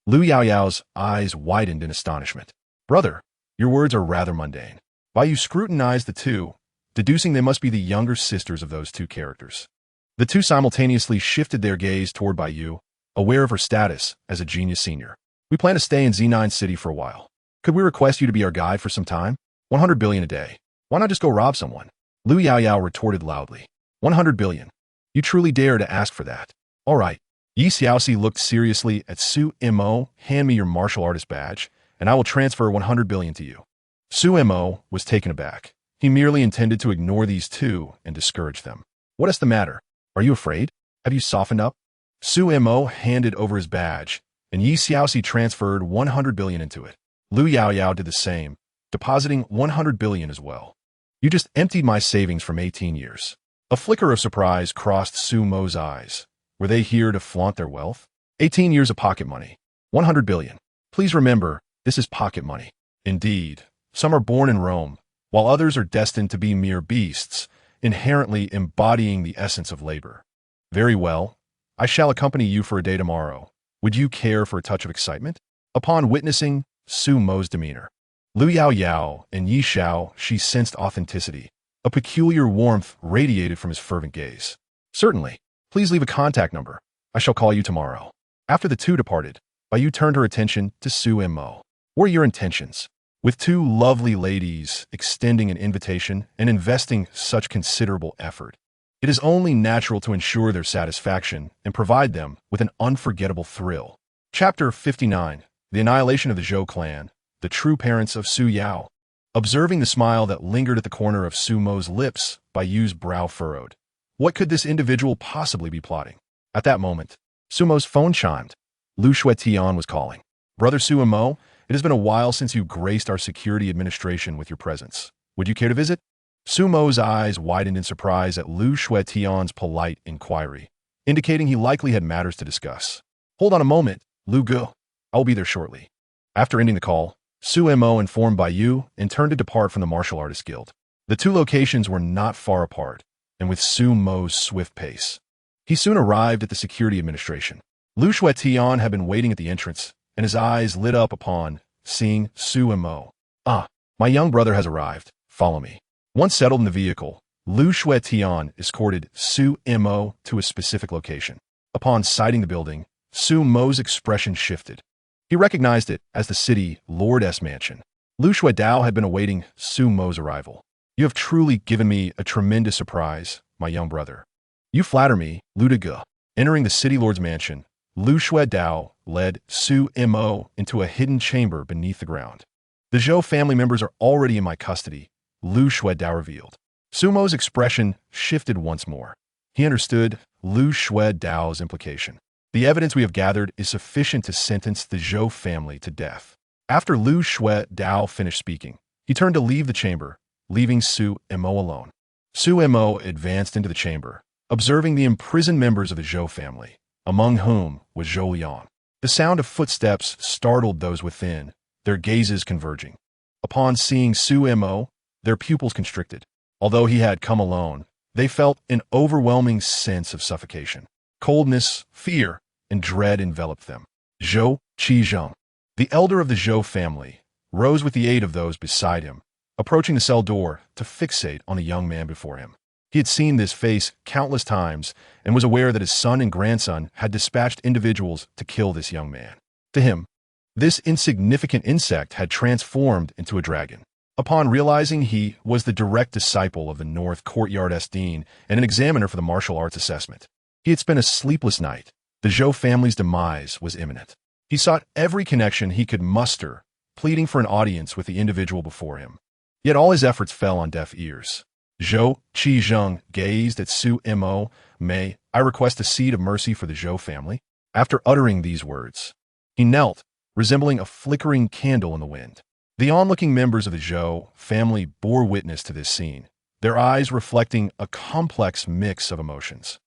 Liu Yaoyao's eyes widened in astonishment. Brother, your words are rather mundane. Bayu scrutinized the two, deducing they must be the younger sisters of those two characters. The two simultaneously shifted their gaze toward Bayu, aware of her status as a genius senior. We plan to stay in Z9 City for a while. Could we request you to be our guide for some time? 100 billion a day. Why not just go rob someone? Liu Yaoyao retorted loudly. 100 billion. You truly dare to ask for that. All right. Yi Xiaoxi looked seriously at Sumo. Hand me your martial artist badge, and I will transfer 100 billion to you. Sumo was taken aback. He merely intended to ignore these two and discourage them. What is the matter? Are you afraid? Have you softened up? Sumo handed over his badge, and Yi Xiaoxi transferred 100 billion into it. Liu Yaoyao did the same, depositing 100 billion as well. You just emptied my savings from 18 years. A flicker of surprise crossed Sumo's eyes. Were they here to flaunt their wealth? 18 years of pocket money. 100 billion. Please remember, this is pocket money. Indeed, some are born in Rome, while others are destined to be mere beasts, inherently embodying the essence of labor. Very well. I shall accompany you for a day tomorrow. Would you care for a touch of excitement? Upon witnessing Sumo's demeanor, Liu Yaoyao and Yi Xiaoxi sensed authenticity. A peculiar warmth radiated from his fervent gaze. Certainly. Please leave a contact number. I shall call you tomorrow. After the two departed, Bayu turned her attention to Sumo. What are your intentions? With two lovely ladies extending an invitation and investing such considerable effort, it is only natural to ensure their satisfaction and provide them with an unforgettable thrill. Chapter 59. The Annihilation of the Zhou Clan, the True Parents of Su Yao. Observing the smile that lingered at the corner of Sumo's lips, Bayu's brow furrowed. What could this individual possibly be plotting? At that moment, Sumo's phone chimed. Lu Shuetian was calling. Brother Sumo, it has been a while since you graced our security administration with your presence. Would you care to visit? Sumo's eyes widened in surprise at Lu Shuetian's polite inquiry, indicating he likely had matters to discuss. Hold on a moment, Lu Gu. I will be there shortly. After ending the call, Su Mo informed Bai Yu and turned to depart from the martial artist guild. The two locations were not far apart, and with Su Mo's swift pace, he soon arrived at the security administration. Lu Shuetian had been waiting at the entrance, and his eyes lit up upon seeing Su Mo. "Ah, my young brother has arrived. Follow me." Once settled in the vehicle, Lu Shuetian escorted Su Mo to a specific location. Upon sighting the building, Su Mo's expression shifted. He recognized it as the city lord's mansion. Lu Shuedao had been awaiting Su Mo's arrival. "You have truly given me a tremendous surprise, my young brother." "You flatter me, Lu Dege." Entering the city lord's mansion, Lu Shuedao led Su Mo into a hidden chamber beneath the ground. "The Zhou family members are already in my custody," Lu Shuedao revealed. Su Mo's expression shifted once more. He understood Lu Shuedao's implication. "The evidence we have gathered is sufficient to sentence the Zhou family to death." After Lu Shuedao finished speaking, he turned to leave the chamber, leaving Su Mo alone. Su Mo advanced into the chamber, observing the imprisoned members of the Zhou family, among whom was Zhou Liang. The sound of footsteps startled those within, their gazes converging. Upon seeing Su Mo, their pupils constricted. Although he had come alone, they felt an overwhelming sense of suffocation. Coldness, fear, and dread enveloped them. Zhou Qizheng, the elder of the Zhou family, rose with the aid of those beside him, approaching the cell door to fixate on the young man before him. He had seen this face countless times and was aware that his son and grandson had dispatched individuals to kill this young man. To him, this insignificant insect had transformed into a dragon. Upon realizing he was the direct disciple of the North Courtyard's dean and an examiner for the martial arts assessment, he had spent a sleepless night. The Zhou family's demise was imminent. He sought every connection he could muster, pleading for an audience with the individual before him. Yet all his efforts fell on deaf ears. Zhou Qizheng gazed at Su Mo. "May I request a seed of mercy for the Zhou family?" After uttering these words, he knelt, resembling a flickering candle in the wind. The onlooking members of the Zhou family bore witness to this scene, their eyes reflecting a complex mix of emotions.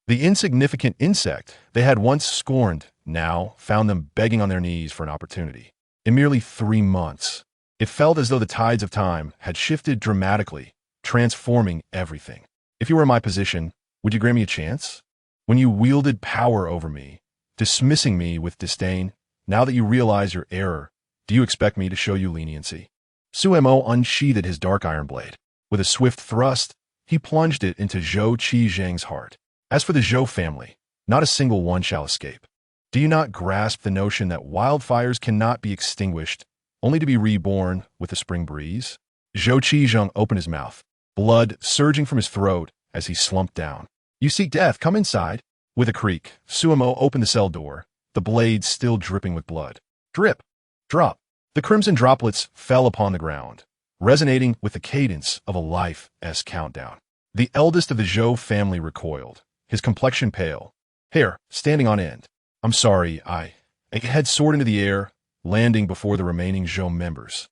The insignificant insect they had once scorned now found them begging on their knees for an opportunity. In merely 3 months, it felt as though the tides of time had shifted dramatically, transforming everything. "If you were in my position, would you grant me a chance? When you wielded power over me, dismissing me with disdain, now that you realize your error, do you expect me to show you leniency?" Su Mo unsheathed his dark iron blade. With a swift thrust, he plunged it into Zhou Qizheng's heart. "As for the Zhou family, not a single one shall escape. Do you not grasp the notion that wildfires cannot be extinguished, only to be reborn with the spring breeze?" Zhou Qizheng opened his mouth, blood surging from his throat as he slumped down. "You seek death, come inside." With a creak, Su Mo opened the cell door, the blade still dripping with blood. Drip, drop. The crimson droplets fell upon the ground, resonating with the cadence of a life's countdown. The eldest of the Zhou family recoiled, his complexion pale, hair standing on end. "I'm sorry, A head soared into the air, landing before the remaining Zhou members.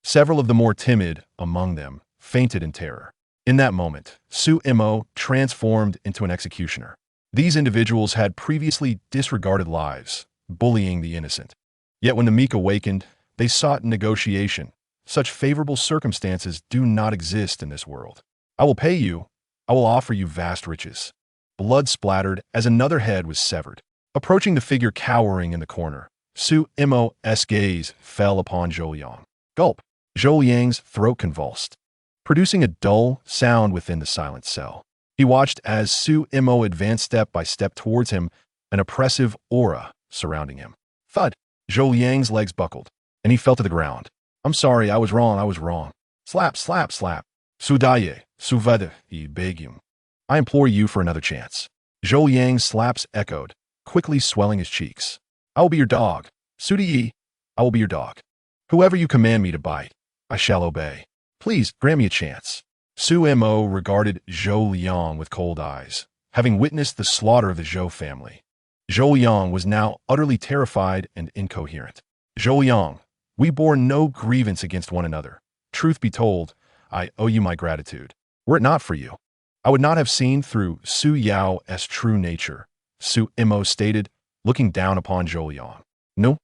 Several of the more timid among them fainted in terror. In that moment, Su Mo transformed into an executioner. These individuals had previously disregarded lives, bullying the innocent. Yet when the meek awakened, they sought negotiation. Such favorable circumstances do not exist in this world. "I will pay you. I will offer you vast riches." Blood splattered as another head was severed. Approaching the figure cowering in the corner, Su Mo's gaze fell upon Zhou Liang. Gulp. Zhou Liang's throat convulsed, producing a dull sound within the silent cell. He watched as Su Mo advanced step by step towards him, an oppressive aura surrounding him. Thud. Zhou Liang's legs buckled, and he fell to the ground. "I'm sorry, I was wrong. Slap, slap, slap. Sudaye, suvede, I beg you. I implore you for another chance." Zhou Liang's slaps echoed, quickly swelling his cheeks. "I will be your dog. Sudiyi, I will be your dog. Whoever you command me to bite, I shall obey. Please grant me a chance." Su Mo regarded Zhou Liang with cold eyes, having witnessed the slaughter of the Zhou family. Zhou Liang was now utterly terrified and incoherent. "Zhou Liang, we bore no grievance against one another. Truth be told, I owe you my gratitude. Were it not for you, I would not have seen through Su Yao's true nature," Su Mo stated, looking down upon Zhou Liang. No.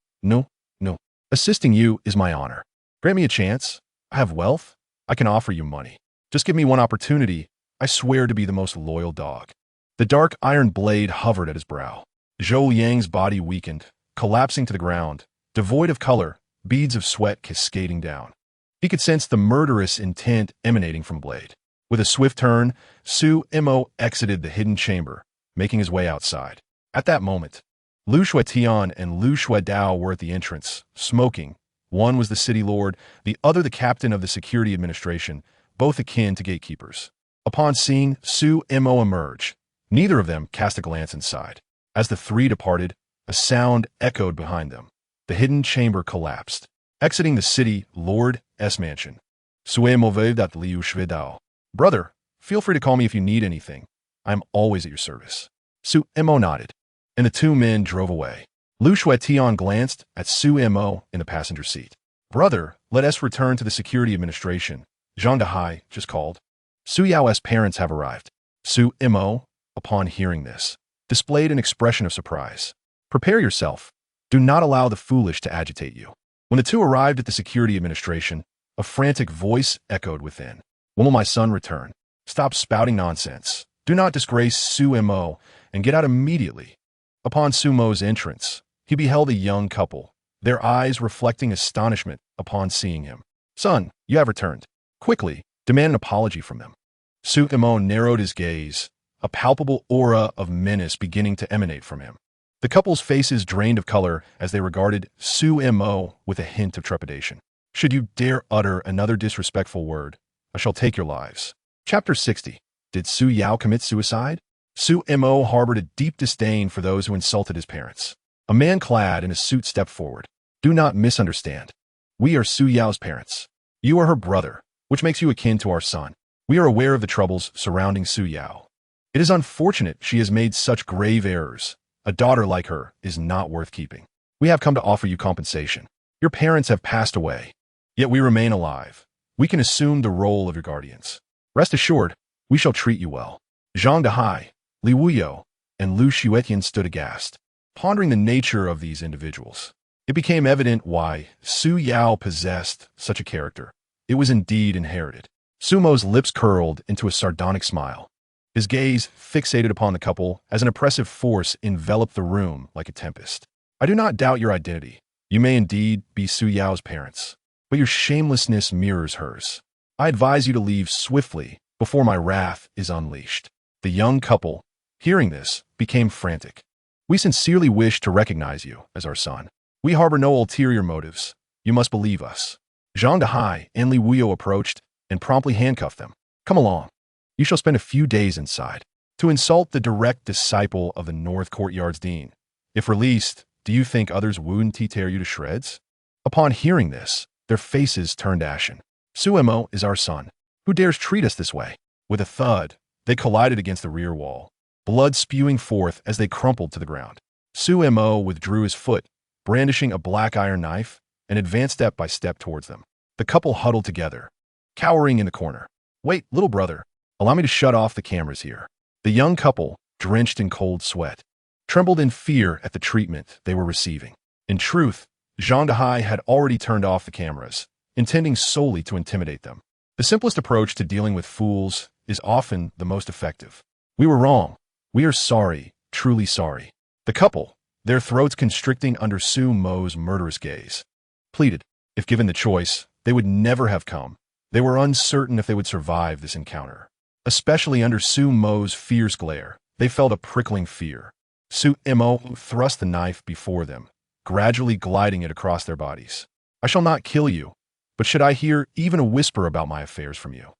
Assisting you is my honor. Grant me a chance. I have wealth. I can offer you money. Just give me one opportunity. I swear to be the most loyal dog. The dark iron blade hovered at his brow. Zhou Yang's body weakened, collapsing to the ground, devoid of color, beads of sweat cascading down. He could sense the murderous intent emanating from blade. With a swift turn, Su Mo exited the hidden chamber, making his way outside. At that moment, Lu Shuetian and Lu Shuedao were at the entrance, smoking. One was the city lord, the other the captain of the security administration, both akin to gatekeepers. Upon seeing Su Mo emerge, neither of them cast a glance inside. As the three departed, a sound echoed behind them. The hidden chamber collapsed. Exiting the city lord's mansion. Sue Moved Liu Shvedao. Brother, feel free to call me if you need anything. I am always at your service. Su Mo nodded, and the two men drove away. Lu Shuetian glanced at Su Mo in the passenger seat. Brother, let us return to the security administration. Zhang Dehai just called. Su Yao's parents have arrived. Su Mo, upon hearing this, displayed an expression of surprise. Prepare yourself. Do not allow the foolish to agitate you. When the two arrived at the security administration, a frantic voice echoed within. When will my son return? Stop spouting nonsense. Do not disgrace Su Mo and get out immediately. Upon Su Mo's entrance, he beheld a young couple, their eyes reflecting astonishment upon seeing him. Son, you have returned. Quickly, demand an apology from them. Su Mo narrowed his gaze, a palpable aura of menace beginning to emanate from him. The couple's faces drained of color as they regarded Su Mo with a hint of trepidation. Should you dare utter another disrespectful word, I shall take your lives. Chapter 60. Did Su Yao commit suicide? Su Mo harbored a deep disdain for those who insulted his parents. A man clad in a suit stepped forward. Do not misunderstand. We are Su Yao's parents. You are her brother, which makes you akin to our son. We are aware of the troubles surrounding Su Yao. It is unfortunate she has made such grave errors. A daughter like her is not worth keeping. We have come to offer you compensation. Your parents have passed away, yet we remain alive. We can assume the role of your guardians. Rest assured, we shall treat you well. Zhang Dehai, Li Wuyo, and Lu Shuetian stood aghast, pondering the nature of these individuals. It became evident why Su Yao possessed such a character. It was indeed inherited. Su Mo's lips curled into a sardonic smile. His gaze fixated upon the couple as an oppressive force enveloped the room like a tempest. I do not doubt your identity. You may indeed be Su Yao's parents, but your shamelessness mirrors hers. I advise you to leave swiftly before my wrath is unleashed. The young couple, hearing this, became frantic. We sincerely wish to recognize you as our son. We harbor no ulterior motives. You must believe us. Zhang Dehai and Li Wuyo approached and promptly handcuffed them. Come along. You shall spend a few days inside. To insult the direct disciple of the North Courtyard's dean. If released, do you think others wouldn't tear you to shreds? Upon hearing this, their faces turned ashen. Su Mo is our son. Who dares treat us this way? With a thud, they collided against the rear wall, blood spewing forth as they crumpled to the ground. Su Mo withdrew his foot, brandishing a black iron knife, and advanced step by step towards them. The couple huddled together, cowering in the corner. Wait, little brother. Allow me to shut off the cameras here. The young couple, drenched in cold sweat, trembled in fear at the treatment they were receiving. In truth, Zhang Dehai had already turned off the cameras, intending solely to intimidate them. The simplest approach to dealing with fools is often the most effective. We were wrong. We are sorry, truly sorry. The couple, their throats constricting under Su Mo's murderous gaze, pleaded. If given the choice, they would never have come. They were uncertain if they would survive this encounter. Especially under Su Mo's fierce glare, they felt a prickling fear. Su Mo thrust the knife before them, gradually gliding it across their bodies. I shall not kill you, but should I hear even a whisper about my affairs from you,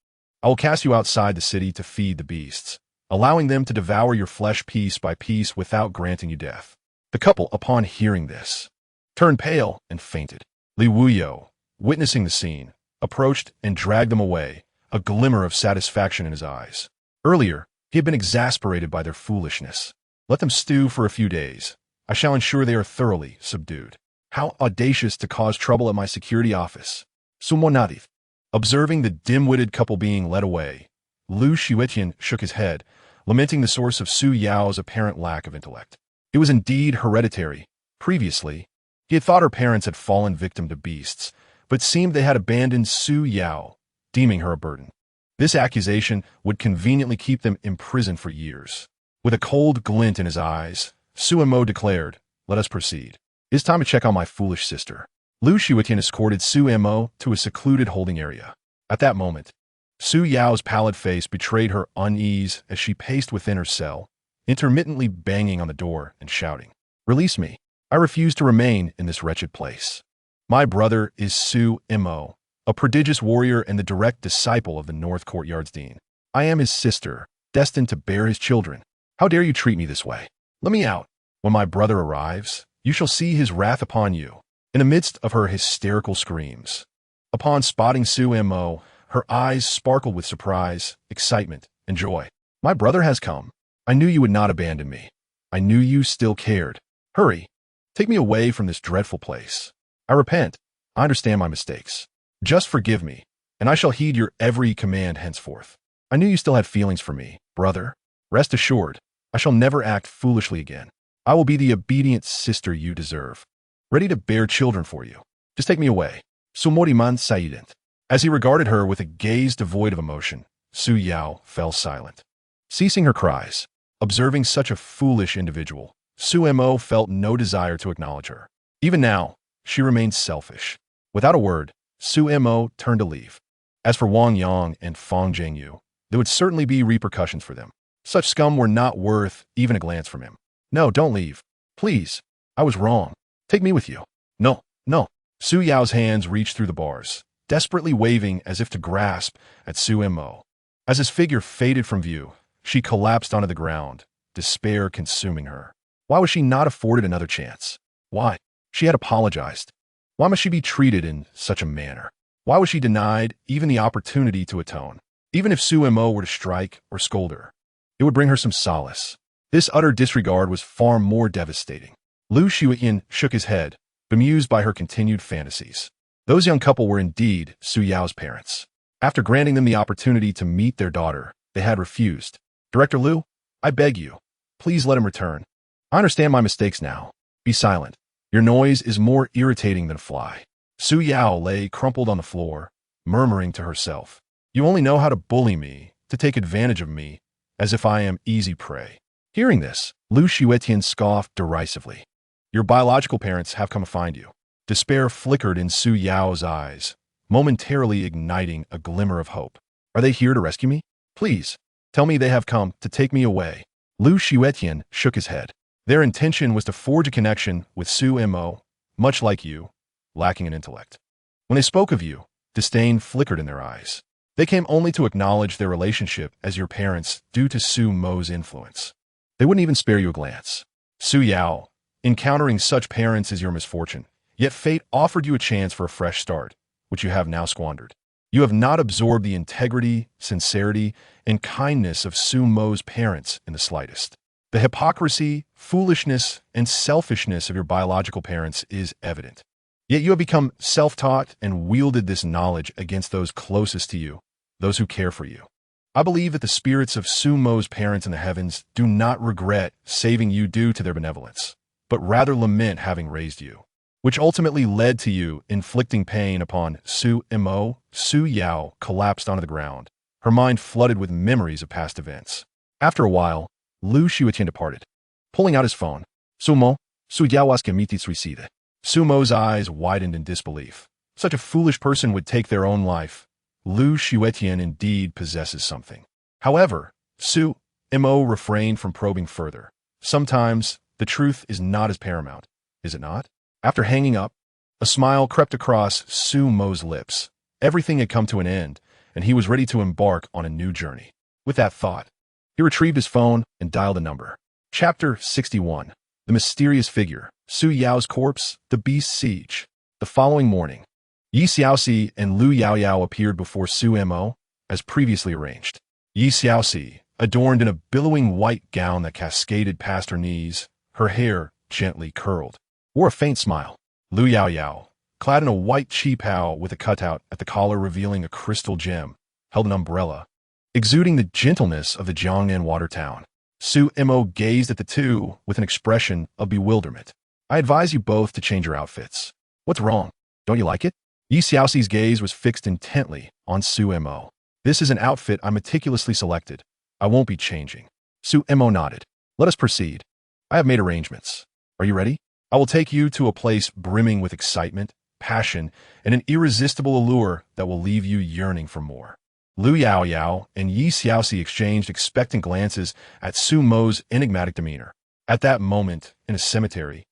I will cast you outside the city to feed the beasts, allowing them to devour your flesh piece by piece without granting you death. The couple, upon hearing this, turned pale and fainted. Li Wuyo, witnessing the scene, approached and dragged them away, a glimmer of satisfaction in his eyes. Earlier, he had been exasperated by their foolishness. Let them stew for a few days. I shall ensure they are thoroughly subdued. How audacious to cause trouble at my security office. Sumonadith. Observing the dim-witted couple being led away, Lu Shuetian shook his head, lamenting the source of Su Yao's apparent lack of intellect. It was indeed hereditary. Previously, He had thought her parents had fallen victim to beasts, but seemed they had abandoned Su Yao, deeming her a burden. This accusation would conveniently keep them imprisoned for years. With a cold glint in his eyes, Su Mo declared, "Let us proceed. It's time to check on my foolish sister." Lu Shiwetian escorted Su Mo to a secluded holding area. At that moment, Su Yao's pallid face betrayed her unease as she paced within her cell, intermittently banging on the door and shouting, "Release me. I refuse to remain in this wretched place. My brother is Su Mo, a prodigious warrior and the direct disciple of the North Courtyard's dean. I am his sister, destined to bear his children. How dare you treat me this way? Let me out. When my brother arrives, you shall see his wrath upon you." In the midst of her hysterical screams, upon spotting Su Mo, her eyes sparkled with surprise, excitement, and joy. "My brother has come. I knew you would not abandon me. I knew you still cared. Hurry. Take me away from this dreadful place. I repent. I understand my mistakes. Just forgive me, and I shall heed your every command henceforth. I knew you still had feelings for me, brother. Rest assured, I shall never act foolishly again. I will be the obedient sister you deserve, ready to bear children for you. Just take me away." Sumoriman Saident. As he regarded her with a gaze devoid of emotion, Su Yao fell silent. Ceasing her cries, observing such a foolish individual, Su Mo felt no desire to acknowledge her. Even now, she remained selfish. Without a word, Su Mo turned to leave. As for Wang Yang and Fang Zhengyu, there would certainly be repercussions for them. Such scum were not worth even a glance from him. "No, don't leave. Please. I was wrong. Take me with you." "No, no." Su Yao's hands reached through the bars, desperately waving as if to grasp at Su Mo. As his figure faded from view, she collapsed onto the ground, despair consuming her. Why was she not afforded another chance? Why? She had apologized. Why must she be treated in such a manner? Why was she denied even the opportunity to atone? Even if Su Mo were to strike or scold her, it would bring her some solace. This utter disregard was far more devastating. Lu Shiuyin shook his head, bemused by her continued fantasies. Those young couple were indeed Su Yao's parents. After granting them the opportunity to meet their daughter, they had refused. "Director Lu, I beg you, please let him return. I understand my mistakes now. Be silent. Your noise is more irritating than a fly." Su Yao lay crumpled on the floor, murmuring to herself, "You only know how to bully me, to take advantage of me, as if I am easy prey." Hearing this, Lu Shiuetian scoffed derisively. "Your biological parents have come to find you." Despair flickered in Su Yao's eyes, momentarily igniting a glimmer of hope. "Are they here to rescue me? Please, tell me they have come to take me away." Lu Shiuetian shook his head. Their intention was to forge a connection with Su Mo, much like you, lacking in intellect. When they spoke of you, disdain flickered in their eyes. They came only to acknowledge their relationship as your parents due to Su Mo's influence. They wouldn't even spare you a glance. Su Yao, encountering such parents is your misfortune, yet fate offered you a chance for a fresh start, which you have now squandered. You have not absorbed the integrity, sincerity, and kindness of Su Mo's parents in the slightest. The hypocrisy, foolishness, and selfishness of your biological parents is evident. Yet you have become self-taught and wielded this knowledge against those closest to you, those who care for you. I believe that the spirits of Su Mo's parents in the heavens do not regret saving you due to their benevolence, but rather lament having raised you, which ultimately led to you inflicting pain upon Su Mo. Su Yao collapsed onto the ground, her mind flooded with memories of past events. After a while, Lu Shiuetian departed. Pulling out his phone, "Sumo, Su Yao was committed suicide." Su Mo's eyes widened in disbelief. Such a foolish person would take their own life. Lu Shiuetian indeed possesses something. However, Su Mo refrained from probing further. Sometimes, the truth is not as paramount, is it not? After hanging up, a smile crept across Su Mo's lips. Everything had come to an end, and he was ready to embark on a new journey. With that thought, he retrieved his phone and dialed a number. Chapter 61. The Mysterious Figure. Su Yao's Corpse, the Beast's Siege. The following morning, Yi Xiaoxi and Lu Yaoyao appeared before Su Mo, as previously arranged. Yi Xiaoxi, adorned in a billowing white gown that cascaded past her knees, her hair gently curled, wore a faint smile. Lu Yaoyao, clad in a white qipao with a cutout at the collar revealing a crystal gem, held an umbrella, exuding the gentleness of the Jiangnan water town. Su Mo gazed at the two with an expression of bewilderment. I advise you both to change your outfits. What's wrong? Don't you like it? Yi Xiaoxi's gaze was fixed intently on Su Mo. This is an outfit I meticulously selected. I won't be changing. Su Mo nodded. Let us proceed. I have made arrangements. Are you ready? I will take you to a place brimming with excitement, passion, and an irresistible allure that will leave you yearning for more. Lu Yaoyao and Yi Xiaoxi exchanged expectant glances at Su Mo's enigmatic demeanor. At that moment, in a cemetery,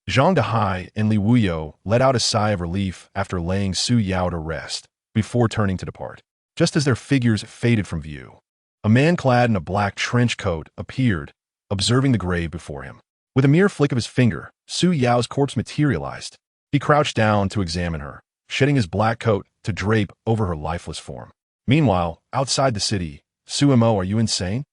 Zhang Dehai and Li Wuyo let out a sigh of relief after laying Su Yao to rest, before turning to depart. Just as their figures faded from view, a man clad in a black trench coat appeared, observing the grave before him. With a mere flick of his finger, Su Yao's corpse materialized. He crouched down to examine her, shedding his black coat to drape over her lifeless form. Meanwhile, outside the city, Su Mo, are you insane?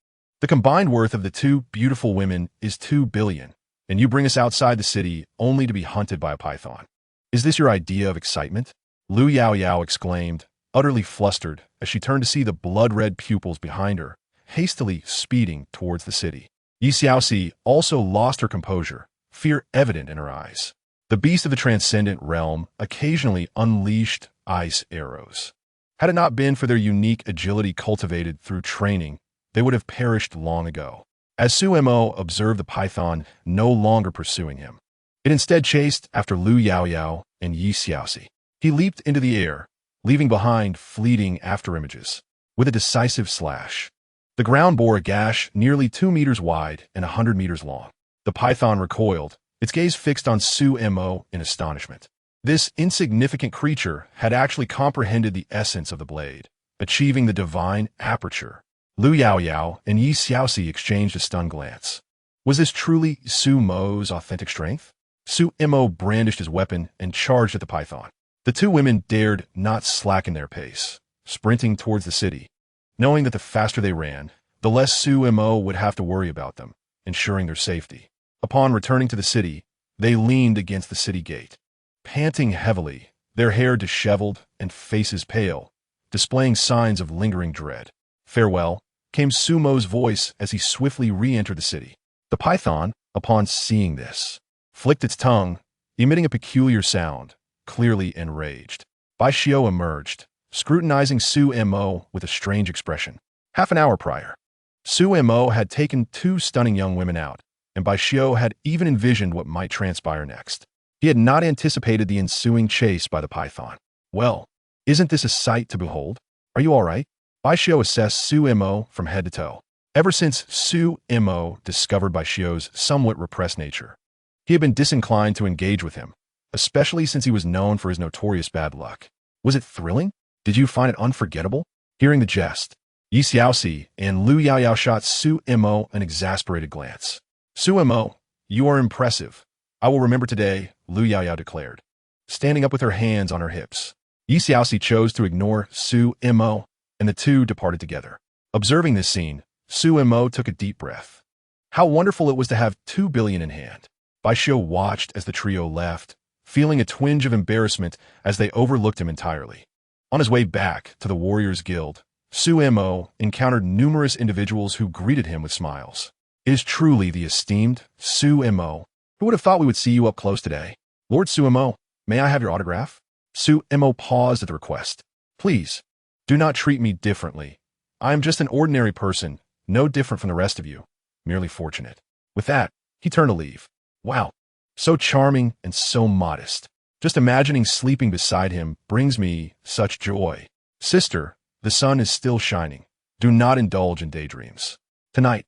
The combined worth of the two beautiful women is 2 billion, and you bring us outside the city only to be hunted by a python. Is this your idea of excitement? Lu Yaoyao exclaimed, utterly flustered, as she turned to see the blood-red pupils behind her, hastily speeding towards the city. Yi Xiaoxi also lost her composure, fear evident in her eyes. The beast of the transcendent realm occasionally unleashed ice arrows. Had it not been for their unique agility cultivated through training, they would have perished long ago. As Su Mo observed the python no longer pursuing him, it instead chased after Lu Yaoyao and Yi Xiaoxi. He leaped into the air, leaving behind fleeting afterimages. With a decisive slash, the ground bore a gash nearly 2 meters wide and 100 meters long. The python recoiled, its gaze fixed on Su Mo in astonishment. This insignificant creature had actually comprehended the essence of the blade, achieving the divine aperture. Lu Yaoyao and Yi Xiaoxi exchanged a stunned glance. Was this truly Su Mo's authentic strength? Su Mo brandished his weapon and charged at the python. The two women dared not slacken their pace, sprinting towards the city, knowing that the faster they ran, the less Su Mo would have to worry about them, ensuring their safety. Upon returning to the city, they leaned against the city gate, panting heavily, their hair disheveled and faces pale, displaying signs of lingering dread. Farewell, came Su Mo's voice as he swiftly re-entered the city. The python, upon seeing this, flicked its tongue, emitting a peculiar sound, clearly enraged. Bai Xiao emerged, scrutinizing Su Mo with a strange expression. Half an hour prior, Su Mo had taken 2 stunning young women out, and Bai Xiao had even envisioned what might transpire next. He had not anticipated the ensuing chase by the python. Well, isn't this a sight to behold? Are you all right? Bai Xiao assessed Su Mo from head to toe. Ever since Su Mo discovered Bai Xiao's somewhat repressed nature, he had been disinclined to engage with him, especially since he was known for his notorious bad luck. Was it thrilling? Did you find it unforgettable? Hearing the jest, Yi Xiaoxi and Lu Yaoyao shot Su Mo an exasperated glance. Su Mo, you are impressive. I will remember today, Lu Yaoyao declared, standing up with her hands on her hips. Yi Xiaoxi chose to ignore Su Mo, and the two departed together. Observing this scene, Su Mo took a deep breath. How wonderful it was to have 2 billion in hand. Bai Xiao watched as the trio left, feeling a twinge of embarrassment as they overlooked him entirely. On his way back to the Warriors Guild, Su Mo encountered numerous individuals who greeted him with smiles. It is truly the esteemed Su Mo. Who would have thought we would see you up close today? Lord Su Mo, may I have your autograph? Su Mo paused at the request. Please, do not treat me differently. I am just an ordinary person, no different from the rest of you, merely fortunate. With that, he turned to leave. Wow, so charming and so modest. Just imagining sleeping beside him brings me such joy. Sister, the sun is still shining. Do not indulge in daydreams. Tonight,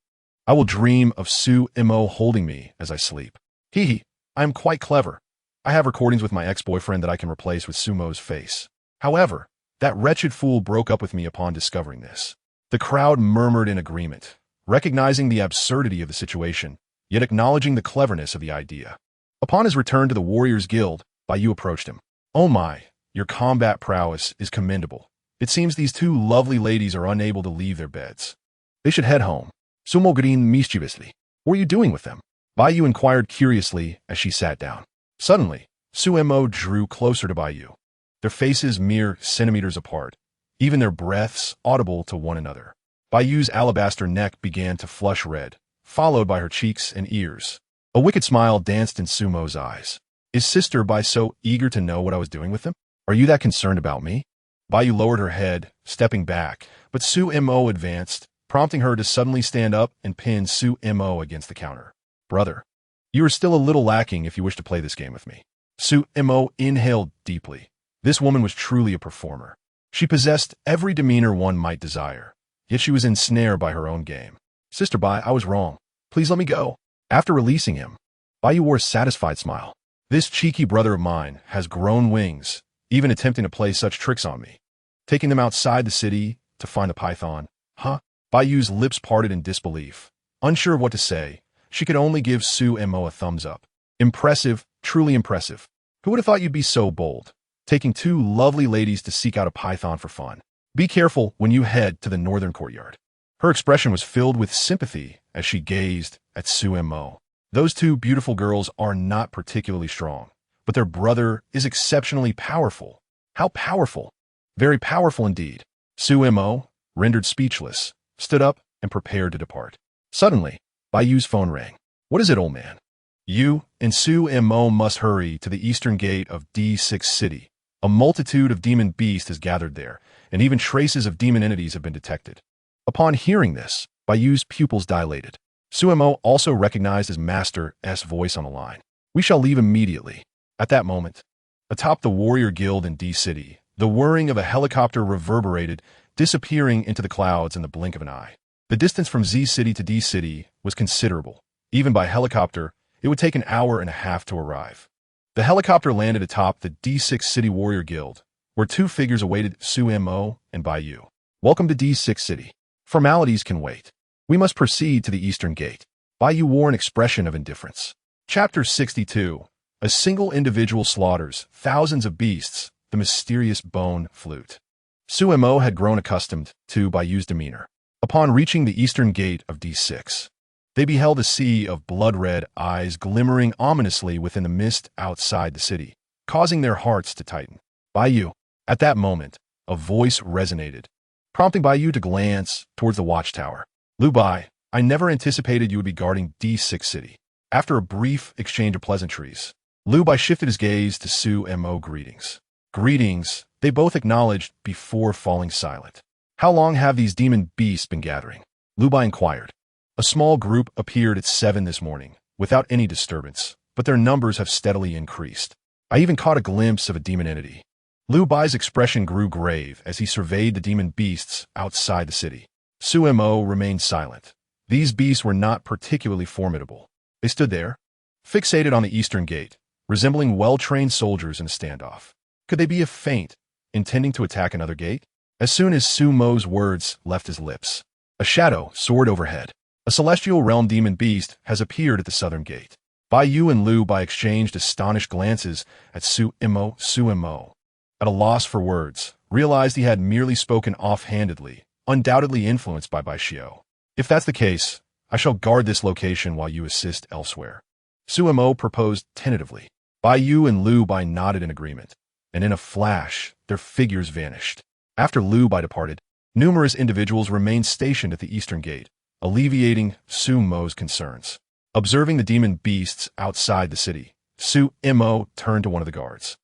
I will dream of Su Mo holding me as I sleep. Hee, I am quite clever. I have recordings with my ex-boyfriend that I can replace with Sumo's face. However, that wretched fool broke up with me upon discovering this. The crowd murmured in agreement, recognizing the absurdity of the situation, yet acknowledging the cleverness of the idea. Upon his return to the Warriors Guild, Bai Yu approached him. Oh my, your combat prowess is commendable. It seems these 2 lovely ladies are unable to leave their beds. They should head home. Sumo grinned mischievously. What are you doing with them? Bai Yu inquired curiously as she sat down. Suddenly, Su Mo drew closer to Bai Yu, their faces mere centimeters apart, even their breaths audible to one another. Bai Yu's alabaster neck began to flush red, followed by her cheeks and ears. A wicked smile danced in Sumo's eyes. Is Sister Bai so eager to know what I was doing with him? Are you that concerned about me? Baiyu lowered her head, stepping back, but Su-mo advanced, prompting her to suddenly stand up and pin Su-mo against the counter. Brother, you are still a little lacking if you wish to play this game with me. Su-mo inhaled deeply. This woman was truly a performer. She possessed every demeanor one might desire, yet she was ensnared by her own game. Sister Bai, I was wrong. Please let me go. After releasing him, Baiyu wore a satisfied smile. This cheeky brother of mine has grown wings, even attempting to play such tricks on me. Taking them outside the city to find a python. Huh? Baiyu's lips parted in disbelief. Unsure of what to say, she could only give Su-mo a thumbs up. Impressive, truly impressive. Who would have thought you'd be so bold? Taking two lovely ladies to seek out a python for fun. Be careful when you head to the northern courtyard. Her expression was filled with sympathy as she gazed at Su-mo. Those two beautiful girls are not particularly strong, but their brother is exceptionally powerful. How powerful? Very powerful indeed. Su-mo, rendered speechless, stood up and prepared to depart. Suddenly, Baiyu's phone rang. What is it, old man? You and Su-mo must hurry to the eastern gate of D6 City. A multitude of demon beasts has gathered there, and even traces of demon entities have been detected. Upon hearing this, Baiyu's pupils dilated. Su-mo also recognized his master's voice on the line. We shall leave immediately. At that moment, atop the warrior guild in D-City, the whirring of a helicopter reverberated, disappearing into the clouds in the blink of an eye. The distance from Z-City to D-City was considerable. Even by helicopter, it would take an hour and a half to arrive. The helicopter landed atop the D6 City Warrior Guild, where two figures awaited Su-mo and Baiyu. Welcome to D6 City. Formalities can wait. We must proceed to the eastern gate. Baiyu wore an expression of indifference. Chapter 62. A single individual slaughters thousands of beasts, the mysterious bone flute. Su-mo had grown accustomed to Baiyu's demeanor. Upon reaching the eastern gate of D6, they beheld a sea of blood-red eyes glimmering ominously within the mist outside the city, causing their hearts to tighten. Baiyu. At that moment, a voice resonated, prompting Baiyu to glance towards the watchtower. Lu Bai, I never anticipated you would be guarding D6 City. After a brief exchange of pleasantries, Lu Bai shifted his gaze to Su-mo. Greetings. Greetings, they both acknowledged before falling silent. How long have these demon beasts been gathering? Lu Bai inquired. A small group appeared at 7 this morning, without any disturbance, but their numbers have steadily increased. I even caught a glimpse of a demon entity. Lu Bai's expression grew grave as he surveyed the demon beasts outside the city. Su-mo remained silent. These beasts were not particularly formidable. They stood there, fixated on the eastern gate, resembling well-trained soldiers in a standoff. Could they be a feint, intending to attack another gate? As soon as Su-mo's words left his lips, a shadow soared overhead. A celestial realm demon beast has appeared at the southern gate. Baiyu and Lu Bai exchanged astonished glances at Su-mo. Su-mo, at a loss for words, realized he had merely spoken offhandedly, undoubtedly influenced by Baishio. If that's the case, I shall guard this location while you assist elsewhere. Su-mo proposed tentatively. Baiyu and Lu Bai nodded in agreement, and in a flash, their figures vanished. After Lu Bai departed, numerous individuals remained stationed at the eastern gate, alleviating Su-mo's concerns. Observing the demon beasts outside the city, Su-mo turned to one of the guards.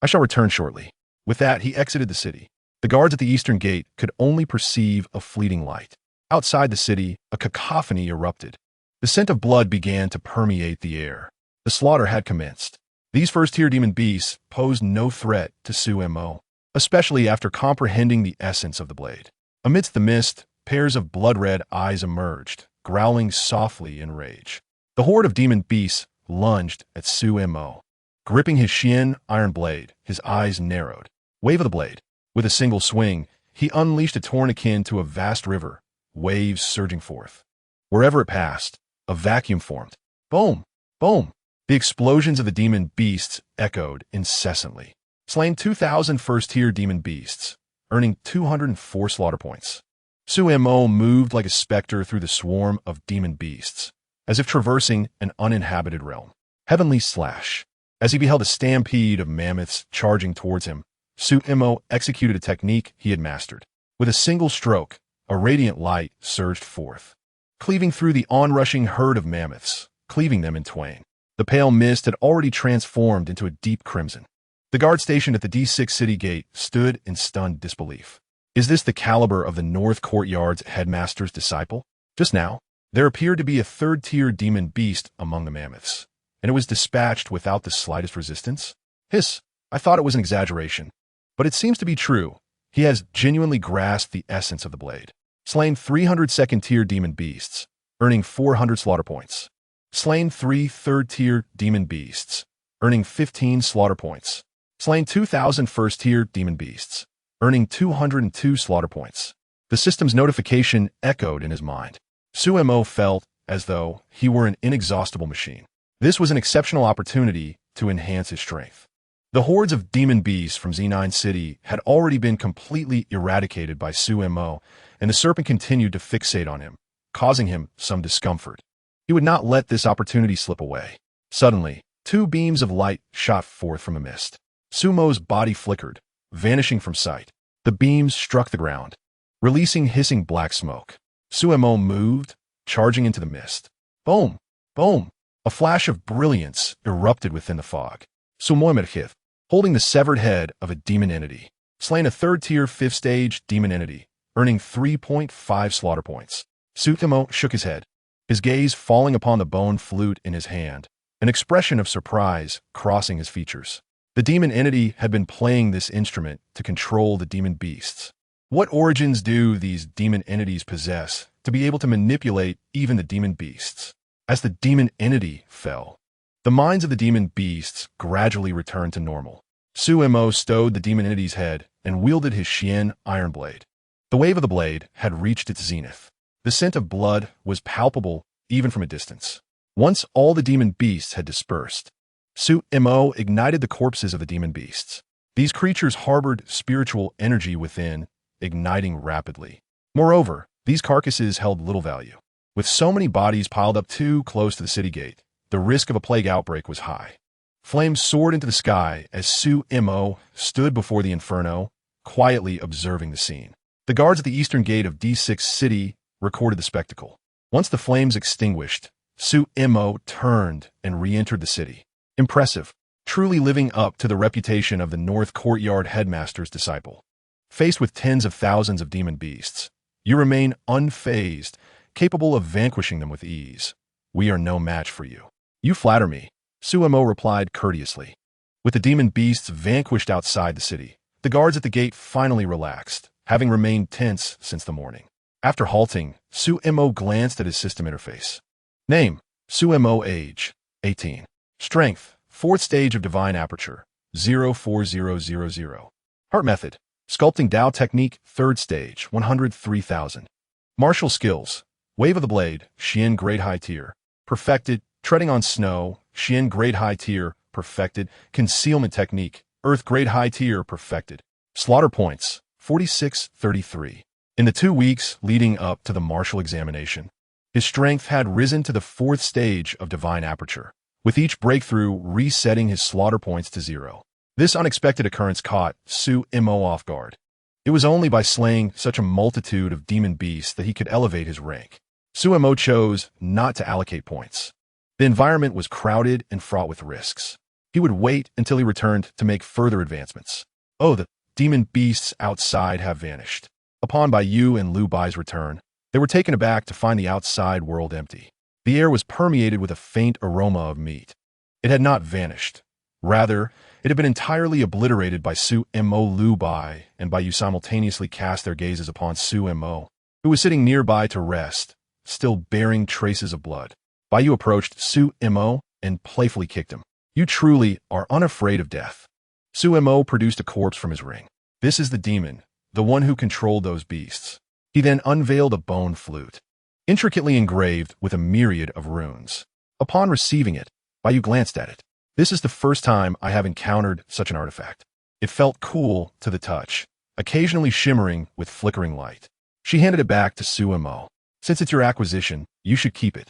I shall return shortly. With that, he exited the city. The guards at the eastern gate could only perceive a fleeting light. Outside the city, a cacophony erupted. The scent of blood began to permeate the air. The slaughter had commenced. These first-tier demon beasts posed no threat to Su-mo, especially after comprehending the essence of the blade. Amidst the mist, pairs of blood-red eyes emerged, growling softly in rage. The horde of demon beasts lunged at Su-mo. Gripping his Xian iron blade, his eyes narrowed. Wave of the blade. With a single swing, he unleashed a torrent akin to a vast river, waves surging forth. Wherever it passed, a vacuum formed. Boom! Boom! The explosions of the demon beasts echoed incessantly. Slain 2,000 first-tier demon beasts, earning 204 slaughter points. Su-mo moved like a specter through the swarm of demon beasts, as if traversing an uninhabited realm. Heavenly slash. As he beheld a stampede of mammoths charging towards him, Su-mo executed a technique he had mastered. With a single stroke, a radiant light surged forth. Cleaving through the onrushing herd of mammoths, cleaving them in twain. The pale mist had already transformed into a deep crimson. The guard stationed at the D6 city gate stood in stunned disbelief. Is this the caliber of the North Courtyard's headmaster's disciple? Just now, there appeared to be a third-tier demon beast among the mammoths, and it was dispatched without the slightest resistance? Hiss, I thought it was an exaggeration. But it seems to be true. He has genuinely grasped the essence of the blade. Slain 300 second-tier demon beasts, earning 400 slaughter points. Slain 3 third-tier demon beasts, earning 15 slaughter points. Slain 2,000 first-tier demon beasts, earning 202 slaughter points. The system's notification echoed in his mind. Sumo felt as though he were an inexhaustible machine. This was an exceptional opportunity to enhance his strength. The hordes of demon beasts from Z9 City had already been completely eradicated by Sumo, and the serpent continued to fixate on him, causing him some discomfort. He would not let this opportunity slip away. Suddenly, 2 beams of light shot forth from the mist. Sumo's body flickered, vanishing from sight. The beams struck the ground, releasing hissing black smoke. Sumo moved, charging into the mist. Boom! Boom! A flash of brilliance erupted within the fog. Sumo, holding the severed head of a demon entity, slain a third-tier 5th-stage demon entity, earning 3.5 slaughter points. Sumo shook his head, his gaze falling upon the bone flute in his hand, an expression of surprise crossing his features. The demon entity had been playing this instrument to control the demon beasts. What origins do these demon entities possess to be able to manipulate even the demon beasts? As the demon entity fell, the minds of the demon beasts gradually returned to normal. Sumo stowed the demon entity's head and wielded his Xian iron blade. The wave of the blade had reached its zenith. The scent of blood was palpable even from a distance. Once all the demon beasts had dispersed, Sumo ignited the corpses of the demon beasts. These creatures harbored spiritual energy within, igniting rapidly. Moreover, these carcasses held little value. With so many bodies piled up too close to the city gate, the risk of a plague outbreak was high. Flames soared into the sky as Sumo stood before the inferno, quietly observing the scene. The guards at the eastern gate of D6 City recorded the spectacle. Once the flames extinguished, Sumo turned and re-entered the city. Impressive, truly living up to the reputation of the North Courtyard headmaster's disciple. Faced with tens of thousands of demon beasts, you remain unfazed, capable of vanquishing them with ease. We are no match for you. You flatter me, Sumo replied courteously. With the demon beasts vanquished outside the city, the guards at the gate finally relaxed, having remained tense since the morning. After halting, Sumo glanced at his system interface. Name, Sumo. Age, 18. Strength, 4th stage of divine aperture, 04000. Heart method, sculpting Dao technique, 3rd stage, 103,000. Martial skills, wave of the blade, Xian grade high tier, perfected. Treading on snow, Xian grade high tier, perfected. Concealment technique, earth grade high tier, perfected. Slaughter points, 4633. In the 2 weeks leading up to the martial examination, his strength had risen to the 4th stage of divine aperture, with each breakthrough resetting his slaughter points to 0. This unexpected occurrence caught Sumo off guard. It was only by slaying such a multitude of demon beasts that he could elevate his rank. Sumo chose not to allocate points. The environment was crowded and fraught with risks. He would wait until he returned to make further advancements. Oh, the demon beasts outside have vanished. Upon Baiyu and Lu Bai's return, they were taken aback to find the outside world empty. The air was permeated with a faint aroma of meat. It had not vanished. Rather, it had been entirely obliterated by Sumo. Lu Bai and Baiyu simultaneously cast their gazes upon Sumo, who was sitting nearby to rest, still bearing traces of blood. Baiyu approached Sumo and playfully kicked him. You truly are unafraid of death. Sumo produced a corpse from his ring. This is the demon, the one who controlled those beasts. He then unveiled a bone flute, intricately engraved with a myriad of runes. Upon receiving it, Baiyu glanced at it. This is the first time I have encountered such an artifact. It felt cool to the touch, occasionally shimmering with flickering light. She handed it back to Sumo. Since it's your acquisition, you should keep it.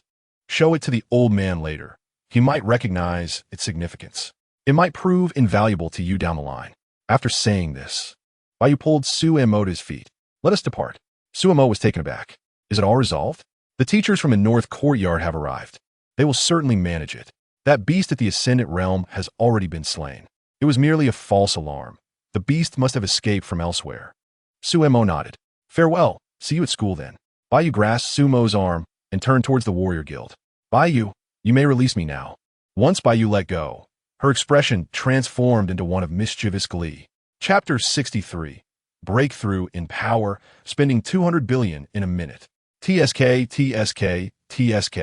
Show it to the old man later. He might recognize its significance. It might prove invaluable to you down the line. After saying this, Baiyu pulled Sumo to his feet. Let us depart. Sumo was taken aback. Is it all resolved? The teachers from the North Courtyard have arrived. They will certainly manage it. That beast at the Ascendant Realm has already been slain. It was merely a false alarm. The beast must have escaped from elsewhere. Sumo nodded. Farewell. See you at school then. Baiyu grasped Sumo's arm and turned towards the warrior guild. Baiyu, you may release me now. Once Baiyu let go, her expression transformed into one of mischievous glee. Chapter 63. Breakthrough in Power, spending 200 billion in a minute. TSK, TSK, TSK.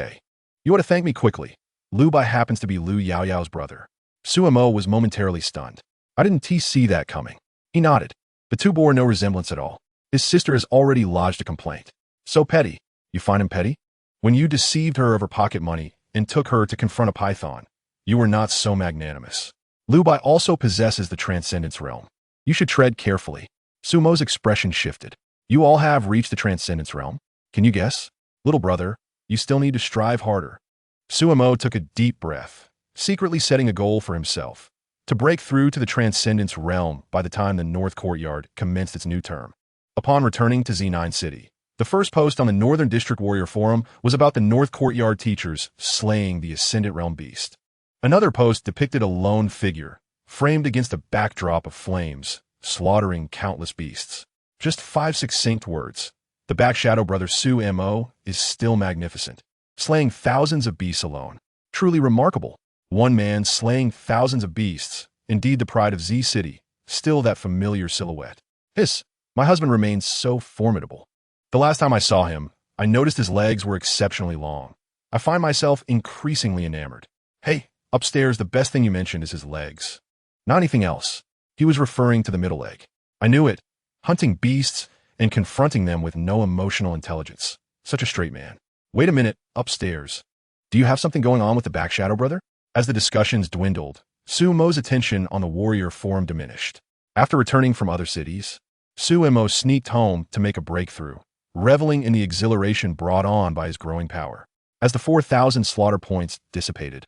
You ought to thank me quickly. Liu Bai happens to be Liu Yaoyao's brother. Sumo was momentarily stunned. I didn't see that coming. He nodded. The two bore no resemblance at all. His sister has already lodged a complaint. So petty. You find him petty? When you deceived her of her pocket money and took her to confront a python, you were not so magnanimous. Liu Bai also possesses the Transcendence Realm. You should tread carefully. Sumo's expression shifted. You all have reached the Transcendence Realm? Can you guess? Little brother, you still need to strive harder. Sumo took a deep breath, secretly setting a goal for himself, to break through to the Transcendence Realm by the time the North Courtyard commenced its new term. Upon returning to Z9 City, the first post on the Northern District Warrior Forum was about the North Courtyard teachers slaying the Ascendant Realm beast. Another post depicted a lone figure, framed against a backdrop of flames, slaughtering countless beasts. Just 5 succinct words. The Backshadow brother Sumo is still magnificent, slaying thousands of beasts alone. Truly remarkable. One man slaying thousands of beasts, indeed the pride of Z City, still that familiar silhouette. My husband remains so formidable. The last time I saw him, I noticed his legs were exceptionally long. I find myself increasingly enamored. Hey, upstairs the best thing you mentioned is his legs. Not anything else. He was referring to the middle leg. I knew it. Hunting beasts and confronting them with no emotional intelligence. Such a straight man. Wait a minute, upstairs. Do you have something going on with the Backshadow brother? As the discussions dwindled, Sumo's attention on the warrior forum diminished. After returning from other cities, Sumo sneaked home to make a breakthrough, reveling in the exhilaration brought on by his growing power. As the 4,000 slaughter points dissipated,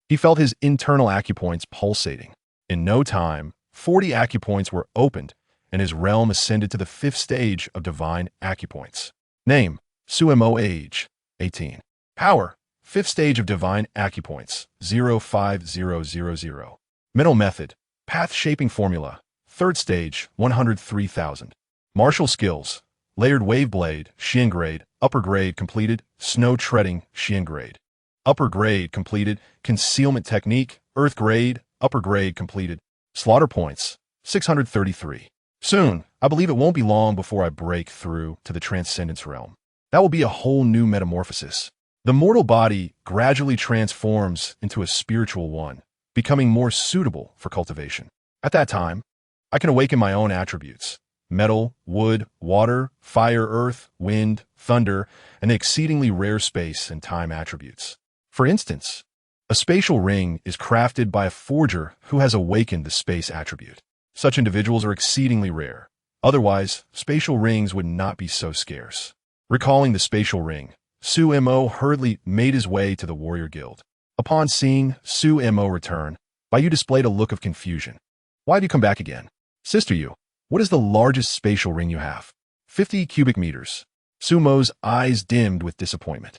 he felt his internal acupoints pulsating. In no time, 40 acupoints were opened, and his realm ascended to the 5th stage of divine acupoints. Name, Sumo. Age, 18. Power, 5th stage of divine acupoints, 05000. Mental method, path-shaping formula, 3rd stage, 103,000. Martial skills, layered wave blade, Xian grade, upper grade completed, snow treading, Xian grade. Upper grade completed, concealment technique, earth grade, upper grade completed. Slaughter points, 633. Soon, I believe it won't be long before I break through to the Transcendence Realm. That will be a whole new metamorphosis. The mortal body gradually transforms into a spiritual one, becoming more suitable for cultivation. At that time, I can awaken my own attributes: metal, wood, water, fire, earth, wind, thunder, and the exceedingly rare space and time attributes. For instance, a spatial ring is crafted by a forger who has awakened the space attribute. Such individuals are exceedingly rare. Otherwise, spatial rings would not be so scarce. Recalling the spatial ring, Sumo hurriedly made his way to the warrior guild. Upon seeing Sumo return, Baiyu displayed a look of confusion. Why have you come back again? Sister Yu, what is the largest spatial ring you have? 50 cubic meters. Sumo's eyes dimmed with disappointment.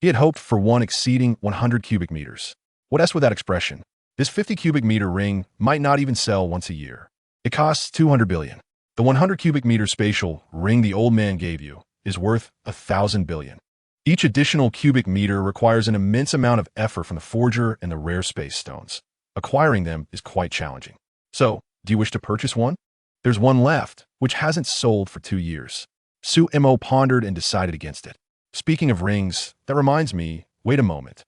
He had hoped for one exceeding 100 cubic meters. What else with that expression? This 50 cubic meter ring might not even sell once a year. It costs 200 billion. The 100 cubic meter spatial ring the old man gave you is worth 1,000 billion. Each additional cubic meter requires an immense amount of effort from the forger and the rare space stones. Acquiring them is quite challenging. So, do you wish to purchase one? There's one left, which hasn't sold for 2 years. Sumo pondered and decided against it. Speaking of rings, that reminds me, wait a moment.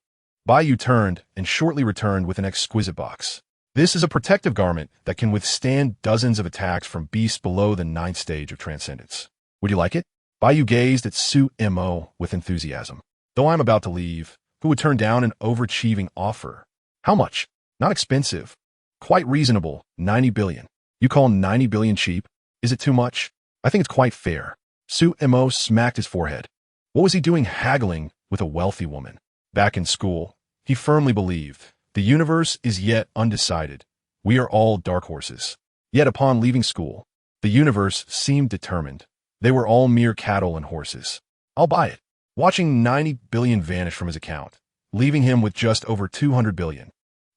Baiyu turned and shortly returned with an exquisite box. This is a protective garment that can withstand dozens of attacks from beasts below the 9th stage of transcendence. Would you like it? Baiyu gazed at Sumo with enthusiasm. Though I'm about to leave, who would turn down an overachieving offer? How much? Not expensive. Quite reasonable, 90 billion. You call 90 billion cheap? Is it too much? I think it's quite fair. Sumo smacked his forehead. What was he doing haggling with a wealthy woman? Back in school, he firmly believed the universe is yet undecided. We are all dark horses. Yet upon leaving school, the universe seemed determined. They were all mere cattle and horses. I'll buy it. Watching 90 billion vanish from his account, leaving him with just over 200 billion.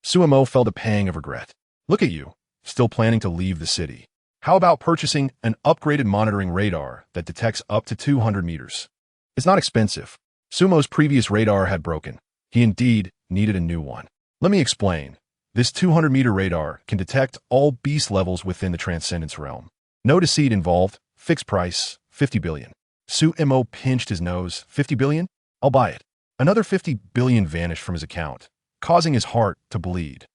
Suemo felt a pang of regret. Look at you, still planning to leave the city. How about purchasing an upgraded monitoring radar that detects up to 200 meters? It's not expensive. Sumo's previous radar had broken. He indeed needed a new one. Let me explain. This 200-meter radar can detect all beast levels within the Transcendence realm. No deceit involved, fixed price, 50 billion. Suemo pinched his nose. 50 billion? I'll buy it. Another 50 billion vanished from his account, causing his heart to bleed.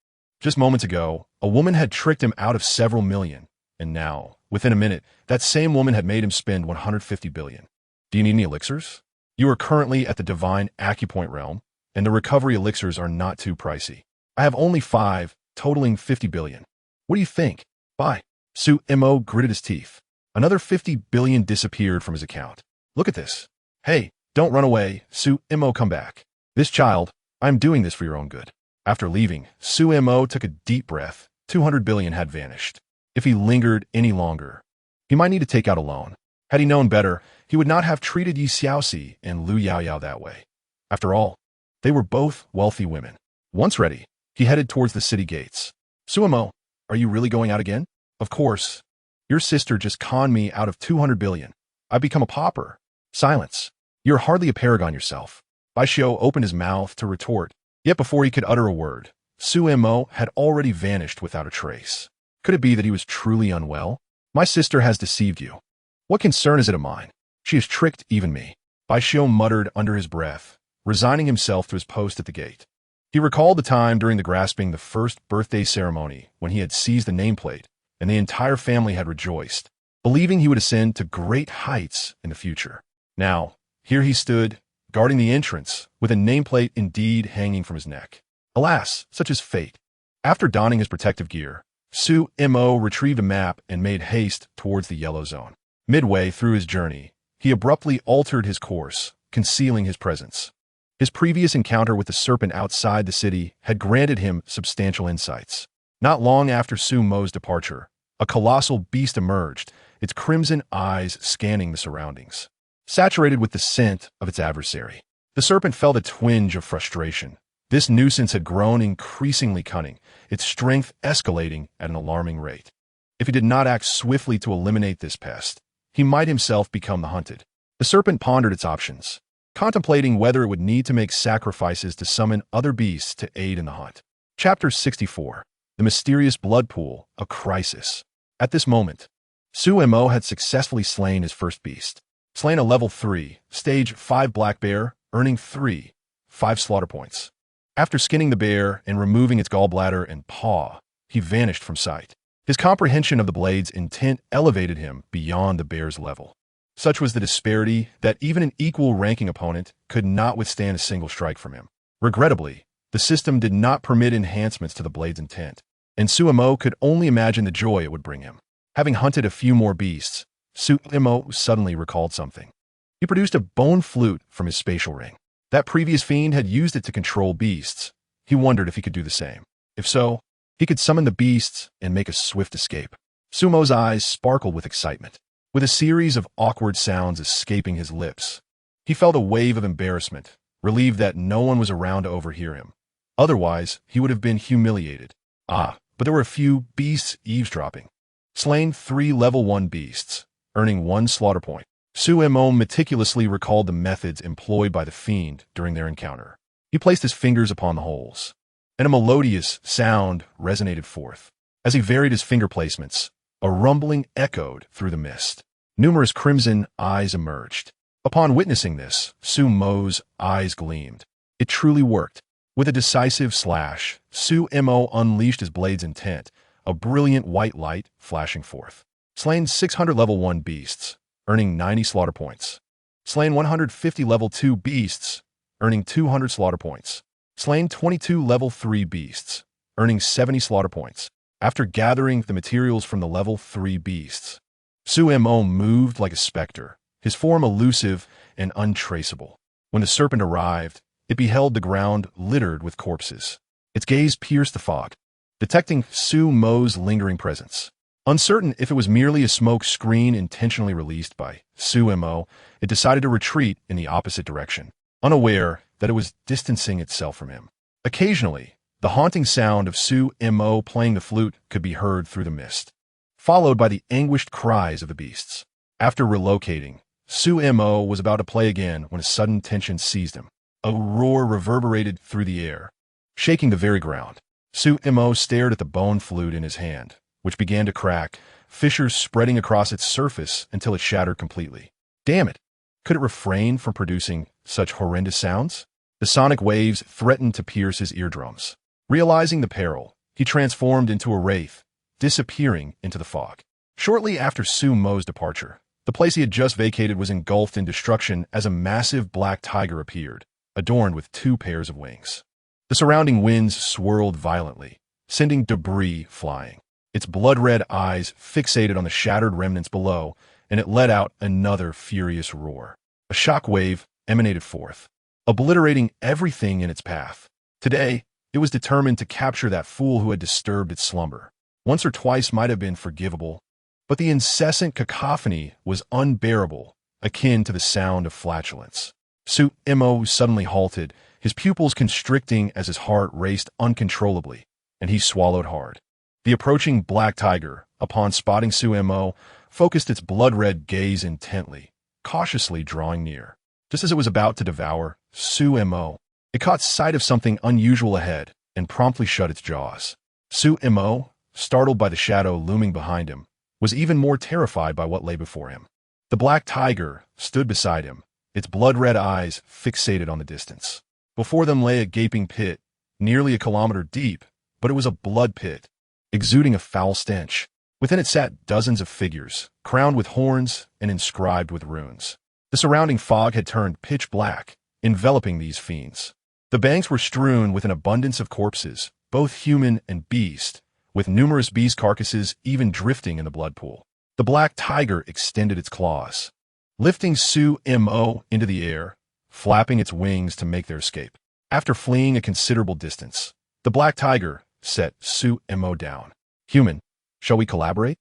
Just moments ago, a woman had tricked him out of several million, and now, within a minute, that same woman had made him spend 150 billion. Do you need any elixirs? You are currently at the divine acupoint realm, and the recovery elixirs are not too pricey. I have only 5, totaling 50 billion. What do you think? Buy. Suemo gritted his teeth. Another 50 billion disappeared from his account. Look at this. Hey, don't run away. Suemo, come back. This child, I'm doing this for your own good. After leaving, Suemo took a deep breath. 200 billion had vanished. If he lingered any longer, he might need to take out a loan. Had he known better, he would not have treated Yi Xiaoxi and Lu Yaoyao that way. After all, they were both wealthy women. Once ready, he headed towards the city gates. Suemo, are you really going out again? Of course. Your sister just conned me out of 200 billion. I've become a pauper. Silence. You're hardly a paragon yourself. Baishio opened his mouth to retort, yet before he could utter a word, Suemo had already vanished without a trace. Could it be that he was truly unwell? My sister has deceived you. What concern is it of mine? She has tricked even me. Baishio muttered under his breath, resigning himself to his post at the gate. He recalled the time during the grasping the first birthday ceremony when he had seized the nameplate, and the entire family had rejoiced, believing he would ascend to great heights in the future. Now, here he stood, guarding the entrance, with a nameplate indeed hanging from his neck. Alas, such is fate. After donning his protective gear, Suemo retrieved a map and made haste towards the yellow zone. Midway through his journey, he abruptly altered his course, concealing his presence. His previous encounter with the serpent outside the city had granted him substantial insights. Not long after Sumo's departure, a colossal beast emerged, its crimson eyes scanning the surroundings. Saturated with the scent of its adversary, the serpent felt a twinge of frustration. This nuisance had grown increasingly cunning, its strength escalating at an alarming rate. If he did not act swiftly to eliminate this pest, he might himself become the hunted. The serpent pondered its options, contemplating whether it would need to make sacrifices to summon other beasts to aid in the hunt. Chapter 64. The Mysterious Blood Pool, a Crisis. At this moment, Suemo had successfully slain his first beast. Slain a level 3, stage 5 black bear, earning 5 slaughter points. After skinning the bear and removing its gallbladder and paw, he vanished from sight. His comprehension of the blade's intent elevated him beyond the bear's level. Such was the disparity that even an equal-ranking opponent could not withstand a single strike from him. Regrettably, the system did not permit enhancements to the blade's intent, and Suemo could only imagine the joy it would bring him. Having hunted a few more beasts, Suemo suddenly recalled something. He produced a bone flute from his spatial ring. That previous fiend had used it to control beasts. He wondered if he could do the same. If so, he could summon the beasts and make a swift escape. Sumo's eyes sparkled with excitement. With a series of awkward sounds escaping his lips, he felt a wave of embarrassment, relieved that no one was around to overhear him. Otherwise, he would have been humiliated. But there were a few beasts eavesdropping. Slain 3 level 1 beasts, earning 1 slaughter point. Suemo meticulously recalled the methods employed by the fiend during their encounter. He placed his fingers upon the holes, and a melodious sound resonated forth. As he varied his finger placements, a rumbling echoed through the mist. Numerous crimson eyes emerged. Upon witnessing this, Sumo's eyes gleamed. It truly worked. With a decisive slash, Suemo unleashed his blade's intent, a brilliant white light flashing forth. Slain 600 level 1 beasts, earning 90 slaughter points. Slain 150 level 2 beasts, earning 200 slaughter points. Slain 22 level 3 beasts, earning 70 slaughter points. After gathering the materials from the level 3 beasts, Suemo moved like a specter, his form elusive and untraceable. When the serpent arrived, it beheld the ground littered with corpses. Its gaze pierced the fog, detecting Sumo's lingering presence. Uncertain if it was merely a smoke screen intentionally released by Suemo, it decided to retreat in the opposite direction. Unaware that it was distancing itself from him. Occasionally, the haunting sound of Su-mo playing the flute could be heard through the mist, followed by the anguished cries of the beasts. After relocating, Su-mo was about to play again when a sudden tension seized him. A roar reverberated through the air, shaking the very ground. Su-mo stared at the bone flute in his hand, which began to crack, fissures spreading across its surface until it shattered completely. Damn it! Could it refrain from producing such horrendous sounds? The sonic waves threatened to pierce his eardrums. Realizing the peril, he transformed into a wraith, disappearing into the fog. Shortly after Su-mo's departure, the place he had just vacated was engulfed in destruction as a massive black tiger appeared, adorned with 2 pairs of wings. The surrounding winds swirled violently, sending debris flying. Its blood-red eyes fixated on the shattered remnants below, and it let out another furious roar. A shock wave emanated forth, obliterating everything in its path. Today, it was determined to capture that fool who had disturbed its slumber. Once or twice might have been forgivable, but the incessant cacophony was unbearable, akin to the sound of flatulence. Su-mo suddenly halted, his pupils constricting as his heart raced uncontrollably, and he swallowed hard. The approaching black tiger, upon spotting Su-mo, focused its blood-red gaze intently, cautiously drawing near. Just as it was about to devour Su-mo, it caught sight of something unusual ahead and promptly shut its jaws. Su-mo, startled by the shadow looming behind him, was even more terrified by what lay before him. The black tiger stood beside him, its blood-red eyes fixated on the distance. Before them lay a gaping pit, nearly a kilometer deep, but it was a blood pit, exuding a foul stench. Within it sat dozens of figures, crowned with horns and inscribed with runes. The surrounding fog had turned pitch black, enveloping these fiends. The banks were strewn with an abundance of corpses, both human and beast, with numerous beast carcasses even drifting in the blood pool. The black tiger extended its claws, lifting Su-mo into the air, flapping its wings to make their escape. After fleeing a considerable distance, the black tiger set Su-mo down. Human, shall we collaborate?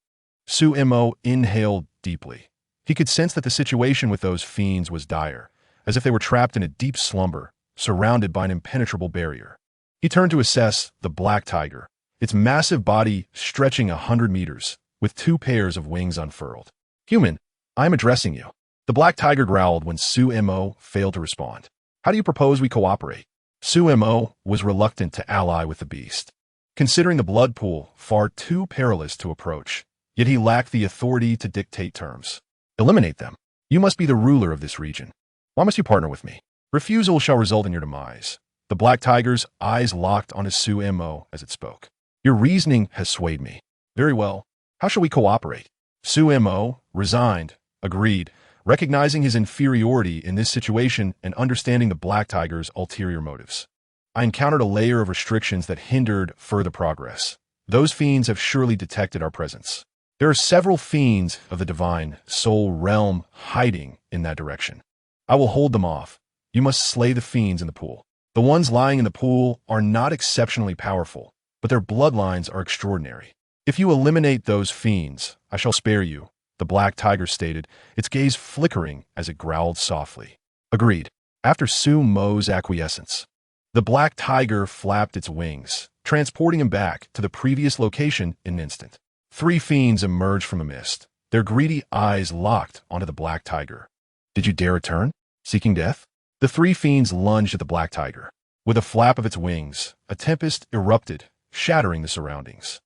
Su-mo inhaled deeply. He could sense that the situation with those fiends was dire, as if they were trapped in a deep slumber, surrounded by an impenetrable barrier. He turned to assess the black tiger, its massive body stretching 100 meters, with 2 pairs of wings unfurled. Human, I am addressing you. The black tiger growled when Su-mo failed to respond. How do you propose we cooperate? Su-mo was reluctant to ally with the beast, considering the blood pool far too perilous to approach, yet he lacked the authority to dictate terms. Eliminate them. You must be the ruler of this region. Why must you partner with me? Refusal shall result in your demise. The black tiger's eyes locked on his Su-mo as it spoke. Your reasoning has swayed me. Very well. How shall we cooperate? Su-mo, resigned, agreed, recognizing his inferiority in this situation and understanding the black tiger's ulterior motives. I encountered a layer of restrictions that hindered further progress. Those fiends have surely detected our presence. There are several fiends of the divine soul realm hiding in that direction. I will hold them off. You must slay the fiends in the pool. The ones lying in the pool are not exceptionally powerful, but their bloodlines are extraordinary. If you eliminate those fiends, I shall spare you, the black tiger stated, its gaze flickering as it growled softly. Agreed. After Su-mo's acquiescence, the black tiger flapped its wings, transporting him back to the previous location in an instant. 3 fiends emerged from the mist, their greedy eyes locked onto the black tiger. Did you dare return, seeking death? The 3 fiends lunged at the black tiger. With a flap of its wings, a tempest erupted, shattering the surroundings.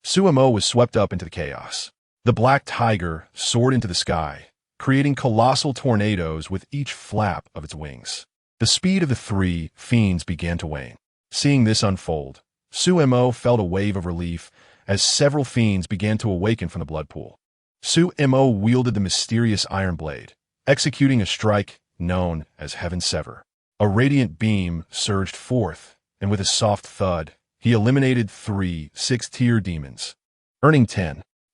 Su-mo was swept up into the chaos. The black tiger soared into the sky, creating colossal tornadoes with each flap of its wings. The speed of the 3 fiends began to wane. Seeing this unfold, Su-mo felt a wave of relief as several fiends began to awaken from the blood pool. Su-mo wielded the mysterious iron blade, executing a strike known as Heaven's Sever. A radiant beam surged forth, and with a soft thud, he eliminated 3 6-tier demons, earning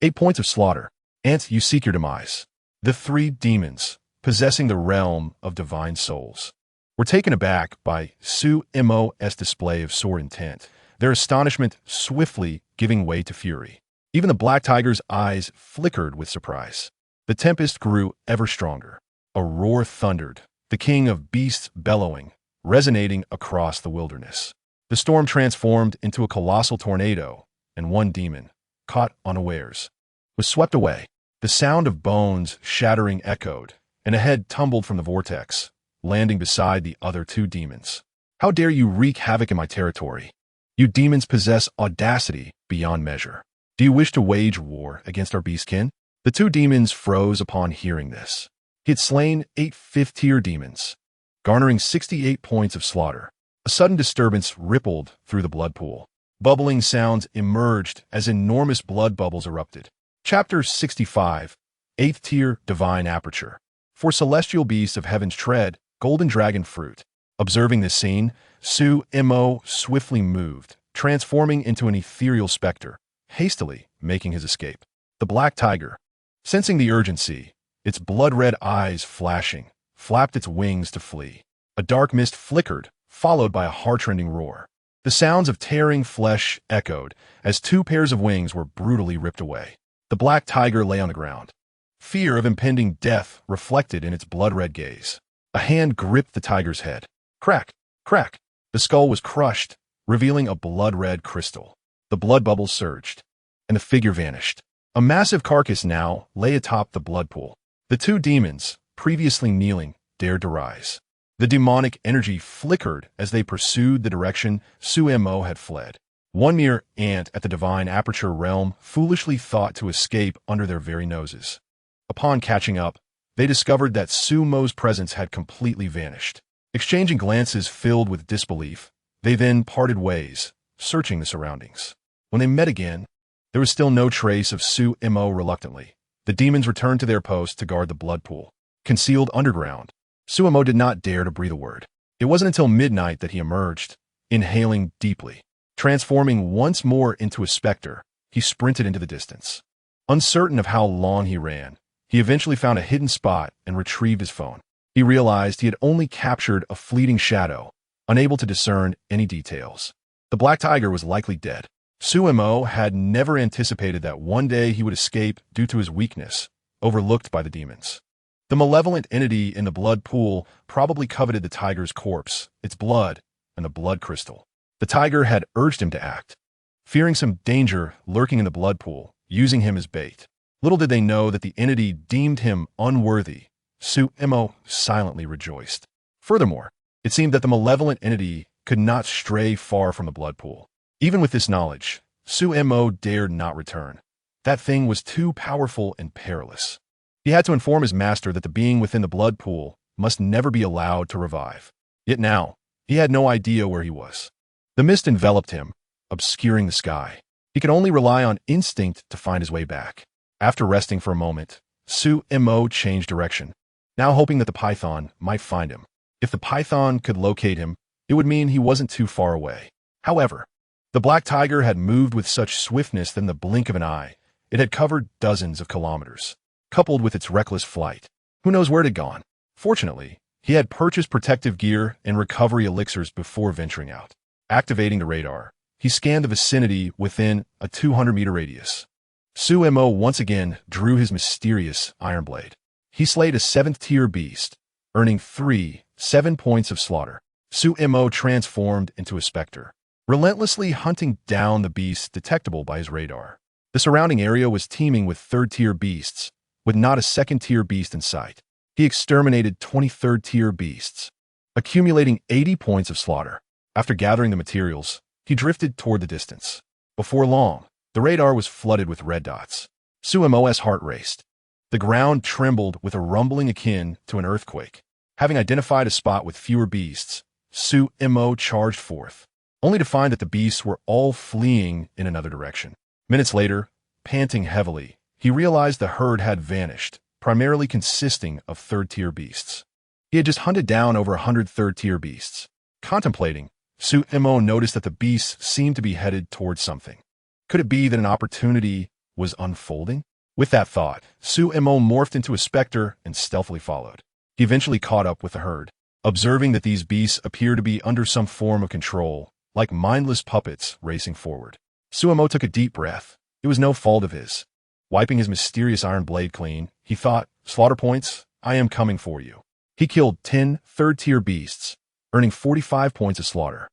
8 points of slaughter. And you seek your demise. The 3 demons, possessing the realm of divine souls, were taken aback by Su-mo's display of sore intent, their astonishment swiftly giving way to fury. Even the black tiger's eyes flickered with surprise. The tempest grew ever stronger. A roar thundered, the king of beasts bellowing, resonating across the wilderness. The storm transformed into a colossal tornado, and one demon, caught unawares, was swept away. The sound of bones shattering echoed, and a head tumbled from the vortex, landing beside the other two demons. "How dare you wreak havoc in my territory? You demons possess audacity beyond measure. Do you wish to wage war against our beastkin?" The two demons froze upon hearing this. He had slain 8 fifth-tier demons, garnering 68 points of slaughter. A sudden disturbance rippled through the blood pool. Bubbling sounds emerged as enormous blood bubbles erupted. Chapter 65, 8th Tier Divine Aperture. For celestial beasts of heaven's tread, golden dragon fruit. Observing this scene, Su-mo swiftly moved, transforming into an ethereal specter, hastily making his escape. The black tiger, sensing the urgency, its blood-red eyes flashing, flapped its wings to flee. A dark mist flickered, followed by a heart-rending roar. The sounds of tearing flesh echoed as 2 pairs of wings were brutally ripped away. The black tiger lay on the ground, fear of impending death reflected in its blood-red gaze. A hand gripped the tiger's head. Crack! Crack! The skull was crushed, revealing a blood-red crystal. The blood bubbles surged, and the figure vanished. A massive carcass now lay atop the blood pool. The two demons, previously kneeling, dared to rise. The demonic energy flickered as they pursued the direction Su-mo had fled. One mere ant at the divine aperture realm foolishly thought to escape under their very noses. Upon catching up, they discovered that Su-mo's presence had completely vanished. Exchanging glances filled with disbelief, they then parted ways, searching the surroundings. When they met again, there was still no trace of Su-mo. Reluctantly, the demons returned to their post to guard the blood pool. Concealed underground, Su-mo did not dare to breathe a word. It wasn't until midnight that he emerged, inhaling deeply. Transforming once more into a specter, he sprinted into the distance. Uncertain of how long he ran, he eventually found a hidden spot and retrieved his phone. He realized he had only captured a fleeting shadow, unable to discern any details. The black tiger was likely dead. Su-mo had never anticipated that one day he would escape due to his weakness, overlooked by the demons. The malevolent entity in the blood pool probably coveted the tiger's corpse, its blood, and the blood crystal. The tiger had urged him to act, fearing some danger lurking in the blood pool, using him as bait. Little did they know that the entity deemed him unworthy. Su-mo silently rejoiced. Furthermore, it seemed that the malevolent entity could not stray far from the blood pool. Even with this knowledge, Su-mo dared not return. That thing was too powerful and perilous. He had to inform his master that the being within the blood pool must never be allowed to revive. Yet now, he had no idea where he was. The mist enveloped him, obscuring the sky. He could only rely on instinct to find his way back. After resting for a moment, Su-mo changed direction, now hoping that the python might find him. If the python could locate him, it would mean he wasn't too far away. However, the black tiger had moved with such swiftness that in the blink of an eye, it had covered dozens of kilometers. Coupled with its reckless flight, who knows where it had gone? Fortunately, he had purchased protective gear and recovery elixirs before venturing out. Activating the radar, he scanned the vicinity within a 200-meter radius. Su-mo once again drew his mysterious iron blade. He slayed a 7th-tier beast, earning 7 points of slaughter. Su-mo transformed into a specter, relentlessly hunting down the beasts detectable by his radar. The surrounding area was teeming with 3rd-tier beasts, with not a 2nd-tier beast in sight. He exterminated 23rd-tier beasts, accumulating 80 points of slaughter. After gathering the materials, he drifted toward the distance. Before long, the radar was flooded with red dots. Su-mo's heart raced. The ground trembled with a rumbling akin to an earthquake. Having identified a spot with fewer beasts, Su-mo charged forth, only to find that the beasts were all fleeing in another direction. Minutes later, panting heavily, he realized the herd had vanished, primarily consisting of 3rd-tier beasts. He had just hunted down over 100 3rd-tier beasts. Contemplating, Su-mo noticed that the beasts seemed to be headed towards something. Could it be that an opportunity was unfolding? With that thought, Su-mo morphed into a specter and stealthily followed. He eventually caught up with the herd, observing that these beasts appeared to be under some form of control, like mindless puppets racing forward. Su-mo took a deep breath. It was no fault of his. Wiping his mysterious iron blade clean, he thought, "Slaughter points, I am coming for you." He killed 10 3rd-tier beasts, earning 45 points of slaughter.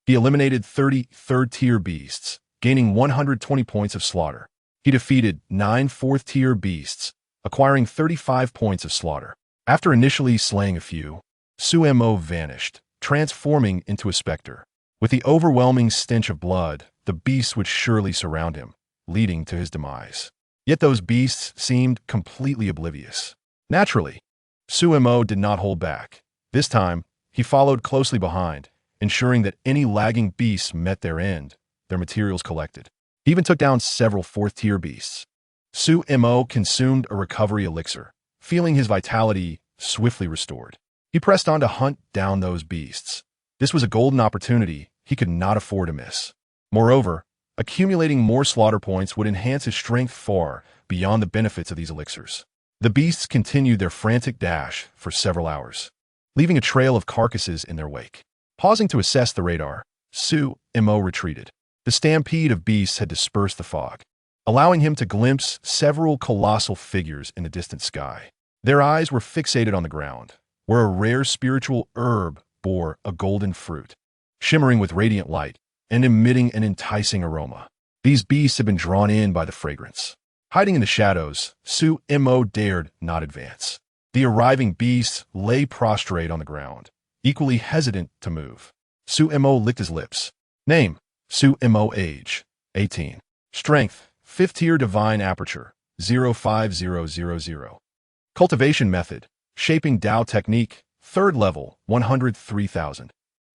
He eliminated 30 third-tier beasts, gaining 120 points of slaughter. He defeated 9 fourth-tier beasts, acquiring 35 points of slaughter. After initially slaying a few, Sumo vanished, transforming into a specter. With the overwhelming stench of blood, the beasts would surely surround him, leading to his demise. Yet those beasts seemed completely oblivious. Naturally, Sumo did not hold back. This time, he followed closely behind, ensuring that any lagging beasts met their end, their materials collected. He even took down several fourth-tier beasts. Sumo consumed a recovery elixir, feeling his vitality swiftly restored. He pressed on to hunt down those beasts. This was a golden opportunity he could not afford to miss. Moreover, accumulating more slaughter points would enhance his strength far beyond the benefits of these elixirs. The beasts continued their frantic dash for several hours, leaving a trail of carcasses in their wake. Pausing to assess the radar, Sumo retreated. The stampede of beasts had dispersed the fog, allowing him to glimpse several colossal figures in the distant sky. Their eyes were fixated on the ground, where a rare spiritual herb bore a golden fruit, shimmering with radiant light and emitting an enticing aroma. These beasts had been drawn in by the fragrance. Hiding in the shadows, Sumo dared not advance. The arriving beasts lay prostrate on the ground, equally hesitant to move. Sumo licked his lips. Name: Sumo. Age: 18. Strength: 5th tier divine aperture, 05000. Cultivation method: shaping Dao technique, 3rd level, 103,000.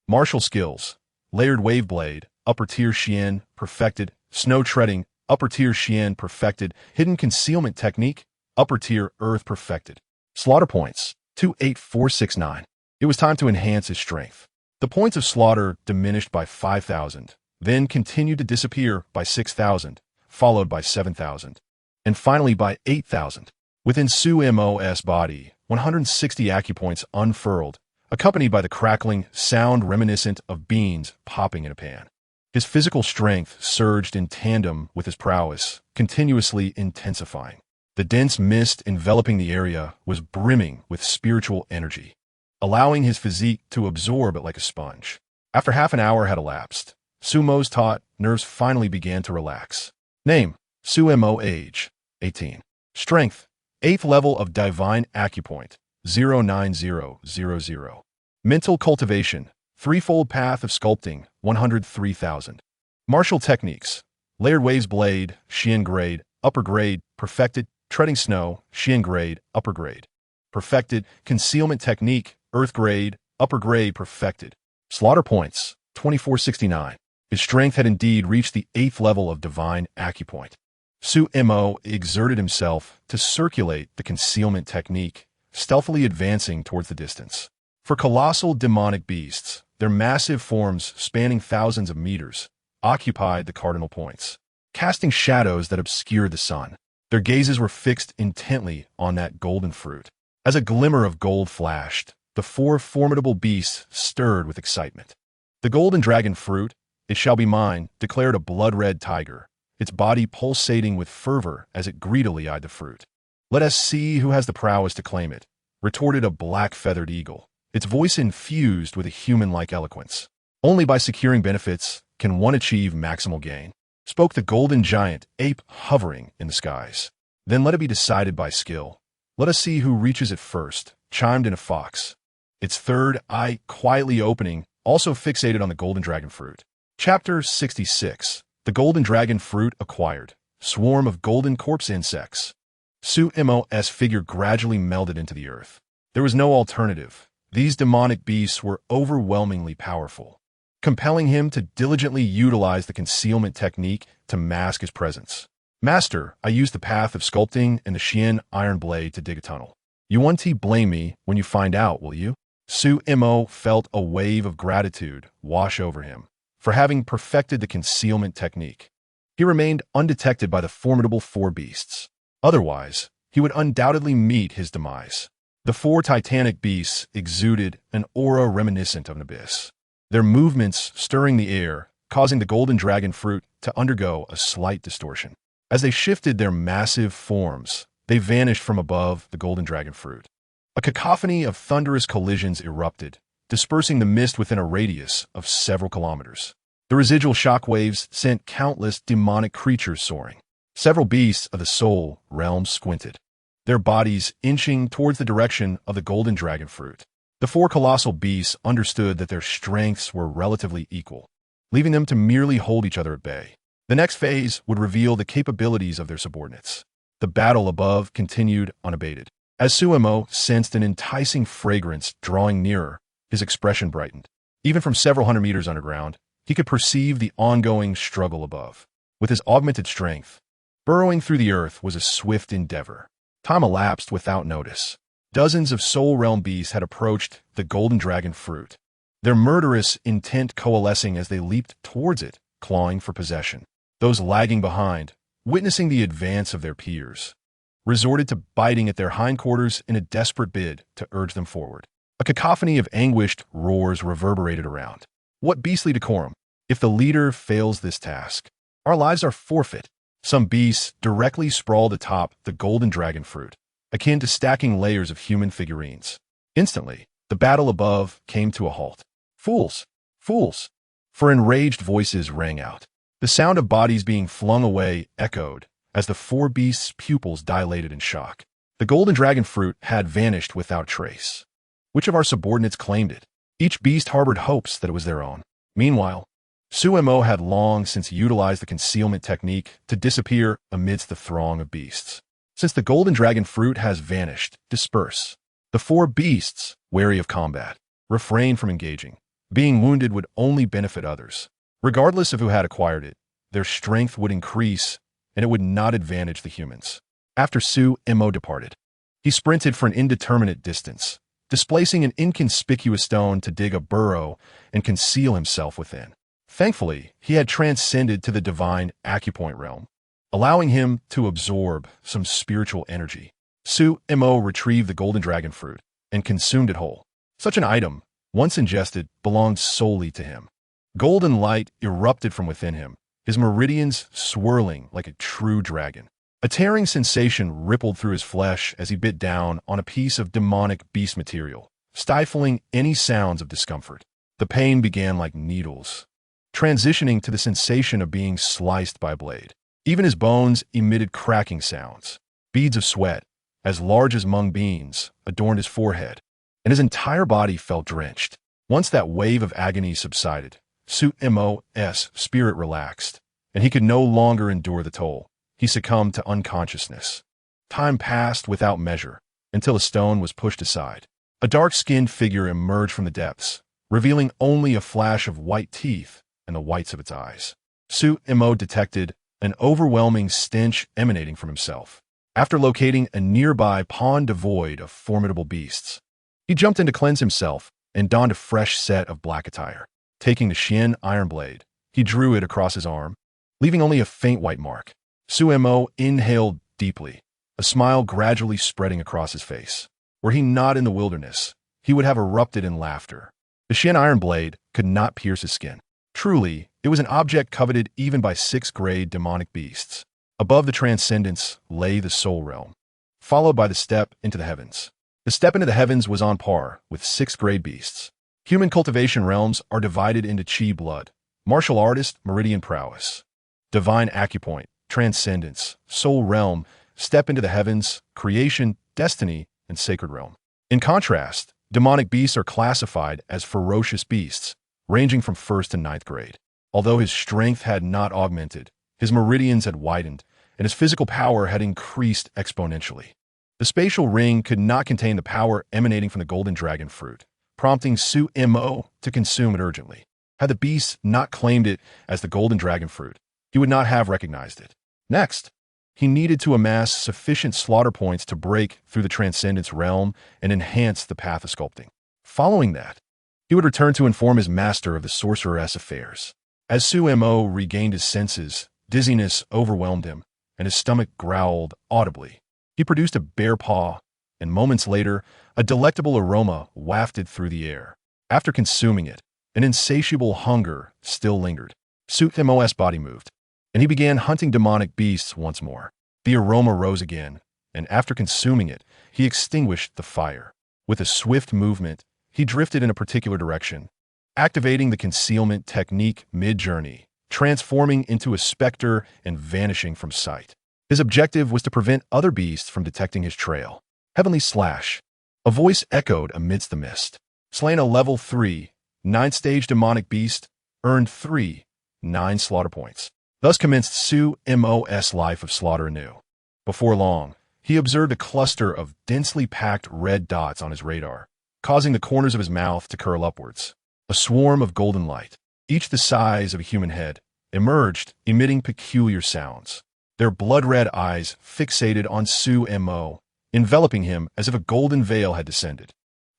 Martial skills: layered wave blade, upper tier Xian, perfected. Snow treading, upper tier Xian, perfected. Hidden concealment technique, upper tier earth, perfected. Slaughter points: 28469. It was time to enhance his strength. The points of slaughter diminished by 5,000, then continued to disappear by 6,000, followed by 7,000, and finally by 8,000. Within Sumo's body, 160 acupoints unfurled, accompanied by the crackling sound reminiscent of beans popping in a pan. His physical strength surged in tandem with his prowess, continuously intensifying. The dense mist enveloping the area was brimming with spiritual energy, allowing his physique to absorb it like a sponge. After half an hour had elapsed, Sumo's taut nerves finally began to relax. Name: Sumo. Age: 18. Strength: 8th level of divine acupoint, 09000. Mental cultivation: threefold path of sculpting, 103,000. Martial techniques: layered waves blade, Xian grade, upper grade, perfected. Treading snow, Xian grade, upper grade, perfected. Concealment technique, earth grade, upper grade, perfected. Slaughter points: 2469. His strength had indeed reached the 8th level of divine acupoint. Sumo exerted himself to circulate the concealment technique, stealthily advancing towards the distance. For colossal demonic beasts, their massive forms spanning thousands of meters occupied the cardinal points, casting shadows that obscured the sun. Their gazes were fixed intently on that golden fruit. As a glimmer of gold flashed, the 4 formidable beasts stirred with excitement. The golden dragon fruit, it shall be mine, declared a blood-red tiger, its body pulsating with fervor as it greedily eyed the fruit. Let us see who has the prowess to claim it, retorted a black-feathered eagle, its voice infused with a human-like eloquence. Only by securing benefits can one achieve maximal gain, spoke the golden giant, ape hovering in the skies. Then let it be decided by skill. Let us see who reaches it first, chimed in a fox, its third eye quietly opening, also fixated on the golden dragon fruit. Chapter 66. The golden dragon fruit acquired. Swarm of golden corpse insects. Sumo's figure gradually melded into the earth. There was no alternative. These demonic beasts were overwhelmingly powerful, compelling him to diligently utilize the concealment technique to mask his presence. Master, I used the path of sculpting and the Xian iron blade to dig a tunnel. You won't blame me when you find out, will you? Sumo felt a wave of gratitude wash over him for having perfected the concealment technique. He remained undetected by the formidable 4 beasts. Otherwise, he would undoubtedly meet his demise. The 4 titanic beasts exuded an aura reminiscent of an abyss, their movements stirring the air, causing the golden dragon fruit to undergo a slight distortion. As they shifted their massive forms, they vanished from above the golden dragon fruit. A cacophony of thunderous collisions erupted, dispersing the mist within a radius of several kilometers. The residual shock waves sent countless demonic creatures soaring. Several beasts of the soul realm squinted, their bodies inching towards the direction of the golden dragon fruit. The four colossal beasts understood that their strengths were relatively equal, leaving them to merely hold each other at bay. The next phase would reveal the capabilities of their subordinates. The battle above continued unabated. As Suemo sensed an enticing fragrance drawing nearer, his expression brightened. Even from several hundred meters underground, he could perceive the ongoing struggle above. With his augmented strength, burrowing through the earth was a swift endeavor. Time elapsed without notice. Dozens of soul realm beasts had approached the golden dragon fruit, their murderous intent coalescing as they leaped towards it, clawing for possession. Those lagging behind, witnessing the advance of their peers, resorted to biting at their hindquarters in a desperate bid to urge them forward. A cacophony of anguished roars reverberated around. What beastly decorum! If the leader fails this task, our lives are forfeit. Some beasts directly sprawled atop the golden dragon fruit, akin to stacking layers of human figurines. Instantly, the battle above came to a halt. Fools! Fools! For enraged voices rang out. The sound of bodies being flung away echoed as the four beasts' pupils dilated in shock. The golden dragon fruit had vanished without trace. Which of our subordinates claimed it? Each beast harbored hopes that it was their own. Meanwhile, Suemo had long since utilized the concealment technique to disappear amidst the throng of beasts. Since the golden dragon fruit has vanished, disperse. The four beasts, wary of combat, refrained from engaging. Being wounded would only benefit others. Regardless of who had acquired it, their strength would increase, and it would not advantage the humans. After Suemo departed, he sprinted for an indeterminate distance, displacing an inconspicuous stone to dig a burrow and conceal himself within. Thankfully, he had transcended to the divine acupoint realm, allowing him to absorb some spiritual energy. Suemo retrieved the golden dragon fruit and consumed it whole. Such an item, once ingested, belonged solely to him. Golden light erupted from within him, his meridians swirling like a true dragon. A tearing sensation rippled through his flesh as he bit down on a piece of demonic beast material, stifling any sounds of discomfort. The pain began like needles, transitioning to the sensation of being sliced by a blade. Even his bones emitted cracking sounds. Beads of sweat, as large as mung beans, adorned his forehead, and his entire body felt drenched. Once that wave of agony subsided, Suemo's spirit relaxed, and he could no longer endure the toll. He succumbed to unconsciousness. Time passed without measure, until a stone was pushed aside. A dark-skinned figure emerged from the depths, revealing only a flash of white teeth and the whites of its eyes. Suemo detected an overwhelming stench emanating from himself. After locating a nearby pond devoid of formidable beasts, he jumped in to cleanse himself and donned a fresh set of black attire. Taking the Shin iron blade, he drew it across his arm, leaving only a faint white mark. Suemo inhaled deeply, a smile gradually spreading across his face. Were he not in the wilderness, he would have erupted in laughter. The Shin iron blade could not pierce his skin. Truly, it was an object coveted even by sixth-grade demonic beasts. Above the transcendence lay the soul realm, followed by the step into the heavens. The step into the heavens was on par with sixth-grade beasts. Human cultivation realms are divided into chi blood, martial artist, meridian prowess, divine acupoint, transcendence, soul realm, step into the heavens, creation, destiny, and sacred realm. In contrast, demonic beasts are classified as ferocious beasts, ranging from 1st to 9th grade. Although his strength had not augmented, his meridians had widened, and his physical power had increased exponentially. The spatial ring could not contain the power emanating from the golden dragon fruit, prompting Suemo to consume it urgently. Had the beast not claimed it as the golden dragon fruit, he would not have recognized it. Next, he needed to amass sufficient slaughter points to break through the transcendence realm and enhance the path of sculpting. Following that, he would return to inform his master of the sorceress affairs. As Suemo regained his senses, dizziness overwhelmed him, and his stomach growled audibly. He produced a bare paw, and moments later, a delectable aroma wafted through the air. After consuming it, an insatiable hunger still lingered. Suemo's body moved, and he began hunting demonic beasts once more. The aroma rose again, and after consuming it, he extinguished the fire. With a swift movement, he drifted in a particular direction, activating the concealment technique mid-journey, transforming into a specter and vanishing from sight. His objective was to prevent other beasts from detecting his trail. Heavenly Slash. A voice echoed amidst the mist. Slain a level 3, 9th-stage demonic beast, earned 9 slaughter points. Thus commenced Su-Mo's life of slaughter anew. Before long, he observed a cluster of densely packed red dots on his radar, causing the corners of his mouth to curl upwards. A swarm of golden light, each the size of a human head, emerged, emitting peculiar sounds. Their blood-red eyes fixated on Su-Mo, enveloping him as if a golden veil had descended.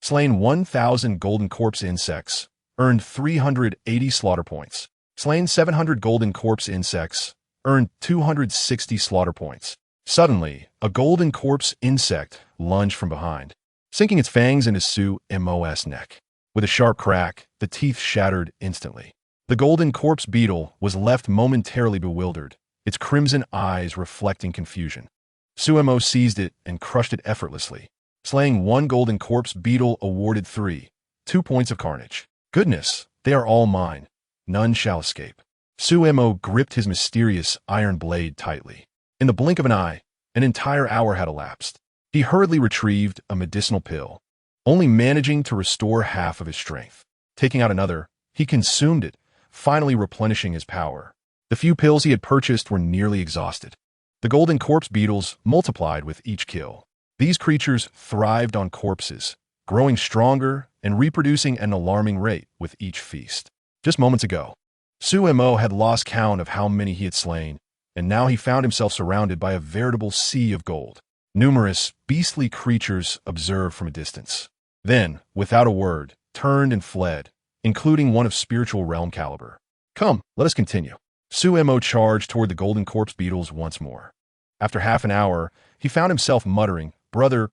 Slain 1,000 golden corpse insects, earned 380 slaughter points. Slain 700 golden corpse insects, earned 260 slaughter points. Suddenly, a golden corpse insect lunged from behind, sinking its fangs into Su-Mo's neck. With a sharp crack, the teeth shattered instantly. The golden corpse beetle was left momentarily bewildered, its crimson eyes reflecting confusion. Su-Mo seized it and crushed it effortlessly. Slaying one golden corpse beetle awarded 2 points of carnage. Goodness, they are all mine. None shall escape. Su-Mo gripped his mysterious iron blade tightly. In the blink of an eye, an entire hour had elapsed. He hurriedly retrieved a medicinal pill, only managing to restore half of his strength. Taking out another, he consumed it, finally replenishing his power. The few pills he had purchased were nearly exhausted. The golden corpse beetles multiplied with each kill. These creatures thrived on corpses, growing stronger and reproducing at an alarming rate with each feast. Just moments ago, Su-Mo had lost count of how many he had slain, and now he found himself surrounded by a veritable sea of gold. Numerous, beastly creatures observed from a distance. Then, without a word, turned and fled, including one of spiritual realm caliber. Come, let us continue. Su-Mo charged toward the golden corpse beetles once more. After half an hour, he found himself muttering, Brother,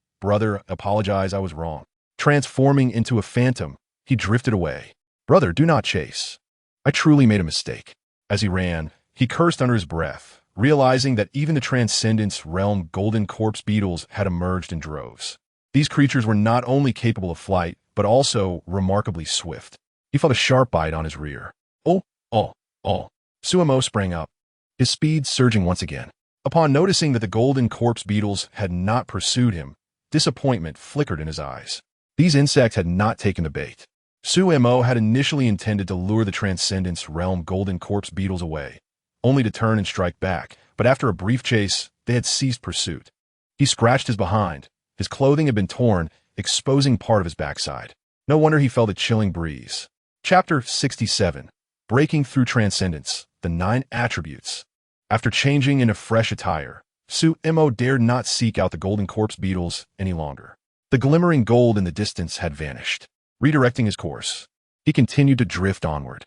apologize, I was wrong. Transforming into a phantom, he drifted away. Brother, do not chase. I truly made a mistake. As he ran, he cursed under his breath, realizing that even the Transcendence Realm golden corpse beetles had emerged in droves. These creatures were not only capable of flight, but also remarkably swift. He felt a sharp bite on his rear. Oh. Su-Mo sprang up, his speed surging once again. Upon noticing that the golden corpse beetles had not pursued him, disappointment flickered in his eyes. These insects had not taken the bait. Su-Mo had initially intended to lure the Transcendence Realm golden corpse beetles away, only to turn and strike back, but after a brief chase, they had ceased pursuit. He scratched his behind. His clothing had been torn, exposing part of his backside. No wonder he felt a chilling breeze. Chapter 67. Breaking Through Transcendence, the 9 Attributes. After changing into fresh attire, Su-Mo dared not seek out the golden corpse beetles any longer. The glimmering gold in the distance had vanished. Redirecting his course, he continued to drift onward.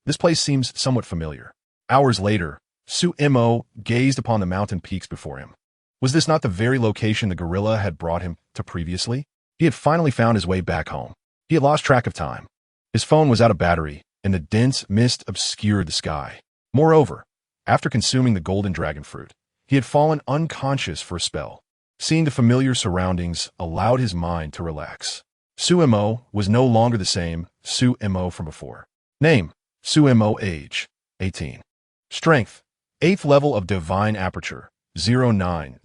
This place seems somewhat familiar. Hours later, Su-Mo gazed upon the mountain peaks before him. Was this not the very location the gorilla had brought him to previously? He had finally found his way back home. He had lost track of time. His phone was out of battery, and the dense mist obscured the sky. Moreover, after consuming the golden dragon fruit, he had fallen unconscious for a spell. Seeing the familiar surroundings allowed his mind to relax. Su-Mo was no longer the same Su-Mo from before. Name, Su-Mo. Age, 18. Strength, 8th level of Divine Aperture, 09000.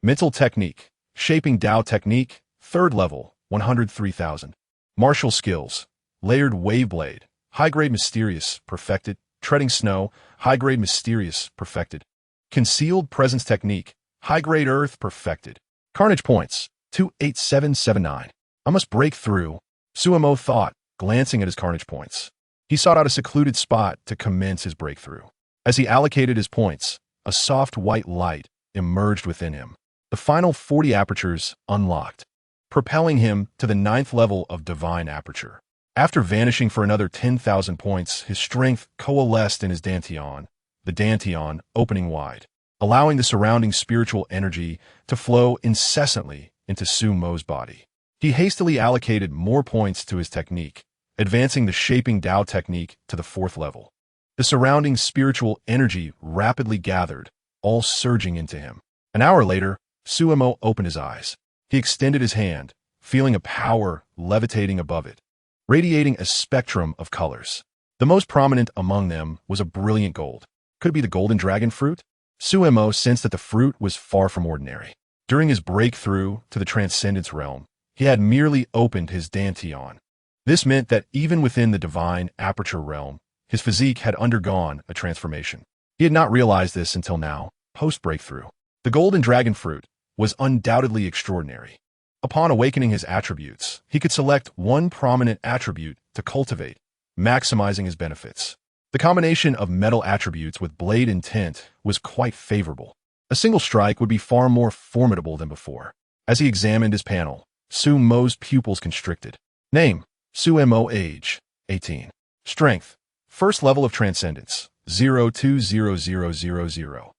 Mental Technique, Shaping Tao Technique, 3rd level, 103,000. Martial Skills, Layered Wave Blade, High-Grade Mysterious, Perfected. Treading Snow, High-Grade Mysterious, Perfected. Concealed Presence Technique, High-Grade Earth, Perfected. Carnage Points, 28779. I must break through, Su-Mo thought, glancing at his carnage points. He sought out a secluded spot to commence his breakthrough. As he allocated his points, a soft white light emerged within him. The final 40 apertures unlocked, propelling him to the 9th level of Divine Aperture. After vanishing for another 10,000 points, his strength coalesced in his dantian, the dantian opening wide, allowing the surrounding spiritual energy to flow incessantly into Su-Mo's body. He hastily allocated more points to his technique, advancing the Shaping Tao technique to the 4th level. The surrounding spiritual energy rapidly gathered, all surging into him. An hour later, Su-Mo opened his eyes. He extended his hand, feeling a power levitating above it, radiating a spectrum of colors. The most prominent among them was a brilliant gold. Could it be the golden dragon fruit? Suemo sensed that the fruit was far from ordinary. During his breakthrough to the transcendence realm, he had merely opened his dantian. This meant that even within the divine aperture realm, his physique had undergone a transformation. He had not realized this until now, post-breakthrough. The golden dragon fruit was undoubtedly extraordinary. Upon awakening his attributes, he could select one prominent attribute to cultivate, maximizing his benefits. The combination of metal attributes with blade intent was quite favorable. A single strike would be far more formidable than before. As he examined his panel, Suemo's pupils constricted. Name: Suemo. Age: 18. Strength: first level of transcendence, 020000.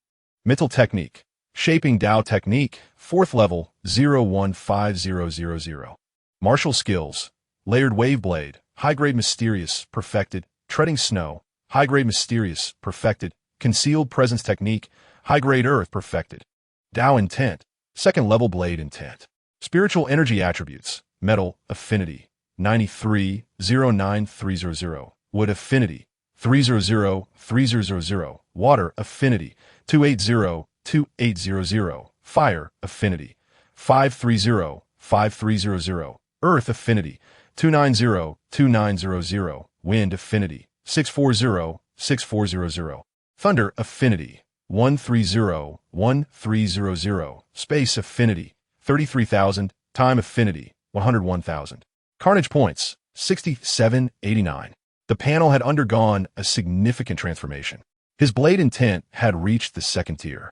Mental technique: shaping Dao technique, 4th level, 015000. Martial skills: layered wave blade, high-grade mysterious, perfected, treading snow, high-grade mysterious, perfected, concealed presence technique, high-grade earth, perfected. Dao intent, 2nd level blade intent. Spiritual energy attributes: metal, affinity, 93-09300. Wood affinity, 300-3000. Water affinity, 280-2800. Fire affinity, 530-5300. Earth affinity, 290-2900. Wind affinity, 640-6400. Thunder affinity, 130-1300. Space affinity, 33,000. Time affinity, 101,000. Carnage points, 6789. The panel had undergone a significant transformation. His blade intent had reached the 2nd tier.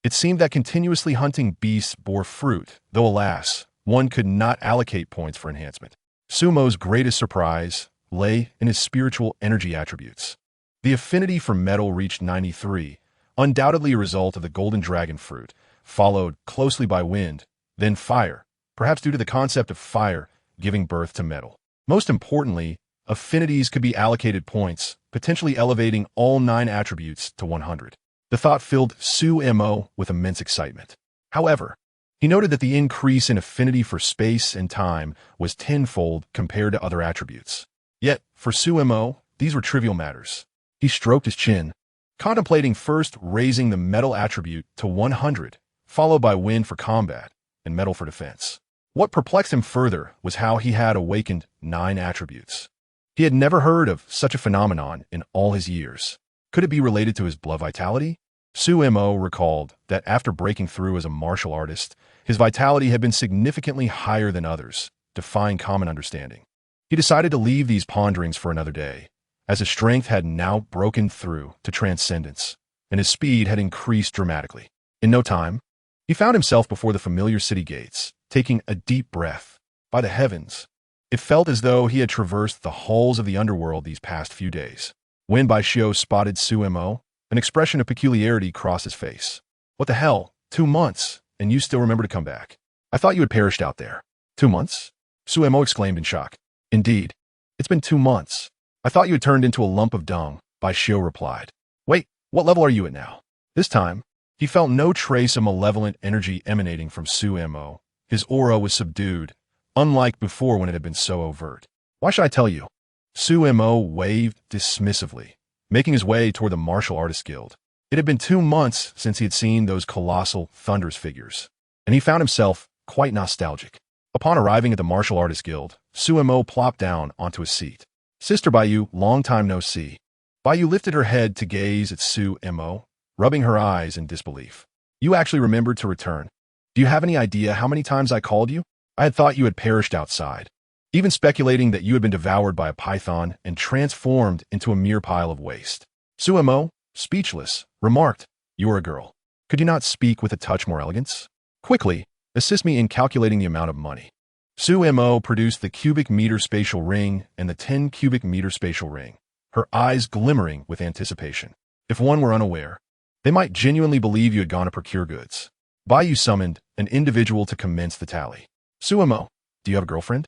It seemed that continuously hunting beasts bore fruit, though alas, one could not allocate points for enhancement. Sumo's greatest surprise lay in his spiritual energy attributes. The affinity for metal reached 93, undoubtedly a result of the golden dragon fruit, followed closely by wind, then fire, perhaps due to the concept of fire giving birth to metal. Most importantly, affinities could be allocated points, potentially elevating all 9 attributes to 100. The thought filled Suemo with immense excitement. However, he noted that the increase in affinity for space and time was tenfold compared to other attributes. Yet, for Suemo, these were trivial matters. He stroked his chin, contemplating first raising the metal attribute to 100, followed by wind for combat and metal for defense. What perplexed him further was how he had awakened 9 attributes. He had never heard of such a phenomenon in all his years. Could it be related to his blood vitality? Suemo recalled that after breaking through as a martial artist, his vitality had been significantly higher than others, defying common understanding. He decided to leave these ponderings for another day, as his strength had now broken through to transcendence, and his speed had increased dramatically. In no time, he found himself before the familiar city gates, taking a deep breath. By the heavens, it felt as though he had traversed the halls of the underworld these past few days. When Baishio spotted Suemo, an expression of peculiarity crossed his face. What the hell? 2 months, and you still remember to come back? I thought you had perished out there. 2 months? Suemo exclaimed in shock. Indeed, it's been 2 months. I thought you had turned into a lump of dung, Baishio replied. Wait, what level are you at now? This time, he felt no trace of malevolent energy emanating from Suemo. His aura was subdued, unlike before when it had been so overt. Why should I tell you? Suemo waved dismissively, making his way toward the Martial Artists Guild. It had been 2 months since he had seen those colossal, thunderous figures, and he found himself quite nostalgic. Upon arriving at the Martial Artists Guild, Suemo plopped down onto a seat. Sister Baiyu, long time no see. Baiyu lifted her head to gaze at Suemo, rubbing her eyes in disbelief. You actually remembered to return. Do you have any idea how many times I called you? I had thought you had perished outside, even speculating that you had been devoured by a python and transformed into a mere pile of waste. Suemo, speechless, remarked, You are a girl. Could you not speak with a touch more elegance? Quickly, assist me in calculating the amount of money. Suemo produced the cubic meter spatial ring and the 10 cubic meter spatial ring, her eyes glimmering with anticipation. If one were unaware, they might genuinely believe you had gone to procure goods. Baiyu summoned an individual to commence the tally. Suemo, do you have a girlfriend?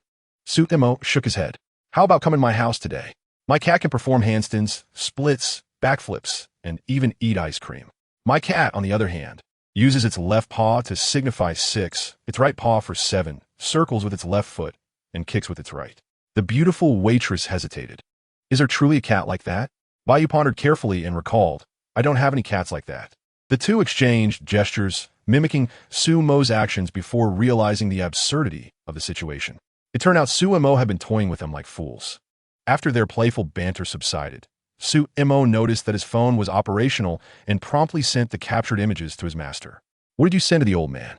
Suemo shook his head. How about coming to my house today? My cat can perform handstands, splits, backflips, and even eat ice cream. My cat, on the other hand, uses its left paw to signify 6, its right paw for 7, circles with its left foot, and kicks with its right. The beautiful waitress hesitated. Is there truly a cat like that? Bayu pondered carefully and recalled, I don't have any cats like that. The two exchanged gestures, mimicking Sumo's actions before realizing the absurdity of the situation. It turned out Sumo had been toying with them like fools. After their playful banter subsided, Sumo noticed that his phone was operational and promptly sent the captured images to his master. What did you send to the old man?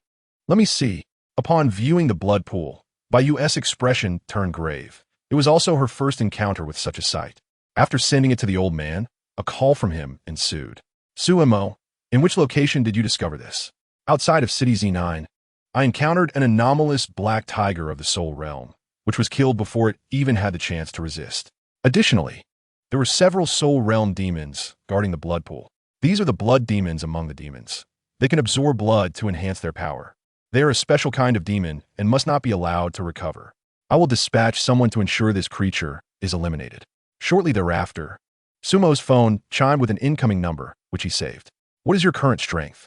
Let me see. Upon viewing the blood pool, Bayu's expression turned grave. It was also her first encounter with such a sight. After sending it to the old man, a call from him ensued. Sumo, in which location did you discover this? Outside of City Z9. I encountered an anomalous black tiger of the Soul Realm, which was killed before it even had the chance to resist. Additionally, there were several Soul Realm demons guarding the blood pool. These are the blood demons among the demons. They can absorb blood to enhance their power. They are a special kind of demon and must not be allowed to recover. I will dispatch someone to ensure this creature is eliminated. Shortly thereafter, Sumo's phone chimed with an incoming number, which he saved. What is your current strength?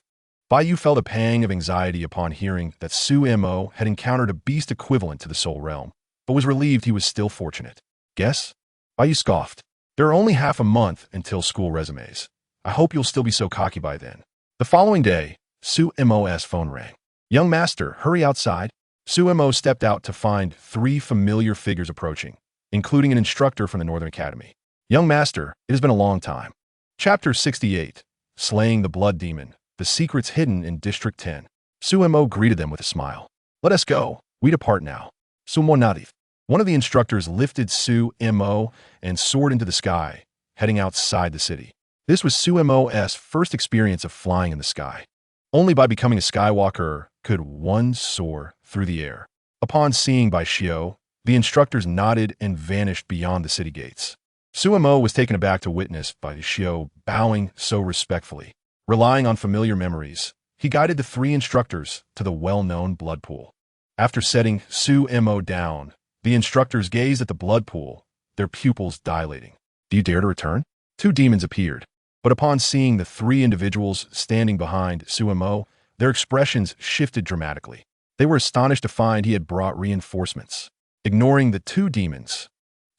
Bayu felt a pang of anxiety upon hearing that Sumo had encountered a beast equivalent to the Soul Realm, but was relieved he was still fortunate. Guess? Bayu scoffed. There are only half a month until school resumes. I hope you'll still be so cocky by then. The following day, Sumo's phone rang. Young master, hurry outside. Sumo stepped out to find 3 familiar figures approaching, including an instructor from the Northern Academy. Young master, it has been a long time. Chapter 68, Slaying the Blood Demon, The Secrets Hidden in District 10. Sumo greeted them with a smile. Let us go. We depart now. Sumo nodded. One of the instructors lifted Sumo and soared into the sky, heading outside the city. This was Sumo's first experience of flying in the sky. Only by becoming a Skywalker could one soar through the air. Upon seeing Baishio, the instructors nodded and vanished beyond the city gates. Sumo was taken aback to witness Baishio bowing so respectfully. Relying on familiar memories, he guided the 3 instructors to the well-known blood pool. After setting Sumo down, the instructors gazed at the blood pool, their pupils dilating. Do you dare to return? 2 demons appeared, but upon seeing the 3 individuals standing behind Sumo, their expressions shifted dramatically. They were astonished to find he had brought reinforcements. Ignoring the 2 demons,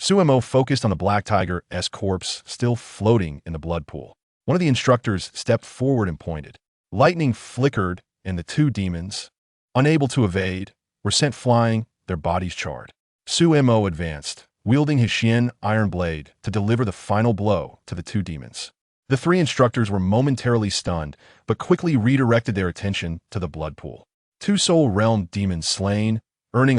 Sumo focused on the black tiger's corpse still floating in the blood pool. One of the instructors stepped forward and pointed. Lightning flickered, and the 2 demons, unable to evade, were sent flying, their bodies charred. Sumo advanced, wielding his Xian iron blade to deliver the final blow to the 2 demons. The 3 instructors were momentarily stunned, but quickly redirected their attention to the blood pool. 2 Soul Realm demons slain, earning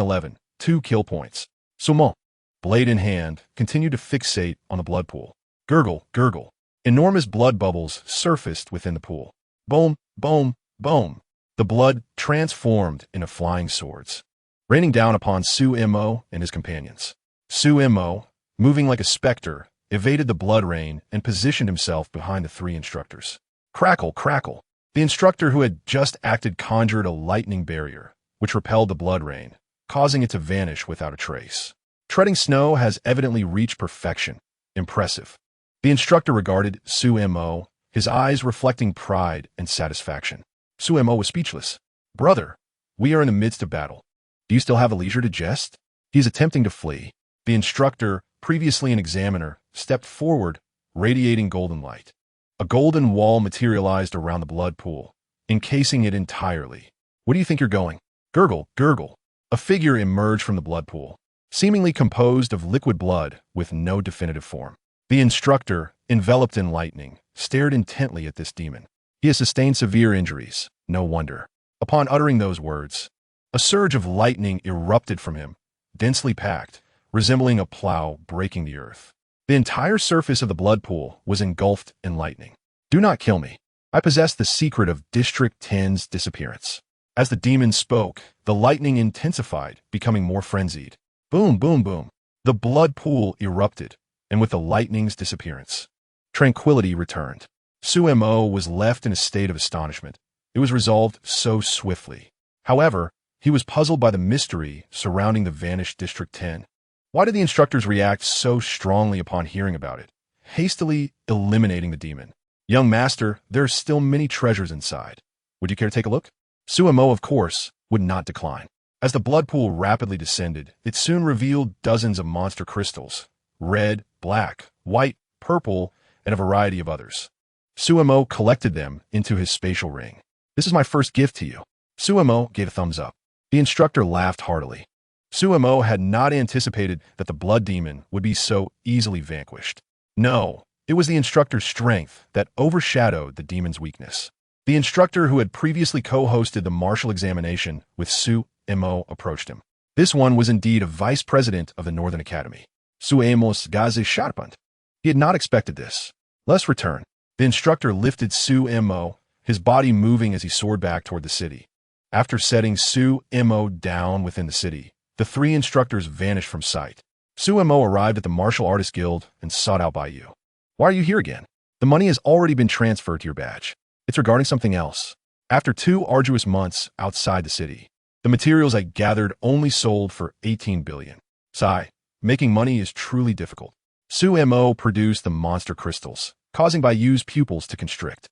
2 kill points. Sumo, blade in hand, continued to fixate on the blood pool. Gurgle, gurgle. Enormous blood bubbles surfaced within the pool. Boom, boom, boom. The blood transformed into flying swords, raining down upon Sumo and his companions. Sumo, moving like a specter, evaded the blood rain and positioned himself behind the 3 instructors. Crackle, crackle. The instructor who had just acted conjured a lightning barrier, which repelled the blood rain, causing it to vanish without a trace. Treading snow has evidently reached perfection. Impressive. The instructor regarded Sumo, his eyes reflecting pride and satisfaction. Sumo was speechless. Brother, we are in the midst of battle. Do you still have a leisure to jest? He is attempting to flee. The instructor, previously an examiner, stepped forward, radiating golden light. A golden wall materialized around the blood pool, encasing it entirely. Where do you think you're going? Gurgle, gurgle. A figure emerged from the blood pool, seemingly composed of liquid blood with no definitive form. The instructor, enveloped in lightning, stared intently at this demon. He has sustained severe injuries, no wonder. Upon uttering those words, a surge of lightning erupted from him, densely packed, resembling a plow breaking the earth. The entire surface of the blood pool was engulfed in lightning. Do not kill me. I possess the secret of District 10's disappearance. As the demon spoke, the lightning intensified, becoming more frenzied. Boom, boom, boom. The blood pool erupted, and with the lightning's disappearance, tranquility returned. Sumo was left in a state of astonishment. It was resolved so swiftly. However, he was puzzled by the mystery surrounding the vanished District 10. Why did the instructors react so strongly upon hearing about it, hastily eliminating the demon? Young master, there are still many treasures inside. Would you care to take a look? Sumo, of course, would not decline. As the blood pool rapidly descended, it soon revealed dozens of monster crystals, red, black, white, purple, and a variety of others. Suemo collected them into his spatial ring. "This is my first gift to you." Suemo gave a thumbs up. The instructor laughed heartily. Suemo had not anticipated that the blood demon would be so easily vanquished. No, it was the instructor's strength that overshadowed the demon's weakness. The instructor who had previously co-hosted the martial examination with Suemo approached him. This one was indeed a vice president of the Northern Academy. Suemos gaze sharpant. He had not expected this. "Let's return." The instructor lifted Suemo, his body moving as he soared back toward the city. After setting Suemo down within the city, the three instructors vanished from sight. Suemo arrived at the Martial Artists Guild and sought out by you. "Why are you here again?" "The money has already been transferred to your badge. It's regarding something else." After 2 arduous months outside the city, the materials I gathered only sold for 18 billion. Sigh, making money is truly difficult. Suemo produced the monster crystals, causing Bayu's pupils to constrict.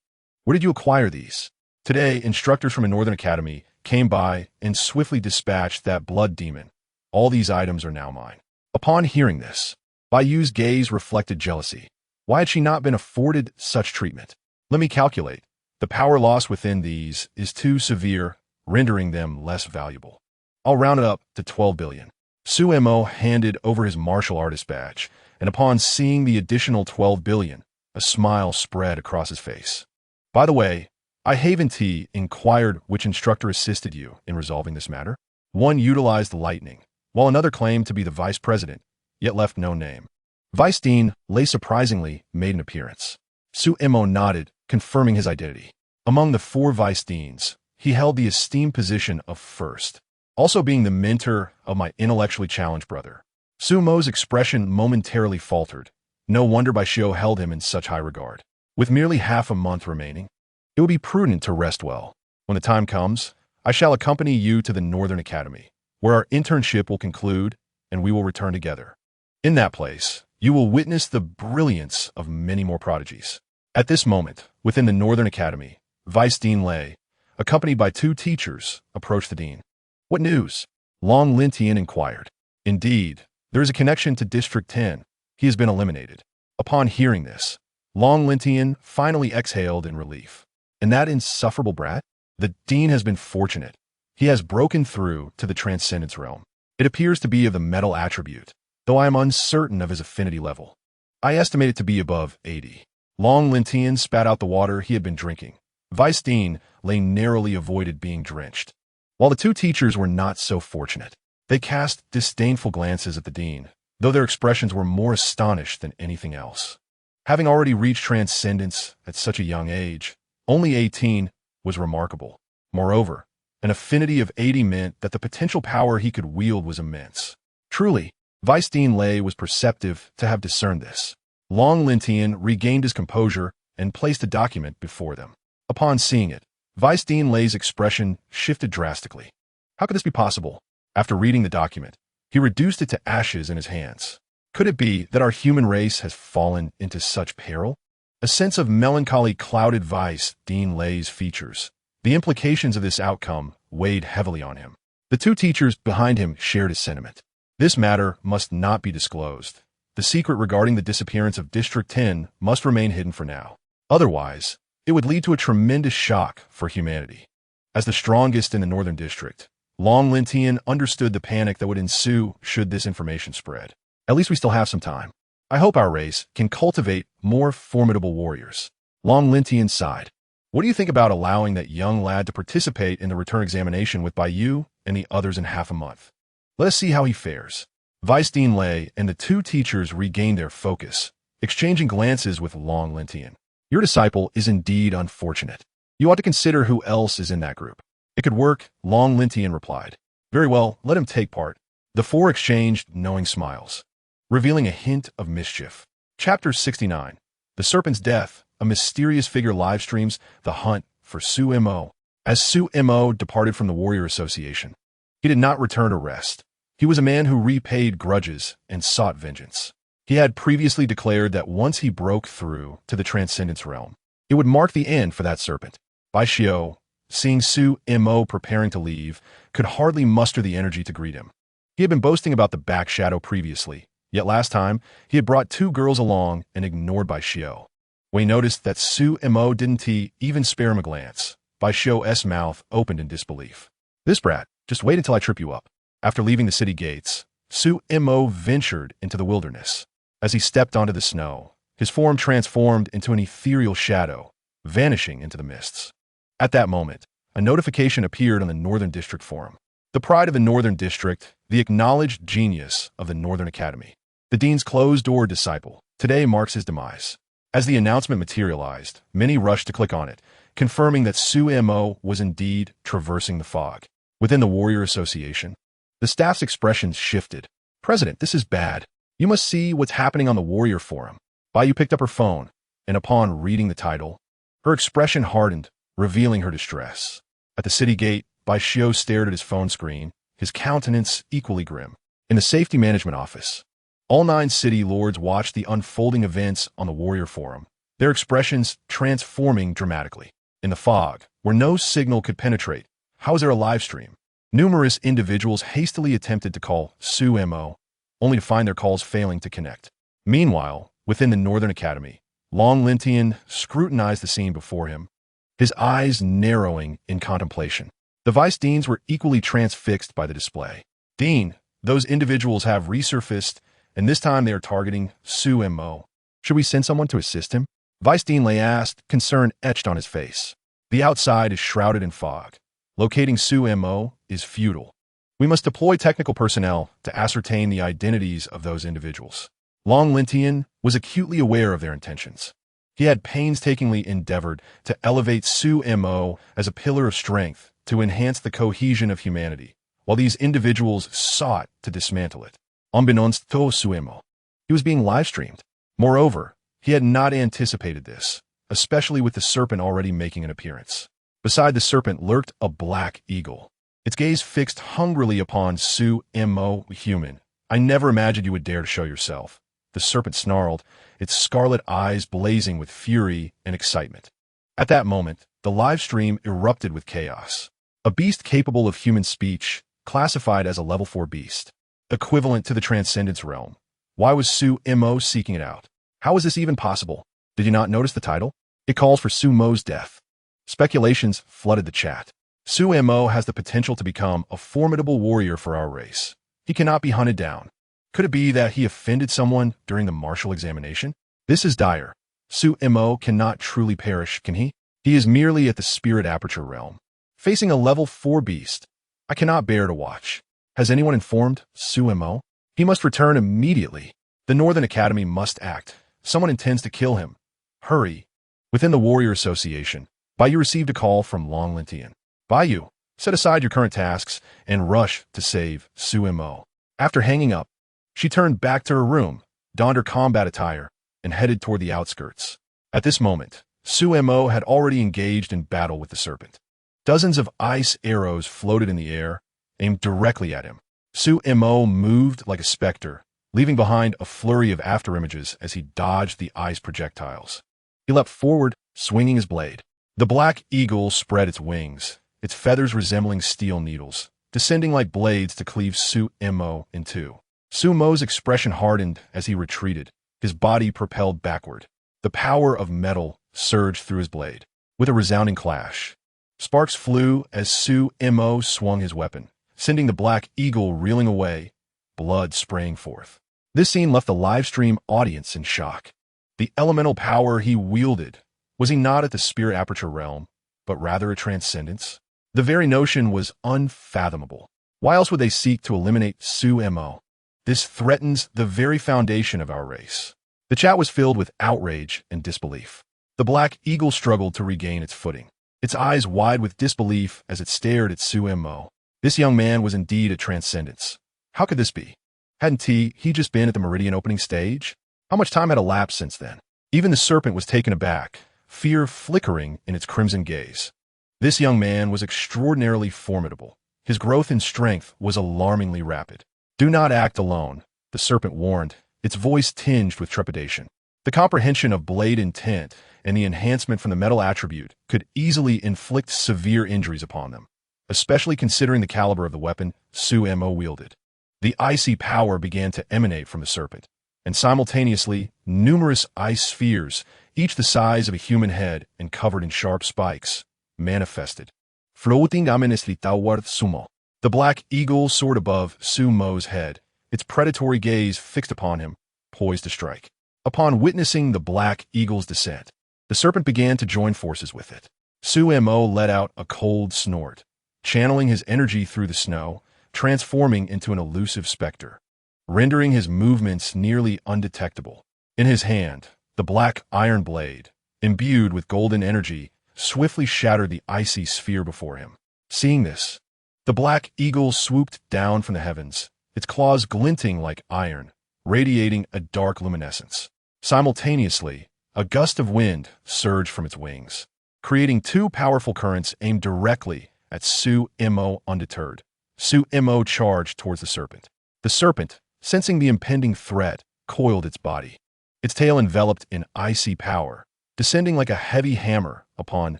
"Where did you acquire these?" "Today, instructors from a Northern Academy came by and swiftly dispatched that blood demon. All these items are now mine." Upon hearing this, Bayu's gaze reflected jealousy. Why had she not been afforded such treatment? "Let me calculate. The power loss within these is too severe, rendering them less valuable. I'll round it up to 12 billion. Suemo handed over his martial artist badge, and upon seeing the additional 12 billion, a smile spread across his face. "By the way, I Haven T inquired which instructor assisted you in resolving this matter. One utilized the lightning, while another claimed to be the vice president, yet left no name." Vice Dean Lei surprisingly made an appearance. Suemo nodded, confirming his identity. Among the 4 vice deans, he held the esteemed position of first, also being the mentor of my intellectually challenged brother. Sumo's expression momentarily faltered. No wonder Baishio held him in such high regard. With merely half a month remaining, it would be prudent to rest well. When the time comes, I shall accompany you to the Northern Academy, where our internship will conclude and we will return together. In that place, you will witness the brilliance of many more prodigies. At this moment, within the Northern Academy, Vice Dean Lei, accompanied by 2 teachers, approached the dean. "What news?" Long Lintian inquired. "Indeed, there is a connection to District 10. He has been eliminated." Upon hearing this, Long Lintian finally exhaled in relief. "And that insufferable brat?" "The dean has been fortunate. He has broken through to the Transcendence realm. It appears to be of the metal attribute, though I am uncertain of his affinity level. I estimate it to be above 80. Long Lintian spat out the water he had been drinking. Vice Dean Lei narrowly avoided being drenched. While the 2 teachers were not so fortunate, they cast disdainful glances at the dean, though their expressions were more astonished than anything else. Having already reached transcendence at such a young age, only 18, was remarkable. Moreover, an affinity of 80 meant that the potential power he could wield was immense. Truly, Vice Dean Lei was perceptive to have discerned this. Long Lintian regained his composure and placed a document before them. Upon seeing it, Vice Dean Lei's expression shifted drastically. How could this be possible? After reading the document, he reduced it to ashes in his hands. Could it be that our human race has fallen into such peril? A sense of melancholy clouded Vice Dean Lei's features. The implications of this outcome weighed heavily on him. The 2 teachers behind him shared his sentiment. This matter must not be disclosed. The secret regarding the disappearance of District 10 must remain hidden for now. Otherwise, it would lead to a tremendous shock for humanity. As the strongest in the Northern District, Long Lintian understood the panic that would ensue should this information spread. At least we still have some time. I hope our race can cultivate more formidable warriors. Long Lintian sighed. What do you think about allowing that young lad to participate in the return examination with Bayu and the others in half a month? Let us see how he fares. Vice Dean Lei and the 2 teachers regained their focus, exchanging glances with Long Lintian. Your disciple is indeed unfortunate. You ought to consider who else is in that group. It could work, Long Lintian replied. Very well, let him take part. The 4 exchanged knowing smiles, revealing a hint of mischief. Chapter 69. The Serpent's Death. A mysterious figure live streams the hunt for Suemo. As Suemo departed from the Warrior Association, he did not return to rest. He was a man who repaid grudges and sought vengeance. He had previously declared that once he broke through to the Transcendence realm, it would mark the end for that serpent. Baishio, seeing Su-mo preparing to leave, could hardly muster the energy to greet him. He had been boasting about the back shadow previously, yet last time, he had brought 2 girls along and ignored by Shio. When he noticed that Su-mo didn't even spare him a glance, Bai Shio's mouth opened in disbelief. "This brat, just wait until I trip you up." After leaving the city gates, Su-mo ventured into the wilderness. As he stepped onto the snow, his form transformed into an ethereal shadow, vanishing into the mists. At that moment, a notification appeared on the Northern District Forum. The pride of the Northern District, the acknowledged genius of the Northern Academy. The dean's closed-door disciple. Today marks his demise. As the announcement materialized, many rushed to click on it, confirming that Su-mo was indeed traversing the fog. Within the Warrior Association, the staff's expressions shifted. "President, this is bad. You must see what's happening on the Warrior Forum." Baiyu picked up her phone, and upon reading the title, her expression hardened, revealing her distress. At the city gate, Bai Shio stared at his phone screen, his countenance equally grim. In the safety management office, all 9 city lords watched the unfolding events on the Warrior Forum, their expressions transforming dramatically. In the fog, where no signal could penetrate, how was there a live stream? Numerous individuals hastily attempted to call Su-mo, only to find their calls failing to connect. Meanwhile, within the Northern Academy, Long Lintian scrutinized the scene before him, his eyes narrowing in contemplation. The vice deans were equally transfixed by the display. "Dean, those individuals have resurfaced, and this time they are targeting Su-mo. Should we send someone to assist him?" Vice Dean Lei asked, concern etched on his face. "The outside is shrouded in fog. Locating Su-mo is futile. We must deploy technical personnel to ascertain the identities of those individuals." Long Lintian was acutely aware of their intentions. He had painstakingly endeavored to elevate Su-mo as a pillar of strength to enhance the cohesion of humanity, while these individuals sought to dismantle it. Unbeknownst to Su-mo, he was being live-streamed. Moreover, he had not anticipated this, especially with the serpent already making an appearance. Beside the serpent lurked a black eagle, its gaze fixed hungrily upon Su-mo. "Human, I never imagined you would dare to show yourself." The serpent snarled, its scarlet eyes blazing with fury and excitement. At that moment, the live stream erupted with chaos. A beast capable of human speech, classified as a level 4 beast, equivalent to the Transcendence realm. Why was Su-mo seeking it out? How was this even possible? Did you not notice the title? It calls for Su-mo's death. Speculations flooded the chat. Su-mo has the potential to become a formidable warrior for our race. He cannot be hunted down. Could it be that he offended someone during the martial examination? This is dire. Su-mo cannot truly perish, can he? He is merely at the spirit aperture realm, facing a level 4 beast. I cannot bear to watch. Has anyone informed Su-mo? He must return immediately. The Northern Academy must act. Someone intends to kill him. Hurry. Within the Warrior Association, Baiyu received a call from Long Lintian. Baiyu, set aside your current tasks and rush to save Su-mo. After hanging up, she turned back to her room, donned her combat attire, and headed toward the outskirts. At this moment, Su-mo had already engaged in battle with the serpent. Dozens of ice arrows floated in the air, aimed directly at him. Su-mo moved like a specter, leaving behind a flurry of afterimages as he dodged the ice projectiles. He leapt forward, swinging his blade. The black eagle spread its wings, its feathers resembling steel needles, descending like blades to cleave Su-mo in two. Su-mo's expression hardened as he retreated, his body propelled backward. The power of metal surged through his blade. With a resounding clash, sparks flew as Su-mo swung his weapon, sending the black eagle reeling away, blood spraying forth. This scene left the livestream audience in shock. The elemental power he wielded, was he not at the spirit aperture realm, but rather a transcendence? The very notion was unfathomable. Why else would they seek to eliminate Su-mo? This threatens the very foundation of our race. The chat was filled with outrage and disbelief. The black eagle struggled to regain its footing, its eyes wide with disbelief as it stared at Su-mo. This young man was indeed a transcendence. How could this be? Hadn't he just been at the Meridian opening stage? How much time had elapsed since then? Even the serpent was taken aback, fear flickering in its crimson gaze. This young man was extraordinarily formidable. His growth in strength was alarmingly rapid. Do not act alone, the serpent warned, its voice tinged with trepidation. The comprehension of blade intent and the enhancement from the metal attribute could easily inflict severe injuries upon them, especially considering the caliber of the weapon Sumo wielded. The icy power began to emanate from the serpent, and simultaneously, numerous ice spheres, each the size of a human head and covered in sharp spikes, manifested. Floating ominously toward Sumo. The black eagle soared above Sumo's head, its predatory gaze fixed upon him, poised to strike. Upon witnessing the black eagle's descent, the serpent began to join forces with it. Sumo let out a cold snort, channeling his energy through the snow, transforming into an elusive specter, rendering his movements nearly undetectable. In his hand, the black iron blade, imbued with golden energy, swiftly shattered the icy sphere before him. Seeing this, the black eagle swooped down from the heavens, its claws glinting like iron, radiating a dark luminescence. Simultaneously, a gust of wind surged from its wings, creating two powerful currents aimed directly at Sumo. Undeterred, Sumo charged towards the serpent. The serpent, sensing the impending threat, coiled its body, its tail enveloped in icy power, descending like a heavy hammer upon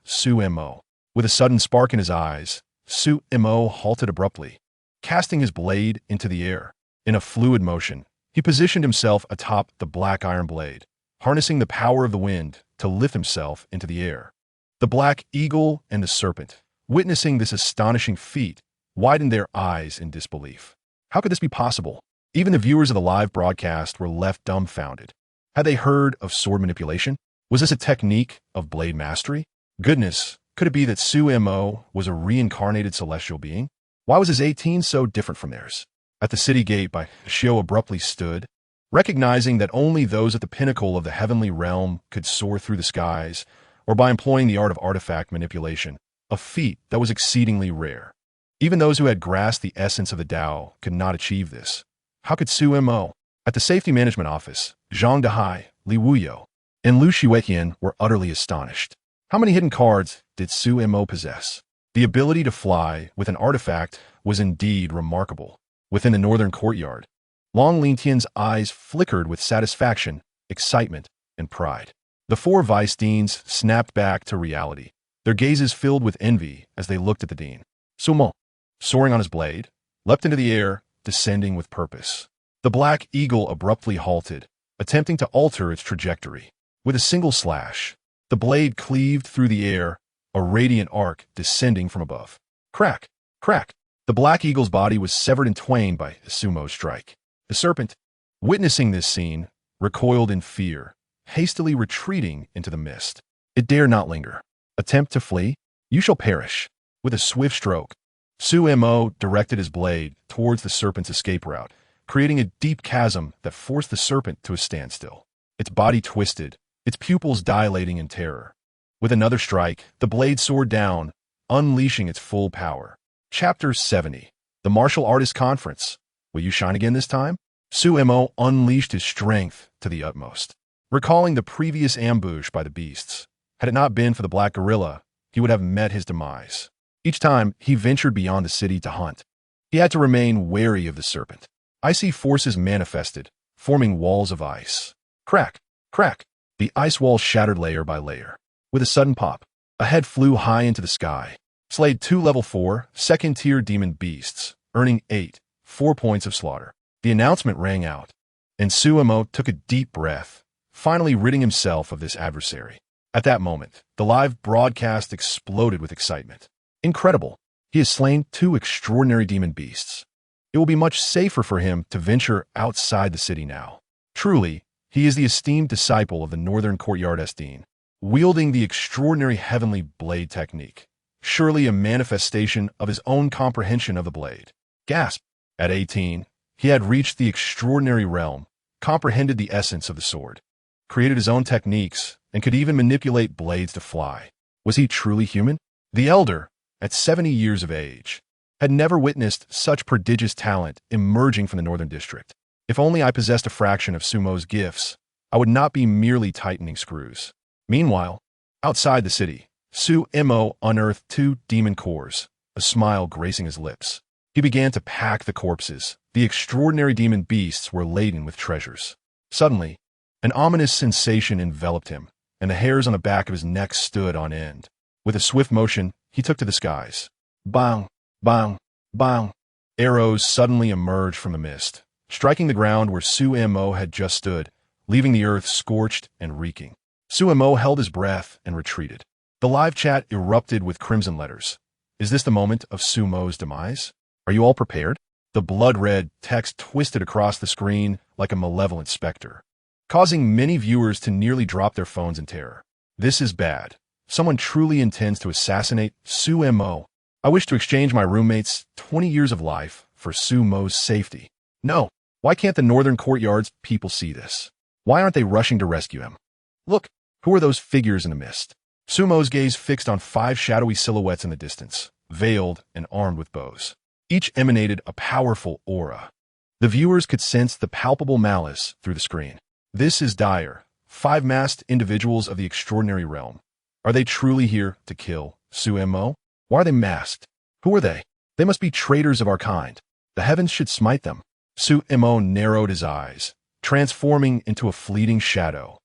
Sumo. With a sudden spark in his eyes, Sumo halted abruptly, casting his blade into the air. In a fluid motion, he positioned himself atop the black iron blade, harnessing the power of the wind to lift himself into the air. The black eagle and the serpent, witnessing this astonishing feat, widened their eyes in disbelief. How could this be possible? Even the viewers of the live broadcast were left dumbfounded. Had they heard of sword manipulation? Was this a technique of blade mastery? Goodness, could it be that Sumo was a reincarnated celestial being? Why was his 18 so different from theirs? At the city gate, Shio abruptly stood, recognizing that only those at the pinnacle of the heavenly realm could soar through the skies, or by employing the art of artifact manipulation, a feat that was exceedingly rare. Even those who had grasped the essence of the Tao could not achieve this. How could Sumo? At the safety management office, Zhang Dehai, Li Wuyo, and Lu Shiweqian were utterly astonished. How many hidden cards did Sumo possess? The ability to fly with an artifact was indeed remarkable. Within the northern courtyard, Long Lintian's eyes flickered with satisfaction, excitement, and pride. The four vice deans snapped back to reality, their gazes filled with envy as they looked at the dean. Sumo, soaring on his blade, leapt into the air, descending with purpose. The black eagle abruptly halted, attempting to alter its trajectory. With a single slash, the blade cleaved through the air, a radiant arc descending from above. Crack! Crack! The black eagle's body was severed in twain by Sumo's strike. The serpent, witnessing this scene, recoiled in fear, hastily retreating into the mist. It dare not linger. Attempt to flee? You shall perish. With a swift stroke, Sumo directed his blade towards the serpent's escape route, creating a deep chasm that forced the serpent to a standstill. Its body twisted, its pupils dilating in terror. With another strike, the blade soared down, unleashing its full power. Chapter 70. The Martial Artists Conference. Will you shine again this time? Sumo unleashed his strength to the utmost. Recalling the previous ambush by the beasts, had it not been for the black gorilla, he would have met his demise. Each time he ventured beyond the city to hunt, he had to remain wary of the serpent. Icy forces manifested, forming walls of ice. Crack! Crack! The ice wall shattered layer by layer. With a sudden pop, a head flew high into the sky, slayed 2 level 4, second-tier demon beasts, earning 4 points of slaughter. The announcement rang out, and Sumo took a deep breath, finally ridding himself of this adversary. At that moment, the live broadcast exploded with excitement. Incredible! He has slain 2 extraordinary demon beasts. It will be much safer for him to venture outside the city now. Truly, he is the esteemed disciple of the Northern Courtyard Esteen, wielding the extraordinary heavenly blade technique. Surely a manifestation of his own comprehension of the blade. Gasp! At 18, he had reached the extraordinary realm, comprehended the essence of the sword, created his own techniques, and could even manipulate blades to fly. Was he truly human? The elder, at 70 years of age, had never witnessed such prodigious talent emerging from the Northern District. If only I possessed a fraction of Sumo's gifts, I would not be merely tightening screws. Meanwhile, outside the city, Sumo unearthed 2 demon cores, a smile gracing his lips. He began to pack the corpses. The extraordinary demon beasts were laden with treasures. Suddenly, an ominous sensation enveloped him, and the hairs on the back of his neck stood on end. With a swift motion, he took to the skies. Bang! Bang! Bang! Arrows suddenly emerged from the mist, striking the ground where Sumo had just stood, leaving the earth scorched and reeking. Sumo held his breath and retreated. The live chat erupted with crimson letters. Is this the moment of Sumo's demise? Are you all prepared? The blood-red text twisted across the screen like a malevolent specter, causing many viewers to nearly drop their phones in terror. This is bad. Someone truly intends to assassinate Sumo. I wish to exchange my roommate's 20 years of life for Sumo's safety. No. Why can't the Northern Courtyard's people see this? Why aren't they rushing to rescue him? Look, who are those figures in the mist? Sumo's gaze fixed on 5 shadowy silhouettes in the distance, veiled and armed with bows. Each emanated a powerful aura. The viewers could sense the palpable malice through the screen. This is dire. 5 masked individuals of the extraordinary realm. Are they truly here to kill Sumo? Why are they masked? Who are they? They must be traitors of our kind. The heavens should smite them. Sumo narrowed his eyes, transforming into a fleeting shadow,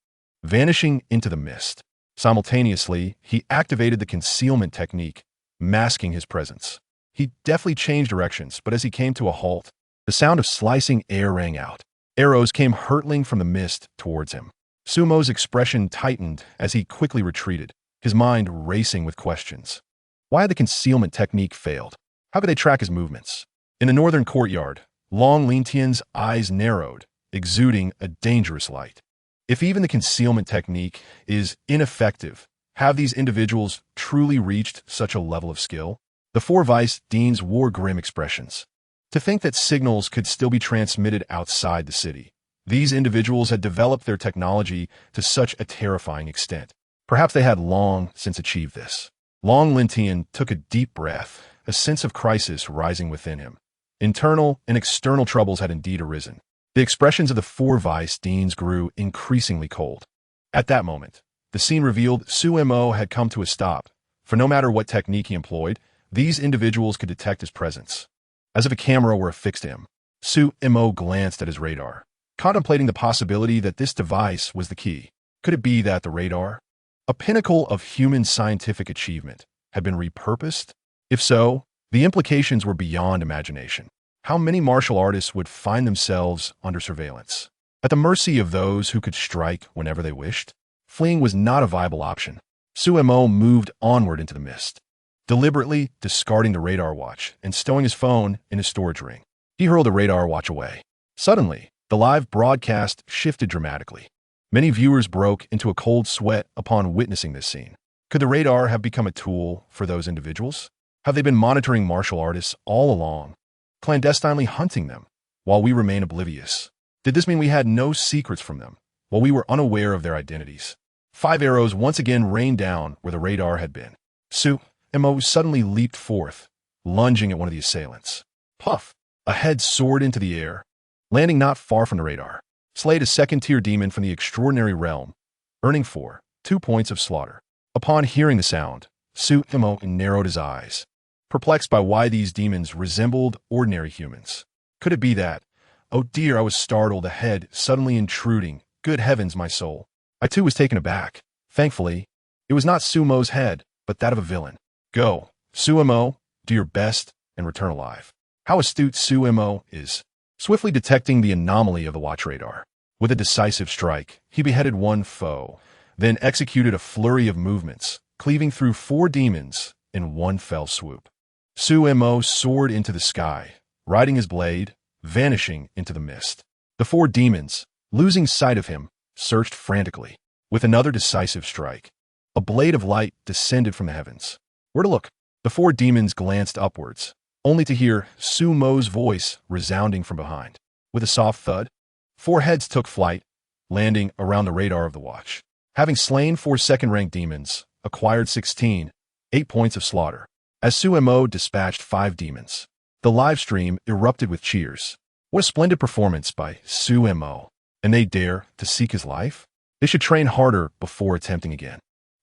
vanishing into the mist. Simultaneously, he activated the concealment technique, masking his presence. He deftly changed directions, but as he came to a halt, the sound of slicing air rang out. Arrows came hurtling from the mist towards him. Sumo's expression tightened as he quickly retreated, his mind racing with questions. Why had the concealment technique failed? How could they track his movements? In the Northern Courtyard, Long Lintian's eyes narrowed, exuding a dangerous light. If even the concealment technique is ineffective, have these individuals truly reached such a level of skill? The 4 vice deans wore grim expressions. To think that signals could still be transmitted outside the city. These individuals had developed their technology to such a terrifying extent. Perhaps they had long since achieved this. Long Lintian took a deep breath, a sense of crisis rising within him. Internal and external troubles had indeed arisen. The expressions of the 4 vice deans grew increasingly cold. At that moment, the scene revealed Sumo had come to a stop, for no matter what technique he employed, these individuals could detect his presence. As if a camera were affixed to him, Sumo glanced at his radar, contemplating the possibility that this device was the key. Could it be that the radar, a pinnacle of human scientific achievement, had been repurposed? If so, the implications were beyond imagination. How many martial artists would find themselves under surveillance, at the mercy of those who could strike whenever they wished? Fleeing was not a viable option. Sumo moved onward into the mist, deliberately discarding the radar watch and stowing his phone in his storage ring. He hurled the radar watch away. Suddenly, the live broadcast shifted dramatically. Many viewers broke into a cold sweat upon witnessing this scene. Could the radar have become a tool for those individuals? Have they been monitoring martial artists all along, clandestinely hunting them, while we remain oblivious? Did this mean we had no secrets from them, while we were unaware of their identities? 5 arrows once again rained down where the radar had been. Sumo suddenly leaped forth, lunging at one of the assailants. Puff! A head soared into the air, landing not far from the radar. Slayed a 2nd-tier demon from the extraordinary realm, earning 2 points of slaughter. Upon hearing the sound, Sumo narrowed his eyes, perplexed by why these demons resembled ordinary humans. Could it be that, oh dear, I was startled, a head suddenly intruding. Good heavens, my soul. I too was taken aback. Thankfully, it was not Sumo's head, but that of a villain. Go, Sumo, do your best and return alive. How astute Sumo is. Swiftly detecting the anomaly of the watch radar. With a decisive strike, he beheaded 1 foe, then executed a flurry of movements, cleaving through 4 demons in one fell swoop. Sumo soared into the sky, riding his blade, vanishing into the mist. The 4 demons, losing sight of him, searched frantically. With another decisive strike, a blade of light descended from the heavens. Where to look? The 4 demons glanced upwards, only to hear Sumo's voice resounding from behind. With a soft thud, 4 heads took flight, landing around the radar of the watch. Having slain 4 second-ranked demons, acquired 8 points of slaughter. As Sumo dispatched 5 demons, the live stream erupted with cheers. What a splendid performance by Sumo. And they dare to seek his life? They should train harder before attempting again.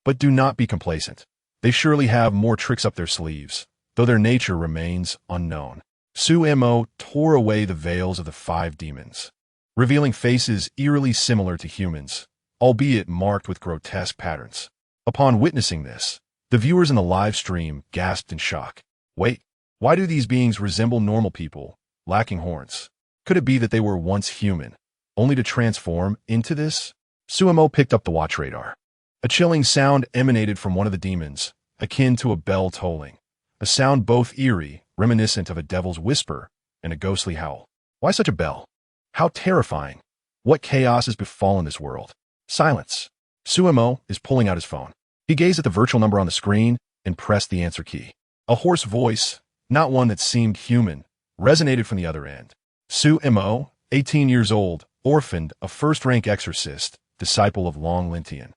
But do not be complacent. They surely have more tricks up their sleeves, though their nature remains unknown. Sumo tore away the veils of the 5 demons, revealing faces eerily similar to humans, albeit marked with grotesque patterns. Upon witnessing this, the viewers in the live stream gasped in shock. Wait, why do these beings resemble normal people, lacking horns? Could it be that they were once human, only to transform into this? Suemo picked up the watch radar. A chilling sound emanated from one of the demons, akin to a bell tolling. A sound both eerie, reminiscent of a devil's whisper, and a ghostly howl. Why such a bell? How terrifying! What chaos has befallen this world? Silence. Suemo is pulling out his phone. He gazed at the virtual number on the screen and pressed the answer key. A hoarse voice, not one that seemed human, resonated from the other end. Suemo, 18 years old, orphaned, a first-rank exorcist, disciple of Long Lintian.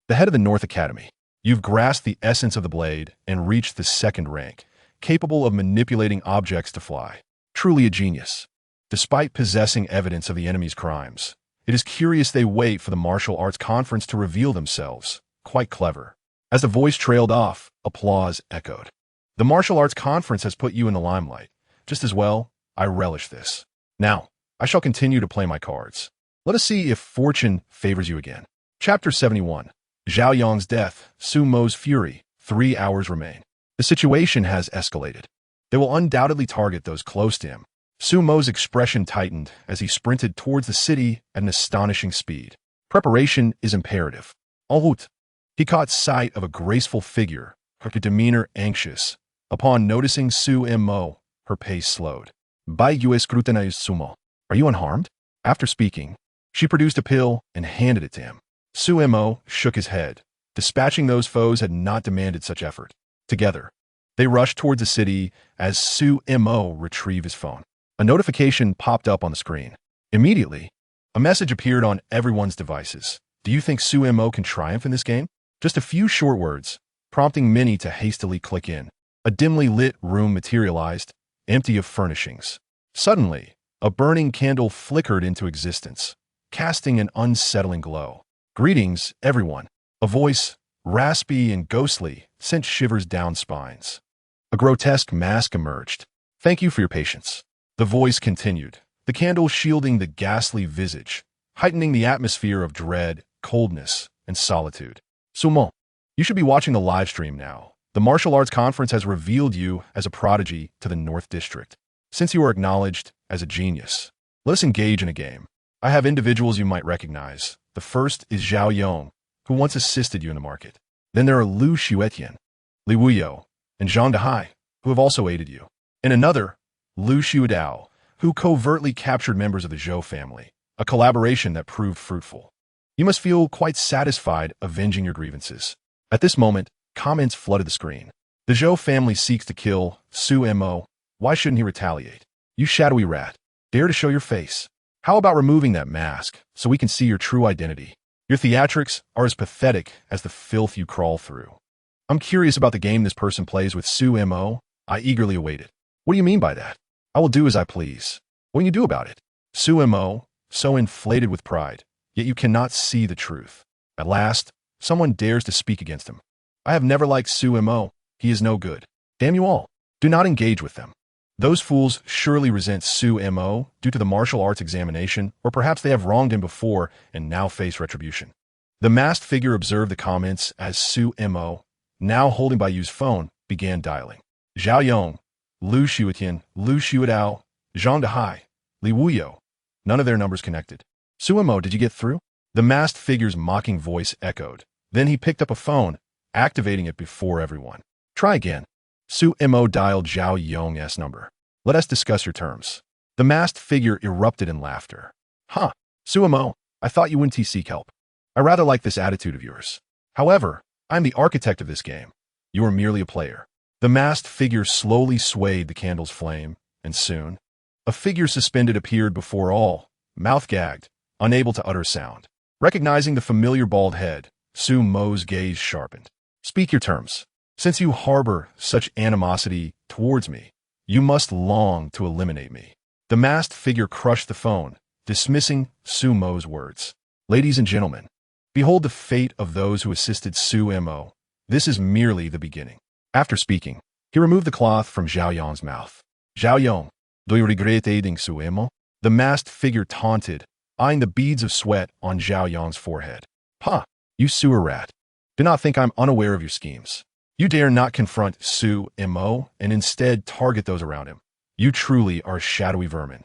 The head of the North Academy. You've grasped the essence of the blade and reached the second rank, capable of manipulating objects to fly. Truly a genius. Despite possessing evidence of the enemy's crimes, it is curious they wait for the martial arts conference to reveal themselves. Quite clever. As the voice trailed off, applause echoed. The martial arts conference has put you in the limelight. Just as well, I relish this. Now, I shall continue to play my cards. Let us see if fortune favors you again. Chapter 71. Zhao Yong's death, Suemo's fury, 3 hours remain. The situation has escalated. They will undoubtedly target those close to him. Suemo's expression tightened as he sprinted towards the city at an astonishing speed. Preparation is imperative. En route. He caught sight of a graceful figure, her demeanor anxious. Upon noticing Suemo, her pace slowed. By you scrutinized Sumo. Are you unharmed? After speaking, she produced a pill and handed it to him. Suemo shook his head. Dispatching those foes had not demanded such effort. Together, they rushed towards the city as Suemo retrieved his phone. A notification popped up on the screen. Immediately, a message appeared on everyone's devices. Do you think Suemo can triumph in this game? Just a few short words, prompting many to hastily click in. A dimly lit room materialized, empty of furnishings. Suddenly, a burning candle flickered into existence, casting an unsettling glow. Greetings, everyone. A voice, raspy and ghostly, sent shivers down spines. A grotesque mask emerged. Thank you for your patience. The voice continued, the candle shielding the ghastly visage, heightening the atmosphere of dread, coldness, and solitude. Sumo, you should be watching the live stream now. The martial arts conference has revealed you as a prodigy to the North District. Since you are acknowledged as a genius, let us engage in a game. I have individuals you might recognize. The first is Zhao Yong, who once assisted you in the market. Then there are Lu Xuetian, Li Wuyo, and Zhang Dehai, who have also aided you. And another, Lu Xiudao, who covertly captured members of the Zhou family, a collaboration that proved fruitful. You must feel quite satisfied avenging your grievances. At this moment, comments flooded the screen. The Zhou family seeks to kill Suemo. Why shouldn't he retaliate? You shadowy rat, dare to show your face. How about removing that mask so we can see your true identity? Your theatrics are as pathetic as the filth you crawl through. I'm curious about the game this person plays with Suemo. I eagerly await it. What do you mean by that? I will do as I please. What can you do about it? Suemo, so inflated with pride, yet you cannot see the truth. At last, someone dares to speak against him. I have never liked Suemo. He is no good. Damn you all. Do not engage with them. Those fools surely resent Suemo due to the martial arts examination, or perhaps they have wronged him before and now face retribution. The masked figure observed the comments as Suemo, now holding by Yu's phone, began dialing. Zhao Yong, Lu Xuetian, Lu Xiudao, Zhang Dehai, Li Wuyo. None of their numbers connected. Suemo, did you get through? The masked figure's mocking voice echoed. Then he picked up a phone, activating it before everyone. Try again. Suemo dialed Zhao Yong's number. Let us discuss your terms. The masked figure erupted in laughter. Huh, Suemo, I thought you wouldn't seek help. I rather like this attitude of yours. However, I'm the architect of this game. You are merely a player. The masked figure slowly swayed the candle's flame, and soon, a figure suspended appeared before all, mouth gagged, unable to utter sound. Recognizing the familiar bald head, Suemo's gaze sharpened. Speak your terms. Since you harbor such animosity towards me, you must long to eliminate me. The masked figure crushed the phone, dismissing Suemo's words. Ladies and gentlemen, behold the fate of those who assisted Suemo. This is merely the beginning. After speaking, he removed the cloth from Zhao Yong's mouth. Zhao Yong, do you regret aiding Suemo? The masked figure taunted, eyeing the beads of sweat on Zhao Yong's forehead. Ha! You sewer rat. Do not think I'm unaware of your schemes. You dare not confront Su-mo and instead target those around him. You truly are shadowy vermin.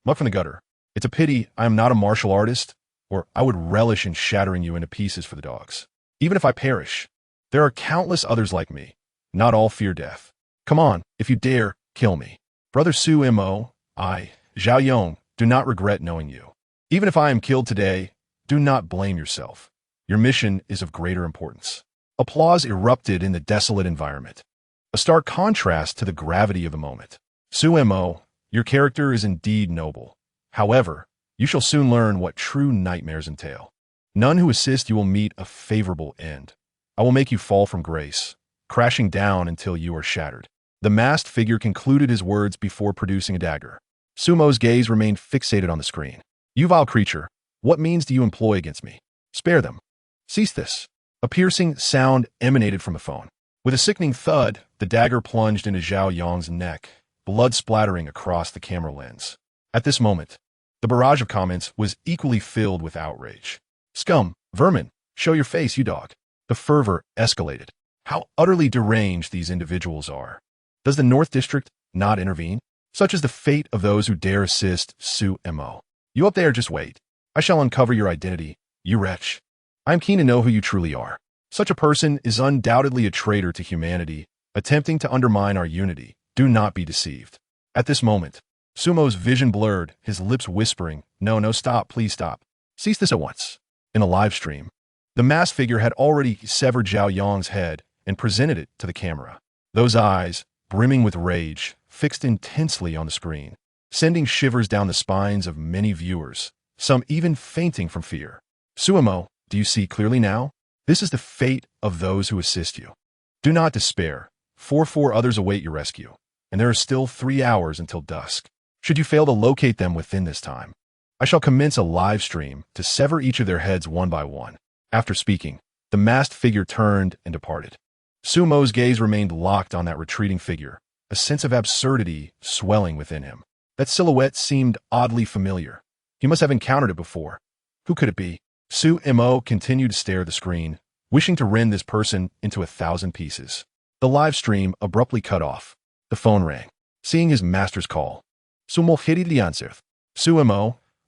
Muck from the gutter. It's a pity I am not a martial artist, or I would relish in shattering you into pieces for the dogs. Even if I perish, there are countless others like me. Not all fear death. Come on, if you dare, kill me. Brother Su-mo, I, Zhao Yong, do not regret knowing you. Even if I am killed today, do not blame yourself. Your mission is of greater importance. Applause erupted in the desolate environment, a stark contrast to the gravity of the moment. Su-mo, your character is indeed noble. However, you shall soon learn what true nightmares entail. None who assist you will meet a favorable end. I will make you fall from grace, crashing down until you are shattered. The masked figure concluded his words before producing a dagger. Sumo's gaze remained fixated on the screen. You vile creature, what means do you employ against me? Spare them. Cease this. A piercing sound emanated from the phone. With a sickening thud, the dagger plunged into Zhao Yong's neck, blood splattering across the camera lens. At this moment, the barrage of comments was equally filled with outrage. Scum, vermin, show your face, you dog. The fervor escalated. How utterly deranged these individuals are. Does the North District not intervene? Such is the fate of those who dare assist Su-mo. You up there, just wait. I shall uncover your identity, you wretch. I am keen to know who you truly are. Such a person is undoubtedly a traitor to humanity, attempting to undermine our unity. Do not be deceived. At this moment, Sumo's vision blurred, his lips whispering, No, stop, please stop. Cease this at once. In a live stream, the masked figure had already severed Zhao Yong's head and presented it to the camera. Those eyes, brimming with rage, fixed intensely on the screen, sending shivers down the spines of many viewers, some even fainting from fear. Sumo, do you see clearly now? This is the fate of those who assist you. Do not despair. 4 others await your rescue, and there are still 3 hours until dusk. Should you fail to locate them within this time, I shall commence a live stream to sever each of their heads one by one. After speaking, the masked figure turned and departed. Sumo's gaze remained locked on that retreating figure, a sense of absurdity swelling within him. That silhouette seemed oddly familiar. He must have encountered it before. Who could it be? Su-mo continued to stare at the screen, wishing to rend this person into 1,000 pieces. The live stream abruptly cut off. The phone rang. Seeing his master's call. Su-mo,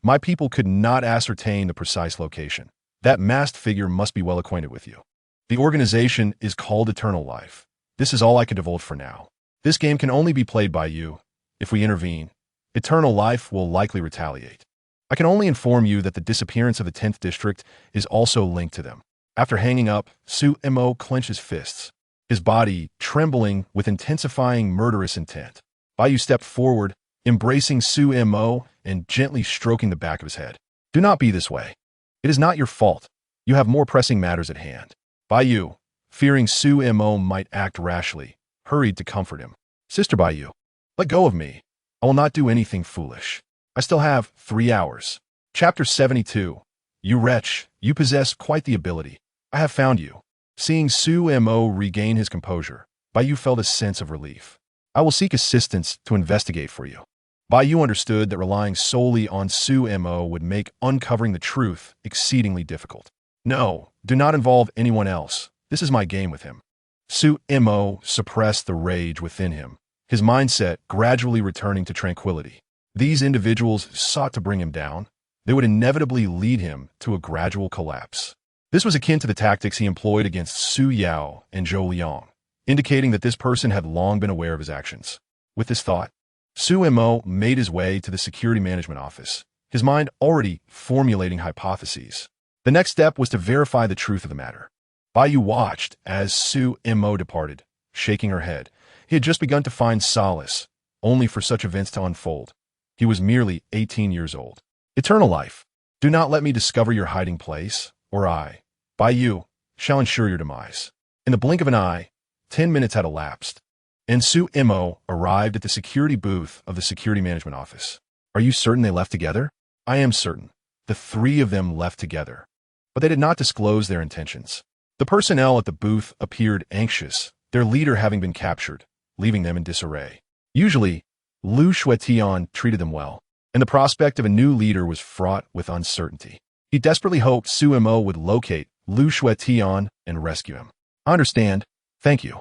my people could not ascertain the precise location. That masked figure must be well acquainted with you. The organization is called Eternal Life. This is all I can divulge for now. This game can only be played by you. If we intervene, Eternal Life will likely retaliate. I can only inform you that the disappearance of the 10th District is also linked to them. After hanging up, Su-mo clenched his fists, his body trembling with intensifying murderous intent. Baiyu stepped forward, embracing Su-mo and gently stroking the back of his head. Do not be this way. It is not your fault. You have more pressing matters at hand. Baiyu, fearing Su-mo might act rashly, hurried to comfort him. Sister Baiyu, let go of me. I will not do anything foolish. I still have 3 hours. Chapter 72. You wretch, you possess quite the ability. I have found you. Seeing Su-mo regain his composure, Baiyu felt a sense of relief. I will seek assistance to investigate for you. Baiyu understood that relying solely on Su-mo would make uncovering the truth exceedingly difficult. No, do not involve anyone else. This is my game with him. Su-mo suppressed the rage within him, his mindset gradually returning to tranquility. These individuals sought to bring him down. They would inevitably lead him to a gradual collapse. This was akin to the tactics he employed against Su Yao and Zhou Liang, indicating that this person had long been aware of his actions. With this thought, Su-mo made his way to the security management office, his mind already formulating hypotheses. The next step was to verify the truth of the matter. Baiyu watched as Su-mo departed, shaking her head. He had just begun to find solace, only for such events to unfold. He was merely 18 years old. Eternal Life, do not let me discover your hiding place, or I, Baiyu, shall ensure your demise. In the blink of an eye, 10 minutes had elapsed, and Su-mo arrived at the security booth of the security management office. Are you certain they left together? I am certain. The 3 of them left together, but they did not disclose their intentions. The personnel at the booth appeared anxious, their leader having been captured, leaving them in disarray. Usually, Lu Shuetian treated them well, and the prospect of a new leader was fraught with uncertainty. He desperately hoped Su-mo would locate Lu Shuetian and rescue him. I understand. Thank you.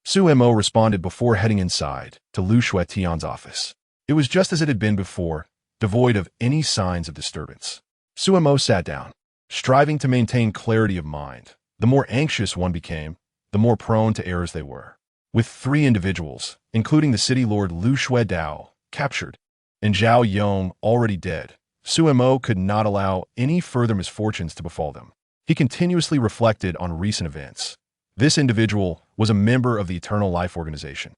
Sumo responded before heading inside to Lu Shuetian's office. It was just as it had been before, devoid of any signs of disturbance. Sumo sat down, striving to maintain clarity of mind. The more anxious one became, the more prone to errors they were. With 3 individuals, including the city lord Lu Shuedao, captured, and Zhao Yong already dead, Sumo could not allow any further misfortunes to befall them. He continuously reflected on recent events. This individual was a member of the Eternal Life Organization.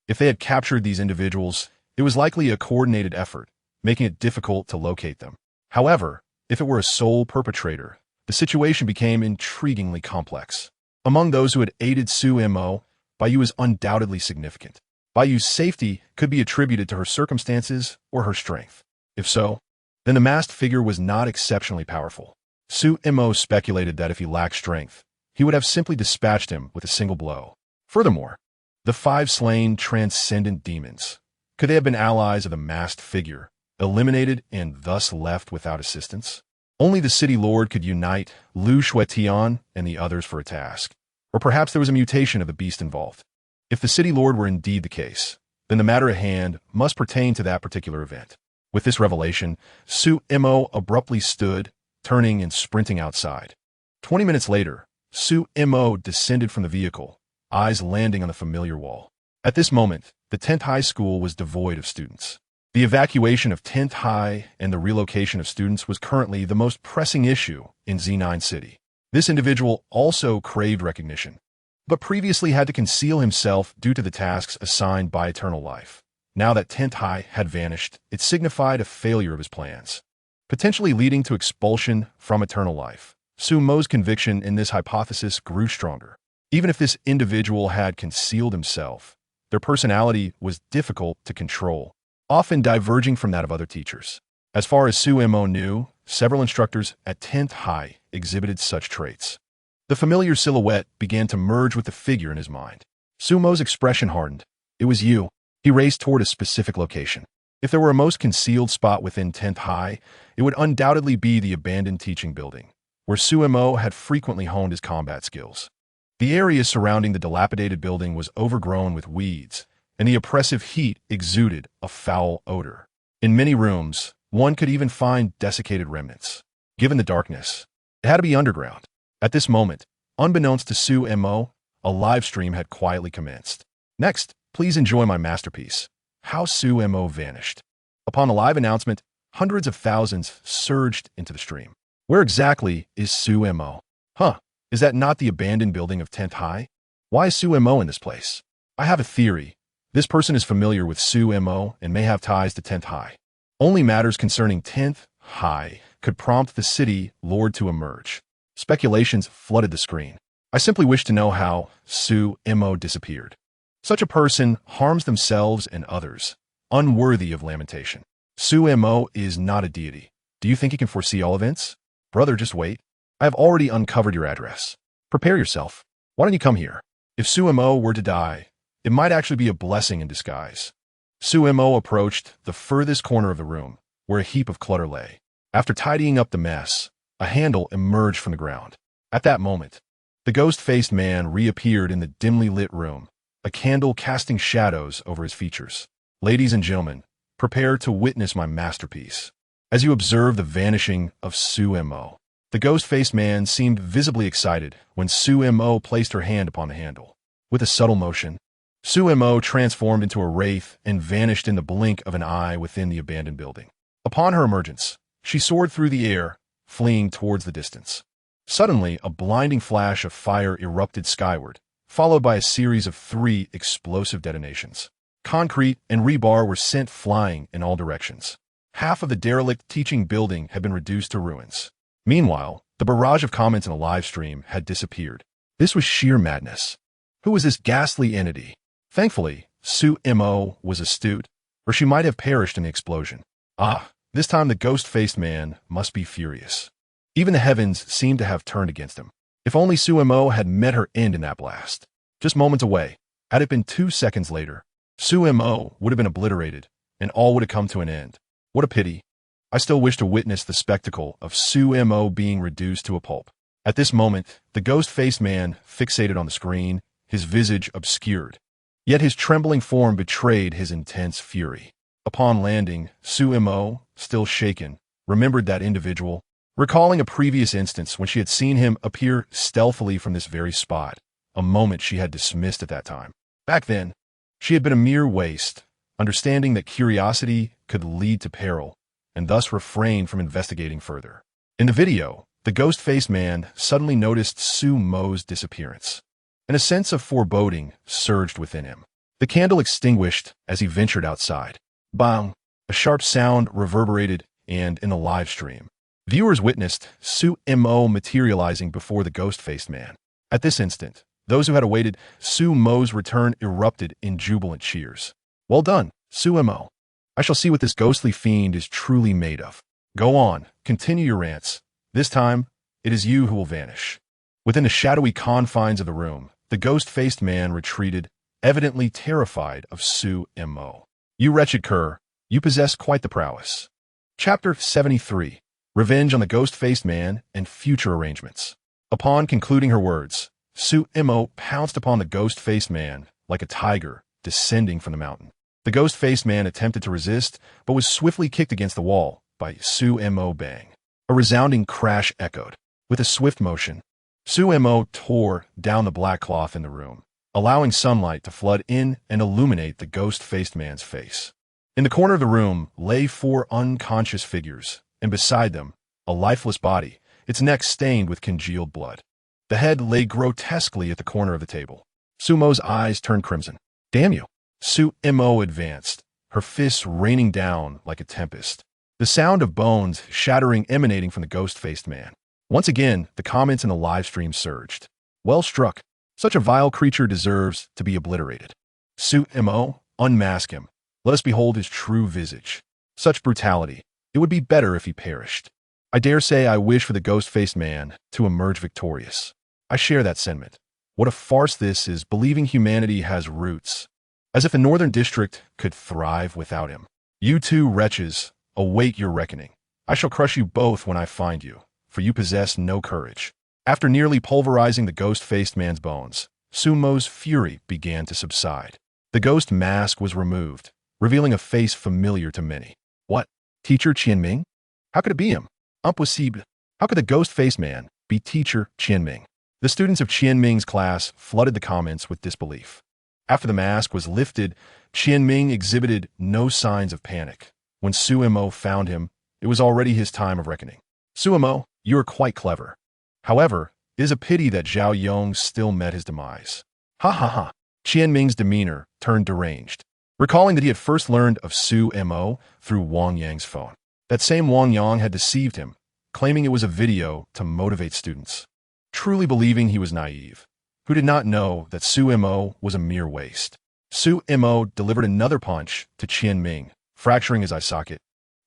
If they had captured these individuals, it was likely a coordinated effort, making it difficult to locate them. However, if it were a sole perpetrator, the situation became intriguingly complex. Among those who had aided Sumo, Baiyu is undoubtedly significant. Baiyu's safety could be attributed to her circumstances or her strength. If so, then the masked figure was not exceptionally powerful. Sumo speculated that if he lacked strength, he would have simply dispatched him with a single blow. Furthermore, the 5 slain transcendent demons, could they have been allies of the masked figure, eliminated and thus left without assistance? Only the city lord could unite Lu Shuetian and the others for a task. Or perhaps there was a mutation of the beast involved. If the city lord were indeed the case, then the matter at hand must pertain to that particular event. With this revelation, Sumo abruptly stood, turning and sprinting outside. 20 minutes later, Sumo descended from the vehicle, eyes landing on the familiar wall. At this moment, the 10th High School was devoid of students. The evacuation of 10th High and the relocation of students was currently the most pressing issue in Z9 City. This individual also craved recognition, but previously had to conceal himself due to the tasks assigned by Eternal Life. Now that 10th High had vanished, it signified a failure of his plans, potentially leading to expulsion from Eternal Life. Sumo's conviction in this hypothesis grew stronger. Even if this individual had concealed himself, their personality was difficult to control, often diverging from that of other teachers. As far as Sumo knew, several instructors at 10th High exhibited such traits. The familiar silhouette began to merge with the figure in his mind. Sumo's expression hardened. It was you. He raced toward a specific location. If there were a most concealed spot within 10th High, it would undoubtedly be the abandoned teaching building, where Sumo had frequently honed his combat skills. The area surrounding the dilapidated building was overgrown with weeds, and the oppressive heat exuded a foul odor. In many rooms, one could even find desiccated remnants. Given the darkness, it had to be underground. At this moment, unbeknownst to Sumo, a live stream had quietly commenced. Next, please enjoy my masterpiece, How Sumo Vanished. Upon the live announcement, hundreds of thousands surged into the stream. Where exactly is Sumo? Is that not the abandoned building of 10th High? Why is Sumo in this place? I have a theory. This person is familiar with Sumo and may have ties to 10th High. Only matters concerning 10th High could prompt the city lord to emerge. Speculations flooded the screen. I simply wish to know how Sumo disappeared. Such a person harms themselves and others, unworthy of lamentation. Sumo is not a deity. Do you think he can foresee all events? Brother, just wait. I have already uncovered your address. Prepare yourself. Why don't you come here? If Sumo were to die, it might actually be a blessing in disguise. Sumo approached the furthest corner of the room, where a heap of clutter lay. After tidying up the mess, a handle emerged from the ground. At that moment, the ghost-faced man reappeared in the dimly lit room, a candle casting shadows over his features. Ladies and gentlemen, prepare to witness my masterpiece. As you observe the vanishing of Sumo, the ghost-faced man seemed visibly excited when Sumo placed her hand upon the handle. With a subtle motion, Sumo transformed into a wraith and vanished in the blink of an eye within the abandoned building. Upon her emergence, she soared through the air, fleeing towards the distance. Suddenly, a blinding flash of fire erupted skyward, followed by a series of 3 explosive detonations. Concrete and rebar were sent flying in all directions. Half of the derelict teaching building had been reduced to ruins. Meanwhile, the barrage of comments in the live stream had disappeared. This was sheer madness. Who was this ghastly entity? Thankfully, Sumo was astute, or she might have perished in the explosion. This time the ghost-faced man must be furious. Even the heavens seemed to have turned against him. If only Sumo had met her end in that blast. Just moments away, had it been 2 seconds later, Sumo would have been obliterated, and all would have come to an end. What a pity. I still wish to witness the spectacle of Sumo being reduced to a pulp. At this moment, the ghost-faced man fixated on the screen, his visage obscured. Yet his trembling form betrayed his intense fury. Upon landing, Sumo, still shaken, remembered that individual, recalling a previous instance when she had seen him appear stealthily from this very spot, a moment she had dismissed at that time. Back then, she had been a mere waste, understanding that curiosity could lead to peril, and thus refrained from investigating further. In the video, the ghost-faced man suddenly noticed Sumo's disappearance, and a sense of foreboding surged within him. The candle extinguished as he ventured outside. Bang! A sharp sound reverberated, and in the live stream, viewers witnessed Sumo materializing before the ghost-faced man. At this instant, those who had awaited Sumo's return erupted in jubilant cheers. Well done, Sumo. I shall see what this ghostly fiend is truly made of. Go on, continue your rants. This time, it is you who will vanish. Within the shadowy confines of the room, the ghost-faced man retreated, evidently terrified of Sumo. You wretched cur, you possess quite the prowess. Chapter 73. Revenge on the Ghost-Faced Man and Future Arrangements. Upon concluding her words, Sumo pounced upon the ghost-faced man like a tiger descending from the mountain. The ghost-faced man attempted to resist, but was swiftly kicked against the wall by Sumo. Bang. A resounding crash echoed. With a swift motion, Sumo tore down the black cloth in the room, allowing sunlight to flood in and illuminate the ghost-faced man's face. In the corner of the room lay 4 unconscious figures, and beside them, a lifeless body, its neck stained with congealed blood. The head lay grotesquely at the corner of the table. Sumo's eyes turned crimson. Damn you! Sumo advanced, her fists raining down like a tempest. The sound of bones shattering emanating from the ghost-faced man. Once again, the comments in the live stream surged. Well struck. Such a vile creature deserves to be obliterated. Sumo, unmask him. Let us behold his true visage. Such brutality. It would be better if he perished. I dare say I wish for the ghost-faced man to emerge victorious. I share that sentiment. What a farce this is, believing humanity has roots. As if the Northern District could thrive without him. You two wretches, await your reckoning. I shall crush you both when I find you, for you possess no courage. After nearly pulverizing the ghost-faced man's bones, Sumo's fury began to subside. The ghost mask was removed, revealing a face familiar to many. What? Teacher Qianming? How could it be him? Impossible. How could the ghost-faced man be Teacher Qianming? The students of Qianming's class flooded the comments with disbelief. After the mask was lifted, Qianming exhibited no signs of panic. When Sumo found him, it was already his time of reckoning. Sumo, you are quite clever. However, it is a pity that Zhao Yong still met his demise. Ha ha ha. Qianming's demeanor turned deranged, recalling that he had first learned of Sumo through Wang Yang's phone. That same Wang Yang had deceived him, claiming it was a video to motivate students. Truly believing he was naive, who did not know that Sumo was a mere waste. Sumo delivered another punch to Qianming, fracturing his eye socket,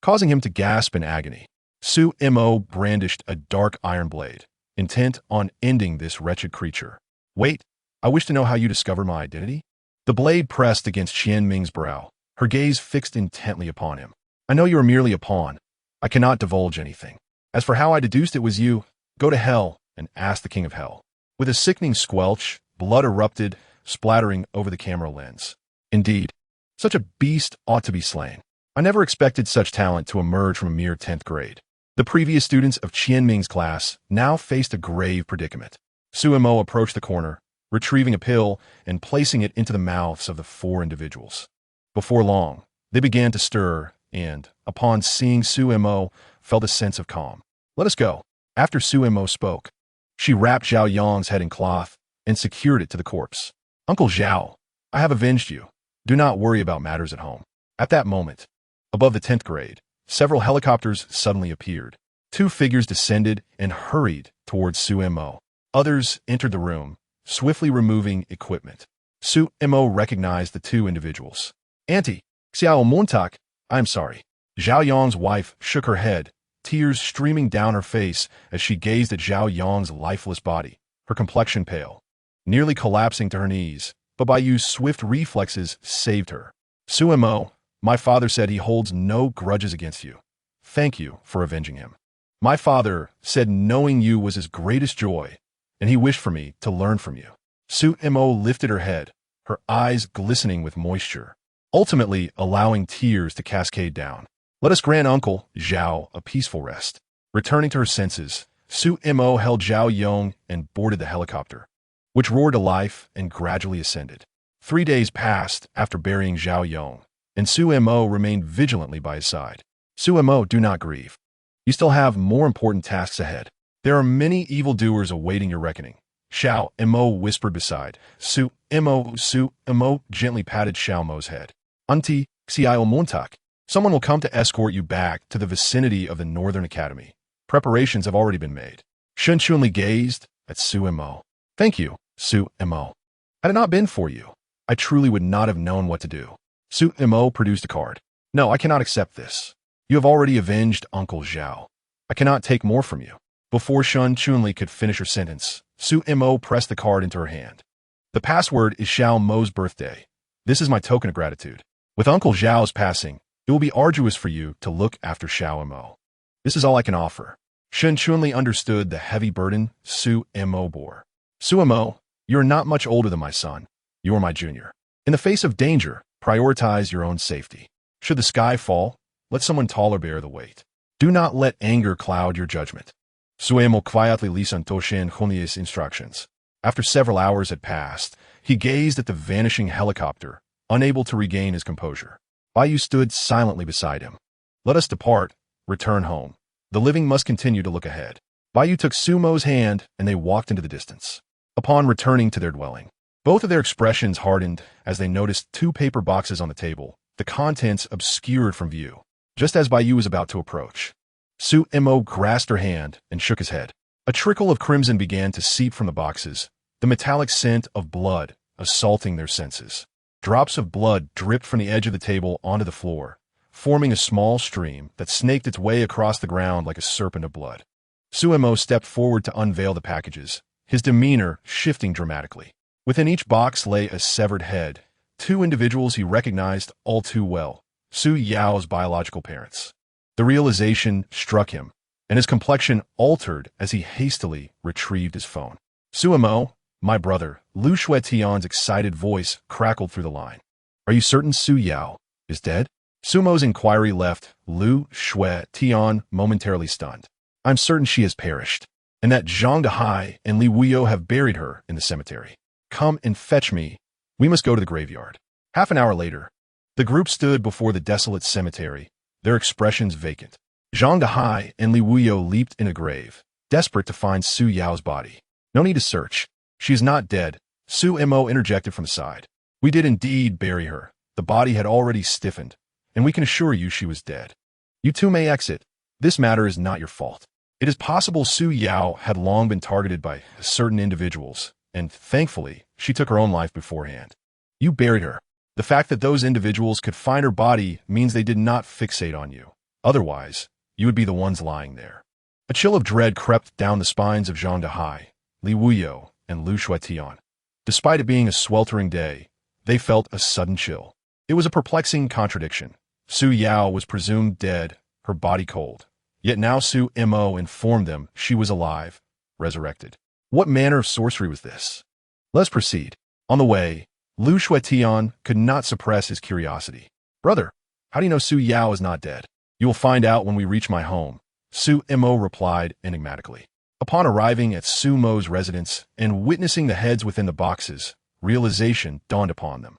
causing him to gasp in agony. Sumo brandished a dark iron blade, intent on ending this wretched creature. Wait, I wish to know how you discovered my identity? The blade pressed against Qianming's brow, her gaze fixed intently upon him. I know you are merely a pawn. I cannot divulge anything. As for how I deduced it was you, go to hell and ask the King of Hell. With a sickening squelch, blood erupted, splattering over the camera lens. Indeed, such a beast ought to be slain. I never expected such talent to emerge from a mere 10th grade. The previous students of Qianming's class now faced a grave predicament. Sumo approached the corner, retrieving a pill and placing it into the mouths of the 4 individuals. Before long, they began to stir and, upon seeing Sumo, felt a sense of calm. Let us go. After Sumo spoke, she wrapped Zhao Yong's head in cloth and secured it to the corpse. Uncle Zhao, I have avenged you. Do not worry about matters at home. At that moment, above the 10th grade, several helicopters suddenly appeared. 2 figures descended and hurried towards Sumo. Others entered the room, swiftly removing equipment. Sumo recognized the 2 individuals. Auntie, Xiao Montak, I'm sorry. Zhao Yong's wife shook her head, tears streaming down her face as she gazed at Zhao Yong's lifeless body, her complexion pale, nearly collapsing to her knees, but by Yu's swift reflexes saved her. Sumo, my father said he holds no grudges against you. Thank you for avenging him. My father said knowing you was his greatest joy, and he wished for me to learn from you. Su Mo lifted her head, her eyes glistening with moisture, ultimately allowing tears to cascade down. Let us grant Uncle Zhao a peaceful rest. Returning to her senses, Su Mo held Zhao Yong and boarded the helicopter, which roared to life and gradually ascended. 3 days passed after burying Zhao Yong, and Su Mo remained vigilantly by his side. Su Mo, do not grieve. You still have more important tasks ahead. There are many evildoers awaiting your reckoning. Xiao Mo whispered beside. Su Mo gently patted Xiao Mo's head. Auntie, Xiao Montak. Someone will come to escort you back to the vicinity of the Northern Academy. Preparations have already been made. Shun Chunli gazed at Su Mo. Thank you, Su Mo. Had it not been for you, I truly would not have known what to do. Su Mo produced a card. No, I cannot accept this. You have already avenged Uncle Zhao. I cannot take more from you. Before Shun Chunli could finish her sentence, Su Mo pressed the card into her hand. The password is Xiao Mo's birthday. This is my token of gratitude. With Uncle Zhao's passing, it will be arduous for you to look after Xiao Mo. This is all I can offer. Shun Chunli understood the heavy burden Su Mo bore. Su Mo, you are not much older than my son. You are my junior. In the face of danger, prioritize your own safety. Should the sky fall, let someone taller bear the weight. Do not let anger cloud your judgment. Su Mo quietly listened to Shin Chunli's instructions. After several hours had passed, he gazed at the vanishing helicopter, unable to regain his composure. Bai Yu stood silently beside him. Let us depart, return home. The living must continue to look ahead. Bai Yu took Su Mo's hand and they walked into the distance. Upon returning to their dwelling, both of their expressions hardened as they noticed 2 paper boxes on the table, the contents obscured from view. Just as Bai Yu was about to approach, Su Mo grasped her hand and shook his head. A trickle of crimson began to seep from the boxes, the metallic scent of blood assaulting their senses. Drops of blood dripped from the edge of the table onto the floor, forming a small stream that snaked its way across the ground like a serpent of blood. Su Mo stepped forward to unveil the packages, his demeanor shifting dramatically. Within each box lay a severed head, 2 individuals he recognized all too well, Su Yao's biological parents. The realization struck him, and his complexion altered as he hastily retrieved his phone. Su Mo, my brother, Lu Shuetian's excited voice crackled through the line. Are you certain Su Yao is dead? Su Mo's inquiry left Lu Shuetian momentarily stunned. I'm certain she has perished, and that Zhang Dehai and Li Wuyo have buried her in the cemetery. Come and fetch me. We must go to the graveyard. Half an hour later, the group stood before the desolate cemetery, their expressions vacant. Zhang Dehai and Li Wuyo leaped in a grave, desperate to find Su Yao's body. No need to search. She is not dead, Su Mo interjected from the side. We did indeed bury her. The body had already stiffened, and we can assure you she was dead. You two may exit. This matter is not your fault. It is possible Su Yao had long been targeted by certain individuals, and thankfully, she took her own life beforehand. You buried her. The fact that those individuals could find her body means they did not fixate on you. Otherwise, you would be the ones lying there. A chill of dread crept down the spines of Zhang Dehai, Li Wuyo, and Lu Shuetian. Despite it being a sweltering day, they felt a sudden chill. It was a perplexing contradiction. Su Yao was presumed dead, her body cold. Yet now Su Mo informed them she was alive, resurrected. What manner of sorcery was this? Let's proceed. On the way, Lu Shuetian could not suppress his curiosity. Brother, how do you know Su Yao is not dead? You will find out when we reach my home, Su Mo replied enigmatically. Upon arriving at Su Mo's residence and witnessing the heads within the boxes, realization dawned upon them.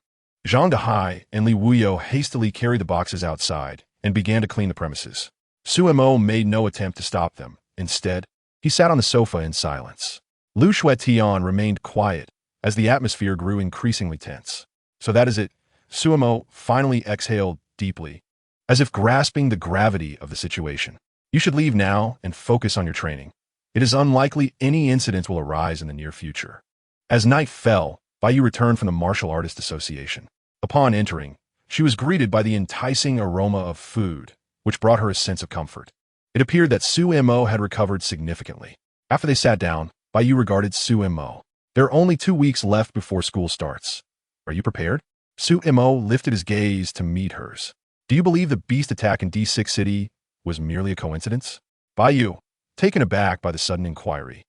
Zhang Dehai and Li Wuyo hastily carried the boxes outside and began to clean the premises. Su Mo made no attempt to stop them. Instead, he sat on the sofa in silence. Lu Shuetian remained quiet as the atmosphere grew increasingly tense. So that is it. Su Mo finally exhaled deeply, as if grasping the gravity of the situation. You should leave now and focus on your training. It is unlikely any incidents will arise in the near future. As night fell, Bai Yu returned from the Martial Artists Association. Upon entering, she was greeted by the enticing aroma of food, which brought her a sense of comfort. It appeared that Su Mo had recovered significantly. After they sat down, Bai Yu regarded Su Mo. There are only 2 weeks left before school starts. Are you prepared? Su Mo lifted his gaze to meet hers. Do you believe the beast attack in D6 City was merely a coincidence? Bai Yu, taken aback by the sudden inquiry,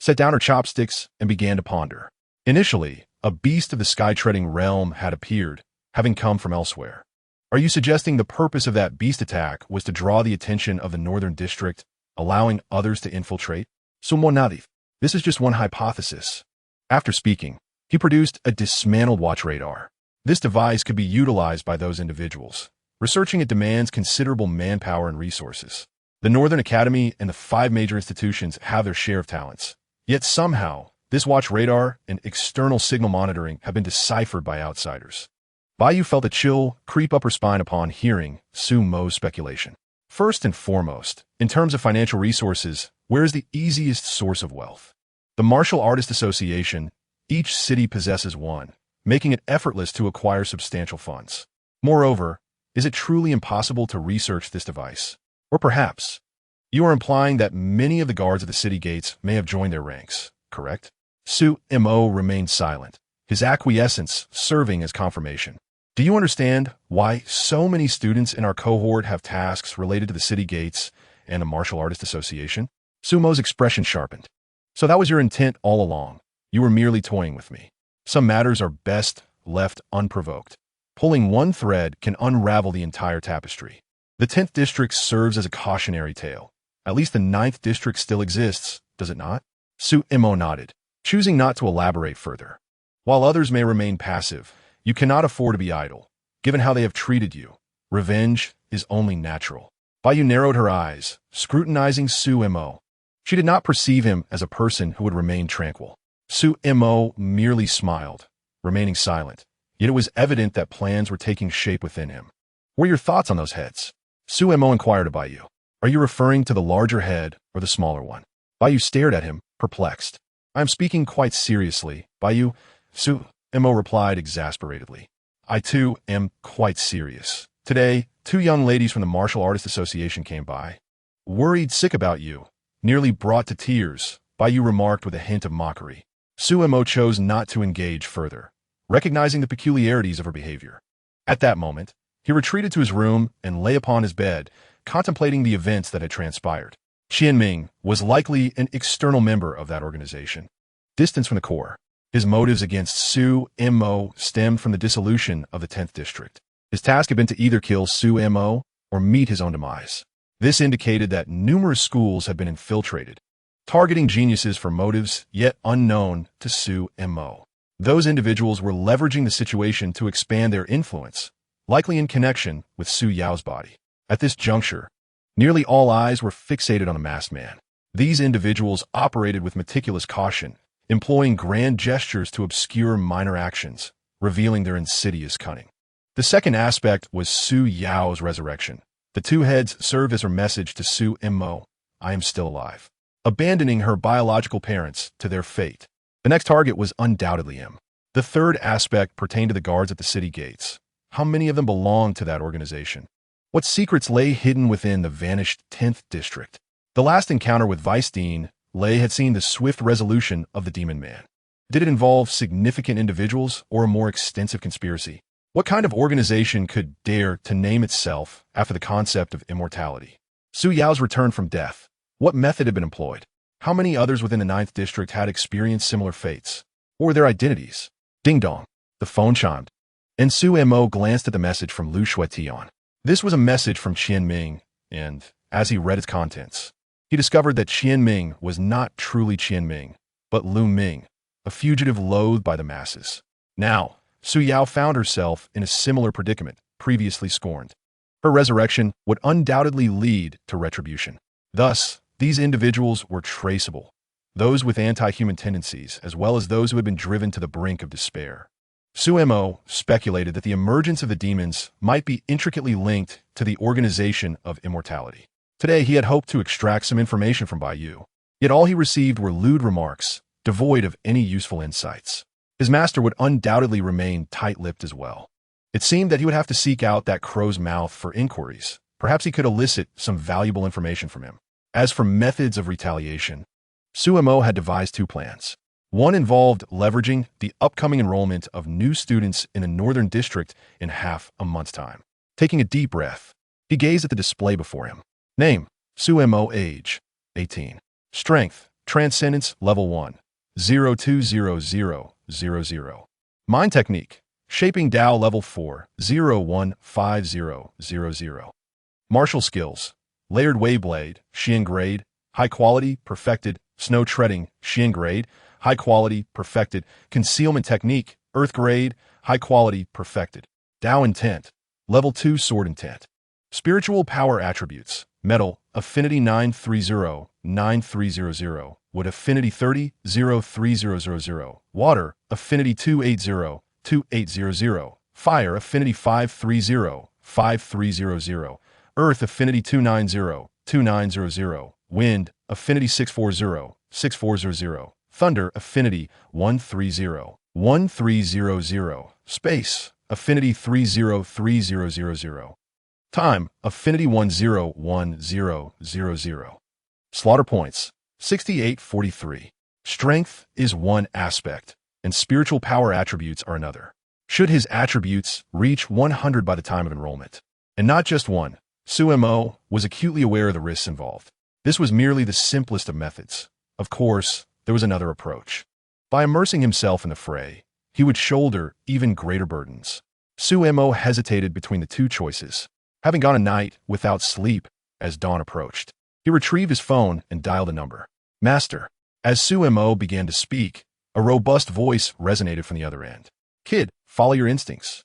set down her chopsticks and began to ponder. Initially, a beast of the sky-treading realm had appeared, having come from elsewhere. Are you suggesting the purpose of that beast attack was to draw the attention of the Northern District, allowing others to infiltrate? This is just one hypothesis. After speaking, he produced a dismantled watch radar. This device could be utilized by those individuals. Researching it demands considerable manpower and resources. The Northern Academy and the 5 major institutions have their share of talents. Yet somehow, this watch radar and external signal monitoring have been deciphered by outsiders. Baiyu felt a chill creep up her spine upon hearing Su Mo's speculation. First and foremost, in terms of financial resources, where is the easiest source of wealth? The Martial Artist Association. Each city possesses one, making it effortless to acquire substantial funds. Moreover, is it truly impossible to research this device? Or perhaps, you are implying that many of the guards at the city gates may have joined their ranks, correct? Su Mo remained silent, his acquiescence serving as confirmation. Do you understand why so many students in our cohort have tasks related to the city gates and the Martial Artist Association? Sumo's expression sharpened. So that was your intent all along. You were merely toying with me. Some matters are best left unprovoked. Pulling one thread can unravel the entire tapestry. The 10th district serves as a cautionary tale. At least the 9th district still exists, does it not? Su Mo nodded, choosing not to elaborate further. While others may remain passive, you cannot afford to be idle. Given how they have treated you, revenge is only natural. Baiyu narrowed her eyes, scrutinizing Su Mo. She did not perceive him as a person who would remain tranquil. Su Mo merely smiled, remaining silent. Yet it was evident that plans were taking shape within him. What are your thoughts on those heads? Su Mo inquired of Baiyu. Are you referring to the larger head or the smaller one? Baiyu stared at him, perplexed. I am speaking quite seriously, Baiyu. Su Mo replied exasperatedly. I too am quite serious. Today, 2 young ladies from the Martial Artist Association came by. Worried sick about you. Nearly brought to tears, Baiyu remarked with a hint of mockery. Su Mo chose not to engage further, recognizing the peculiarities of her behavior. At that moment, he retreated to his room and lay upon his bed, contemplating the events that had transpired. Qianming was likely an external member of that organization. Distant from the core, his motives against Su Mo stemmed from the dissolution of the 10th district. His task had been to either kill Su Mo or meet his own demise. This indicated that numerous schools had been infiltrated, targeting geniuses for motives yet unknown to Su Mo. Those individuals were leveraging the situation to expand their influence, likely in connection with Su Yao's body. At this juncture, nearly all eyes were fixated on the masked man. These individuals operated with meticulous caution, employing grand gestures to obscure minor actions, revealing their insidious cunning. The second aspect was Su Yao's resurrection. The 2 heads served as her message to Su Mo, I am still alive, abandoning her biological parents to their fate. The next target was undoubtedly him. The third aspect pertained to the guards at the city gates. How many of them belonged to that organization? What secrets lay hidden within the vanished 10th district? The last encounter with Vice Dean Lei had seen the swift resolution of the Demon Man. Did it involve significant individuals or a more extensive conspiracy? What kind of organization could dare to name itself after the concept of immortality? Su Yao's return from death. What method had been employed? How many others within the 9th district had experienced similar fates? What were their identities? Ding dong. The phone chimed, and Su Mo glanced at the message from Lu Shuetian. This was a message from Qianming, and, as he read its contents, he discovered that Qianming was not truly Qianming, but Lu Ming, a fugitive loathed by the masses. Now, Su Yao found herself in a similar predicament, previously scorned. Her resurrection would undoubtedly lead to retribution. Thus, these individuals were traceable, those with anti-human tendencies, as well as those who had been driven to the brink of despair. Su Mo speculated that the emergence of the demons might be intricately linked to the organization of immortality. Today, he had hoped to extract some information from Baiyu, yet all he received were lewd remarks, devoid of any useful insights. His master would undoubtedly remain tight-lipped as well. It seemed that he would have to seek out that crow's mouth for inquiries. Perhaps he could elicit some valuable information from him. As for methods of retaliation, Su Mo had devised 2 plans. One involved leveraging the upcoming enrollment of new students in the Northern District in half a month's time. Taking a deep breath, he gazed at the display before him. Name, Su Mo. Age, 18. Strength, Transcendence, Level 1, 020000. Mind Technique, Shaping Dao, Level 4, 015000. Martial Skills, Layered Wave Blade, Xian Grade, High Quality, Perfected, Snow Treading, Xian Grade, High Quality, Perfected, Concealment Technique, Earth Grade, High Quality, Perfected. Dao Intent, Level 2 Sword Intent. Spiritual Power Attributes, Metal, Affinity 930-9300, Wood Affinity 30-03000, Water, Affinity 280-2800, Fire Affinity 530-5300, Earth Affinity 290-2900, Wind Affinity 640-6400, Thunder Affinity 130-1300, Space Affinity 303000. Time Affinity 101000. Slaughter Points 6843. Strength is one aspect, and spiritual power attributes are another. Should his attributes reach 100 by the time of enrollment? And not just one, Sumo was acutely aware of the risks involved. This was merely the simplest of methods. Of course, there was another approach. By immersing himself in the fray, he would shoulder even greater burdens. Sumo hesitated between the two choices. Having gone a night without sleep as dawn approached, he retrieved his phone and dialed a number. Master. As Sumo began to speak, a robust voice resonated from the other end. Kid, follow your instincts.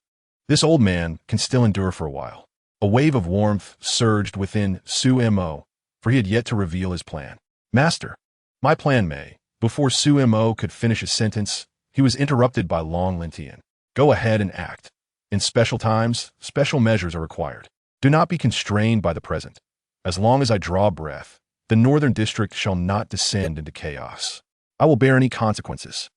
This old man can still endure for a while. A wave of warmth surged within Sumo, for he had yet to reveal his plan. Master. My plan may. Before Sumo could finish his sentence, he was interrupted by Long Lintian. Go ahead and act. In special times, special measures are required. Do not be constrained by the present. As long as I draw breath, the Northern District shall not descend into chaos. I will bear any consequences.